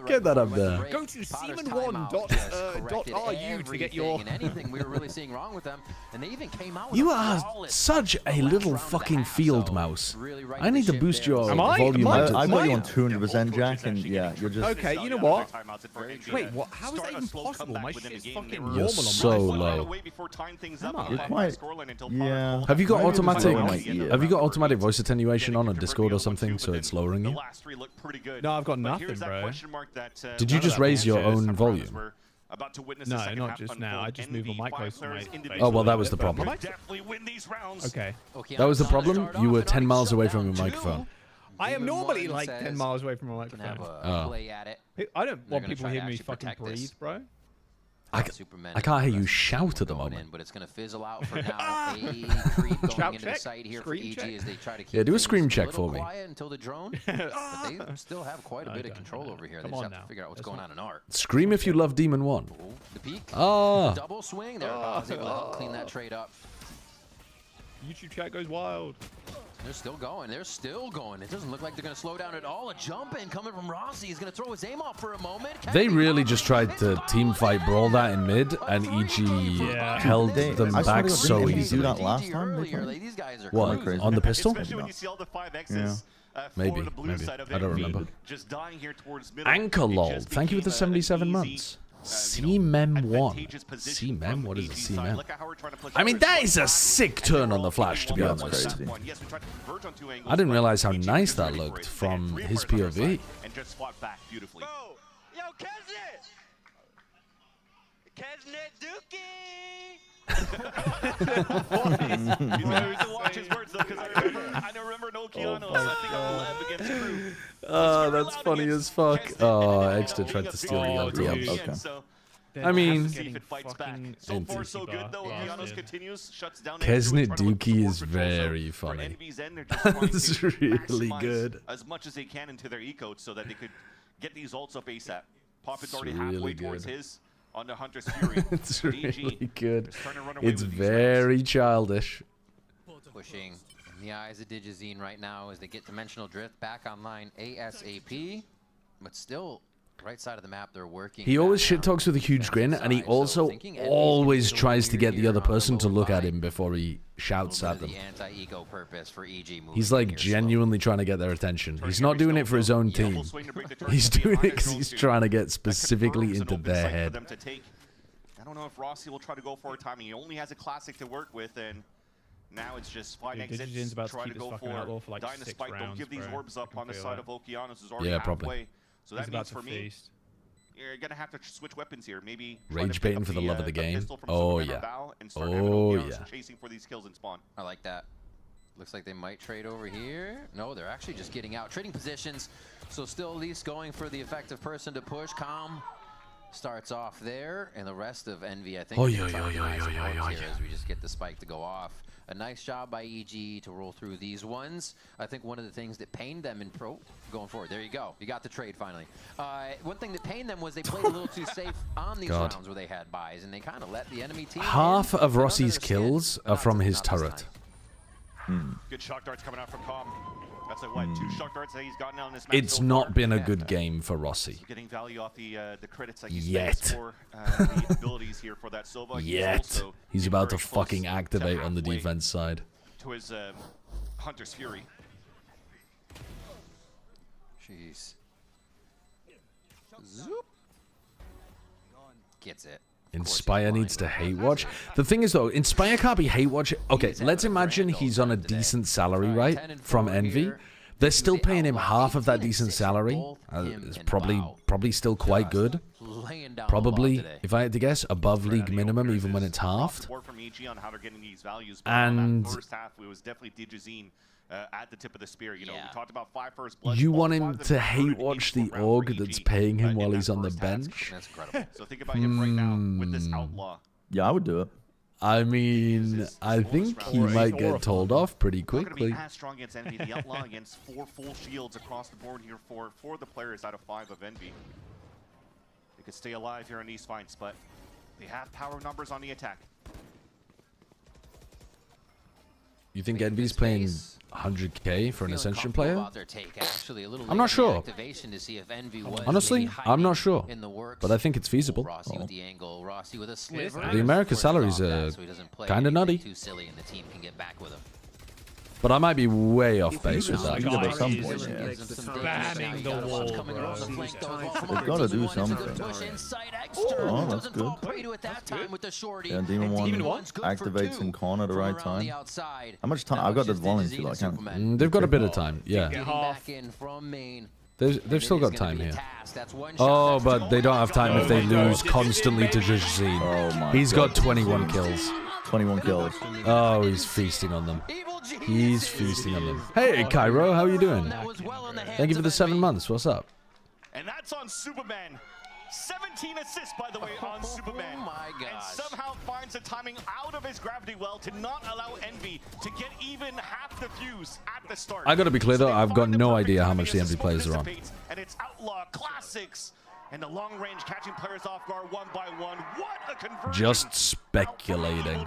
Speaker 2: Get that up there.
Speaker 4: Go to seaman1.ru to get your...
Speaker 22: anything we were really seeing wrong with them. And they even came out with
Speaker 2: You are such a little fucking field mouse. I need to boost your volume.
Speaker 20: I've got you on 200%, Jack, and yeah, you're just...
Speaker 4: Okay, you know what? Wait, what? How is that even possible? My shit is fucking normal.
Speaker 2: You're so low.
Speaker 20: You're quite... Yeah.
Speaker 2: Have you got automatic... Have you got automatic voice attenuation on Discord or something, so it's lowering you?
Speaker 4: No, I've got nothing, bro.
Speaker 2: Did you just raise your own volume?
Speaker 4: No, not just now. I just moved my mic close to my face.
Speaker 2: Oh, well, that was the problem.
Speaker 4: Okay.
Speaker 2: That was the problem? You were 10 miles away from your microphone.
Speaker 4: I am normally like 10 miles away from my microphone.
Speaker 2: Oh.
Speaker 4: I don't want people hearing me fucking breathe, bro.
Speaker 2: I can't hear you shout at the moment.
Speaker 22: But it's going to fizzle out for now. A creep going into the site here for EG as they try to keep
Speaker 2: do a scream check for me.
Speaker 22: Quiet until the drone, but they still have quite a bit of control over here. They just have to figure out what's going on in art.
Speaker 2: Scream if you love Demon 1.
Speaker 22: The peak.
Speaker 2: Oh.
Speaker 22: The double swing there. I was able to help clean that trade up.
Speaker 4: YouTube chat goes wild.
Speaker 22: They're still going. They're still going. It doesn't look like they're going to slow down at all. A jump in coming from Rossi. He's going to throw his aim off for a moment.
Speaker 2: They really just tried to team fight brawl that in mid, and EG held them back so easily.
Speaker 20: Do that last time?
Speaker 2: What? On the pistol?
Speaker 20: Yeah.
Speaker 2: Maybe. I don't remember. Anchor lol. Thank you for the 77 months. CMEM1. CMEM? What is a CMEM? I mean, that is a sick turn on the flash, to be honest. I didn't realize how nice that looked from his POV.
Speaker 3: Yo, Kesnet! Kesnet Dookie!
Speaker 21: He's gonna have to watch his words though, because I remember no Keanu. I think I'm LEV against Crew.
Speaker 2: Oh, that's funny as fuck. Oh, Extra tried to steal the ulti.
Speaker 21: Okay.
Speaker 2: I mean,
Speaker 21: see if it fights back. So far, so good though. Keanu continues, shuts down.
Speaker 2: Kesnet Dookie is very funny. It's really good.
Speaker 21: As much as they can into their eco so that they could get these ults up ASAP. Popin's already
Speaker 2: really
Speaker 21: halfway
Speaker 2: good.
Speaker 21: towards his on the Hunter's Fury.
Speaker 2: It's really good.
Speaker 21: Trying to run away
Speaker 2: It's
Speaker 21: with these
Speaker 2: very childish.
Speaker 22: Pushing in the eyes of Digizine right now as they get Dimensional Drift back online ASAP, but still right side of the map they're working.
Speaker 2: He always shit talks with a huge grin, and he also always tries to get the other person to look at him before he shouts at them.
Speaker 22: The anti-ego purpose for EG
Speaker 2: He's like genuinely trying to get their attention. He's not doing it for his own team. He's doing it because he's trying to get specifically into their head.
Speaker 21: I don't know if Rossi will try to go for a timing. He only has a classic to work with, and now it's just find exits, try to go for
Speaker 4: like
Speaker 21: Dynasty. Don't give these orbs up on the side of Okeanos, who's already
Speaker 2: Yeah,
Speaker 21: halfway.
Speaker 2: probably.
Speaker 21: So that means for me, you're gonna have to switch weapons here. Maybe
Speaker 2: Rage baiting for the love of the game.
Speaker 21: Oh
Speaker 2: yeah.
Speaker 21: Oh
Speaker 2: yeah.
Speaker 21: Chasing for these kills in spawn.
Speaker 22: I like that. Looks like they might trade over here. No, they're actually just getting out. Trading positions. So still at least going for the effective person to push. Calm starts off there. And the rest of Envy, I think,
Speaker 2: here
Speaker 22: as we just get the spike to go off. A nice job by EG to roll through these ones. I think one of the things that pained them in pro going forward. There you go. You got the trade finally. One thing that pained them was they played a little too safe on these rounds where they had buys, and they kind of let the enemy team.
Speaker 2: Half of Rossi's kills are from his turret.
Speaker 21: Good shock darts coming out from Calm. That's like what, 2 shock darts that he's gotten out in this match.
Speaker 2: It's
Speaker 21: so
Speaker 2: not
Speaker 21: far.
Speaker 2: been a good game for Rossi.
Speaker 21: Getting value off the credits that he
Speaker 2: Yet.
Speaker 21: spends for the abilities here for that Sova.
Speaker 2: Yet. He's about to fucking activate on the defense side.
Speaker 21: To his Hunter's Fury.
Speaker 22: Jeez. Zoop. Gets it.
Speaker 2: Inspire needs to hate watch. The thing is though, Inspire can't be hate watch. Okay, let's imagine he's on a decent salary, right? From Envy. They're still paying him half of that decent salary. It's probably still quite good. Probably, if I had to guess, above league minimum, even when it's halved. And
Speaker 21: first half, it was definitely Digizine at the tip of the spear. You know, we talked about 5 first blood.
Speaker 2: You want him to hate watch the org that's paying him while he's on the bench?
Speaker 21: That's incredible. So think about him right now with this outlaw.
Speaker 20: Yeah, I would do it.
Speaker 2: I mean, I think he might get told off pretty quickly.
Speaker 21: Going to be as strong against Envy. The outlaw against 4 full shields across the board here for the players out of 5 of Envy. They could stay alive here in these fights, but they have power numbers on the attack.
Speaker 2: You think Envy's playing 100k for an Ascension player? I'm not sure. Honestly, I'm not sure. But I think it's feasible. The America salaries are kind of nutty. But I might be way off base with that.
Speaker 20: They've got to do something. Oh, that's good. Yeah, Demon 1 activates in corner at the right time. How much time? I've got the volunteer, I can't.
Speaker 2: They've got a bit of time, yeah. They've still got time here. Oh, but they don't have time if they lose constantly to Digizine.
Speaker 20: Oh my
Speaker 2: He's got 21 kills.
Speaker 20: 21 kills.
Speaker 2: Oh, he's feasting on them. He's feasting on them. Hey, Cairo, how are you doing? Thank you for the 7 months. What's up?
Speaker 21: And that's on Superman. 17 assists, by the way, on Superman.
Speaker 22: Oh my gosh.
Speaker 21: And somehow finds the timing out of his gravity well to not allow Envy to get even half the fuse at the start.
Speaker 2: I gotta be clear though, I've got no idea how much the Envy players are on.
Speaker 21: And it's Outlaw Classics. And the long range catching players off guard 1 by 1. What a conversion.
Speaker 2: Just speculating.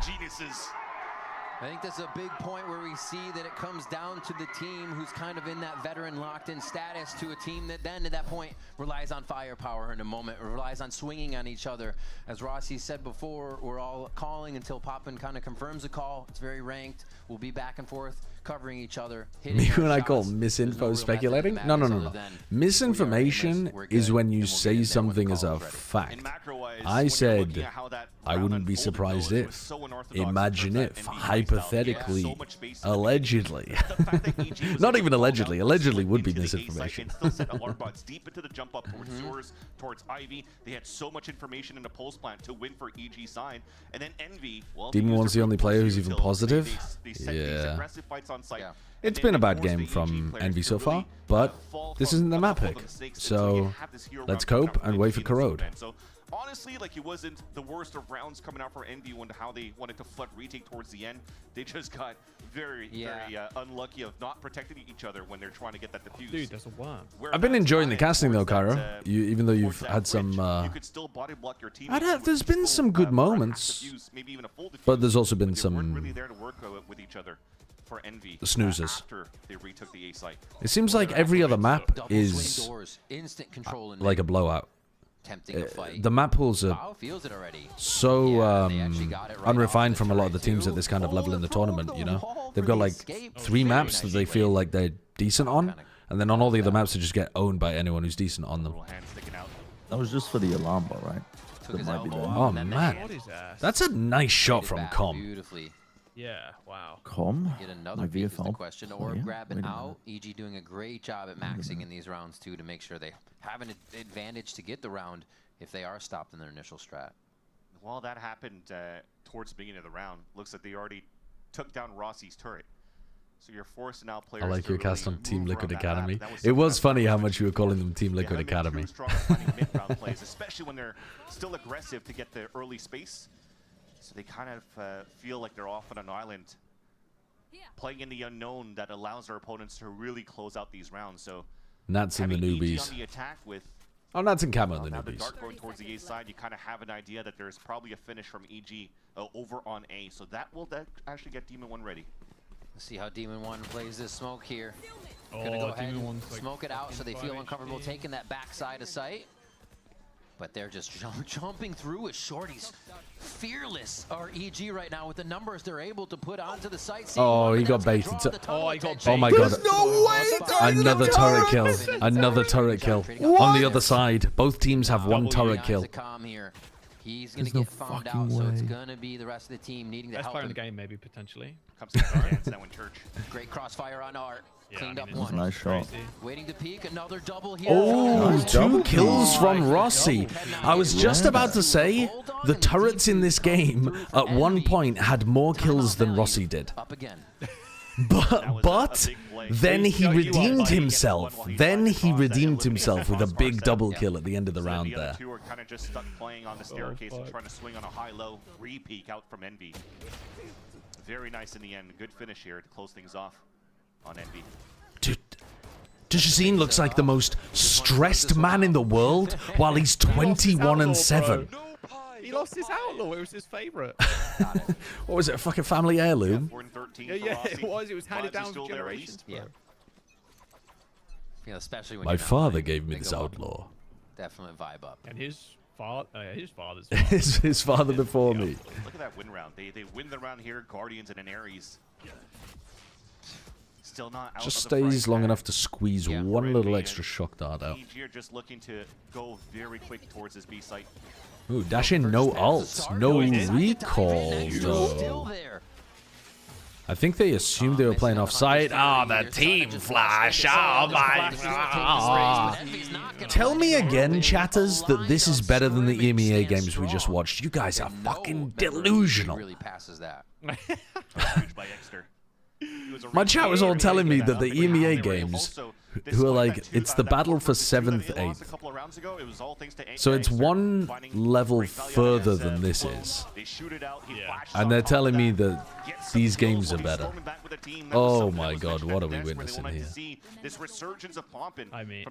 Speaker 22: I think that's a big point where we see that it comes down to the team who's kind of in that veteran locked-in status to a team that then at that point relies on firepower in a moment, or relies on swinging on each other. As Rossi said before, we're all calling until Poppin kind of confirms a call. It's very ranked. We'll be back and forth. covering each other.
Speaker 2: Me when I call misinfo speculating? No. Misinformation is when you say something as a fact. I said I wouldn't be surprised if. Imagine if, hypothetically, allegedly. Not even allegedly. Allegedly would be misinformation.
Speaker 21: Deep into the jump up towards Soars, towards Ivy. They had so much information in the pulse plant to win for EG side. And then Envy, well,
Speaker 2: Demon One's the only player who's even positive. Yeah. It's been a bad game from Envy so far, but this isn't the map pick. So let's cope and wait for Corrode.
Speaker 21: So honestly, like, it wasn't the worst of rounds coming out for Envy when how they wanted to flood retake towards the end. They just got very unlucky of not protecting each other when they're trying to get that defuse.
Speaker 4: Dude, that's a worm.
Speaker 2: I've been enjoying the casting though, Cairo. Even though you've had some. There's been some good moments, but there's also been some snoozers. It seems like every other map is like a blowout. The map pools are so unrefined from a lot of the teams at this kind of level in the tournament, you know? They've got like 3 maps that they feel like they're decent on, and then on all the other maps they just get owned by anyone who's decent on them.
Speaker 20: That was just for the alarm bot, right? That might be there.
Speaker 2: Oh man, that's a nice shot from Com.
Speaker 22: Beautifully.
Speaker 4: Yeah, wow.
Speaker 20: Com?
Speaker 22: Get another pick is the question, or grab it out. EG doing a great job at maxing in these rounds too to make sure they have an advantage to get the round if they are stopped in their initial strat.
Speaker 21: Well, that happened towards the beginning of the round. Looks like they already took down Rossi's turret. So you're forced to now play.
Speaker 2: I like your cast on Team Liquid Academy. It was funny how much you were calling them Team Liquid Academy.
Speaker 21: Mid-round plays, especially when they're still aggressive to get the early space. So they kind of feel like they're off on an island, playing in the unknown that allows their opponents to really close out these rounds. So
Speaker 2: Nats and the newbies.
Speaker 21: On the attack with,
Speaker 2: Nats and Camo and the
Speaker 21: now
Speaker 2: newbies.
Speaker 21: The Dart going towards the A side, you kind of have an idea that there's probably a finish from EG over on A. So that will actually get Demon 1 ready.
Speaker 22: Let's see how Demon 1 plays this smoke here.
Speaker 4: Oh,
Speaker 22: Gonna go ahead
Speaker 4: Demon
Speaker 22: and
Speaker 4: 1's like
Speaker 22: smoke it out so they feel
Speaker 4: 5
Speaker 22: uncomfortable
Speaker 4: HP.
Speaker 22: taking that backside of sight. But they're just jumping through as shorties. Fearless are EG right now with the numbers they're able to put onto the site.
Speaker 2: Oh, he got baited.
Speaker 4: Oh, he got baited.
Speaker 2: Oh my god.
Speaker 4: There's no way!
Speaker 2: Another turret kill. Another turret kill. On the other side, both teams have 1 turret kill.
Speaker 22: He's going to get found out, so it's going to be the rest of the team needing to
Speaker 4: Best
Speaker 22: help
Speaker 4: player in
Speaker 22: him.
Speaker 4: the game, maybe, potentially.
Speaker 21: Comes to hands now in Church.
Speaker 22: Great crossfire on Art.
Speaker 4: Yeah,
Speaker 22: Cleaned up
Speaker 20: That's
Speaker 22: one.
Speaker 20: a nice shot.
Speaker 22: Waiting to peek, another double here.
Speaker 2: Oh, 2 kills from Rossi. I was just about to say, the turrets in this game at one point had more kills than Rossi did.
Speaker 22: Up again.
Speaker 2: But then he redeemed himself. Then he redeemed himself with a big double kill at the end of the round there.
Speaker 21: The other 2 are kind of just stuck playing on the staircase and trying to swing on a high-low re-peek out from Envy. Very nice in the end. Good finish here to close things off on Envy.
Speaker 2: Dude, Dejazine looks like the most stressed man in the world while he's 21-7.
Speaker 4: He lost his outlaw. It was his favorite.
Speaker 2: What was it, a fucking family heirloom?
Speaker 4: Yeah, it was. It was handed down for generations.
Speaker 22: Yeah. Yeah, especially when
Speaker 2: My
Speaker 22: you're not
Speaker 2: father
Speaker 22: playing.
Speaker 2: gave me
Speaker 22: They
Speaker 2: this
Speaker 22: go up.
Speaker 2: outlaw.
Speaker 22: Definitely vibe up.
Speaker 4: And his father's
Speaker 2: his father before me.
Speaker 21: Look at that win round. They win the round here. Guardians and an Ares. Still not out.
Speaker 2: Just
Speaker 21: of the frying
Speaker 2: stays long
Speaker 21: pan.
Speaker 2: enough to squeeze one little extra shock dart out.
Speaker 21: EG are just looking to go very quick towards this B site.
Speaker 2: Ooh, dash in, no ults, no recall though. I think they assumed they were playing off site. Ah, the team flash. Oh my god. Tell me again, chatters, that this is better than the EMEA games we just watched. You guys are fucking delusional.
Speaker 22: Really passes that.
Speaker 2: My chat was all telling me that the EMEA games, who are like, it's the battle for 7th, 8th. So it's one level further than this is. And they're telling me that these games are better. Oh my god, what are we witnessing here?
Speaker 21: I mean,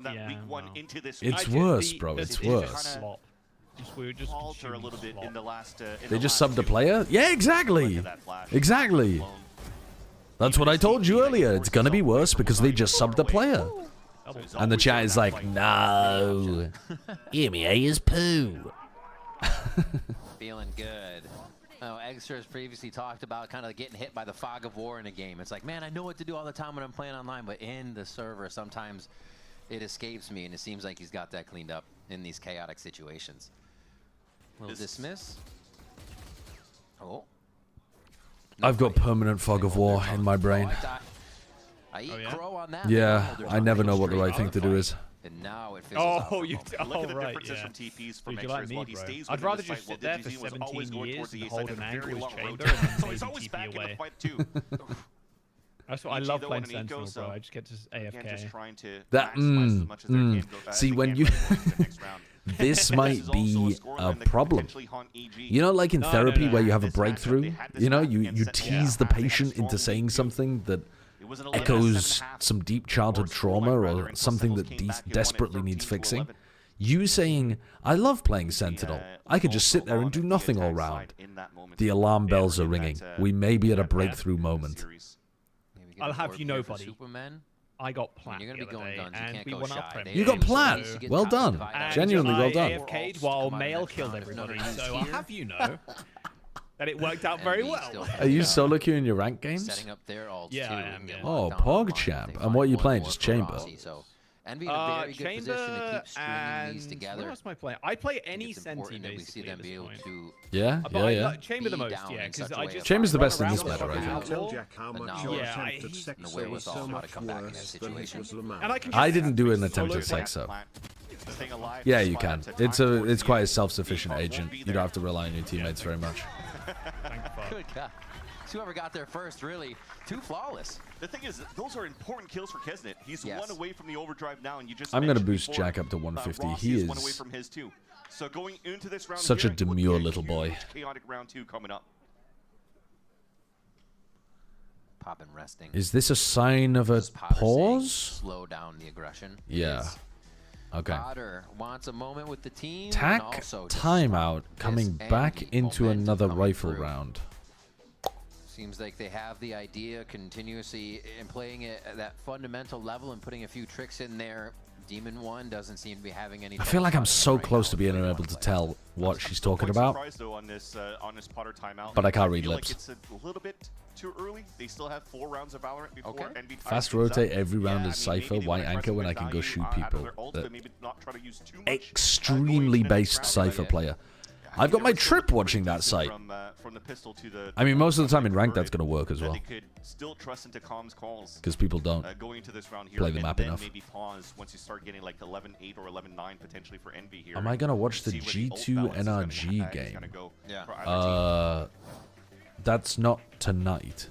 Speaker 2: It's worse, bro, it's worse.
Speaker 21: Alter a little bit in the last.
Speaker 2: They just subbed a player? Yeah, exactly. Exactly. That's what I told you earlier. It's gonna be worse because they just subbed a player. And the chat is like, no. EMEA is poo.
Speaker 22: Feeling good. Eggster has previously talked about kind of getting hit by the fog of war in a game. It's like, man, I know what to do all the time when I'm playing online, but in the server, sometimes it escapes me, and it seems like he's got that cleaned up in these chaotic situations. Little dismiss. Oh.
Speaker 2: I've got permanent fog of war in my brain.
Speaker 22: I eat crow on that.
Speaker 2: Yeah, I never know what the right thing to do is.
Speaker 22: And now it fizzles out.
Speaker 4: You
Speaker 21: Look at the
Speaker 4: right,
Speaker 21: differences from TPs from
Speaker 4: Dude,
Speaker 21: Extra
Speaker 4: like
Speaker 21: as
Speaker 4: me,
Speaker 21: well. He
Speaker 4: bro.
Speaker 21: stays
Speaker 4: I'd
Speaker 21: within
Speaker 4: rather
Speaker 21: the
Speaker 4: just
Speaker 21: site,
Speaker 4: sit
Speaker 21: while
Speaker 4: there for
Speaker 21: Digizine was
Speaker 4: 17
Speaker 21: always going
Speaker 4: years
Speaker 21: towards the
Speaker 4: and
Speaker 21: A side
Speaker 4: hold
Speaker 21: and
Speaker 4: an
Speaker 21: a very
Speaker 4: angle
Speaker 21: long
Speaker 4: as
Speaker 21: road.
Speaker 4: chamber and
Speaker 21: So he's
Speaker 4: then
Speaker 21: always
Speaker 4: TP
Speaker 21: back in the
Speaker 4: away.
Speaker 21: fight too.
Speaker 4: That's what I love playing Sentinel, bro. I just get to
Speaker 21: Again, just
Speaker 4: AFK.
Speaker 21: trying to
Speaker 2: That
Speaker 21: maximize as much as they can go back
Speaker 2: see when
Speaker 21: again
Speaker 2: you
Speaker 21: when it goes to the next round.
Speaker 2: this might be a problem. You know, like in therapy where you have a breakthrough, you know, you tease the patient into saying something that echoes some deep childhood trauma or something that desperately needs fixing. You saying, I love playing Sentinel. I could just sit there and do nothing all round. The alarm bells are ringing. We may be at a breakthrough moment.
Speaker 4: I'll have you know, buddy. I got plat
Speaker 22: You're
Speaker 4: the
Speaker 22: gonna be
Speaker 4: other
Speaker 22: going
Speaker 4: day,
Speaker 22: guns. You
Speaker 4: and
Speaker 22: can't
Speaker 4: we
Speaker 22: go
Speaker 4: won our
Speaker 22: shy.
Speaker 4: Premier.
Speaker 2: You got plat. Well done. Genuinely well done.
Speaker 4: I AFK'd while Male killed everybody, so I'll have you know that it worked out very well.
Speaker 2: Are you solo queuing your rank games?
Speaker 22: Setting up their ults
Speaker 4: Yeah, I am. Yeah.
Speaker 2: Oh, PogChamp. And what are you playing? Just Chamber?
Speaker 22: So Envy in a very good position to
Speaker 4: Chamber
Speaker 22: keep stringing these
Speaker 4: and
Speaker 22: together.
Speaker 4: what else am I playing? I play any
Speaker 22: It's
Speaker 4: Senti
Speaker 22: important that we see
Speaker 4: basically
Speaker 22: them
Speaker 4: at
Speaker 22: be
Speaker 4: this
Speaker 22: able
Speaker 4: point.
Speaker 22: to
Speaker 2: Yeah,
Speaker 4: But I
Speaker 2: yeah.
Speaker 4: like Chamber the
Speaker 22: be
Speaker 4: most,
Speaker 22: down
Speaker 4: yeah,
Speaker 22: in
Speaker 4: because
Speaker 22: such a
Speaker 4: I
Speaker 22: way
Speaker 4: just
Speaker 22: of
Speaker 2: Chamber's the
Speaker 22: run
Speaker 2: best in
Speaker 22: around
Speaker 2: this
Speaker 22: the
Speaker 2: meta, I
Speaker 22: fucking
Speaker 2: think.
Speaker 22: house,
Speaker 12: Tell Jack how
Speaker 22: but
Speaker 12: much
Speaker 22: now
Speaker 12: your
Speaker 4: Yeah,
Speaker 12: attempt at
Speaker 22: and the
Speaker 12: sex
Speaker 22: way was
Speaker 12: is so
Speaker 22: all how to
Speaker 12: much
Speaker 22: come back in that
Speaker 12: worse than it
Speaker 22: situation.
Speaker 12: was Lamar.
Speaker 4: And I can
Speaker 2: I
Speaker 4: just
Speaker 2: didn't do an
Speaker 4: solo
Speaker 2: attempt at
Speaker 4: queue.
Speaker 2: sex up.
Speaker 21: Staying alive.
Speaker 2: Yeah, you can. It's quite a self-sufficient agent. You don't have to rely on your teammates very much.
Speaker 22: Good God. Whoever got there first, really, too flawless.
Speaker 21: The thing is, those are important kills for Kesnet. He's one away from the overdrive now, and you just
Speaker 2: I'm going to
Speaker 21: mentioned
Speaker 2: boost
Speaker 21: before,
Speaker 2: Jack up to 150.
Speaker 21: Rossi
Speaker 2: He
Speaker 21: one away
Speaker 2: is
Speaker 21: from his too. So going into this round
Speaker 2: such a
Speaker 21: here, it would be
Speaker 2: demure little boy.
Speaker 21: huge chaotic round 2 coming up.
Speaker 22: Popping resting.
Speaker 2: Is this a sign of a
Speaker 22: Just Potter saying,
Speaker 2: pause?
Speaker 22: slow down the aggression.
Speaker 2: Yeah. Okay.
Speaker 22: Potter wants a moment with the team. and
Speaker 2: Tack
Speaker 22: also to
Speaker 2: timeout
Speaker 22: stop
Speaker 2: coming
Speaker 22: this
Speaker 2: back
Speaker 22: envy
Speaker 2: into
Speaker 22: momentum
Speaker 2: another
Speaker 22: coming
Speaker 2: rifle
Speaker 22: through.
Speaker 2: round.
Speaker 22: Seems like they have the idea continuously in playing it at that fundamental level and putting a few tricks in there. Demon 1 doesn't seem to be having any.
Speaker 2: I feel like I'm so close to being able to tell what she's talking about,
Speaker 21: Surprised, though, on this Potter timeout.
Speaker 2: but I can't read
Speaker 21: feel
Speaker 2: lips.
Speaker 21: Like it's a little bit too early. They still have 4 rounds of Valorant before NB
Speaker 2: Fast
Speaker 21: ties things
Speaker 2: rotate
Speaker 21: up.
Speaker 2: every round
Speaker 21: Yeah,
Speaker 2: as
Speaker 21: I mean,
Speaker 2: Cypher,
Speaker 21: maybe they
Speaker 2: white
Speaker 21: wanna try
Speaker 2: anchor
Speaker 21: some
Speaker 2: when I
Speaker 21: good
Speaker 2: can go
Speaker 21: value
Speaker 2: shoot
Speaker 21: out of
Speaker 2: people.
Speaker 21: their ult,
Speaker 2: That
Speaker 21: but maybe not try to use too much,
Speaker 2: extremely based Cypher player. I've got my trip watching that site.
Speaker 21: From the pistol to the
Speaker 2: I mean, most of the time in ranked that's going to work as well.
Speaker 21: They could still trust into comms calls.
Speaker 2: Because people don't
Speaker 21: going into this round here,
Speaker 2: play the
Speaker 21: and
Speaker 2: map
Speaker 21: then
Speaker 2: enough.
Speaker 21: maybe pause once you start getting like 11-8 or 11-9 potentially for Envy here.
Speaker 2: Am I going to watch the
Speaker 21: See where the ult
Speaker 2: G2
Speaker 21: balance is gonna
Speaker 2: NRG game?
Speaker 21: go for either team.
Speaker 2: That's not tonight.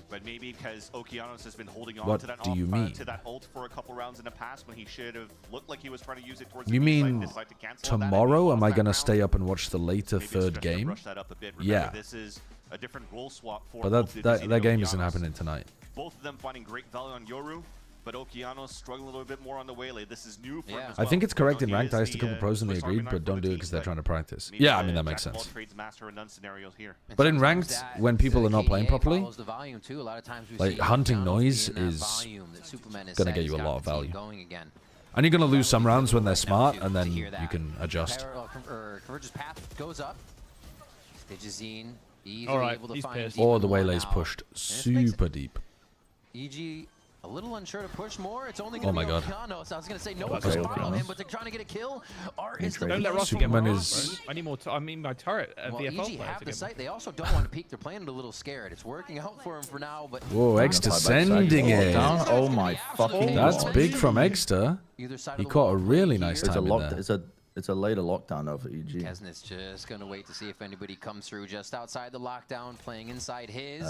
Speaker 21: But maybe because Okeanos has been holding on
Speaker 2: What
Speaker 21: to that
Speaker 2: do you mean?
Speaker 21: to that ult for a couple rounds in the past when he should have looked like he was trying to use it towards
Speaker 2: You
Speaker 21: the B side and
Speaker 2: mean
Speaker 21: decided to cancel on that, and
Speaker 2: tomorrow?
Speaker 21: he
Speaker 2: Am
Speaker 21: lost
Speaker 2: I
Speaker 21: that
Speaker 2: going to
Speaker 21: round.
Speaker 2: stay up and watch the later
Speaker 21: Maybe it's
Speaker 2: third
Speaker 21: best to
Speaker 2: game?
Speaker 21: rush that up a bit. Remember,
Speaker 2: Yeah.
Speaker 21: This is a different role swap for
Speaker 2: But
Speaker 21: both the
Speaker 2: that
Speaker 21: Digizine and
Speaker 2: game isn't
Speaker 21: Okeanos.
Speaker 2: happening tonight.
Speaker 21: Both of them finding great value on Yoru, but Okeanos struggling a little bit more on the Waylay. This is new for him as
Speaker 2: I
Speaker 21: well.
Speaker 2: think it's correct in
Speaker 21: He
Speaker 2: ranked.
Speaker 21: is
Speaker 2: I asked a
Speaker 21: the,
Speaker 2: couple pros and they
Speaker 21: Swiss
Speaker 2: agreed,
Speaker 21: Army
Speaker 2: but
Speaker 21: knife
Speaker 2: don't
Speaker 21: for
Speaker 2: do
Speaker 21: the
Speaker 2: it because
Speaker 21: team,
Speaker 2: they're
Speaker 21: but
Speaker 2: trying to practice.
Speaker 21: maybe
Speaker 2: Yeah, I
Speaker 21: a
Speaker 2: mean, that makes
Speaker 21: jack of all
Speaker 2: sense.
Speaker 21: trades master in none scenarios here.
Speaker 2: But in ranked, when people are not playing properly,
Speaker 22: follows the volume too. A lot of times we
Speaker 2: like
Speaker 22: see
Speaker 2: hunting
Speaker 22: Okeanos
Speaker 2: noise
Speaker 22: being that
Speaker 2: is
Speaker 22: volume that Superman has
Speaker 2: going to
Speaker 22: said
Speaker 2: get
Speaker 22: he's
Speaker 2: you a
Speaker 22: got
Speaker 2: lot of
Speaker 22: the team
Speaker 2: value.
Speaker 22: going again.
Speaker 2: And you're going to lose some rounds when they're smart, and
Speaker 22: to
Speaker 2: then
Speaker 22: hear
Speaker 2: you
Speaker 22: that.
Speaker 2: can adjust.
Speaker 22: Converge's path goes up. Digizine easily
Speaker 4: Alright,
Speaker 22: able to
Speaker 4: he's
Speaker 22: find
Speaker 4: pissed.
Speaker 22: Demon
Speaker 2: Or the
Speaker 22: 1
Speaker 2: Waylay's
Speaker 22: now.
Speaker 2: pushed
Speaker 22: And this makes
Speaker 2: super deep.
Speaker 22: EG a little unsure to push more. It's only
Speaker 2: Oh
Speaker 22: going
Speaker 2: my
Speaker 22: to be
Speaker 2: God.
Speaker 22: Okeanos. I was going to say no
Speaker 2: Oh,
Speaker 22: one's
Speaker 2: that's
Speaker 22: going to follow
Speaker 2: Okeanos.
Speaker 22: him, but they're trying to get a kill. Or is the
Speaker 4: Don't let Ross get
Speaker 2: Superman
Speaker 4: more
Speaker 2: is-
Speaker 4: bro. I need more. I mean, my turret.
Speaker 22: well,
Speaker 4: VFL
Speaker 22: EG
Speaker 4: player
Speaker 22: have
Speaker 4: to
Speaker 22: the
Speaker 4: get
Speaker 22: site. They also don't want to peek. They're playing it a little scared. It's working out for him for now, but
Speaker 2: Whoa, Egster sending it.
Speaker 20: Oh my fucking
Speaker 2: That's
Speaker 20: God.
Speaker 2: big from Egster.
Speaker 22: Either side
Speaker 2: He
Speaker 22: of the
Speaker 2: caught
Speaker 22: wall
Speaker 2: a really nice
Speaker 20: It's a
Speaker 2: time in there.
Speaker 20: it's a later lockdown over EG.
Speaker 22: Kesnet's just going to wait to see if anybody comes through just outside the lockdown, playing inside his.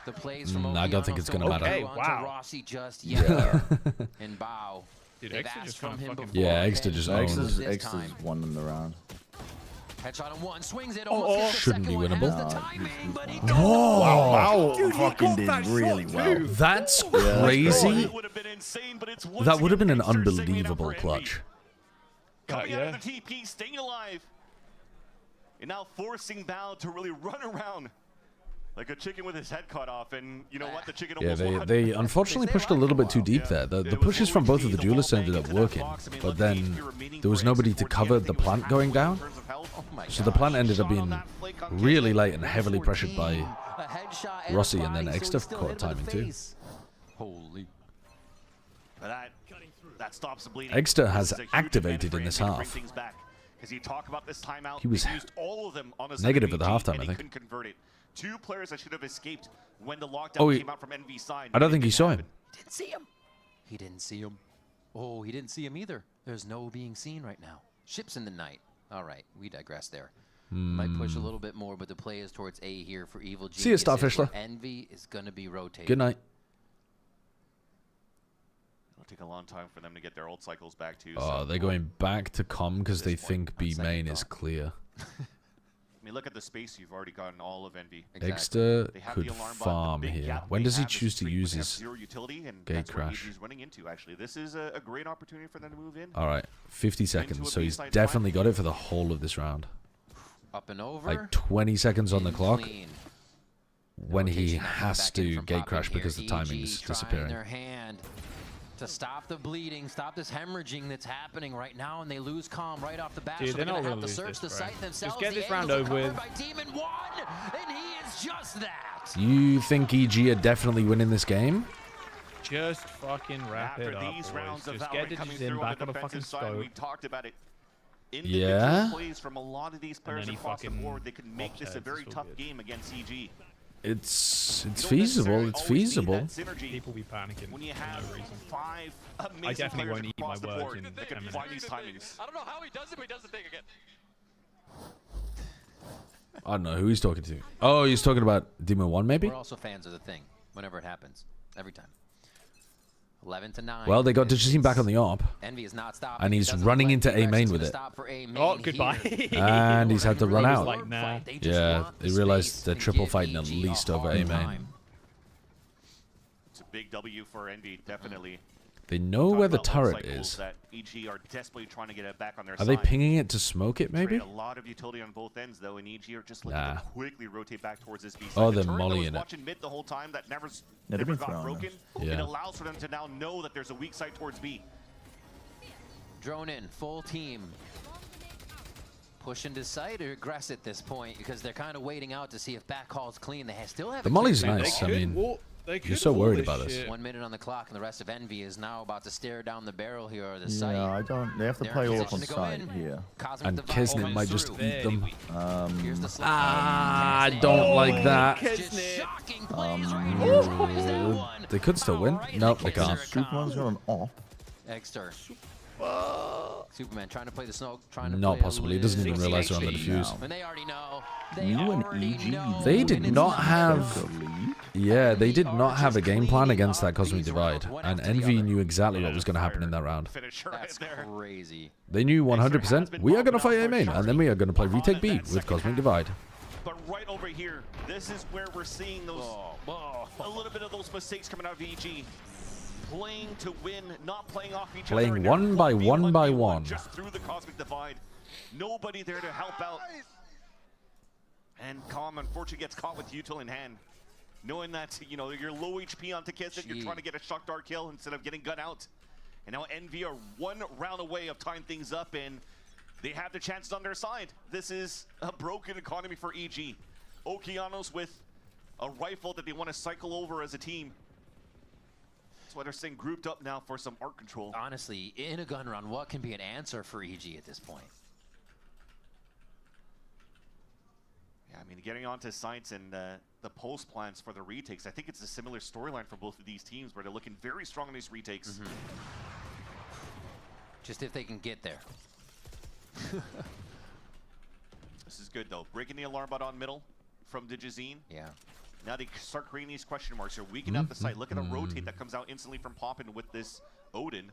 Speaker 22: The plays from
Speaker 2: I don't think
Speaker 22: Okeanos
Speaker 2: it's gonna matter.
Speaker 22: Okay,
Speaker 4: Wow.
Speaker 22: wow. Rossi just yet. And Bao.
Speaker 4: Dude,
Speaker 22: They've
Speaker 4: Egster
Speaker 22: asked
Speaker 4: just
Speaker 22: from
Speaker 4: kinda
Speaker 22: him
Speaker 4: fucking-
Speaker 22: before.
Speaker 2: Yeah, Egster
Speaker 22: and
Speaker 2: just
Speaker 22: this
Speaker 2: owned.
Speaker 22: time.
Speaker 20: Extra's won in the round.
Speaker 22: Headshot on one, swings it,
Speaker 4: Oh,
Speaker 22: almost gets the
Speaker 2: shouldn't
Speaker 22: second
Speaker 2: be
Speaker 22: one,
Speaker 2: winnable.
Speaker 22: has the timing, but he
Speaker 2: Whoa!
Speaker 20: Wow,
Speaker 4: Dude, he
Speaker 20: fucking
Speaker 4: got
Speaker 20: did
Speaker 4: that
Speaker 20: really
Speaker 4: shot
Speaker 20: well.
Speaker 4: too.
Speaker 2: That's
Speaker 20: Yeah,
Speaker 2: crazy.
Speaker 21: That would have been insane, but it's once
Speaker 2: That would have been
Speaker 21: again
Speaker 2: an
Speaker 21: Exter singing it out
Speaker 2: unbelievable
Speaker 21: for
Speaker 2: clutch.
Speaker 21: Coming out
Speaker 4: yeah.
Speaker 21: of the TP, staying alive, and now forcing Bao to really run around like a chicken with his head cut off. And you know what? The chicken
Speaker 2: Yeah,
Speaker 21: almost won.
Speaker 2: they unfortunately pushed a little bit too deep there. The pushes from both of the duelists ended up working, but then there was nobody to cover the plant going down. So the plant ended up being really late and heavily pressured by Rossi, and then Exter caught timing too.
Speaker 22: Holy.
Speaker 21: But that stops the bleeding.
Speaker 2: Exter has activated in this half.
Speaker 21: Because you talk about this timeout,
Speaker 2: He was
Speaker 21: used all of them on a
Speaker 2: negative at the halftime, I think.
Speaker 21: couldn't convert it. 2 players that should have escaped when the lockdown came out from NV's side.
Speaker 2: I don't think he saw him.
Speaker 22: Didn't see him. He didn't see him. Oh, he didn't see him either. There's no being seen right now. Ships in the night. All right, we digress there. Might push a little bit more, but the play is towards A here for Evil Geniuses.
Speaker 2: See you, Starfishler.
Speaker 22: Envy is going to be rotating.
Speaker 2: Good night.
Speaker 21: It'll take a long time for them to get their old cycles back too.
Speaker 2: Oh,
Speaker 21: so
Speaker 2: they're going back to com because they think B main is clear.
Speaker 21: I mean, look at the space you've already gotten all of Envy.
Speaker 2: Exter could farm here. When does he choose to use his gate crash?
Speaker 21: Running into, actually. This is a great opportunity for them to move in.
Speaker 2: All right, 50 seconds. So he's definitely got it for the whole of this round.
Speaker 22: Up and over.
Speaker 2: Like 20 seconds on the clock when he has to gate crash because the timing is disappearing.
Speaker 22: Their hand to stop the bleeding, stop this hemorrhaging that's happening right now, and they lose calm right off the bat.
Speaker 4: Dude,
Speaker 22: so
Speaker 4: they're not
Speaker 22: going to
Speaker 4: going
Speaker 22: have
Speaker 4: to
Speaker 22: to
Speaker 4: lose
Speaker 22: search
Speaker 4: this,
Speaker 22: the
Speaker 4: bro.
Speaker 22: site themselves.
Speaker 4: Just get this
Speaker 22: The
Speaker 4: round
Speaker 22: angles
Speaker 4: over with.
Speaker 22: by Demon 1, and he is just that.
Speaker 2: You think EG are definitely winning this game?
Speaker 4: Just fucking wrap it up,
Speaker 21: these
Speaker 4: boys.
Speaker 21: rounds of
Speaker 4: Just get
Speaker 21: Valorant coming
Speaker 4: Digis in
Speaker 21: through
Speaker 4: back
Speaker 21: on
Speaker 4: on
Speaker 21: the
Speaker 4: a fucking
Speaker 21: defensive side,
Speaker 4: scope.
Speaker 21: we talked about it.
Speaker 2: Yeah.
Speaker 21: Plays from a lot of these players across the board, they can make this a very tough game against EG.
Speaker 2: It's feasible. It's feasible.
Speaker 4: People be panicking
Speaker 21: when you
Speaker 4: for
Speaker 21: have
Speaker 4: no reason.
Speaker 21: 5 amazing
Speaker 4: I definitely
Speaker 21: players
Speaker 4: won't eat my
Speaker 21: across the
Speaker 4: words
Speaker 21: board
Speaker 4: in
Speaker 21: that
Speaker 4: 10
Speaker 21: can
Speaker 4: minutes.
Speaker 21: find these timings.
Speaker 3: I don't know how he does it, but he does the thing again.
Speaker 2: I don't know who he's talking to. Oh, he's talking about Demon 1 maybe?
Speaker 22: We're also fans of the thing whenever it happens. Every time. 11 to 9.
Speaker 2: Well, they got Digitine back on the AWP.
Speaker 22: Envy is not stopping.
Speaker 2: And he's running into A main with it.
Speaker 4: Oh, goodbye.
Speaker 2: And he's had to run out.
Speaker 4: Like, nah.
Speaker 2: Yeah, they realized they're triple fighting at least over A main.
Speaker 21: It's a big W for Envy, definitely.
Speaker 2: They know where the turret is.
Speaker 21: That EG are desperately trying to get it back on their
Speaker 2: Are
Speaker 21: side.
Speaker 2: they pinging it to smoke it maybe?
Speaker 21: A lot of utility on both ends though, and EG are just looking to quickly rotate back towards this B side.
Speaker 2: Oh,
Speaker 21: the
Speaker 2: they're mollying it.
Speaker 21: Watching mid the whole time, that never
Speaker 20: been
Speaker 21: got
Speaker 20: thrown,
Speaker 21: broken.
Speaker 2: Yeah.
Speaker 21: It allows for them to now know that there's a weak side towards B.
Speaker 22: Drone in, full team. Push into site or aggress at this point because they're kind of waiting out to see if back call's clean. They still have
Speaker 2: The molly's nice. I mean, you're so worried about this.
Speaker 22: 1 minute on the clock, and the rest of Envy is now about to stare down the barrel here of the site.
Speaker 20: Yeah, I don't. They have to play all up on site here.
Speaker 2: And Kisnet might just eat them.
Speaker 22: Here's the
Speaker 2: I don't like that. They could still win. Nope, they can't.
Speaker 20: Superman's got an off.
Speaker 22: Exter. Superman trying to play the smoke, trying to
Speaker 2: Not
Speaker 22: play
Speaker 2: possible. He doesn't even realize they're on the defuse.
Speaker 22: And they already know.
Speaker 2: They did not have. Yeah, they did not have a game plan against that Cosmic Divide, and Envy knew exactly what was going to happen in that round.
Speaker 22: That's crazy.
Speaker 2: They knew 100%. We are going to fight A main, and then we are going to play retake B with Cosmic Divide.
Speaker 21: But right over here, this is where we're seeing those a little bit of those mistakes coming out of EG. Playing to win, not playing off each other.
Speaker 2: Playing one by one by one.
Speaker 21: Just through the Cosmic Divide. Nobody there to help out. And Calm unfortunately gets caught with util in hand. Knowing that, you know, you're low HP onto Kisnet, you're trying to get a shock dart kill instead of getting gun out. And now Envy are 1 round away of tying things up, and they have the chances on their side. This is a broken economy for EG. Okeanos with a rifle that they want to cycle over as a team. That's why they're staying grouped up now for some art control.
Speaker 22: Honestly, in a gun run, what can be an answer for EG at this point?
Speaker 21: Yeah, I mean, getting onto sites and the post plans for the retakes, I think it's a similar storyline for both of these teams where they're looking very strong on these retakes.
Speaker 22: Just if they can get there.
Speaker 21: This is good though. Breaking the alarm bot on middle from Digizine.
Speaker 22: Yeah.
Speaker 21: Now they start creating these question marks here. Weaken up the site. Look at the rotate that comes out instantly from Poppin with this Odin.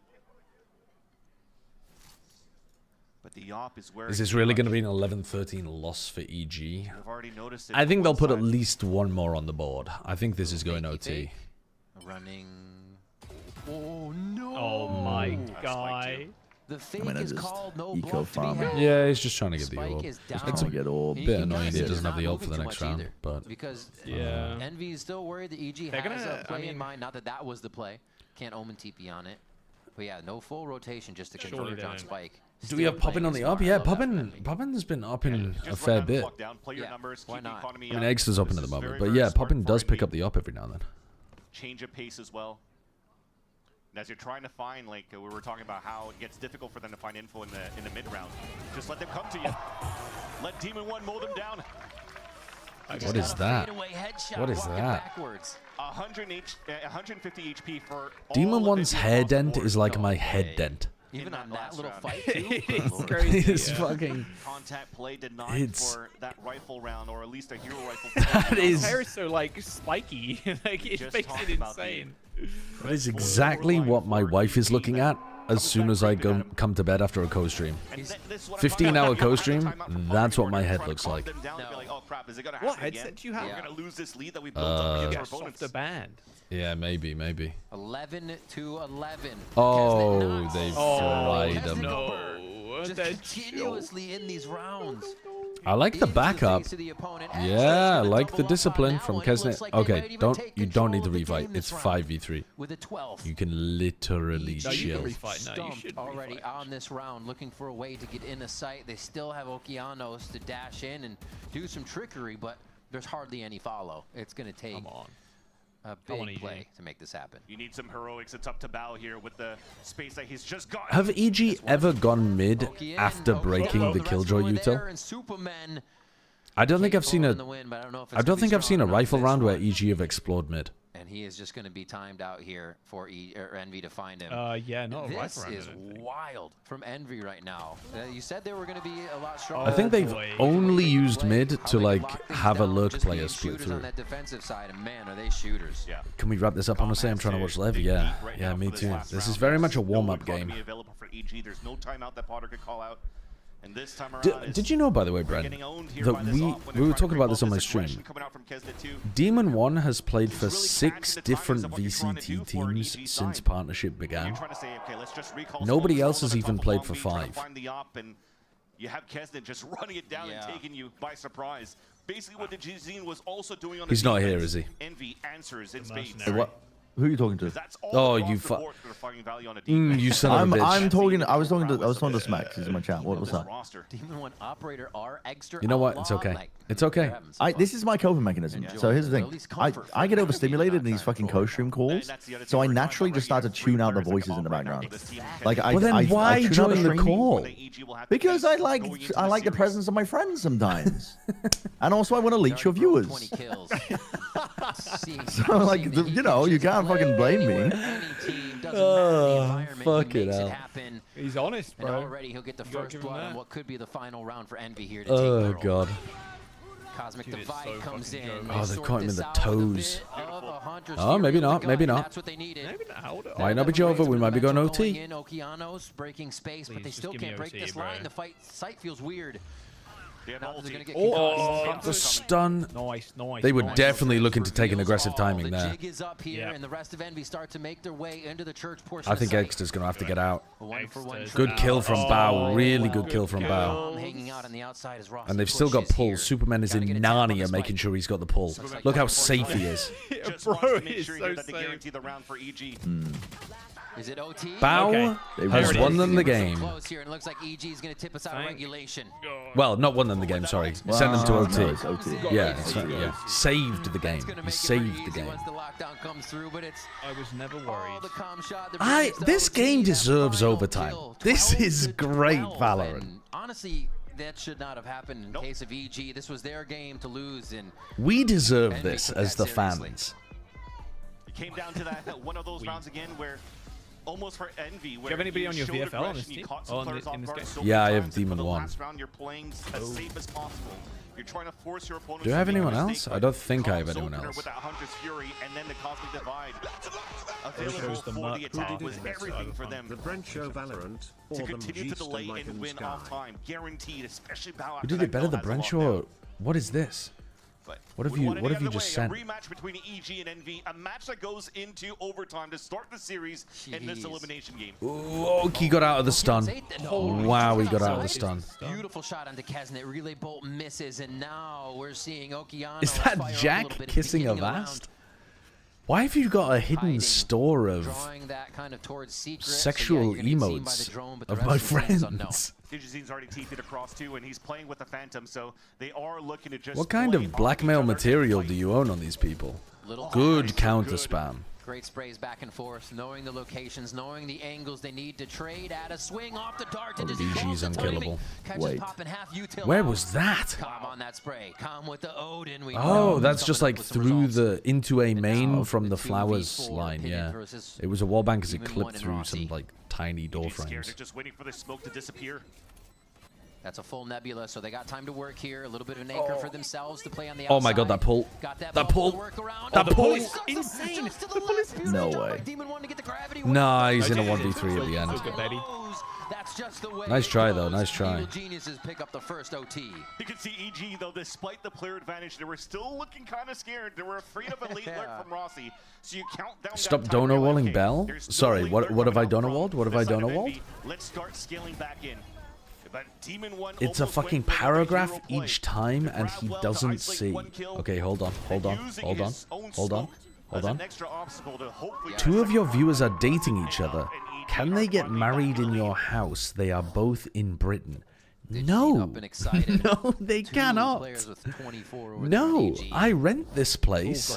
Speaker 21: But the op is where...
Speaker 2: Is this really going to be an 11-13 loss for EG?
Speaker 21: I've already noticed it.
Speaker 2: I think they'll put at least one more on the board. I think this is going OT.
Speaker 22: Running... Oh, no!
Speaker 4: Oh, my guy.
Speaker 22: The fake is called no bluff to be had.
Speaker 2: Yeah, he's just trying to get the
Speaker 22: Spike
Speaker 2: ult.
Speaker 22: is
Speaker 2: It's
Speaker 22: down.
Speaker 2: a bit annoying he doesn't have the ult for the
Speaker 22: Not
Speaker 2: next
Speaker 22: moving
Speaker 2: round,
Speaker 22: too much
Speaker 2: but...
Speaker 22: Because
Speaker 4: yeah.
Speaker 22: Envy is still worried that EG
Speaker 4: They're
Speaker 22: has
Speaker 4: gonna,
Speaker 22: a play in mind. Not that that was the play. Can't Omen TP on it. But yeah, no full rotation, just to converge on Spike.
Speaker 2: Do we have Poppin on the up? Yeah, Poppin's been upping a fair bit.
Speaker 22: Why not?
Speaker 2: I mean, Eggster's upping at the moment, but yeah, Poppin does pick up the up every now and then.
Speaker 21: Change of pace as well. And as you're trying to find, like we were talking about how it gets difficult for them to find info in the mid round, just let them come to you. Let Demon One mow them down.
Speaker 2: What is that? What is that?
Speaker 21: 150 HP for
Speaker 2: Demon One's hair dent is like my head dent.
Speaker 22: Even on that little fight, too?
Speaker 4: It's crazy.
Speaker 2: It's fucking...
Speaker 21: Contact play denied for that rifle round, or at least a hero rifle.
Speaker 2: That is...
Speaker 4: His hair is so, like, spiky. Like, it makes it insane.
Speaker 2: That is exactly what my wife is looking at as soon as I come to bed after a co-stream. 15-hour co-stream, that's what my head looks like.
Speaker 4: What headset do you have?
Speaker 21: We're gonna lose this lead that we built up against our opponents.
Speaker 4: The band.
Speaker 2: Yeah, maybe.
Speaker 22: 11 to 11.
Speaker 2: Oh, they've fried them.
Speaker 22: No, just continuously in these rounds.
Speaker 2: I like the backup. Yeah, I like the discipline from Kesnet. Okay, you don't need to refight. It's 5v3. You can literally chill.
Speaker 22: Stumped already on this round, looking for a way to get in the sight. They still have Okeanos to dash in and do some trickery, but there's hardly any follow. It's going to take a big play to make this happen.
Speaker 21: You need some heroics. It's up to Bao here with the space that he's just got.
Speaker 2: Have EG ever gone mid after breaking the Killjoy util? I don't think I've seen a rifle round where EG have explored mid.
Speaker 22: And he is just going to be timed out here for Envy to find him.
Speaker 4: Yeah, no.
Speaker 22: This is wild from Envy right now. You said they were going to be a lot stronger.
Speaker 2: I think they've only used mid to like have a lurk player split through.
Speaker 22: On that defensive side, and man, are they shooters?
Speaker 21: Yeah.
Speaker 2: Can we wrap this up? Honestly, I'm trying to watch LEV. Yeah, me too. This is very much a warm-up game.
Speaker 21: Available for EG. There's no timeout that Potter could call out. And this time around,
Speaker 2: did you know, by the way, Brent, that we were talking about this on my stream? Demon One has played for 6 different VCT teams since partnership began. Nobody else has even played for 5.
Speaker 21: You have Kesnet just running it down and taking you by surprise. Basically, what the Jizine was also doing on the
Speaker 2: He's not here, is he?
Speaker 21: Envy answers in spades.
Speaker 20: What? Who are you talking to?
Speaker 2: Oh, you you son of a bitch.
Speaker 20: I'm talking. I was talking to Smack. He's in my chat. What's up?
Speaker 22: Demon One operator R Eggster.
Speaker 2: You know what? It's okay. It's okay.
Speaker 20: This is my coping mechanism. So here's the thing. I get overstimulated in these fucking co-stream calls, so I naturally just start to tune out the voices in the background. Like
Speaker 2: well, then why join the call?
Speaker 20: Because I like the presence of my friends sometimes, and also I want to leech your viewers. So like you can't fucking blame me.
Speaker 2: Oh, fuck it out.
Speaker 4: He's honest, bro.
Speaker 22: And already he'll get the first blood on what could be the final round for Envy here to
Speaker 2: oh god.
Speaker 22: Cosmic Divide comes in.
Speaker 2: Oh, they've caught him in the toes. Oh, maybe not. Maybe not.
Speaker 22: That's what they needed.
Speaker 2: Might not be Jova. We might be going OT.
Speaker 22: Okeanos breaking space, but they still can't break this line. The sight feels weird.
Speaker 2: Oh, the stun.
Speaker 4: Nice.
Speaker 2: They were definitely looking to take an aggressive timing there.
Speaker 22: Jig is up here, and the rest of Envy start to make their way into the church portion.
Speaker 2: I think Eggster's going to have to get out. Good kill from Bao. Really good kill from Bao. And they've still got pull. Superman is in Narnia making sure he's got the pull. Look how safe he is.
Speaker 4: Bro, he's so safe.
Speaker 22: Is it OT?
Speaker 2: Bao has won them the game.
Speaker 22: Close here, and it looks like EG is going to tip us out of regulation.
Speaker 2: Well, not won them the game, sorry. Sent them to OT. Yeah, saved the game. He saved the game.
Speaker 22: Once the lockdown comes through, but it's
Speaker 4: I was never worried.
Speaker 22: the calm shot.
Speaker 2: This game deserves overtime. This is great Valorant.
Speaker 22: Honestly, that should not have happened in case of EG. This was their game to lose, and
Speaker 2: we deserve this as the fans.
Speaker 21: It came down to that one of those rounds again where almost for Envy, where
Speaker 4: do you have anybody on your VFL on this team? In this game?
Speaker 2: Yeah, I have Demon One.
Speaker 21: You're playing as safe as possible. You're trying to force your opponent.
Speaker 2: Do I have anyone else? I don't think I have anyone else.
Speaker 21: With that Hunter's Fury and then the Cosmic Divide available for the attack was everything for them.
Speaker 12: The Brent Show Valorant
Speaker 21: to continue to delay and win off time, guaranteed, especially Bao.
Speaker 2: Who did it better, the Brent Show? What is this? What have you just sent?
Speaker 21: A rematch between EG and NV, a match that goes into overtime to start the series in this elimination game.
Speaker 2: Oh, he got out of the stun. Wow, he got out of the stun.
Speaker 22: Beautiful shot onto Kesnet. Relay bolt misses, and now we're seeing Okeanos.
Speaker 2: Is that Jack kissing a vast? Why have you got a hidden store of
Speaker 22: that kind of towards secret,
Speaker 2: sexual emotes of my friends?
Speaker 21: Digizine's already teethed it across too, and he's playing with the Phantom, so they are looking to just.
Speaker 2: What kind of blackmail material do you own on these people? Good counter spam.
Speaker 22: Great sprays back and forth, knowing the locations, knowing the angles they need to trade at a swing off the dart.
Speaker 2: BG's unkillable. Wait.
Speaker 22: Where
Speaker 2: Where was that?
Speaker 22: Calm on that spray. Calm with the Odin.
Speaker 2: Oh, that's just like through the into a main from the flowers line. Yeah, it was a wallbang as it clipped through some like tiny door frames.
Speaker 21: They're just waiting for the smoke to disappear.
Speaker 22: That's a full nebula, so they got time to work here. A little bit of an anchor for themselves to play on the outside.
Speaker 2: Oh my god, that pull. That pull. That pull.
Speaker 22: Insane.
Speaker 20: No way.
Speaker 2: Nah, he's in a 1v3 at the end. Nice try, though. Nice try.
Speaker 22: Geniuses pick up the first OT.
Speaker 21: You can see EG, though, despite the player advantage, they were still looking kind of scared. They were afraid of a late lurk from Rossi. So you count down.
Speaker 2: Stop donor walling Bell. Sorry, what have I donor walled? What have I donor walled?
Speaker 21: Let's start scaling back in.
Speaker 2: It's a fucking paragraph each time, and he doesn't see. Okay, hold on. Two of your viewers are dating each other. Can they get married in your house? They are both in Britain. No. No, they cannot. No, I rent this place.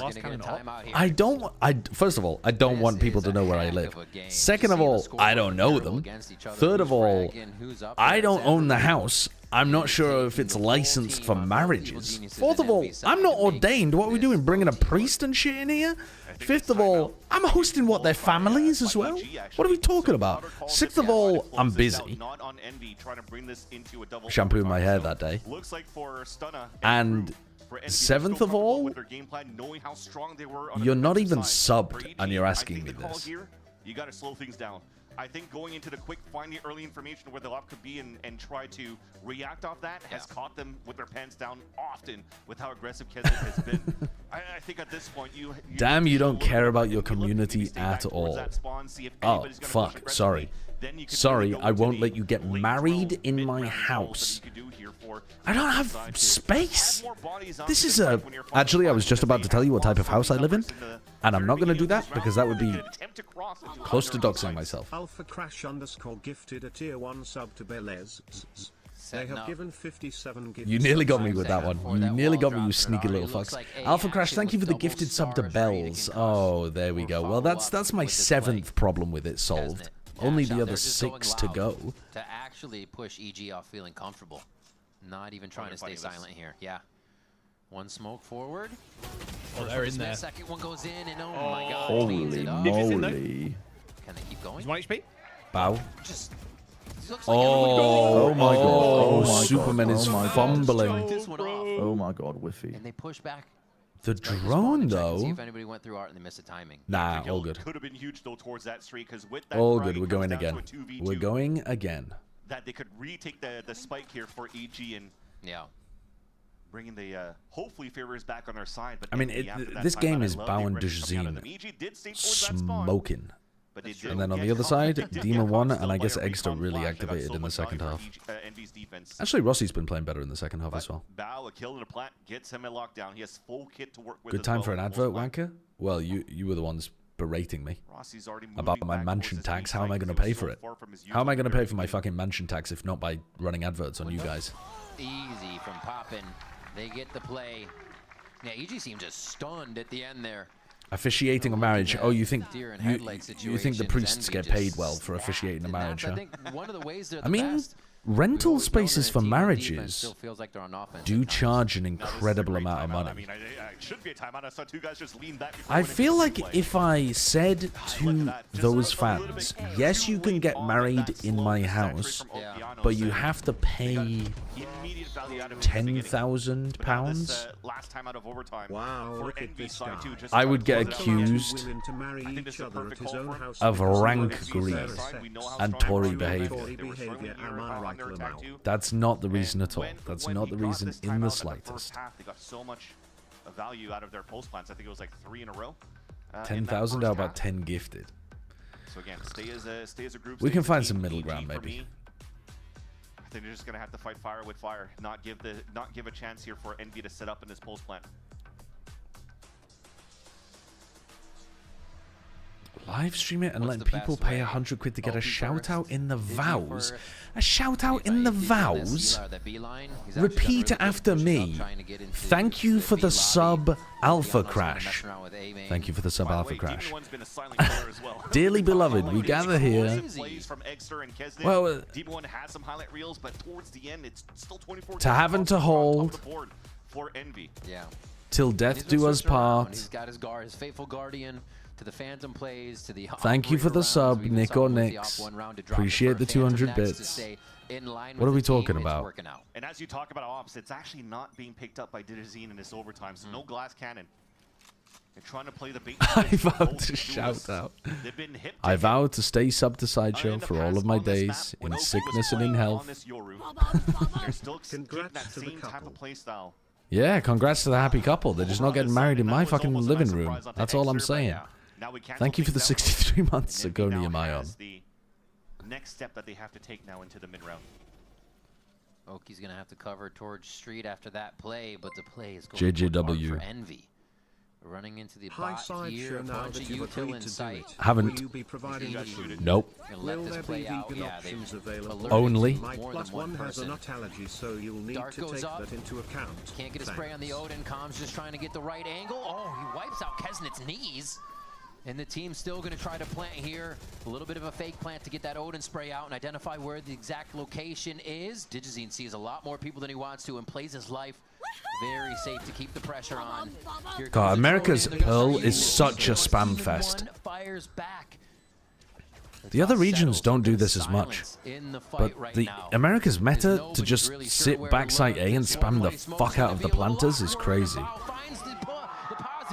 Speaker 2: First of all, I don't want people to know where I live. Second of all, I don't know them. Third of all, I don't own the house. I'm not sure if it's licensed for marriages. Fourth of all, I'm not ordained. What are we doing, bringing a priest and shit in here? Fifth of all, I'm hosting their families as well? What are we talking about? Sixth of all, I'm busy. Shampooing my hair that day. And seventh of all, you're not even subbed and you're asking me this.
Speaker 21: You got to slow things down. I think going into the quick, find the early information where the lock could be and try to react off that has caught them with their pants down often with how aggressive Keswick has been. I think at this point, you
Speaker 2: damn, you don't care about your community at all. Oh, fuck. Sorry. Sorry, I won't let you get married in my house. I don't have space. This is a... Actually, I was just about to tell you what type of house I live in, and I'm not going to do that because that would be close to doxing myself.
Speaker 12: Alpha Crash _ gifted a tier 1 sub to Belez. They have given 57 gifts.
Speaker 2: You nearly got me with that one. You nearly got me, you sneaky little fucks. Alpha Crash, thank you for the gifted sub to Bells. Oh, there we go. Well, that's my 7th problem with it solved. Only the other 6 to go.
Speaker 22: To actually push EG off feeling comfortable. Not even trying to stay silent here. Yeah. One smoke forward.
Speaker 4: Oh, they're in there.
Speaker 22: Second one goes in, and oh my god.
Speaker 20: Holy moly.
Speaker 22: Can they keep going?
Speaker 4: He's 1 HP.
Speaker 2: Bow.
Speaker 22: Just...
Speaker 2: Oh my god.
Speaker 20: Oh my
Speaker 2: Superman
Speaker 20: god.
Speaker 2: is
Speaker 20: Oh my
Speaker 2: fumbling.
Speaker 20: Oh my god, whiffy.
Speaker 22: And they push back.
Speaker 2: The drone,
Speaker 22: See
Speaker 2: though.
Speaker 22: if anybody went through art and they missed the timing.
Speaker 2: Nah, all good.
Speaker 21: Could have been huge though towards that streak because with that
Speaker 2: All good. We're going again. We're going again.
Speaker 21: That they could retake the spike here for EG and bringing the hopefully favors back on their side. But
Speaker 2: I mean, this game is Bowen Dejazine smoking. And then on the other side, Demon 1 and I guess Eggster really activated in the second half. Actually, Rossi's been playing better in the second half as well.
Speaker 21: Bow, a kill and a plant gets him a lockdown. He has full kit to work with.
Speaker 2: Good time for an advert, wanker? Well, you were the ones berating me about my mansion tax. How am I going to pay for it? How am I going to pay for my fucking mansion tax if not by running adverts on you guys?
Speaker 22: Easy from popping. They get the play. Yeah, EG seemed just stunned at the end there.
Speaker 2: Officiating a marriage. Oh, you think you think the priests get paid well for officiating a marriage? Huh? I mean, rental spaces for marriages do charge an incredible amount of money. I feel like if I said to those fans, yes, you can get married in my house, but you have to pay £10,000, I would get accused of rank greed and Tory behavior. That's not the reason at all. That's not the reason in the slightest.
Speaker 21: They got so much value out of their post plants. I think it was like 3 in a row.
Speaker 2: 10,000 out about 10 gifted.
Speaker 21: So again, stay as a group.
Speaker 2: We can find some middle ground, maybe.
Speaker 21: I think they're just gonna have to fight fire with fire. Not give a chance here for NV to set up in this post plant.
Speaker 2: Live stream it and letting people pay 100 quid to get a shout out in the vows. A shout out in the vows? Repeat after me. Thank you for the sub, Alpha Crash. Thank you for the sub, Alpha Crash. Dearly beloved, we gather here. Well, to have and to hold.
Speaker 22: Yeah.
Speaker 2: Till death do us part.
Speaker 22: He's got his guard, his faithful guardian. To the Phantom plays, to the
Speaker 2: thank you for the sub, Nick or Nix. Appreciate the 200 bits. What are we talking about?
Speaker 21: And as you talk about ops, it's actually not being picked up by Didazine in this overtime, so no glass cannon. They're trying to play the bait.
Speaker 2: I vow to shout out. I vow to stay sub to Sideshow for all of my days, in sickness and in health.
Speaker 21: They're still keeping that same type of play style.
Speaker 2: Yeah, congrats to the happy couple. They're just not getting married in my fucking living room. That's all I'm saying. Thank you for the 63 months ago, Nehemiah.
Speaker 21: Next step that they have to take now into the mid round.
Speaker 22: Oki's gonna have to cover towards Street after that play, but the play is going
Speaker 2: JJW.
Speaker 22: for Envy. Running into the bot here, a bunch of util in sight.
Speaker 2: Haven't. Nope.
Speaker 22: Let this play out. Yeah,
Speaker 2: only.
Speaker 22: My +1 has a nut allergy, so you'll need to take that into account. Can't get a spray on the Odin. Com's just trying to get the right angle. Oh, he wipes out Kesnit's knees. And the team's still going to try to plant here. A little bit of a fake plant to get that Odin spray out and identify where the exact location is. Digizine sees a lot more people than he wants to and plays his life very safe to keep the pressure on.
Speaker 2: God, America's Pearl is such a spam fest. The other regions don't do this as much. But the America's meta to just sit backside A and spam the fuck out of the planters is crazy.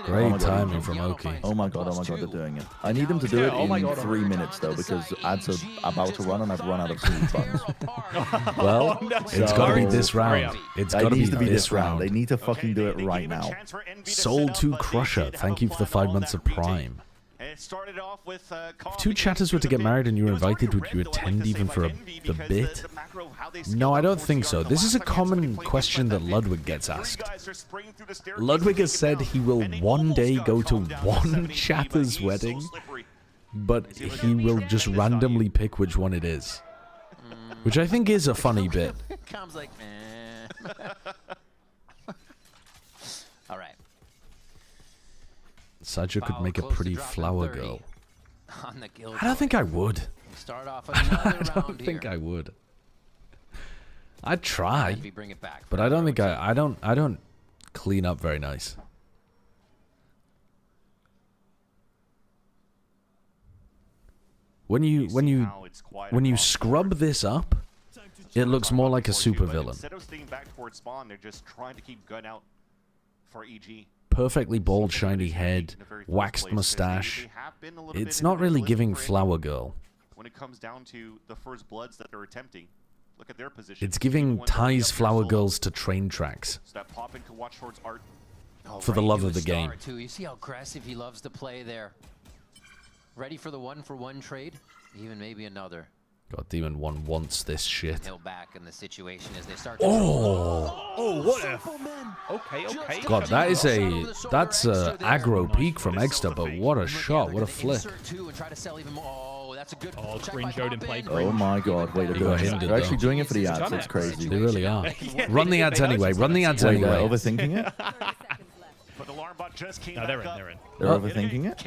Speaker 2: Great timing from Oki.
Speaker 20: Oh my god, they're doing it. I need them to do it in 3 minutes though, because ads are about to run and I've run out of seed buttons.
Speaker 2: Well, it's got to be this round. It's got to be this round.
Speaker 20: They need to fucking do it right now.
Speaker 2: Soul 2 Crusher, thank you for the 5 months of Prime. If 2 chatters were to get married and you were invited, would you attend even for the bit? No, I don't think so. This is a common question that Ludwig gets asked. Ludwig has said he will one day go to one chatter's wedding, but he will just randomly pick which one it is. Which I think is a funny bit.
Speaker 22: Com's like, meh. All right.
Speaker 2: Sideshow could make a pretty flower girl.
Speaker 22: On the
Speaker 2: I don't think I would.
Speaker 22: Start off
Speaker 2: I don't think I would. I'd try, but I don't think I don't clean up very nice. When you scrub this up, it looks more like a supervillain.
Speaker 21: Instead of staying back towards spawn, they're just trying to keep gun out for EG.
Speaker 2: Perfectly bald, shiny head, waxed mustache. It's not really giving flower girl.
Speaker 21: When it comes down to the first bloods that they're attempting, look at their position.
Speaker 2: It's giving ties flower girls to train tracks.
Speaker 21: Step pop into watch towards art.
Speaker 2: For the love of the game.
Speaker 22: You see how aggressive he loves to play there. Ready for the 1-for-1 trade, even maybe another.
Speaker 2: God, Demon 1 wants this shit.
Speaker 22: He'll back in the situation as they start.
Speaker 4: Oh, what a. Okay.
Speaker 2: God, that's a aggro peak from Exeter, but what a shot, what a flip.
Speaker 4: Oh, cringe Odin play.
Speaker 20: Oh my god, wait, they're actually doing it for the ads, it's crazy.
Speaker 2: They really are. Run the ads anyway, run the ads anyway.
Speaker 20: They're overthinking it?
Speaker 21: No,
Speaker 4: they're in.
Speaker 20: They're overthinking it?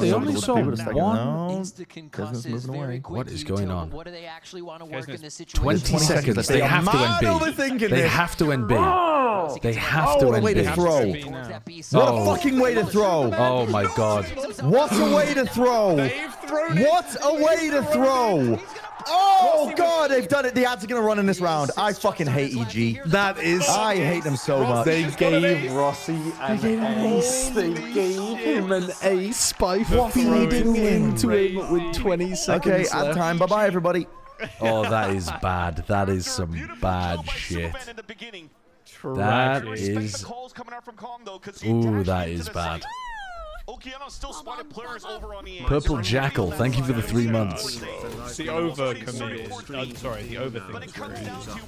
Speaker 2: They only saw one.
Speaker 20: No, Kesnit's moving away.
Speaker 2: What is going on?
Speaker 22: What do they actually want to work in this situation?
Speaker 2: 20 seconds. They have to NB. They have to NB. They have to NB.
Speaker 20: What a way to throw. What a fucking way to throw.
Speaker 2: Oh my god.
Speaker 20: What a way to throw. What a way to throw. Oh god, they've done it. The ads are gonna run in this round. I fucking hate EG.
Speaker 2: That is.
Speaker 20: I hate them so much.
Speaker 2: They gave Rossi an ace. They gave him an ace by feeding into him with 20 seconds
Speaker 20: Okay,
Speaker 2: left.
Speaker 20: ad time. Bye bye, everybody.
Speaker 2: Oh, that is bad. That is some bad shit. That is. Ooh, that is bad. Purple Jackal, thank you for the 3 months.
Speaker 4: The overcommit. I'm sorry, the overthink.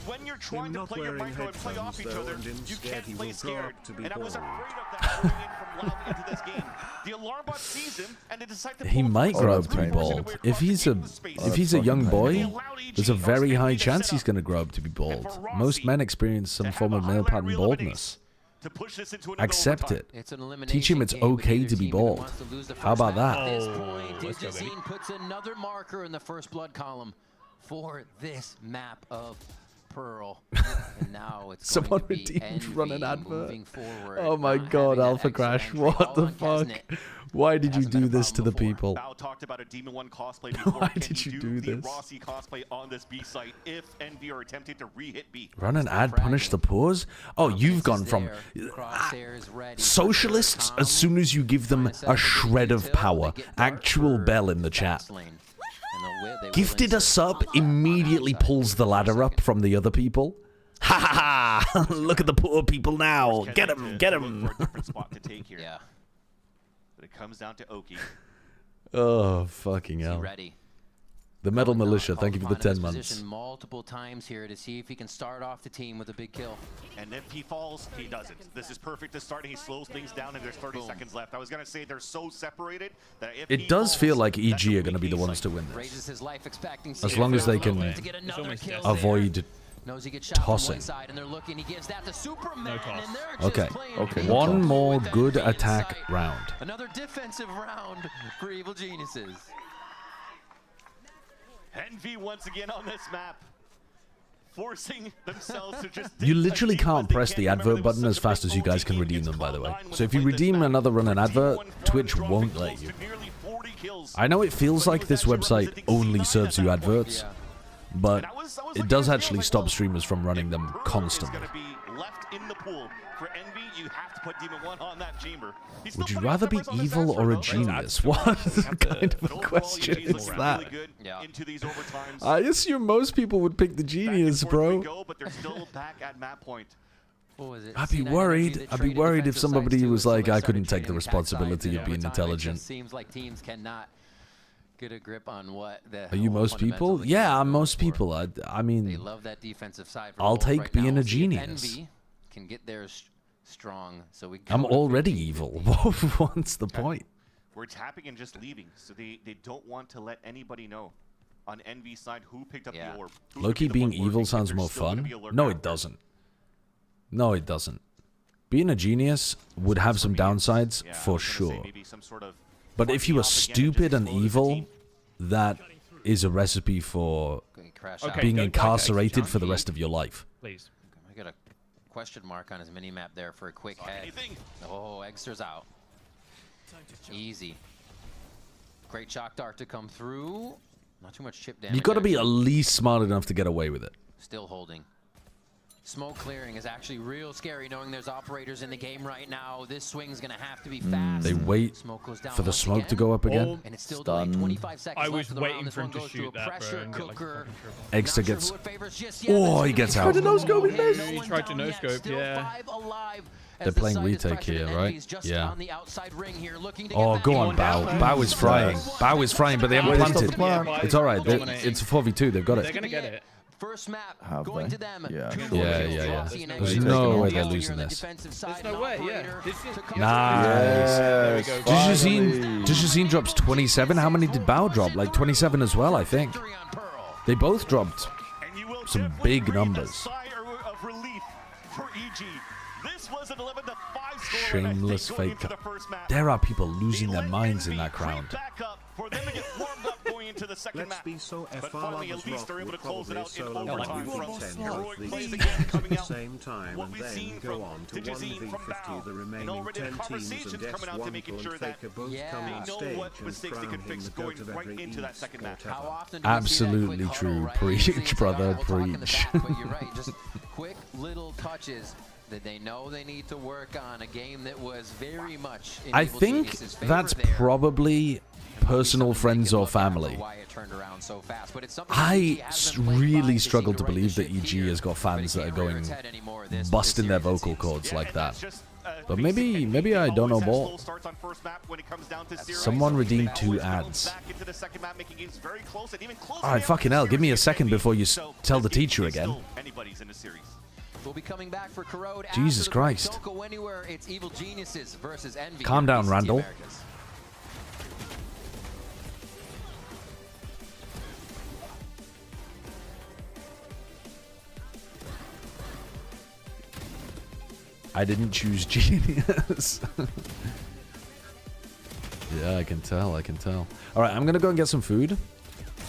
Speaker 21: When you're trying to play your micro and play off each other, you can't play scared. And I was afraid of that going in from LEV into this game. The alarm bot sees him, and they decide to
Speaker 2: He might grow up to be bald. If he's a young boy, there's a very high chance he's going to grow up to be bald. Most men experience some form of male pattern baldness. Accept it. Teach him it's okay to be bald. How about that?
Speaker 22: At this point, Digizine puts another marker in the first blood column for this map of Pearl. And now it's
Speaker 2: Someone
Speaker 22: going to be
Speaker 2: redeemed run an advert.
Speaker 22: moving forward.
Speaker 2: Oh my god, Alpha Crash, what the fuck? Why did you do this to the people?
Speaker 21: Bao talked about a Demon 1 cosplay before.
Speaker 2: Why did you do
Speaker 21: the
Speaker 2: this?
Speaker 21: Rossi cosplay on this B site if NV are attempting to re-hit B.
Speaker 2: Run an ad, punish the pause? Oh, you've gone from socialists as soon as you give them a shred of power. Actual Bell in the chat. Gifted a sub immediately pulls the ladder up from the other people. Ha ha ha! Look at the poor people now. Get him, get him.
Speaker 21: Different spot to take here. Yeah. But it comes down to Oki.
Speaker 2: Oh, fucking hell.
Speaker 22: Ready.
Speaker 2: The Metal Militia, thank you for the 10 months.
Speaker 22: Multiple times here to see if he can start off the team with a big kill.
Speaker 21: And if he falls, he doesn't. This is perfect to start. He slows things down, and there's 30 seconds left. I was going to say they're so separated that if
Speaker 2: It does feel like EG are going to be the ones to win this. As long as they can avoid tossing.
Speaker 22: No
Speaker 2: toss. Okay. One more good attack round.
Speaker 22: Another defensive round for Evil Geniuses.
Speaker 21: NV once again on this map, forcing themselves to just...
Speaker 2: You literally can't press the advert button as fast as you guys can redeem them, by the way. So if you redeem another run an advert, Twitch won't let you. I know it feels like this website only serves you adverts, but it does actually stop streamers from running them constantly.
Speaker 21: Left in the pool. For NV, you have to put Demon 1 on that chamber.
Speaker 2: Would you rather be evil or a genius? What kind of a question is that? I assume most people would pick the genius, bro. I'd be worried. I'd be worried if somebody was like, I couldn't take the responsibility of being intelligent.
Speaker 22: Seems like teams cannot get a grip on what the
Speaker 2: Are you most people? Yeah, I'm most people. I mean,
Speaker 22: they love that defensive side.
Speaker 2: I'll take
Speaker 22: right
Speaker 2: being
Speaker 22: now.
Speaker 2: a genius.
Speaker 22: Envy can get theirs strong, so we.
Speaker 2: I'm already evil. What's the point?
Speaker 21: We're tapping and just leaving, so they don't want to let anybody know on NV's side who picked up the orb.
Speaker 2: Loki being evil sounds more fun. No, it doesn't. No, it doesn't. Being a genius would have some downsides for sure. But if you are stupid and evil, that is a recipe for being incarcerated for the rest of your life.
Speaker 4: Please.
Speaker 22: I got a question mark on his mini-map there for a quick head. Oh, Eggster's out. Easy. Great shock dart to come through. Not too much chip damage.
Speaker 2: You got to be at least smart enough to get away with it.
Speaker 22: Still holding. Smoke clearing is actually real scary, knowing there's operators in the game right now. This swing's gonna have to be fast.
Speaker 2: They wait for the smoke to go up again.
Speaker 22: And it's still delayed 25 seconds
Speaker 4: I was
Speaker 22: left
Speaker 4: waiting
Speaker 22: this
Speaker 4: for him
Speaker 22: one
Speaker 4: to
Speaker 22: goes
Speaker 4: shoot
Speaker 22: to a
Speaker 4: that,
Speaker 22: pressure
Speaker 4: bro.
Speaker 22: cooker.
Speaker 2: Eggster gets... Oh, he gets out.
Speaker 4: He tried to no-scope, yeah.
Speaker 2: They're playing retake here, right? Yeah. Oh, go on, Bao. Bao is frying. Bao is frying, but they haven't planted. It's all right. It's a 4v2. They've got it.
Speaker 22: They're gonna get it. First map going to them.
Speaker 2: Yeah. There's no way they're losing this.
Speaker 4: There's no way, yeah.
Speaker 2: Nice. Digizine drops 27. How many did Bao drop? Like 27 as well, I think. They both dropped some big numbers. Shameless fake. There are people losing their minds in that crowd.
Speaker 21: Into the second
Speaker 12: Let's be so
Speaker 21: but finally, at least they're able to close it out in overtime from Heroic plays
Speaker 12: again
Speaker 21: again coming out.
Speaker 12: Same time
Speaker 21: What
Speaker 12: and
Speaker 21: we've
Speaker 12: then
Speaker 21: seen
Speaker 12: go
Speaker 21: from
Speaker 12: on to
Speaker 21: Digizine, from
Speaker 12: 1v50
Speaker 21: Bao,
Speaker 12: the remaining
Speaker 21: and already
Speaker 12: 10
Speaker 21: the
Speaker 12: teams
Speaker 21: conversations
Speaker 12: and
Speaker 21: coming out to making sure that
Speaker 12: come on
Speaker 21: know
Speaker 12: stage
Speaker 21: what mistakes they can fix going right into that second match.
Speaker 2: Absolutely true. Preach, brother, preach.
Speaker 22: But you're right, just quick little touches that they know they need to work on. A game that was very much in
Speaker 2: I
Speaker 22: Evil
Speaker 2: think
Speaker 22: Genius's favor
Speaker 2: that's
Speaker 22: there.
Speaker 2: probably personal friends or family. I really struggle to believe that EG has got fans that are going busting their vocal cords like that. But maybe I don't know more. Someone redeemed 2 ads. Alright, fucking hell, give me a second before you tell the teacher again.
Speaker 22: We'll be coming back for Corrode
Speaker 2: Jesus
Speaker 22: after the break.
Speaker 2: Christ.
Speaker 22: Don't go anywhere. It's Evil Geniuses versus Envy.
Speaker 2: Calm down, Randall. I didn't choose genius. Yeah, I can tell. I can tell. All right, I'm gonna go and get some food.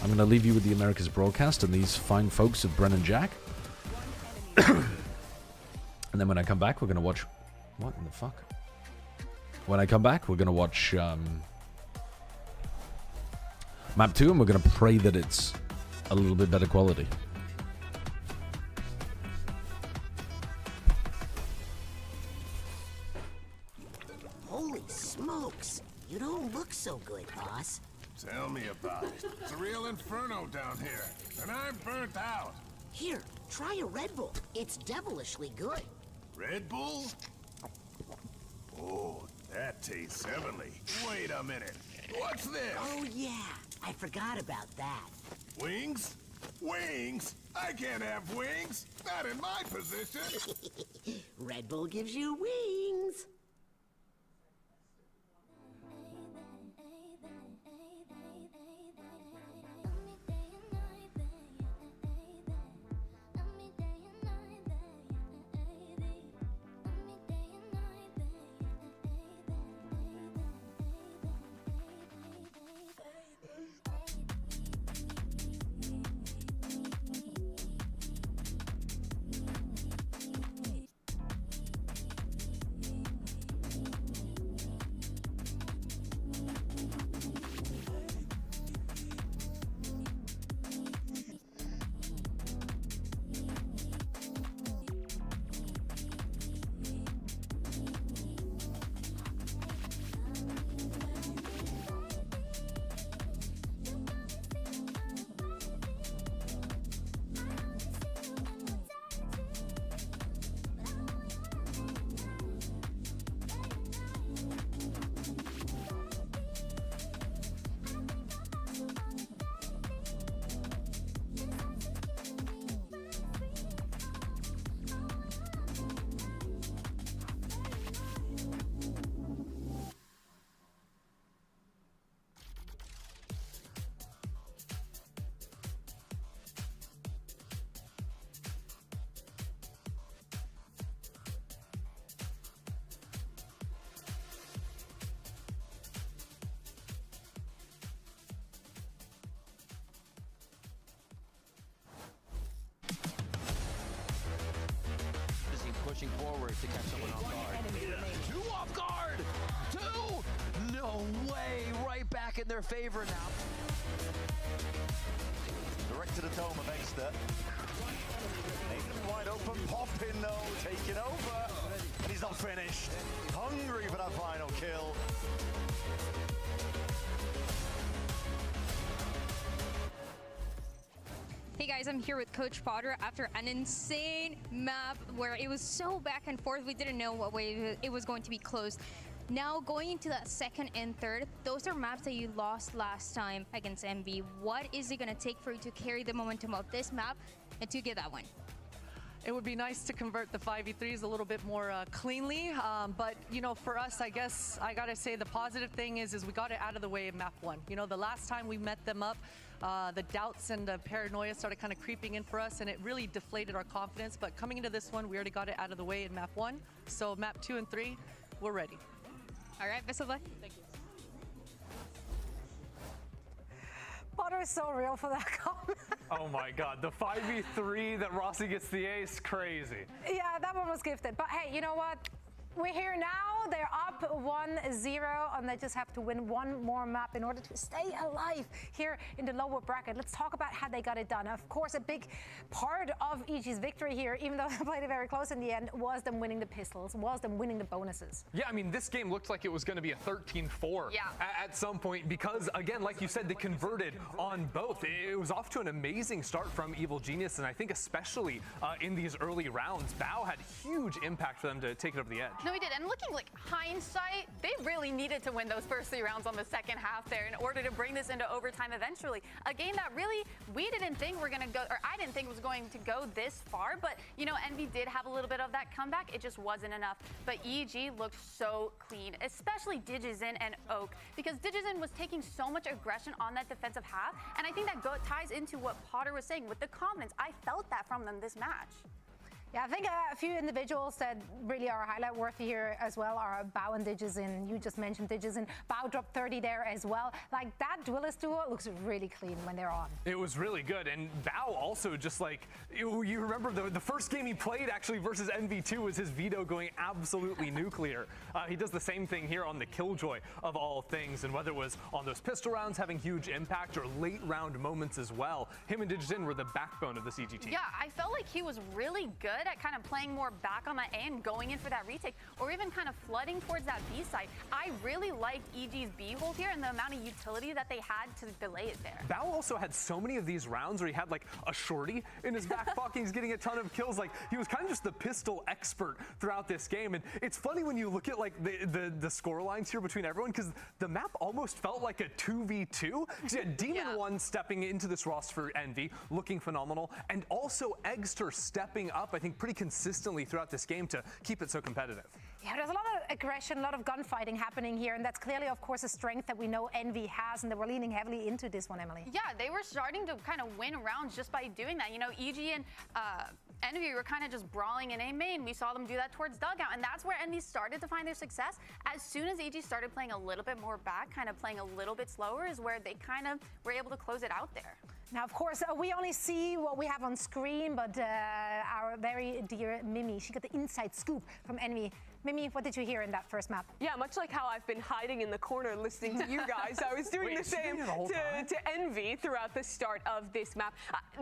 Speaker 2: I'm gonna leave you with the Americas broadcast and these fine folks at Brennan Jack. And then when I come back, we're gonna watch. What in the fuck? When I come back, we're gonna watch map 2, and we're gonna pray that it's a little bit better quality.
Speaker 15: Holy smokes! You don't look so good, boss.
Speaker 12: Tell me about it. It's a real inferno down here, and I'm burnt out.
Speaker 15: Here, try a Red Bull. It's devilishly good.
Speaker 12: Red Bull? Oh, that tastes heavenly. Wait a minute. What's this?
Speaker 15: Oh, yeah. I forgot about that.
Speaker 12: Wings? Wings? I can't have wings. Not in my position.
Speaker 15: Red Bull gives you wings.
Speaker 22: Pushing forward to catch someone off guard. Two off guard! Two! No way! Right back in their favor now.
Speaker 16: Direct to the dome of Exeter. Nathan wide open, popping though, taking over. And he's not finished. Hungry for that final kill.
Speaker 23: Hey guys, I'm here with Coach Potter after an insane map where it was so back and forth. We didn't know what way it was going to be closed. Now going into that second and third, those are maps that you lost last time against MV. What is it going to take for you to carry the momentum of this map and to get that one?
Speaker 24: It would be nice to convert the 5v3s a little bit more cleanly, but you know, for us, I guess I gotta say the positive thing is we got it out of the way in map 1. You know, the last time we met them up, the doubts and the paranoia started kind of creeping in for us, and it really deflated our confidence. But coming into this one, we already got it out of the way in map 1. So map 2 and 3, we're ready.
Speaker 23: All right, best of luck.
Speaker 24: Thank you.
Speaker 18: Potter is so real for that comment.
Speaker 8: Oh my God, the 5v3 that Rossi gets the ace, crazy.
Speaker 18: Yeah, that one was gifted. But hey, you know what? We're here now. They're up 1-0, and they just have to win one more map in order to stay alive here in the lower bracket. Let's talk about how they got it done. Of course, a big part of EG's victory here, even though they played it very close in the end, was them winning the pistols, was them winning the bonuses.
Speaker 8: Yeah, I mean, this game looked like it was going to be a 13-4 at some point because, again, like you said, they converted on both. It was off to an amazing start from Evil Genius, and I think especially in these early rounds, Bao had huge impact for them to take it over the edge.
Speaker 19: No, we did. And looking like hindsight, they really needed to win those first 3 rounds on the second half there in order to bring this into overtime eventually. A game that really we didn't think we're going to go, or I didn't think was going to go this far. But, you know, Envy did have a little bit of that comeback. It just wasn't enough. But EG looked so clean, especially Digizin and Oak, because Digizin was taking so much aggression on that defensive half. And I think that ties into what Potter was saying with the confidence. I felt that from them this match.
Speaker 18: Yeah, I think a few individuals that really are highlight worthy here as well are Bao and Digizin. You just mentioned Digizin. Bao dropped 30 there as well. Like, that duelist duo looks really clean when they're on.
Speaker 8: It was really good. And Bao also just like, you remember the first game he played actually versus NV2 was his veto going absolutely nuclear. He does the same thing here on the Killjoy of all things. And whether it was on those pistol rounds having huge impact or late round moments as well, him and Digizin were the backbone of the CG team.
Speaker 19: Yeah, I felt like he was really good at kind of playing more back on that A and going in for that retake, or even kind of flooding towards that B side. I really liked EG's B hold here and the amount of utility that they had to delay it there.
Speaker 8: Bao also had so many of these rounds where he had like a shorty in his back pocket. He's getting a ton of kills. Like, he was kind of just the pistol expert throughout this game. And it's funny when you look at like the score lines here between everyone, because the map almost felt like a 2v2. Because you had Demon One stepping into this roster for Envy, looking phenomenal, and also Eggster stepping up, I think, pretty consistently throughout this game to keep it so competitive.
Speaker 18: Yeah, there's a lot of aggression, a lot of gunfighting happening here, and that's clearly, of course, a strength that we know Envy has, and they were leaning heavily into this one, Emily.
Speaker 19: Yeah, they were starting to kind of win rounds just by doing that. You know, EG and Envy were kind of just brawling in A main. We saw them do that towards Dugout, and that's where Envy started to find their success. As soon as EG started playing a little bit more back, kind of playing a little bit slower, is where they kind of were able to close it out there.
Speaker 18: Now, of course, we only see what we have on screen, but our very dear Mimi, she got the inside scoop from Envy. Mimi, what did you hear in that first map?
Speaker 1: Yeah, much like how I've been hiding in the corner listening to you guys, I was doing the same to Envy throughout the start of this map.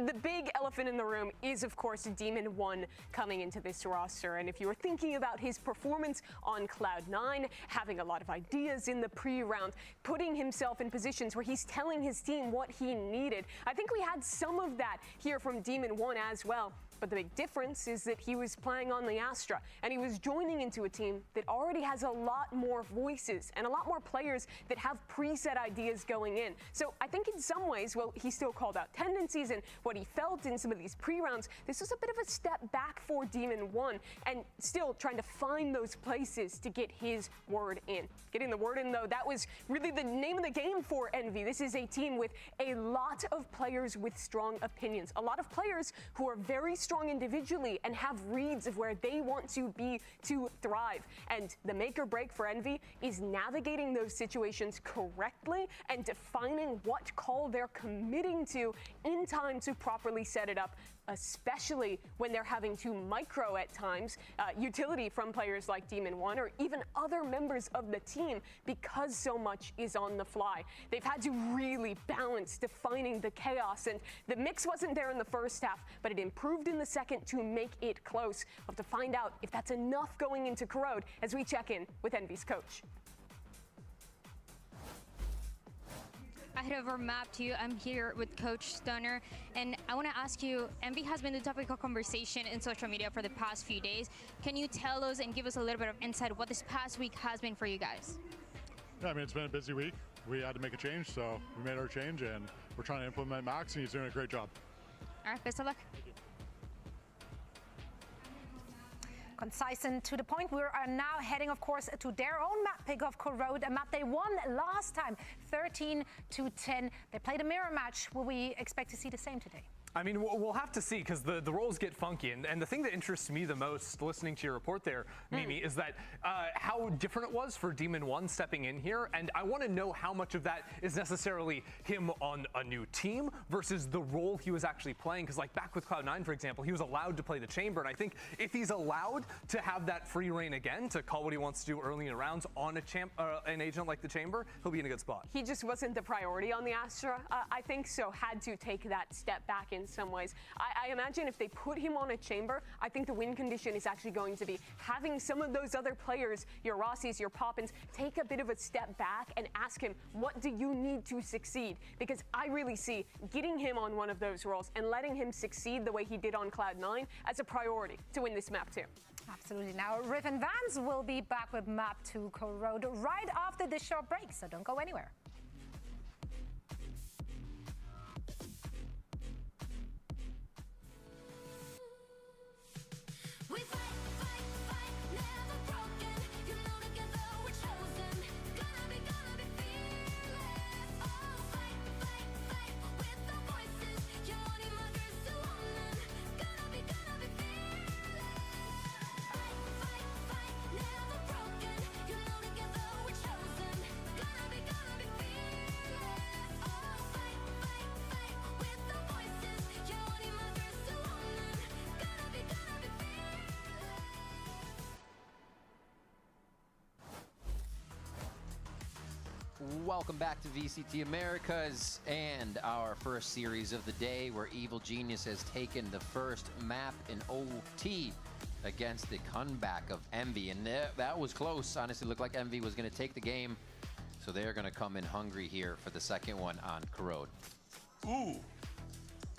Speaker 1: The big elephant in the room is, of course, Demon One coming into this roster. And if you were thinking about his performance on Cloud9, having a lot of ideas in the pre-round, putting himself in positions where he's telling his team what he needed, I think we had some of that here from Demon One as well. But the big difference is that he was playing on the Astra, and he was joining into a team that already has a lot more voices and a lot more players that have preset ideas going in. So I think in some ways, well, he still called out tendencies and what he felt in some of these pre-rounds. This was a bit of a step back for Demon One, and still trying to find those places to get his word in. Getting the word in, though, that was really the name of the game for Envy. This is a team with a lot of players with strong opinions, a lot of players who are very strong individually and have reads of where they want to be to thrive. And the make or break for Envy is navigating those situations correctly and defining what call they're committing to in time to properly set it up, especially when they're having to micro at times utility from players like Demon One or even other members of the team, because so much is on the fly. They've had to really balance defining the chaos, and the mix wasn't there in the first half, but it improved in the second to make it close. We'll have to find out if that's enough going into Corrode as we check in with Envy's coach.
Speaker 23: I head over map to you. I'm here with Coach Stunner, and I want to ask you, Envy has been the topic of conversation in social media for the past few days. Can you tell us and give us a little bit of insight what this past week has been for you guys?
Speaker 6: Yeah, I mean, it's been a busy week. We had to make a change, so we made our change, and we're trying to implement Max, and he's doing a great job.
Speaker 23: All right, best of luck.
Speaker 18: Concise and to the point. We are now heading, of course, to their own map pick of Corrode, a map they won last time, 13-10. They played a mirror match. Will we expect to see the same today?
Speaker 8: I mean, we'll have to see, because the roles get funky. And the thing that interests me the most, listening to your report there, Mimi, is that how different it was for Demon One stepping in here. And I want to know how much of that is necessarily him on a new team versus the role he was actually playing. Because like back with Cloud9, for example, he was allowed to play the Chamber. And I think if he's allowed to have that free reign again, to call what he wants to do early in rounds on an agent like the Chamber, he'll be in a good spot.
Speaker 1: He just wasn't the priority on the Astra, I think, so had to take that step back in some ways. I imagine if they put him on a Chamber, I think the win condition is actually going to be having some of those other players, your Rossies, your Poppins, take a bit of a step back and ask him, what do you need to succeed? Because I really see getting him on one of those roles and letting him succeed the way he did on Cloud9 as a priority to win this map too.
Speaker 18: Absolutely. Now, Riff and Vance will be back with Map 2 Corrode right after this short break, so don't go anywhere.
Speaker 9: We fight, fight, fight, never broken. You know together we're chosen. Gonna be fearless. Oh, fight, fight, fight with our voices. Your only mothers to woman. Gonna be fearless.
Speaker 22: Welcome back to VCT Americas and our first series of the day, where Evil Genius has taken the first map in OT against the comeback of Envy. And that was close. Honestly, looked like Envy was going to take the game. So they're going to come in hungry here for the second one on Corrode.
Speaker 21: Ooh.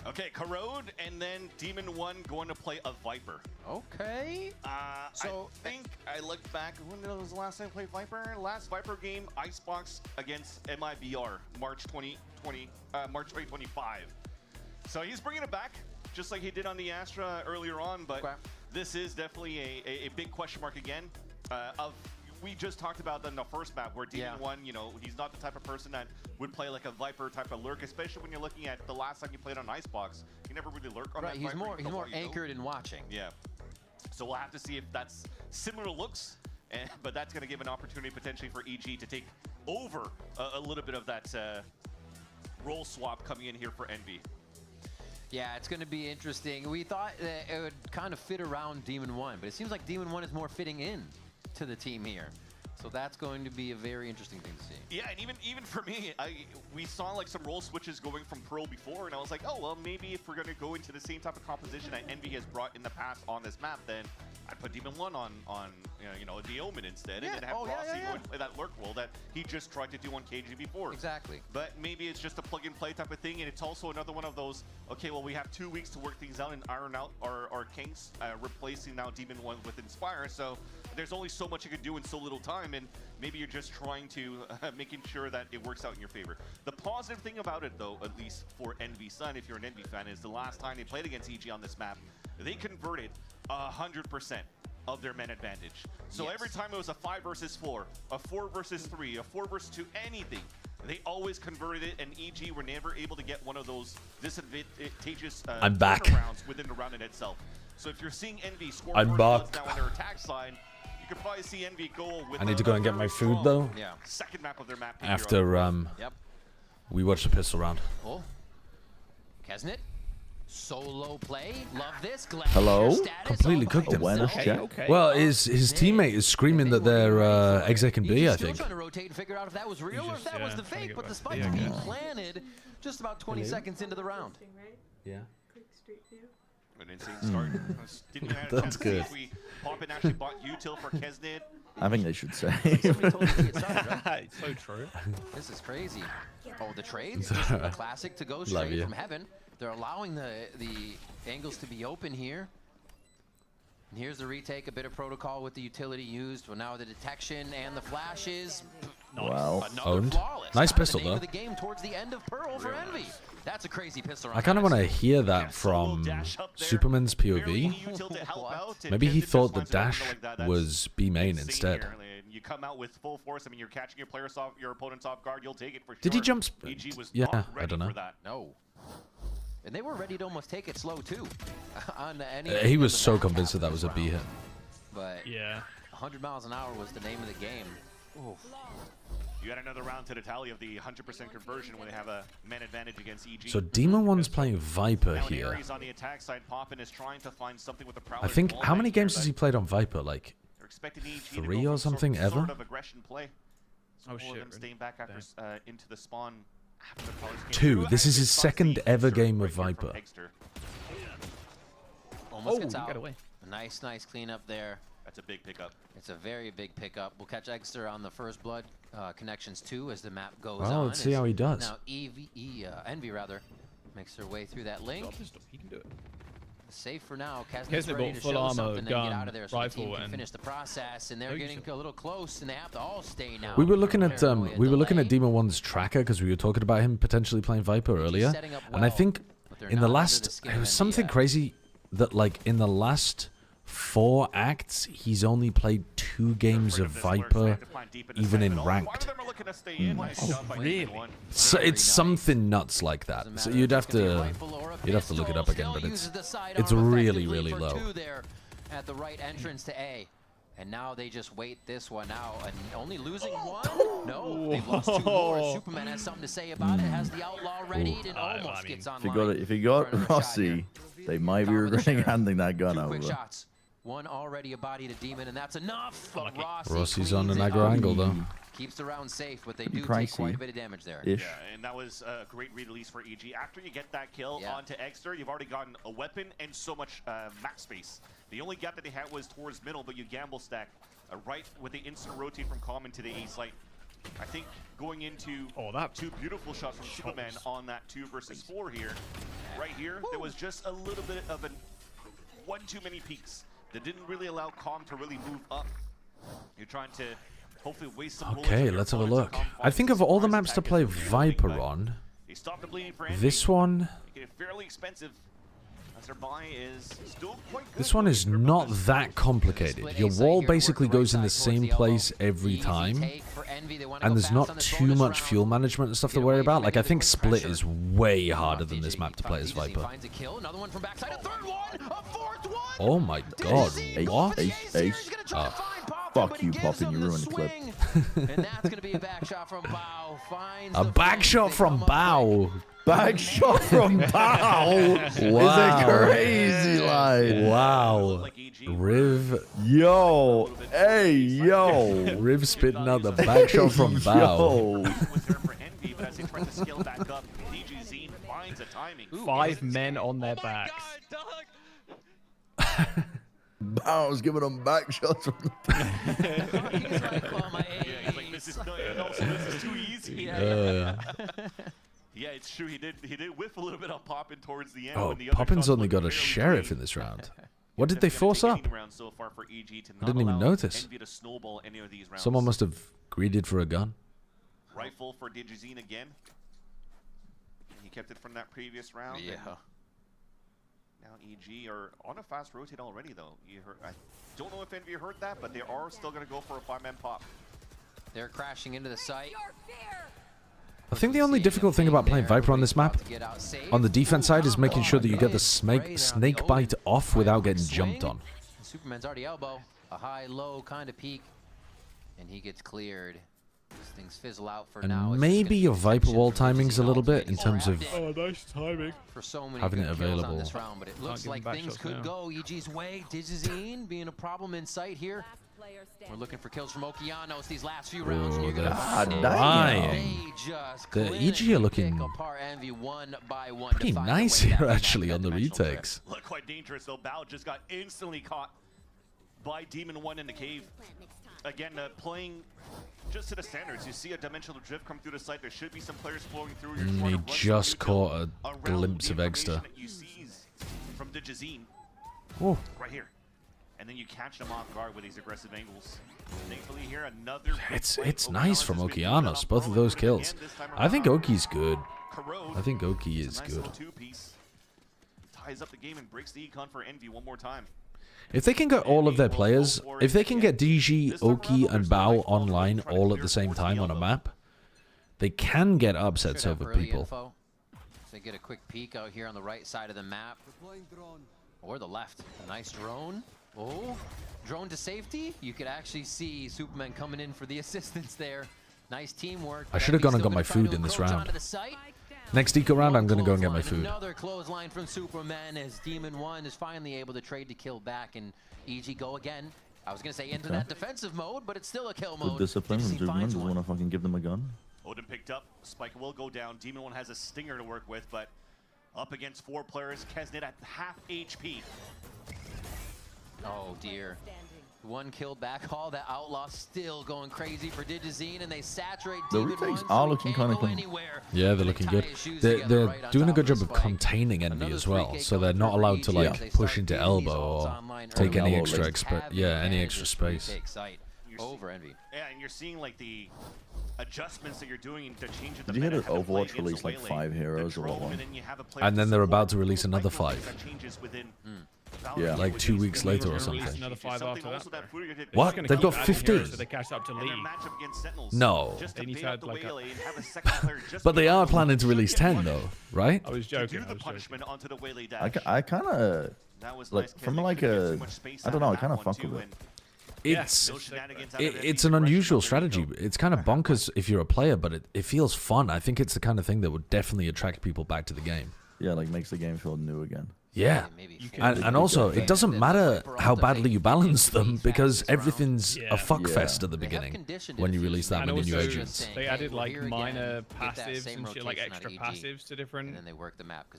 Speaker 21: Okay, Corrode, and then Demon 1 going to play a Viper.
Speaker 22: Okay.
Speaker 21: So I think I looked back. When was the last time I played Viper? Last Viper game, Icebox against MIBR, March 2025. So he's bringing it back, just like he did on the Astra earlier on. But this is definitely a big question mark again. We just talked about that in the first map, where Demon 1, you know, he's not the type of person that would play like a Viper type of lurk, especially when you're looking at the last time you played on Icebox. He never really lurked on that
Speaker 22: He's
Speaker 21: Viper.
Speaker 22: he's more anchored in watching.
Speaker 21: Yeah. So we'll have to see if that's similar looks, but that's going to give an opportunity potentially for EG to take over a little bit of that role swap coming in here for Envy.
Speaker 22: Yeah, it's going to be interesting. We thought that it would kind of fit around Demon 1, but it seems like Demon 1 is more fitting in to the team here. So that's going to be a very interesting thing to see.
Speaker 21: Yeah, and even for me, we saw like some role switches going from Pearl before, and I was like, oh, well, maybe if we're going to go into the same type of composition that Envy has brought in the past on this map, then I'd put Demon 1 on you know, the Omen instead, and then have Rossi go and play that lurk role that he just tried to do on KG before.
Speaker 22: Exactly.
Speaker 21: But maybe it's just a plug-and-play type of thing, and it's also another one of those, okay, well, we have 2 weeks to work things out and iron out our kinks, replacing now Demon 1 with Inspire, so there's only so much you can do in so little time, and maybe you're just trying to making sure that it works out in your favor. The positive thing about it, though, at least for Envy Sun, if you're an Envy fan, is the last time they played against EG on this map, they converted 100% of their men advantage. So every time it was a 5 versus 4, a 4 versus 3, a 4 versus 2, anything, they always converted it, and EG were never able to get one of those disadvantageous
Speaker 2: I'm back.
Speaker 21: rounds within the round in itself. So if you're seeing Envy score
Speaker 2: I'm back.
Speaker 21: now on their attack side, you could probably see Envy go with
Speaker 2: I need to go and get my food though.
Speaker 21: Second map of their map
Speaker 2: After we watch the pistol round.
Speaker 22: Oh, Kesnet, solo play. Love this.
Speaker 2: Hello? Completely cooked him. Well, his teammate is screaming that they're exec and B, I think.
Speaker 22: Trying to rotate and figure out if that was real or if that was the fake, but the spike's being planted just about 20 seconds into the round.
Speaker 2: Yeah.
Speaker 21: An insane start. Didn't have a chance to see if we pop and actually bought util for Kesnet.
Speaker 20: I think they should say.
Speaker 4: It's so true.
Speaker 22: This is crazy. Oh, the trades. A classic to go straight from heaven. They're allowing the angles to be open here. And here's the retake, a bit of protocol with the utility used. Well, now the detection and the flashes.
Speaker 20: Wow.
Speaker 2: Owned. Nice pistol,
Speaker 22: the name
Speaker 2: though.
Speaker 22: of the game towards the end of Pearl for Envy. That's a crazy pistol.
Speaker 2: I kind of want to hear that from Superman's POV. Maybe he thought the dash was B main instead.
Speaker 21: You come out with full force. I mean, you're catching your players off, your opponents off guard. You'll take it for sure.
Speaker 2: Did he jump?
Speaker 21: EG was
Speaker 2: Yeah,
Speaker 21: not
Speaker 2: I
Speaker 21: ready
Speaker 2: don't know.
Speaker 21: for that.
Speaker 22: No. And they were ready to almost take it slow too. On any
Speaker 2: He was so convinced that that was a B hit.
Speaker 22: But 100 miles an hour was the name of the game. Oof.
Speaker 21: You got another round to the tally of the 100% conversion when they have a man advantage against EG.
Speaker 2: So Demon 1's playing Viper
Speaker 21: now
Speaker 2: here.
Speaker 21: on the attack side, Poppin is trying to find something with the
Speaker 2: I think, how many games has he played on Viper? Like
Speaker 21: They're expecting EG
Speaker 2: 3 or something ever?
Speaker 21: Sort of aggression play. So
Speaker 4: Oh,
Speaker 21: all of them
Speaker 4: shit,
Speaker 21: staying back after, into the spawn. After the college game.
Speaker 2: 2. This is his second ever game of Viper.
Speaker 22: Almost gets
Speaker 4: Get
Speaker 22: out.
Speaker 4: away.
Speaker 22: A nice cleanup there.
Speaker 21: That's a big pickup.
Speaker 22: It's a very big pickup. We'll catch Egster on the first blood connections 2 as the map goes
Speaker 2: Well,
Speaker 22: on.
Speaker 2: let's see how he does.
Speaker 22: Now Envy rather makes their way through that link.
Speaker 4: He can do it.
Speaker 22: Safe for now.
Speaker 4: Kesnet
Speaker 22: Casnet's ready
Speaker 4: bought
Speaker 22: to
Speaker 4: full
Speaker 22: show
Speaker 4: armor,
Speaker 22: something and
Speaker 4: gun,
Speaker 22: get out of there so the team
Speaker 4: rifle,
Speaker 22: can
Speaker 4: and
Speaker 22: finish the process. And they're
Speaker 4: no
Speaker 22: getting a little close, and they have to all stay now.
Speaker 2: We were looking at
Speaker 22: Paranoia
Speaker 2: Demon 1's tracker because we were talking about him potentially playing Viper earlier,
Speaker 22: setting up
Speaker 2: and I
Speaker 22: well,
Speaker 2: think
Speaker 22: they're
Speaker 2: in the
Speaker 22: not under the
Speaker 2: last
Speaker 22: skin
Speaker 2: it
Speaker 22: of
Speaker 2: was
Speaker 22: NVIDIA.
Speaker 2: something crazy that like in the last 4 acts he's only played 2 games of Viper, even in ranked.
Speaker 4: Really?
Speaker 2: So it's something nuts like that. So you'd have to look it up again, but it's really low.
Speaker 22: There at the right entrance to A. And now they just wait this one out, and only losing 1? No, they've lost 2 more. Superman has something to say about it, has the outlaw readied, and almost gets online.
Speaker 20: If you got Rossi, they might be regretting handing that gun over.
Speaker 22: Shots. One already a body to Demon, and that's enough. But
Speaker 2: Rossi's on an aggro angle, though.
Speaker 22: Keeps the round safe, but they do take quite a bit of damage there.
Speaker 21: Yeah, and that was a great release for EG. After you get that kill onto Exter, you've already gotten a weapon and so much map space. The only gap that they had was towards middle, but you gamble stack right with the instant rotate from Common to the A site. I think going into two beautiful shots from Superman on that 2 versus 4 here. Right here, there was just a little bit of one too many peaks that didn't really allow Calm to really move up. You're trying to hopefully waste some bullets.
Speaker 2: Okay, let's have a look. I think of all the maps to play Viper on, this one...
Speaker 21: Make it fairly expensive. Their buy is still quite good.
Speaker 2: This one is not that complicated. Your wall basically goes in the same place every time, and there's not too much fuel management and stuff to worry about. Like, I think Split is way harder than this map to play as Viper. Oh my god, what?
Speaker 20: Ace. Oh. Fuck you, Poppin', you ruined the clip.
Speaker 22: And that's going to be a back shot from Bao.
Speaker 2: A back shot from Bao.
Speaker 20: Back shot from Bao.
Speaker 2: Wow.
Speaker 20: Is a crazy line.
Speaker 2: Wow. Riv.
Speaker 20: Yo. Hey, yo.
Speaker 2: Riv spitting out the back shot from Bao.
Speaker 4: 5 men on their backs.
Speaker 20: Bao's giving them back shots from the
Speaker 21: This is too easy. Yeah, it's true. He did whiff a little bit on Poppin towards the end.
Speaker 2: Oh, Poppin's only got a sheriff in this round. What did they force up? I didn't even notice. Someone must have greeded for a gun.
Speaker 21: Rifle for Digizine again. He kept it from that previous round.
Speaker 22: Yeah.
Speaker 21: Now EG are on a fast rotate already, though. I don't know if Envy heard that, but they are still going to go for a 5-man pop.
Speaker 22: They're crashing into the site.
Speaker 2: I think the only difficult thing about playing Viper on this map, on the defense side, is making sure that you get the snake bite off without getting jumped on.
Speaker 22: Superman's already elbow. A high-low kind of peak. And he gets cleared. These things fizzle out for now.
Speaker 2: And maybe your Viper wall timing's a little bit in terms of
Speaker 4: nice timing.
Speaker 22: For so many
Speaker 2: having it available.
Speaker 22: On this round, but it looks like things could go EG's way. Digizine being a problem in sight here. We're looking for kills from Okeanos these last few rounds.
Speaker 2: Oh, they're flying. The EG are looking pretty nice here, actually, on the retakes.
Speaker 21: Look quite dangerous, though. Bao just got instantly caught by Demon 1 in the cave. Again, playing just to the standards. You see a dimensional drift come through the site. There should be some players flowing through.
Speaker 2: He just caught a glimpse of Exter.
Speaker 21: From Digizine.
Speaker 2: Oh.
Speaker 21: Right here. And then you catch them off guard with these aggressive angles. Thankfully here, another...
Speaker 2: It's nice from Okeanos, both of those kills. I think Oki's good. I think Oki is good.
Speaker 21: Ties up the game and breaks the econ for Envy one more time.
Speaker 2: If they can get all of their players, if they can get DG, Oki, and Bao online all at the same time on a map, they can get upsets over people.
Speaker 22: So they get a quick peek out here on the right side of the map. Or the left. A nice drone. Oh, drone to safety. You could actually see Superman coming in for the assistance there. Nice teamwork.
Speaker 2: I should have gone and got my food in this round. Next eco round, I'm going to go and get my food.
Speaker 22: Another clothesline from Superman as Demon 1 is finally able to trade to kill back, and EG go again. I was going to say into that defensive mode, but it's still a kill mode.
Speaker 20: Good discipline from Superman. Doesn't want to fucking give them a gun.
Speaker 21: Odin picked up. Spike will go down. Demon 1 has a stinger to work with, but up against 4 players. Kesnet at half HP.
Speaker 22: Oh dear. One kill back haul. That outlaw still going crazy for Digizine, and they saturate
Speaker 20: The retakes are looking kind of clean.
Speaker 2: Yeah, they're looking good. They're doing a good job of containing Envy as well, so they're not allowed to like push into elbow or take any extra any extra space.
Speaker 22: Over Envy.
Speaker 21: Yeah, and you're seeing like the adjustments that you're doing to change it.
Speaker 20: Did you hear that Overwatch released like 5 heroes or what?
Speaker 2: And then they're about to release another 5.
Speaker 20: Yeah,
Speaker 2: like 2 weeks later or something.
Speaker 4: Another 5 after that.
Speaker 2: What? They've got 15?
Speaker 4: So they cashed up to LEV.
Speaker 2: No.
Speaker 4: They need to add like a...
Speaker 2: But they are planning to release 10 though, right?
Speaker 4: I was joking.
Speaker 20: I kind of like from like a I don't know. I kind of fuck with it.
Speaker 2: It's an unusual strategy. It's kind of bonkers if you're a player, but it feels fun. I think it's the kind of thing that would definitely attract people back to the game.
Speaker 20: Yeah, like makes the game feel new again.
Speaker 2: Yeah, and also it doesn't matter how badly you balance them because everything's a fuckfest at the beginning when you release that many new agents.
Speaker 4: They added like minor passives and shit, like extra passives to different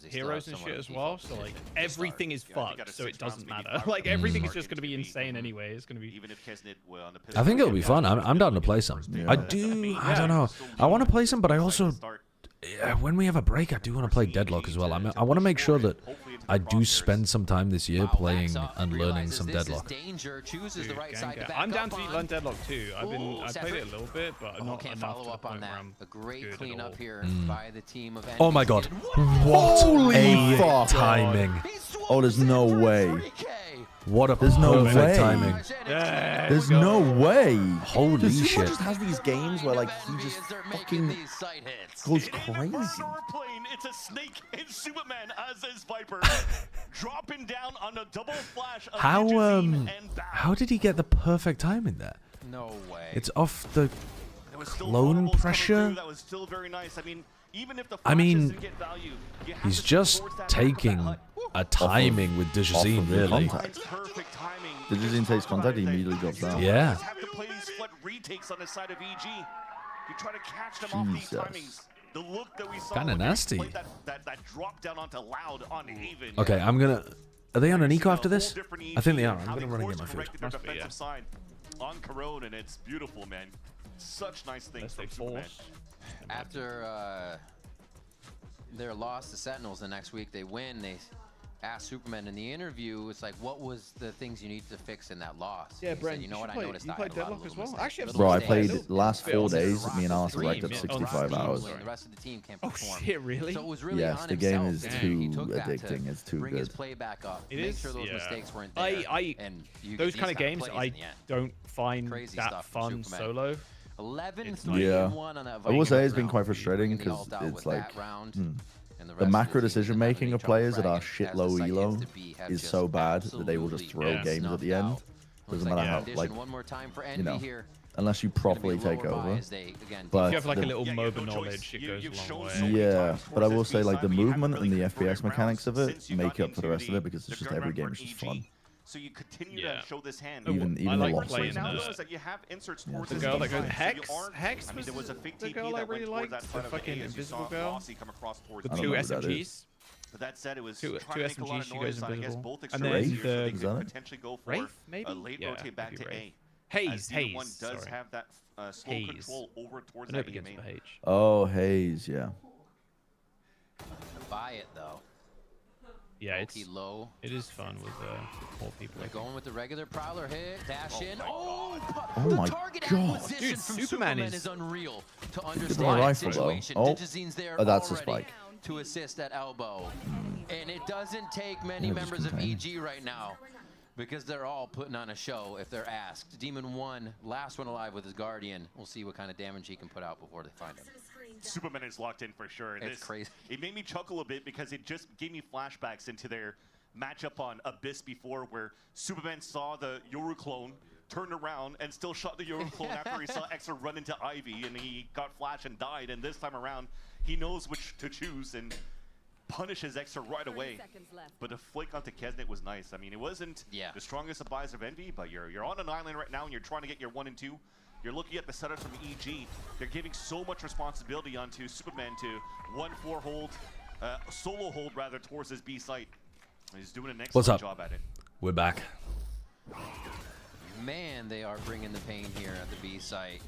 Speaker 4: heroes and shit as well. So like everything is fucked, so it doesn't matter. Like everything is just going to be insane anyway. It's going to be.
Speaker 2: I think it'll be fun. I'm down to play some. I don't know. I want to play some, but I also, when we have a break, I do want to play Deadlock as well. I want to make sure that I do spend some time this year playing and learning some Deadlock.
Speaker 4: Dude, I'm down to learn Deadlock too. I played it a little bit, but not enough to the point where I'm good at all.
Speaker 2: Oh my god. What a timing.
Speaker 20: Oh, there's no way.
Speaker 2: What a
Speaker 20: There's no way.
Speaker 2: Timing.
Speaker 20: There's no way.
Speaker 2: Holy
Speaker 20: Sumo
Speaker 2: shit.
Speaker 20: just has these games where like he just fucking goes crazy.
Speaker 21: It's a snake in Superman as is Viper, dropping down on a double flash of
Speaker 2: How did he get the perfect timing there?
Speaker 22: No way.
Speaker 2: It's off the clone pressure.
Speaker 21: That was still very nice.
Speaker 2: I mean, he's just taking a timing with Dijazine, really.
Speaker 20: Dijazine takes contact, he immediately drops down.
Speaker 2: Yeah.
Speaker 21: Retakes on the side of EG. You try to catch them off these timings. The look that we saw
Speaker 2: Kind of nasty.
Speaker 21: That drop down onto Loud on Haven.
Speaker 2: Okay, I'm gonna. Are they on an eco after this? I think they are. I'm gonna run and get my food.
Speaker 21: Their defensive side on Corone, and it's beautiful, man. Such nice things from Superman.
Speaker 22: After their loss to Sentinels the next week, they win. They asked Superman in the interview, it's like, what was the things you need to fix in that loss?
Speaker 4: Yeah, Brent,
Speaker 22: you know what? I noticed
Speaker 4: you
Speaker 22: I
Speaker 4: played
Speaker 22: had a lot
Speaker 4: Deadlock
Speaker 22: of
Speaker 4: as well.
Speaker 22: mistakes.
Speaker 4: Actually,
Speaker 20: Bro, I played last 4 days. Me and Alice racked up 65 hours.
Speaker 22: The rest of the team can't
Speaker 4: Oh
Speaker 22: perform.
Speaker 4: shit, really?
Speaker 22: So it was really
Speaker 20: Yes,
Speaker 22: on
Speaker 20: the game
Speaker 22: himself.
Speaker 20: is too
Speaker 22: He took that
Speaker 20: addicting.
Speaker 22: to
Speaker 20: It's too
Speaker 22: bring his
Speaker 20: good.
Speaker 22: play back up.
Speaker 4: It
Speaker 22: make
Speaker 4: is,
Speaker 22: sure those
Speaker 4: yeah.
Speaker 22: mistakes weren't there. And you
Speaker 4: those
Speaker 22: get
Speaker 4: kind of
Speaker 22: these
Speaker 4: games,
Speaker 22: plays
Speaker 4: I
Speaker 22: in the end.
Speaker 4: don't find
Speaker 22: Crazy
Speaker 4: that
Speaker 22: stuff from
Speaker 4: fun
Speaker 22: Superman.
Speaker 4: solo.
Speaker 22: 11-3-1 on that
Speaker 20: I will say it's been
Speaker 22: round.
Speaker 20: quite frustrating
Speaker 22: Bringing it
Speaker 20: because
Speaker 22: all down
Speaker 20: it's
Speaker 22: with
Speaker 20: like
Speaker 22: that round.
Speaker 20: the
Speaker 22: rest of
Speaker 20: macro
Speaker 22: the team
Speaker 20: decision
Speaker 22: is
Speaker 20: making
Speaker 22: having
Speaker 20: of
Speaker 22: trouble
Speaker 20: players that are
Speaker 22: fragging
Speaker 20: shit
Speaker 22: as
Speaker 20: low
Speaker 22: the site
Speaker 20: elo
Speaker 22: gets to be, have
Speaker 20: is
Speaker 22: just
Speaker 20: so bad that they will just throw
Speaker 22: absolutely
Speaker 20: games at the
Speaker 22: snuffed
Speaker 20: end.
Speaker 22: out.
Speaker 20: Doesn't
Speaker 22: Looks
Speaker 20: matter how
Speaker 22: condition
Speaker 20: like
Speaker 22: one more time for
Speaker 20: you
Speaker 22: Envy
Speaker 20: know
Speaker 22: here.
Speaker 20: unless you properly take over.
Speaker 22: If
Speaker 4: If
Speaker 20: But
Speaker 4: you have like
Speaker 20: the-
Speaker 4: a little MOBA knowledge, it goes a long way.
Speaker 20: yeah, but I will say like the movement and the FPS mechanics of it make up for the rest of it because it's just every game is just fun.
Speaker 21: So you continue to show this hand.
Speaker 20: Even
Speaker 4: I
Speaker 20: the
Speaker 4: like
Speaker 20: losses
Speaker 4: playing
Speaker 20: are
Speaker 4: the-
Speaker 20: just
Speaker 21: that you have inserts
Speaker 20: Yeah,
Speaker 21: towards
Speaker 4: The
Speaker 21: this
Speaker 4: girl that
Speaker 21: game
Speaker 4: goes
Speaker 21: side, so
Speaker 4: Hex.
Speaker 21: you aren't-
Speaker 4: Hex
Speaker 21: I mean,
Speaker 4: was
Speaker 21: there was a fake
Speaker 4: the
Speaker 21: TP
Speaker 4: girl I
Speaker 21: that
Speaker 4: really
Speaker 21: went towards
Speaker 4: liked.
Speaker 21: that
Speaker 4: The
Speaker 21: side of
Speaker 4: fucking
Speaker 21: A as you
Speaker 4: invisible
Speaker 21: saw
Speaker 4: girl.
Speaker 21: Rossi come across towards
Speaker 4: With
Speaker 20: I don't
Speaker 4: two
Speaker 20: know who that
Speaker 4: SMGs.
Speaker 20: is.
Speaker 21: But that said, it was
Speaker 4: Two
Speaker 21: trying to make a lot
Speaker 4: SMGs,
Speaker 21: of
Speaker 4: she goes
Speaker 21: noise on, I guess,
Speaker 4: invisible.
Speaker 21: both
Speaker 4: And
Speaker 21: extremes
Speaker 4: then
Speaker 21: here, so they
Speaker 20: is
Speaker 21: could
Speaker 20: that it?
Speaker 21: potentially go for
Speaker 4: Wraith, maybe?
Speaker 21: a late
Speaker 4: Yeah,
Speaker 21: rotate back
Speaker 4: maybe
Speaker 21: to
Speaker 4: Wraith.
Speaker 21: A.
Speaker 4: Haze,
Speaker 21: Demon One
Speaker 4: Haze,
Speaker 21: does
Speaker 4: sorry.
Speaker 21: have that slow
Speaker 4: Haze.
Speaker 21: control over towards
Speaker 4: I know
Speaker 21: that
Speaker 4: it begins
Speaker 21: EMA.
Speaker 4: with H.
Speaker 20: Oh, Haze, yeah.
Speaker 22: Buy it though.
Speaker 4: Yeah, it's
Speaker 22: low.
Speaker 4: It is fun with more people.
Speaker 22: They're going with the regular prowler hit, dash in. Oh
Speaker 20: Oh my
Speaker 22: target
Speaker 20: god.
Speaker 22: acquisition
Speaker 4: Dude,
Speaker 22: from
Speaker 4: Superman
Speaker 22: Superman
Speaker 4: is-
Speaker 22: is unreal to
Speaker 20: Look at
Speaker 22: understand
Speaker 20: my
Speaker 22: that
Speaker 20: rifle though.
Speaker 22: situation.
Speaker 20: Oh,
Speaker 22: Digizine's there
Speaker 20: that's a
Speaker 22: already
Speaker 20: spike.
Speaker 22: to assist at elbow. And it doesn't take many
Speaker 20: Yeah, just
Speaker 22: members of
Speaker 20: contain.
Speaker 22: EG right now because they're all putting on a show if they're asked. Demon 1, last one alive with his Guardian. We'll see what kind of damage he can put out before they find him.
Speaker 21: Superman is locked in for sure.
Speaker 22: It's crazy.
Speaker 21: It made me chuckle a bit because it just gave me flashbacks into their matchup on Abyss before, where Superman saw the Yoru clone, turned around, and still shot the Yoru clone after he saw Extra run into Ivy, and he got flash and died. And this time around, he knows which to choose and punishes Extra right away. But the flick onto Kesnet was nice. I mean, it wasn't the strongest of buys of Envy, but you're on an island right now, and you're trying to get your 1 and 2. You're looking at the setups from EG. They're giving so much responsibility onto Superman to 1-4 hold, solo hold rather, towards his B site. He's doing an
Speaker 2: What's
Speaker 21: excellent
Speaker 2: up?
Speaker 21: job at it.
Speaker 2: We're back.
Speaker 22: Man, they are bringing the pain here at the B site.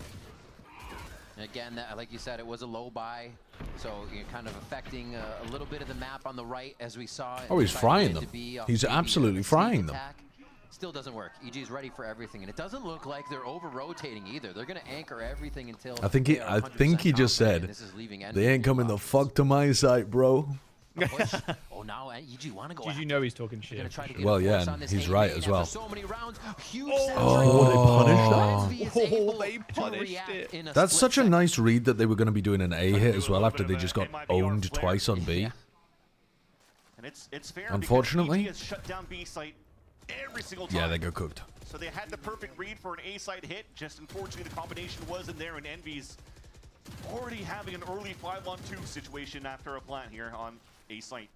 Speaker 22: And again, that, like you said, it was a low buy, so you're kind of affecting a little bit of the map on the right, as we saw.
Speaker 2: Oh, he's
Speaker 22: Trying to
Speaker 2: frying
Speaker 22: get
Speaker 2: them.
Speaker 22: to B off
Speaker 2: He's
Speaker 22: maybe
Speaker 2: absolutely
Speaker 22: a sneak
Speaker 2: frying them.
Speaker 22: attack. Still doesn't work. EG is ready for everything, and it doesn't look like they're over-rotating either. They're going to anchor everything until
Speaker 2: I think he just said,
Speaker 22: this is leaving Envy
Speaker 2: they ain't coming the fuck to my site, bro.
Speaker 22: Oh, now EG want to go.
Speaker 4: Did you know he's talking shit?
Speaker 2: Well, yeah, and he's right as well.
Speaker 22: So many rounds, huge
Speaker 2: Oh,
Speaker 4: they punished it.
Speaker 2: That's such a nice read that they were going to be doing an A hit as well after they just got owned twice on B.
Speaker 21: And it's fair.
Speaker 2: Unfortunately.
Speaker 21: because EG has shut down B site every single time.
Speaker 2: Yeah, they got cooked.
Speaker 21: So they had the perfect read for an A site hit. Just unfortunately, the combination wasn't there, and Envy's already having an early 5-on-2 situation after a plant here on A site.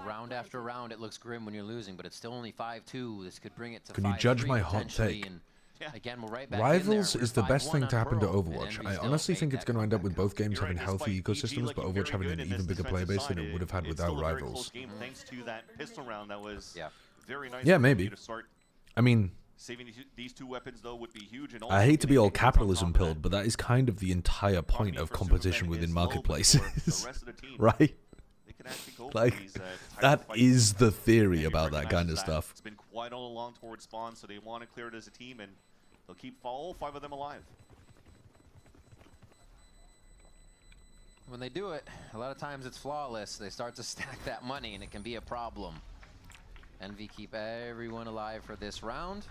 Speaker 22: Round after round, it looks grim when you're losing, but it's still only 5-2. This could bring it to 5-3.
Speaker 2: Can you judge my hot take?
Speaker 22: And again, we're right back
Speaker 2: Rivals
Speaker 22: in there.
Speaker 2: is the best thing to happen to
Speaker 22: Pearl,
Speaker 2: Overwatch. I honestly think it's going to end up with both games having healthy ecosystems, but Overwatch having an even bigger player base than it would have had without Rivals.
Speaker 21: Thanks to that pistol round that was very nice.
Speaker 2: Yeah, maybe. I mean,
Speaker 21: saving these two weapons though would be huge. And
Speaker 2: I hate to be all capitalism pilled, but that is kind of the entire point of competition within marketplaces, right? Like, that is the theory about that kind of stuff.
Speaker 21: It's been quite all along towards spawn, so they want to clear it as a team, and they'll keep all 5 of them alive.
Speaker 22: When they do it, a lot of times it's flawless. They start to stack that money, and it can be a problem. NaVi keep everyone alive for this round.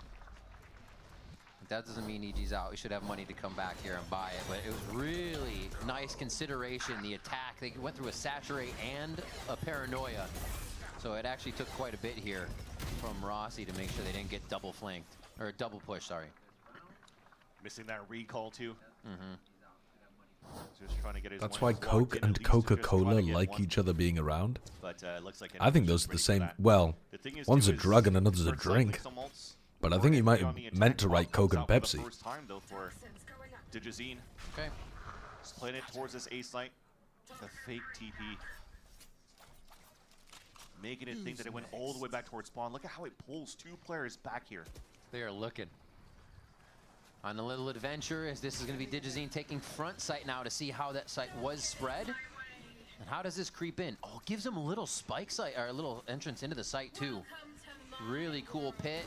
Speaker 22: That doesn't mean EG's out. We should have money to come back here and buy it. But it was really nice consideration, the attack. They went through a saturate and a paranoia. So it actually took quite a bit here from Rossi to make sure they didn't get double flanked. Or double push, sorry.
Speaker 21: Missing that recall too. Just trying to get his
Speaker 2: That's why Coke and Coca-Cola like each other being around.
Speaker 21: But looks like
Speaker 2: I think those are the same. Well, one's a drug and another's a drink. But I think he might have meant to write Coke and Pepsi.
Speaker 21: First time though for Digizine.
Speaker 22: Okay.
Speaker 21: Just playing it towards this A site. The fake TP. Making it think that it went all the way back towards spawn. Look at how it pulls 2 players back here.
Speaker 22: They are looking. On a little adventure, as this is going to be Digizine taking front site now to see how that site was spread. And how does this creep in? Oh, gives them a little spike site, or a little entrance into the site too. Really cool pit.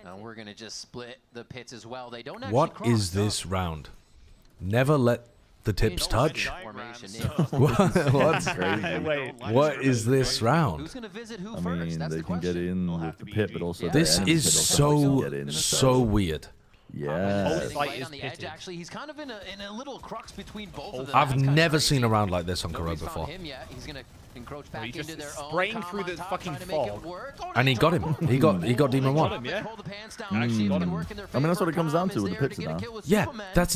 Speaker 22: And we're going to just split the pits as well. They don't actually
Speaker 2: What
Speaker 22: cross.
Speaker 2: is this round? Never let the tips touch? What's crazy? What is this round?
Speaker 22: Who's going to visit who
Speaker 20: I
Speaker 22: first?
Speaker 20: mean,
Speaker 22: That's
Speaker 20: they
Speaker 22: the
Speaker 20: can get in with the pit, but also
Speaker 2: This
Speaker 20: the
Speaker 2: is so weird.
Speaker 20: Yeah.
Speaker 22: Right on the edge, actually. He's kind of in a little crux between both of them.
Speaker 2: I've never seen a round like this on Kuro before.
Speaker 22: Him yet. He's going to encroach back
Speaker 4: He's
Speaker 22: into their
Speaker 4: just
Speaker 22: own.
Speaker 4: spraying through the fucking fog.
Speaker 2: And he got him. He got Demon 1.
Speaker 4: Got him, yeah.
Speaker 20: I mean, that's what it comes down to with the pits now.
Speaker 2: Yeah,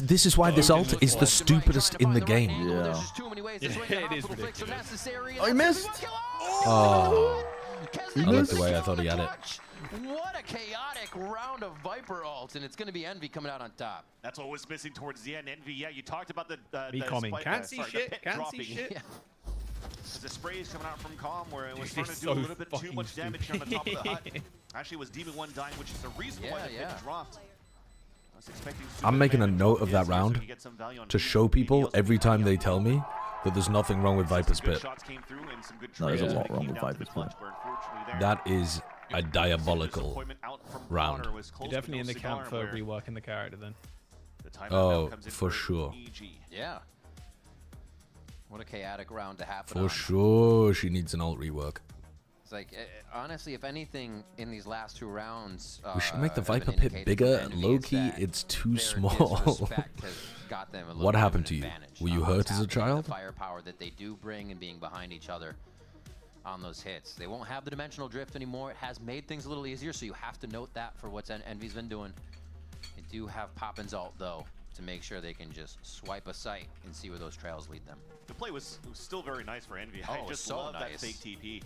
Speaker 2: this is why this ult is the stupidest in the game.
Speaker 20: Yeah.
Speaker 4: It is ridiculous.
Speaker 20: Oh, he missed!
Speaker 2: Oh. I like the way I thought he had it.
Speaker 22: What a chaotic round of Viper ults, and it's going to be NaVi coming out on top.
Speaker 21: That's what was missing towards the end. NaVi, yeah, you talked about the
Speaker 4: coming.
Speaker 21: spike,
Speaker 4: Can't see
Speaker 21: sorry,
Speaker 4: shit.
Speaker 21: the pit
Speaker 4: Can't
Speaker 21: dropping.
Speaker 4: see shit.
Speaker 22: Yeah.
Speaker 21: As the spray is coming out from Calm, where it was
Speaker 4: Dude,
Speaker 21: trying to
Speaker 4: he's
Speaker 21: do a
Speaker 4: so
Speaker 21: little bit too
Speaker 4: fucking
Speaker 21: much damage here on the top of the hut.
Speaker 4: stupid.
Speaker 21: Actually, it was Demon 1 dying, which is the reason why the pit dropped. I was expecting
Speaker 2: I'm making a note of that round to show people every time they tell me that there's nothing wrong with Viper's Pit.
Speaker 20: No, there's a lot wrong with Viper's Pit.
Speaker 2: That is a diabolical round.
Speaker 4: You're definitely in the camp for reworking the character then.
Speaker 2: Oh, for sure.
Speaker 22: Yeah. What a chaotic round to happen
Speaker 2: For
Speaker 22: on.
Speaker 2: sure, she needs an alt rework.
Speaker 22: It's like, honestly, if anything, in these last 2 rounds...
Speaker 2: We should make the
Speaker 22: have
Speaker 2: Viper
Speaker 22: been
Speaker 2: Pit
Speaker 22: indicated
Speaker 2: bigger,
Speaker 22: from
Speaker 2: and
Speaker 22: NaVi
Speaker 2: low-key,
Speaker 22: is that
Speaker 2: it's too
Speaker 22: their
Speaker 2: small.
Speaker 22: disrespect has got them a little
Speaker 2: What
Speaker 22: bit of
Speaker 2: happened
Speaker 22: an
Speaker 2: to you?
Speaker 22: advantage.
Speaker 2: Were you hurt
Speaker 22: What's
Speaker 2: as a
Speaker 22: happening,
Speaker 2: child?
Speaker 22: The firepower that they do bring and being behind each other on those hits. They won't have the dimensional drift anymore. It has made things a little easier, so you have to note that for what NaVi's been doing. They do have Poppin's ult, though, to make sure they can just swipe a sight and see where those trails lead them.
Speaker 21: The play was still very nice for NaVi.
Speaker 22: Oh,
Speaker 21: I just
Speaker 22: so
Speaker 21: love
Speaker 22: nice.
Speaker 21: that fake TP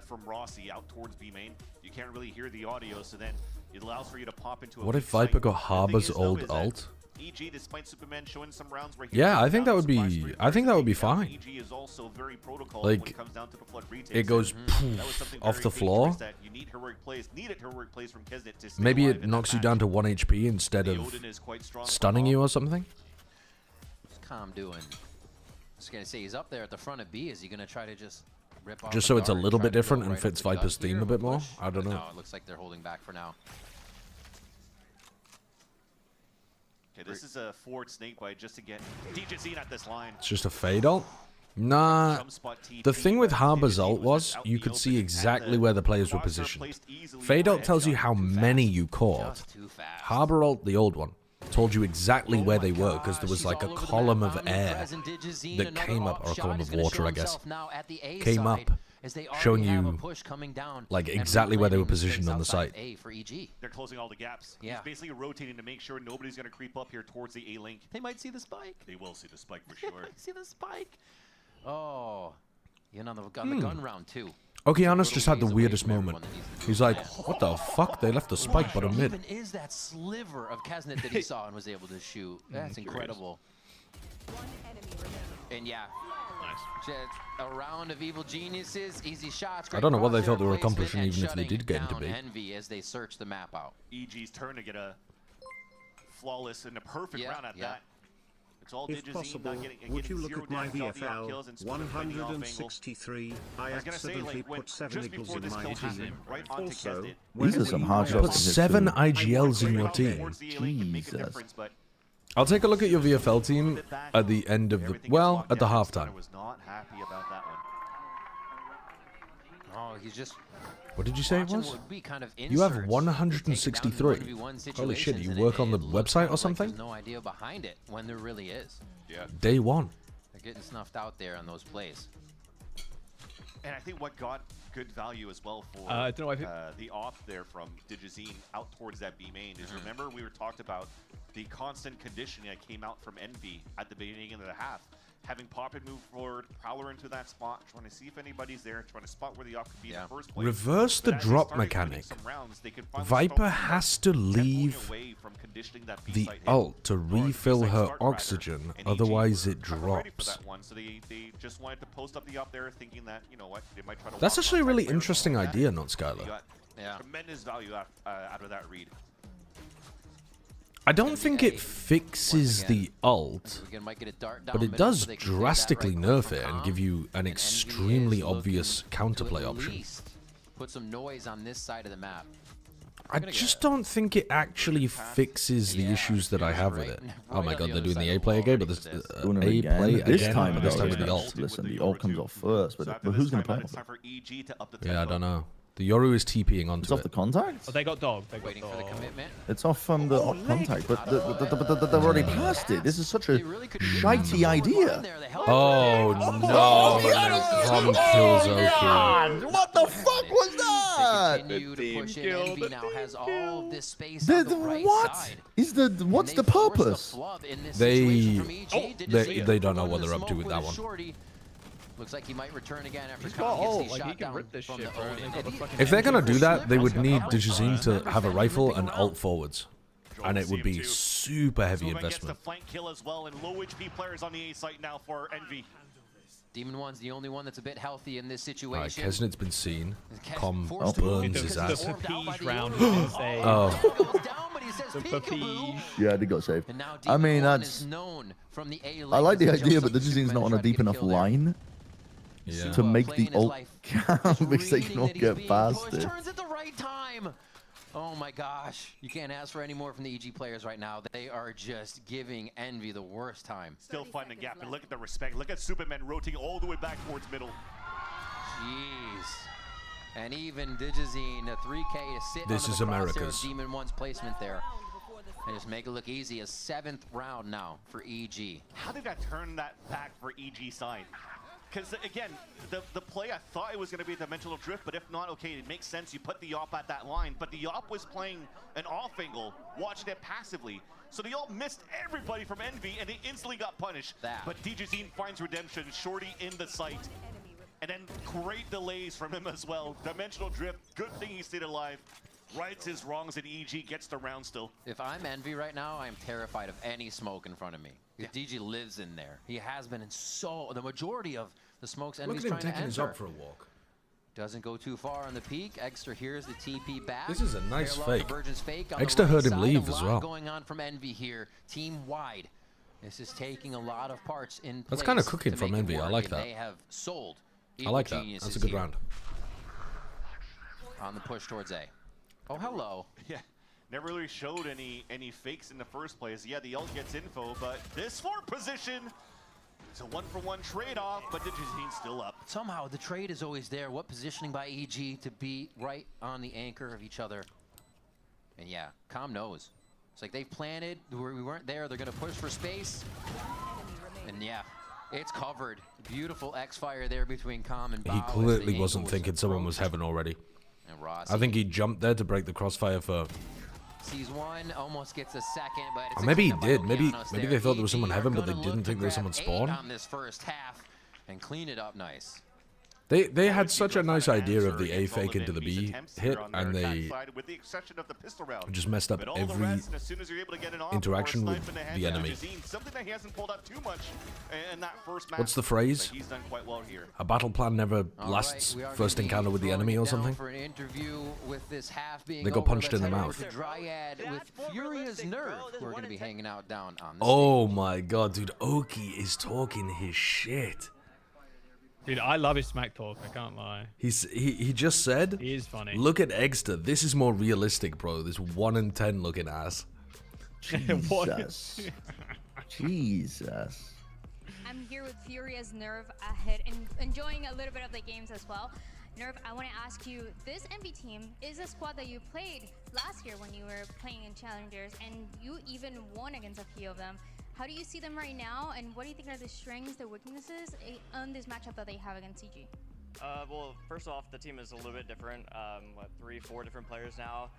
Speaker 21: from Rossi out towards B main. You can't really hear the audio, so then it allows for you to pop into a
Speaker 2: What if
Speaker 21: weak site.
Speaker 2: Viper got
Speaker 21: The thing
Speaker 2: Harbor's
Speaker 21: is, though,
Speaker 2: old
Speaker 21: is that
Speaker 2: ult?
Speaker 21: EG, despite Superman showing some rounds where he
Speaker 2: Yeah,
Speaker 21: was
Speaker 2: I think that
Speaker 21: down
Speaker 2: would
Speaker 21: surprise
Speaker 2: be.
Speaker 21: rate
Speaker 2: I think that would be
Speaker 21: versus
Speaker 2: fine.
Speaker 21: EG is also very protocol when
Speaker 2: Like,
Speaker 21: it comes down to the flood retakes.
Speaker 2: it goes
Speaker 21: That
Speaker 2: poof
Speaker 21: was something
Speaker 2: off
Speaker 21: very
Speaker 2: the floor.
Speaker 21: dangerous that you need heroic plays from Kisnet to stay
Speaker 2: Maybe
Speaker 21: alive
Speaker 2: it
Speaker 21: in
Speaker 2: knocks
Speaker 21: that
Speaker 2: you down
Speaker 21: match.
Speaker 2: to 1 HP instead
Speaker 21: The
Speaker 2: of
Speaker 21: Odin is quite strong
Speaker 2: stunning you or something.
Speaker 22: What's Calm doing? I was going to say, he's up there at the front of B. Is he going to try to just rip off
Speaker 2: Just
Speaker 22: the
Speaker 2: so it's a
Speaker 22: guard,
Speaker 2: little
Speaker 22: try
Speaker 2: bit
Speaker 22: to go
Speaker 2: different and
Speaker 22: right up
Speaker 2: fits
Speaker 22: the gut
Speaker 2: Viper's
Speaker 22: here
Speaker 2: theme a
Speaker 22: and
Speaker 2: bit more?
Speaker 22: push?
Speaker 2: I don't
Speaker 22: But
Speaker 2: know.
Speaker 22: No, it looks like they're holding back for now.
Speaker 21: Okay, this is a forward snake bite just to get Digizine at this line.
Speaker 2: It's just a fade ult? Nah. The thing with Harbor's ult was you could see exactly where the players were positioned. Fade ult tells you how many you caught. Harbor ult, the old one, told you exactly where they were because there was like a column of air that came up, or a column of water, I guess, came up, showing you like exactly where they were positioned on the site.
Speaker 21: They're closing all the gaps.
Speaker 22: Yeah.
Speaker 21: He's basically rotating to make sure nobody's going to creep up here towards the A link.
Speaker 22: They might see the spike.
Speaker 21: They will see the spike for sure.
Speaker 22: See the spike. Oh, in on the gun round too.
Speaker 2: Okeanos just had the weirdest moment. He's like, what the fuck? They left the spike bottom mid.
Speaker 22: Even is that sliver of Kesnet that he saw and was able to shoot? That's incredible. And yeah, just a round of evil geniuses, easy shots.
Speaker 2: I don't know what they thought they were accomplishing, even if they did get into B.
Speaker 22: NaVi as they search the map out.
Speaker 21: EG's turn to get a flawless and a perfect round at that. It's all
Speaker 12: If possible, would you look at my VFL 163? I accidentally put 7 eagles in my team. Also,
Speaker 20: these are some hard shots.
Speaker 2: Put 7 IGLs in your team.
Speaker 20: Jesus.
Speaker 2: I'll take a look at your VFL team at the end of the, well, at the halftime.
Speaker 21: Was not happy about that one.
Speaker 22: Oh, he's just.
Speaker 2: What did you say it was? You have 163. Holy shit, you work on the website or something?
Speaker 22: There's no idea behind it when there really is.
Speaker 21: Yeah.
Speaker 2: Day one.
Speaker 22: They're getting snuffed out there on those plays.
Speaker 21: And I think what got good value as well for the off there from Digizine out towards that B main is remember we were talked about the constant conditioning that came out from NaVi at the beginning of the half. Having Poppin move forward, Prowler into that spot, trying to see if anybody's there, trying to spot where the off could be in the first place.
Speaker 2: Reverse the drop mechanic. Viper has to leave the ult to refill her oxygen, otherwise it drops.
Speaker 21: So they just wanted to post up the up there, thinking that, you know what, they might try to.
Speaker 2: That's actually a really interesting idea, not Skylar.
Speaker 21: Tremendous value out of that read.
Speaker 2: I don't think it fixes the ult, but it does drastically nerf it and give you an extremely obvious counterplay option.
Speaker 22: Put some noise on this side of the map.
Speaker 2: I just don't think it actually fixes the issues that I have with it. Oh my god, they're doing the A play again, but this A play
Speaker 20: this time
Speaker 2: with the ult.
Speaker 20: Listen, the ult comes off first, but who's going to play it?
Speaker 2: Yeah, I don't know. The Yoru is TPing onto
Speaker 20: it. It's off the contact?
Speaker 4: Oh, they got dog. They got
Speaker 22: waiting for the commitment.
Speaker 20: It's off from the contact, but they've already passed it. This is such a shitey idea.
Speaker 2: Oh no! Tom kills Oki.
Speaker 20: What the fuck was that? What's the purpose?
Speaker 2: They don't know what they're up to with that one.
Speaker 22: Looks like he might return again after
Speaker 2: If they're gonna do that, they would need Digizine to have a rifle and ult forwards, and it would be super heavy investment.
Speaker 21: Flank kill as well, and low HP players on the A site now for NaVi.
Speaker 22: Demon One's the only one that's a bit healthy in this situation.
Speaker 2: Alright, Kesnet's been seen. Com burns his ass.
Speaker 4: The Papige round was insane.
Speaker 20: Yeah, I did got saved. I mean, that's. I like the idea, but Digizine's not on a deep enough line to make the ult count because they can all get past it.
Speaker 22: Turns at the right time. Oh my gosh, you can't ask for any more from the EG players right now. They are just giving NaVi the worst time.
Speaker 21: Still finding a gap, and look at the respect. Look at Superman rotating all the way back towards middle.
Speaker 22: Jeez. And even Digizine, a 3K to sit
Speaker 2: This is America's.
Speaker 22: Demon One's placement there. And just make it look easy. A 7th round now for EG.
Speaker 21: How did that turn that back for EG side? Because again, the play, I thought it was going to be a dimensional drift, but if not, okay, it makes sense. You put the op at that line, but the op was playing an off angle, watching it passively. So they all missed everybody from NaVi, and they instantly got punished. But Digizine finds redemption, Shorty in the site. And then great delays from him as well. Dimensional drift, good thing he stayed alive. Rights his wrongs, and EG gets the round still.
Speaker 22: If I'm NaVi right now, I'm terrified of any smoke in front of me. DG lives in there. He has been in the majority of the smokes NaVi's trying to enter.
Speaker 2: Look at him taking his up for a walk.
Speaker 22: Doesn't go too far on the peak. Extra here's the TP back.
Speaker 2: This is a nice fake. Extra heard him leave as well.
Speaker 22: Going on from NaVi here, team wide. This is taking a lot of parts in.
Speaker 2: That's kind of cooking from NaVi. I like that.
Speaker 22: They have sold.
Speaker 2: I like that. That's a good round.
Speaker 22: On the push towards A. Oh, hello.
Speaker 21: Yeah, never really showed any fakes in the first place. Yeah, the ult gets info, but this forward position, it's a 1-for-1 trade-off, but Digizine's still up.
Speaker 22: Somehow the trade is always there. What positioning by EG to be right on the anchor of each other. And yeah, Com knows. It's like they've planted, we weren't there, they're gonna push for space. And yeah, it's covered. Beautiful X-Fire there between Com and Bao.
Speaker 2: He clearly wasn't thinking someone was heaven already. I think he jumped there to break the crossfire for.
Speaker 22: Sees one, almost gets a second, but it's
Speaker 2: maybe he did. Maybe they thought there was someone heaven, but they didn't think there was someone spawn.
Speaker 22: On this first half and clean it up nice.
Speaker 2: They had such a nice idea of the A fake into the B hit, and they just messed up every interaction with the enemy. What's the phrase? A battle plan never lasts first encounter with the enemy or something? They got punched in the mouth. Oh my god, dude, Oki is talking his shit.
Speaker 4: Dude, I love his smack talk, I can't lie.
Speaker 2: He just said,
Speaker 4: he is funny.
Speaker 2: Look at Egster. This is more realistic, bro. This 1 in 10 looking ass.
Speaker 20: Jesus. Jesus.
Speaker 23: I'm here with Furious Nerve ahead and enjoying a little bit of the games as well. Nerve, I want to ask you, this NV team is a squad that you played last year when you were playing in Challengers, and you even won against a few of them. How do you see them right now, and what do you think are the strengths, the weaknesses on this matchup that they have against CG?
Speaker 5: Well, first off, the team is a little bit different. 3, 4 different players now.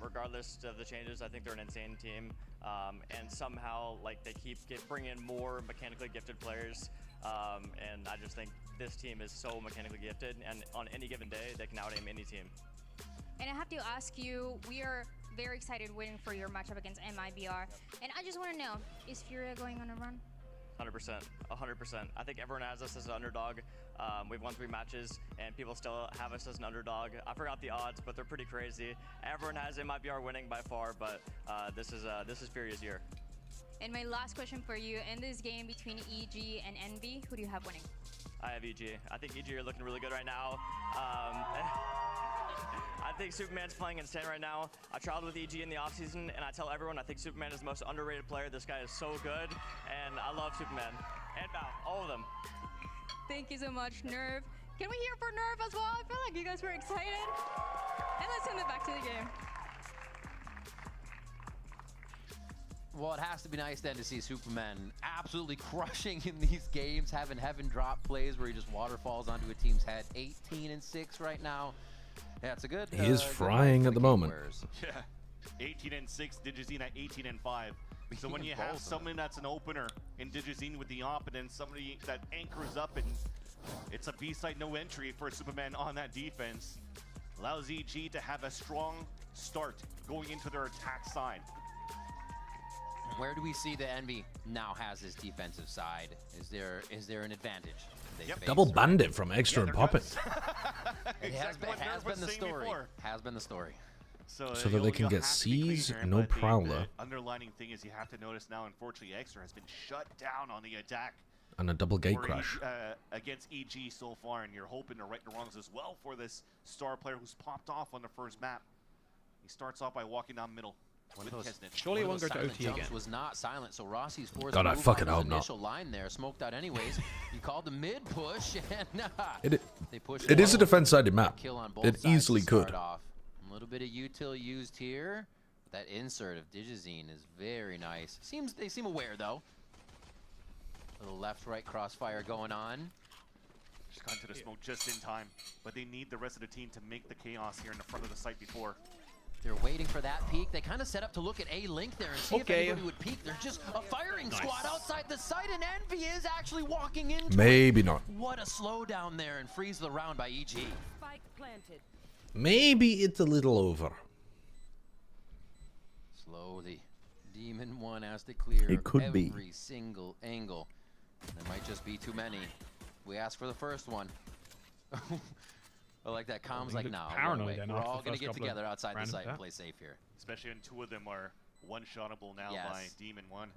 Speaker 5: Regardless of the changes, I think they're an insane team. And somehow, like, they keep bringing in more mechanically gifted players. And I just think this team is so mechanically gifted, and on any given day, they can out-aim any team.
Speaker 23: And I have to ask you, we are very excited waiting for your matchup against MIBR. And I just want to know, is Furia going on a run?
Speaker 5: 100%. 100%. I think everyone has us as an underdog. We've won 3 matches, and people still have us as an underdog. I forgot the odds, but they're pretty crazy. Everyone has MIBR winning by far, but this is Furia's year.
Speaker 23: And my last question for you, in this game between EG and NV, who do you have winning?
Speaker 5: I have EG. I think EG are looking really good right now. I think Superman's playing insane right now. I traveled with EG in the offseason, and I tell everyone I think Superman is the most underrated player. This guy is so good, and I love Superman. And Bao, all of them.
Speaker 23: Thank you so much, Nerve. Can we hear for Nerve as well? I feel like you guys were excited. And let's send it back to the game.
Speaker 22: Well, it has to be nice then to see Superman absolutely crushing in these games, having heaven drop plays where he just waterfalls onto a team's head. 18-6 right now. Yeah, it's a good.
Speaker 2: He is frying at the moment.
Speaker 21: Yeah, 18-6, Digizine at 18-5. So when you have someone that's an opener in Digizine with the op, and then somebody that anchors up, and it's a B-side no entry for Superman on that defense, allows EG to have a strong start going into their attack side.
Speaker 22: Where do we see the Envy now has his defensive side? Is there an advantage?
Speaker 2: Double bandit from Extra and Poppin.
Speaker 22: It has been the story. Has been the story.
Speaker 2: So that they can get C's, no Prowler.
Speaker 21: The underlining thing is you have to notice now, unfortunately, Extra has been shut down on the attack.
Speaker 2: And a double gate crash.
Speaker 21: Against EG so far, and you're hoping to right the wrongs as well for this star player who's popped off on the first map. He starts off by walking down middle.
Speaker 4: Surely it won't go to OT again.
Speaker 22: Was not silent, so Rossi scores.
Speaker 2: God, I fucking hope not.
Speaker 22: Initial line there, smoked out anyways. You called the mid push, and
Speaker 2: it is a defense-sided map. It easily could.
Speaker 22: A little bit of util used here. That insert of Digizine is very nice. They seem aware though. Little left-right crossfire going on.
Speaker 21: Just got into the smoke just in time, but they need the rest of the team to make the chaos here in the front of the site before.
Speaker 22: They're waiting for that peek. They kind of set up to look at A-Link there and see if anybody would peek. There's just a firing squad outside the site, and Envy is actually walking into
Speaker 2: Maybe not.
Speaker 22: What a slowdown there, and freeze the round by EG.
Speaker 7: Spike planted.
Speaker 2: Maybe it's a little over.
Speaker 22: Slowly. Demon 1 has to clear
Speaker 20: It could be.
Speaker 22: every single angle. There might just be too many. We asked for the first one. I like that. Comms like, no, we're all going to get together outside the site and play safe here.
Speaker 21: Especially when 2 of them are one-shotable now by Demon 1.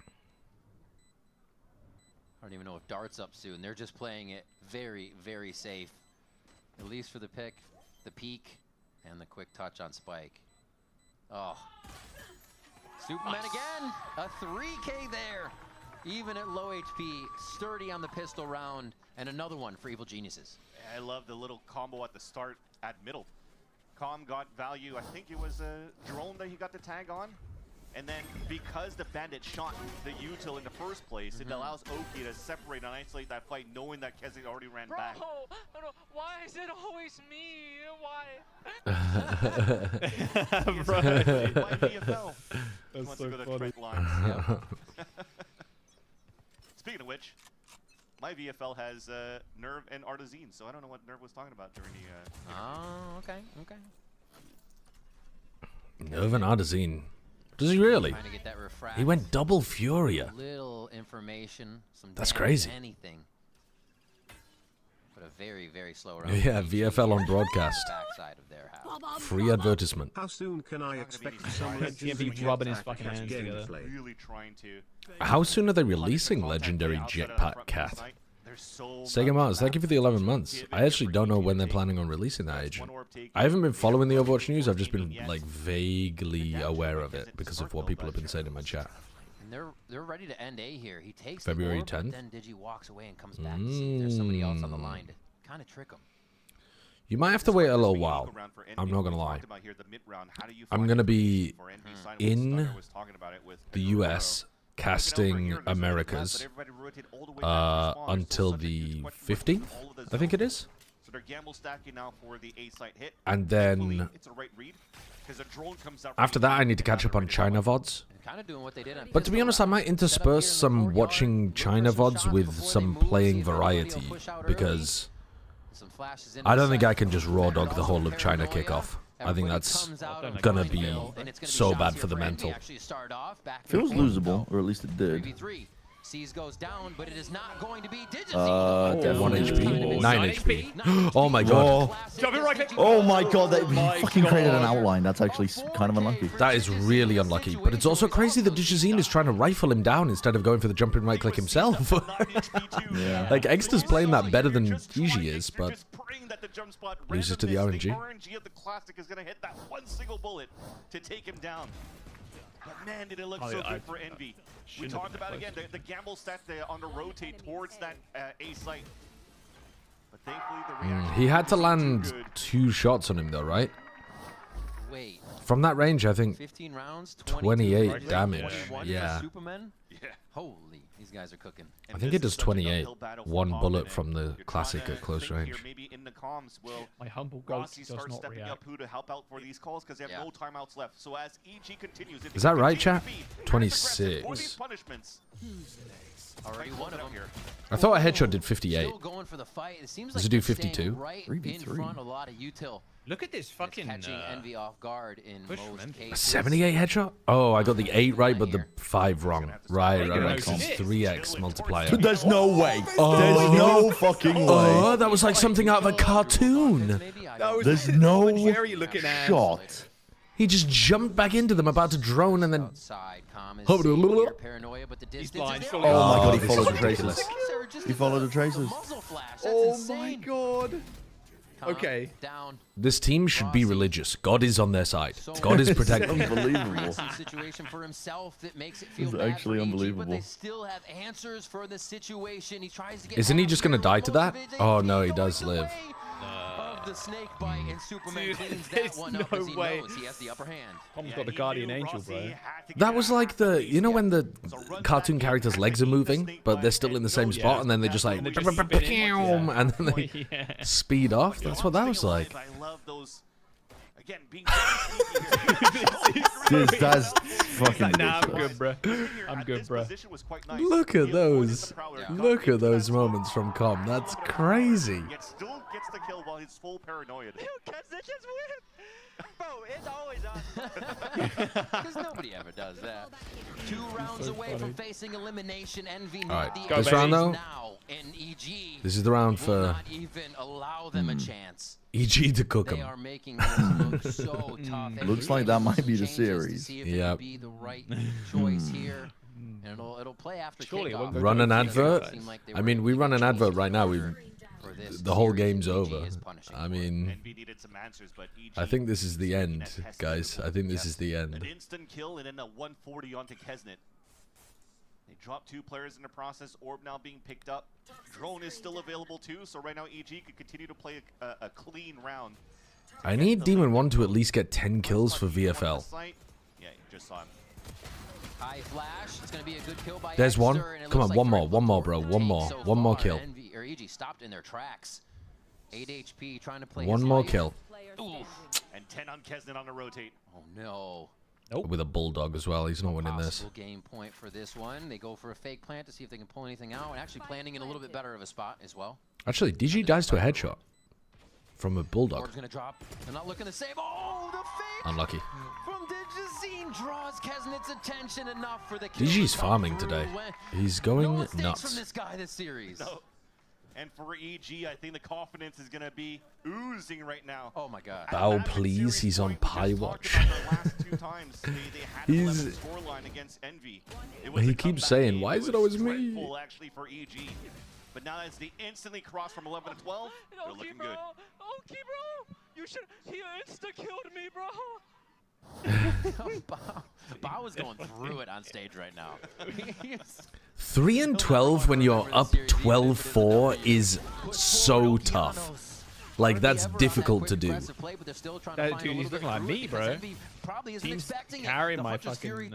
Speaker 22: I don't even know if Dart's up soon. They're just playing it very, very safe. At least for the pick, the peek, and the quick touch on Spike. Oh. Superman again! A 3K there! Even at low HP, sturdy on the pistol round, and another one for Evil Geniuses.
Speaker 21: I love the little combo at the start at middle. Com got value, I think it was a drone that he got the tag on. And then because the bandit shot the util in the first place, it allows Oki to separate and isolate that fight, knowing that Kessie already ran back.
Speaker 3: Why is it always me? Why?
Speaker 21: Why VFL?
Speaker 4: That's
Speaker 21: wants
Speaker 4: so
Speaker 21: to go
Speaker 4: funny.
Speaker 21: to lines. Speaking of which, My VFL has Nerve and Artazine, so I don't know what Nerve was talking about during the.
Speaker 22: Oh, okay.
Speaker 2: Nerve and Artazine. Does he really?
Speaker 22: Trying to get that refract.
Speaker 2: He went double Furia.
Speaker 22: Little information, some
Speaker 2: That's
Speaker 22: damage,
Speaker 2: crazy.
Speaker 22: Anything. But a very, very slow round.
Speaker 2: Yeah, VFL on broadcast.
Speaker 22: Backside of their house.
Speaker 2: Free advertisement.
Speaker 12: How soon can I expect some
Speaker 4: TMP
Speaker 12: legendary
Speaker 4: rubbing his
Speaker 12: jetpack
Speaker 4: fucking hands together.
Speaker 12: gameplay?
Speaker 21: Really trying to.
Speaker 2: How soon are they releasing Legendary Jetpack Cat? Sega Mars, thank you for the 11 months. I actually don't know when they're planning on releasing that, Agent. I haven't been following the Overwatch news. I've just been like vaguely aware of it because of what people have been saying in my chat.
Speaker 22: And they're ready to end A here. He takes
Speaker 2: February
Speaker 22: the orb,
Speaker 2: 10th?
Speaker 22: but then Digi walks away and comes back to see if there's somebody else on the line to kind of trick him.
Speaker 2: You might have to wait a little while. I'm not gonna lie. I'm gonna be in the US casting Americas until the 15th, I think it is. And then after that, I need to catch up on China VODs. But to be honest, I might intersperse some watching China VODs with some playing variety, because I don't think I can just raw dog the whole of China kickoff. I think that's gonna be so bad for the mental.
Speaker 20: Feels losable, or at least it did.
Speaker 22: Seas goes down, but it is not going to be
Speaker 2: 1 HP, 9 HP. Oh my god.
Speaker 20: Oh my god, that fucking created an outline. That's actually kind of unlucky.
Speaker 2: That is really unlucky. But it's also crazy that Digizine is trying to rifle him down instead of going for the jump and right click himself.
Speaker 20: Yeah.
Speaker 2: Like, Exter's playing that better than Gigi is, but loses to the RNG.
Speaker 21: The RNG of the Classic is going to hit that one single bullet to take him down. But man, did it look so good for Envy. We talked about, again, the gamble stat on the rotate towards that A site. But thankfully, the reaction
Speaker 2: He had to land 2 shots on him, though, right?
Speaker 22: Wait.
Speaker 2: From that range, I think
Speaker 22: 15 rounds,
Speaker 2: 28 damage. Yeah.
Speaker 22: Supermen? Holy, these guys are cooking.
Speaker 2: I think it does 28. 1 bullet from the Classic at close range.
Speaker 21: Maybe in the comms will
Speaker 4: My humble goat
Speaker 21: Rossi
Speaker 4: does
Speaker 21: start
Speaker 4: not
Speaker 21: stepping
Speaker 4: react.
Speaker 21: up who to help out for these calls because they have no timeouts left. So as EG continues, if
Speaker 2: Is
Speaker 21: they
Speaker 2: that right,
Speaker 21: continue
Speaker 2: chat?
Speaker 21: to be aggressive
Speaker 2: 26.
Speaker 21: for these punishments.
Speaker 22: Already one of them here.
Speaker 2: I thought a headshot did 58.
Speaker 22: Still going for the fight. It seems
Speaker 2: Does
Speaker 22: like
Speaker 2: it do
Speaker 22: they're staying
Speaker 2: 52?
Speaker 22: right in front, a lot of util.
Speaker 4: Look at this fucking
Speaker 22: catching Envy off guard in most
Speaker 2: A
Speaker 22: cases.
Speaker 2: 78 headshot? Oh, I got the 8 right, but the 5 wrong. Right. 3x multiplier.
Speaker 20: There's no way. There's no fucking way.
Speaker 2: Oh, that was like something out of a cartoon.
Speaker 20: There's no
Speaker 2: shot. He just jumped back into them, about to drone, and then.
Speaker 20: Oh my god, he followed the traces. He followed the traces.
Speaker 4: Oh my god. Okay.
Speaker 2: This team should be religious. God is on their side. God is protecting them.
Speaker 20: Unbelievable.
Speaker 22: Situation for himself that makes it
Speaker 20: This
Speaker 22: feel
Speaker 20: is
Speaker 22: bad
Speaker 20: actually
Speaker 22: for EG,
Speaker 20: unbelievable.
Speaker 22: But they still have answers for the situation. He tries to get
Speaker 2: Isn't he
Speaker 22: out
Speaker 2: just
Speaker 22: here.
Speaker 2: going to die to that? Oh, no, he does live.
Speaker 22: Of the snake bite, and Superman
Speaker 4: Dude,
Speaker 22: cleans
Speaker 4: there's
Speaker 22: that one up
Speaker 4: no
Speaker 22: as he
Speaker 4: way.
Speaker 22: knows he has the upper hand.
Speaker 4: Tom's got the guardian angel, bro.
Speaker 2: That was like the, you know, when the cartoon characters' legs are moving, but they're still in the same spot, and then they just like, and then they speed off. That's what that was like.
Speaker 21: I love those. Again, being
Speaker 20: Dude, that's fucking
Speaker 4: Nah, I'm
Speaker 20: ridiculous.
Speaker 4: good, bro. I'm good, bro.
Speaker 2: Look at those. Look at those moments from Com. That's crazy.
Speaker 21: Yet still gets the kill while he's full paranoid.
Speaker 5: Bro, it's always us.
Speaker 22: Because nobody ever does that. 2 rounds away from facing elimination. Envy
Speaker 2: All right,
Speaker 22: the
Speaker 2: this round though,
Speaker 22: now, and EG
Speaker 2: this is the round
Speaker 22: will
Speaker 2: for
Speaker 22: not even allow them a chance.
Speaker 2: EG to cook
Speaker 22: They
Speaker 2: them.
Speaker 22: are making this look so tough.
Speaker 20: Looks like that might be the series.
Speaker 2: Yep.
Speaker 22: Be the right choice here. And it'll play after kickoff.
Speaker 2: Run an advert.
Speaker 22: Seemed like they
Speaker 2: I
Speaker 22: were
Speaker 2: mean, we run an advert right now. We,
Speaker 22: for this
Speaker 2: the whole
Speaker 22: series.
Speaker 2: game's
Speaker 22: EG
Speaker 2: over.
Speaker 22: is punishing.
Speaker 2: I mean,
Speaker 21: Envy needed some answers, but EG
Speaker 2: I think this is the end, guys. I think this is the
Speaker 21: an
Speaker 2: end.
Speaker 21: instant kill and then a 140 onto Kesnet. They dropped 2 players in the process. Orb now being picked up. Drone is still available too, so right now EG could continue to play a clean round.
Speaker 2: I need Demon 1 to at least get 10 kills for VFL.
Speaker 21: Yeah, you just saw him.
Speaker 22: High flash. It's going to be a good kill by
Speaker 2: There's one.
Speaker 22: Exter, and it
Speaker 2: Come
Speaker 22: looks
Speaker 2: on,
Speaker 22: like
Speaker 2: one more,
Speaker 22: they're
Speaker 2: bro.
Speaker 22: able to
Speaker 2: One
Speaker 22: take
Speaker 2: more.
Speaker 22: so
Speaker 2: One more
Speaker 22: far.
Speaker 2: kill.
Speaker 22: Envy, or EG stopped in their tracks. 8 HP trying to play
Speaker 2: 1
Speaker 22: his
Speaker 2: more
Speaker 22: life.
Speaker 2: kill.
Speaker 21: And 10 on Kesnet on the rotate.
Speaker 22: Oh no.
Speaker 2: With a bulldog as well. He's not winning this.
Speaker 22: Possible game point for this one. They go for a fake plant to see if they can pull anything out, and actually planning in a little bit better of a spot as well.
Speaker 2: Actually, DG dies to a headshot from a bulldog.
Speaker 22: Ward's gonna drop. They're not looking to save. Oh, the fake
Speaker 2: Unlucky.
Speaker 22: from Digizine draws Kesnet's attention enough for the kill.
Speaker 2: DG's farming today. He's going
Speaker 22: From
Speaker 2: nuts.
Speaker 22: this guy this series.
Speaker 21: No. And for EG, I think the confidence is going to be oozing right now.
Speaker 22: Oh my God.
Speaker 2: Bow, please. He's on Pie Watch. He's. He keeps saying, "Why is it always me?"
Speaker 21: Actually, for EG, but now as they instantly cross from 11 to 12, they're looking good.
Speaker 3: Okay, bro. You should. He insta killed me, bro.
Speaker 22: Bao is going through it on stage right now.
Speaker 2: 3 and 12 when you're up 12-4 is so tough. Like, that's difficult to do.
Speaker 4: Dude, he's looking like me, bro. Team's carrying my fucking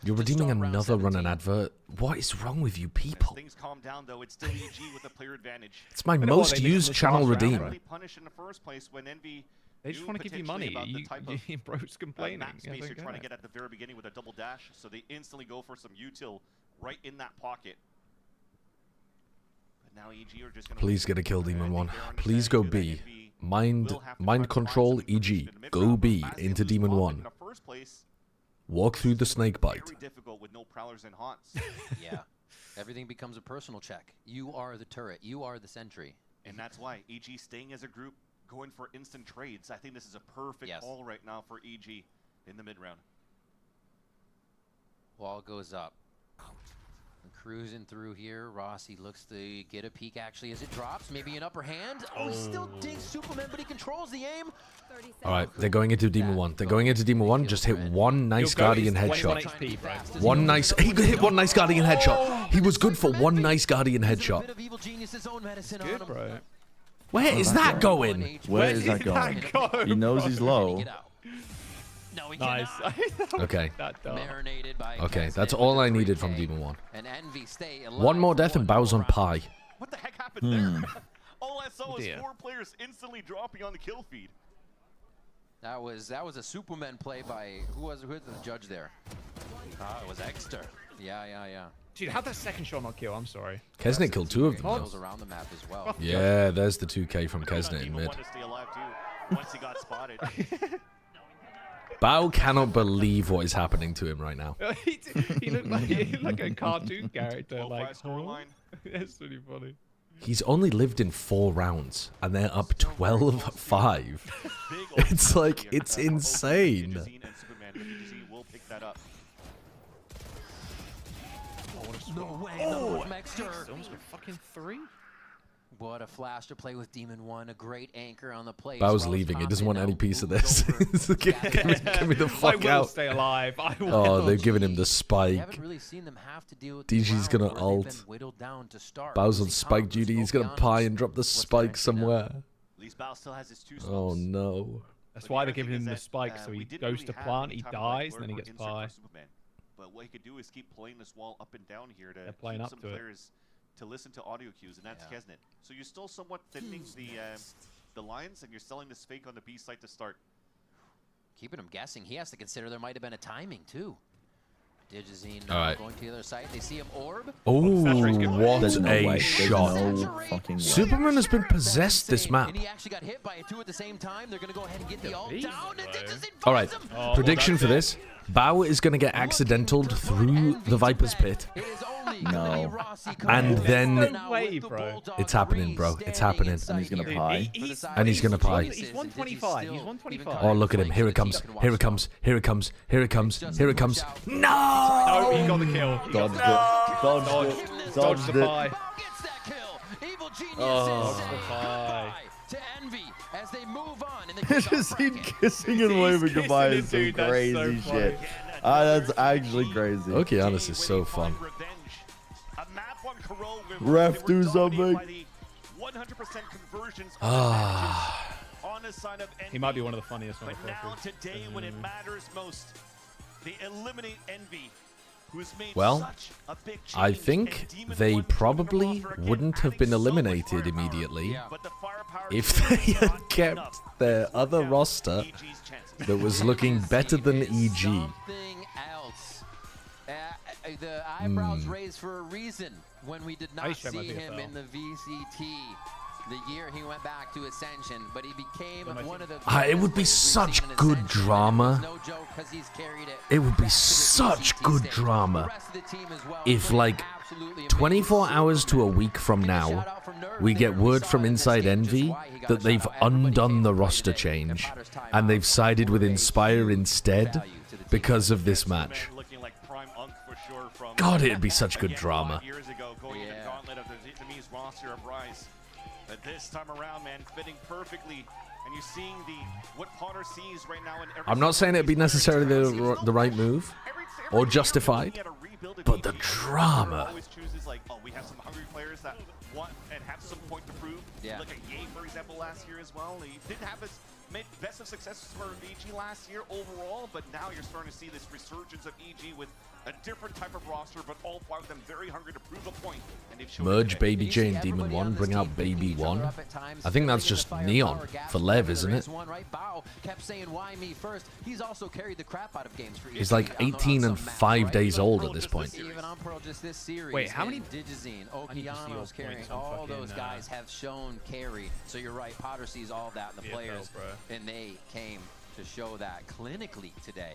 Speaker 2: You're redeeming another run and advert. What is wrong with you people?
Speaker 21: Things calm down though. It's still EG with a player advantage.
Speaker 2: It's my most used channel redeem.
Speaker 21: Punished in the first place when Envy.
Speaker 4: They just want to give you money. Bro's complaining.
Speaker 21: Map space you're trying to get at the very beginning with a double dash, so they instantly go for some util right in that pocket. But now EG are just going to
Speaker 2: Please get a kill, Demon 1. Please go B. Mind control, EG. Go B into Demon 1. Walk through the snake bite.
Speaker 21: Very difficult with no prowlers and haunts.
Speaker 22: Yeah. Everything becomes a personal check. You are the turret. You are the sentry.
Speaker 21: And that's why EG staying as a group, going for instant trades. I think this is a perfect call right now for EG in the mid-round.
Speaker 22: Wall goes up. And cruising through here. Rossi looks to get a peek actually as it drops. Maybe an upper hand. Oh, he still digs Superman, but he controls the aim.
Speaker 2: Alright, they're going into Demon 1. They're going into Demon 1. Just hit one nice Guardian headshot. One nice... He hit one nice Guardian headshot. He was good for one nice Guardian headshot.
Speaker 4: Good, bro.
Speaker 2: Where is that going?
Speaker 20: Where is that going? He knows he's low.
Speaker 4: Nice.
Speaker 2: Okay. Okay, that's all I needed from Demon 1. One more death and Bow's on Pie.
Speaker 21: What the heck happened there? All I saw was 4 players instantly dropping on the kill feed.
Speaker 22: That was a Superman play by who was the judge there? It was Exter. Yeah.
Speaker 4: Dude, how'd that second shot not kill? I'm sorry.
Speaker 2: Kesnet killed 2 of them.
Speaker 22: Around the map as well.
Speaker 2: Yeah, there's the 2K from Kesnet in mid.
Speaker 21: Once he got spotted.
Speaker 2: Bao cannot believe what is happening to him right now.
Speaker 4: he looked like a cartoon character. Like, it's really funny.
Speaker 2: He's only lived in 4 rounds, and they're up 12-5. It's like, it's insane.
Speaker 22: No way,
Speaker 4: oh, almost got fucking 3.
Speaker 22: What a flash to play with Demon 1. A great anchor on the play.
Speaker 2: Bao's leaving. He doesn't want any piece of this. Give me the fuck out.
Speaker 4: I will stay alive.
Speaker 2: Oh, they've given him the spike.
Speaker 22: Haven't really seen them have to deal with
Speaker 2: DG's gonna ult. Bao's on spike duty. He's gonna pie and drop the spike somewhere.
Speaker 21: At least Bao still has his 2 smokes.
Speaker 2: Oh no.
Speaker 4: That's why they're giving him the spike, so he goes to plant, he dies, and then he gets pie.
Speaker 21: But what he could do is keep playing this wall up and down here to
Speaker 4: keep
Speaker 21: some players to listen to audio cues, and that's Kesnet. So you're still somewhat thinning the lines, and you're selling this fake on the B site to start.
Speaker 22: Keeping him guessing. He has to consider there might have been a timing too. Digizine going to the other side. They see him orb.
Speaker 2: Oh, what a shot. Superman has been possessed this map.
Speaker 22: And he actually got hit by 2 at the same time. They're going to go ahead and get the ult down.
Speaker 2: All right, prediction for this. Bao is going to get accidentaled through the Viper's Pit.
Speaker 20: No.
Speaker 2: And then
Speaker 4: bro.
Speaker 2: It's happening, bro. It's happening.
Speaker 20: And he's going to pie.
Speaker 2: And he's going to pie.
Speaker 4: He's 125. He's 125.
Speaker 2: Oh, look at him. Here it comes. Here it comes. Here it comes. Here it comes. Here it comes. No!
Speaker 4: No, he got the kill.
Speaker 20: Dodged it. Dodged
Speaker 4: the
Speaker 20: it.
Speaker 4: pie.
Speaker 22: Oh, to Envy as they move on. And
Speaker 20: Just see kissing and waving goodbye is some crazy shit. That's actually crazy.
Speaker 2: Okay, honest is so fun.
Speaker 20: Ref, do something.
Speaker 4: He might be one of the funniest ones.
Speaker 21: But now today, when it matters most, they eliminate Envy.
Speaker 2: Well, I think they probably wouldn't have been eliminated immediately if they had kept their other roster that was looking better than EG.
Speaker 22: Something else. The eyebrows raised for a reason when we did not see him in the VCT. The year he went back to Ascension, but he became one of the...
Speaker 2: It would be such good drama. It would be such good drama if, like, 24 hours to a week from now, we get word from Inside Envy that they've undone the roster change and they've sided with Inspire instead because of this match. God, it'd be such good drama.
Speaker 21: But this time around, man, fitting perfectly, and you're seeing what Potter sees right now.
Speaker 2: I'm not saying it'd be necessarily the right move or justified, but the drama.
Speaker 21: Always chooses like, oh, we have some hungry players that want and have some point to prove.
Speaker 22: Yeah.
Speaker 21: Look at Ye, for example, last year as well. He didn't have his best of successes for EG last year overall, but now you're starting to see this resurgence of EG with a different type of roster, but all five of them very hungry to prove a point. And they've shown
Speaker 2: Merge Baby J and Demon 1, bring out Baby 1. I think that's just Neon for Lev, isn't it? He's like 18 and 5 days old at this point.
Speaker 4: Wait, how many?
Speaker 22: Okeanos carrying all those guys have shown carry. So you're right, Potter sees all that in the players, and they came to show that clinically today.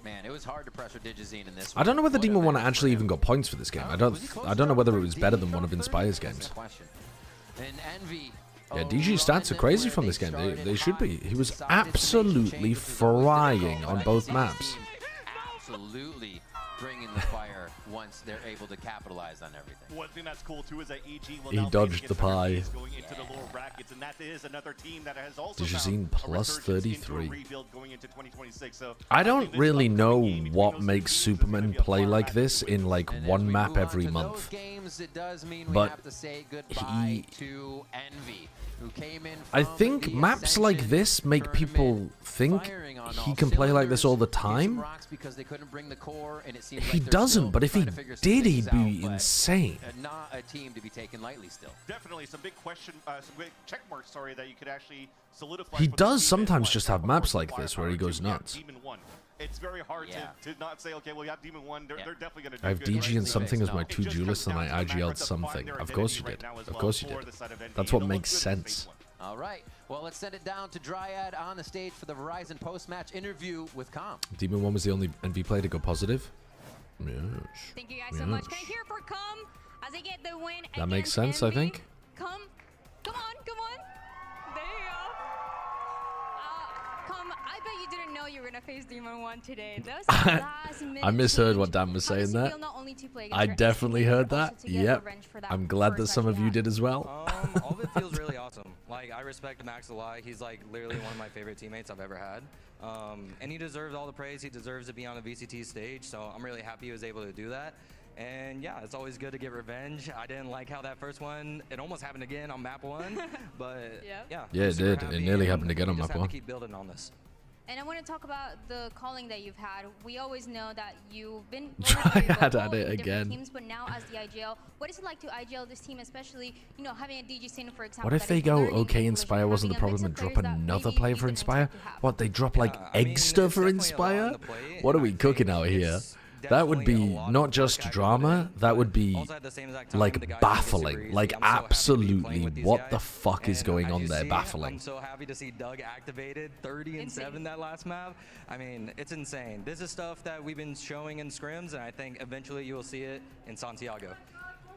Speaker 22: Man, it was hard to pressure Digizine in this one.
Speaker 2: I don't know whether Demon 1 actually even got points for this game. I don't know whether it was better than one of Inspire's games. Yeah, DG stats are crazy from this game. They should be. He was absolutely frying on both maps.
Speaker 22: Absolutely bringing the fire once they're able to capitalize on everything.
Speaker 21: One thing that's cool too is that EG will
Speaker 2: He dodged the pie.
Speaker 21: going into the lower brackets, and that is another team that has also
Speaker 2: Digizine plus 33.
Speaker 21: Going into 2026. So
Speaker 2: I don't really know what makes Superman play like this in like one map every month. But I think maps like this make people think he can play like this all the time. He doesn't, but if he did, he'd be insane.
Speaker 22: Not a team to be taken lightly still.
Speaker 21: Definitely some big question, some big check marks, sorry, that you could actually solidify.
Speaker 2: He does sometimes just have maps like this where he goes nuts.
Speaker 21: Demon 1. It's very hard to not say, okay, well, you have Demon 1, they're definitely going to do
Speaker 2: I have
Speaker 21: good,
Speaker 2: DG and something as my two duelists, and I IGL'd something. Of course you did. Of course you did. That's what makes sense.
Speaker 22: All right. Well, let's send it down to Dryad on the stage for the Verizon post-match interview with Com.
Speaker 2: Demon 1 was the only NV player to go positive. Yes.
Speaker 23: Thank you guys so much. Can I hear for Com as they get the win?
Speaker 2: That makes sense, I think.
Speaker 23: Come on. There you go. Com, I bet you didn't know you were gonna face Demon 1 today. That was the last minute.
Speaker 2: I misheard what Dan was saying there. I definitely heard that. Yep. I'm glad that some of you did as well.
Speaker 10: All of it feels really awesome. Like, I respect Max a lot. He's like literally one of my favorite teammates I've ever had. And he deserves all the praise. He deserves to be on a VCT stage. So I'm really happy he was able to do that. And yeah, it's always good to get revenge. I didn't like how that first one, it almost happened again on map 1. But yeah.
Speaker 2: Yeah, it did. It nearly happened again on map 1.
Speaker 10: Keep building on this.
Speaker 23: And I want to talk about the calling that you've had. We always know that you've been
Speaker 2: Dryad at it again.
Speaker 23: teams, but now as the IGL, what is it like to IGL this team, especially, you know, having a DG scene, for example?
Speaker 2: What if they go, okay, Inspire wasn't the problem, and drop another player for Inspire? What, they drop like Eggster for Inspire? What are we cooking out here? That would be not just drama, that would be like baffling, like absolutely what the fuck is going on there, baffling.
Speaker 10: I'm so happy to see Doug activated 30 and 7 that last map. I mean, it's insane. This is stuff that we've been showing in scrims, and I think eventually you will see it in Santiago.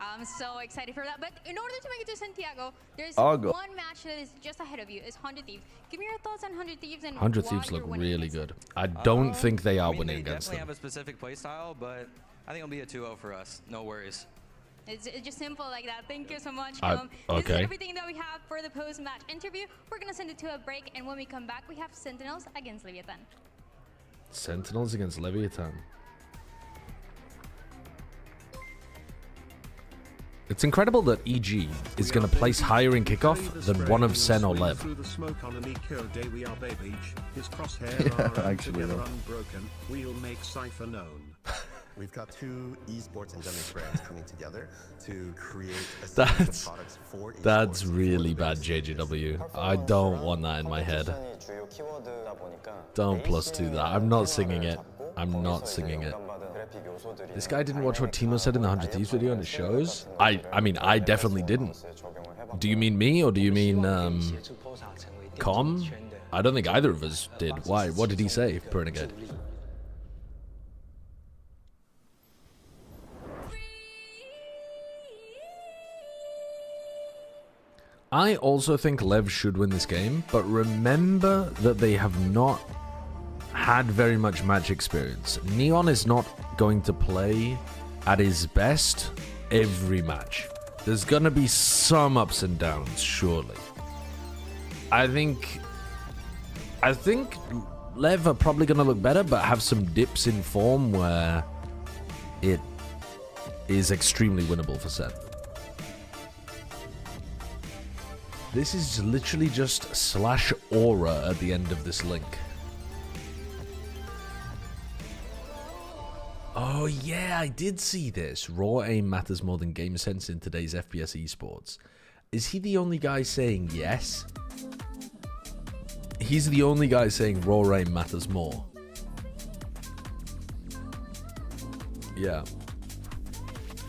Speaker 23: I'm so excited for that. But in order to make it to Santiago, there's one match that is just ahead of you. It's 100 Thieves. Give me your thoughts on 100 Thieves and
Speaker 2: 100 Thieves look really good. I don't think they are winning against them.
Speaker 10: They definitely have a specific play style, but I think it'll be a 2-0 for us. No worries.
Speaker 23: It's just simple like that. Thank you so much.
Speaker 2: Okay.
Speaker 23: This is everything that we have for the post-match interview. We're going to send it to a break, and when we come back, we have Sentinels against Leviathan.
Speaker 2: Sentinels against Leviathan. It's incredible that EG is going to place higher in kickoff than one of Sen or Lev.
Speaker 12: His crosshair are
Speaker 20: actually,
Speaker 12: unbroken. We'll make Cypher known.
Speaker 11: We've got two esports endemic brands coming together to create a series of products for esports.
Speaker 2: That's really bad, JJW. I don't want that in my head. Don't +2 that. I'm not singing it. I'm not singing it. This guy didn't watch what Timo said in the 100 Thieves video and it shows? I mean, I definitely didn't. Do you mean me or do you mean, Com? I don't think either of us did. Why? What did he say, Pernigade? I also think LEV should win this game, but remember that they have not had very much match experience. Neon is not going to play at his best every match. There's gonna be some ups and downs, surely. I think LEV are probably gonna look better, but have some dips in form where it is extremely winnable for Sen. This is literally just /aura at the end of this link. Oh yeah, I did see this. Raw aim matters more than game sense in today's FPS esports. Is he the only guy saying yes? He's the only guy saying raw aim matters more. Yeah.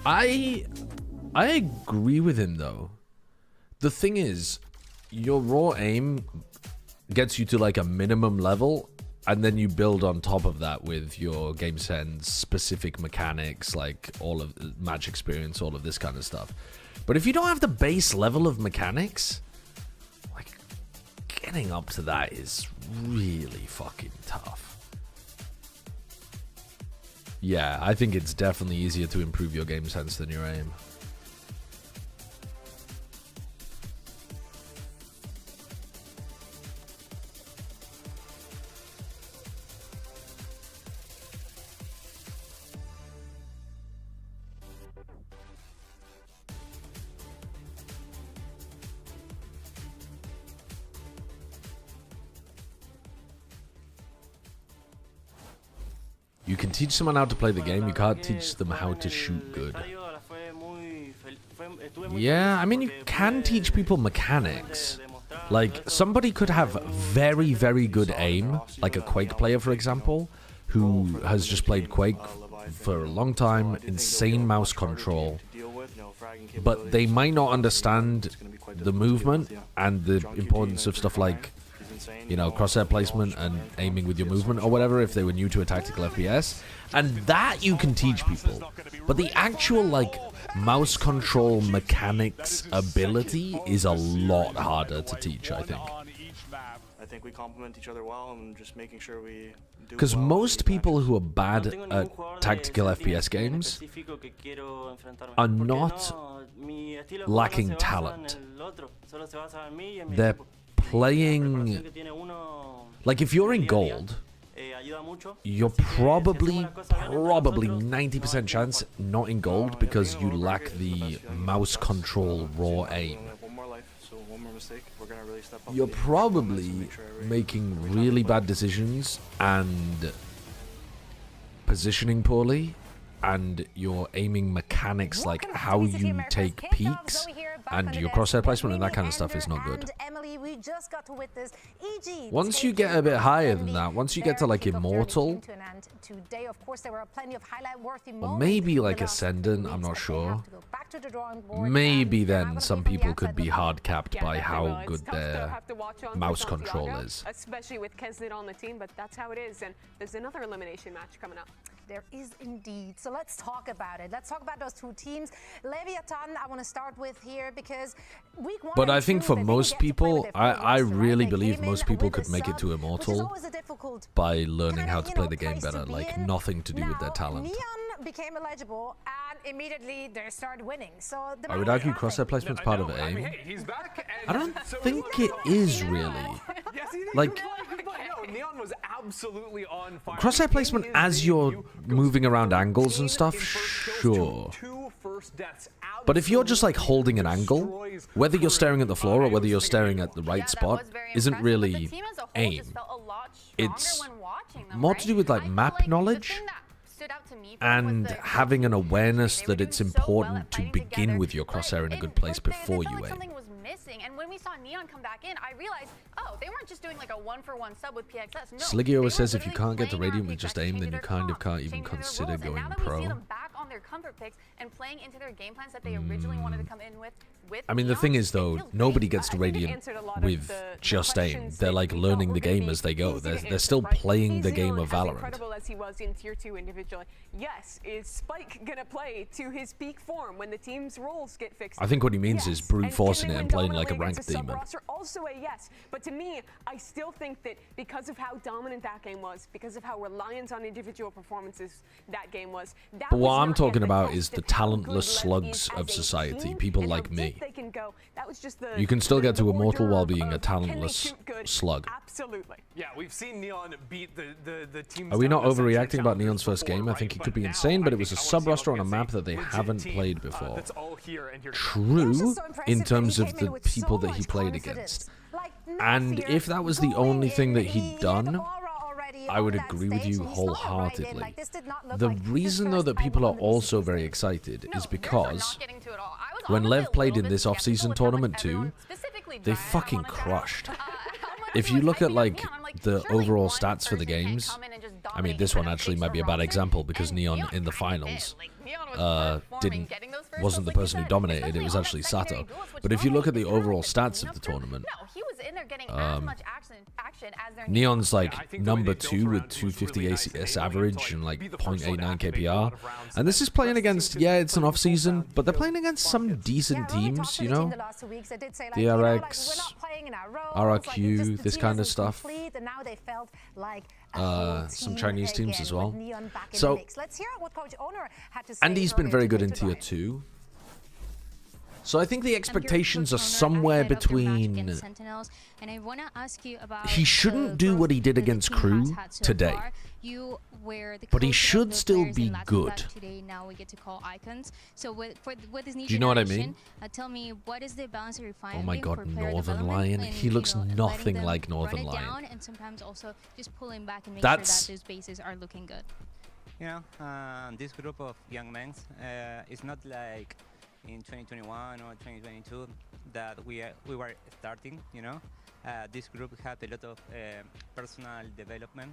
Speaker 2: I agree with him though. The thing is, your raw aim gets you to like a minimum level, and then you build on top of that with your game sense, specific mechanics, like all of match experience, all of this kind of stuff. But if you don't have the base level of mechanics, like getting up to that is really fucking tough. Yeah, I think it's definitely easier to improve your game sense than your aim. You can teach someone how to play the game, you can't teach them how to shoot good. Yeah, I mean, you can teach people mechanics. Like, somebody could have very, very good aim, like a Quake player, for example, who has just played Quake for a long time, insane mouse control, but they might not understand the movement and the importance of stuff like, you know, crosshair placement and aiming with your movement or whatever if they were new to a tactical FPS. And that you can teach people. But the actual, like, mouse control mechanics ability is a lot harder to teach, I think.
Speaker 13: I think we complement each other well and just making sure we do
Speaker 2: because most people who are bad at tactical FPS games are not lacking talent. They're playing, like, if you're in gold, you're probably 90% chance not in gold because you lack the mouse control raw aim. You're probably making really bad decisions and positioning poorly, and your aiming mechanics, like how you take peeks and your crosshair placement and that kind of stuff, is not good. Once you get a bit higher than that, once you get to like Immortal, or maybe like Ascendant, I'm not sure, maybe then some people could be hard capped by how good their mouse control is.
Speaker 1: Especially with Kesnet on the team, but that's how it is. And there's another elimination match coming up.
Speaker 18: There is indeed. So let's talk about it. Let's talk about those two teams. Leviathan, I want to start with here because week 1
Speaker 2: but I think for most people, I really believe most people could make it to Immortal by learning how to play the game better, like nothing to do with their talent.
Speaker 18: Neon became eligible and immediately they started winning. So
Speaker 2: I would argue crosshair placement's part of aim. I don't think it is really. Like,
Speaker 8: Neon was absolutely on fire.
Speaker 2: Crosshair placement as you're moving around angles and stuff, sure. But if you're just like holding an angle, whether you're staring at the floor or whether you're staring at the right spot, isn't really aim. It's more to do with like map knowledge
Speaker 19: stood out to me
Speaker 2: and having an awareness that it's important to begin with your crosshair in a good place before you aim.
Speaker 19: Something was missing, and when we saw Neon come back in, I realized, oh, they weren't just doing like a 1-for-1 sub with PXS. No,
Speaker 2: Sliggy always says if you can't get to Radiant with just aim, then you kind of can't even consider going pro.
Speaker 19: We see them back on their comfort picks and playing into their game plans that they originally wanted to come in with.
Speaker 2: I mean, the thing is, though, nobody gets to Radiant with just aim. They're like learning the game as they go. They're still playing the game of Valorant.
Speaker 1: Incredible as he was in Tier 2 individually. Yes, is Spike gonna play to his peak form when the team's roles get fixed?
Speaker 2: I think what he means is brute forcing it and playing like a ranked demon.
Speaker 1: Also a yes, but to me, I still think that because of how dominant that game was, because of how reliant on individual performances that game was.
Speaker 2: But what I'm talking about is the talentless slugs of society, people like me. You can still get to Immortal while being a talentless slug.
Speaker 1: Absolutely.
Speaker 8: Yeah, we've seen Neon beat the teams.
Speaker 2: Are we not overreacting about Neon's first game? I think he could be insane, but it was a sub-roster on a map that they haven't played before. True, in terms of the people that he played against. And if that was the only thing that he'd done, I would agree with you wholeheartedly. The reason, though, that people are also very excited is because when LEV played in this off-season tournament too, they fucking crushed. If you look at, like, the overall stats for the games, I mean, this one actually might be a bad example because Neon in the finals wasn't the person who dominated, it was actually Sato. But if you look at the overall stats of the tournament, Neon's like number 2 with 250 ACS average and like 0.89 KPR. And this is playing against, yeah, it's an off-season, but they're playing against some decent teams, you know? DRX, RRQ, this kind of stuff. Some Chinese teams as well. So, and he's been very good in Tier 2. So I think the expectations are somewhere between... He shouldn't do what he did against Crew today, but he should still be good. Do you know what I mean? Oh my god, Northern Lion. He looks nothing like Northern Lion. That's...
Speaker 14: You know, this group of young men is not like in 2021 or 2022 that we were starting, you know. This group had a lot of personal development,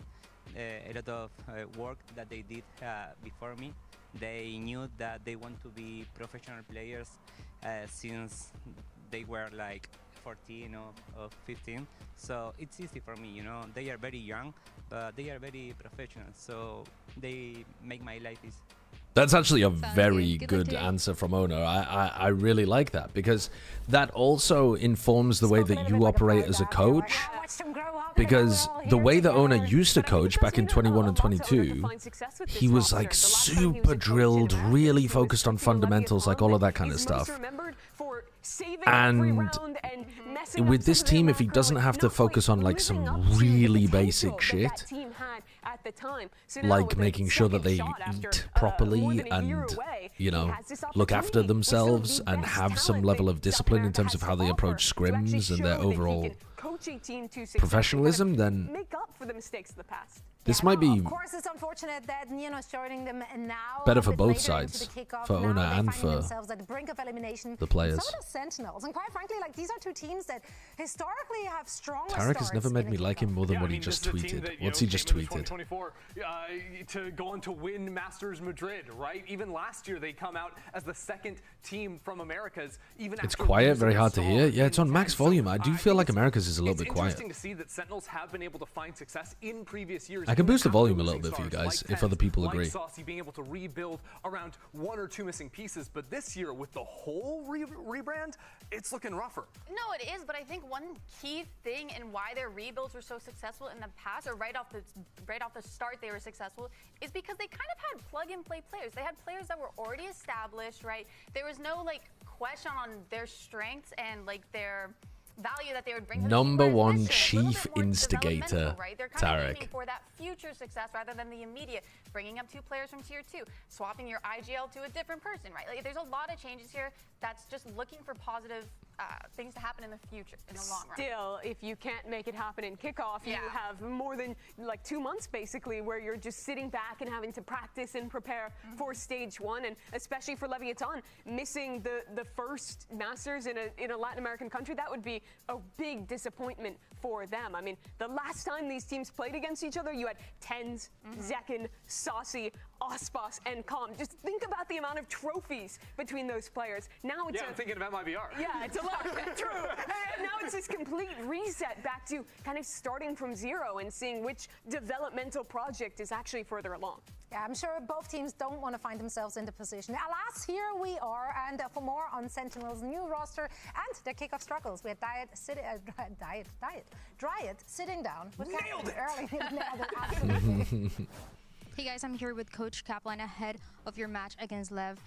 Speaker 14: a lot of work that they did before me. They knew that they want to be professional players since they were like 14 or 15. So it's easy for me, you know. They are very young, but they are very professional. So they make my life easy.
Speaker 2: That's actually a very good answer from Owner. I really like that because that also informs the way that you operate as a coach. Because the way that Owner used to coach back in 21 and 22, he was like super drilled, really focused on fundamentals, like all of that kind of stuff. And with this team, if he doesn't have to focus on like some really basic shit, like making sure that they eat properly and, you know, look after themselves and have some level of discipline in terms of how they approach scrims and their overall professionalism, then this might be better for both sides, for Ona and for the players.
Speaker 18: And quite frankly, like, these are two teams that historically have strong
Speaker 2: Tarek has never made me like him more than what he just tweeted. What's he just tweeted?
Speaker 8: To go on to win Masters Madrid, right? Even last year they come out as the second team from Americas. Even
Speaker 2: it's quiet, very hard to hear. Yeah, it's on max volume. I do feel like Americas is a little bit quiet.
Speaker 8: It's interesting to see that Sentinels have been able to find success in previous years.
Speaker 2: I can boost the volume a little bit for you guys if other people agree.
Speaker 8: Saucy being able to rebuild around 1 or 2 missing pieces, but this year with the whole rebrand, it's looking rougher.
Speaker 19: No, it is, but I think one key thing in why their rebuilds were so successful in the past, or right off the start they were successful, is because they kind of had plug-and-play players. They had players that were already established, right? There was no like question on their strengths and like their value that they would bring to
Speaker 2: Number
Speaker 19: the team.
Speaker 2: one chief instigator,
Speaker 19: right? They're kind of
Speaker 2: Tarek.
Speaker 19: looking for that future success rather than the immediate. Bringing up 2 players from Tier 2, swapping your IGL to a different person, right? Like, there's a lot of changes here that's just looking for positive things to happen in the future, in the long run.
Speaker 1: Still, if you can't make it happen in kickoff, you have more than like 2 months basically where you're just sitting back and having to practice and prepare for stage 1, and especially for Leviathan, missing the first Masters in a Latin American country, that would be a big disappointment for them. I mean, the last time these teams played against each other, you had Tens, Zekken, Saucy, Ospas, and Calm. Just think about the amount of trophies between those players. Now it's
Speaker 8: I'm thinking about my VR.
Speaker 1: Yeah, it's a lot. True. And now it's this complete reset back to kind of starting from zero and seeing which developmental project is actually further along.
Speaker 18: Yeah, I'm sure both teams don't want to find themselves in the position. Alas, here we are, and for more on Sentinel's new roster and their kickoff struggles, we had Dryad sitting down with
Speaker 8: Nailed it!
Speaker 18: Early. Nailed it, absolutely.
Speaker 23: Hey guys, I'm here with Coach Kaplan ahead of your match against LEV.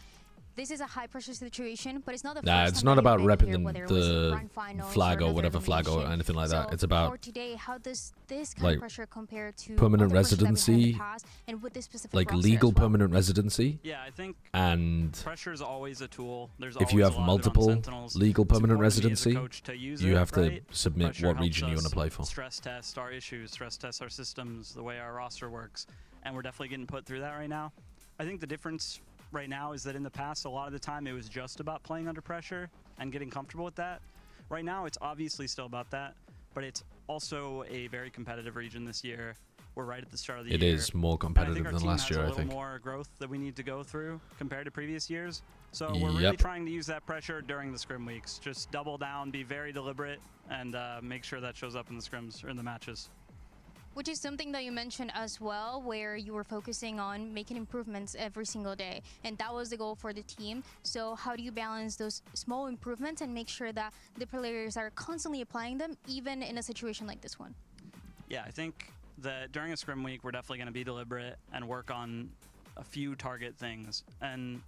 Speaker 23: This is a high-pressure situation, but it's not the
Speaker 2: Nah,
Speaker 23: first
Speaker 2: it's
Speaker 23: time
Speaker 2: not
Speaker 23: that
Speaker 2: about
Speaker 23: you've been
Speaker 2: repping
Speaker 23: here, whether it was
Speaker 2: the
Speaker 23: grand finals
Speaker 2: flag or
Speaker 23: another
Speaker 2: whatever flag or
Speaker 23: elimination.
Speaker 2: anything like that.
Speaker 23: So
Speaker 2: It's about
Speaker 23: for today, how does this kind
Speaker 2: like
Speaker 23: of pressure compare to
Speaker 2: permanent
Speaker 23: other pressure that we've had in the
Speaker 2: residency,
Speaker 23: past, and with this specific
Speaker 2: like
Speaker 23: roster
Speaker 2: legal
Speaker 23: as well?
Speaker 2: permanent residency,
Speaker 15: Yeah, I think
Speaker 2: and
Speaker 15: pressure is always a tool. There's
Speaker 2: if you
Speaker 15: always
Speaker 2: have
Speaker 15: a lot of it on
Speaker 2: multiple
Speaker 15: Sentinels.
Speaker 2: legal
Speaker 15: It's
Speaker 2: permanent
Speaker 15: important to me as a
Speaker 2: residency,
Speaker 15: coach to use
Speaker 2: you
Speaker 15: it,
Speaker 2: have to
Speaker 15: right?
Speaker 2: submit
Speaker 15: Pressure
Speaker 2: what
Speaker 15: helps
Speaker 2: region you want to
Speaker 15: us
Speaker 2: play for.
Speaker 15: Stress test our issues, stress test our systems, the way our roster works, and we're definitely getting put through that right now. I think the difference right now is that in the past, a lot of the time it was just about playing under pressure and getting comfortable with that. Right now, it's obviously still about that, but it's also a very competitive region this year. We're right at the start of the year.
Speaker 2: It is more competitive than last year, I
Speaker 15: I think our team has a
Speaker 2: think.
Speaker 15: little more growth that we need to go through compared to previous years. So we're really
Speaker 2: Yep.
Speaker 15: trying to use that pressure during the scrim weeks. Just double down, be very deliberate, and make sure that shows up in the scrims or in the matches.
Speaker 23: Which is something that you mentioned as well, where you were focusing on making improvements every single day. And that was the goal for the team. So how do you balance those small improvements and make sure that the players are constantly applying them, even in a situation like this one?
Speaker 15: Yeah, I think that during a scrim week, we're definitely going to be deliberate and work on a few target things. And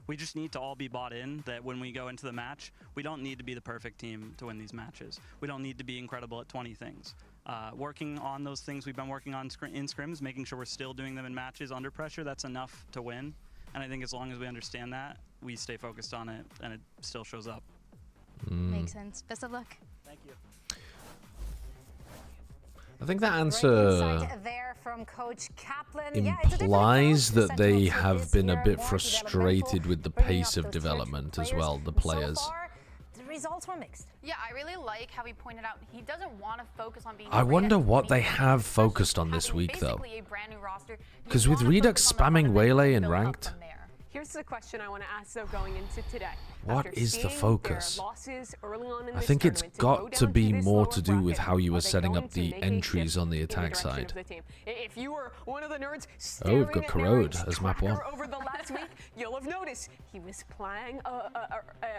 Speaker 15: we just need to all be bought in that when we go into the match, we don't need to be the perfect team to win these matches. We don't need to be incredible at 20 things. Working on those things we've been working on in scrims, making sure we're still doing them in matches under pressure, that's enough to win. And I think as long as we understand that, we stay focused on it, and it still shows up.
Speaker 23: Makes sense. Best of luck.
Speaker 15: Thank you.
Speaker 2: I think that
Speaker 18: Great
Speaker 2: answer
Speaker 18: insight there from Coach Kaplan. Yeah, it's a different
Speaker 2: implies
Speaker 18: approach
Speaker 2: that
Speaker 18: to
Speaker 2: they
Speaker 18: Sentinels for
Speaker 2: have
Speaker 18: this
Speaker 2: been a
Speaker 18: year,
Speaker 2: bit
Speaker 18: more
Speaker 2: frustrated
Speaker 18: developmental,
Speaker 2: with the
Speaker 18: bringing
Speaker 2: pace
Speaker 18: up
Speaker 2: of
Speaker 18: those tier
Speaker 2: development as
Speaker 18: players.
Speaker 2: well, the
Speaker 18: So
Speaker 2: players.
Speaker 18: far, the results were mixed.
Speaker 19: Yeah, I really like how he pointed out he doesn't want to focus on being
Speaker 2: I
Speaker 19: great
Speaker 2: wonder
Speaker 19: at
Speaker 2: what they
Speaker 19: 20
Speaker 2: have focused on this week, though.
Speaker 19: basically a brand new roster.
Speaker 2: Because with Redux spamming Waylay in ranked,
Speaker 1: Here's the question I want to ask, though, going into today.
Speaker 2: what
Speaker 1: After
Speaker 2: is the
Speaker 1: seeing their
Speaker 2: focus?
Speaker 1: losses early on in
Speaker 2: I
Speaker 1: this
Speaker 2: think it's
Speaker 1: tournament, to go
Speaker 2: got
Speaker 1: down
Speaker 2: to be
Speaker 1: this
Speaker 2: more
Speaker 1: lower
Speaker 2: to do with
Speaker 1: bracket,
Speaker 2: how you
Speaker 1: are
Speaker 2: were
Speaker 1: they
Speaker 2: setting
Speaker 1: going
Speaker 2: up
Speaker 1: to
Speaker 2: the
Speaker 1: make a
Speaker 2: entries
Speaker 1: shift
Speaker 2: on the
Speaker 1: in
Speaker 2: attack
Speaker 1: direction
Speaker 2: side.
Speaker 1: of the team? If you were one of the nerds
Speaker 2: Oh, we've
Speaker 1: staring
Speaker 2: got
Speaker 1: at
Speaker 2: Corrode
Speaker 1: Nerds
Speaker 2: as map 1.
Speaker 1: tracker over the last week, you'll have noticed he was playing,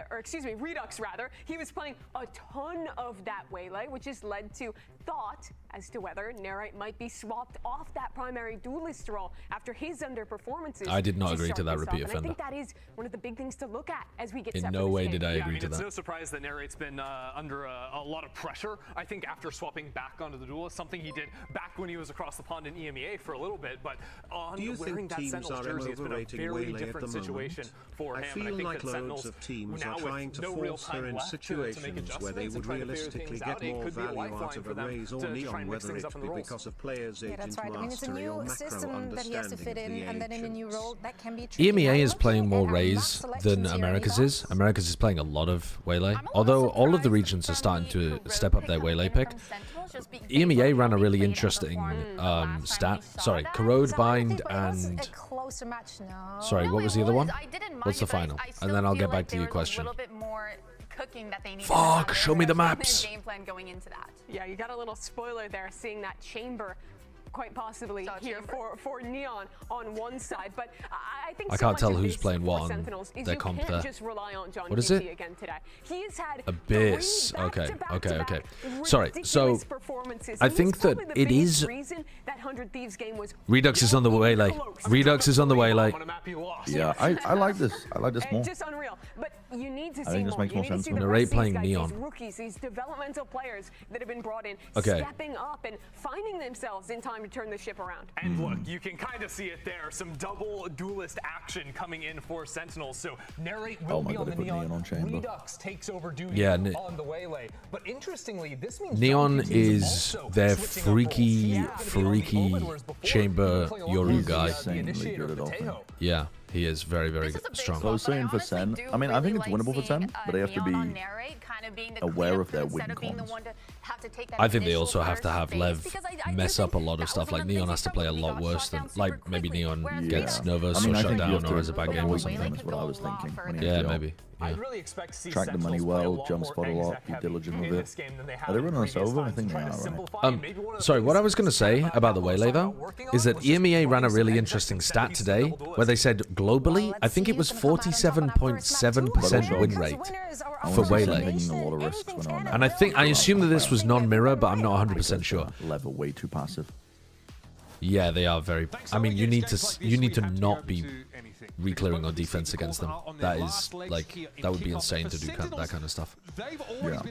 Speaker 1: or excuse me, Redux rather. He was playing a ton of that Waylay, which has led to thought as to whether Nerite might be swapped off that primary duelist role after his underperformances.
Speaker 2: I did not agree to
Speaker 1: start
Speaker 2: that
Speaker 1: this
Speaker 2: repeat
Speaker 1: off.
Speaker 2: offender.
Speaker 1: And I think that is one of the big things to look at as we get
Speaker 2: In
Speaker 1: set
Speaker 2: no
Speaker 1: for this
Speaker 2: way
Speaker 1: game.
Speaker 2: did I
Speaker 8: Yeah,
Speaker 2: agree
Speaker 8: mean,
Speaker 2: to
Speaker 8: it's
Speaker 2: that.
Speaker 8: no surprise that Narrate's been under a lot of pressure. I think after swapping back onto the duelist, something he did back when he was across the pond in EMEA for a little bit, but on
Speaker 12: Do you
Speaker 8: wearing
Speaker 12: think
Speaker 8: that
Speaker 12: teams
Speaker 8: Sentinels
Speaker 12: are
Speaker 8: jersey, it's been a
Speaker 12: overrating
Speaker 8: very
Speaker 12: Waylay at
Speaker 8: different
Speaker 12: the
Speaker 8: situation
Speaker 12: moment?
Speaker 8: for
Speaker 12: I
Speaker 8: him.
Speaker 12: feel
Speaker 8: and I think
Speaker 12: like
Speaker 8: that Sentinels,
Speaker 12: loads of teams
Speaker 8: now
Speaker 12: are
Speaker 8: with
Speaker 12: trying to
Speaker 8: no real
Speaker 12: force her
Speaker 8: time
Speaker 12: in
Speaker 8: left to make
Speaker 12: situations where they
Speaker 8: adjustments and
Speaker 12: would
Speaker 8: try to figure
Speaker 12: realistically
Speaker 8: things
Speaker 12: get
Speaker 8: out. It
Speaker 12: more
Speaker 8: could be a
Speaker 12: value out
Speaker 8: lifeline
Speaker 12: of
Speaker 8: for
Speaker 12: a
Speaker 8: them
Speaker 12: raise
Speaker 8: to
Speaker 12: only
Speaker 8: try
Speaker 12: on
Speaker 8: and mix
Speaker 12: whether
Speaker 8: things
Speaker 12: it
Speaker 8: up in
Speaker 12: be
Speaker 8: the roles.
Speaker 12: because of players'
Speaker 18: Yeah,
Speaker 12: agent
Speaker 18: that's right. I mean, it's a
Speaker 12: mastery or
Speaker 18: new
Speaker 12: macro
Speaker 18: system that he has to
Speaker 12: understanding
Speaker 18: fit
Speaker 12: of
Speaker 18: in,
Speaker 12: the
Speaker 18: and then in a new
Speaker 12: agents.
Speaker 18: role, that can be tricky.
Speaker 2: EMEA is
Speaker 18: Looking
Speaker 2: playing
Speaker 18: at
Speaker 2: more
Speaker 18: our map
Speaker 2: Raze
Speaker 18: selections
Speaker 2: than
Speaker 18: here,
Speaker 2: Americas
Speaker 18: Eva.
Speaker 2: is. Americas is playing a lot of Waylay, although all of the regions are starting to step up their Waylay pick. EMEA ran a really interesting stat. Sorry, Corrode, Bind, and...
Speaker 18: A closer match, no.
Speaker 2: Sorry, what was the other one?
Speaker 19: I didn't mind
Speaker 2: What's the
Speaker 19: it, but
Speaker 2: final?
Speaker 19: I
Speaker 2: And
Speaker 19: still
Speaker 2: then I'll
Speaker 19: feel
Speaker 2: get
Speaker 19: like
Speaker 2: back to
Speaker 19: there
Speaker 2: your
Speaker 19: was
Speaker 2: question.
Speaker 19: A little bit more cooking that they needed.
Speaker 2: Fuck,
Speaker 19: to
Speaker 2: show me the
Speaker 19: have
Speaker 2: maps.
Speaker 19: Game plan going into that.
Speaker 1: Yeah, you got a little spoiler there, seeing that chamber quite possibly here for Neon on one side, but I think
Speaker 2: I
Speaker 1: so
Speaker 2: can't
Speaker 1: much
Speaker 2: tell
Speaker 1: of
Speaker 2: who's
Speaker 1: this
Speaker 2: playing
Speaker 1: for
Speaker 2: what on
Speaker 1: Sentinels is
Speaker 2: their
Speaker 1: you
Speaker 2: comp
Speaker 1: can't
Speaker 2: there.
Speaker 1: just rely on John
Speaker 2: What is
Speaker 1: GT
Speaker 2: it?
Speaker 1: again today. He's had
Speaker 2: Abyss.
Speaker 1: three
Speaker 2: Okay,
Speaker 1: back-to-back-to-back
Speaker 2: okay. Sorry, so
Speaker 1: ridiculous performances,
Speaker 2: I
Speaker 1: and he's
Speaker 2: think that
Speaker 1: probably the
Speaker 2: it
Speaker 1: biggest
Speaker 2: is...
Speaker 1: reason that 100 Thieves game was
Speaker 2: Redux is on the Waylay. Redux is on the Waylay.
Speaker 8: On a map you lost.
Speaker 20: Yeah, I like this. I like this more.
Speaker 1: just unreal. But You need to
Speaker 20: I
Speaker 1: see
Speaker 20: think this
Speaker 1: more.
Speaker 20: makes
Speaker 1: You
Speaker 20: more
Speaker 1: need to
Speaker 20: sense.
Speaker 1: see the
Speaker 2: Narrate
Speaker 1: rest of these
Speaker 2: playing
Speaker 1: guys,
Speaker 2: Neon.
Speaker 1: these rookies, these developmental players that have been brought in,
Speaker 2: Okay.
Speaker 1: stepping up and finding themselves in time to turn the ship around.
Speaker 8: And look, you can kind of see it there. Some double duelist action coming in for Sentinels. So Narrate will be on the Neon. Redux takes over duty
Speaker 2: Yeah,
Speaker 8: on the Waylay. But interestingly, this means
Speaker 2: Neon
Speaker 8: Junkie team
Speaker 2: is
Speaker 8: also
Speaker 2: their
Speaker 8: switching up roles.
Speaker 2: freaky chamber Yoru guy.
Speaker 20: Insanely good at offense.
Speaker 2: Yeah, he is very, very strong.
Speaker 20: So I was saying for Sen, I mean, I think it's winnable for Sen, but they have to be aware of their win cons.
Speaker 2: I think they also have to have Lev mess up a lot of stuff. Like Neon has to play a lot worse than, like maybe Neon gets nervous or shut down or has a bad game or something.
Speaker 20: That's what I was thinking.
Speaker 2: Yeah, maybe. Yeah.
Speaker 8: Really expect to see
Speaker 20: Track the money well, jump spot a lot, be diligent with it. Are they running us over? I think they are, right?
Speaker 2: Sorry, what I was going to say about the Waylay, though, is that EMEA ran a really interesting stat today where they said globally, I think it was 47.7% win rate for Waylay. And I assume that this was non-mirror, but I'm not 100% sure.
Speaker 20: Level way too passive.
Speaker 2: Yeah, they are very. I mean, you need to not be re-clearing on defense against them. That is like that would be insane to do that kind of stuff.
Speaker 20: Yeah.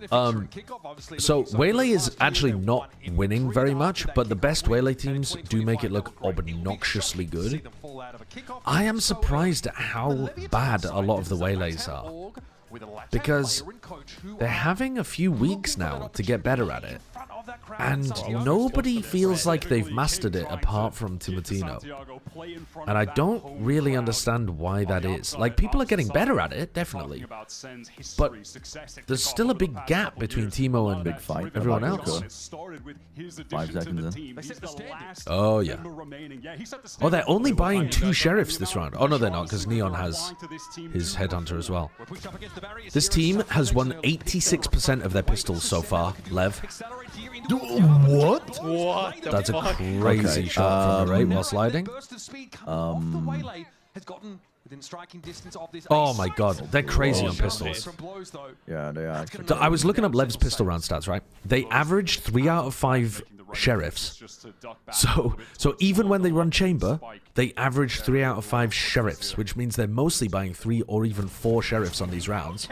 Speaker 2: So Waylay is actually not winning very much, but the best Waylay teams do make it look obnoxiously good. I am surprised at how bad a lot of the Waylays are, because they're having a few weeks now to get better at it. And nobody feels like they've mastered it apart from Timotino. And I don't really understand why that is. Like, people are getting better at it, definitely. But there's still a big gap between Timo and
Speaker 20: Big fight.
Speaker 2: everyone else.
Speaker 20: 5 seconds in.
Speaker 2: Oh, yeah. Oh, they're only buying 2 sheriffs this round. Oh, no, they're not, because Neon has his headhunter as well. This team has won 86% of their pistols so far, Lev.
Speaker 20: What?
Speaker 2: That's a crazy shot from Narrate while sliding. Oh my god, they're crazy on pistols.
Speaker 20: Yeah, they are.
Speaker 2: So I was looking up Lev's pistol round stats, right? They average 3 out of 5 sheriffs. So even when they run chamber, they average 3 out of 5 sheriffs, which means they're mostly buying 3 or even 4 sheriffs on these rounds.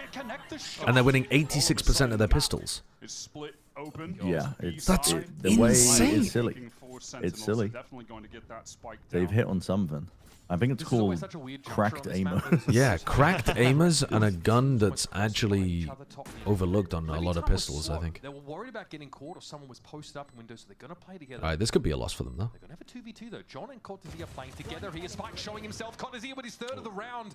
Speaker 2: And they're winning 86% of their pistols.
Speaker 20: Yeah,
Speaker 2: that's
Speaker 20: the way
Speaker 2: insane.
Speaker 20: it's silly. It's silly. They've hit on something. I think it's called cracked aimers.
Speaker 2: Yeah, cracked aimers and a gun that's actually overlooked on a lot of pistols, I think.
Speaker 6: They were worried about getting caught or someone was posted up in windows, so they're going to play together.
Speaker 2: Alright, this could be a loss for them, though.
Speaker 6: They're going to have a 2v2, though. John and Cortezia playing together here. Spike showing himself. Cortezia with his 3rd of the round.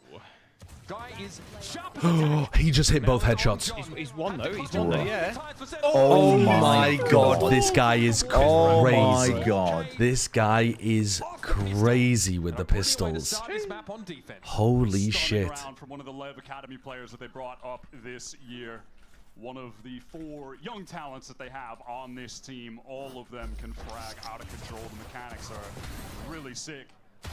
Speaker 6: Guy is sharp as
Speaker 2: He just hit both headshots.
Speaker 4: He's won, though. He's won, though, yeah.
Speaker 2: Oh my god, this guy is crazy.
Speaker 20: Oh my god.
Speaker 2: This guy is crazy with the pistols. Holy shit.
Speaker 16: From one of the LEV Academy players that they brought up this year. One of the 4 young talents that they have on this team. All of them can frag out of control. The mechanics are really sick.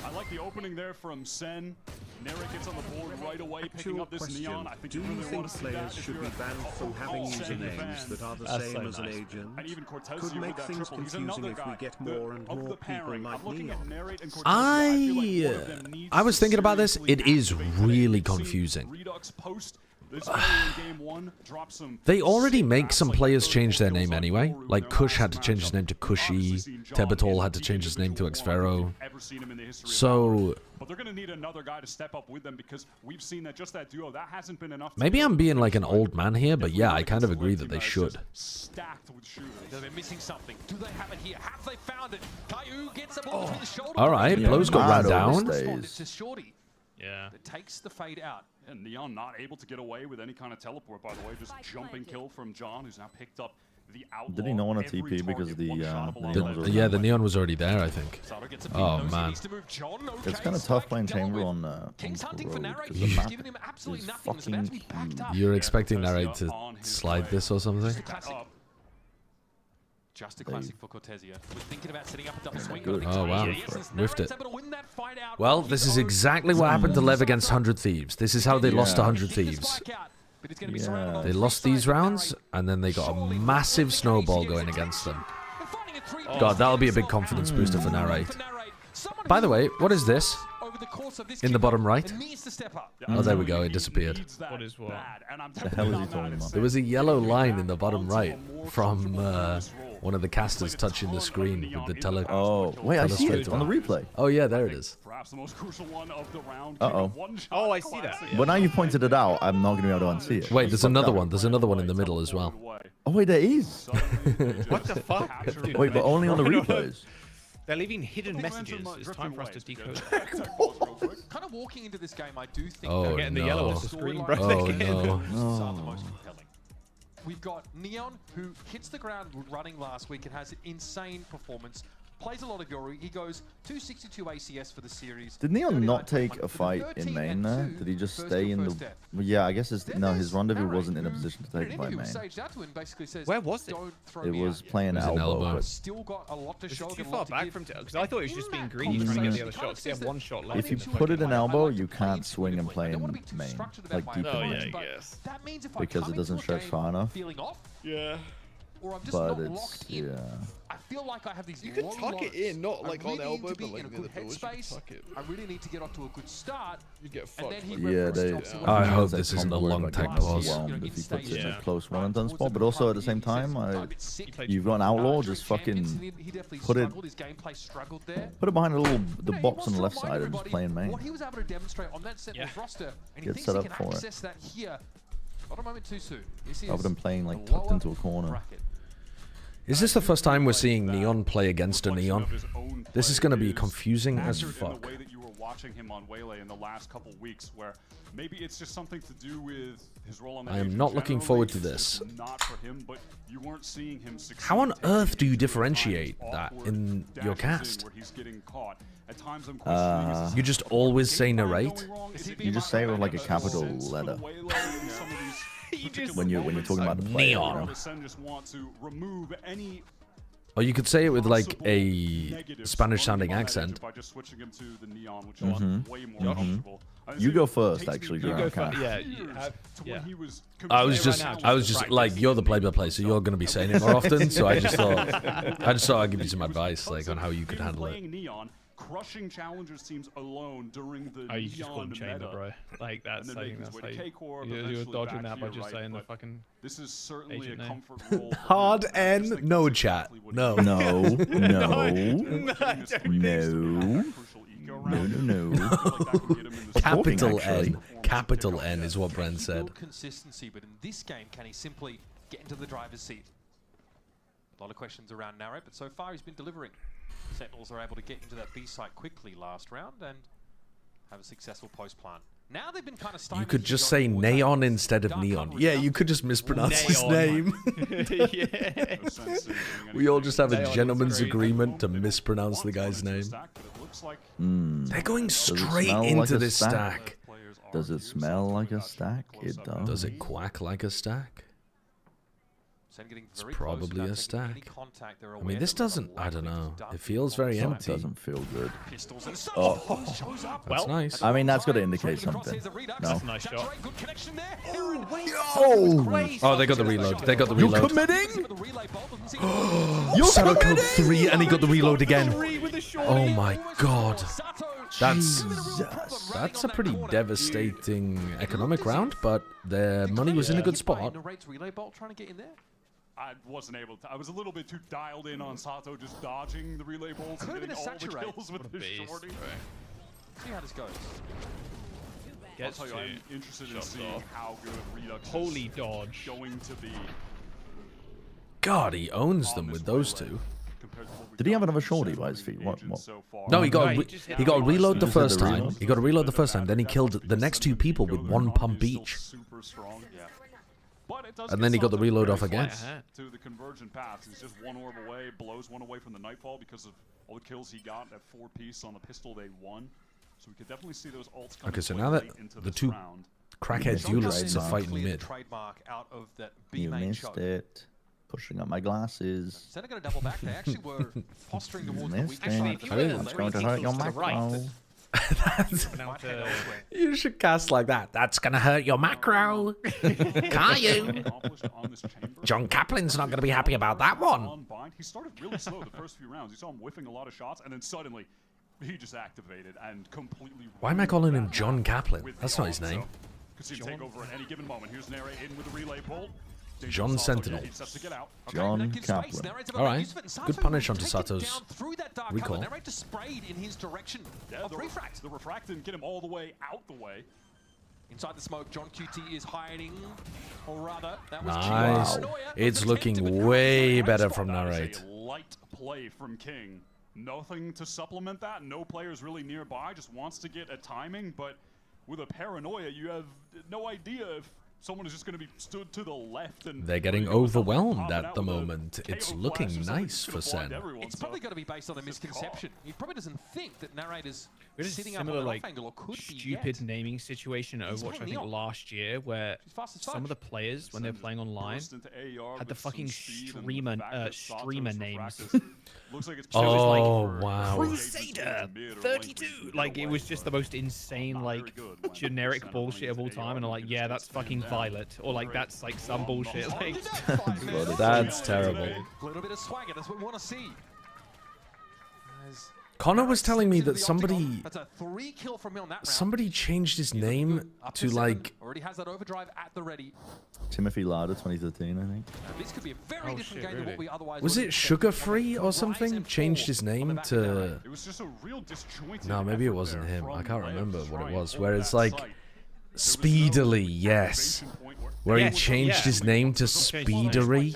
Speaker 16: I like the opening there from Sen. Narrate gets on the board right away, picking up this Neon. I think
Speaker 12: Do you
Speaker 16: really
Speaker 12: think
Speaker 16: want to see
Speaker 12: players
Speaker 16: that
Speaker 12: should be banned from having usernames that are the same as an agent?
Speaker 16: And even Cortezia
Speaker 12: Could make
Speaker 16: with that
Speaker 12: things
Speaker 16: triple. He's
Speaker 12: confusing
Speaker 16: another
Speaker 12: if we
Speaker 16: guy.
Speaker 12: get more and more people like Neon.
Speaker 2: I was thinking about this. It is really confusing. They already make some players change their name anyway. Like Kush had to change his name to Cushy. Tebatol had to change his name to Xfero. So
Speaker 16: but they're going to need another guy to step up with them because we've seen that just that duo that hasn't been enough.
Speaker 2: Maybe I'm being like an old man here, but yeah, I kind of agree that they should.
Speaker 16: Stacked with shooters.
Speaker 6: They're missing something. Do they have it here? Have they found it? Caillou gets a ball between the shoulders.
Speaker 2: All right, Blow's got run down.
Speaker 6: It's a shorty.
Speaker 4: Yeah.
Speaker 6: It takes the fade out.
Speaker 16: And Neon not able to get away with any kind of teleport, by the way. Just jumping kill from John, who's now picked up the outlaw.
Speaker 20: Did he not want to TP because the Neon was
Speaker 2: yeah, the Neon was already there, I think. Oh, man.
Speaker 20: It's kind of tough playing Chamber on
Speaker 2: You're expecting Narrate to slide this or something?
Speaker 6: Just a classic for Cortezia. We're thinking about setting up a double swing.
Speaker 2: Oh, wow. Whiffed it. Well, this is exactly what happened to LEV against 100 Thieves. This is how they lost to 100 Thieves. They lost these rounds, and then they got a massive snowball going against them. God, that'll be a big confidence booster for Narrate. By the way, what is this?
Speaker 6: over the course of this
Speaker 2: In the bottom right?
Speaker 6: and needs to step up.
Speaker 2: Oh, there we go. It disappeared.
Speaker 4: What is what?
Speaker 20: The hell is he talking about?
Speaker 2: There was a yellow line in the bottom right from one of the casters touching the screen with the tele.
Speaker 20: Oh, wait, I see it on the replay.
Speaker 2: Oh yeah, there it is.
Speaker 16: Perhaps the most crucial one of the round.
Speaker 20: Uh-oh.
Speaker 4: Oh, I see that.
Speaker 20: But now you pointed it out, I'm not going to be able to unsee it.
Speaker 2: Wait, there's another one. There's another one in the middle as well.
Speaker 20: Oh, wait, there is.
Speaker 4: What the fuck?
Speaker 20: Wait, but only on the replays.
Speaker 4: They're leaving hidden messages. It's time for us to decode.
Speaker 6: Kind of walking into this game, I do think
Speaker 2: Oh,
Speaker 6: that
Speaker 4: getting the yellow off the screen, bro.
Speaker 2: Oh,
Speaker 4: Again.
Speaker 2: no.
Speaker 6: are the most compelling. We've got Neon, who hits the ground running last week and has an insane performance. Plays a lot of Yori. He goes 262 ACS for the series.
Speaker 20: Did Neon not take a fight in main there? Did he just stay in the... Well, yeah, I guess no, his rendezvous wasn't in a position to take a fight main.
Speaker 4: Where was it?
Speaker 20: It was playing elbow.
Speaker 6: Still got a lot to show.
Speaker 4: Too far back from because I thought he was just being greedy trying to get the other shots. He had one shot left.
Speaker 20: If you put it in elbow, you can't swing and play in main, like deep
Speaker 4: Oh
Speaker 20: in
Speaker 4: yeah,
Speaker 20: main,
Speaker 4: I guess.
Speaker 20: because it doesn't stretch far enough.
Speaker 4: Yeah.
Speaker 20: But it's, yeah.
Speaker 6: I feel like I have these.
Speaker 4: You can tuck it in, not like on elbow, but like
Speaker 6: in a good headspace. I really need to get off to a good start.
Speaker 4: You get fucked.
Speaker 20: Yeah,
Speaker 2: I hope this isn't a long tech pause.
Speaker 20: If he puts it in a close one and done spot, but also at the same time, you've got an outlaw, just fucking put it behind the box on the left side and just play in main.
Speaker 6: What he was able to demonstrate on that Sentinels roster, and he
Speaker 20: Get
Speaker 6: thinks
Speaker 20: set
Speaker 6: he
Speaker 20: up
Speaker 6: can
Speaker 20: for it.
Speaker 6: access that here. Not a moment too soon.
Speaker 20: Rather than playing like tucked into a corner.
Speaker 2: Is this the first time we're seeing Neon play against a Neon? This is going to be confusing as fuck.
Speaker 16: The way that you were watching him on Waylay in the last couple weeks, where maybe it's just something to do with his role on the
Speaker 2: I am not looking forward to this.
Speaker 16: Not for him, but you weren't seeing him succeed.
Speaker 2: How on earth do you differentiate that in your cast? You just always say narrate?
Speaker 20: You just say it with like a capital letter. When you're talking about the player,
Speaker 2: Neon.
Speaker 20: You know?
Speaker 2: Or you could say it with like a Spanish-sounding accent.
Speaker 20: You go first, actually.
Speaker 4: You go first. Yeah.
Speaker 2: I was just like, you're the play-by-play, so you're going to be saying it more often. So I just thought I'd give you some advice, like on how you could handle it.
Speaker 16: Crushing challengers teams alone during the
Speaker 4: you just call him chamber, bro. Like that's saying that's how you're dodging that by just saying the fucking.
Speaker 16: This is certainly a comfort role.
Speaker 2: Hard N, no chat, no,
Speaker 20: no, no.
Speaker 2: Capital N is what Brent said.
Speaker 6: Consistency, but in this game, can he simply get into the driver's seat? A lot of questions around Narrow, but so far he's been delivering. Sentinels are able to get into that B site quickly last round and have a successful post plan. Now they've been kind of stymied.
Speaker 2: You could just say Neon instead of Neon. Yeah, you could just mispronounce his name.
Speaker 4: Yeah.
Speaker 2: We all just have a gentleman's agreement to mispronounce the guy's name. They're going straight into this stack.
Speaker 20: Does it smell like a stack? It does.
Speaker 2: Does it quack like a stack? It's probably a stack. I mean, this doesn't... I don't know. It feels very empty.
Speaker 20: It doesn't feel good.
Speaker 2: Oh. That's nice.
Speaker 20: I mean, that's got to indicate something. No.
Speaker 4: Nice shot.
Speaker 2: Oh, they got the reload. They got the reload.
Speaker 20: You're committing?
Speaker 2: Sato killed 3 and he got the reload again. Oh my god. That's a pretty devastating economic round, but their money was in a good spot.
Speaker 16: I wasn't able to. I was a little bit too dialed in on Sato just dodging the relay bolts and getting all the kills with the shorty.
Speaker 6: See how this goes.
Speaker 16: I'll tell you, I'm interested in seeing how good Redux
Speaker 4: Holy dodge.
Speaker 16: Going to be.
Speaker 2: God, he owns them with those two.
Speaker 20: Did he have another shorty by his feet? What?
Speaker 2: No, he got a reload the first time. He got a reload the first time. Then he killed the next 2 people with 1 pump each.
Speaker 16: Super strong. Yeah.
Speaker 2: And then he got the reload off again.
Speaker 16: To the convergent paths. He's just 1 orb away, blows 1 away from the Nightfall because of all the kills he got at 4-piece on the pistol they won. So we could definitely see those ults come.
Speaker 2: Okay, so now that the 2 crackhead duelists are fighting mid.
Speaker 20: You missed it. Pushing up my glasses.
Speaker 6: Instead of going to double back, they actually were posturing towards the weak
Speaker 20: side. That's going to hurt your macro.
Speaker 2: You should cast like that. That's gonna hurt your macro. Can't you? John Kaplan's not gonna be happy about that one.
Speaker 16: He started really slow the first few rounds. You saw him whiffing a lot of shots, and then suddenly he just activated and completely.
Speaker 2: Why am I calling him John Kaplan? That's not his name.
Speaker 16: Could see him take over at any given moment. Here's Nere in with a relay pull.
Speaker 2: John Sentinel.
Speaker 20: John Kaplan.
Speaker 2: All right. Good punish onto Sato's recall.
Speaker 16: Yeah, the refract didn't get him all the way out the way.
Speaker 6: Inside the smoke, John QT is hiding, or rather, that was
Speaker 2: nice. It's looking way better from Narrate.
Speaker 16: Light play from King. Nothing to supplement that. No players really nearby. Just wants to get a timing, but with a paranoia, you have no idea if someone is just going to be stood to the left. And
Speaker 2: they're getting overwhelmed at the moment. It's looking nice for Sen.
Speaker 6: It's probably got to be based on a misconception. He probably doesn't think that Narrator's sitting up on
Speaker 4: similar,
Speaker 6: the
Speaker 4: like,
Speaker 6: angle, or could
Speaker 4: stupid naming situation at Overwatch, I think, last year, where some of the players, when they're playing online, had the fucking streamer names.
Speaker 2: Oh, wow.
Speaker 4: Crusader 32. Like, it was just the most insane, like, generic bullshit of all time, and I'm like, yeah, that's fucking Violet, or like that's like some bullshit. Like,
Speaker 2: that's terrible.
Speaker 6: A little bit of swagger, that's what we want to see.
Speaker 2: Connor was telling me that somebody
Speaker 6: That's a 3-kill from him on that round.
Speaker 2: somebody changed his name to like
Speaker 6: Already has that overdrive at the ready.
Speaker 20: Timothy Larder 2013, I think.
Speaker 6: This could be a very different game than what we otherwise
Speaker 2: was it Sugar Free or something? Changed his name to
Speaker 16: It was just a real disjointed
Speaker 2: no, maybe it wasn't him. I can't remember what it was. Where it's like Speedily, yes. Where he changed his name to Speedery.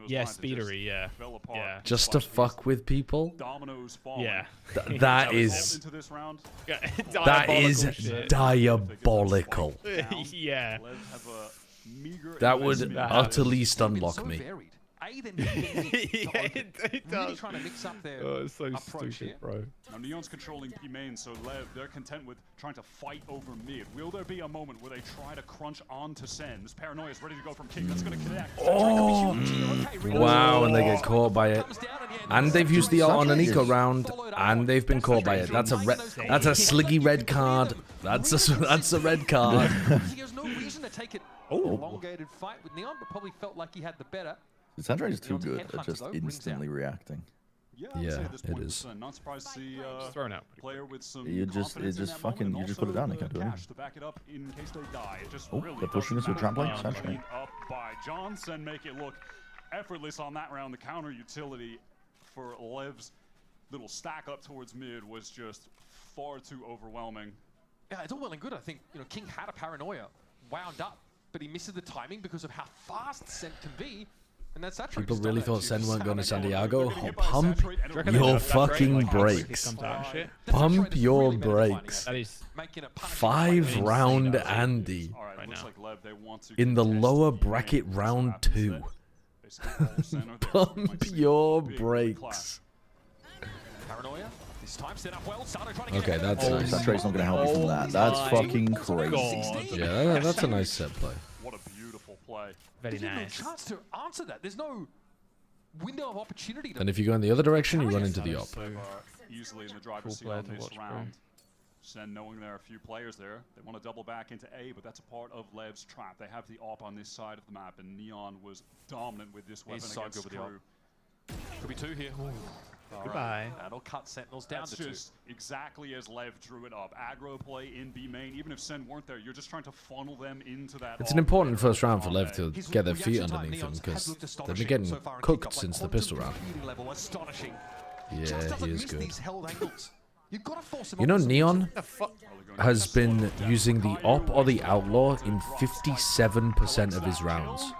Speaker 4: Yeah, Speedery, yeah.
Speaker 2: Just to fuck with people.
Speaker 4: Yeah.
Speaker 2: That is diabolical.
Speaker 4: Yeah.
Speaker 2: That would utterly stunlock me.
Speaker 6: It does. Really trying to mix up their
Speaker 4: it's so
Speaker 6: approach
Speaker 4: stupid,
Speaker 6: here.
Speaker 4: bro.
Speaker 16: Now Neon's controlling P main, so LEV, they're content with trying to fight over mid. Will there be a moment where they try to crunch onto Sen? This paranoia is ready to go from King. That's going to connect.
Speaker 2: Oh, wow, and they get caught by it. And they've used the ult on an eco round, and they've been caught by it. That's a sliggy red card. That's a red card.
Speaker 6: He has no reason to take it. Elongated fight with Neon, but probably felt like he had the better.
Speaker 20: Sandra is too good at just instantly reacting.
Speaker 2: Yeah, it is.
Speaker 16: Not surprised to see
Speaker 4: thrown out.
Speaker 16: Player with some
Speaker 20: You just fucking you just put it down. They can't do anything.
Speaker 16: to back it up in case they die. It just
Speaker 20: Oh,
Speaker 16: really
Speaker 20: they're pushing us to a trampoline.
Speaker 16: doesn't
Speaker 20: Sandra.
Speaker 16: up by Johnson, make it look effortless on that round. The counter utility for Lev's little stack up towards mid was just far too overwhelming.
Speaker 6: Yeah, it's all well and good. I think King had a paranoia wound up, but he misses the timing because of how fast Sen can be. And that's that.
Speaker 2: People really thought Sen weren't going to San Diego. Oh, pump your fucking brakes. Pump your brakes. 5-round Andy in the lower bracket round 2. Pump your brakes.
Speaker 6: Paranoia. This time set up well.
Speaker 2: Okay, that's nice.
Speaker 20: That trade's not going to help you from that. That's fucking crazy.
Speaker 2: Yeah, that's a nice set play.
Speaker 16: What a beautiful play.
Speaker 4: Very
Speaker 6: There's
Speaker 4: nice.
Speaker 6: no chance to answer that. There's no window of opportunity.
Speaker 2: And if you go in the other direction, you run into the op.
Speaker 16: Easily in the driver's seat on this round. Sen knowing there are a few players there. They want to double back into A, but that's a part of Lev's trap. They have the op on this side of the map, and Neon was dominant with this weapon against Screw.
Speaker 6: Could be 2 here.
Speaker 4: Goodbye.
Speaker 6: That'll cut Sentinels down
Speaker 16: That's
Speaker 6: to 2.
Speaker 16: just exactly as Lev drew it up. Aggro play in B main. Even if Sen weren't there, you're just trying to funnel them into that.
Speaker 2: It's an important first round for Lev to get their feet underneath them because they've been getting cooked since the pistol round. Yeah, he is good. You know, Neon has been using the op or the outlaw in 57% of his rounds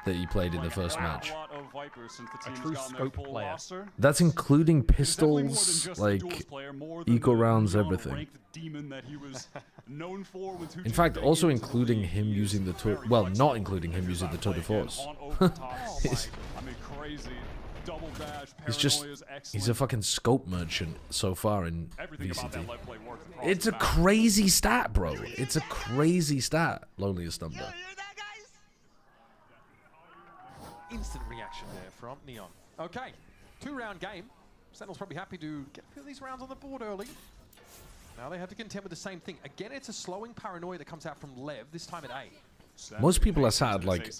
Speaker 2: that he played in the first match.
Speaker 4: A true scope player.
Speaker 2: That's including pistols, like eco rounds, everything. In fact, also including him using the tour. Well, not including him using the tour de force. He's a fucking scope merchant so far in VCT. It's a crazy stat, bro. It's a crazy stat. Loneliest number.
Speaker 6: Instant reaction there from Neon. Okay, 2-round game. Sentinel's probably happy to get a few of these rounds on the board early. Now they have to contend with the same thing. Again, it's a slowing paranoia that comes out from Lev, this time at A.
Speaker 2: Most people are sat at like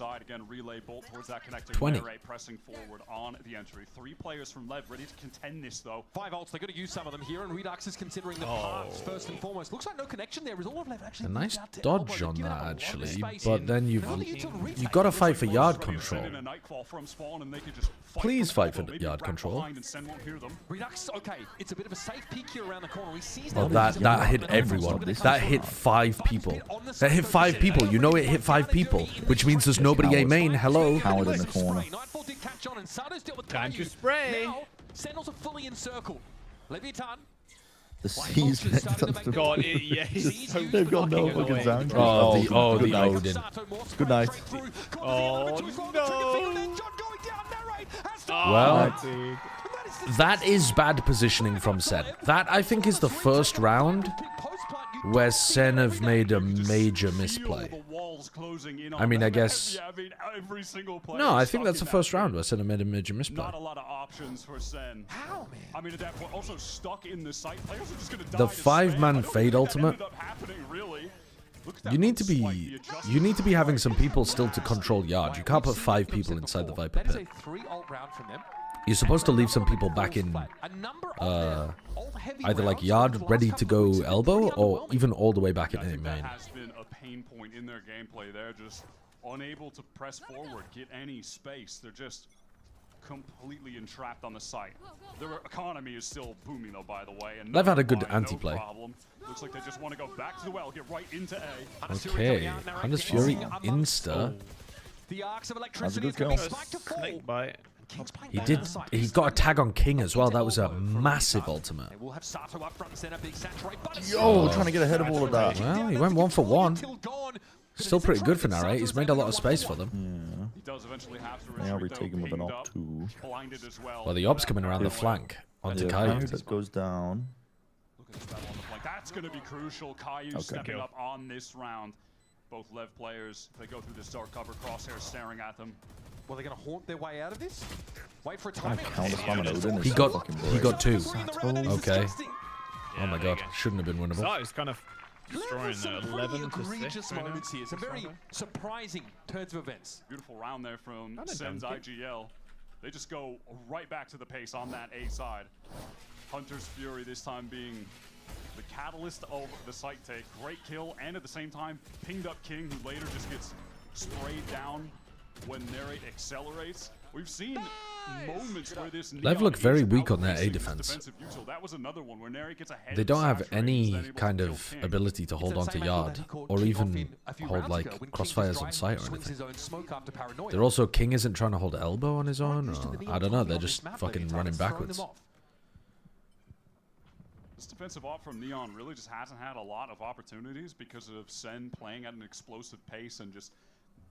Speaker 2: 20.
Speaker 16: Pressing forward on the entry. 3 players from LEV ready to contend this though.
Speaker 6: 5 ults, they're going to use some of them here, and Redux is considering the parts first and foremost. Looks like no connection there. Is all of LEV actually
Speaker 2: A nice dodge on that actually, but then you've got to fight for yard control. Please fight for yard control.
Speaker 6: Redux, okay, it's a bit of a safe peek here around the corner. He sees
Speaker 2: Well, that hit everyone. That hit 5 people. That hit 5 people. You know it hit 5 people, which means there's nobody A main. Hello.
Speaker 20: Howard in the corner.
Speaker 4: Time to spray.
Speaker 6: Sentinels are fully encircled. Leviathan.
Speaker 20: The C's next to the
Speaker 4: God, so
Speaker 20: they've got no fucking sound.
Speaker 2: Oh, the Odin.
Speaker 20: Good night.
Speaker 4: Oh no.
Speaker 2: Well, that is bad positioning from Sen. That, I think, is the first round where Sen have made a major misplay. I mean, I guess... No, I think that's the first round where Sen have made a major misplay.
Speaker 16: Not a lot of options for Sen. How, man? I mean, at that point, also stuck in the site. Players are just gonna die.
Speaker 2: The 5-man Fade ultimate... You need to be having some people still to control yard. You can't put 5 people inside the Viper pit. You're supposed to leave some people back in either like yard ready to go elbow or even all the way back in A main.
Speaker 16: Has been a pain point in their gameplay. They're just unable to press forward, get any space. They're just completely entrapped on the site. Their economy is still booming though, by the way. And
Speaker 2: They've had a good anti-play.
Speaker 16: Looks like they just want to go back to the well, get right into A.
Speaker 2: Okay, Hunter's Fury insta.
Speaker 20: That's a good kill.
Speaker 4: Snake bite.
Speaker 2: He got a tag on King as well. That was a massive ultimate.
Speaker 20: Yo, trying to get ahead of all of that.
Speaker 2: Well, he went 1 for 1. Still pretty good for Narrate. He's made a lot of space for them.
Speaker 20: Yeah. They are retaking with an op too.
Speaker 2: Well, the op's coming around the flank onto Caillou.
Speaker 20: That goes down.
Speaker 16: That's going to be crucial. Caillou stepping up on this round. Both LEV players, they go through this dark cover, Crosshair staring at them.
Speaker 6: Well, they're going to haunt their way out of this? Wait for a timing.
Speaker 2: He got 2. Okay. Oh my god, shouldn't have been winnable.
Speaker 4: So it's kind of destroying the 11 to 6
Speaker 6: moments here. Some very surprising turns of events.
Speaker 16: Beautiful round there from Sen's IGL. They just go right back to the pace on that A side. Hunter's Fury this time being the catalyst of the site take. Great kill, and at the same time, pinged up King, who later just gets sprayed down when Narrate accelerates. We've seen moments where this
Speaker 2: LEV look very weak on their A defense.
Speaker 16: That was another one where Narrate gets ahead.
Speaker 2: They don't have any kind of ability to hold onto yard or even hold like crossfires on site or anything. They're also King isn't trying to hold elbow on his own, or I don't know, they're just fucking running backwards.
Speaker 16: This defensive op from Neon really just hasn't had a lot of opportunities because of Sen playing at an explosive pace and just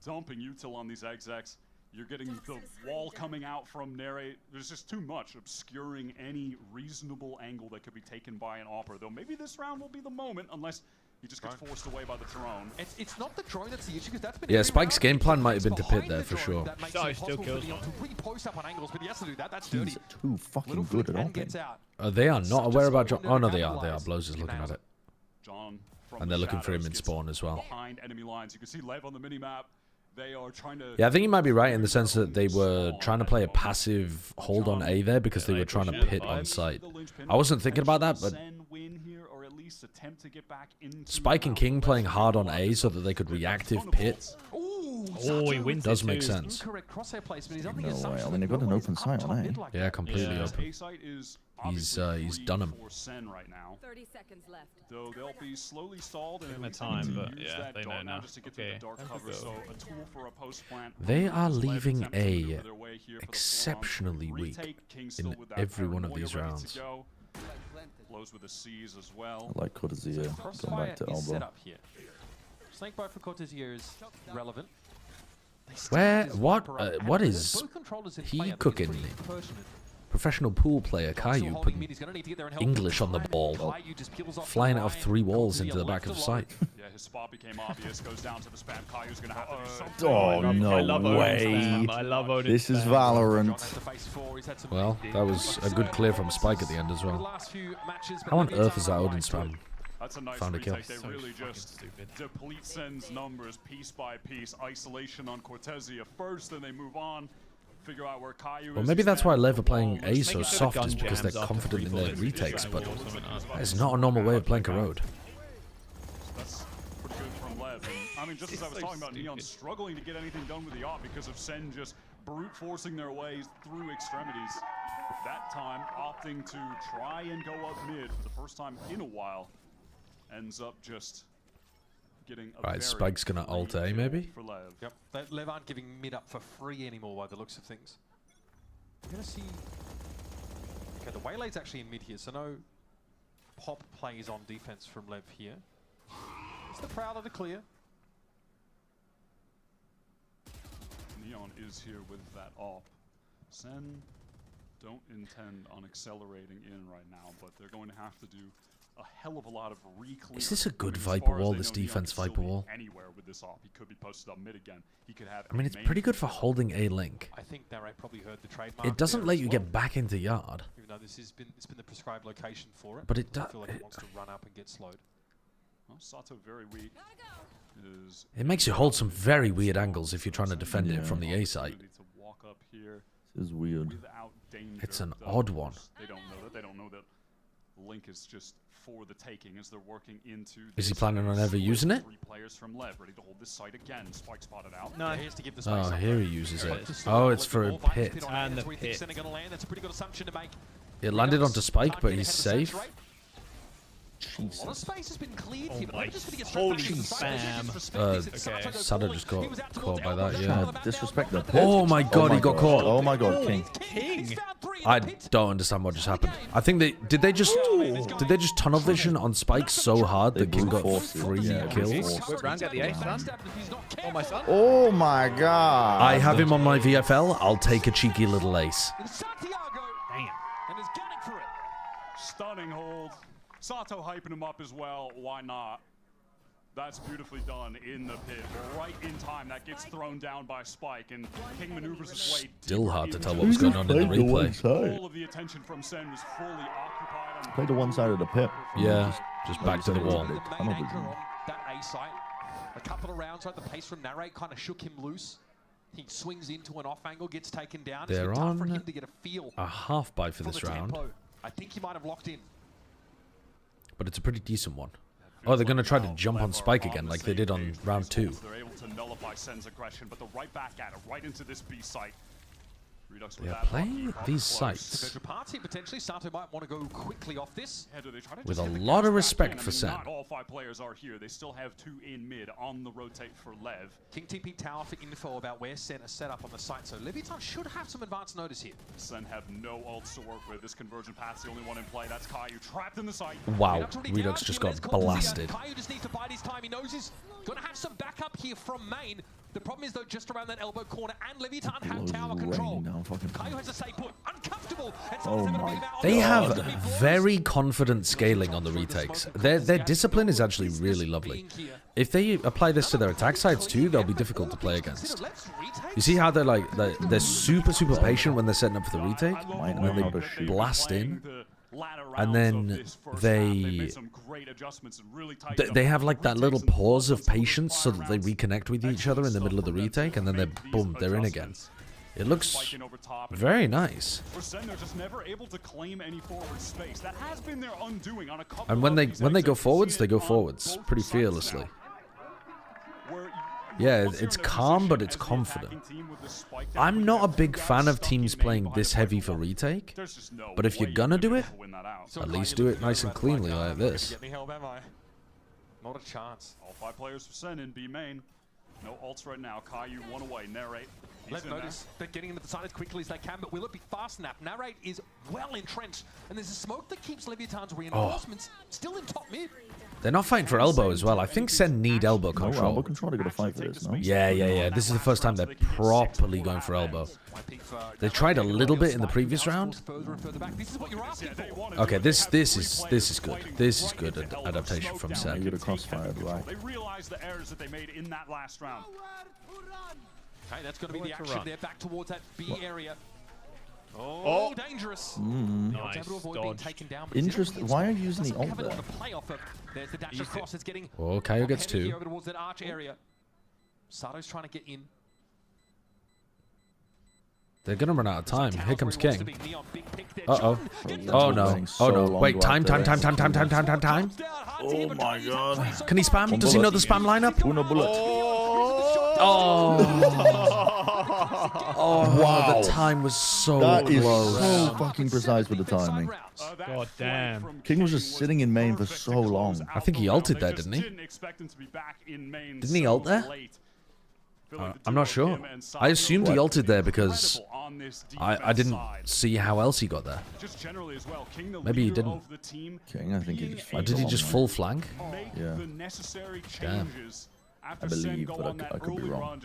Speaker 16: dumping util on these execs. You're getting the wall coming out from Narrate. There's just too much obscuring any reasonable angle that could be taken by an opper. Though maybe this round will be the moment, unless he just gets forced away by the drone.
Speaker 6: It's not the drone that's the issue, because that's been
Speaker 2: yeah, Spike's game plan might have been to pit there for sure.
Speaker 4: Still kills him.
Speaker 6: Repost up on angles, but he has to do that. That's
Speaker 20: dirty. He's too fucking good at opening.
Speaker 2: They are not aware about John. Oh no, they are. They are. Blows is looking at it.
Speaker 16: John
Speaker 2: and they're looking for him in spawn as well.
Speaker 16: Behind enemy lines, you can see LEV on the minimap. They are trying to.
Speaker 2: Yeah, I think you might be right in the sense that they were trying to play a passive hold on A there because they were trying to pit on site. I wasn't thinking about that, but Spike and King playing hard on A so that they could reactive pit.
Speaker 4: Oh, he wins.
Speaker 2: Does make sense.
Speaker 20: No way. I mean, they've got an open site on A.
Speaker 2: Yeah, completely open. He's done him.
Speaker 7: 30 seconds left.
Speaker 16: Though they'll be slowly stalled and
Speaker 4: the time, but yeah, they know now.
Speaker 16: Just to get to the dark cover, so a tool for a post plant.
Speaker 2: They are leaving A exceptionally weak in every one of these rounds.
Speaker 16: Blows with the C's as well.
Speaker 20: I like Cortezia going back to elbow.
Speaker 6: Snakebite for Cortezia is relevant.
Speaker 2: Where? What is he cooking? Professional pool player Caillou putting English on the ball, flying out of 3 walls into the back of the site.
Speaker 16: Yeah, his spot became obvious. Goes down to the spam. Caillou's gonna have to do something.
Speaker 20: Oh no way!
Speaker 4: I love Odin.
Speaker 20: This is Valorant.
Speaker 2: Well, that was a good clear from Spike at the end as well. How on earth is that Odin spam
Speaker 16: That's a nice
Speaker 2: Found a kill.
Speaker 16: retake. They really just deplete Sen's numbers piece by piece. Isolation on Cortezia first, then they move on. Figure out where Caillou is.
Speaker 2: Well, maybe that's why LEV are playing A so soft, is because they're confident in their retakes, but that is not a normal way of playing Corrode.
Speaker 16: That's pretty good from LEV. And, I mean, just as I was talking about Neon struggling to get anything done with the AWP because of Sen just brute forcing their ways through extremities. That time, opting to try and go up mid for the first time in a while. Ends up just getting a
Speaker 2: Right, Spike's gonna ult A maybe?
Speaker 6: For LEV. Yep. LEV aren't giving mid up for free anymore by the looks of things. We're gonna see. Okay, the Waylaid's actually in mid here, so no pop plays on defense from LEV here. It's the Prowler to clear.
Speaker 16: Neon is here with that AWP. Sen don't intend on accelerating in right now, but they're going to have to do a hell of a lot of re-clear.
Speaker 2: Is this a good Viper wall, this defense Viper wall?
Speaker 16: Anywhere with this AWP, he could be posted up mid again. He could have.
Speaker 2: I mean, it's pretty good for holding A link.
Speaker 6: I think Narrate probably heard the trademark.
Speaker 2: It doesn't let you get back into yard.
Speaker 6: Even though it's been the prescribed location for it.
Speaker 2: But it
Speaker 6: I feel like it wants to run up and get slowed.
Speaker 16: Well, Sato very weak.
Speaker 2: It makes you hold some very weird angles if you're trying to defend it from the A site.
Speaker 20: This is weird.
Speaker 2: It's an odd one.
Speaker 16: They don't know that. They don't know that Link is just for the taking as they're working into.
Speaker 2: Is he planning on ever using it?
Speaker 16: 3 players from LEV ready to hold this site again. Spike spotted out.
Speaker 4: No,
Speaker 6: he has to give the space
Speaker 2: Oh,
Speaker 6: up.
Speaker 2: here he uses it. Oh, it's for a pit.
Speaker 4: And the pit.
Speaker 6: That's a pretty good assumption to make.
Speaker 2: It landed onto Spike, but he's safe.
Speaker 6: A lot of space has been cleared here, but they're just going to get
Speaker 4: holy
Speaker 6: spam.
Speaker 2: Sada just got caught by that, yeah.
Speaker 20: Disrespect the pit.
Speaker 2: Oh my god, he got caught.
Speaker 20: Oh my god, King.
Speaker 2: I don't understand what just happened. I think did they just tunnel vision on Spike so hard that King got 3 kills?
Speaker 20: Oh my god.
Speaker 2: I have him on my VFL. I'll take a cheeky little ace.
Speaker 16: Damn. And is getting for it. Stunning hold. Sato hyping him up as well. Why not? That's beautifully done in the pit. Right in time, that gets thrown down by Spike, and King maneuvers his way.
Speaker 2: Still hard to tell what was going on in the replay.
Speaker 16: All of the attention from Sen was fully occupied on.
Speaker 20: Play to one side of the pit.
Speaker 2: Yeah, just back to the wall.
Speaker 6: That A site. A couple of rounds, right? The pace from Narrate kind of shook him loose. He swings into an off angle, gets taken down.
Speaker 2: They're
Speaker 6: it's tough for
Speaker 2: on
Speaker 6: him to get a feel
Speaker 2: a half buy for this round.
Speaker 6: Tempo. I think he might have locked in.
Speaker 2: But it's a pretty decent one. Oh, they're going to try to jump on Spike again like they did on round 2.
Speaker 16: They're able to nullify Sen's aggression, but they're right back at it, right into this B site. Redux
Speaker 2: They're playing these sites
Speaker 6: Potentially, Sato might want to go quickly off this.
Speaker 2: with a lot of respect for Sen.
Speaker 16: Not all 5 players are here. They still have 2 in mid on the rotate for LEV.
Speaker 6: King TP tower for info about where Sen is set up on the site, so Leviathan should have some advanced notice here.
Speaker 16: Sen have no ults to work with. This conversion path's the only one in play. That's Caillou trapped in the site.
Speaker 2: Wow, Redux just got blasted.
Speaker 6: Caillou just needs to bide his time. He knows he's going to have some backup here from main. The problem is, though, just around that elbow corner, and Leviathan have tower control. Caillou has a stay put, uncomfortable.
Speaker 20: Oh my.
Speaker 2: They have very confident scaling on the retakes. Their discipline is actually really lovely. If they apply this to their attack sides too, they'll be difficult to play against. You see how they're super patient when they're setting up for the retake, and then they blast in, and then they have like that little pause of patience so that they reconnect with each other in the middle of the retake, and then they're in again. It looks very nice. And when they go forwards pretty fearlessly. Yeah, it's calm, but it's confident. I'm not a big fan of teams playing this heavy for retake, but if you're gonna do it, at least do it nice and cleanly like this.
Speaker 6: Not a chance.
Speaker 16: All 5 players for Sen in B main. No ults right now. Caillou 1 away. Narrate.
Speaker 6: Let's notice they're getting into the side as quickly as they can, but will it be fast enough? Narrate is well entrenched, and there's a smoke that keeps Leviathan's reinforcements still in top mid.
Speaker 2: They're not fighting for elbow as well. I think Sen need elbow control.
Speaker 20: Elbow control to get a fight for this, no?
Speaker 2: Yeah. This is the first time they're properly going for elbow. They tried a little bit in the previous round. Okay, this is good. This is good adaptation from Sen.
Speaker 20: You get a crossfire, right?
Speaker 16: They realized the errors that they made in that last round.
Speaker 6: Okay, that's going to be the action there, back towards that B area. Oh, dangerous.
Speaker 4: Nice dodge.
Speaker 20: Interesting. Why are you using the ult there?
Speaker 6: There's the dash across. It's getting
Speaker 2: Oh, Kaio gets 2.
Speaker 6: over towards that arch area. Sato's trying to get in.
Speaker 2: They're gonna run out of time. Here comes King. Uh-oh. Oh no. Oh no. Wait, time.
Speaker 20: Oh my god.
Speaker 2: Can he spam? Does he know the spam lineup?
Speaker 20: Uno bullet.
Speaker 2: Oh. Oh,
Speaker 20: Wow.
Speaker 2: the time was so
Speaker 20: That is
Speaker 2: close.
Speaker 20: so fucking precise with the timing.
Speaker 4: God damn.
Speaker 20: King was just sitting in main for so long.
Speaker 2: I think he ulted there, didn't he? Didn't he ult there? I'm not sure. I assumed he ulted there because I didn't see how else he got there. Maybe he didn't.
Speaker 20: King, I think he just.
Speaker 2: Or did he just full flank?
Speaker 20: Yeah.
Speaker 2: Damn.
Speaker 20: I believe, but I could be wrong.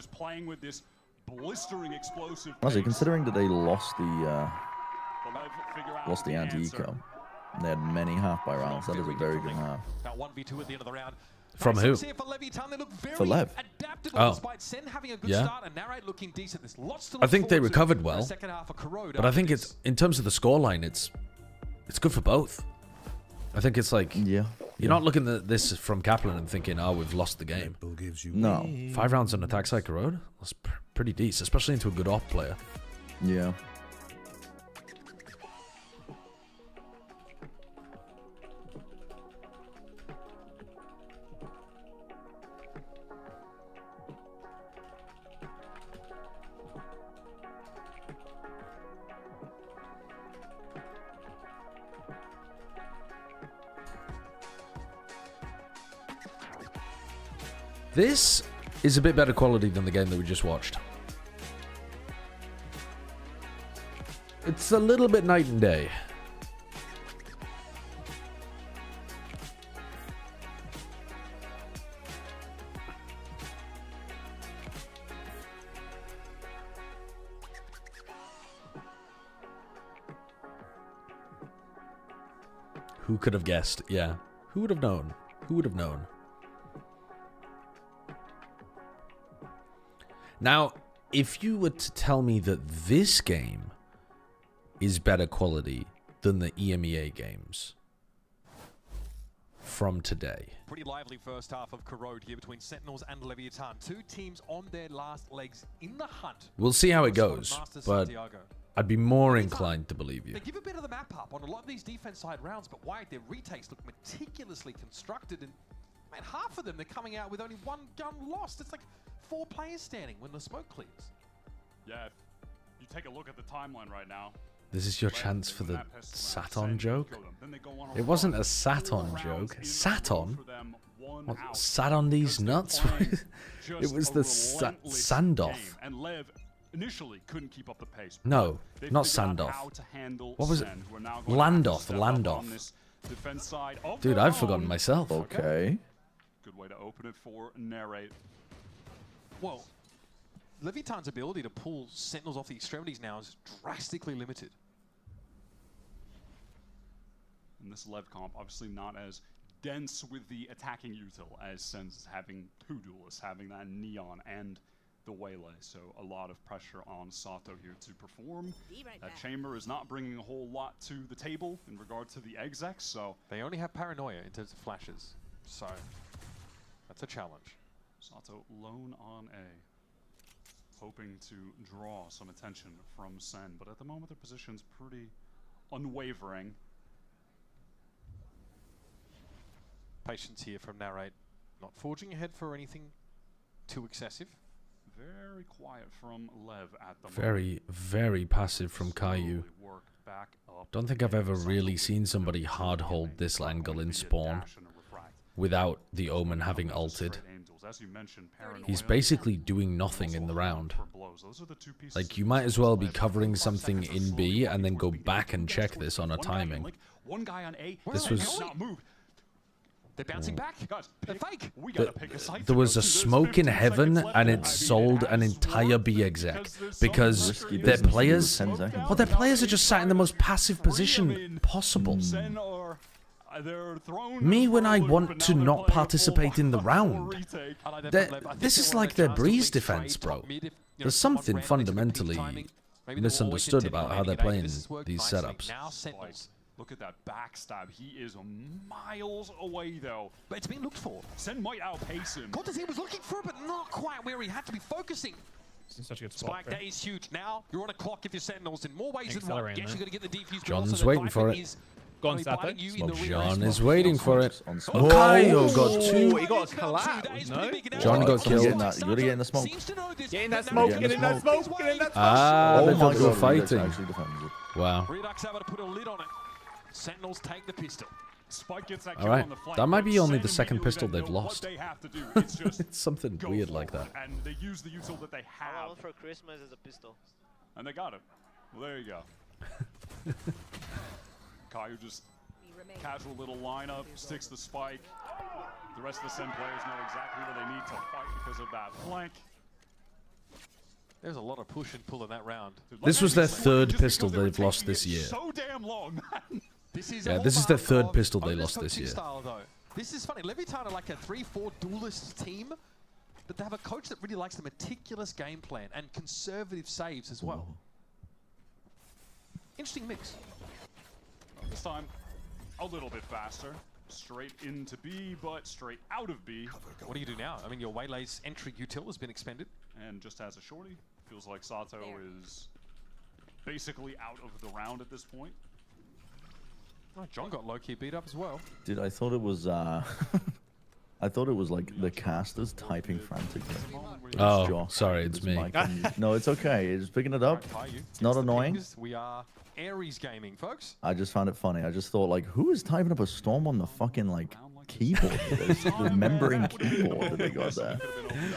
Speaker 20: Honestly, considering that they lost the anti-eco, and they had many half-by rounds, that is a very good half.
Speaker 6: That 1v2 at the end of the round.
Speaker 2: From who?
Speaker 20: For LEV.
Speaker 2: Oh. Yeah. I think they recovered well, but I think it's in terms of the scoreline, it's good for both. I think it's like you're not looking at this from Kaplan and thinking, oh, we've lost the game.
Speaker 20: No.
Speaker 2: 5 rounds on attack side Corrode? That's pretty decent, especially into a good off player.
Speaker 20: Yeah.
Speaker 2: This is a bit better quality than the game that we just watched. It's a little bit night and day. Who could have guessed? Yeah. Who would have known? Who would have known? Now, if you were to tell me that this game is better quality than the EMEA games from today.
Speaker 6: Pretty lively first half of Corrode here between Sentinels and Leviathan. Two teams on their last legs in the hunt.
Speaker 2: We'll see how it goes, but I'd be more inclined to believe you.
Speaker 6: They give a bit of the map up on a lot of these defense side rounds, but why their retakes look meticulously constructed, and man, half of them they're coming out with only one gun lost. It's like 4 players standing when the smoke clears.
Speaker 16: Yeah, if you take a look at the timeline right now.
Speaker 2: This is your chance for the sat-on joke? It wasn't a sat-on joke. Sat-on? What, sat on these nuts? It was the sand-off.
Speaker 16: And LEV initially couldn't keep up the pace.
Speaker 2: No, not sand-off. What was it? Land-off. Land-off. Dude, I've forgotten myself.
Speaker 20: Okay.
Speaker 16: Good way to open it for Narrate.
Speaker 6: Well, Leviathan's ability to pull Sentinels off the extremities now is drastically limited.
Speaker 16: And this LEV comp, obviously not as dense with the attacking util as Sen's having 2 duelists, having that Neon and the Waylay. So a lot of pressure on Sato here to perform. That Chamber is not bringing a whole lot to the table in regard to the execs, so...
Speaker 6: They only have Paranoia in terms of flashes, so that's a challenge.
Speaker 16: Sato lone on A, hoping to draw some attention from Sen, but at the moment their position's pretty unwavering.
Speaker 6: Patience here from Narrate, not forging ahead for anything too excessive.
Speaker 16: Very quiet from LEV at the moment.
Speaker 2: Very, very passive from Kaio. Don't think I've ever really seen somebody hard hold this angle in spawn without the Omen having ulted. He's basically doing nothing in the round. Like, you might as well be covering something in B and then go back and check this on a timing. This was...
Speaker 6: They're bouncing back. They're fake.
Speaker 2: There was a smoke in heaven and it sold an entire B exec because their players... Well, their players are just sat in the most passive position possible. Me when I want to not participate in the round. This is like their breeze defense, bro. There's something fundamentally misunderstood about how they're playing these setups.
Speaker 16: Now Sentinels. Look at that backstab. He is miles away, though.
Speaker 6: But it's being looked for.
Speaker 16: Sen might outpace him.
Speaker 6: Cortez was looking for it, but not quite where he had to be focusing.
Speaker 4: It's in such a good spot.
Speaker 6: Spike, that is huge. Now you're on a clock if you're Sentinels in more ways than one. Yes, you're going to get the defuse.
Speaker 2: John's waiting for it.
Speaker 4: Go on, Sato.
Speaker 2: John is waiting for it.
Speaker 20: Oh,
Speaker 2: Kyle got 2.
Speaker 4: He got collapsed, no?
Speaker 2: John got killed.
Speaker 20: You got to get in the smoke.
Speaker 4: Get in that smoke, get in that smoke, get in that smoke.
Speaker 2: Ah, they thought they were fighting. Wow.
Speaker 6: Redux able to put a lid on it. Sentinels take the pistol.
Speaker 16: Spike gets that
Speaker 2: All right.
Speaker 16: on the flank,
Speaker 2: That might be only
Speaker 16: Sen
Speaker 2: the second
Speaker 16: immediately
Speaker 2: pistol
Speaker 16: then
Speaker 2: they've
Speaker 16: know what
Speaker 2: lost.
Speaker 16: they have to do. It's just
Speaker 2: It's something
Speaker 16: go
Speaker 2: weird like
Speaker 16: forward,
Speaker 2: that.
Speaker 16: And they use the util that they have.
Speaker 5: I want for Christmas is a pistol.
Speaker 16: And they got it. Well, there you go. Caillou just casual little lineup, sticks the spike. The rest of the Sen players know exactly where they need to fight because of that flank.
Speaker 6: There's a lot of push and pull in that round.
Speaker 2: This was their third pistol they've lost this year.
Speaker 16: So damn long, man.
Speaker 6: This is
Speaker 2: this is their third pistol they lost this year.
Speaker 6: Style, though. This is funny. Leviathan are like a 3-4 duelist team, but they have a coach that really likes the meticulous game plan and conservative saves as well. Interesting mix.
Speaker 16: This time, a little bit faster. Straight into B, but straight out of B.
Speaker 6: What do you do now? I mean, your Waylay's entry util has been expended.
Speaker 16: And just as a shorty, feels like Sato is basically out of the round at this point.
Speaker 6: Oh, John got low-key beat up as well.
Speaker 20: Dude, I thought it was I thought it was like the casters typing frantically.
Speaker 2: Oh, sorry, it's me.
Speaker 20: No, it's okay. It's picking it up. It's not annoying.
Speaker 6: We are Ares gaming, folks.
Speaker 20: I just found it funny. I just thought, like, who is typing up a storm on the fucking, like, keyboard? The membrane keyboard that they got there.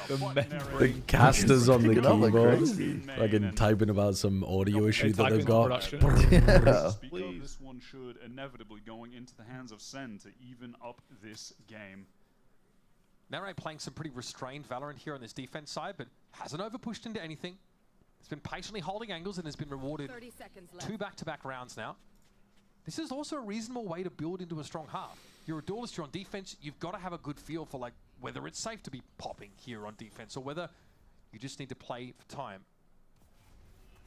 Speaker 2: The casters on the keyboard. Like in typing about some audio issue that they've got.
Speaker 20: Yeah.
Speaker 16: This one should inevitably going into the hands of Sen to even up this game.
Speaker 6: NaVi playing some pretty restrained Valorant here on this defense side, but hasn't overpushed into anything. It's been patiently holding angles and has been rewarded 2 back-to-back rounds now. This is also a reasonable way to build into a strong half. You're a duelist, you're on defense, you've got to have a good feel for like whether it's safe to be popping here on defense or whether you just need to play for time.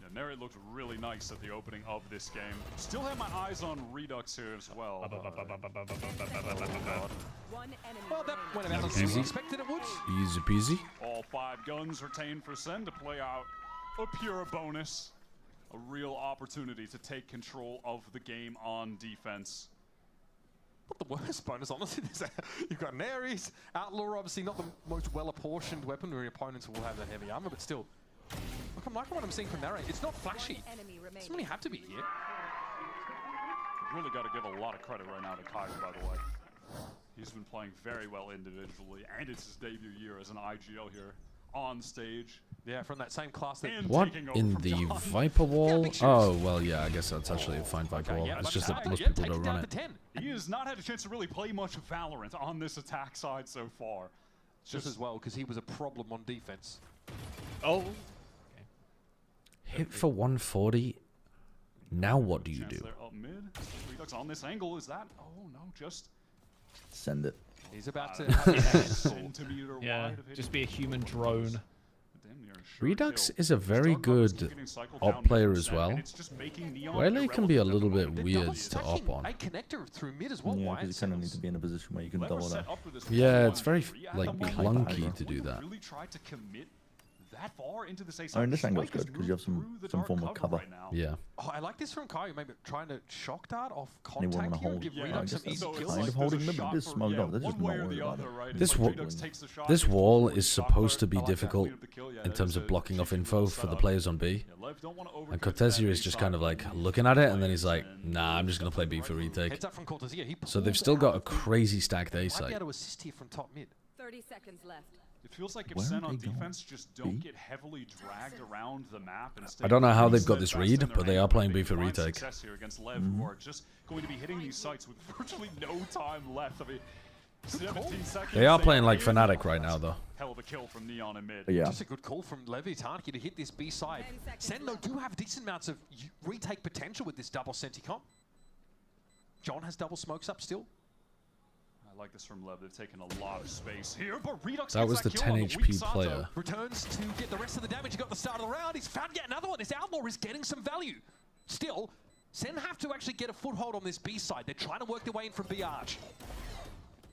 Speaker 16: Yeah, NaVi looked really nice at the opening of this game. Still have my eyes on Redux here as well.
Speaker 6: Well, that went about as we expected it would.
Speaker 2: Easy peasy.
Speaker 16: All 5 guns retained for Sen to play out a pure bonus. A real opportunity to take control of the game on defense.
Speaker 6: Not the worst bonus, honestly. You've got an Ares, Outlaw, obviously not the most well-apportioned weapon where your opponents will have that heavy armor, but still. Look, I'm liking what I'm seeing from NaVi. It's not flashy. It doesn't really have to be here.
Speaker 16: Really got to give a lot of credit right now to Caillou, by the way. He's been playing very well individually, and it's his debut year as an IGL here on stage.
Speaker 6: Yeah, from that same class that...
Speaker 2: What in the Viper wall? Oh, well, yeah, I guess that's actually a fine Viper wall. It's just that most people don't run it.
Speaker 16: He has not had a chance to really play much Valorant on this attack side so far.
Speaker 6: Just as well, because he was a problem on defense.
Speaker 4: Oh.
Speaker 2: Hit for 140. Now what do you do?
Speaker 16: Up mid. Redux on this angle, is that? Oh, no, just...
Speaker 20: Send it.
Speaker 6: He's about to...
Speaker 4: Yeah, just be a human drone.
Speaker 2: Redux is a very good op player as well. Waylay can be a little bit weird to op on.
Speaker 6: A connector through mid as well.
Speaker 20: Yeah, because you kind of need to be in a position where you can double that.
Speaker 2: Yeah, it's very like clunky to do that.
Speaker 20: I mean, this angle's good because you have some form of cover.
Speaker 2: Yeah.
Speaker 6: Oh, I like this from Caillou, maybe trying to shock dart off
Speaker 20: Anyone
Speaker 6: contact
Speaker 20: want to
Speaker 6: here,
Speaker 20: hold?
Speaker 6: give Redux some easy kills.
Speaker 20: Kind of holding them, but this smoked up. They're just not worried about it.
Speaker 2: This wall is supposed to be difficult in terms of blocking off info for the players on B. And Cortezia is just kind of like looking at it, and then he's like, nah, I'm just going to play B for retake. So they've still got a crazy stacked A site.
Speaker 6: Might be able to assist here from top mid.
Speaker 19: 30 seconds left.
Speaker 16: It feels like if Sen on defense just don't get heavily dragged around the map.
Speaker 2: I don't know how they've got this read, but they are playing B for retake.
Speaker 16: Success here against LEV, who are just going to be hitting these sites with virtually no time left. I mean, 17 seconds.
Speaker 2: They are playing like Fnatic right now, though.
Speaker 16: Hell of a kill from Neon in mid.
Speaker 20: Yeah.
Speaker 6: Just a good call from Leviathan to hit this B side. Sen, though, do have decent amounts of retake potential with this double Senticom. John has double smokes up still.
Speaker 16: I like this from LEV. They've taken a lot of space here, but Redux
Speaker 2: That was the 10 HP player.
Speaker 6: Returns to get the rest of the damage. He got the start of the round. He's found yet another one. This Outlaw is getting some value. Still, Sen have to actually get a foothold on this B side. They're trying to work their way in from B Arch.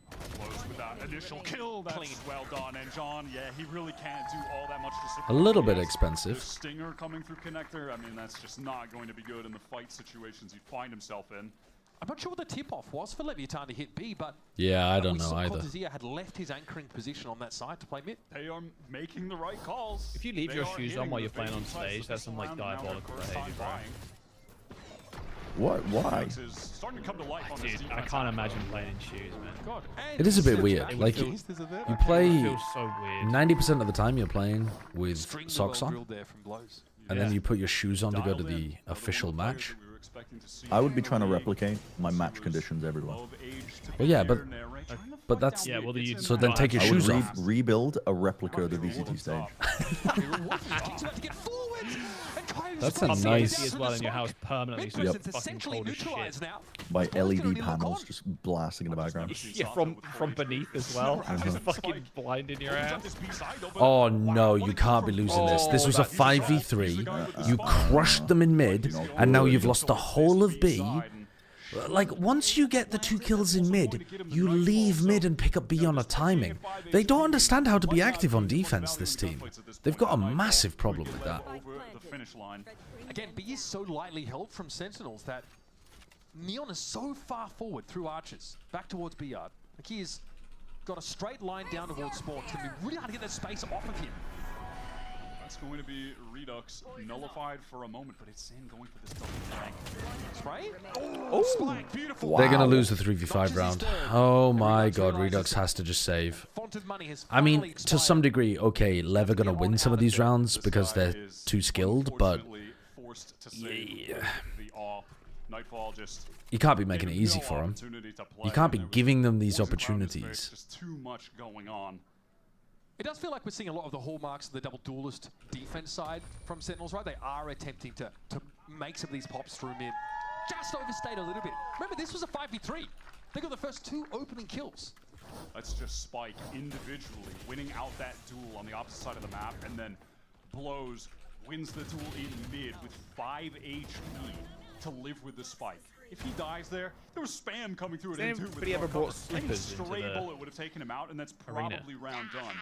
Speaker 16: Close with that initial kill. That's clean. Well done. And John, yeah, he really can't do all that much to support.
Speaker 2: A little bit expensive.
Speaker 16: The stinger coming through connector, I mean, that's just not going to be good in the fight situations he'd find himself in.
Speaker 6: I'm not sure what the tip-off was for Leviathan to hit B, but
Speaker 2: yeah, I don't know either.
Speaker 6: Cortezia had left his anchoring position on that side to play mid.
Speaker 16: They are making the right calls.
Speaker 4: If you leave your shoes on while you're playing on stage, that's some like diabolical behavior, bro.
Speaker 20: What? Why?
Speaker 4: Dude, I can't imagine playing in shoes, man. God.
Speaker 2: It is a bit weird. Like you play
Speaker 4: so
Speaker 2: 90% of the time you're playing with socks on, and then you put your shoes on to go to the official match.
Speaker 20: I would be trying to replicate my match conditions everywhere.
Speaker 2: Well, yeah, but that's so then take your shoes off.
Speaker 20: Rebuild a replica of the VCT stage.
Speaker 2: That's a nice
Speaker 4: as well in your house permanently. So it's fucking cold as shit.
Speaker 20: By LED panels just blasting in the background.
Speaker 4: Yeah, from beneath as well. Just fucking blinding your ass.
Speaker 2: Oh no, you can't be losing this. This was a 5v3. You crushed them in mid, and now you've lost the whole of B. Like, once you get the 2 kills in mid, you leave mid and pick up B on a timing. They don't understand how to be active on defense, this team. They've got a massive problem with that.
Speaker 6: Again, B is so lightly held from Sentinels that Neon is so far forward through arches, back towards B yard. Like he has got a straight line down towards Spawn. It's going to be really hard to get that space off of him.
Speaker 16: That's going to be Redux nullified for a moment, but it's Sin going for this double flank.
Speaker 6: Spray?
Speaker 16: Oh, spike, beautiful.
Speaker 2: Wow. They're going to lose the 3v5 round. Oh my god, Redux has to just save. I mean, to some degree, okay, LEV are going to win some of these rounds because they're too skilled, but yeah. You can't be making it easy for them. You can't be giving them these opportunities.
Speaker 16: Just too much going on.
Speaker 6: It does feel like we're seeing a lot of the hallmarks of the double duelist defense side from Sentinels, right? They are attempting to make some of these pops through mid. Just overstayed a little bit. Remember, this was a 5v3. They got the first 2 opening kills.
Speaker 16: Let's just Spike individually, winning out that duel on the opposite side of the map, and then Blows wins the duel in mid with 5 HP to live with the Spike. If he dies there was spam coming through it into
Speaker 4: but he ever brought slippers into
Speaker 16: stray
Speaker 4: the
Speaker 16: bullet would have taken him out, and that's probably round done.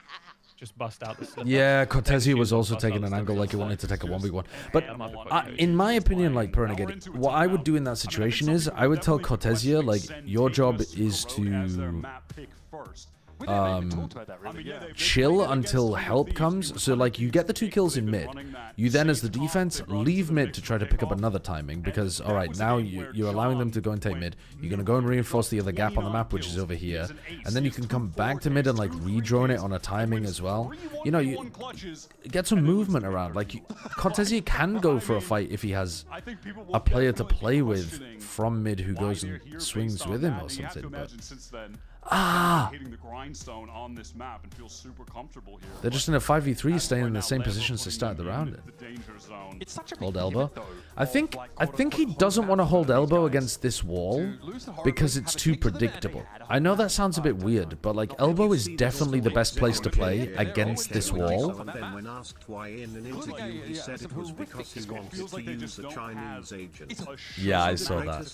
Speaker 4: Just bust out the slipper.
Speaker 2: Yeah, Cortezia was also taking an angle like he wanted to take a 1v1. But in my opinion, like Perenegade, what I would do in that situation is I would tell Cortezia, like, your job is to chill until help comes. So like you get the 2 kills in mid, you then as the defense leave mid to try to pick up another timing, because all right, now you're allowing them to go and take mid. You're going to go and reinforce the other gap on the map, which is over here, and then you can come back to mid and like redrone it on a timing as well. You know, you get some movement around. Like Cortezia can go for a fight if he has a player to play with from mid who goes and swings with him or something. But
Speaker 16: hitting the grindstone on this map and feels super comfortable here.
Speaker 2: They're just in a 5v3, staying in the same positions they started the round in. Hold elbow. I think he doesn't want to hold elbow against this wall because it's too predictable. I know that sounds a bit weird, but like elbow is definitely the best place to play against this wall.
Speaker 12: Then when asked why in an interview, he said it was because he wanted to use a Chinese agent.
Speaker 2: Yeah, I saw that.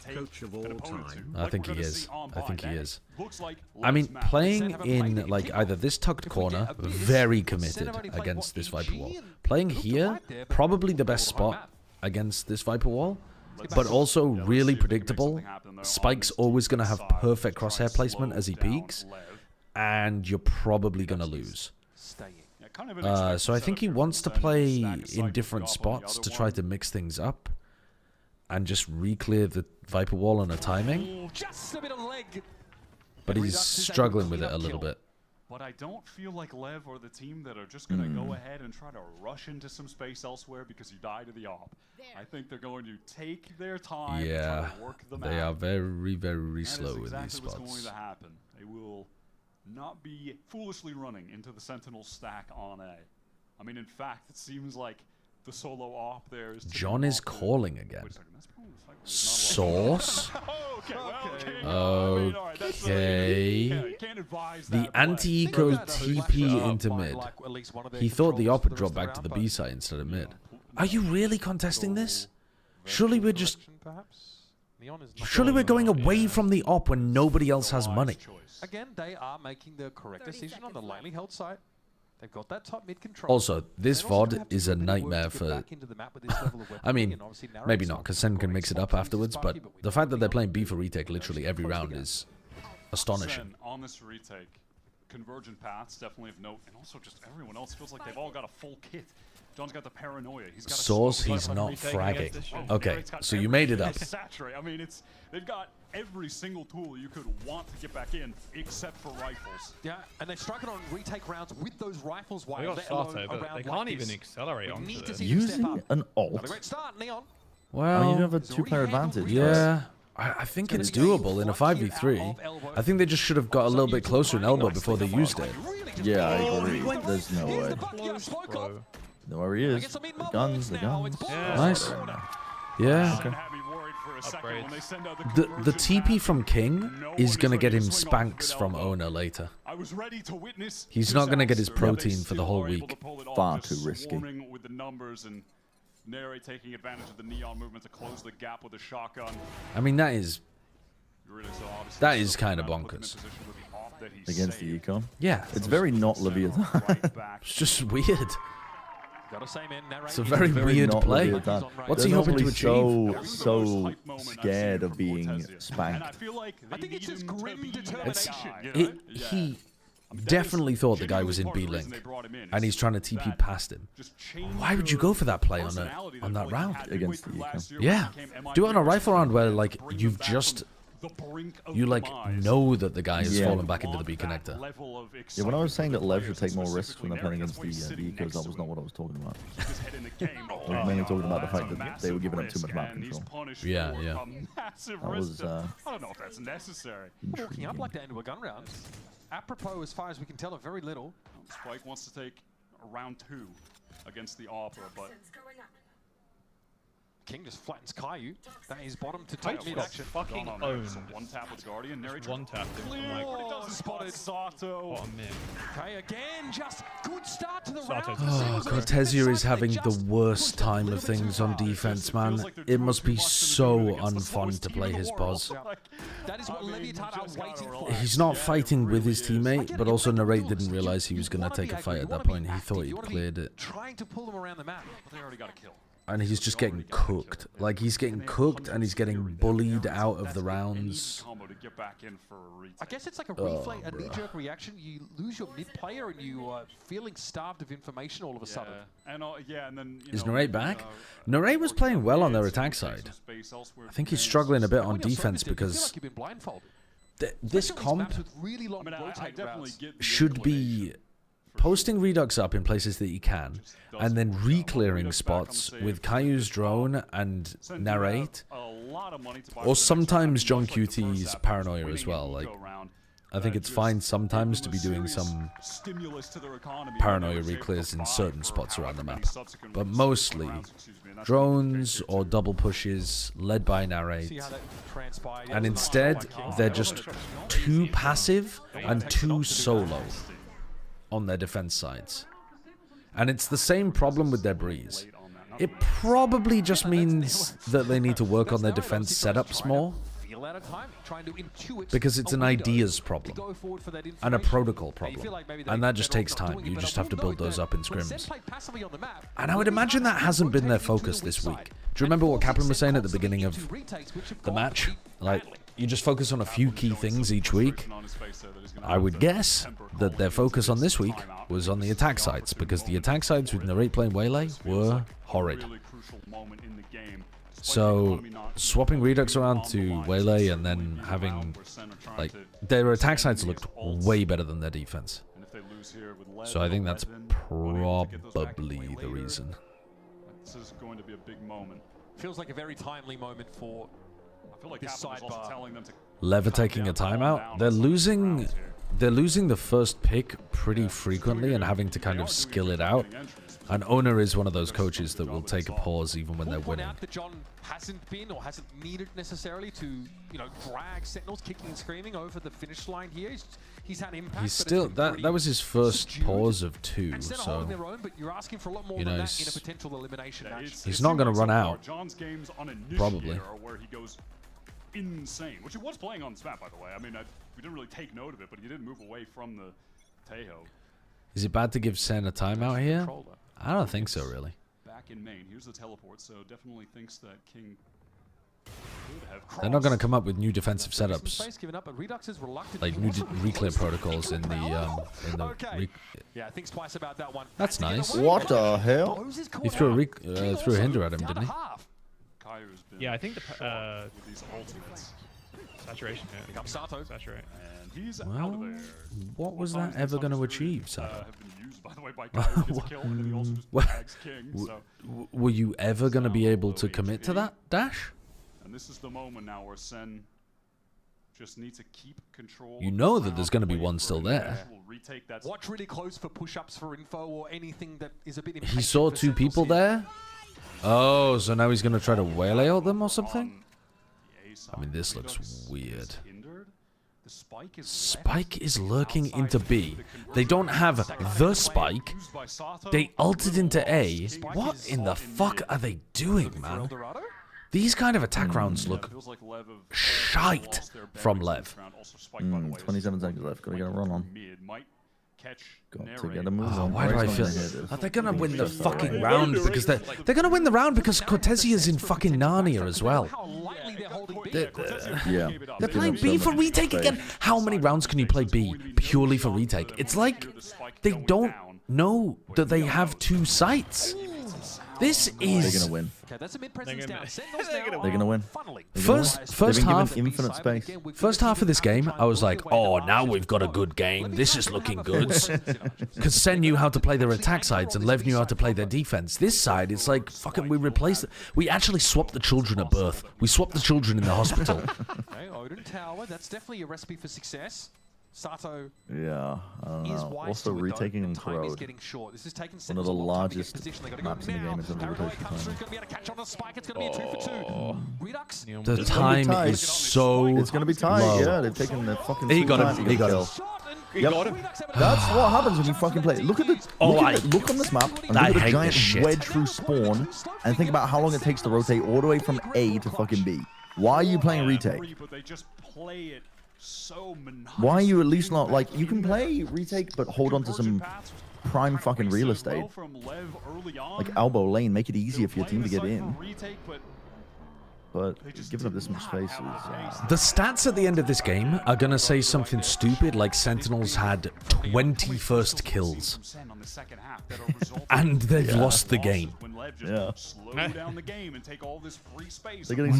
Speaker 2: I think he is. I think he is. I mean, playing in like either this tucked corner, very committed against this Viper wall. Playing here, probably the best spot against this Viper wall, but also really predictable. Spike's always going to have perfect crosshair placement as he peeks, and you're probably going to lose. So I think he wants to play in different spots to try to mix things up and just re-clear the Viper wall on a timing. But he's struggling with it a little bit.
Speaker 16: But I don't feel like LEV are the team that are just going to go ahead and try to rush into some space elsewhere because you die to the AWP. I think they're going to take their time and try to work them out.
Speaker 2: They are very, very slow in these spots.
Speaker 16: That's exactly what's going to happen. They will not be foolishly running into the Sentinel stack on A. I mean, in fact, it seems like the solo AWP there is...
Speaker 2: John is calling again. Sauce?
Speaker 16: Okay.
Speaker 2: Okay. The anti-eco TP into mid. He thought the op would drop back to the B side instead of mid. Are you really contesting this? Surely we're just... Surely we're going away from the op when nobody else has money.
Speaker 6: Again, they are making the correct decision on the lightly held side. They've got that top mid control.
Speaker 2: Also, this VOD is a nightmare for... I mean, maybe not, because Sen can mix it up afterwards, but the fact that they're playing B for retake literally every round is astonishing.
Speaker 16: On this retake, convergent paths definitely of note, and also just everyone else feels like they've all got a full kit. John's got the paranoia. He's got
Speaker 2: Source, he's not fragging. Okay, so you made it up.
Speaker 16: I mean, they've got every single tool you could want to get back in, except for rifles.
Speaker 6: Yeah, and they struck it on retake rounds with those rifles.
Speaker 4: They got Sato, but they can't even accelerate onto this.
Speaker 20: Using an ult?
Speaker 6: Great start, Neon.
Speaker 2: Well,
Speaker 20: you have a 2-player advantage.
Speaker 2: Yeah, I think it's doable in a 5v3. I think they just should have got a little bit closer in elbow before they used it.
Speaker 20: Yeah, I agree. There's no way. There he is. The guns.
Speaker 2: Nice. Yeah.
Speaker 20: Okay.
Speaker 2: The TP from King is going to get him spanks from Owner later. He's not going to get his protein for the whole week.
Speaker 20: Far too risky.
Speaker 16: With the numbers and Neri taking advantage of the Neon movement to close the gap with a shotgun.
Speaker 2: I mean, that is kind of bonkers.
Speaker 20: Against the econ?
Speaker 2: Yeah.
Speaker 20: It's very not Leviathan.
Speaker 2: It's just weird. It's a very
Speaker 20: very
Speaker 2: weird
Speaker 20: not
Speaker 2: play.
Speaker 20: Leviathan.
Speaker 2: What's
Speaker 20: They're
Speaker 2: he hoping to
Speaker 20: normally
Speaker 2: achieve?
Speaker 20: So scared of being spanked.
Speaker 6: I think it's his grim determination.
Speaker 2: He definitely thought the guy was in B-Link, and he's trying to TP past him. Why would you go for that play on that round?
Speaker 20: Against the econ.
Speaker 2: Yeah. Do it on a rifle round where, like, you know that the guy has fallen back into the B connector.
Speaker 20: Yeah, when I was saying that LEV should take more risks when they're playing against the ecos, that was not what I was talking about. I was mainly talking about the fact that they were giving up too much map control.
Speaker 2: Yeah.
Speaker 20: That was,
Speaker 16: I don't know if that's necessary.
Speaker 6: Walking up like that into a gun round. Apropos, as far as we can tell, of very little.
Speaker 16: Spike wants to take round 2 against the Opera, but
Speaker 6: King just flattens Caillou. That is bottom to take mid action.
Speaker 4: Fucking owned.
Speaker 16: One tap with Guardian.
Speaker 4: One tap.
Speaker 16: Spotted Sato.
Speaker 4: Oh, man.
Speaker 6: Okay, again, just good start to the round.
Speaker 2: Oh, Cortezia is having the worst time of things on defense, man. It must be so unfun to play his pos.
Speaker 6: That is what Leviathan are waiting for.
Speaker 2: He's not fighting with his teammate, but also Narrate didn't realize he was going to take a fight at that point. He thought he'd cleared it.
Speaker 6: Trying to pull them around the map.
Speaker 16: But they already got a kill.
Speaker 2: And he's just getting cooked. Like, he's getting cooked and he's getting bullied out of the rounds.
Speaker 6: I guess it's like a replay, a knee-jerk reaction. You lose your mid-player and you are feeling starved of information all of a sudden.
Speaker 16: And then,
Speaker 2: Is Narrate back? Narrate was playing well on their attack side. I think he's struggling a bit on defense because this comp should be posting Redux up in places that you can, and then re-clearing spots with Caillou's drone and Narrate, or sometimes John QT's Paranoia as well. Like, I think it's fine sometimes to be doing some Paranoia re-clears in certain spots around the map, but mostly drones or double pushes led by Narrate, and instead they're just too passive and too solo on their defense sides. And it's the same problem with their Breeze. It probably just means that they need to work on their defense setups more, because it's an ideas problem and a protocol problem, and that just takes time. You just have to build those up in scrims. And I would imagine that hasn't been their focus this week. Do you remember what Kaplan was saying at the beginning of the match? Like, you just focus on a few key things each week. I would guess that their focus on this week was on the attack sides, because the attack sides with Narrate playing Waylay were horrid. So swapping Redux around to Waylay and then having, like, their attack sides looked way better than their defense. So I think that's probably the reason.
Speaker 16: This is going to be a big moment.
Speaker 6: Feels like a very timely moment for this sidebar.
Speaker 16: Telling them to
Speaker 2: LEV taking a timeout. They're losing the first pick pretty frequently and having to kind of skill it out. And Owner is one of those coaches that will take a pause even when they're winning.
Speaker 6: Out that John hasn't been or hasn't needed necessarily to, you know, drag Sentinels kicking and screaming over the finish line here. He's had impact.
Speaker 2: He's still that was his first pause of 2, so
Speaker 6: their own, but you're asking for a lot more
Speaker 2: than
Speaker 6: that in a potential elimination match.
Speaker 2: He's not going to run out.
Speaker 16: John's games on
Speaker 2: Probably.
Speaker 16: Where he goes insane, which he was playing on this map, by the way. I mean, we didn't really take note of it, but he didn't move away from the Tejo.
Speaker 2: Is it bad to give Sen a timeout here? I don't think so, really.
Speaker 16: Back in main, here's the teleport, so definitely thinks that King could have crossed.
Speaker 2: They're not going to come up with new defensive setups, like new reclear protocols in the
Speaker 6: yeah, thinks twice about that one.
Speaker 2: That's nice.
Speaker 20: What the hell?
Speaker 2: He threw a hinder at him, didn't he?
Speaker 4: Yeah, I think with these ultimates. Saturation, yeah.
Speaker 6: Becomes Sato.
Speaker 16: Saturate. And he's
Speaker 2: Well,
Speaker 16: out of there.
Speaker 2: what was that ever going to achieve, Sato?
Speaker 16: Have been used, by the way, by Kyle to kill, and then he also just tags King, so.
Speaker 2: Were you ever going to be able to commit to that dash?
Speaker 16: And this is the moment now where Sen just needs to keep control.
Speaker 2: You know that there's going to be one still there.
Speaker 6: Watch really close for push-ups for info or anything that is a bit.
Speaker 2: He saw 2 people there? Oh, so now he's going to try to waylay out them or something? I mean, this looks weird. Spike is lurking into B. They don't have the Spike. They ulted into A. What in the fuck are they doing, man? These kind of attack rounds look shite from LEV.
Speaker 20: 27 seconds left. Gotta get a run on. Got to get a move on.
Speaker 2: Why do I feel? Are they gonna win the fucking round? Because they're gonna win the round because Cortesia's in fucking Narnia as well. They're playing B for retake again. How many rounds can you play B purely for retake? It's like they don't know that they have 2 sites. This is.
Speaker 20: They're gonna win.
Speaker 2: They're
Speaker 20: gonna win.
Speaker 2: First half,
Speaker 20: infinite space.
Speaker 2: First half of this game, I was like, oh, now we've got a good game. This is looking good. Because Sen knew how to play their attack sides and Lev knew how to play their defense. This side, it's like, fucking, we replaced it. We actually swapped the children at birth. We swapped the children in the hospital.
Speaker 6: Okay, Odin Tower, that's definitely a recipe for success. Sato.
Speaker 20: Yeah, I don't know. Also, retaking in Corrode. One of the largest maps in the game in terms of rotation.
Speaker 2: The time is so.
Speaker 20: It's gonna be tight.
Speaker 2: Low.
Speaker 20: Yeah, they've taken the fucking.
Speaker 2: He got him. He got him.
Speaker 20: Yep. That's what happens when you fucking play. Look at the look on this map and look at the giant wedge through spawn, and think about how long it takes to rotate all the way from A to fucking B. Why are you playing retake? Why are you at least not like you can play retake but hold on to some prime fucking real estate like elbow lane, make it easier for your team to get in, but giving up this much space is
Speaker 2: The stats at the end of this game are gonna say something stupid like Sentinels had 20 first kills and they've lost the game.
Speaker 20: Yeah.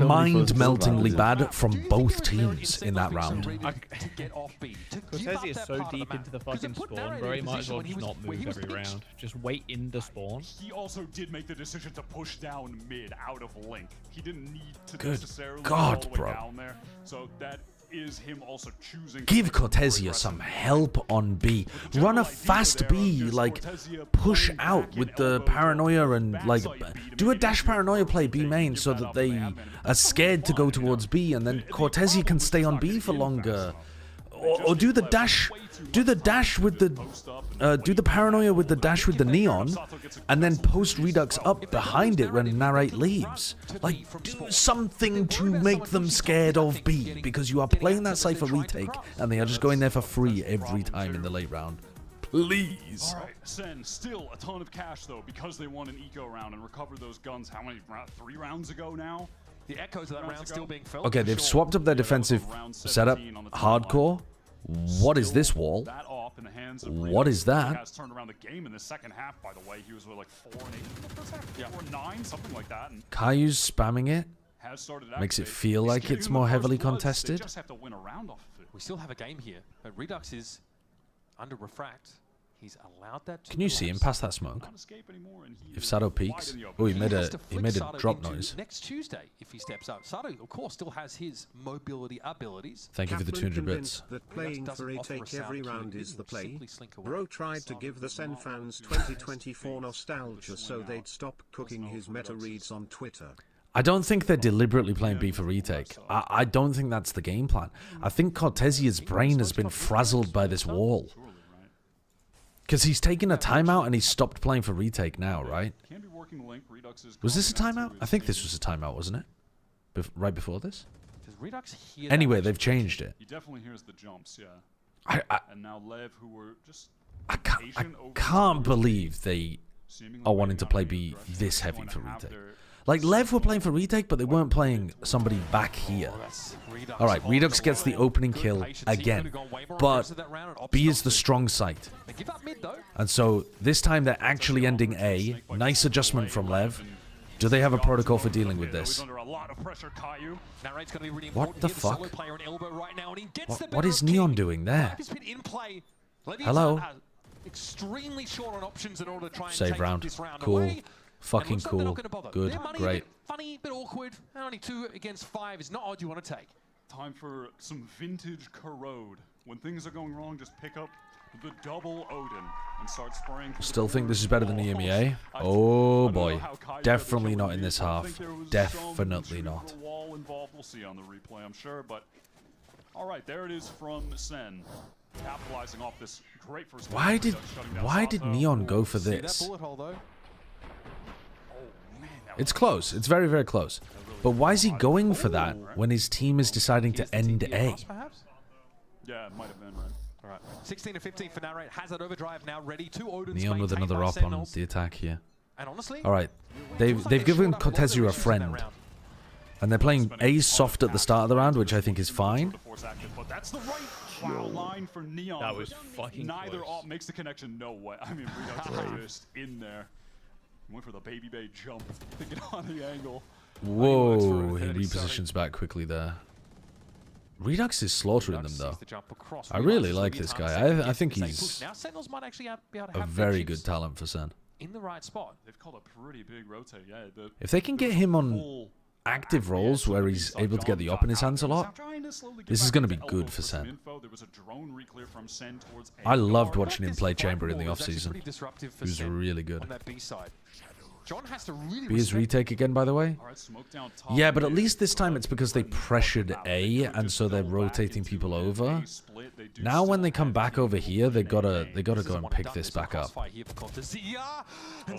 Speaker 2: Mind-meltingly bad from both teams in that round.
Speaker 4: Cortesi is so deep into the fucking spawn, bro. He might as well just not move every round. Just wait in the spawn.
Speaker 16: He also did make the decision to push down mid out of Link. He didn't need to
Speaker 2: Good
Speaker 16: necessarily
Speaker 2: God,
Speaker 16: go all the way
Speaker 2: bro.
Speaker 16: down there. So that is him also choosing.
Speaker 2: Give Cortesia some help on B. Run a fast B, like push out with the paranoia and like do a dash paranoia play B main so that they are scared to go towards B, and then Cortesia can stay on B for longer. Or do the dash with the do the paranoia with the dash with the neon, and then post redux up behind it when narrate leaves. Like do something to make them scared of B, because you are playing that site for retake and they are just going there for free every time in the late round. Please.
Speaker 16: All right, Sen, still a ton of cash though because they won an eco round and recovered those guns. How many? 3 rounds ago now.
Speaker 6: The echoes of that round still being felt.
Speaker 2: Okay, they've swapped up their defensive setup. Hardcore. What is this wall? What is that?
Speaker 16: Has turned around the game in the second half. By the way, he was with like 4 and 8 in the first half. Yeah, 4 and 9, something like that. And
Speaker 2: Kayu's spamming it.
Speaker 16: has started
Speaker 2: Makes it feel like it's more heavily contested.
Speaker 16: They just have to win a round off of it.
Speaker 6: We still have a game here, but Redux is under refract. He's allowed that to
Speaker 2: Can you see him past that smoke? If Sato peeks, oh, he made a drop noise.
Speaker 6: Next Tuesday, if he steps up, Sato of course still has his mobility abilities.
Speaker 2: Thank you for the 200 bits.
Speaker 12: That playing for a take every round is the play. Bro tried to give the Sen fans 2024 nostalgia so they'd stop cooking his meta reads on Twitter.
Speaker 2: I don't think they're deliberately playing B for retake. I don't think that's the game plan. I think Cortesia's brain has been frazzled by this wall. Because he's taken a timeout and he's stopped playing for retake now, right? Was this a timeout? I think this was a timeout, wasn't it? Right before this? Anyway, they've changed it.
Speaker 16: He definitely hears the jumps, yeah. And now LEV, who were just
Speaker 2: I can't believe they are wanting to play B this heavy for retake. Like, LEV were playing for retake, but they weren't playing somebody back here. Alright, Redux gets the opening kill again. But B is the strong site. And so, this time they're actually ending A. Nice adjustment from LEV. Do they have a protocol for dealing with this? What the fuck? What is Neon doing there? Hello? Save round. Cool. Fucking cool. Good. Great.
Speaker 6: Funny, but awkward. Only 2 against 5 is not odd you want to take.
Speaker 16: Time for some vintage corrode. When things are going wrong, just pick up the double Odin and start spraying.
Speaker 2: Still think this is better than the EMEA? Oh boy. Definitely not in this half. Definitely not.
Speaker 16: Wall involved. We'll see on the replay, I'm sure, but all right, there it is from Sen. Capitalizing off this great first.
Speaker 2: Why did Neon go for this? It's close. It's very, very close. But why is he going for that when his team is deciding to end A?
Speaker 16: Yeah, it might have been, right?
Speaker 6: All right. 16 to 15 for Narrate. Has that overdrive now ready. 2 Odins.
Speaker 2: Neon with another op on the attack here.
Speaker 6: And honestly,
Speaker 2: alright. They've given Cortesia a friend. And they're playing A soft at the start of the round, which I think is fine.
Speaker 16: That's the right line for Neon.
Speaker 4: That was fucking
Speaker 16: Neither
Speaker 4: close.
Speaker 16: op makes the connection. No way. I mean, Redux is just in there. Went for the baby bay jump, thinking on the angle.
Speaker 2: Whoa, he repositions back quickly there. Redux is slaughtering them though. I really like this guy. I think he's a very good talent for Sen.
Speaker 6: In the right spot.
Speaker 16: They've called a pretty big rotate. Yeah,
Speaker 2: if they can get him on active roles where he's able to get the op in his hands a lot, this is going to be good for Sen. I loved watching him play Chamber in the offseason. He was really good.
Speaker 6: John has to really
Speaker 2: B is retake again, by the way. Yeah, but at least this time it's because they pressured A, and so they're rotating people over. Now when they come back over here, they gotta go and pick this back up. They're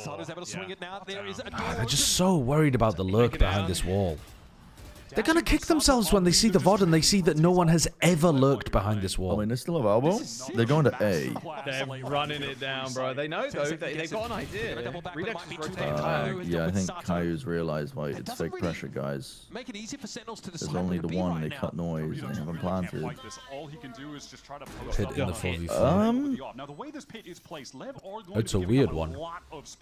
Speaker 2: just so worried about the lurk behind this wall. They're gonna kick themselves when they see the VOD and they see that no one has ever lurked behind this wall.
Speaker 20: I mean, they still have elbow. They're going to A.
Speaker 4: They're running it down, bro. They know, though. They got an idea. Redux is rotating.
Speaker 20: Yeah, I think Caillou's realized why it's fake pressure, guys. There's only the one, they cut noise, and they haven't planted.
Speaker 2: Pit in the 4v4.
Speaker 16: Now, the way this pit is placed, LEV are going
Speaker 2: It's a weird one.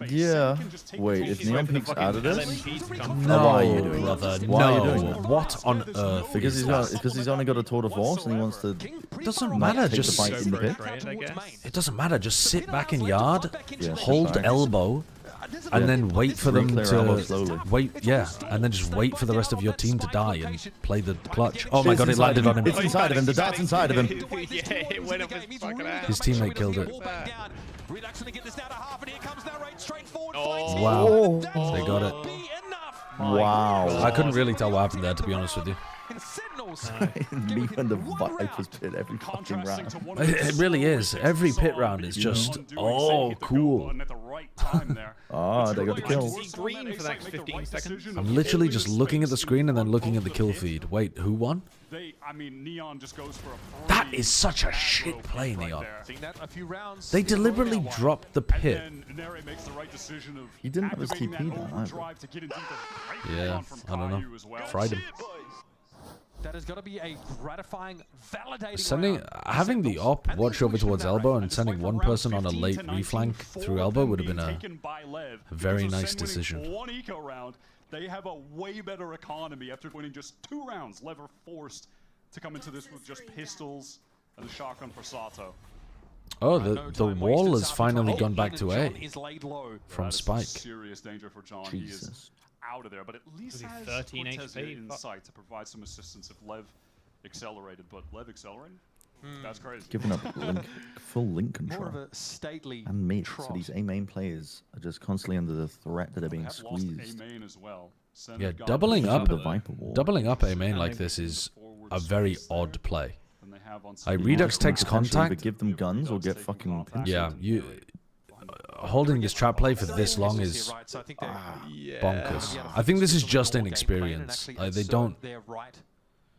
Speaker 20: Yeah. Wait, if Neon peeks out of this?
Speaker 2: No,
Speaker 20: why are you doing
Speaker 2: brother,
Speaker 20: that? Why are you doing that?
Speaker 2: What on earth?
Speaker 20: Because he's only got a tour de force and he wants to.
Speaker 2: Doesn't matter. Just
Speaker 20: fight in the pit.
Speaker 2: It doesn't matter. Just sit back in yard, hold elbow, and then wait for them to wait. Yeah, and then just wait for the rest of your team to die and play the clutch. Oh my god, it landed on him.
Speaker 20: It's inside of him. The dart's inside of him.
Speaker 4: Yeah, it went up his fucking ass.
Speaker 2: His teammate killed it.
Speaker 20: Oh.
Speaker 2: Wow, they got it.
Speaker 20: Wow.
Speaker 2: I couldn't really tell what happened there, to be honest with you.
Speaker 20: Me and the Vipers pit every fucking round.
Speaker 2: It really is. Every pit round is just, oh, cool.
Speaker 20: Ah, they got the kill.
Speaker 4: Green for the next 15 seconds.
Speaker 2: I'm literally just looking at the screen and then looking at the kill feed. Wait, who won?
Speaker 16: Neon just goes for a
Speaker 2: that is such a shit play, Neon. They deliberately dropped the pit.
Speaker 20: He didn't have his TP down either.
Speaker 2: Yeah, I don't know. Fried him.
Speaker 6: That is going to be a gratifying, validating round.
Speaker 2: Having the op watch over towards elbow and sending one person on a late reflank through elbow would have been a very nice decision.
Speaker 16: One eco round, they have a way better economy after winning just 2 rounds. LEV are forced to come into this with just pistols and a shotgun for Sato.
Speaker 2: Oh, the wall has finally gone back to A from Spike.
Speaker 16: Serious danger for John.
Speaker 20: Jesus.
Speaker 16: He is out of there, but at least has
Speaker 4: 13
Speaker 16: Cortez
Speaker 4: HP
Speaker 16: in sight to provide some assistance if Lev accelerated. But Lev accelerating? That's crazy.
Speaker 20: Giving up full link control.
Speaker 6: More of a stately
Speaker 20: And mid,
Speaker 6: trot.
Speaker 20: so these A main players are just constantly under the threat that they're being squeezed.
Speaker 16: A-main as well.
Speaker 2: Yeah, doubling up A main
Speaker 4: And
Speaker 2: like
Speaker 4: they-
Speaker 2: this is a very odd play.
Speaker 16: than they have on
Speaker 2: Like Redux takes
Speaker 20: Potentially either
Speaker 2: contact.
Speaker 20: give them guns or get fucking pinched.
Speaker 2: Yeah, you holding this trap play for this long is bonkers. I think this is just inexperience. Like they don't.
Speaker 6: They're right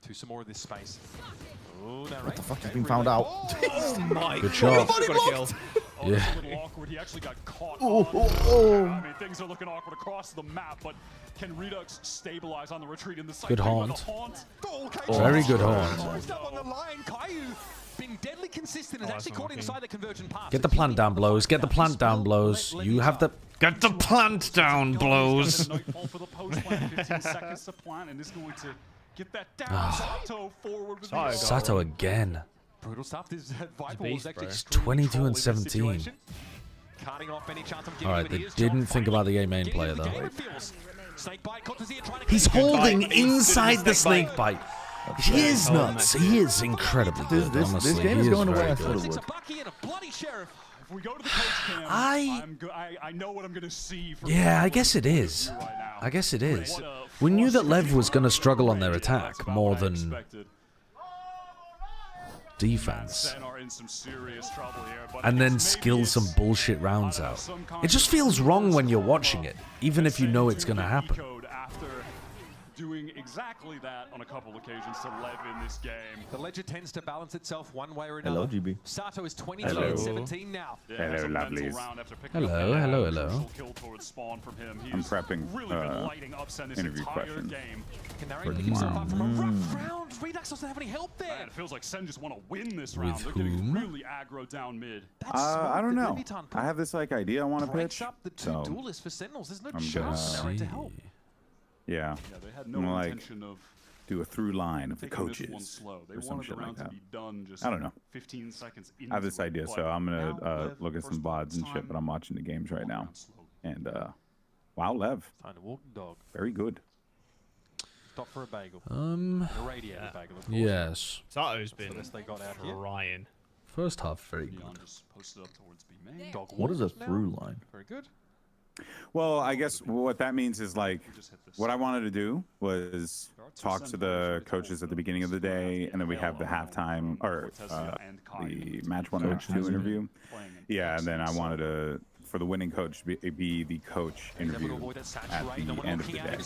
Speaker 6: to some more of this space.
Speaker 20: What the fuck has been found out?
Speaker 4: Oh my
Speaker 2: Good shot.
Speaker 16: Oh,
Speaker 2: Yeah.
Speaker 16: it's a little awkward. He actually got caught. I mean, things are looking awkward across the map, but can Redux stabilize on the retreat in the side?
Speaker 2: Good haunt.
Speaker 16: Oh,
Speaker 2: Very good haunt.
Speaker 6: Been deadly consistent and actually caught inside the convergent path.
Speaker 2: Get the plant down, blows. Get the plant down, blows. You have the get the plant down, blows.
Speaker 16: Nightfall for the post plant. 15 seconds to plant, and is going to get that down. Sato forward with the
Speaker 2: Sato again.
Speaker 6: Brutal stuff. This Viper was actually
Speaker 2: 22 and 17. All right, they didn't think about the A main player though. He's holding inside the snake bite. He is nuts. He is incredibly good. Honestly,
Speaker 20: this game is going the way I thought it would.
Speaker 16: If we go to the coach cam, I know what I'm going to see.
Speaker 2: Yeah, I guess it is. I guess it is. We knew that Lev was going to struggle on their attack more than defense. And then skill some bullshit rounds out. It just feels wrong when you're watching it, even if you know it's going to happen.
Speaker 16: Doing exactly that on a couple occasions to Lev in this game.
Speaker 6: The ledger tends to balance itself one way or another.
Speaker 20: Hello, GB.
Speaker 6: Sato is 22 and 17 now.
Speaker 16: Yeah,
Speaker 5: hello, lovelies.
Speaker 2: Hello, hello, hello.
Speaker 5: I'm prepping interview questions.
Speaker 6: Can narrate himself up from a rough round. Redux doesn't have any help there.
Speaker 16: Man, it feels like Sen just want to win this round. They're getting really aggro down mid.
Speaker 5: I don't know. I have this like idea I want to pitch.
Speaker 6: Up the two
Speaker 5: So
Speaker 6: duelists for Sentinels. There's no
Speaker 5: I'm
Speaker 6: chance
Speaker 5: gonna-
Speaker 6: for Narrate to help.
Speaker 5: yeah,
Speaker 16: they had
Speaker 5: I'm
Speaker 16: no
Speaker 5: gonna like
Speaker 16: intention of
Speaker 5: do a through line of the
Speaker 16: taking this one
Speaker 5: coaches
Speaker 16: slow. They
Speaker 5: or some
Speaker 16: wanted the
Speaker 5: shit like
Speaker 16: round to
Speaker 5: that.
Speaker 16: be done just
Speaker 5: I don't know.
Speaker 16: 15 seconds
Speaker 5: I have this
Speaker 16: into it,
Speaker 5: idea,
Speaker 16: but
Speaker 5: so I'm
Speaker 16: now
Speaker 5: gonna
Speaker 16: Lev,
Speaker 5: look at some
Speaker 16: first
Speaker 5: VODs and
Speaker 16: time,
Speaker 5: shit. But I'm watching the games right now, and wow, Lev,
Speaker 6: Time to walk the dog.
Speaker 5: very good.
Speaker 6: Stop for a bagel. The radiator bagel, of course.
Speaker 2: Yes.
Speaker 4: Sato's been
Speaker 6: That's they got out here.
Speaker 4: trying.
Speaker 2: First half, very good.
Speaker 16: Just posted up towards B main.
Speaker 6: Dog
Speaker 20: What is a
Speaker 6: walks now.
Speaker 20: through line?
Speaker 6: Very good.
Speaker 5: Well, I guess what that means is like what I wanted to do was talk to the coaches at the beginning of the day, and then we have the halftime or the match 1 and match 2 interview. Yeah, and then I wanted to for the winning coach be the coach interview at the end of the day.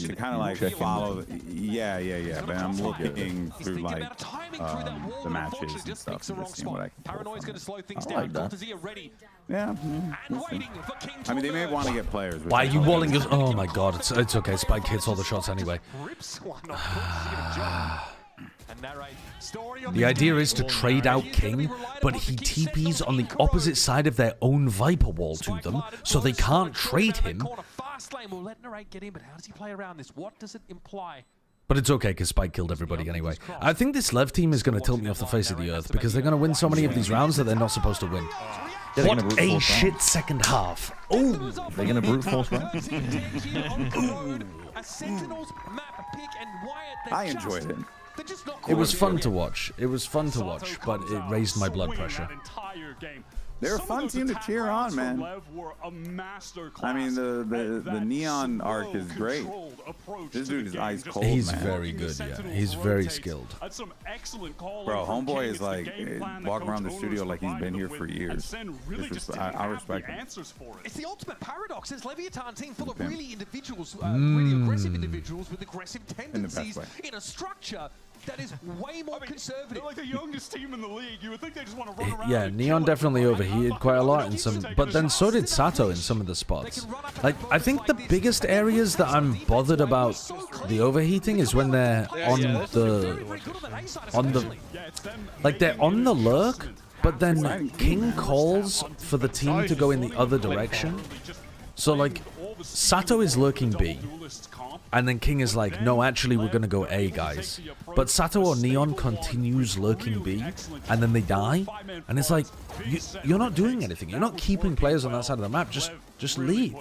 Speaker 5: To kind of like follow. Yeah. But I'm looking through like the matches and stuff and just seeing what I can pull from it.
Speaker 20: I like that.
Speaker 5: Yeah. We'll see. I mean, they may want to get players. which
Speaker 2: Why
Speaker 5: I
Speaker 2: are you
Speaker 5: don't
Speaker 2: walling
Speaker 5: know.
Speaker 2: us? Oh my god, it's okay. Spike hits all the shots anyway. The idea is to trade out King, but he TPs on the opposite side of their own Viper wall to them, so they can't trade him.
Speaker 6: Fast lane will let Narrate get in, but how does he play around this? What does it imply?
Speaker 2: But it's okay, because Spike killed everybody anyway. I think this Lev team is going to tilt me off the face of the earth, because they're going to win so many of these rounds that they're not supposed to win.
Speaker 20: They're gonna
Speaker 2: What
Speaker 20: brute
Speaker 2: a
Speaker 20: force
Speaker 2: shit
Speaker 20: round.
Speaker 2: second half. Oh!
Speaker 20: They're gonna brute force round.
Speaker 5: I enjoyed it.
Speaker 2: It was fun to watch. It was fun to watch, but it raised my blood pressure.
Speaker 5: They're a fun team to cheer on, man. I mean, the Neon arc is great. This dude is ice cold,
Speaker 2: He's
Speaker 5: man.
Speaker 2: very good, yeah. He's very skilled.
Speaker 5: Bro, homeboy is like walking around the studio like he's been here for years. I respect him.
Speaker 6: It's the ultimate paradox. It's Leviathan team full of really individuals, really aggressive individuals with aggressive tendencies in a structure that is way more conservative.
Speaker 16: They're like the youngest team in the league. You would think they just want to run around.
Speaker 2: Yeah, Neon definitely overheated quite a lot in some, but then so did Sato in some of the spots. Like, I think the biggest areas that I'm bothered about the overheating is when they're on the, like they're on the lurk, but then King calls for the team to go in the other direction. So like, Sato is lurking B. And then King is like, no, actually, we're going to go A, guys. But Sato or Neon continues lurking B, and then they die. And it's like, you're not doing anything. You're not keeping players on that side of the map. Just leave.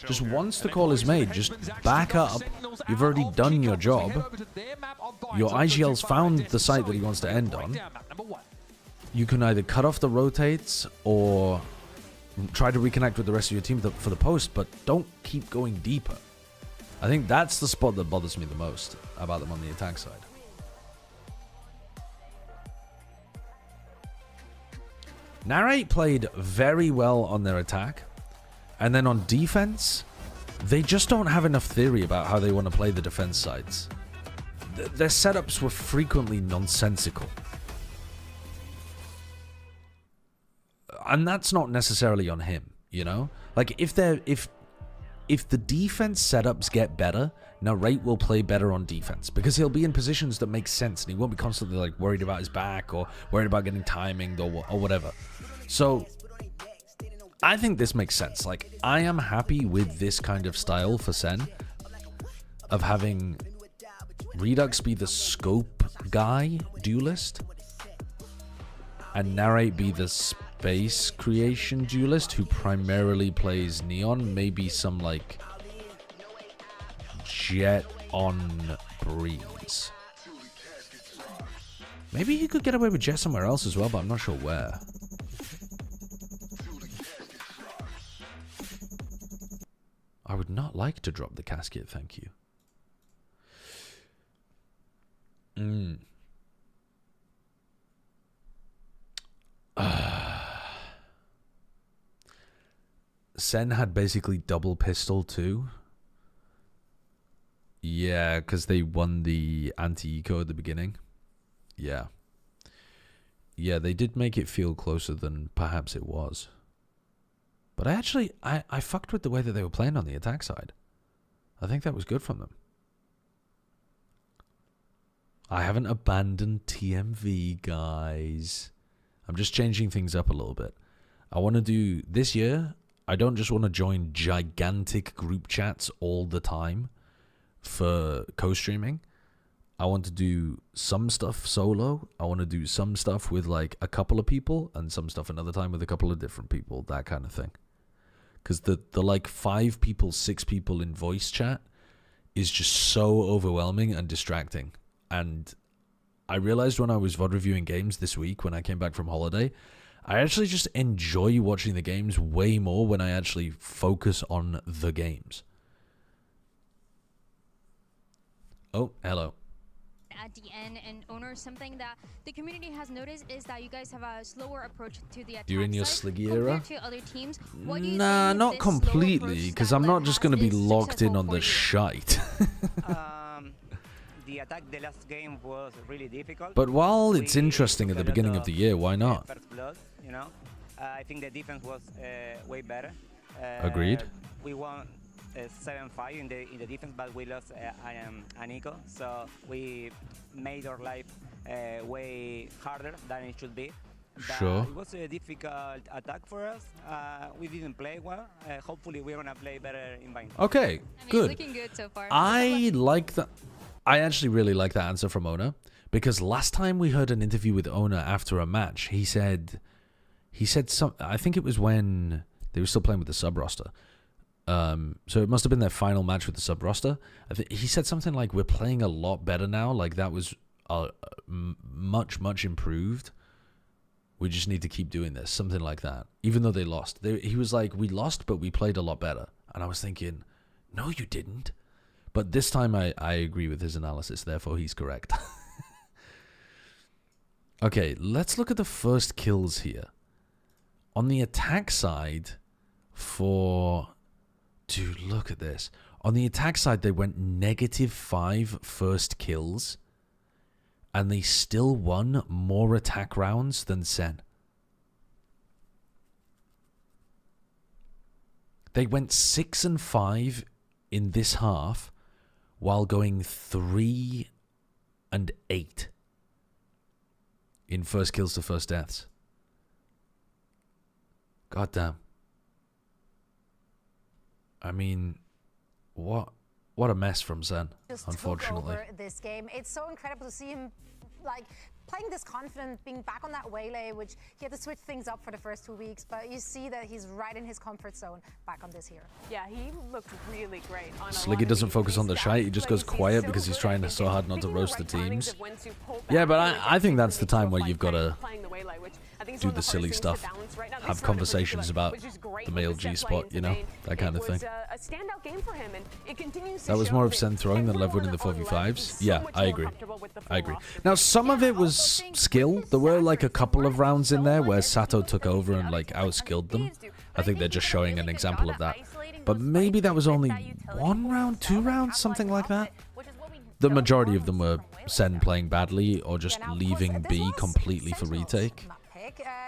Speaker 2: Just once the call is made, just back up. You've already done your job. Your IGL's found the site that he wants to end on. You can either cut off the rotates or try to reconnect with the rest of your team for the post, but don't keep going deeper. I think that's the spot that bothers me the most about them on the attack side. Narrate played very well on their attack, and then on defense, they just don't have enough theory about how they want to play the defense sides. Their setups were frequently nonsensical. And that's not necessarily on him, you know? Like, if the defense setups get better, Narrate will play better on defense because he'll be in positions that make sense and he won't be constantly like worried about his back or worried about getting timinged or whatever. So I think this makes sense. Like, I am happy with this kind of style for Sen of having Redux be the scope guy duelist and Narrate be the space creation duelist who primarily plays Neon, maybe some like Jet on Breeze. Maybe he could get away with Jet somewhere else as well, but I'm not sure where. I would not like to drop the casket, thank you. Sen had basically double pistol too. Yeah, because they won the anti-eco at the beginning. Yeah. Yeah, they did make it feel closer than perhaps it was. But I fucked with the way that they were playing on the attack side. I think that was good from them. I haven't abandoned TMV, guys. I'm just changing things up a little bit. I want to do, this year, I don't just want to join gigantic group chats all the time for co-streaming. I want to do some stuff solo. I want to do some stuff with like a couple of people and some stuff another time with a couple of different people, that kind of thing. Because the like 5 people, 6 people in voice chat is just so overwhelming and distracting. And I realized when I was VOD reviewing games this week, when I came back from holiday, I actually just enjoy watching the games way more when I actually focus on the games. Oh, hello.
Speaker 23: At the end, and owner, something that the community has noticed is that you guys have a slower approach to the attack
Speaker 2: During your
Speaker 23: side
Speaker 2: Sliggy era?
Speaker 23: to other teams. What do you
Speaker 2: Nah,
Speaker 23: think
Speaker 2: not
Speaker 23: this
Speaker 2: completely, because I'm not just going to be locked in on the shite.
Speaker 14: The attack the last game was really difficult.
Speaker 2: But while it's interesting at the beginning of the year, why not?
Speaker 14: First blood, you know, I think the defense was way better.
Speaker 2: Agreed.
Speaker 14: We won 7-5 in the defense, but we lost an eco, so we made our life way harder than it should be. But
Speaker 2: sure.
Speaker 14: It was a difficult attack for us. We didn't play well. Hopefully, we're gonna play better in Bind.
Speaker 2: Okay,
Speaker 23: I mean,
Speaker 2: good.
Speaker 23: Looking good so far.
Speaker 2: I like that. I actually really like that answer from Ona, because last time we heard an interview with Ona after a match, he said some. I think it was when they were still playing with the sub roster. So it must have been their final match with the sub roster. He said something like, "We're playing a lot better now. Like that was much improved. We just need to keep doing this." Something like that. Even though they lost, he was like, "We lost, but we played a lot better." And I was thinking, "No, you didn't." But this time I agree with his analysis. Therefore, he's correct. Okay, let's look at the first kills here. On the attack side, dude, look at this. On the attack side, they went -5 first kills, and they still won more attack rounds than Sen. They went 6 and 5 in this half, while going 3 and 8 in first kills to first deaths. God damn. I mean, what What a mess from Zen,
Speaker 18: just
Speaker 2: unfortunately.
Speaker 18: Took over this game. It's so incredible to see him like playing this confident, being back on that waylay, which he had to switch things up for the first 2 weeks, but you see that he's right in his comfort zone back on this here.
Speaker 1: Yeah, he looked really great. On
Speaker 2: Sliggy doesn't focus on the shite, he just goes quiet because he's trying so hard not to roast the teams. Yeah, but I think that's the time where you've got to do the silly stuff. Have conversations about the male G-spot, you know, that kind of thing. That was more of Sen throwing than Lev winning the 4v5s. Yeah, I agree. I agree. Now, some of it was skill. There were like a couple of rounds in there where Sato took over and like outskilled them. I think they're just showing an example of that. But maybe that was only 1 round, 2 rounds, something like that. The majority of them were Sen playing badly or just leaving B completely for retake.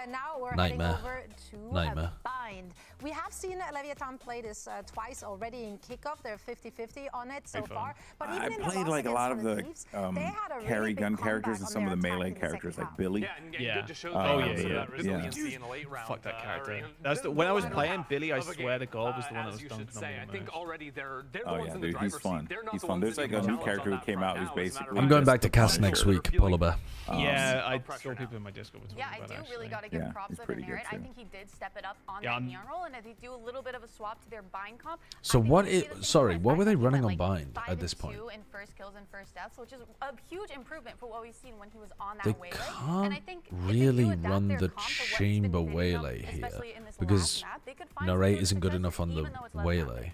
Speaker 18: Now we're
Speaker 2: Nightmare.
Speaker 18: heading over to
Speaker 2: Nightmare.
Speaker 18: Bind. We have seen Leviathan play this twice already in kickoff. They're 50-50 on it so far. But even
Speaker 5: I
Speaker 18: in
Speaker 5: played
Speaker 18: the
Speaker 5: like a lot of the
Speaker 18: Thieves, they had a really
Speaker 5: carry
Speaker 18: big
Speaker 5: gun
Speaker 18: comeback
Speaker 5: characters and
Speaker 18: on
Speaker 5: some of
Speaker 18: their
Speaker 5: the melee
Speaker 18: attack in the
Speaker 5: characters
Speaker 18: second
Speaker 5: like Billy.
Speaker 4: Yeah.
Speaker 8: Good to show
Speaker 5: Oh,
Speaker 8: that
Speaker 5: yeah.
Speaker 8: resiliency in the late round.
Speaker 4: Fuck that character. That's the, when I was playing Billy, I swear to God, was the one that was done phenomenal.
Speaker 8: I think already they're the
Speaker 5: Oh
Speaker 8: ones
Speaker 5: yeah,
Speaker 8: in the
Speaker 5: dude, he's
Speaker 8: driver's
Speaker 5: fun.
Speaker 8: seat.
Speaker 5: He's fun. There's like a new character who came out who's basically.
Speaker 2: I'm going
Speaker 5: just
Speaker 2: back to
Speaker 5: the
Speaker 2: cast
Speaker 5: Punisher.
Speaker 2: next week, Polar Bear.
Speaker 4: Yeah, I saw people in my Discord were talking
Speaker 19: Yeah, I
Speaker 4: about
Speaker 19: do
Speaker 4: that,
Speaker 19: really
Speaker 4: actually.
Speaker 19: got to give
Speaker 5: Yeah,
Speaker 19: props
Speaker 5: he's
Speaker 19: up
Speaker 5: pretty
Speaker 19: in
Speaker 5: good
Speaker 19: Heretics. I
Speaker 5: too.
Speaker 19: think he did step it up on
Speaker 4: Yeah,
Speaker 19: that
Speaker 4: I'm-
Speaker 19: neon roll, and if they do a little bit of a swap to their bind comp.
Speaker 2: So what sorry, what were they running on Bind at this point?
Speaker 19: 5 and 2 in first kills and first deaths, which is a huge improvement for what we've seen when he was on that
Speaker 2: They
Speaker 19: waylay. And I
Speaker 2: can't
Speaker 19: think
Speaker 2: really run the chamber waylay here because Narrate isn't good enough on the waylay,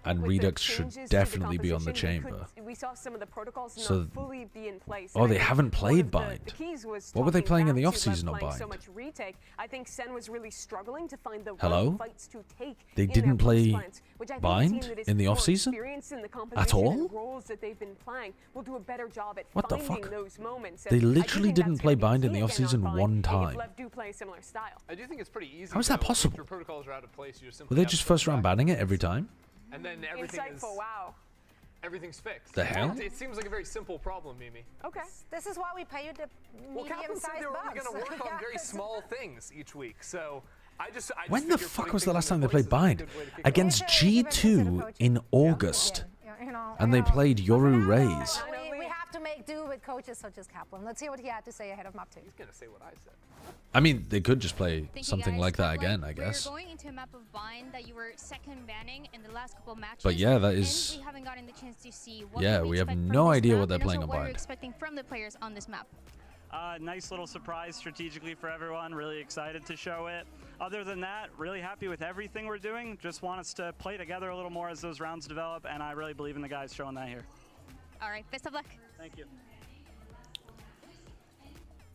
Speaker 2: and Redux should definitely be on the chamber.
Speaker 1: We saw some of the protocols
Speaker 2: So-
Speaker 1: not fully be in place.
Speaker 2: Oh,
Speaker 1: And I
Speaker 2: they
Speaker 1: think
Speaker 2: haven't
Speaker 1: one
Speaker 2: played
Speaker 1: of the
Speaker 2: Bind.
Speaker 1: keys was
Speaker 2: What were they
Speaker 1: talking
Speaker 2: playing in
Speaker 1: back
Speaker 2: the
Speaker 1: to
Speaker 2: off-season
Speaker 1: Lev
Speaker 2: on
Speaker 1: playing so
Speaker 2: Bind?
Speaker 1: much retake. I think Sen was really struggling to find the
Speaker 2: Hello?
Speaker 1: right fights to take.
Speaker 2: They
Speaker 1: in their
Speaker 2: didn't play
Speaker 1: post-plans, which I think a
Speaker 2: Bind
Speaker 1: team that is
Speaker 2: in the
Speaker 1: more
Speaker 2: off-season?
Speaker 1: experienced in the
Speaker 2: At
Speaker 1: composition
Speaker 2: all?
Speaker 1: and roles that they've been playing will do a better job at
Speaker 2: What the
Speaker 1: finding
Speaker 2: fuck?
Speaker 1: those moments.
Speaker 2: They
Speaker 1: And I do
Speaker 2: literally
Speaker 1: think
Speaker 2: didn't
Speaker 1: that's
Speaker 2: play
Speaker 1: gonna be
Speaker 2: Bind in
Speaker 1: key
Speaker 2: the
Speaker 1: again
Speaker 2: off-season
Speaker 1: on Bind
Speaker 2: one
Speaker 1: if
Speaker 2: time.
Speaker 1: Lev do play a similar style.
Speaker 8: I do think it's pretty easy.
Speaker 2: How is that
Speaker 8: though.
Speaker 2: possible?
Speaker 8: If your protocols are out of place, you just
Speaker 2: Were
Speaker 8: simply
Speaker 2: they
Speaker 8: have
Speaker 2: just
Speaker 8: to
Speaker 2: first
Speaker 8: go
Speaker 2: round
Speaker 8: back
Speaker 2: banning it every time?
Speaker 8: and then everything is
Speaker 1: Insightful, wow.
Speaker 8: everything's fixed.
Speaker 2: The hell?
Speaker 8: It seems like a very simple problem, Mimi.
Speaker 1: Okay.
Speaker 18: This is why we pay you the
Speaker 8: Well, Captain said
Speaker 18: medium-sized
Speaker 8: they were only
Speaker 18: bucks.
Speaker 8: going to work on
Speaker 18: Yeah.
Speaker 8: very small things each week, so I just
Speaker 2: When the
Speaker 8: figure
Speaker 2: fuck
Speaker 8: putting
Speaker 2: was the
Speaker 8: things
Speaker 2: last
Speaker 8: in
Speaker 2: time they
Speaker 8: their
Speaker 2: played
Speaker 8: places is a
Speaker 2: Bind?
Speaker 8: good way to kick it off.
Speaker 2: Against G2 in August. And they played Yoru Rays.
Speaker 18: We have to make do with coaches such as Kaplan. Let's hear what he had to say ahead of map 2.
Speaker 8: He's going to say what I said.
Speaker 2: I mean, they could just play
Speaker 23: Thank you,
Speaker 2: something
Speaker 23: guys.
Speaker 2: like that
Speaker 23: But,
Speaker 2: again, I guess.
Speaker 23: We're going into a map of Bind that you were second banning in the last couple of matches.
Speaker 2: But yeah, that
Speaker 23: and
Speaker 2: is-
Speaker 23: we haven't gotten the chance to see what
Speaker 2: Yeah,
Speaker 23: can
Speaker 2: we have
Speaker 23: expect from
Speaker 2: no
Speaker 23: this
Speaker 2: idea
Speaker 23: map
Speaker 2: what they're
Speaker 23: and
Speaker 2: playing
Speaker 23: also
Speaker 2: on
Speaker 23: what you're
Speaker 2: Bind.
Speaker 23: expecting from the players on this map.
Speaker 3: Nice little surprise strategically for everyone. Really excited to show it. Other than that, really happy with everything we're doing. Just want us to play together a little more as those rounds develop, and I really believe in the guys showing that here.
Speaker 23: All right, best of luck.
Speaker 3: Thank you.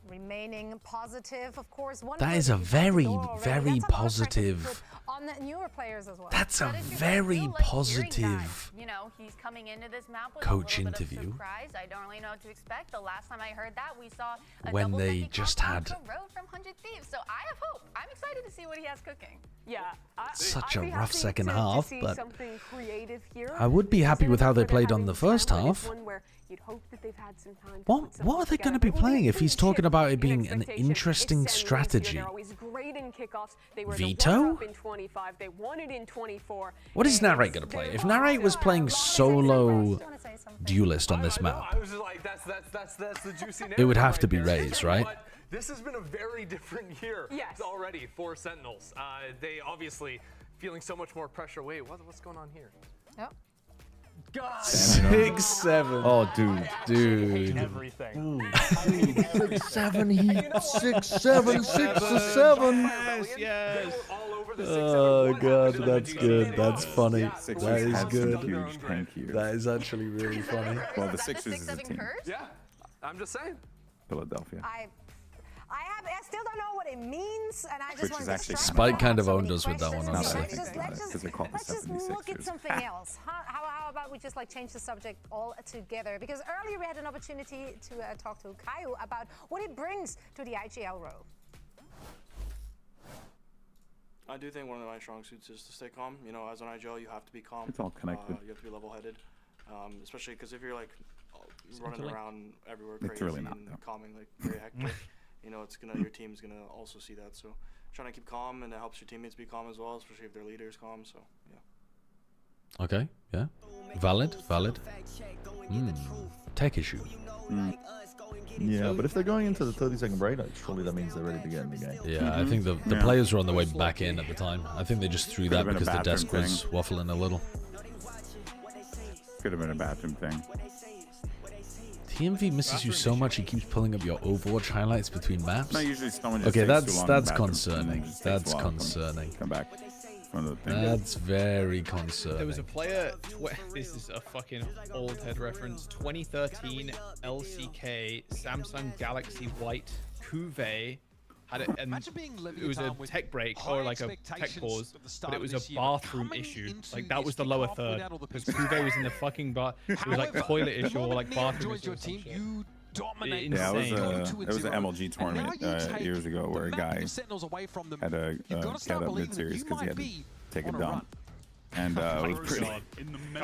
Speaker 18: Remaining positive, of course. One
Speaker 2: That is a
Speaker 18: person
Speaker 2: very,
Speaker 18: door already.
Speaker 2: very
Speaker 18: That's a lot of pressure to
Speaker 2: positive.
Speaker 18: put on the newer players as well.
Speaker 2: That's a
Speaker 19: But if you're
Speaker 2: very
Speaker 19: like hearing
Speaker 2: positive
Speaker 19: that, you know, he's coming into this map with
Speaker 2: coach
Speaker 19: a little bit
Speaker 2: interview.
Speaker 19: of surprise. I don't really know what to expect. The last time I heard that, we saw a
Speaker 2: When
Speaker 19: double
Speaker 2: they
Speaker 19: Becky
Speaker 2: just
Speaker 19: comp
Speaker 2: had-
Speaker 19: off the road from 100 Thieves. So I have hope. I'm excited to see what he has cooking.
Speaker 1: Yeah.
Speaker 2: Such
Speaker 1: I'd
Speaker 2: a
Speaker 1: be
Speaker 2: rough
Speaker 1: happy
Speaker 2: second
Speaker 1: to
Speaker 2: half,
Speaker 1: see
Speaker 2: but
Speaker 1: something creative here.
Speaker 2: I would be happy with how they played on the first
Speaker 1: Talent is
Speaker 2: half.
Speaker 1: one where you'd hope that they've had some time to
Speaker 2: What
Speaker 1: put
Speaker 2: what are they
Speaker 1: something
Speaker 2: going to be
Speaker 1: together. But
Speaker 2: playing
Speaker 1: we'll
Speaker 2: if he's
Speaker 1: see
Speaker 2: talking
Speaker 1: shift
Speaker 2: about it
Speaker 1: in
Speaker 2: being an
Speaker 1: expectation.
Speaker 2: interesting
Speaker 1: It's Sen
Speaker 2: strategy?
Speaker 1: They're always great in kickoffs. They were
Speaker 2: Veto?
Speaker 1: the runner-up in 25. They won it in 24.
Speaker 2: What is Narrate going to play? If Narrate was playing solo duelist on this map,
Speaker 8: I was just like, that's the juicy
Speaker 2: it would
Speaker 8: narrative
Speaker 2: have to
Speaker 8: right
Speaker 2: be
Speaker 8: there.
Speaker 2: Raze, right?
Speaker 8: But this has been a very different year already for Sentinels. They obviously feeling so much more pressure. Wait, what's going on here?
Speaker 18: Yep.
Speaker 8: God.
Speaker 2: 6-7. Oh, dude.
Speaker 8: Everything.
Speaker 2: 6-7 heat. 6-7. 6-7.
Speaker 8: Yes.
Speaker 2: Oh god, that's good. That's funny.
Speaker 5: Sixers
Speaker 2: That is
Speaker 5: had some
Speaker 2: good.
Speaker 5: huge thank you.
Speaker 2: That is actually really funny.
Speaker 5: Well, the Sixers is a team.
Speaker 8: Yeah, I'm just saying.
Speaker 5: Philadelphia.
Speaker 18: I still don't know what it means, and I just
Speaker 5: Which
Speaker 18: want
Speaker 5: is
Speaker 18: to
Speaker 5: actually
Speaker 2: Spike kind of owned us with that one,
Speaker 5: Now that I
Speaker 2: honestly.
Speaker 5: think about it, because they're called the
Speaker 18: Let's just
Speaker 5: 76ers.
Speaker 18: look at something else. How about we just like change the subject all together? Because earlier we had an opportunity to talk to Caio about what it brings to the IGL row.
Speaker 13: I do think one of my strong suits is to stay calm. You know, as an IGL, you have to be calm.
Speaker 5: It's all connected.
Speaker 13: You have to be level-headed, especially because if you're like running around everywhere
Speaker 5: It's
Speaker 13: crazy
Speaker 5: really not,
Speaker 13: and
Speaker 5: though.
Speaker 13: calming like very hectic, you know, it's gonna your team's gonna also see that. So trying to keep calm, and it helps your teammates be calm as well, especially if their leader is calm. So yeah.
Speaker 2: Okay, yeah. Valid. Tech issue.
Speaker 20: Yeah, but if they're going into the 30-second break, surely that means they're ready to get in the game.
Speaker 2: Yeah, I think the players were on their way back in at the time. I think they just threw that because the desk was waffling a little.
Speaker 5: Could have been a bathroom thing.
Speaker 2: TMV misses you so much he keeps pulling up your Overwatch highlights between maps.
Speaker 5: No, usually someone just
Speaker 2: okay,
Speaker 5: takes too long
Speaker 2: that's
Speaker 5: in the bathroom
Speaker 2: concerning.
Speaker 5: and
Speaker 2: That's concerning.
Speaker 5: Come back.
Speaker 2: That's very concerning.
Speaker 4: There was a player, this is a fucking old head reference, 2013 LCK Samsung Galaxy White Cuvée. It was a tech break or like a tech pause, but it was a bathroom issue. Like that was the lower third because Cuvée was in the fucking bar. It was like toilet issue or like bathroom issue.
Speaker 5: Yeah, it was an MLG tournament years ago where a guy had to get up mid-series because he had to take a dump. And it was pretty.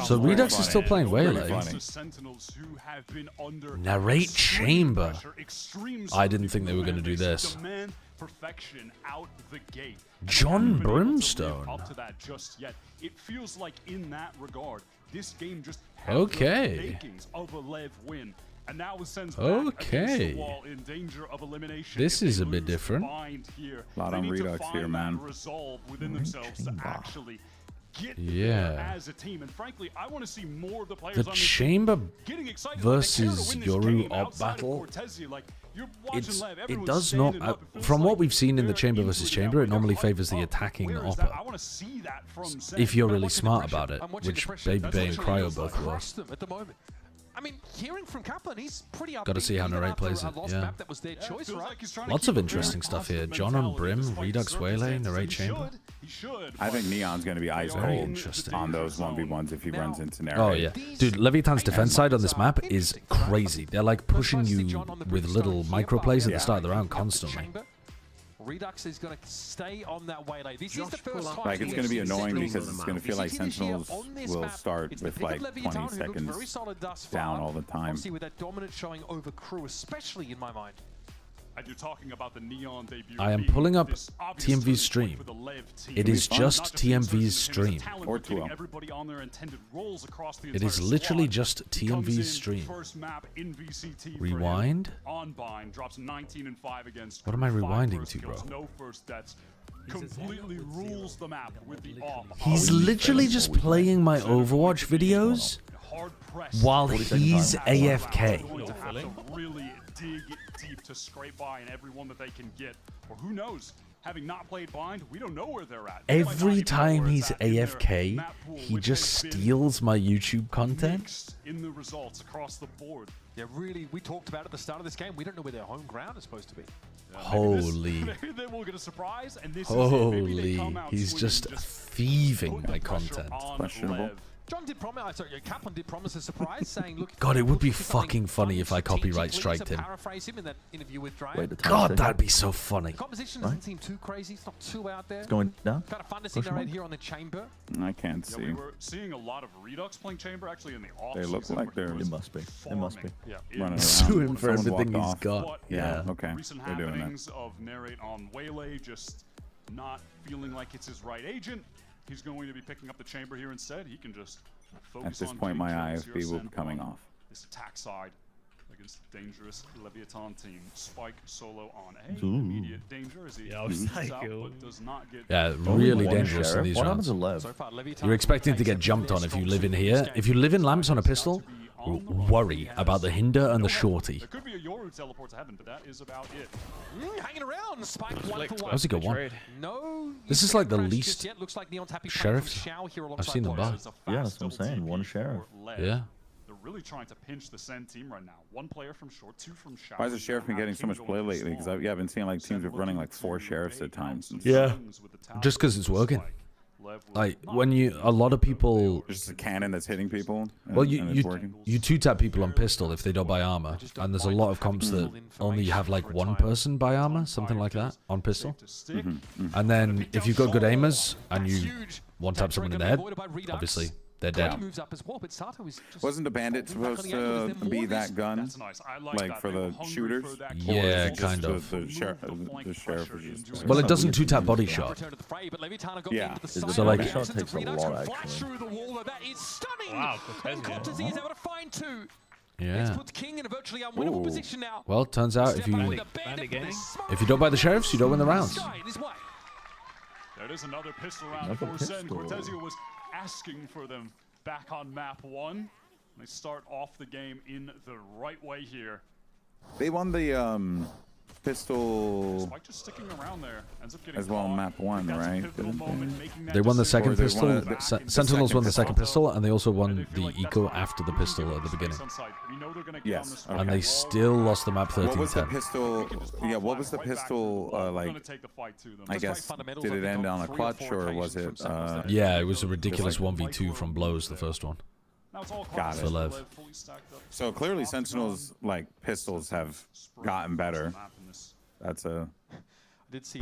Speaker 2: So Redux is still playing Waylay. Narrate Chamber. I didn't think they were going to do this. John Brimstone.
Speaker 16: It feels like in that regard, this game just
Speaker 2: okay.
Speaker 16: And now with Sen's
Speaker 2: okay.
Speaker 16: wall in danger of elimination.
Speaker 2: This is a bit different.
Speaker 5: A lot on Redux here, man.
Speaker 16: Within themselves to actually get as a team. And frankly, I want to see more of the players
Speaker 2: the Chamber versus Yoru op battle. It does not. From what we've seen in the Chamber versus Chamber, it normally favors the attacking opper. If you're really smart about it, which Baby Bay and Cryo both were.
Speaker 6: I mean, hearing from Kaplan, he's pretty
Speaker 2: got to see how Narrate plays it. Yeah.
Speaker 6: That was their choice, right?
Speaker 2: Lots of interesting stuff here. John on Brim, Redux Waylay, Narrate Chamber.
Speaker 5: I think Neon's going to be ice cold on those 1v1s if he runs into Narrate.
Speaker 2: Oh, yeah. Dude, Leviathan's defense side on this map is crazy. They're like pushing you with little microplays at the start of the round constantly.
Speaker 6: Redux is going to stay on that Waylay. This is the first time.
Speaker 5: Like, it's going to be annoying because it's going to feel like Sentinels will start with like 20 seconds down all the time.
Speaker 6: Obviously, with that dominance showing over Crew, especially in my mind.
Speaker 16: And you're talking about the Neon debut.
Speaker 2: I am pulling up TMV's stream. It is just TMV's stream.
Speaker 5: Or 12.
Speaker 2: It is literally just TMV's stream. Rewind? What am I rewinding to, bro?
Speaker 16: Completely rules the map with the
Speaker 2: He's literally just playing my Overwatch videos while he's AFK.
Speaker 16: Really dig deep to scrape by and everyone that they can get. Or who knows? Having not played blind, we don't know where they're at.
Speaker 2: Every time he's AFK, he just steals my YouTube content.
Speaker 16: In the results across the board.
Speaker 6: Yeah, really, we talked about at the start of this game, we don't know where their home ground is supposed to be.
Speaker 2: Holy.
Speaker 16: Maybe they will get a surprise, and this
Speaker 2: holy. He's just thieving my content.
Speaker 5: Questionable.
Speaker 6: John did promise, Kaplan did promise a surprise, saying, "Look,
Speaker 2: God, it would be fucking funny if I copyright striked him.
Speaker 6: Paraphrase him in that interview with Dryan.
Speaker 2: God, that'd be so funny.
Speaker 6: The composition doesn't seem too crazy. It's not too out there.
Speaker 20: It's going down.
Speaker 6: Kind of fun to see Narrate here on the Chamber.
Speaker 5: I can't see.
Speaker 16: We were seeing a lot of Redux playing Chamber actually in the off.
Speaker 5: They look like they're.
Speaker 20: It must be. It must be.
Speaker 16: Yeah.
Speaker 5: Running around.
Speaker 2: Sue him for
Speaker 5: Someone
Speaker 2: everything he's
Speaker 5: off.
Speaker 2: got. Yeah.
Speaker 5: Okay.
Speaker 16: Recent
Speaker 5: They're doing
Speaker 16: happenings
Speaker 5: that.
Speaker 16: of Narrate on Waylay just not feeling like it's his right agent. He's going to be picking up the Chamber here instead. He can just focus
Speaker 5: At this point, my IFB will be coming off.
Speaker 16: This attack side against dangerous Leviathan team. Spike solo on A.
Speaker 20: Ooh.
Speaker 16: Immediate danger as he
Speaker 4: Yeah,
Speaker 16: does not get.
Speaker 2: Yeah, really dangerous in these rounds. You're expecting to get jumped on if you live in here. If you live in Lamps on a pistol, worry about the Hinder and the Shorty.
Speaker 16: There could be a Yoru teleport to heaven, but that is about it.
Speaker 6: Hanging around, Spike one for one.
Speaker 2: That was a good one.
Speaker 6: No,
Speaker 2: this is like the least
Speaker 6: looks like Neon's happy
Speaker 2: sheriffs
Speaker 6: here
Speaker 2: I've seen them buy.
Speaker 20: Yeah, that's what I'm saying. One sheriff.
Speaker 2: Yeah.
Speaker 16: They're really trying to pinch the Sen team right now. One player from short, two from Shower.
Speaker 5: Why has the Sheriff been getting so much play lately? Because I've been seeing like teams running like 4 Sheriffs at times.
Speaker 2: Yeah. Just because it's working. Like when a lot of people
Speaker 5: just a cannon that's hitting people.
Speaker 2: Well, you two-tap people on pistol if they don't buy armor, and there's a lot of comps that only have like one person buy armor, something like that, on pistol. And then if you've got good aimers and you one-tap someone in the head, obviously they're down.
Speaker 6: Moves up as well, but Sato is just
Speaker 5: Wasn't the bandit supposed to be that gun?
Speaker 16: That's nice. I like that.
Speaker 5: for
Speaker 16: They were
Speaker 5: the
Speaker 16: hungry
Speaker 5: shooters?
Speaker 16: for that
Speaker 5: Or
Speaker 2: Yeah,
Speaker 5: is it just
Speaker 2: kind of.
Speaker 5: The sheriff is just...
Speaker 2: Well, it doesn't two-tap body shot.
Speaker 6: return to the fray, but Levitano got
Speaker 5: Yeah.
Speaker 6: into the
Speaker 2: So,
Speaker 6: side.
Speaker 2: like-
Speaker 6: The
Speaker 20: Shot
Speaker 6: absence
Speaker 20: takes
Speaker 6: of
Speaker 20: a
Speaker 6: Redux
Speaker 20: lot,
Speaker 6: can flash
Speaker 20: actually.
Speaker 6: through the wall, though. That is stunning.
Speaker 4: Wow,
Speaker 6: And Cortez is able to find two.
Speaker 2: Yeah.
Speaker 6: Puts King in a virtually unwinnable position now.
Speaker 2: Well, turns out
Speaker 6: Step
Speaker 2: if
Speaker 6: up
Speaker 2: you
Speaker 6: with the bandit,
Speaker 4: Gaming.
Speaker 6: this
Speaker 2: don't buy the sheriffs, you don't win the rounds.
Speaker 6: sky this way.
Speaker 16: There is another pistol round
Speaker 20: Another
Speaker 16: for Zen.
Speaker 20: pistol.
Speaker 16: Cortezio was asking for them back on map 1. They start off the game in the right way here.
Speaker 5: They won the pistol
Speaker 16: Spike just sticking around there. Ends up getting
Speaker 5: as well on
Speaker 16: caught.
Speaker 5: map 1,
Speaker 16: That's a
Speaker 5: right?
Speaker 16: pivotal moment, making that
Speaker 2: They won the
Speaker 16: decision.
Speaker 2: second
Speaker 5: Or they
Speaker 2: pistol.
Speaker 5: won the
Speaker 2: Sentinels won the
Speaker 5: second
Speaker 2: second pistol, and they also won the eco after the pistol at the beginning.
Speaker 5: Yes.
Speaker 2: And they still lost the map
Speaker 5: What was the
Speaker 2: 13-10.
Speaker 5: pistol? Yeah, what was the pistol like? I guess did it end on a clutch or was it?
Speaker 2: Yeah, it was a ridiculous 1v2 from blows, the first one.
Speaker 5: Got
Speaker 2: For
Speaker 5: it.
Speaker 2: Lev.
Speaker 5: So clearly, Sentinels like pistols have gotten better. That's a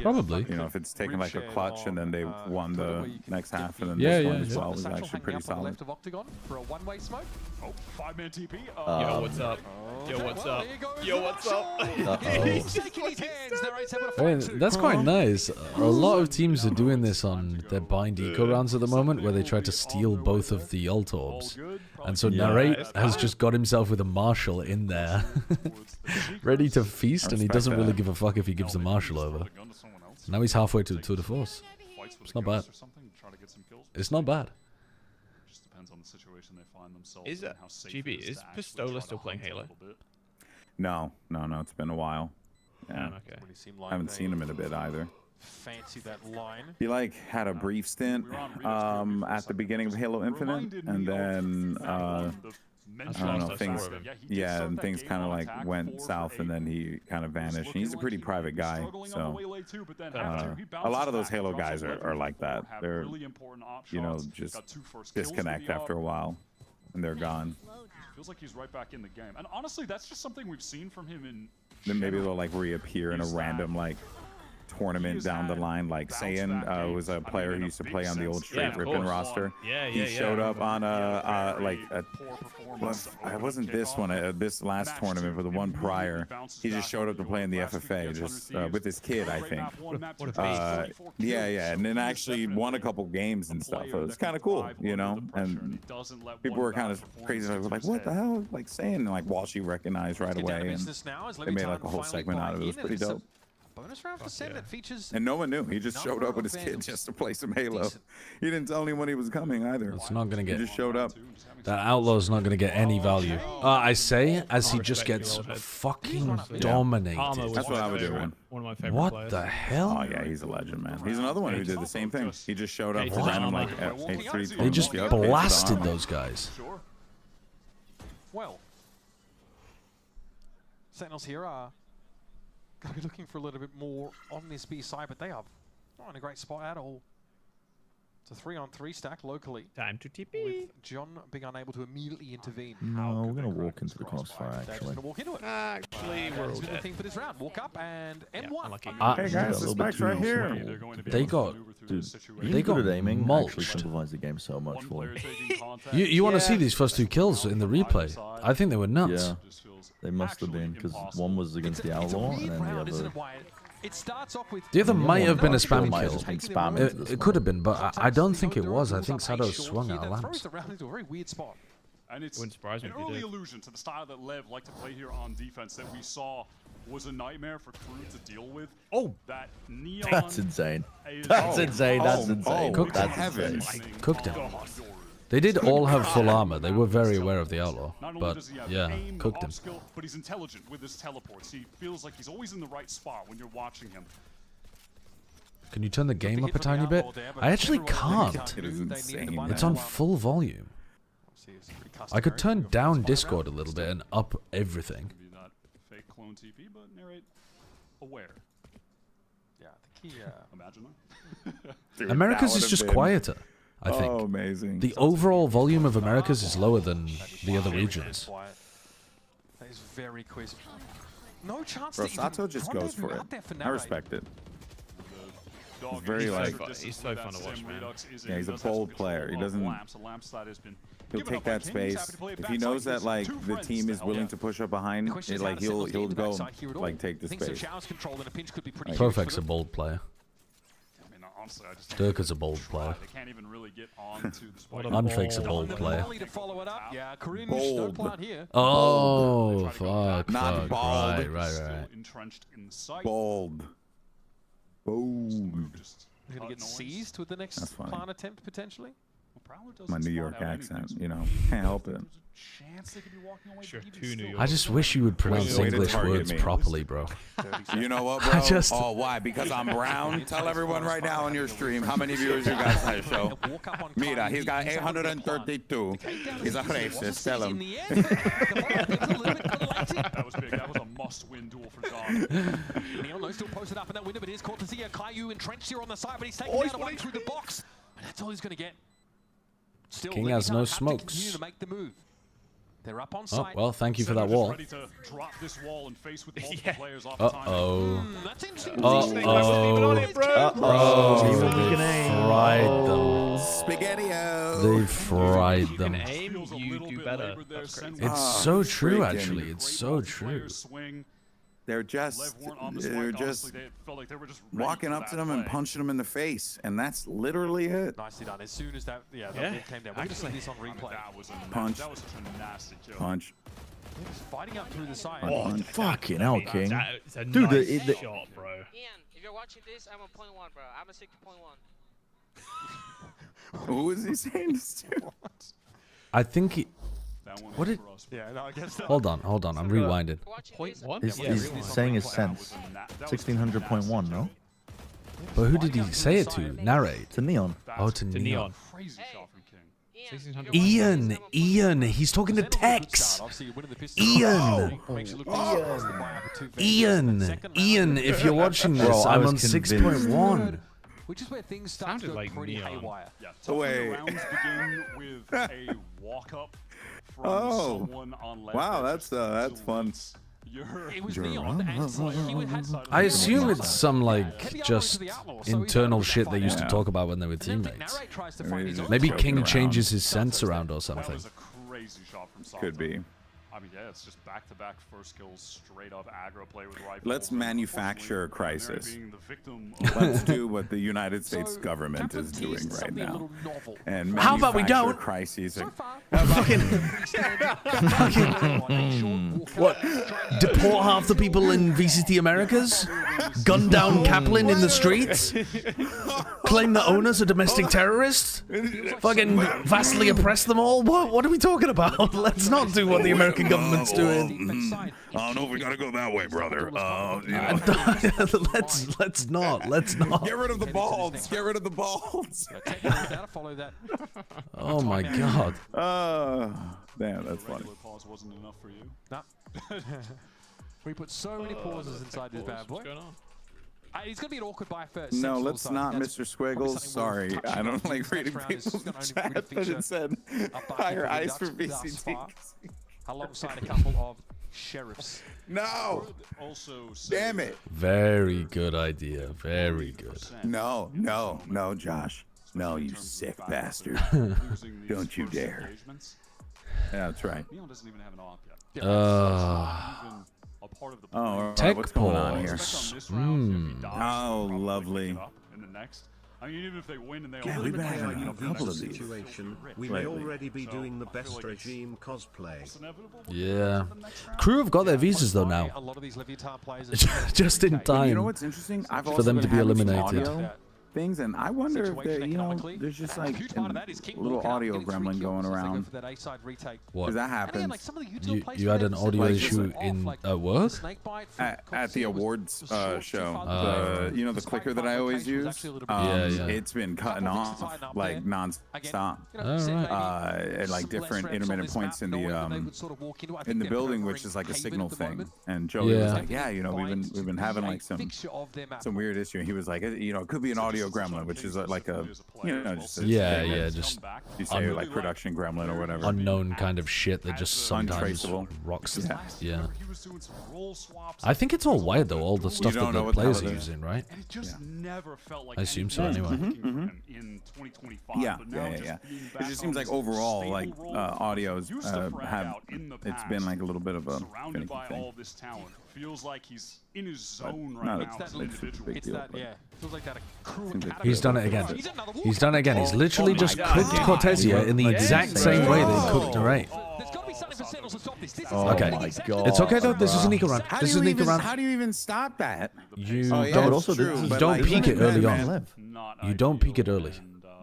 Speaker 2: Probably.
Speaker 5: you know if it's taken like a clutch and then they won the next half and then
Speaker 2: Yeah,
Speaker 5: this one
Speaker 2: yeah,
Speaker 5: as
Speaker 2: yeah.
Speaker 5: well was actually pretty solid.
Speaker 6: Left of Octagon for a one-way smoke.
Speaker 16: Oh, 5-man TP.
Speaker 4: Yo, what's up? Yo, what's up? Yo, what's up?
Speaker 6: He's shaking his hands. They're able to
Speaker 2: I
Speaker 6: find
Speaker 2: mean,
Speaker 6: two.
Speaker 2: that's quite nice. A lot of teams are doing this on their bind eco rounds at the moment, where they try to steal both of the ult orbs. And so Narrate has just got himself with a Marshal in there, ready to feast, and he doesn't really give a fuck if he gives the Marshal over. Now he's halfway to the Tour de Force. It's not bad. It's not bad.
Speaker 16: Just depends on the situation they find themselves
Speaker 4: Is
Speaker 16: in,
Speaker 4: that
Speaker 16: how safe
Speaker 4: GB?
Speaker 16: it
Speaker 4: Is
Speaker 16: to actually
Speaker 4: Pistola
Speaker 16: try
Speaker 4: still
Speaker 16: to
Speaker 4: playing
Speaker 16: hunt a
Speaker 4: Halo?
Speaker 16: little bit.
Speaker 5: No, it's been a while. Yeah,
Speaker 4: Okay.
Speaker 5: I haven't seen him in a bit either.
Speaker 6: Fancy that line.
Speaker 5: He like had a brief stint at the beginning of Halo Infinite, and then I don't know, things, yeah, and things kind of like went south, and then he kind of vanished. And he's a pretty private guy, so a lot of those Halo guys are like that. They're, you know, just disconnect after a while, and they're gone.
Speaker 16: Feels like he's right back in the game. And honestly, that's just something we've seen from him in...
Speaker 5: Then maybe they'll like reappear in a random like tournament down the line. Like Saiyan was a player who used to play on the old Straight Rippin roster. He showed up on it wasn't this one, this last tournament, but the one prior. He just showed up to play in the FFA, just with his kid, I think. Yeah, and then actually won a couple games and stuff. It was kind of cool, you know. And people were kind of crazy, like, what the hell? Like saying, like Walshy recognized right away, and they made like a whole segment out of it. It was pretty dope.
Speaker 6: Bonus round for Sen that features.
Speaker 5: And no one knew. He just showed up with his kid just to play some Halo. He didn't tell anyone he was coming either.
Speaker 2: It's not gonna get.
Speaker 5: He just showed up.
Speaker 2: That Outlaw's not gonna get any value. I say, as he just gets fucking dominated.
Speaker 5: That's what I would do, man.
Speaker 4: One of my favorite
Speaker 2: What
Speaker 4: players.
Speaker 2: the hell?
Speaker 5: Oh yeah, he's a legend, man. He's another one who did the same thing. He just showed up to random like at H3.
Speaker 2: They just blasted those guys.
Speaker 6: Well, Sentinels here are going to be looking for a little bit more on this B side, but they are not in a great spot at all. It's a 3-on-3 stack locally.
Speaker 4: Time to TP.
Speaker 6: With John being unable to immediately intervene.
Speaker 20: No, we're gonna walk into the crossfire.
Speaker 6: They're just
Speaker 20: Actually,
Speaker 6: going to walk into it.
Speaker 4: Actually, we're all
Speaker 6: That's been the
Speaker 4: dead.
Speaker 6: thing for this round. Walk up and M1.
Speaker 5: Hey guys, the spike's right here.
Speaker 2: They got.
Speaker 20: dude,
Speaker 2: They
Speaker 20: being
Speaker 2: got
Speaker 20: good at aiming actually
Speaker 2: mulched.
Speaker 20: simplifies the game so much for me.
Speaker 2: You want to see these first two kills in the replay? I think they were nuts.
Speaker 20: Yeah, they must have been because one was against the Outlaw and then the other.
Speaker 6: It starts off with
Speaker 2: The other might have been a spam
Speaker 20: Might have
Speaker 2: kill.
Speaker 20: just been spamming.
Speaker 2: It could have been, but I don't think it was. I think Sado swung out of
Speaker 6: throws
Speaker 2: lamps.
Speaker 6: the round into a very weird spot.
Speaker 16: And it's
Speaker 4: Wouldn't surprise me
Speaker 16: an
Speaker 4: if he
Speaker 16: early
Speaker 4: did.
Speaker 16: allusion to the style that Lev liked to play here on defense that we saw was a nightmare for Crew to deal with.
Speaker 4: Oh,
Speaker 16: that neon.
Speaker 20: That's insane.
Speaker 16: is-
Speaker 20: That's insane. That's insane.
Speaker 2: Cooked
Speaker 20: That's
Speaker 2: him.
Speaker 20: insane.
Speaker 2: Cooked him. They did all have full armor. They were very aware of the Outlaw.
Speaker 16: Not only
Speaker 2: But
Speaker 16: does he have
Speaker 2: yeah,
Speaker 16: aim,
Speaker 2: cooked
Speaker 16: off
Speaker 2: him.
Speaker 16: skill, but he's intelligent with his teleports. He feels like he's always in the right spot when you're watching him.
Speaker 2: Can you turn the game up a tiny bit? I actually can't.
Speaker 5: It is insane.
Speaker 2: It's on full volume. I could turn down Discord a little bit and up everything.
Speaker 16: Maybe not fake clone TP, but narrate aware.
Speaker 6: Yeah, the key.
Speaker 16: Imagine that.
Speaker 2: America's is just quieter, I think.
Speaker 5: Oh, amazing.
Speaker 2: The overall volume of America's is lower than the other regions.
Speaker 6: That is very quiz. No chance
Speaker 5: Bro,
Speaker 6: to even
Speaker 5: Sato just goes
Speaker 6: rendezvous
Speaker 5: for it.
Speaker 6: out there for
Speaker 5: I
Speaker 6: Narrate.
Speaker 5: respect it. He's very like.
Speaker 4: He's so fun to watch, man.
Speaker 5: Yeah, he's a bold player. He doesn't. He'll take that space if he knows that like the team is willing to push up behind. It, like he'll go like take the space.
Speaker 2: Perfect's a bold player. Dirk is a bold player. Unfake's a bold player.
Speaker 5: Bold.
Speaker 2: Oh, fuck.
Speaker 5: Not bald.
Speaker 2: Right.
Speaker 5: Bold. Bold.
Speaker 6: We're going to get seized with the next plant attempt, potentially?
Speaker 5: My New York accent, you know, can't help it.
Speaker 2: I just wish you would pronounce English words properly, bro.
Speaker 5: You know what, bro? Oh, why? Because I'm brown? Tell everyone right now on your stream how many viewers you guys have show. Mira, he's got 832. He's a racist. Tell him.
Speaker 16: That was big. That was a must-win duel for John.
Speaker 6: Neil still posted up in that window, but here's caught to see a Caillou entrenched here on the side, but he's taking down one through the box. And that's all he's going to get. Still,
Speaker 2: King has no smokes.
Speaker 6: To make the move. They're up on
Speaker 2: Oh,
Speaker 6: site.
Speaker 2: well, thank you for that wall.
Speaker 16: Ready to drop this wall and face with multiple players off
Speaker 2: Uh-oh.
Speaker 6: That's interesting.
Speaker 2: Uh-oh. They fried them.
Speaker 5: Spaghetti-o.
Speaker 2: They fried them.
Speaker 4: You do better.
Speaker 2: It's so true, actually. It's so true.
Speaker 5: They're just walking up to them and punching them in the face, and that's literally it.
Speaker 6: Nicely done. As soon as that, that came down. We're going to see this on replay.
Speaker 5: Punch.
Speaker 16: That was such a nasty kill.
Speaker 5: Punch.
Speaker 6: He's fighting up through the side.
Speaker 20: Oh, fucking hell, King.
Speaker 4: It's a
Speaker 20: Dude,
Speaker 4: nice
Speaker 20: the
Speaker 4: shot, bro.
Speaker 9: Ian, if you're watching this, I'm a 0.1, bro. I'm a 60.1.
Speaker 5: Who is he saying this to?
Speaker 2: I think he... What did...
Speaker 6: Yeah, no, I guess not.
Speaker 2: Hold on. I'm rewinded.
Speaker 20: 0.1? He's saying his sense. 1600.1, no?
Speaker 2: But who did he say it to? Narrate.
Speaker 20: To Neon.
Speaker 2: Oh, to Neon.
Speaker 16: Crazy shot from King.
Speaker 2: Ian, he's talking to Tex. Ian, if you're watching this, I'm on 6.1.
Speaker 6: Which is where things start to go pretty haywire.
Speaker 16: Yeah, so the rounds begin with a walk-up from someone on left.
Speaker 5: Wow, that's fun.
Speaker 6: It was Neon, and he had
Speaker 2: I assume it's some like just internal shit they used to talk about when they were teammates. Maybe King changes his sense around or something.
Speaker 16: That was a crazy shot from Softo.
Speaker 5: Could be.
Speaker 16: I mean, yeah, it's just back-to-back first kills, straight-up aggro play with rifles.
Speaker 5: Let's manufacture a crisis.
Speaker 16: Let's
Speaker 5: Let's do what the United States government is doing right now. And
Speaker 2: how about we don't?
Speaker 5: Crises.
Speaker 2: What? Deport half the people in VCT Americas? Gun down Kaplan in the streets? Claim the owners are domestic terrorists? Fucking vastly oppress them all? What are we talking about? Let's not do what the American government's doing.
Speaker 5: I don't know if we gotta go that way, brother.
Speaker 2: Let's not.
Speaker 5: Get rid of the balls. Get rid of the balls.
Speaker 2: Oh my god.
Speaker 5: Damn, that's funny.
Speaker 16: Pause wasn't enough for you.
Speaker 6: No. We put so many pauses inside this bad boy.
Speaker 4: What's going on?
Speaker 6: It's going to be an awkward buy first.
Speaker 5: No, let's not, Mr. Squiggles. Sorry, I don't like reading people's chat, but it said higher ice for VCT.
Speaker 6: Alongside a couple of sheriffs.
Speaker 5: No! Damn it.
Speaker 2: Very good idea. Very good.
Speaker 5: No, Josh. No, you sick bastard. Don't you dare. Yeah, that's right.
Speaker 16: Neon doesn't even have an op yet.
Speaker 2: Tech
Speaker 5: what's going on here?
Speaker 2: Oh,
Speaker 5: lovely.
Speaker 16: In the next. I mean, even if they win and they
Speaker 5: we've been having a couple of these.
Speaker 12: We may already be doing the best regime cosplay.
Speaker 2: Yeah. Crew have got their visas though now.
Speaker 6: A lot of these Leviathan players
Speaker 2: just in time.
Speaker 5: You know what's interesting?
Speaker 2: For them to be eliminated.
Speaker 5: Things, and I wonder if there's just like a little audio gremlin going around.
Speaker 2: What?
Speaker 5: That happens.
Speaker 2: You had an audio issue at work?
Speaker 5: At the awards show. You know the clicker that I always use? It's been cutting off like non-stop. At like different intermittent points in the building, which is like a signal thing. And Joey was like, yeah, we've been having like some weird issue. And he was like, it could be an audio audio gremlin, which is like a, you know, just a
Speaker 2: just
Speaker 5: you say like production gremlin or whatever.
Speaker 2: Unknown kind of shit that just sometimes rocks. Yeah. I think it's all wired though. All the stuff that the players are using, right? I assume so anyway.
Speaker 16: In 2025.
Speaker 5: Yeah. It just seems like overall, like audios have. It's been like a little bit of a finicky thing.
Speaker 16: This talent feels like he's in his zone right now.
Speaker 6: Feels like that
Speaker 2: He's done it again. He's done it again. He's literally just cooked Cortesia in the exact same way that he cooked Narrate. Okay.
Speaker 20: My God.
Speaker 2: It's okay though. This is an eco round. This is an eco round.
Speaker 5: How do you even stop that?
Speaker 2: You don't peek it early on. You don't peek it early.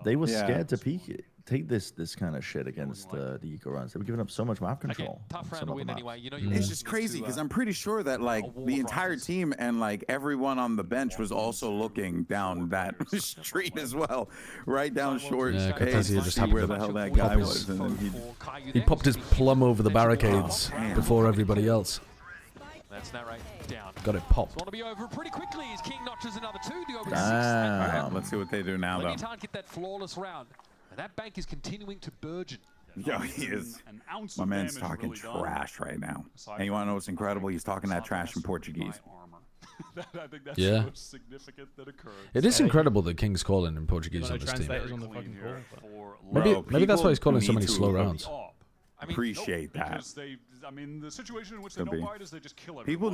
Speaker 20: They were scared to peek it. Take this kind of shit against the eco runs. They were giving up so much map control.
Speaker 6: Tough round to win anyway. You know,
Speaker 5: it's just crazy because I'm pretty sure that like the entire team and like everyone on the bench was also looking down that street as well, right down short.
Speaker 2: Yeah, Cortesia just happened
Speaker 5: where the hell that guy was, and then
Speaker 2: he popped his plum over the barricades before everybody else.
Speaker 6: That's not right. Down.
Speaker 2: Got it popped.
Speaker 6: Want to be over pretty quickly as King notches another 2. The over 6.
Speaker 5: Damn. Let's see what they do now, though.
Speaker 6: Can't get that flawless round. And that bank is continuing to burgeon.
Speaker 5: Yo, he is. My man's talking trash right now. And you want to know what's incredible? He's talking that trash in Portuguese.
Speaker 16: I think that's
Speaker 2: yeah.
Speaker 16: the most significant that occurred.
Speaker 2: It is incredible that King's calling in Portuguese on this team. Maybe that's why he's calling so many slow rounds.
Speaker 5: Appreciate that.
Speaker 16: I mean, the situation in which they don't bite is they just kill everyone.
Speaker 5: People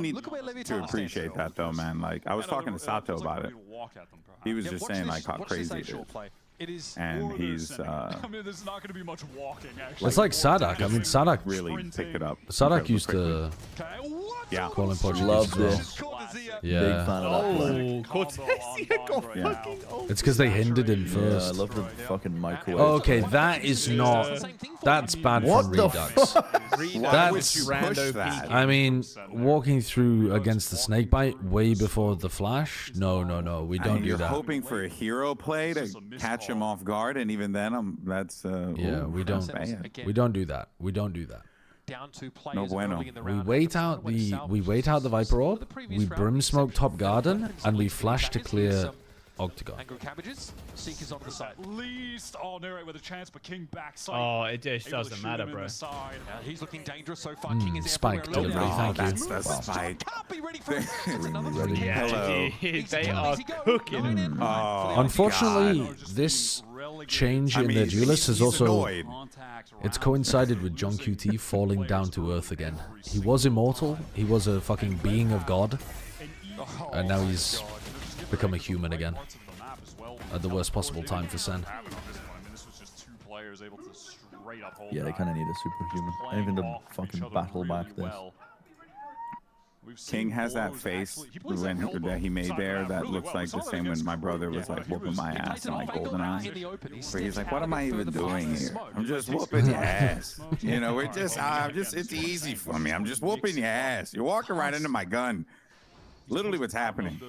Speaker 5: need to appreciate that, though, man. Like, I was talking to Sato about it. He was just saying, like, how crazy it is. And he's,
Speaker 16: I mean, there's not going to be much walking, actually.
Speaker 2: It's like Sadak. I mean, Sadak
Speaker 5: really picked it up.
Speaker 2: Sadak used to call in Portuguese.
Speaker 20: Love this.
Speaker 2: Yeah.
Speaker 20: Big fan of that play.
Speaker 4: Cortesia got fucking old.
Speaker 2: It's because they hindered him first.
Speaker 20: I love the fucking microwave.
Speaker 2: Okay, that is not. That's bad from Redux. That's
Speaker 5: rando that.
Speaker 2: I mean, walking through against the snakebite way before the flash. No, we don't do
Speaker 5: you're
Speaker 2: that.
Speaker 5: hoping for a hero play to catch him off guard, and even then, that's
Speaker 2: yeah. We don't do that. We don't do that.
Speaker 6: Down 2 players
Speaker 5: no bueno.
Speaker 2: We wait out the Viper Orb, we Brim Smoke top garden, and we flash to clear Octagon.
Speaker 6: Angry cabbages, Seekers on the side.
Speaker 16: At least Narrate with a chance, but King backside.
Speaker 4: Oh, it just doesn't matter, bro.
Speaker 6: He's looking dangerous so far. King is
Speaker 2: Spike delivery, thank you.
Speaker 5: That's the spike.
Speaker 6: Can't be ready for it.
Speaker 4: Yeah, they are cooking.
Speaker 2: Unfortunately, this change in their duelist has also it's coincided with John QT falling down to earth again. He was immortal, he was a fucking being of God, and now he's become a human again at the worst possible time for Sen.
Speaker 20: Yeah, they kind of need a superhuman. And even to fucking battle back this.
Speaker 5: King has that face that he made there that looks like the same when my brother was like whooping my ass in like GoldenEye. Where he's like, what am I even doing here? I'm just whooping your ass. You know, it's easy for me. I'm just whooping your ass. You're walking right into my gun. Literally what's happening.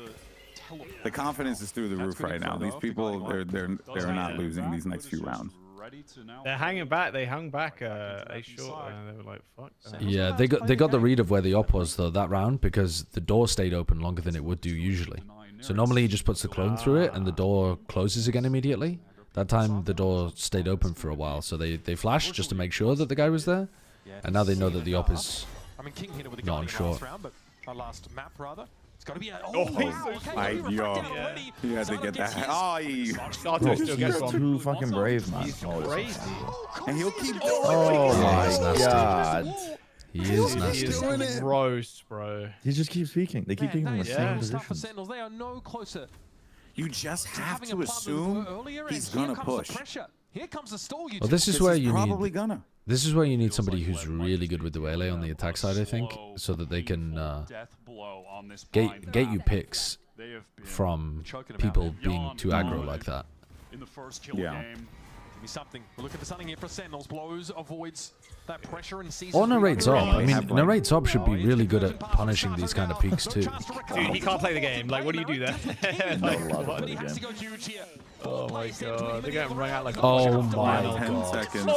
Speaker 5: The confidence is through the roof right now. These people, they're not losing these next few rounds.
Speaker 4: They're hanging back. They hung back a short, and they were like, "Fuck."
Speaker 2: Yeah, they got the read of where the op was though that round because the door stayed open longer than it would do usually. So normally he just puts the clone through it and the door closes again immediately. That time the door stayed open for a while, so they flashed just to make sure that the guy was there, and now they know that the op is not on short.
Speaker 6: Last map rather. It's got to be a...
Speaker 5: You had to get that. Oh, he...
Speaker 20: He's too fucking brave, man.
Speaker 4: Crazy.
Speaker 5: And he'll keep doing it.
Speaker 20: Oh my God.
Speaker 2: He is nasty.
Speaker 4: He is gross, bro.
Speaker 20: He just keeps peeking. They keep peeking in the same position.
Speaker 6: They are no closer.
Speaker 5: You just have to assume he's gonna push.
Speaker 6: Here comes the stall.
Speaker 2: Well, this is where you
Speaker 5: probably
Speaker 2: need.
Speaker 5: Gonna.
Speaker 2: This is where you need somebody who's really good with the waylay on the attack side, I think, so that they can get you picks from people being too aggro like that.
Speaker 5: Yeah.
Speaker 6: Give me something. We're looking for something here for Sentinels. Blows, avoids that pressure and sees.
Speaker 2: Or Narrate's up. I mean, Narrate's up should be really good at punishing these kind of peaks too.
Speaker 4: Dude, he can't play the game. Like, what do you do there? Oh my God, they're getting rung out like.
Speaker 2: Oh my God.
Speaker 5: 10 seconds.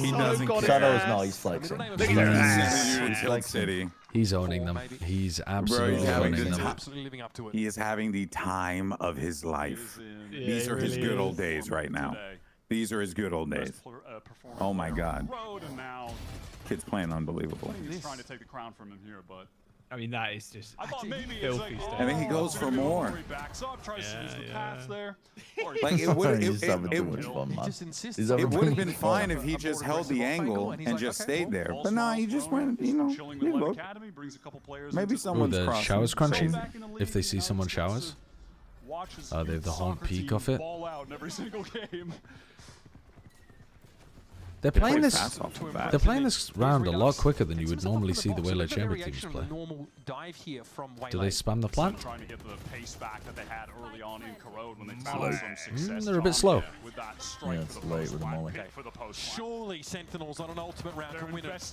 Speaker 20: He doesn't care. Shadow's now, he's flexing.
Speaker 5: He's flexing. City.
Speaker 2: He's owning them. He's absolutely owning them.
Speaker 6: Absolutely living up to it.
Speaker 5: He is having the time of his life. These are his good old days right now. These are his good old days. Oh my God. Kid's playing unbelievable.
Speaker 16: He's trying to take the crown from him here, but
Speaker 4: I mean, that is just
Speaker 16: filthy
Speaker 4: stuff.
Speaker 5: And then he goes for more. Like it would have been fine if he just held the angle and just stayed there. But nah, he just went, you know, look. Maybe someone's
Speaker 2: the
Speaker 5: crossing.
Speaker 2: showers crunching. If they see someone showers, they have the whole peak of it. They're playing this. They're playing this round a lot quicker than you would normally see the Waylay Chamber teams play. Do they spam the plant? They're a bit slow.
Speaker 20: Yeah, it's late with the molly.
Speaker 6: Surely Sentinels on an ultimate round can win it.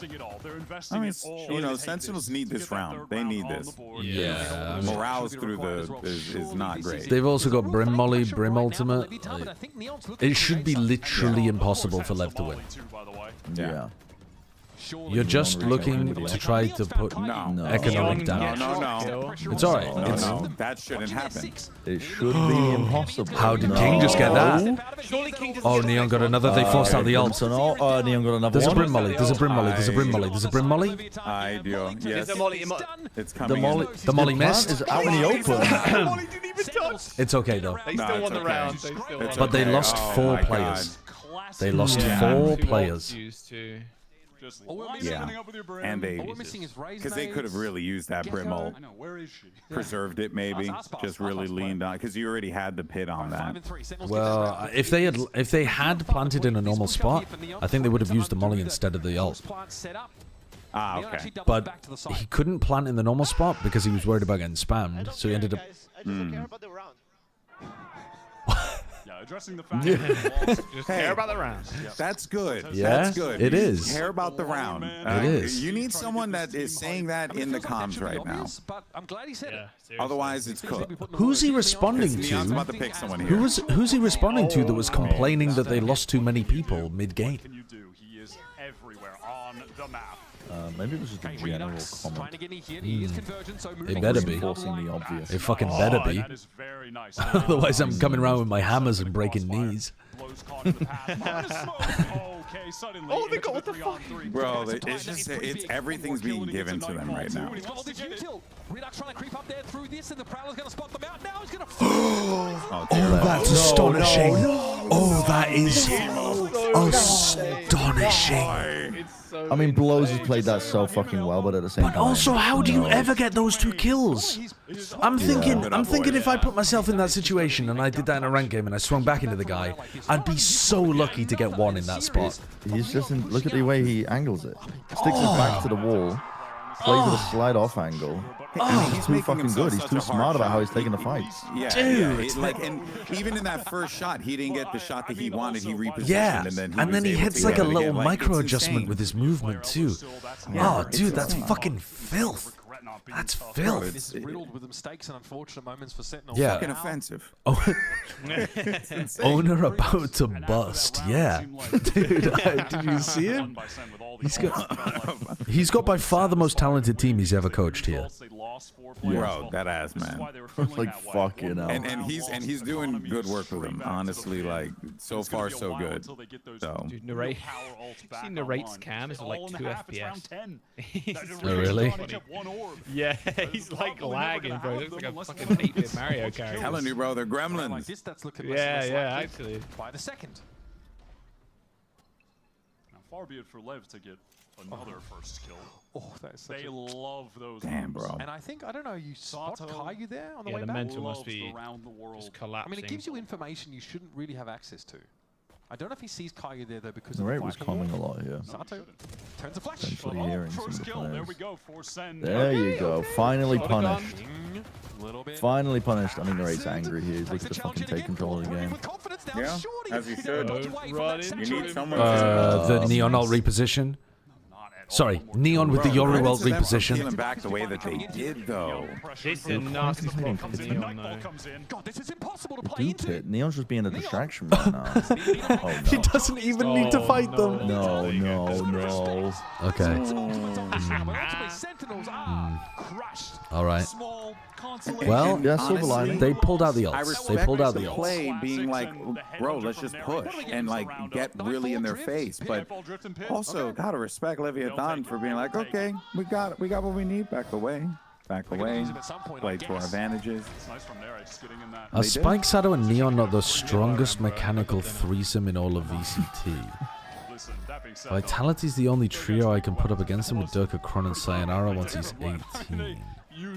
Speaker 5: I mean, you know, Sentinels need this round. They need this.
Speaker 2: Yeah,
Speaker 5: morale through the is not great.
Speaker 2: They've also got Brim Molly, Brim Ultimate. It should be literally impossible for Lev to win.
Speaker 5: Yeah.
Speaker 2: You're just looking to try to put economic damage.
Speaker 5: No.
Speaker 2: It's alright.
Speaker 5: No, that shouldn't happen.
Speaker 20: It should be impossible.
Speaker 2: How did King just get that? Oh, Neon got another. They forced out the ult.
Speaker 20: Neon got another.
Speaker 2: There's a Brim Molly. There's a Brim Molly. There's a Brim Molly. There's a Brim Molly.
Speaker 5: I do. Yes. It's
Speaker 20: The
Speaker 5: coming.
Speaker 2: The Molly missed.
Speaker 20: is out in the open.
Speaker 2: It's okay though.
Speaker 4: They still won the round.
Speaker 2: But they lost 4 players. They lost 4 players.
Speaker 5: Yeah, and they, because they could have really used that Brim ult, preserved it maybe, just really leaned on, because you already had the pit on that.
Speaker 2: Well, if they had planted in a normal spot, I think they would have used the molly instead of the ult.
Speaker 5: Ah, okay.
Speaker 2: But he couldn't plant in the normal spot because he was worried about getting spammed, so he ended up.
Speaker 16: Addressing the fact that
Speaker 4: just care about the round.
Speaker 5: That's good.
Speaker 2: Yeah,
Speaker 5: that's good.
Speaker 2: it is.
Speaker 5: Care about the round.
Speaker 2: It is.
Speaker 5: You need someone that is saying that in the comms right now.
Speaker 6: I'm glad he said it.
Speaker 5: Otherwise, it's cooked.
Speaker 2: Who's he responding
Speaker 5: Neon's about
Speaker 2: to?
Speaker 5: to pick someone here.
Speaker 2: Who's he responding to that was complaining that they lost too many people mid-game?
Speaker 16: He is everywhere on the map.
Speaker 20: Maybe it was just a general comment.
Speaker 2: It better be.
Speaker 20: Forcing the obvious.
Speaker 2: It fucking better be. Otherwise, I'm coming around with my hammers and breaking knees.
Speaker 16: Oh, they got what the fuck?
Speaker 5: Bro, it's just everything's being given to them right now.
Speaker 2: Oh, that's astonishing. Oh, that is astonishing.
Speaker 20: I mean, Blows has played that so fucking well, but at the same time.
Speaker 2: But also, how do you ever get those 2 kills? I'm thinking if I put myself in that situation and I did that in a ranked game and I swung back into the guy, I'd be so lucky to get 1 in that spot.
Speaker 20: He's just look at the way he angles it. Sticks his back to the wall, plays with a slide off angle. He's too fucking good. He's too smart about how he's taking the fights.
Speaker 5: Yeah,
Speaker 2: dude.
Speaker 5: Yeah, and even in that first shot, he didn't get the shot that he wanted. He repositioned,
Speaker 2: yeah,
Speaker 5: and then
Speaker 2: he hits like a little micro adjustment with his movement too. Oh, dude, that's fucking filth. That's filth.
Speaker 6: It's riddled with mistakes and unfortunate moments for Sentinel.
Speaker 2: Yeah.
Speaker 5: Fucking offensive.
Speaker 2: Owner about to bust. Yeah. Dude, did you see him? He's got by far the most talented team he's ever coached here.
Speaker 5: Bro, that ass, man.
Speaker 20: Like fucking hell.
Speaker 5: And he's doing good work with him. Honestly, like so far so good. So.
Speaker 4: Dude, Narrate's cam is like 2 FPS.
Speaker 2: Oh, really?
Speaker 4: Yeah, he's like lagging, bro. He looks like a fucking 8-bit Mario character.
Speaker 5: Telling you, bro, they're gremlins.
Speaker 4: Yeah, actually.
Speaker 6: By the second.
Speaker 16: Now, far be it for Lev to get another first kill.
Speaker 6: Oh, that's such
Speaker 16: they love those.
Speaker 5: Damn, bro.
Speaker 6: And I think, I don't know, you spot Caillou there on the way
Speaker 4: the
Speaker 6: back?
Speaker 4: mental must be
Speaker 16: around the world.
Speaker 4: just collapsing.
Speaker 6: I mean, it gives you information you shouldn't really have access to. I don't know if he sees Caillou there, though, because
Speaker 20: Narrate was coming a lot here.
Speaker 6: Sato turns a flash.
Speaker 20: Essentially hearing some of the players.
Speaker 16: There we go for Sen.
Speaker 20: There you go. Finally punished. Finally punished. I mean, Narrate's angry here. He's looking to fucking take control of the game.
Speaker 5: Yeah, as he should. You need someone
Speaker 2: the Neon ult reposition. Sorry, Neon with the Yoru ult reposition.
Speaker 5: Feeling back the way that they did, though.
Speaker 4: This is a nasty spot for Neon, though.
Speaker 20: Dude, Neon's just being a distraction right now. Oh, no.
Speaker 2: He doesn't even need to fight them.
Speaker 20: No, no, no.
Speaker 2: Okay. All right. Well,
Speaker 20: yeah, silver lining.
Speaker 2: They pulled out the
Speaker 5: I
Speaker 2: ults.
Speaker 5: respect
Speaker 2: They pulled out the
Speaker 5: the
Speaker 2: ults.
Speaker 5: play being like, bro, let's just push and like get really in their face. But also gotta respect Leviathan for being like, okay, we got what we need. Back away. Back away. Play to our advantages.
Speaker 2: Are Spike, Shadow, and Neon not the strongest mechanical threesome in all of VCT? Vitality's the only trio I can put up against him with Durka, Kron, and Sayonara once he's 18.
Speaker 5: Yeah,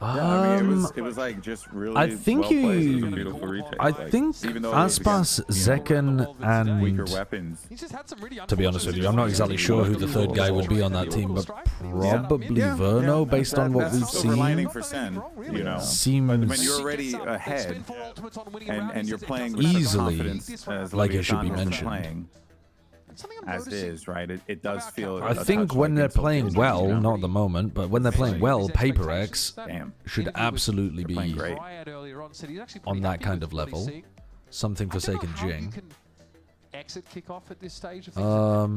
Speaker 5: I mean, it was like just really.
Speaker 2: I think
Speaker 5: well played. It was a beautiful retake.
Speaker 2: I
Speaker 5: Like,
Speaker 2: think
Speaker 5: even though it was
Speaker 2: Aspas,
Speaker 5: against, you know,
Speaker 2: Zekken, and
Speaker 5: weaker weapons.
Speaker 2: to be honest with you, I'm not exactly sure who the third guy would be on that team, but probably Verno, based on what we've
Speaker 5: Silver lining
Speaker 2: seen.
Speaker 5: for Sen, you know.
Speaker 2: Seems
Speaker 5: But when you're already ahead and you're playing with
Speaker 2: easily,
Speaker 5: confidence, as
Speaker 2: like it should be
Speaker 5: Leviathan is
Speaker 2: mentioned.
Speaker 5: playing, as is, right? It does feel.
Speaker 2: I think when they're playing well, not at the moment, but when they're playing well, Paper X should absolutely be on that kind of level. Something Forsaken Jing.
Speaker 6: Exit kickoff at this stage. Of things,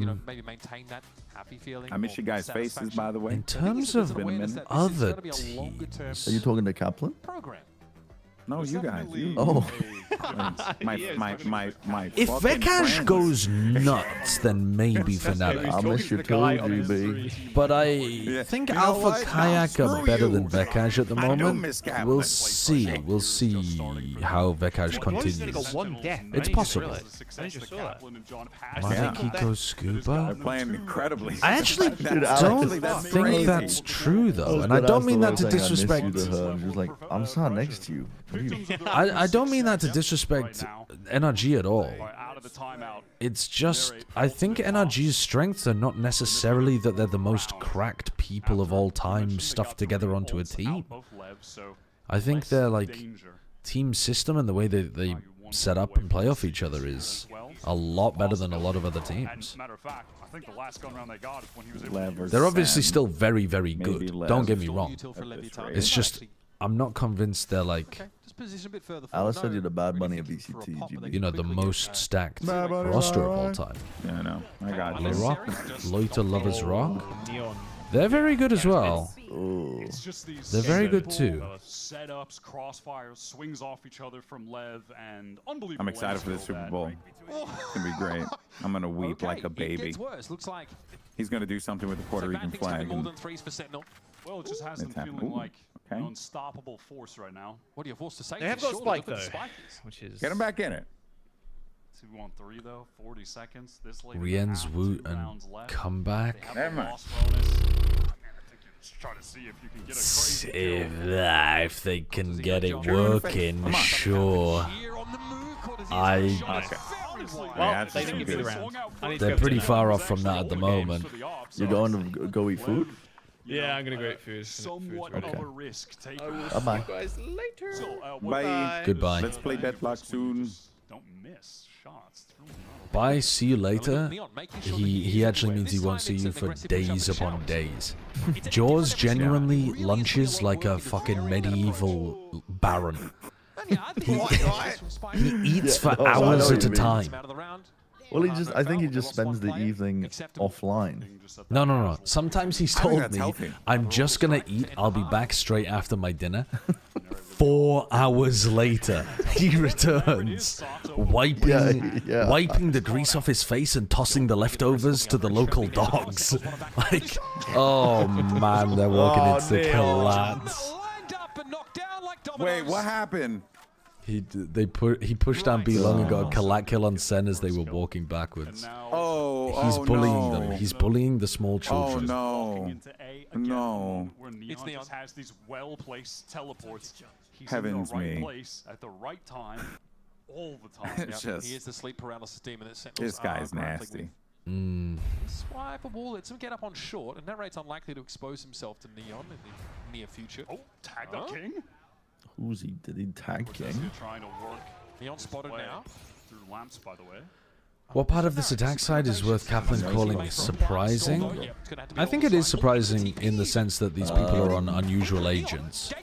Speaker 6: you know, maybe maintain that happy feeling.
Speaker 5: I miss you guys' faces, by the way.
Speaker 2: In terms of other teams,
Speaker 20: Are you talking to Kaplan?
Speaker 5: No, you guys. You.
Speaker 20: Oh.
Speaker 5: my
Speaker 2: if
Speaker 5: fucking
Speaker 2: Vekash
Speaker 5: friends.
Speaker 2: goes nuts, then maybe Fnatic.
Speaker 20: I miss you too, GB.
Speaker 2: But I think Alpha Kayak are better than Vekash at the moment. We'll see. We'll see how Vekash continues. It's possible. Kiko Scuba.
Speaker 5: They're playing incredibly.
Speaker 2: I actually don't think that's true, though. And I don't mean that to disrespect.
Speaker 20: She was like, I'm sat next to you.
Speaker 2: I don't mean that to disrespect NRG at all. It's just, I think NRG's strengths are not necessarily that they're the most cracked people of all time stuffed together onto a team. I think their team system and the way they set up and play off each other is a lot better than a lot of other teams. They're obviously still very, very good. Don't get me wrong. It's just, I'm not convinced they're like,
Speaker 20: Alice said you're the Bad Bunny of VCT, GB.
Speaker 2: you know, the most stacked roster of all time.
Speaker 5: Yeah, I know. I got you.
Speaker 2: Le Rock, Loiter Lovers Rock. They're very good as well. They're very good too.
Speaker 16: Setups, crossfires, swings off each other from Lev, and unbelievable.
Speaker 5: I'm excited for the Super Bowl. It's gonna be great. I'm gonna weep like a baby. He's gonna do something with the Puerto Rican flag.
Speaker 16: Well, it just has them feeling like an unstoppable force right now.
Speaker 6: What are you forced to say?
Speaker 4: They have got Spike though, which is
Speaker 5: get him back in it.
Speaker 16: 2-on-3 though, 40 seconds. This late.
Speaker 2: Rien's Woot and comeback. If they can get it working, sure.
Speaker 4: well, they didn't give me the round.
Speaker 2: They're pretty far off from that at the moment.
Speaker 20: You're going to go eat food?
Speaker 4: Yeah, I'm gonna go eat food.
Speaker 16: Somewhat of a risk taken.
Speaker 20: Bye-bye.
Speaker 4: Guys, later.
Speaker 5: Bye.
Speaker 2: Goodbye.
Speaker 5: Let's play Deadlock soon.
Speaker 16: Don't miss shots.
Speaker 2: Bye, see you later. He actually means he won't see you for days upon days. Jaws genuinely lunches like a fucking medieval baron. He eats for hours at a time.
Speaker 20: Well, I think he just spends the evening offline.
Speaker 2: No. Sometimes he's told me, I'm just going to eat. I'll be back straight after my dinner. 4 hours later, he returns, wiping the grease off his face and tossing the leftovers to the local dogs. Like, oh man, they're walking into collapse.
Speaker 5: Wait, what happened?
Speaker 2: He pushed down B long and got a collat kill on Sen as they were walking backwards. He's bullying them. He's bullying the small children.
Speaker 5: Oh no! No.
Speaker 16: Where Neon just has these well-placed teleports. He's
Speaker 5: Heavens
Speaker 16: in the right
Speaker 5: me.
Speaker 16: place at the right time, all the time.
Speaker 5: It's just,
Speaker 6: He is the sleep paralysis demon that
Speaker 5: this guy's nasty.
Speaker 6: Swipe a ball, lets him get up on short, and Narrate's unlikely to expose himself to Neon in the near future.
Speaker 16: Oh, tag the king.
Speaker 20: Who's he? Did he tag King?
Speaker 16: Trying to work
Speaker 6: Neon spotted now.
Speaker 16: Through lamps, by the way.
Speaker 2: What part of this attack side is worth Kaplan calling surprising? I think it is surprising in the sense that these people are on unusual agents.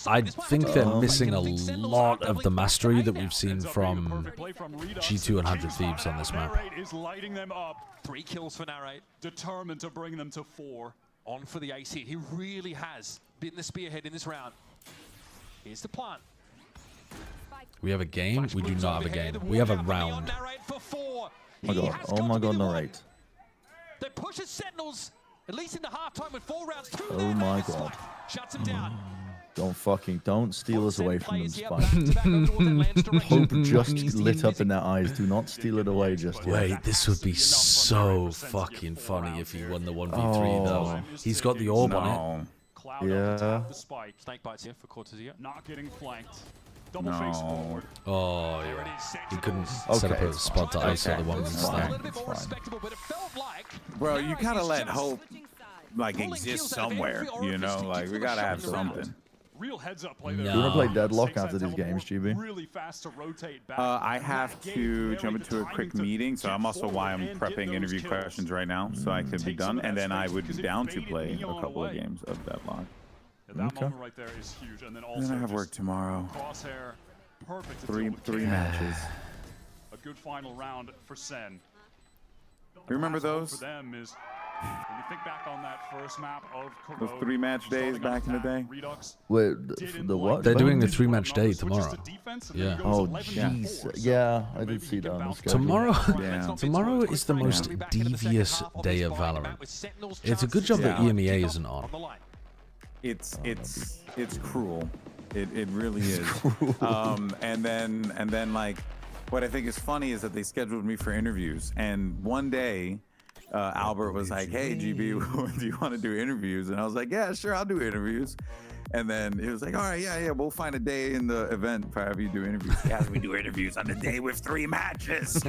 Speaker 2: I think they're missing a lot of the mastery that we've seen from G2 and 100 Thieves on this map.
Speaker 16: Is lighting them up.
Speaker 6: 3 kills for Narrate.
Speaker 16: Determined to bring them to 4.
Speaker 6: On for the AC. He really has been the spearhead in this round. Here's the plant.
Speaker 2: We have a game? We do not have a game. We have a round.
Speaker 20: Oh my god. Oh my god, Narrate.
Speaker 6: They push his Sentinels, at least in the halftime with 4 rounds. 2
Speaker 20: Oh my god.
Speaker 6: Shuts him down.
Speaker 20: Don't steal us away from them, Spike. Hope just lit up in their eyes. Do not steal it away just yet.
Speaker 2: Wait, this would be so fucking funny if he won the 1v3 though. He's got the orb on it.
Speaker 20: Yeah.
Speaker 6: Snake bites here for Cortezia.
Speaker 16: Not getting flanked. Double face forward.
Speaker 2: Oh, yeah. He couldn't set up a spot to ISO the one that's
Speaker 5: Bro, you gotta let hope like exist somewhere, you know? Like we gotta have something.
Speaker 16: Real heads up play
Speaker 20: Do you want to play Deadlock after these games, GB?
Speaker 16: Really fast to rotate back.
Speaker 5: I have to jump into a quick meeting, so I'm also why I'm prepping interview questions right now, so I could be done, and then I would be down to play a couple of games of Deadlock.
Speaker 16: That moment right there is huge, and then also
Speaker 5: Then I have work tomorrow.
Speaker 16: Crosshair, perfect.
Speaker 5: Three matches.
Speaker 16: A good final round for Sen.
Speaker 5: You remember those?
Speaker 16: For them is when you think back on that first map of
Speaker 5: Those 3-match days back in the day?
Speaker 20: Wait, the what?
Speaker 2: They're doing the 3-match day tomorrow. Yeah.
Speaker 20: Oh, jeez. Yeah, I did see that on the schedule.
Speaker 2: Tomorrow is the most devious day of Valorant. It's a good job that EMEA isn't on.
Speaker 5: It's cruel. It really is. And then like what I think is funny is that they scheduled me for interviews, and one day Albert was like, "Hey GB, do you want to do interviews?" And I was like, "Yeah, sure, I'll do interviews." And then he was like, "All right, yeah, we'll find a day in the event for have you do interviews." Yeah, we do interviews on the day with 3 matches.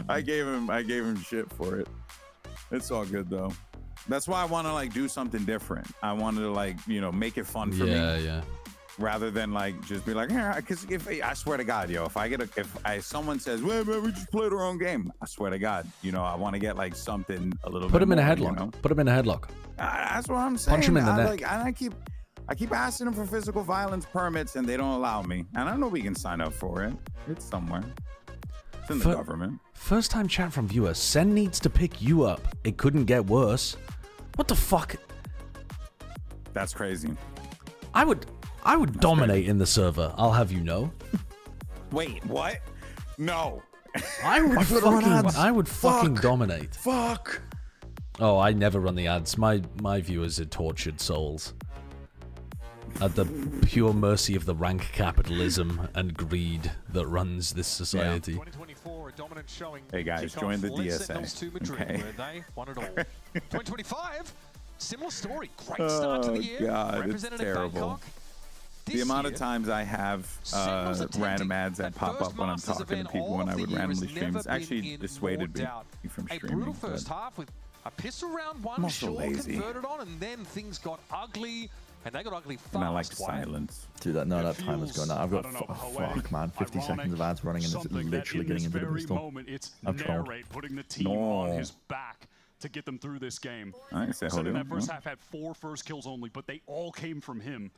Speaker 5: I gave him shit for it. It's all good though. That's why I want to like do something different. I wanted to like, you know, make it fun for me.
Speaker 2: Yeah.
Speaker 5: Rather than like just be like, yeah, because if I swear to God, yo, if someone says, well, man, we just played our own game, I swear to God, you know, I want to get like something a little.
Speaker 2: Put
Speaker 5: bit
Speaker 2: him in a
Speaker 5: more,
Speaker 2: headlock.
Speaker 5: You know?
Speaker 2: Put him in a headlock.
Speaker 5: That's what I'm saying.
Speaker 2: Punch him in the neck.
Speaker 5: Like, and I keep asking them for physical violence permits, and they don't allow me. And I know we can sign up for it. It's somewhere. It's in the government.
Speaker 2: First time chat from viewer. Sen needs to pick you up. It couldn't get worse. What the fuck?
Speaker 5: That's crazy.
Speaker 2: I would dominate in the server. I'll have you know.
Speaker 5: Wait, what? No.
Speaker 2: I would fucking dominate.
Speaker 5: Fuck.
Speaker 2: Oh, I never run the ads. My viewers are tortured souls. At the pure mercy of the rank capitalism and greed that runs this society.
Speaker 5: Hey guys, join the DSA. Okay.
Speaker 6: 2025, similar story. Great start to the year.
Speaker 5: God, it's terrible. The amount of times I have random ads that pop up when I'm talking to people when I would randomly stream, it's actually dissuaded me from streaming.
Speaker 6: A brutal first half with a pistol round one short converted on, and then things got ugly. And they got ugly fast.
Speaker 5: And I like silence.
Speaker 20: Dude, that time is going out. I've got, fuck, man, 50 seconds of ads running and it's literally getting into the pistol. I've trolled.
Speaker 16: Putting the team on his back to get them through this game.
Speaker 5: I say
Speaker 16: so in that first half had 4 first kills only, but they all came from him.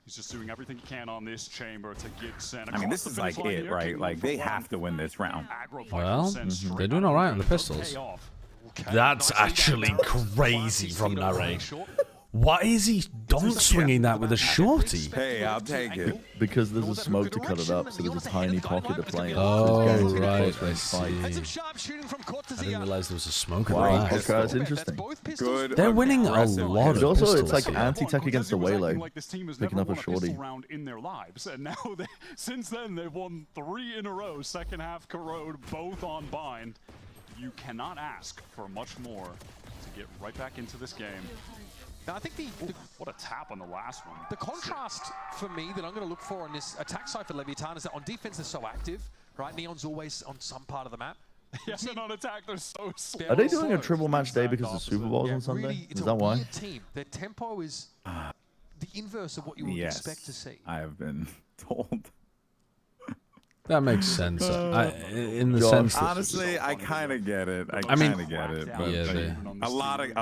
Speaker 16: He's just doing everything he can on this chamber to get Sen.
Speaker 5: I mean, this is like it, right? Like, they have to win this round.
Speaker 2: Well, they're doing all right on the pistols. That's actually crazy from Narrate. Why is he don't swinging that with a shorty?
Speaker 5: Hey, I'll take it.
Speaker 20: Because there's a smoke to cut it up, so there's a tiny pocket to play in.
Speaker 2: Oh, right, I see. I didn't realize there was a smoke at the back.
Speaker 20: Okay, that's interesting.
Speaker 5: Good.
Speaker 2: They're winning a lot of pistols.
Speaker 20: It's like anti-tech against the Waylay, picking up a shorty.
Speaker 16: In their lives, and now since then they've won 3 in a row. Second half corrode, both on bind. You cannot ask for much more to get right back into this game.
Speaker 6: Now, I think
Speaker 16: what a tap on the last one.
Speaker 6: The contrast for me that I'm going to look for on this attack side for Leviathan is that on defense they're so active, right? Neon's always on some part of the map.
Speaker 16: Yes, and on attack they're so slow.
Speaker 20: Are they doing a triple match day because the Super Bowl's on Sunday?
Speaker 6: Really,
Speaker 20: is that why?
Speaker 6: Team. Their tempo is the inverse of what you would expect to see.
Speaker 5: I have been told.
Speaker 2: That makes sense. In the
Speaker 5: Josh,
Speaker 2: sense that
Speaker 5: honestly, I kind of get it. I
Speaker 2: mean,
Speaker 5: kind of get it. But
Speaker 2: yeah,
Speaker 5: a lot
Speaker 2: of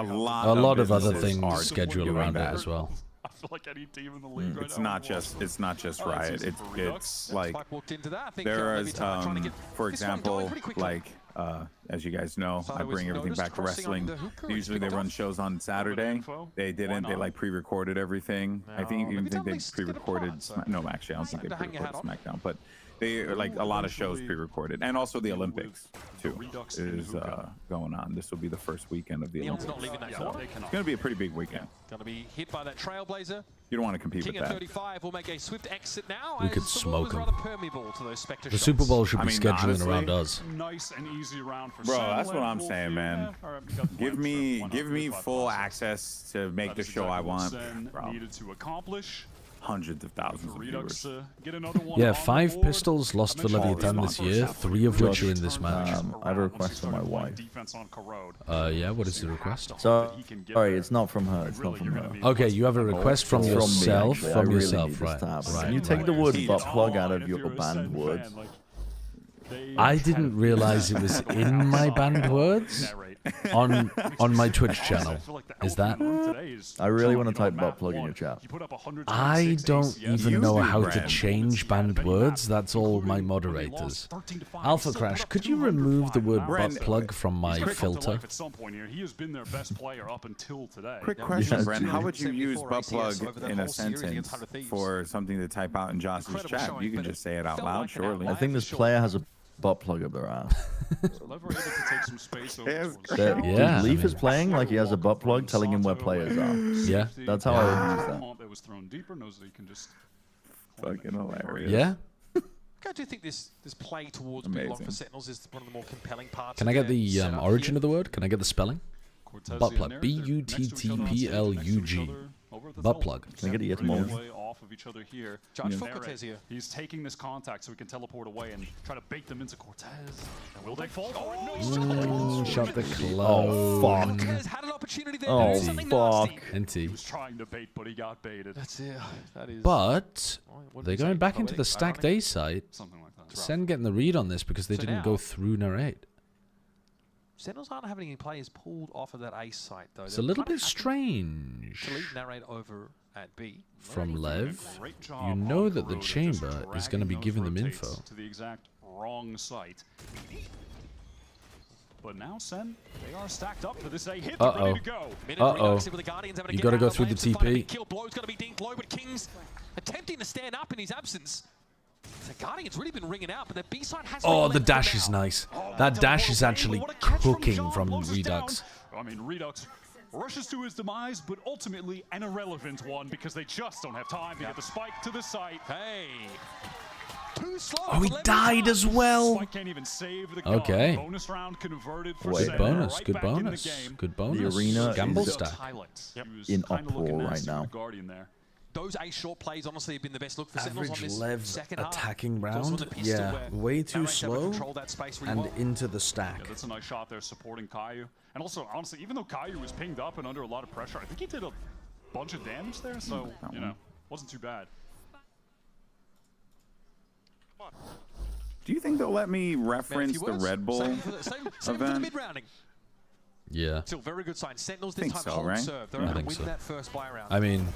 Speaker 2: other
Speaker 5: businesses
Speaker 2: things
Speaker 5: are
Speaker 2: schedule
Speaker 5: doing
Speaker 2: around it
Speaker 5: that.
Speaker 2: as well.
Speaker 16: I feel like any team in the league right
Speaker 5: It's
Speaker 16: now.
Speaker 5: not just Riot. It's like
Speaker 6: there
Speaker 5: is for example, like as you guys know, I bring everything back to wrestling. Usually they run shows on Saturday. They didn't. They like pre-recorded everything. I think they pre-recorded. No, actually, I don't think they pre-recorded SmackDown, but they like a lot of shows pre-recorded, and also the Olympics too is going on. This will be the first weekend of the Olympics. It's going to be a pretty big weekend.
Speaker 6: Going to be hit by that Trailblazer.
Speaker 5: You don't want to compete
Speaker 6: King
Speaker 5: with
Speaker 6: at
Speaker 5: that.
Speaker 6: 35 will make a swift exit now.
Speaker 2: We could smoke him.
Speaker 6: The
Speaker 2: The Super Bowl should be scheduling
Speaker 5: honestly,
Speaker 2: around us.
Speaker 16: Nice and easy round for
Speaker 5: Bro,
Speaker 16: Sam.
Speaker 5: that's what I'm saying, man. Give me full access to make the show I want, bro.
Speaker 16: Needed to accomplish.
Speaker 5: Hundreds of thousands of viewers.
Speaker 2: Yeah, 5 pistols lost for Leviathan this year, 3 of which are in this match.
Speaker 20: I have a request from my wife.
Speaker 2: Yeah, what is the request?
Speaker 20: Sorry, it's not from her. It's not from her.
Speaker 2: Okay, you have a request from
Speaker 20: It's
Speaker 2: yourself.
Speaker 20: me, actually. I
Speaker 2: From
Speaker 20: really
Speaker 2: yourself,
Speaker 20: need this
Speaker 2: right?
Speaker 20: tab.
Speaker 2: Right.
Speaker 20: Can you take the word butt plug out of your banned words?
Speaker 2: I didn't realize it was in my banned words on my Twitch channel. Is that?
Speaker 20: I really want to type butt plug in your chat.
Speaker 2: I don't even know how to change banned words. That's all my moderators. Alpha Crash, could you remove the word butt plug from my filter?
Speaker 16: At some point here, he has been their best player up until today.
Speaker 5: Quick question, Brent. How would you use butt plug in a sentence for something to type out in Josh's chat? You can just say it out loud, surely.
Speaker 20: I think this player has a butt plug up their ass.
Speaker 2: Yeah,
Speaker 20: Leaf is playing like he has a butt plug telling him where players are.
Speaker 2: Yeah.
Speaker 20: That's how I would use that.
Speaker 16: That was thrown deeper, knows that he can just
Speaker 5: fucking hilarious.
Speaker 2: Yeah.
Speaker 6: I do think this play towards big long for Sentinels is one of the more compelling parts.
Speaker 2: Can I get the origin of the word? Can I get the spelling? Butt plug. B-U-T-T-P-L-U-G. Butt plug.
Speaker 20: Can I get the etymology?
Speaker 16: Off of each other here.
Speaker 6: Judge for Cortez here.
Speaker 16: He's taking this contact so he can teleport away and try to bait them into Cortez. And will they fall?
Speaker 2: Shot the clone.
Speaker 20: Oh, fuck. Oh, fuck.
Speaker 2: NT.
Speaker 16: He was trying to bait, but he got baited.
Speaker 6: That's it. That is.
Speaker 2: But they're going back into the stacked A site.
Speaker 16: Something like that.
Speaker 2: Sen getting the read on this because they didn't go through narrate.
Speaker 6: Sentinels aren't having any players pulled off of that A site, though.
Speaker 2: It's a little bit strange.
Speaker 6: To leave narrate over at B.
Speaker 2: From Lev, you know that the chamber is going to be giving them info.
Speaker 16: To the exact wrong site. But now, Sen, they are stacked up for this A hit.
Speaker 2: Uh-oh. Uh-oh. You got to go through the TP.
Speaker 6: Kill blow's going to be dinked low, but King's attempting to stand up in his absence. The Guardian's really been ringing out, but the B side has.
Speaker 2: Oh, the dash is nice. That dash is actually cooking from Redux.
Speaker 16: I mean, Redux rushes to his demise, but ultimately an irrelevant one because they just don't have time to get the spike to the site.
Speaker 6: Hey. Too slow.
Speaker 2: Oh, he died as well.
Speaker 16: Spike can't even save the gun.
Speaker 2: Okay.
Speaker 16: Bonus round converted for
Speaker 2: Good
Speaker 16: Sen.
Speaker 2: bonus.
Speaker 16: Right
Speaker 2: Good
Speaker 16: back in the
Speaker 2: bonus.
Speaker 16: game.
Speaker 2: Good bonus.
Speaker 20: The arena
Speaker 2: Gamble
Speaker 20: is
Speaker 2: stack.
Speaker 20: in uproar right now.
Speaker 16: Guardian there.
Speaker 6: Those A short plays honestly have been the best look for Sentinels on
Speaker 2: Average
Speaker 6: this
Speaker 2: Lev
Speaker 6: second half.
Speaker 2: attacking
Speaker 6: Also
Speaker 2: round.
Speaker 6: with the pistol
Speaker 2: Yeah,
Speaker 6: where
Speaker 2: way too
Speaker 6: Narrate's able to
Speaker 2: slow
Speaker 6: control that space really
Speaker 2: and
Speaker 6: well.
Speaker 2: into the stack.
Speaker 16: Yeah, that's a nice shot there supporting Caillou. And also, honestly, even though Caillou was pinged up and under a lot of pressure, I think he did a bunch of damage there, so, you know, wasn't too bad.
Speaker 5: Do you think they'll let me reference the Red Bull
Speaker 6: Same for the
Speaker 5: event?
Speaker 6: mid-rounding.
Speaker 2: Yeah.
Speaker 6: Still very good sign. Sentinels this
Speaker 5: Think
Speaker 6: time
Speaker 5: so,
Speaker 6: hold
Speaker 5: right?
Speaker 6: serve. They're
Speaker 2: I
Speaker 6: able to
Speaker 2: think
Speaker 6: win
Speaker 2: so.
Speaker 6: that first buy round.
Speaker 2: I mean,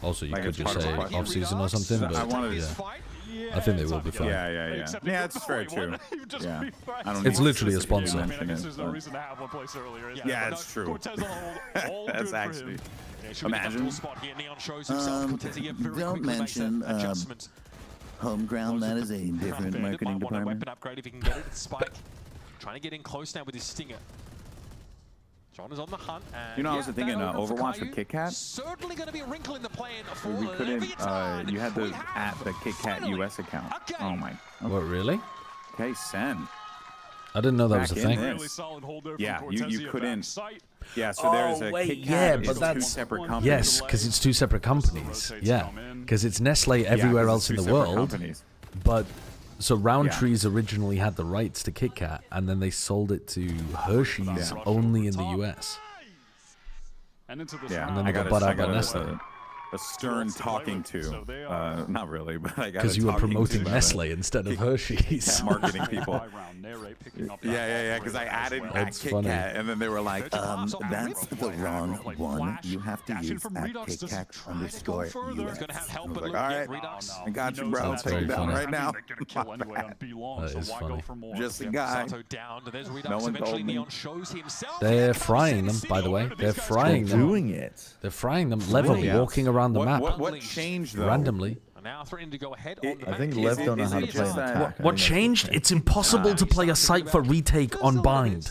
Speaker 2: also you
Speaker 5: Like
Speaker 2: could
Speaker 5: it's
Speaker 2: just
Speaker 5: part
Speaker 2: say
Speaker 5: of the
Speaker 2: off-season or something,
Speaker 5: I
Speaker 2: but
Speaker 5: wanted-
Speaker 2: I think they will be fine.
Speaker 5: Yeah, that's fair too. Yeah, I don't
Speaker 2: It's
Speaker 5: need
Speaker 2: literally a
Speaker 5: specifically
Speaker 2: sponsor.
Speaker 16: I mean, I
Speaker 5: mention
Speaker 16: guess
Speaker 5: it,
Speaker 16: there's no
Speaker 5: but-
Speaker 16: reason to have one place earlier. Is
Speaker 5: Yeah,
Speaker 16: there?
Speaker 5: it's true.
Speaker 16: Cortez on hold. All
Speaker 5: That's
Speaker 16: good for
Speaker 5: actually.
Speaker 16: him.
Speaker 6: Yeah, should be a
Speaker 5: Imagine.
Speaker 6: comfortable spot here. Neon shows himself. Cortez here very
Speaker 20: Don't
Speaker 6: quickly makes
Speaker 20: mention,
Speaker 6: that adjustment.
Speaker 20: Home ground, that is a different
Speaker 6: Bandit
Speaker 20: marketing
Speaker 6: might want a
Speaker 20: department.
Speaker 6: weapon upgrade if he can get it. It's Spike trying to get in close now with his stinger. John is on the hunt. And
Speaker 5: You know, I was thinking
Speaker 6: that over for
Speaker 5: Overwatch
Speaker 6: Caillou.
Speaker 5: with Kit Kat.
Speaker 6: Certainly going to be a wrinkle in the plan for
Speaker 5: We couldn't.
Speaker 6: Leviathan.
Speaker 5: You had to
Speaker 6: We have
Speaker 5: add the Kit Kat
Speaker 6: finally
Speaker 5: US account.
Speaker 6: a game.
Speaker 5: Oh my.
Speaker 2: What, really?
Speaker 5: Okay, Sen.
Speaker 2: I didn't know that was a
Speaker 5: Back in
Speaker 2: thing.
Speaker 5: this.
Speaker 16: Really solid hold there from
Speaker 5: Yeah,
Speaker 16: Cortez
Speaker 5: you
Speaker 16: here,
Speaker 5: couldn't.
Speaker 16: back sight.
Speaker 5: Yeah, so there's a
Speaker 2: wait,
Speaker 5: Kit Kat.
Speaker 2: yeah,
Speaker 5: is
Speaker 2: but
Speaker 5: two
Speaker 2: that's
Speaker 5: separate companies.
Speaker 2: yes, because it's two separate companies. Yeah, because it's Nestle everywhere
Speaker 5: 'cause
Speaker 2: else in
Speaker 5: it's
Speaker 2: the
Speaker 5: two separate
Speaker 2: world.
Speaker 5: companies.
Speaker 2: But so Roundtree's
Speaker 5: Yeah.
Speaker 2: originally had the rights to Kit Kat, and then they sold it to Hershey's only in the US.
Speaker 16: And into this
Speaker 5: Yeah,
Speaker 2: And then
Speaker 5: I
Speaker 2: they got
Speaker 5: gotta-
Speaker 2: bought
Speaker 5: I
Speaker 2: out by
Speaker 5: gotta-
Speaker 2: Nestle.
Speaker 5: a stern talking to. Not really, but I got
Speaker 2: because you were promoting Nestle instead of Hershey's.
Speaker 5: Marketing people. Yeah. Because I added
Speaker 2: That's
Speaker 5: Kit
Speaker 2: funny.
Speaker 5: Kat, and then they were like, "That's the wrong one. You have to use @KitKat_US." I was like, "All right, I got you, bro. Take it down right now."
Speaker 2: That is funny.
Speaker 5: Just a guy. No one told me.
Speaker 2: They're frying them, by the way. They're frying them.
Speaker 20: Doing it.
Speaker 2: They're frying them. Level walking around the map.
Speaker 5: What changed though?
Speaker 2: Randomly.
Speaker 6: Now threatening to go ahead
Speaker 20: I think Lev don't know how to play an attack.
Speaker 2: What changed? It's impossible to play a site for retake on bind.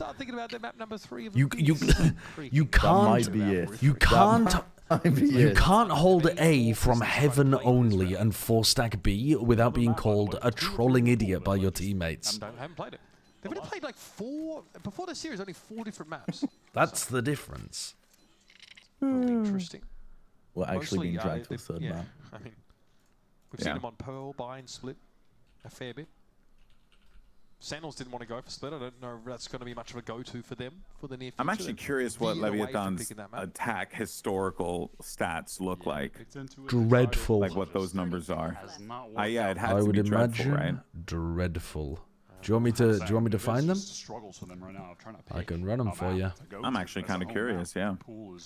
Speaker 2: You can't. You can't. You can't hold A from heaven only and 4-stack B without being called a trolling idiot by your teammates.
Speaker 6: I haven't played it. They've only played like 4 before the series. Only 4 different maps.
Speaker 2: That's the difference.
Speaker 6: Interesting.
Speaker 20: We're actually being dragged to a third map.
Speaker 6: I mean, we've seen them on Pearl, Bind, Split a fair bit. Sentinels didn't want to go for Split. I don't know if that's going to be much of a go-to for them for the near future.
Speaker 5: I'm actually curious what Leviathan's attack historical stats look like.
Speaker 2: Dreadful.
Speaker 5: Like what those numbers are. Yeah, it
Speaker 2: I
Speaker 5: has to
Speaker 2: would
Speaker 5: be dreadful,
Speaker 2: imagine
Speaker 5: right?
Speaker 2: dreadful. Do you want me to find them? I can run them for you.
Speaker 5: I'm actually kind of curious. Yeah.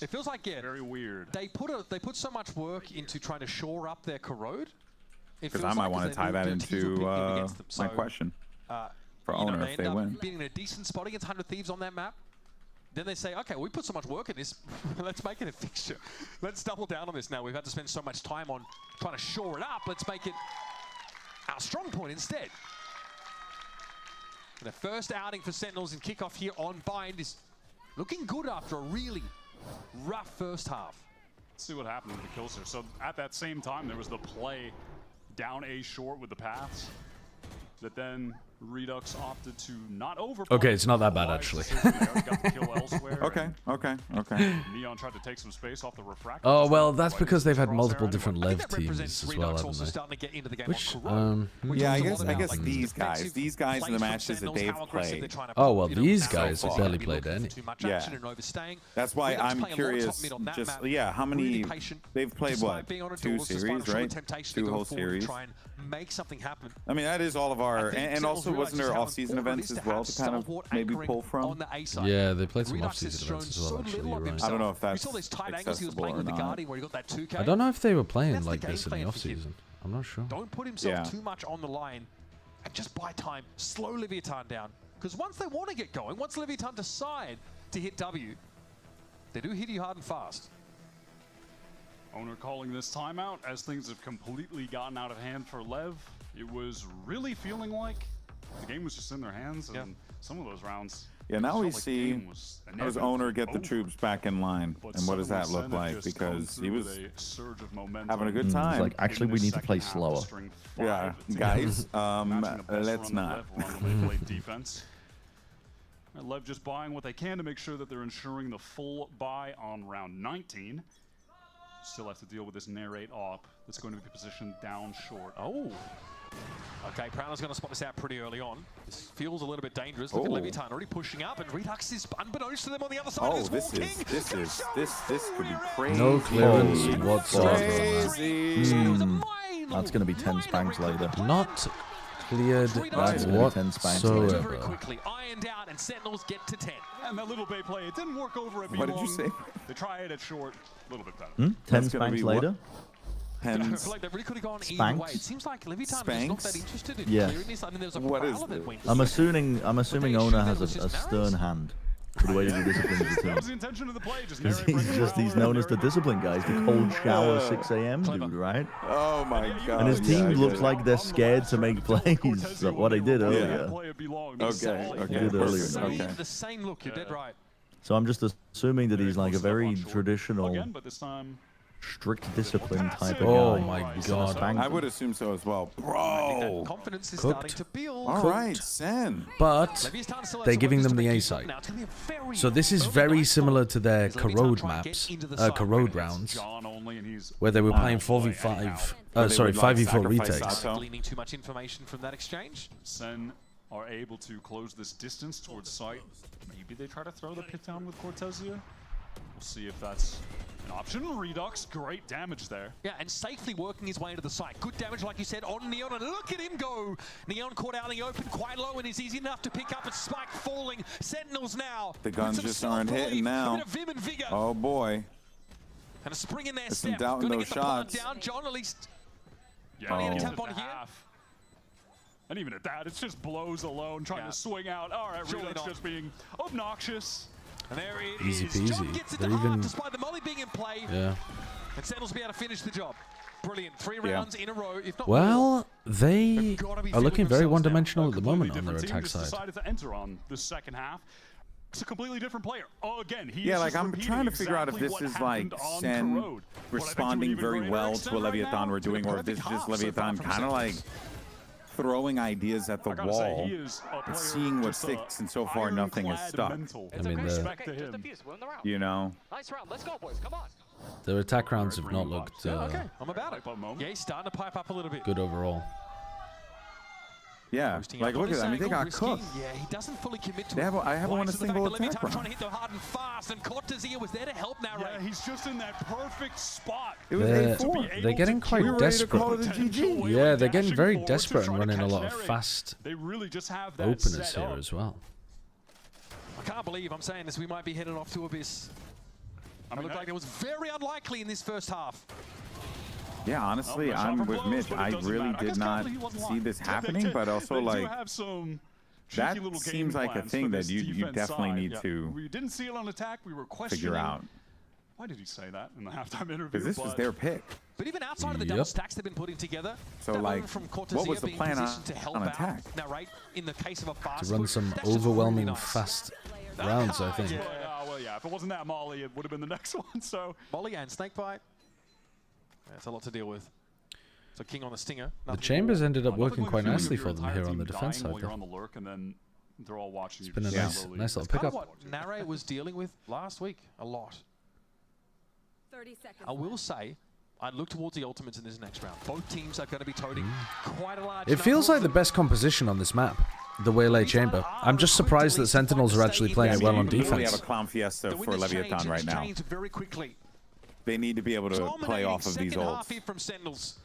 Speaker 6: It feels like very weird. They put so much work into trying to shore up their corrode.
Speaker 5: Because I might want to tie that into my question for owner if they win.
Speaker 6: Being in a decent spot against 100 Thieves on that map. Then they say, okay, we put so much work in this, let's make it a fixture. Let's double down on this now. We've had to spend so much time on trying to shore it up. Let's make it our strong point instead. And the first outing for Sentinels in kickoff here on Bind is looking good after a really rough first half.
Speaker 16: Let's see what happened with the kills here. So at that same time, there was the play down A short with the paths that then Redux opted to not overplay.
Speaker 2: Okay, it's not that bad actually.
Speaker 5: Okay.
Speaker 16: Neon tried to take some space off the refractor.
Speaker 2: Oh well, that's because they've had multiple different LEV teams as well, haven't they? Which,
Speaker 5: yeah, I guess these guys in the matches that they've played.
Speaker 2: Oh well, these guys have barely played any.
Speaker 5: Yeah, that's why I'm curious. Just how many they've played? What, 2 series, right? 2 whole series.
Speaker 6: Make something happen.
Speaker 5: I mean, that is all of our, and also wasn't there off-season events as well to kind of maybe pull from?
Speaker 2: Yeah, they played some off-season events as well. Actually, you're right.
Speaker 5: I don't know if that's accessible or not.
Speaker 2: I don't know if they were playing like this in the off-season. I'm not sure.
Speaker 6: Don't put himself too much on the line, and just buy time. Slow Leviathan down, because once they want to get going, once Leviathan decide to hit W, they do hit you hard and fast.
Speaker 16: Owner calling this timeout as things have completely gotten out of hand for LEV. It was really feeling like the game was just in their hands, and some of those rounds.
Speaker 5: Yeah, now we see how does Owner get the troops back in line, and what does that look like? Because he was having a good time.
Speaker 20: Like, actually, we need to play slower.
Speaker 5: Yeah, guys, let's not.
Speaker 16: Defense. LEV just buying what they can to make sure that they're ensuring the full buy on round 19. Still have to deal with this narrate op that's going to be positioned down short.
Speaker 6: Oh. Okay, Prowler's going to spot this out pretty early on. This feels a little bit dangerous. Look at Leviathan already pushing up, and Redux is unbeknownst to them on the other side.
Speaker 5: This could be crazy.
Speaker 2: No clearance whatsoever.
Speaker 20: That's going to be 10 spanks later.
Speaker 2: Not cleared whatsoever.
Speaker 6: Very quickly ironed out, and Sentinels get to 10.
Speaker 16: And that little Bay play, it didn't work over at B.
Speaker 5: What did you say?
Speaker 16: They try it at short, a little bit better.
Speaker 20: 10 spanks later?
Speaker 6: I feel like they really could have gone either way. It seems like Leviathan is not that interested in clearing this. I mean, there's a Prowler that went.
Speaker 20: I'm assuming Owner has a stern hand for the way he disciplines the team.
Speaker 16: That was the intention of the play.
Speaker 20: He's known as the discipline guy. He's the cold shower 6 a.m. dude, right?
Speaker 5: Oh my god.
Speaker 20: And his team looks like they're scared to make plays. Like what they did earlier.
Speaker 5: Okay.
Speaker 20: They did earlier.
Speaker 6: Okay. The same look. You're dead right.
Speaker 20: So I'm just assuming that he's like a very traditional, strict discipline type of guy.
Speaker 2: Oh my god.
Speaker 5: I would assume so as well. Bro!
Speaker 6: Confidence is starting to build.
Speaker 5: Alright, Sen.
Speaker 2: But they're giving them the A side. So this is very similar to their corrode maps, corrode rounds, where they were playing 4v5, sorry, 5v4 retakes.
Speaker 6: Gleaning too much information from that exchange.
Speaker 16: Sen are able to close this distance towards site. Maybe they try to throw the pit down with Cortez here. We'll see if that's Option, Redux, great damage there.
Speaker 6: Yeah, and safely working his way into the site. Good damage, like you said, on Neon, and look at him go! Neon caught out in the open quite low and is easy enough to pick up a spike falling. Sentinels now.
Speaker 5: The guns just aren't hitting now.
Speaker 6: A bit of vim and vigor.
Speaker 5: Oh boy.
Speaker 6: And a spring in their
Speaker 5: There's
Speaker 6: step.
Speaker 5: some doubt in
Speaker 6: Gonna
Speaker 5: those
Speaker 6: get the plant
Speaker 5: shots.
Speaker 6: down. John at least.
Speaker 16: Yeah,
Speaker 6: Trying to
Speaker 16: get
Speaker 6: tap
Speaker 16: to
Speaker 6: on
Speaker 16: the
Speaker 6: here.
Speaker 16: half. And even at that, it's just blows alone, trying to swing out. All right, Redux just being obnoxious.
Speaker 6: And there it
Speaker 2: Easy
Speaker 6: is. John
Speaker 2: peasy.
Speaker 6: gets it
Speaker 2: They're
Speaker 6: to half
Speaker 2: even-
Speaker 6: despite the molly being in play.
Speaker 2: Yeah.
Speaker 6: And Sentinels be able to finish the job. Brilliant. 3 rounds in a row, if not more.
Speaker 2: Well, they are looking very one-dimensional at the
Speaker 16: Completely
Speaker 2: moment on their
Speaker 16: different team
Speaker 2: attack
Speaker 16: just
Speaker 2: side.
Speaker 16: decided to enter on the second half. It's a completely different player. Oh, again, he
Speaker 5: Yeah,
Speaker 16: is
Speaker 5: like
Speaker 16: just
Speaker 5: I'm
Speaker 16: repeating
Speaker 5: trying to figure out if
Speaker 16: exactly
Speaker 5: this
Speaker 16: what
Speaker 5: is like
Speaker 16: happened on
Speaker 5: Sen
Speaker 16: Corrode.
Speaker 5: responding very well to a Leviathan we're doing, or if this is just Leviathan kind of like throwing ideas at the wall and seeing what sticks, and so far nothing has stuck.
Speaker 2: I mean,
Speaker 5: You know,
Speaker 6: Nice round. Let's go, boys. Come on.
Speaker 2: their attack rounds have not looked
Speaker 6: Okay, I'm about it. Yeah, he's starting to pipe up a little bit.
Speaker 2: good overall.
Speaker 5: yeah. Like look at that. I mean, they got cooked.
Speaker 6: Yeah, he doesn't fully commit to
Speaker 5: They have, I haven't won a
Speaker 6: Likes the
Speaker 5: single
Speaker 6: fact that
Speaker 5: attack
Speaker 6: Leviathan trying to
Speaker 5: round.
Speaker 6: hit the hard and fast, and Cortezia was there to help now.
Speaker 16: Yeah, he's just in that perfect spot.
Speaker 5: It was
Speaker 2: They're,
Speaker 5: 8-4.
Speaker 2: they're getting quite
Speaker 5: We were ready to
Speaker 2: desperate.
Speaker 5: call it a GG.
Speaker 2: Yeah, they're getting
Speaker 16: Dashing
Speaker 2: very
Speaker 16: forward to
Speaker 2: desperate and
Speaker 16: try to
Speaker 2: running a
Speaker 16: catch
Speaker 2: lot of
Speaker 16: Eric.
Speaker 2: fast
Speaker 16: They really just have that
Speaker 2: openers
Speaker 16: set
Speaker 2: here
Speaker 16: up.
Speaker 2: as well.
Speaker 6: I can't believe I'm saying this. We might be headed off to Abyss. It looked like it was very unlikely in this first half.
Speaker 5: Yeah, honestly, I'm with Mitch. I really did not see this happening, but also like that seems like a thing that you definitely need to
Speaker 16: We didn't see it on attack. We were questioning.
Speaker 5: figure out.
Speaker 16: Why did he say that in the halftime interview?
Speaker 5: Because this was their pick.
Speaker 6: But even outside of the double stacks they've been putting together,
Speaker 5: So
Speaker 6: that
Speaker 5: like,
Speaker 6: move from
Speaker 5: what
Speaker 6: Cortezia
Speaker 5: was the
Speaker 6: being
Speaker 5: plan
Speaker 6: positioned to help
Speaker 5: on
Speaker 6: out,
Speaker 5: attack?
Speaker 6: now, right, in the case of a fast
Speaker 2: To run
Speaker 6: foot,
Speaker 2: some
Speaker 6: that's just
Speaker 2: overwhelming
Speaker 6: really nice.
Speaker 2: fast rounds, I think.
Speaker 16: Yeah, well, yeah. If it wasn't that Molly, it would have been the next one. So
Speaker 6: Molly and Snakebite. That's a lot to deal with. So King on the Stinger.
Speaker 2: The
Speaker 6: nothing
Speaker 2: Chambers
Speaker 6: more.
Speaker 2: ended up working quite
Speaker 16: feeling
Speaker 2: nicely
Speaker 16: of your
Speaker 2: for them
Speaker 16: entire
Speaker 2: here on
Speaker 16: team
Speaker 2: the defense
Speaker 16: dying
Speaker 2: side.
Speaker 16: while you're
Speaker 2: Though.
Speaker 16: on the lurk, and then they're all watching you.
Speaker 2: It's been a
Speaker 16: just
Speaker 2: nice little
Speaker 6: It's kind of
Speaker 2: pickup.
Speaker 6: what Nare was dealing with last week a lot.
Speaker 7: 30 seconds.
Speaker 6: I will say, I look towards the ultimates in this next round. Both teams are going to be toting quite a large
Speaker 2: It feels
Speaker 6: number
Speaker 2: like
Speaker 6: of
Speaker 2: the
Speaker 6: them.
Speaker 2: best composition on this map, the Waylay Chamber. I'm just surprised that Sentinels are actually playing it well on
Speaker 5: You literally have
Speaker 2: defense.
Speaker 5: a clown fiesta
Speaker 6: The
Speaker 5: for
Speaker 6: wind has
Speaker 5: Leviathan
Speaker 6: changed,
Speaker 5: right
Speaker 6: and it's
Speaker 5: now.
Speaker 6: changed very quickly.
Speaker 5: They need to be able to play
Speaker 6: Dominating
Speaker 5: off of these
Speaker 6: second
Speaker 5: ults.
Speaker 6: half here from Sentinels.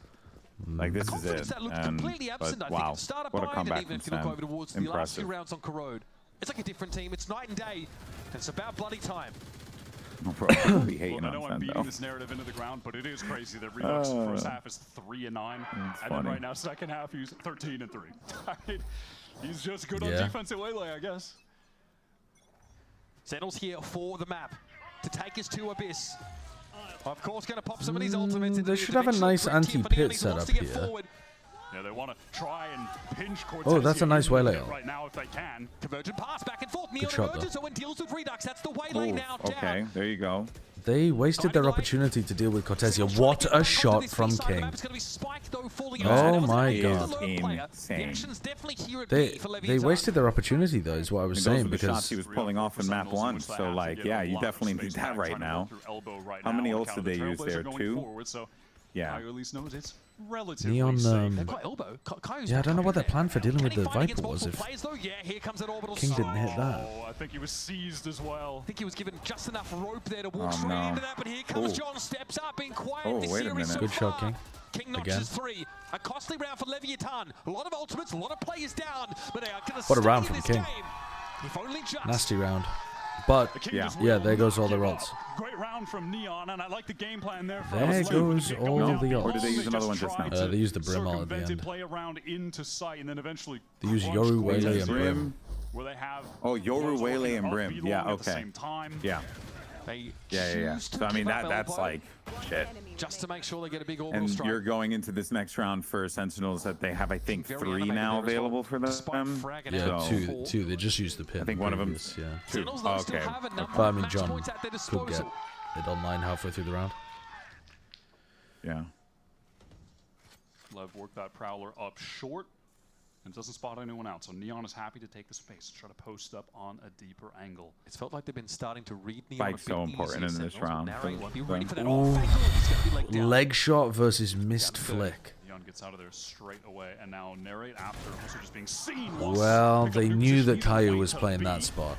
Speaker 5: Like this is
Speaker 6: Confidence
Speaker 5: it.
Speaker 6: that looked
Speaker 5: And,
Speaker 6: completely absent,
Speaker 5: but
Speaker 6: I think,
Speaker 5: wow,
Speaker 6: at the start of
Speaker 5: what a
Speaker 6: Bind,
Speaker 5: comeback
Speaker 6: and even
Speaker 5: from
Speaker 6: if you look
Speaker 5: Sam.
Speaker 6: over towards the last few
Speaker 5: Impressive.
Speaker 6: rounds on Corrode. It's like a different team. It's night and day. And it's about bloody time.
Speaker 5: No problem. Be
Speaker 16: Well,
Speaker 5: hating
Speaker 16: I know
Speaker 5: on
Speaker 16: I'm
Speaker 5: Sen,
Speaker 16: beating
Speaker 5: though.
Speaker 16: this narrative into the ground, but it is crazy that Redux first half is 3-9, and then
Speaker 5: funny.
Speaker 16: right now second half he's 13-3. I mean, he's just good on
Speaker 2: Yeah.
Speaker 16: defense at Waylay, I guess.
Speaker 6: Sentinels here for the map to take us to Abyss. Of course, going to pop some of these ultimates.
Speaker 2: They should have a nice anti-pit setup here.
Speaker 16: Yeah, they want to try and pinch Cortez.
Speaker 2: Oh, that's a nice Waylay ult.
Speaker 16: right now if they can.
Speaker 6: Convergent pass back and forth.
Speaker 2: Good
Speaker 6: Neon
Speaker 2: shot,
Speaker 6: emerges,
Speaker 2: though.
Speaker 6: so it deals with Redux. That's the Waylay
Speaker 5: Ooh,
Speaker 6: now
Speaker 5: okay,
Speaker 6: down.
Speaker 5: there you go.
Speaker 2: They wasted their opportunity to deal with Cortezia. What a shot from King. Oh my god. They wasted their opportunity though, is what I was
Speaker 5: And those
Speaker 2: saying,
Speaker 5: were the shots
Speaker 2: because
Speaker 5: he was pulling off in map 1. So like, yeah, you definitely need that right now. How many ults did they use there? 2? Yeah.
Speaker 16: At least knows it's relatively
Speaker 2: Neon,
Speaker 16: safe.
Speaker 2: yeah, I don't know what their plan for dealing with the Viper was if King didn't hit that.
Speaker 16: Oh, I think he was seized as well.
Speaker 6: I think he was given just enough rope there to walk
Speaker 5: Oh,
Speaker 6: straight
Speaker 5: no.
Speaker 6: into that, but here comes
Speaker 5: Ooh.
Speaker 6: John, steps up, being quiet
Speaker 5: Oh,
Speaker 6: this
Speaker 5: wait a
Speaker 6: series
Speaker 5: minute.
Speaker 6: so
Speaker 2: Good shot,
Speaker 6: far.
Speaker 2: King.
Speaker 6: King notches
Speaker 2: Again.
Speaker 6: 3. A costly round for Leviathan. A lot of ultimates, a lot of players down, but they are going to
Speaker 2: What a
Speaker 6: stay
Speaker 2: round
Speaker 6: in
Speaker 2: from
Speaker 6: this
Speaker 2: King.
Speaker 6: game. If only just.
Speaker 2: Nasty round. But yeah, there goes all the ults.
Speaker 16: Great round from Neon, and I like the game plan there. For
Speaker 2: There
Speaker 16: us.
Speaker 2: goes
Speaker 16: Get
Speaker 2: all
Speaker 16: going
Speaker 2: the
Speaker 16: down
Speaker 2: ults.
Speaker 5: Or did they use another one just
Speaker 16: tried
Speaker 5: now?
Speaker 16: to
Speaker 2: They used the Brim ult at the
Speaker 16: circumvent and
Speaker 2: end.
Speaker 16: play around into sight, and then eventually
Speaker 2: They use
Speaker 16: crunch
Speaker 2: Yoru,
Speaker 16: Cortez
Speaker 2: Waylay, and
Speaker 16: in,
Speaker 2: Brim.
Speaker 16: where they have
Speaker 5: Oh, Yoru,
Speaker 16: those
Speaker 5: Waylay,
Speaker 16: working
Speaker 5: and
Speaker 16: up
Speaker 5: Brim.
Speaker 16: below
Speaker 5: Yeah,
Speaker 16: at the
Speaker 5: okay.
Speaker 16: same time.
Speaker 5: Yeah.
Speaker 6: They
Speaker 5: Yeah.
Speaker 6: choose to
Speaker 5: So I mean,
Speaker 6: give up
Speaker 5: that's
Speaker 6: elbow
Speaker 5: like shit.
Speaker 6: just to make sure they get a big orbital
Speaker 5: And
Speaker 6: strike.
Speaker 5: you're going into this next round for Sentinels that they have, I think,
Speaker 6: Very
Speaker 5: 3
Speaker 6: animated
Speaker 5: now
Speaker 6: there as well.
Speaker 5: available for
Speaker 6: Despite
Speaker 5: them.
Speaker 6: fragging
Speaker 2: Yeah,
Speaker 6: out
Speaker 2: two. They just used the pit.
Speaker 5: I think one of them.
Speaker 2: previous, Yeah.
Speaker 5: 2.
Speaker 6: Sentinels, though, still
Speaker 5: Okay.
Speaker 6: have a number
Speaker 2: But I
Speaker 6: of
Speaker 2: mean,
Speaker 6: match
Speaker 2: John
Speaker 6: points at their
Speaker 2: could
Speaker 6: disposal.
Speaker 2: get it online halfway through the round.
Speaker 5: Yeah.
Speaker 16: Lev worked that Prowler up short and doesn't spot anyone out. So Neon is happy to take the space, try to post up on a deeper angle.
Speaker 6: It's felt like they've been starting to read Neon
Speaker 5: Spike's
Speaker 6: a bit
Speaker 5: so important
Speaker 6: easier.
Speaker 5: in this
Speaker 6: Sentinels
Speaker 5: round.
Speaker 6: narrowing,
Speaker 5: So-
Speaker 6: be ready for that.
Speaker 2: Ooh.
Speaker 6: Oh, fake. It's gonna be leg down.
Speaker 2: Leg shot versus missed flick.
Speaker 16: Neon gets gets out of there straight away, and now Narrate after also just being seen.
Speaker 2: Well, they knew that Caillou was playing that spot.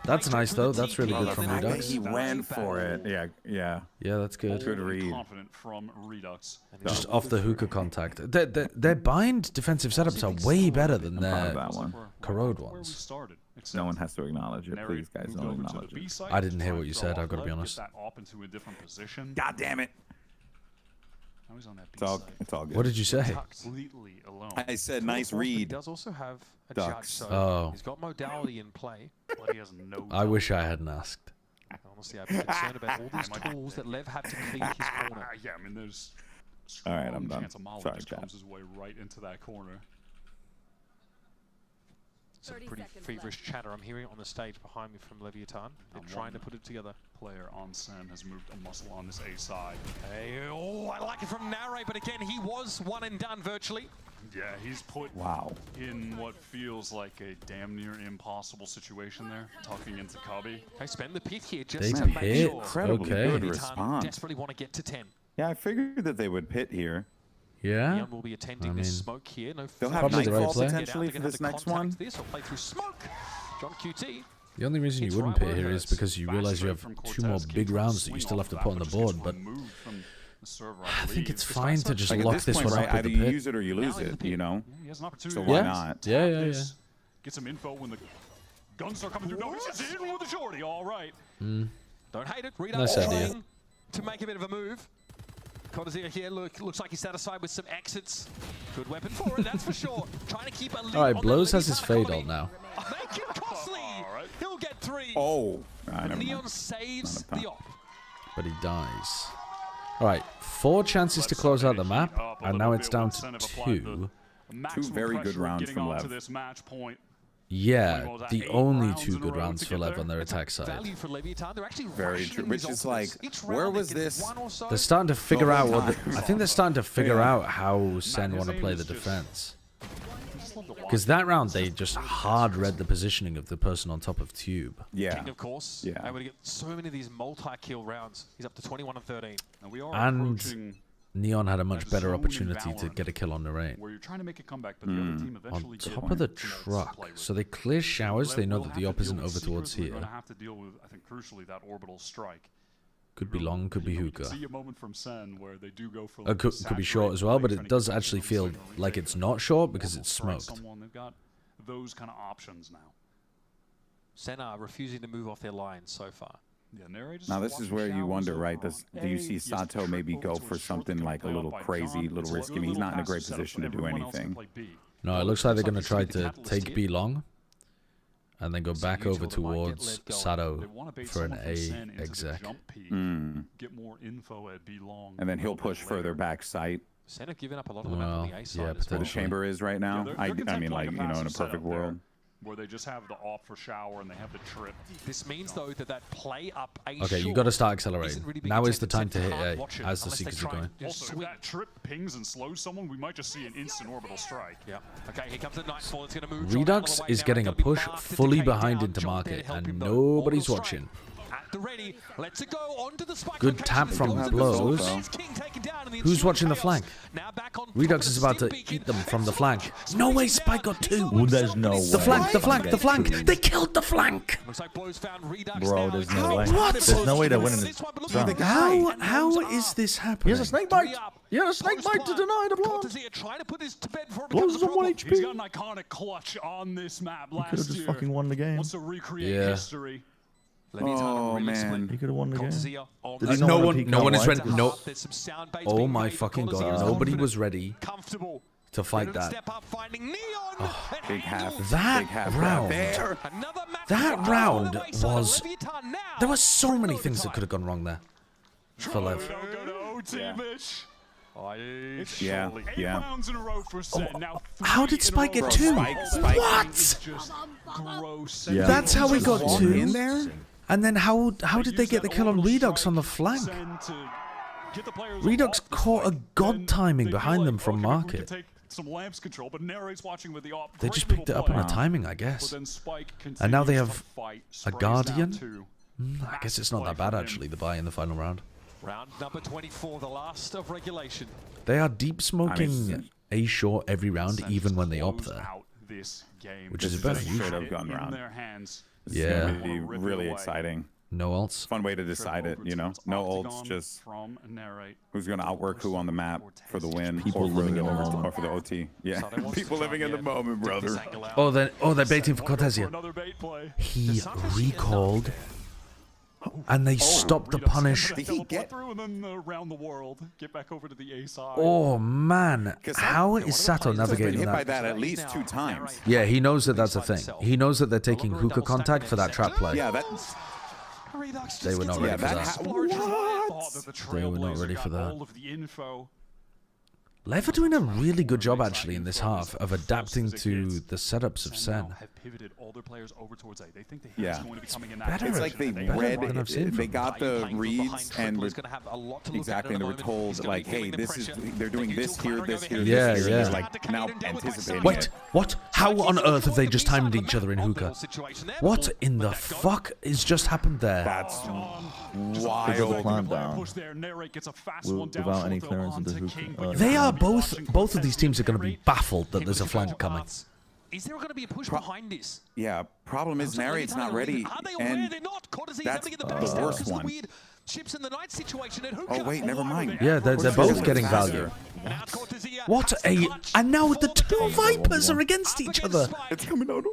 Speaker 2: That's nice though. That's really good from Redux.
Speaker 5: He went for it. Yeah.
Speaker 2: Yeah, that's good.
Speaker 5: Good read.
Speaker 16: Confident from Redux.
Speaker 2: Just off the hookah contact. Their bind defensive setups are way better than their corrode ones.
Speaker 5: No one has to acknowledge it. Please, guys, don't acknowledge it.
Speaker 2: I didn't hear what you said. I've got to be honest.
Speaker 5: God damn it. It's all good.
Speaker 2: What did you say?
Speaker 5: I said nice read.
Speaker 6: He does also have a judge, so
Speaker 2: Oh.
Speaker 6: he's got modality in play, but he has no.
Speaker 2: I wish I hadn't asked.
Speaker 6: Honestly, I'd be concerned about all these tools that Lev had to clean his corner.
Speaker 16: Yeah, I mean, there's.
Speaker 5: All right, I'm done. Sorry,
Speaker 16: just
Speaker 5: chat.
Speaker 16: comes his way right into that corner.
Speaker 6: Some pretty feverish chatter I'm hearing on the stage behind me from Leviathan. They're trying to put it together.
Speaker 16: Player on Sen has moved a muscle on this A side.
Speaker 6: Hey, oh, I like it from Narrate, but again, he was one and done virtually.
Speaker 16: Yeah, he's put in what feels like a damn near impossible situation there, tucking into Cubby.
Speaker 6: Okay, spend the pit here just
Speaker 2: They
Speaker 6: to make
Speaker 2: pit.
Speaker 6: sure.
Speaker 5: Incredibly good response.
Speaker 6: Desperately want to get to 10.
Speaker 5: Yeah, I figured that they would pit here.
Speaker 2: Yeah.
Speaker 6: Neon will be attending this smoke here. No,
Speaker 5: they'll have Nightfall potentially for this next one.
Speaker 6: This or play through smoke. John QT.
Speaker 2: The only reason you wouldn't pit here is because you realize you have 2 more big rounds that you still have to put on the board, but I think it's fine to just lock this one up with
Speaker 5: either
Speaker 2: the
Speaker 5: you
Speaker 2: pit.
Speaker 5: use it or you lose it, you know?
Speaker 16: He has an opportunity.
Speaker 5: So why not?
Speaker 2: Yeah.
Speaker 16: Get some info when the guns are coming through. No, he's just in with the shorty. All right.
Speaker 6: Don't hate it.
Speaker 2: Nice idea.
Speaker 6: To make a bit of a move. Codazir here looks like he's satisfied with some exits. Good weapon for it, that's for sure. Trying to keep a lead.
Speaker 2: Alright, Blows has his fade ult now.
Speaker 6: Make it costly. He'll get 3.
Speaker 5: Oh.
Speaker 6: Neon saves the op.
Speaker 2: But he dies. Alright, 4 chances to close out the map, and now it's down to 2.
Speaker 5: 2 very good rounds from Lev.
Speaker 2: Yeah, the only 2 good rounds for Lev on their attack side.
Speaker 5: Very true. Which is like, where was this?
Speaker 2: They're starting to figure out what I think they're starting to figure out how Sen want to play the defense. Because that round they just hard read the positioning of the person on top of Tube.
Speaker 5: Yeah.
Speaker 6: King, of course.
Speaker 5: Yeah.
Speaker 6: Able to get so many of these multi-kill rounds. He's up to 21 and 13.
Speaker 2: And Neon had a much better opportunity to get a kill on Narrate.
Speaker 16: Where you're trying to make a comeback, but the other team eventually
Speaker 2: On top of the truck. So they clear showers, they know that the op isn't over towards here.
Speaker 16: Have to deal with, I think, crucially, that orbital strike.
Speaker 2: Could be long, could be hookah.
Speaker 16: See a moment from Sen where they do go for
Speaker 2: Could be short as well, but it does actually feel like it's not short because it's smoked.
Speaker 16: They've got those kind of options now.
Speaker 6: Sen are refusing to move off their line so far.
Speaker 16: Yeah,
Speaker 5: now this is where you wonder, right? Do you see Sato maybe go for something like a little crazy, a little risky? I mean, he's not in a great position to do anything.
Speaker 2: No, it looks like they're going to try to take B long and then go back over towards Sato for an A exec.
Speaker 16: Get more info at B long.
Speaker 5: And then he'll push further back site.
Speaker 6: Sen have given up a lot of the map on the A side.
Speaker 5: Yeah, the chamber is right now. I mean, like, you know, in a perfect world.
Speaker 16: Where they just have the off for shower and they have the trip.
Speaker 6: This means though that play up A.
Speaker 2: Okay, you got to start accelerating. Now is the time to hit A as the Seekers are going.
Speaker 16: Also, if that trip pings and slows someone, we might just see an instant orbital strike.
Speaker 6: Yeah. Okay, here comes the Nightfall. It's going to move.
Speaker 2: Redux is getting a push fully behind into market, and nobody's watching.
Speaker 6: At the ready. Let's go onto the spike.
Speaker 2: Good tap from Blows. Who's watching the flank? Redux is about to eat them from the flank. No way, Spike got 2.
Speaker 20: Well, there's no way.
Speaker 2: The flank. They killed the flank.
Speaker 20: Bro, there's no way.
Speaker 2: What?
Speaker 20: There's no way they're winning this round.
Speaker 2: How is this happening?
Speaker 20: He has a snake bite. He had a snake bite to deny the blow. Blows is on 1 HP.
Speaker 16: He's got an iconic clutch on this map last year.
Speaker 20: He could have just fucking won the game.
Speaker 16: Wants to recreate history.
Speaker 5: Oh man,
Speaker 20: he could have won the game.
Speaker 2: No one is ready. No. Oh my fucking god! Nobody was ready to fight that.
Speaker 5: Oh, big half.
Speaker 2: That round was. There were so many things that could have gone wrong there for Lev.
Speaker 5: Yeah.
Speaker 2: How did Spike get 2? What?
Speaker 5: Yeah.
Speaker 2: That's how we got 2 in there. And then how did they get the kill on Redux on the flank? Redux caught a god timing behind them from market. They just picked it up on a timing, I guess. And now they have a Guardian. I guess it's not that bad actually, the buy in the final round.
Speaker 6: Round number 24, the last of regulation.
Speaker 2: They are deep smoking A short every round, even when they op there. Which is better.
Speaker 5: Straight up gun round.
Speaker 2: Yeah.
Speaker 5: It's gonna be really exciting.
Speaker 2: No ults.
Speaker 5: Fun way to decide it, you know? No ults, just who's going to outwork who on the map for the win.
Speaker 20: People living in the moment.
Speaker 5: Or for the OT. Yeah, people living in the moment, brother.
Speaker 2: Oh, they're baiting for Cortesia. He recalled, and they stopped the punish.
Speaker 16: Did he get through and then around the world, get back over to the A side?
Speaker 2: Oh, man. How is Sato navigating
Speaker 5: hit
Speaker 2: that?
Speaker 5: by that at least 2 times.
Speaker 2: Yeah, he knows that that's a thing. He knows that they're taking hookah contact for that trap play.
Speaker 5: Yeah, that's...
Speaker 2: They were not ready for that. They were not ready for that. LEV are doing a really good job, actually, in this half of adapting to the setups of Sen.
Speaker 5: Yeah.
Speaker 2: Better.
Speaker 5: It's like they read, they got the reads and exactly, and they were told, like, hey, this is, they're doing this here, this here,
Speaker 2: yeah,
Speaker 5: this here.
Speaker 2: Yeah.
Speaker 5: And like, now anticipating
Speaker 2: Wait,
Speaker 5: it.
Speaker 2: what? How on earth have they just timed each other in hookah? What in the fuck has just happened there?
Speaker 5: That's
Speaker 20: wild. Plant down. Without any clearance into hookah.
Speaker 2: They are both of these teams are going to be baffled that there's a flank coming.
Speaker 6: Is there going to be a push behind this?
Speaker 5: Yeah, problem is Narrate's not ready, and that's the worst one.
Speaker 6: Chips in the night situation at
Speaker 5: oh wait, never mind.
Speaker 2: Yeah, they're both getting value. What a... And now the 2 Vipers are against each other.
Speaker 5: It's coming out.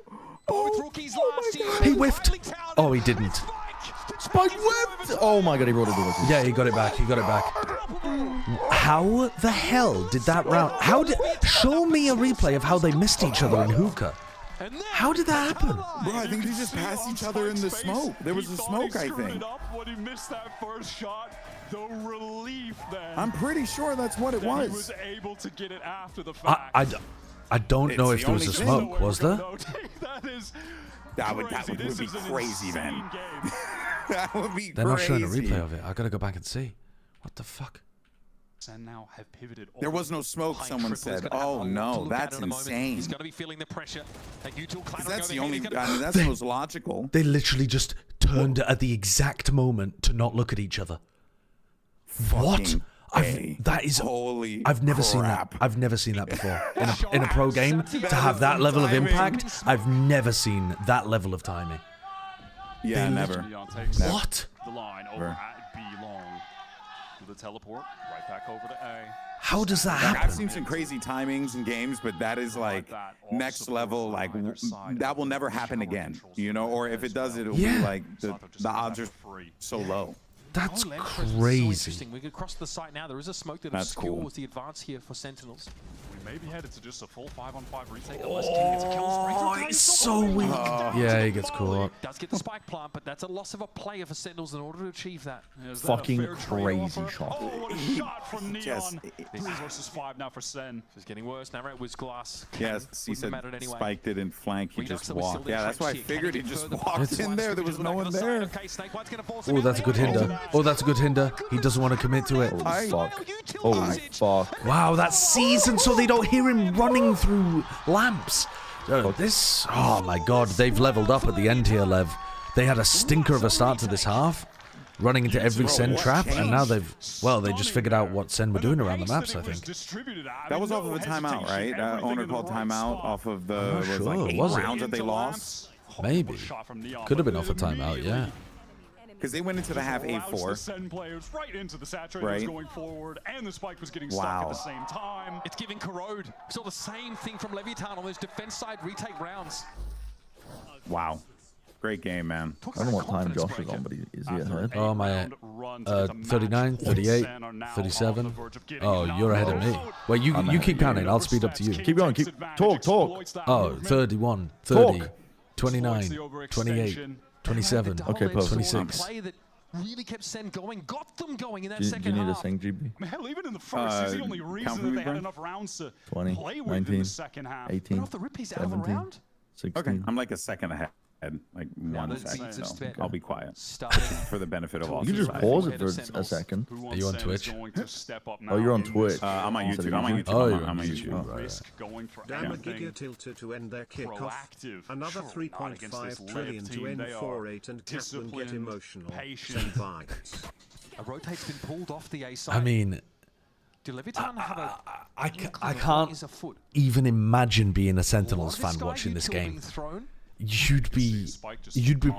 Speaker 6: Oh my God.
Speaker 2: He whiffed. Oh, he didn't.
Speaker 20: Spike whipped! Oh my God, he rolled it.
Speaker 2: Yeah, he got it back. He got it back. How the hell did that round... Show me a replay of how they missed each other in hookah. How did that happen?
Speaker 5: Bro, I think they just passed each other in the smoke. There was a smoke, I think.
Speaker 16: When he missed that first shot, the relief then.
Speaker 5: I'm pretty sure that's what it was.
Speaker 16: He was able to get it after the fact.
Speaker 2: I don't know if there was a smoke, was there?
Speaker 5: That would be crazy then. That would be
Speaker 2: They're
Speaker 5: crazy.
Speaker 2: not showing a replay of it. I gotta go back and see. What the fuck?
Speaker 16: Now have pivoted.
Speaker 5: There was no smoke, someone said. Oh no, that's insane.
Speaker 6: He's going to be feeling the pressure.
Speaker 5: That's the only, I mean, that's the most logical.
Speaker 2: They literally just turned at the exact moment to not look at each other. What? That is
Speaker 5: holy.
Speaker 2: I've never seen that. I've never seen that before in a pro game to have that level of impact. I've never seen that level of timing.
Speaker 5: Yeah, never.
Speaker 2: What?
Speaker 16: The line over at B long. The teleport right back over to A.
Speaker 2: How does that happen?
Speaker 5: I've seen some crazy timings in games, but that is like next level. Like that will never happen again, you know. Or if it does, it'll be like the odds are so low.
Speaker 2: That's crazy.
Speaker 6: We could cross the site now. There is a smoke that obscures the advance here for Sentinels.
Speaker 16: We may be headed to just a full 5-on-5 retake.
Speaker 2: Oh, it's so weak. Yeah, he gets caught.
Speaker 6: Does get the spike plant, but that's a loss of a player for Sentinels in order to achieve that.
Speaker 20: Fucking crazy shot.
Speaker 16: Oh, a shot from Neon. 3 versus 5 now for Sen.
Speaker 6: It's getting worse. Now it was glass.
Speaker 5: Yes, he said Spike didn't flank. He just walked. Yeah, that's why I figured he just walked in there. There was no one there.
Speaker 2: Oh, that's a good hinder. Oh, that's a good hinder. He doesn't want to commit to it.
Speaker 20: Holy fuck. Holy fuck.
Speaker 2: Wow, that's seasoned so they don't hear him running through lamps. Oh my God, they've leveled up at the end here, LEV. They had a stinker of a start to this half, running into every Sen trap, and now they just figured out what Sen were doing around the maps, I think.
Speaker 5: That was off of a timeout, right? Owner called timeout off of the like 8 rounds that they lost.
Speaker 2: Maybe. Could have been off a timeout, yeah.
Speaker 5: Because they went into the half 8-4.
Speaker 16: Send players right into the saturators
Speaker 5: right.
Speaker 16: going forward, and the spike was getting stuck at the same time.
Speaker 6: It's giving Corrode. We saw the same thing from Levitan on those defense side retake rounds.
Speaker 5: Wow. Great game, man.
Speaker 20: I don't know what time Josh is on, but is he ahead?
Speaker 2: Oh, my 39, 38, 37. Oh, you're ahead of me. Wait, you keep counting. I'll speed up to you.
Speaker 20: Keep going. Talk.
Speaker 2: Oh, 31, 30,
Speaker 20: talk.
Speaker 2: 29, 28. 27.
Speaker 20: Okay, perfect.
Speaker 2: 26.
Speaker 6: Play that really kept Sen going, got them going in that
Speaker 20: Do
Speaker 6: second
Speaker 20: you need
Speaker 6: half.
Speaker 20: a sing, GB?
Speaker 16: Hell, even in the first, he's the only reason that they had enough rounds to
Speaker 20: 20,
Speaker 16: play with
Speaker 20: 19,
Speaker 16: in the second half.
Speaker 20: 18,
Speaker 6: but off the rip, he's out of the
Speaker 20: 17,
Speaker 6: round.
Speaker 20: 16.
Speaker 5: Okay, I'm like a second ahead. Like 1 second, so I'll be quiet for the benefit of all.
Speaker 20: You can just pause it for a second.
Speaker 2: Are you on Twitch?
Speaker 20: Oh, you're on Twitch.
Speaker 5: I'm on YouTube. I'm on YouTube.
Speaker 2: Oh,
Speaker 5: I'm on YouTube.
Speaker 12: Damn a Giga Tilted to end their kickoff. Another 3.5 trillion to end 4-8 and Kaplan get emotional. Send vibes.
Speaker 6: A rotate's been pulled off the A side.
Speaker 2: I mean,
Speaker 6: Do Levitan have a
Speaker 2: I can't even imagine being a Sentinels fan watching this game. You'd be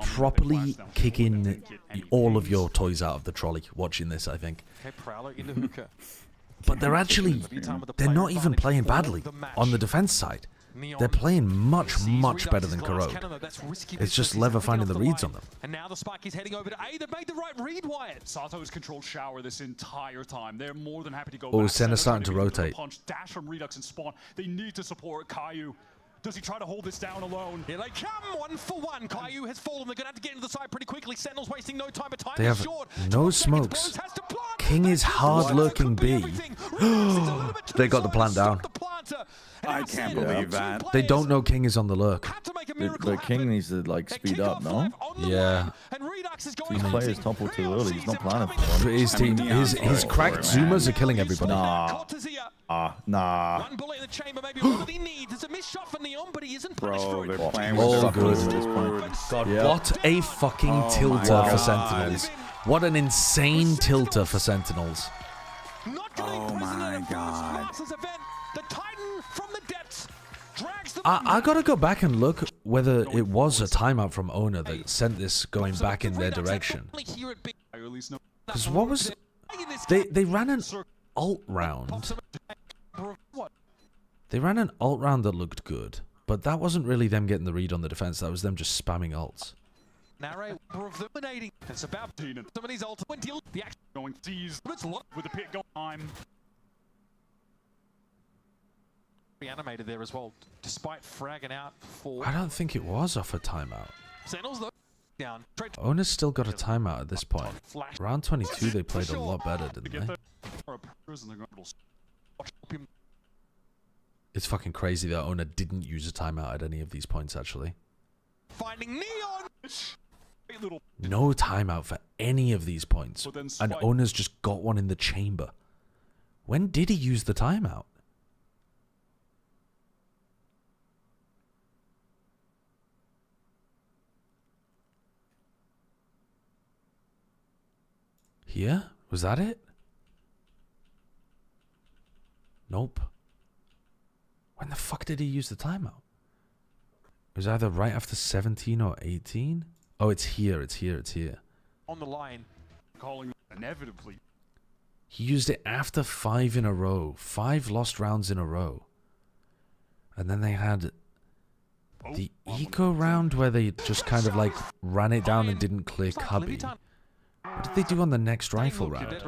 Speaker 2: properly kicking all of your toys out of the trolley watching this, I think.
Speaker 6: Okay, Prowler into hookah.
Speaker 2: But they're not even playing badly on the defense side. They're playing much better than Corrode. It's just LEV finding the reads on them.
Speaker 6: And now the spike is heading over to A. They made the right read, Wyatt.
Speaker 16: Sato's controlled shower this entire time. They're more than happy to go
Speaker 2: Oh,
Speaker 16: back.
Speaker 2: Senna's starting to rotate.
Speaker 16: Punch, dash from Redux and spawn. They need to support Caillou. Does he try to hold this down alone?
Speaker 6: Here they come, 1-for-1. Caillou has fallen. They're going to have to get into the side pretty quickly. Sentinels wasting no time, but time
Speaker 2: They
Speaker 6: is
Speaker 2: have
Speaker 6: short.
Speaker 2: no smokes. King is hard lurking B. They got the plant down.
Speaker 5: I can't believe that.
Speaker 2: They don't know King is on the lurk.
Speaker 20: The King needs to like speed up, no?
Speaker 2: Yeah.
Speaker 20: These players topple too early. He's not planning for them.
Speaker 2: His team, his cracked Zoomers are killing everybody.
Speaker 20: Nah.
Speaker 6: One bullet in the chamber, maybe all that he needs. It's a missed shot from Neon, but he isn't punished for it.
Speaker 5: They're playing
Speaker 2: All
Speaker 5: with
Speaker 2: good.
Speaker 5: at this point.
Speaker 2: God,
Speaker 20: Yeah.
Speaker 2: what a fucking tilter for Sentinels. What an insane tilter for Sentinels.
Speaker 5: Oh my god.
Speaker 6: The Titan from the depths drags the
Speaker 2: I gotta go back and look whether it was a timeout from Owner that sent this going back in their direction. Because what was... They ran an alt round. They ran an alt round that looked good, but that wasn't really them getting the read on the defense. That was them just spamming alts.
Speaker 6: Narrow dominating. It's about somebody's ultimate deal. The action
Speaker 16: going seized with the pit going time.
Speaker 6: Reanimated there as well, despite fragging out for.
Speaker 2: I don't think it was off a timeout.
Speaker 6: Sentinels though down.
Speaker 2: Owner's still got a timeout at this point. Round 22, they played a lot better, didn't they? It's fucking crazy that Owner didn't use a timeout at any of these points, actually.
Speaker 6: Finding Neon.
Speaker 2: No timeout for any of these points. And Owner's just got one in the chamber. When did he use the timeout? Here? Was that it? Nope. When the fuck did he use the timeout? It was either right after 17 or 18? Oh, it's here, it's here, it's here.
Speaker 6: On the line.
Speaker 16: Calling inevitably.
Speaker 2: He used it after 5 in a row. 5 lost rounds in a row. And then they had the eco round where they just kind of like ran it down and didn't clear cubby. What did they do on the next rifle round?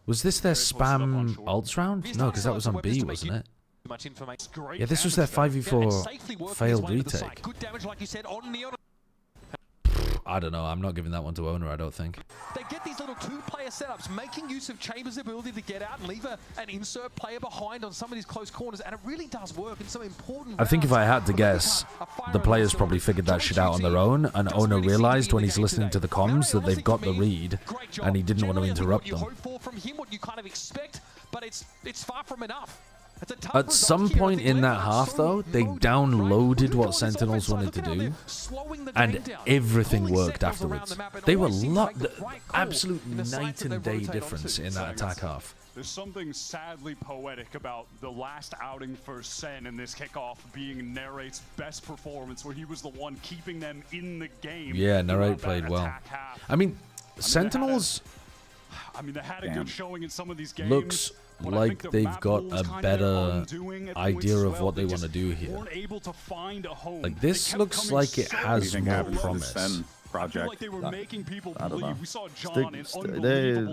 Speaker 2: Was this their spam ults round? No, because that was on B, wasn't it? Yeah, this was their 5v4 failed retake. I don't know. I'm not giving that one to Owner, I don't think.
Speaker 6: They get these little two-player setups, making use of Chambers' ability to get out and leave an insert player behind on some of these close corners, and it really does work in some important
Speaker 2: I think if I had to guess, the players probably figured that shit out on their own, and Owner realized when he's listening to the comms that they've got the read, and he didn't want to interrupt them.
Speaker 6: From him what you kind of expect, but it's far from enough.
Speaker 2: At some point in that half, though, they downloaded what Sentinels wanted to do, and everything worked afterwards. They were absolute night and day difference in that attack half.
Speaker 16: There's something sadly poetic about the last outing for Sen in this kickoff being Narrate's best performance, where he was the one keeping them in the game.
Speaker 2: Yeah, Narrate played well. I mean, Sentinels...
Speaker 16: they had a good showing in some of these games.
Speaker 2: Looks like they've got a better idea of what they want to do here. Like, this looks like it has more promise.
Speaker 5: Project.
Speaker 20: I don't know.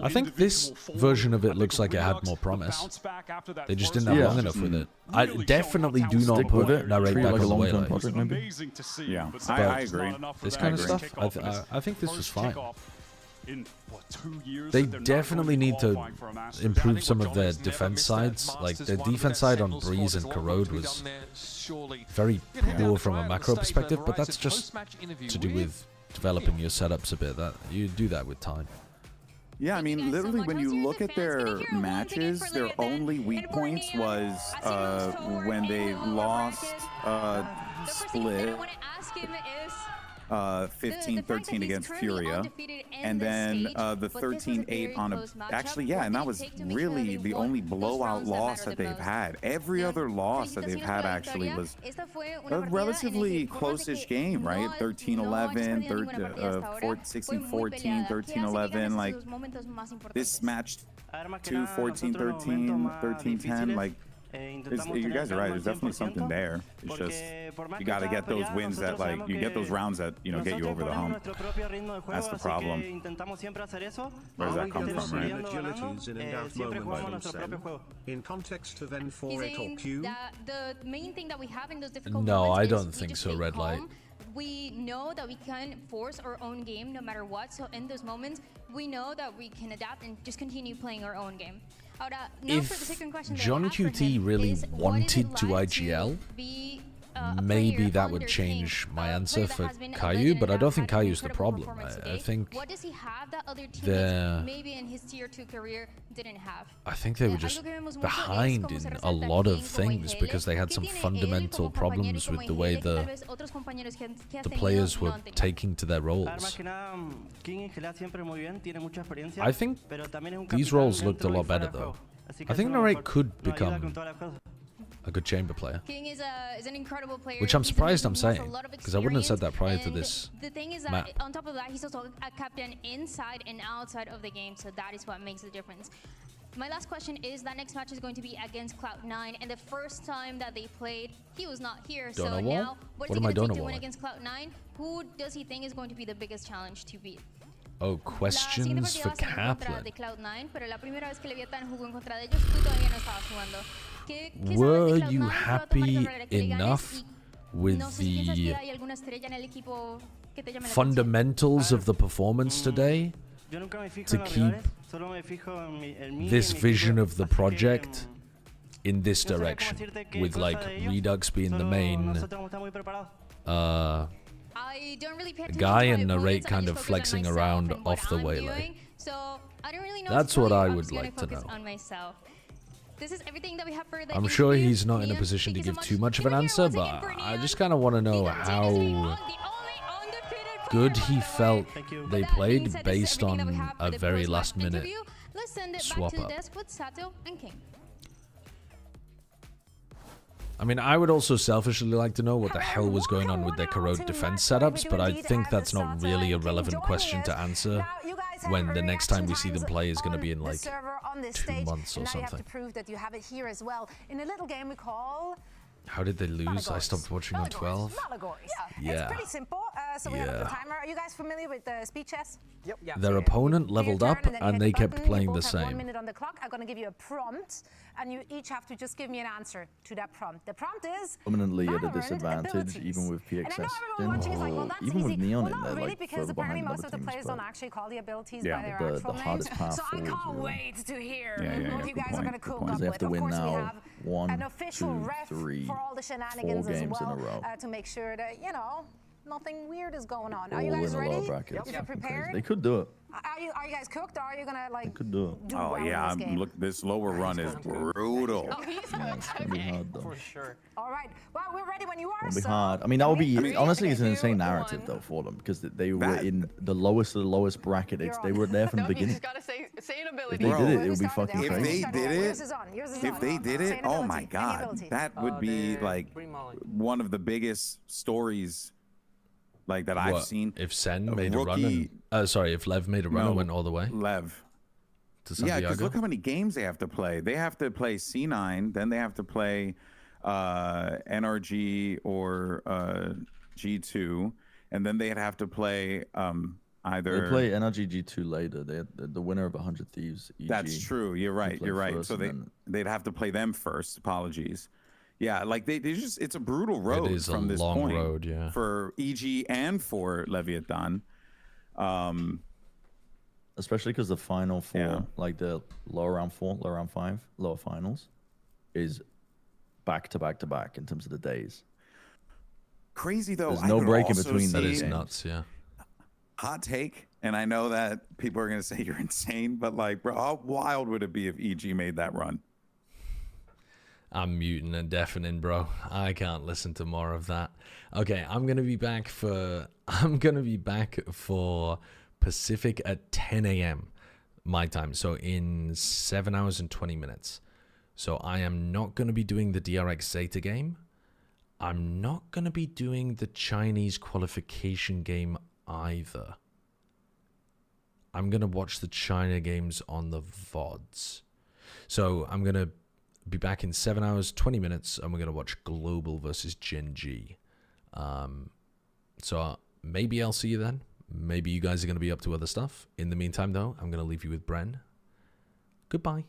Speaker 2: I think this version of it looks like it had more promise. They just didn't have long enough with it. I definitely do not put Narrate back on the way.
Speaker 5: Yeah, I agree.
Speaker 2: This kind of stuff, I think this was fine.
Speaker 16: In, what, 2 years
Speaker 2: they definitely need to improve some of their defense sides. Like, their defense side on Breeze and Corrode was very poor from a macro perspective, but that's just to do with developing your setups a bit. That you do that with time.
Speaker 5: Yeah, I mean, literally, when you look at their matches, their only weak points was when they lost Split. 15-13 against Furia, and then the 13-8 on a actually and that was really the only blowout loss that they've had. Every other loss that they've had actually was a relatively close-ish game, right? 13-11, 16-14, 13-11. Like this match 2-14-13, 13-10, like. You guys are right. There's definitely something there. It's just you got to get those wins that you get those rounds that get you over the hump. That's the problem. Where does that come from, right?
Speaker 12: In context of N4 or Q.
Speaker 23: The main thing that we have in those difficult moments.
Speaker 2: No, I don't think so. Red light.
Speaker 23: We know that we can force our own game no matter what. So in those moments, we know that we can adapt and just continue playing our own game.
Speaker 2: If John QT really wanted to IGL, maybe that would change my answer for Caillou, but I don't think Caillou's the problem. I think
Speaker 23: what does he have that other teammates maybe in his tier 2 career didn't have?
Speaker 2: I think they were just behind in a lot of things because they had some fundamental problems with the way the players were taking to their roles. I think these roles looked a lot better though. I think Narrate could become a good chamber player.
Speaker 23: King is an incredible player.
Speaker 2: Which I'm surprised I'm saying, because I wouldn't have said that prior to this
Speaker 23: The thing is that on top of that, he's also a captain inside and outside of the game, so that is what makes the difference. My last question is that next match is going to be against Cloud9, and the first time that they played, he was not here. So now, what is he going to take to win against Cloud9? Who does he think is going to be the biggest challenge to beat?
Speaker 2: Oh, questions for Kaplan. Were you happy enough with the fundamentals of the performance today to keep this vision of the project in this direction, with like Redux being the main guy and Narrate kind of flexing around off the waylay? That's what I would like to know.
Speaker 23: This is everything that we have for the
Speaker 2: I'm sure he's not in a position to give too much of an answer, but I just kind of want to know how good he felt they played based on a very last minute swap up. I mean, I would also selfishly like to know what the hell was going on with their corrode defense setups, but I think that's not really a relevant question to answer when the next time we see them play is going to be in like 2 months or something.
Speaker 18: You have to prove that you have it here as well in a little game we call.
Speaker 2: How did they lose? I stopped watching on 12.
Speaker 18: Yeah. It's pretty simple. So we have the timer. Are you guys familiar with the speed chess?
Speaker 2: Yep. Their opponent leveled up and they kept playing the same.
Speaker 18: 1 minute on the clock. I'm going to give you a prompt and you each have to just give me an answer to that prompt. The prompt is
Speaker 20: permanently at a disadvantage, even with PXS even with Neon in there, like
Speaker 18: because apparently most of the players don't actually call the abilities by their actual names. So I can't wait to hear what you guys are going to cook up
Speaker 20: with. They have to win now.
Speaker 18: An official ref for all the shenanigans as well to make sure that, you know, nothing weird is going on. Are you guys ready? Are you prepared?
Speaker 20: They could do it.
Speaker 18: Are you guys cooked, or are you gonna like?
Speaker 20: They could do it.
Speaker 5: Oh yeah, look, this lower run is brutal.
Speaker 18: Oh, he's
Speaker 20: yeah, it's gonna be hard though.
Speaker 18: For sure. All right. Well, we're ready when you are.
Speaker 20: It'll be hard. I mean, that would be honestly, it's an insane narrative though for them because they were in the lowest of the lowest bracket. They were there from the beginning.
Speaker 19: You just gotta say an ability.
Speaker 20: If they did it, it would be fucking crazy.
Speaker 5: If they did it, oh my god, that would be like one of the biggest stories. Like that I've seen.
Speaker 2: If Sen made a run, if Lev made a run and went all the way.
Speaker 5: Lev.
Speaker 2: To Santiago.
Speaker 5: Yeah, because look how many games they have to play. They have to play C9, then they have to play NRG or G2, and then they'd have to play either.
Speaker 20: They play NRG G2 later. They the winner of 100 Thieves. EG.
Speaker 5: That's true. You're right. You're right. So they'd have to play them first. Apologies. Yeah, like they just, it's a brutal road from this point. It is a long road, yeah. For EG and for Leviathan.
Speaker 20: Especially because the final four, like the lower round 4, lower round 5, lower finals, is back to back to back in terms of the days.
Speaker 5: Crazy though.
Speaker 20: There's no break in between.
Speaker 2: That is nuts, yeah.
Speaker 5: Hot take, and I know that people are going to say you're insane, but like, bro, how wild would it be if EG made that run?
Speaker 2: I'm muting and deafening, bro. I can't listen to more of that. Okay, I'm gonna be back for Pacific at 10 a.m. my time. So in 7 hours and 20 minutes. So I am not gonna be doing the DRX Zeta game. I'm not gonna be doing the Chinese qualification game either. I'm gonna watch the China games on the VODs. So I'm gonna be back in 7 hours, 20 minutes, and we're going to watch Global versus Gen G. So maybe I'll see you then. Maybe you guys are going to be up to other stuff. In the meantime, though, I'm going to leave you with Bren. Goodbye.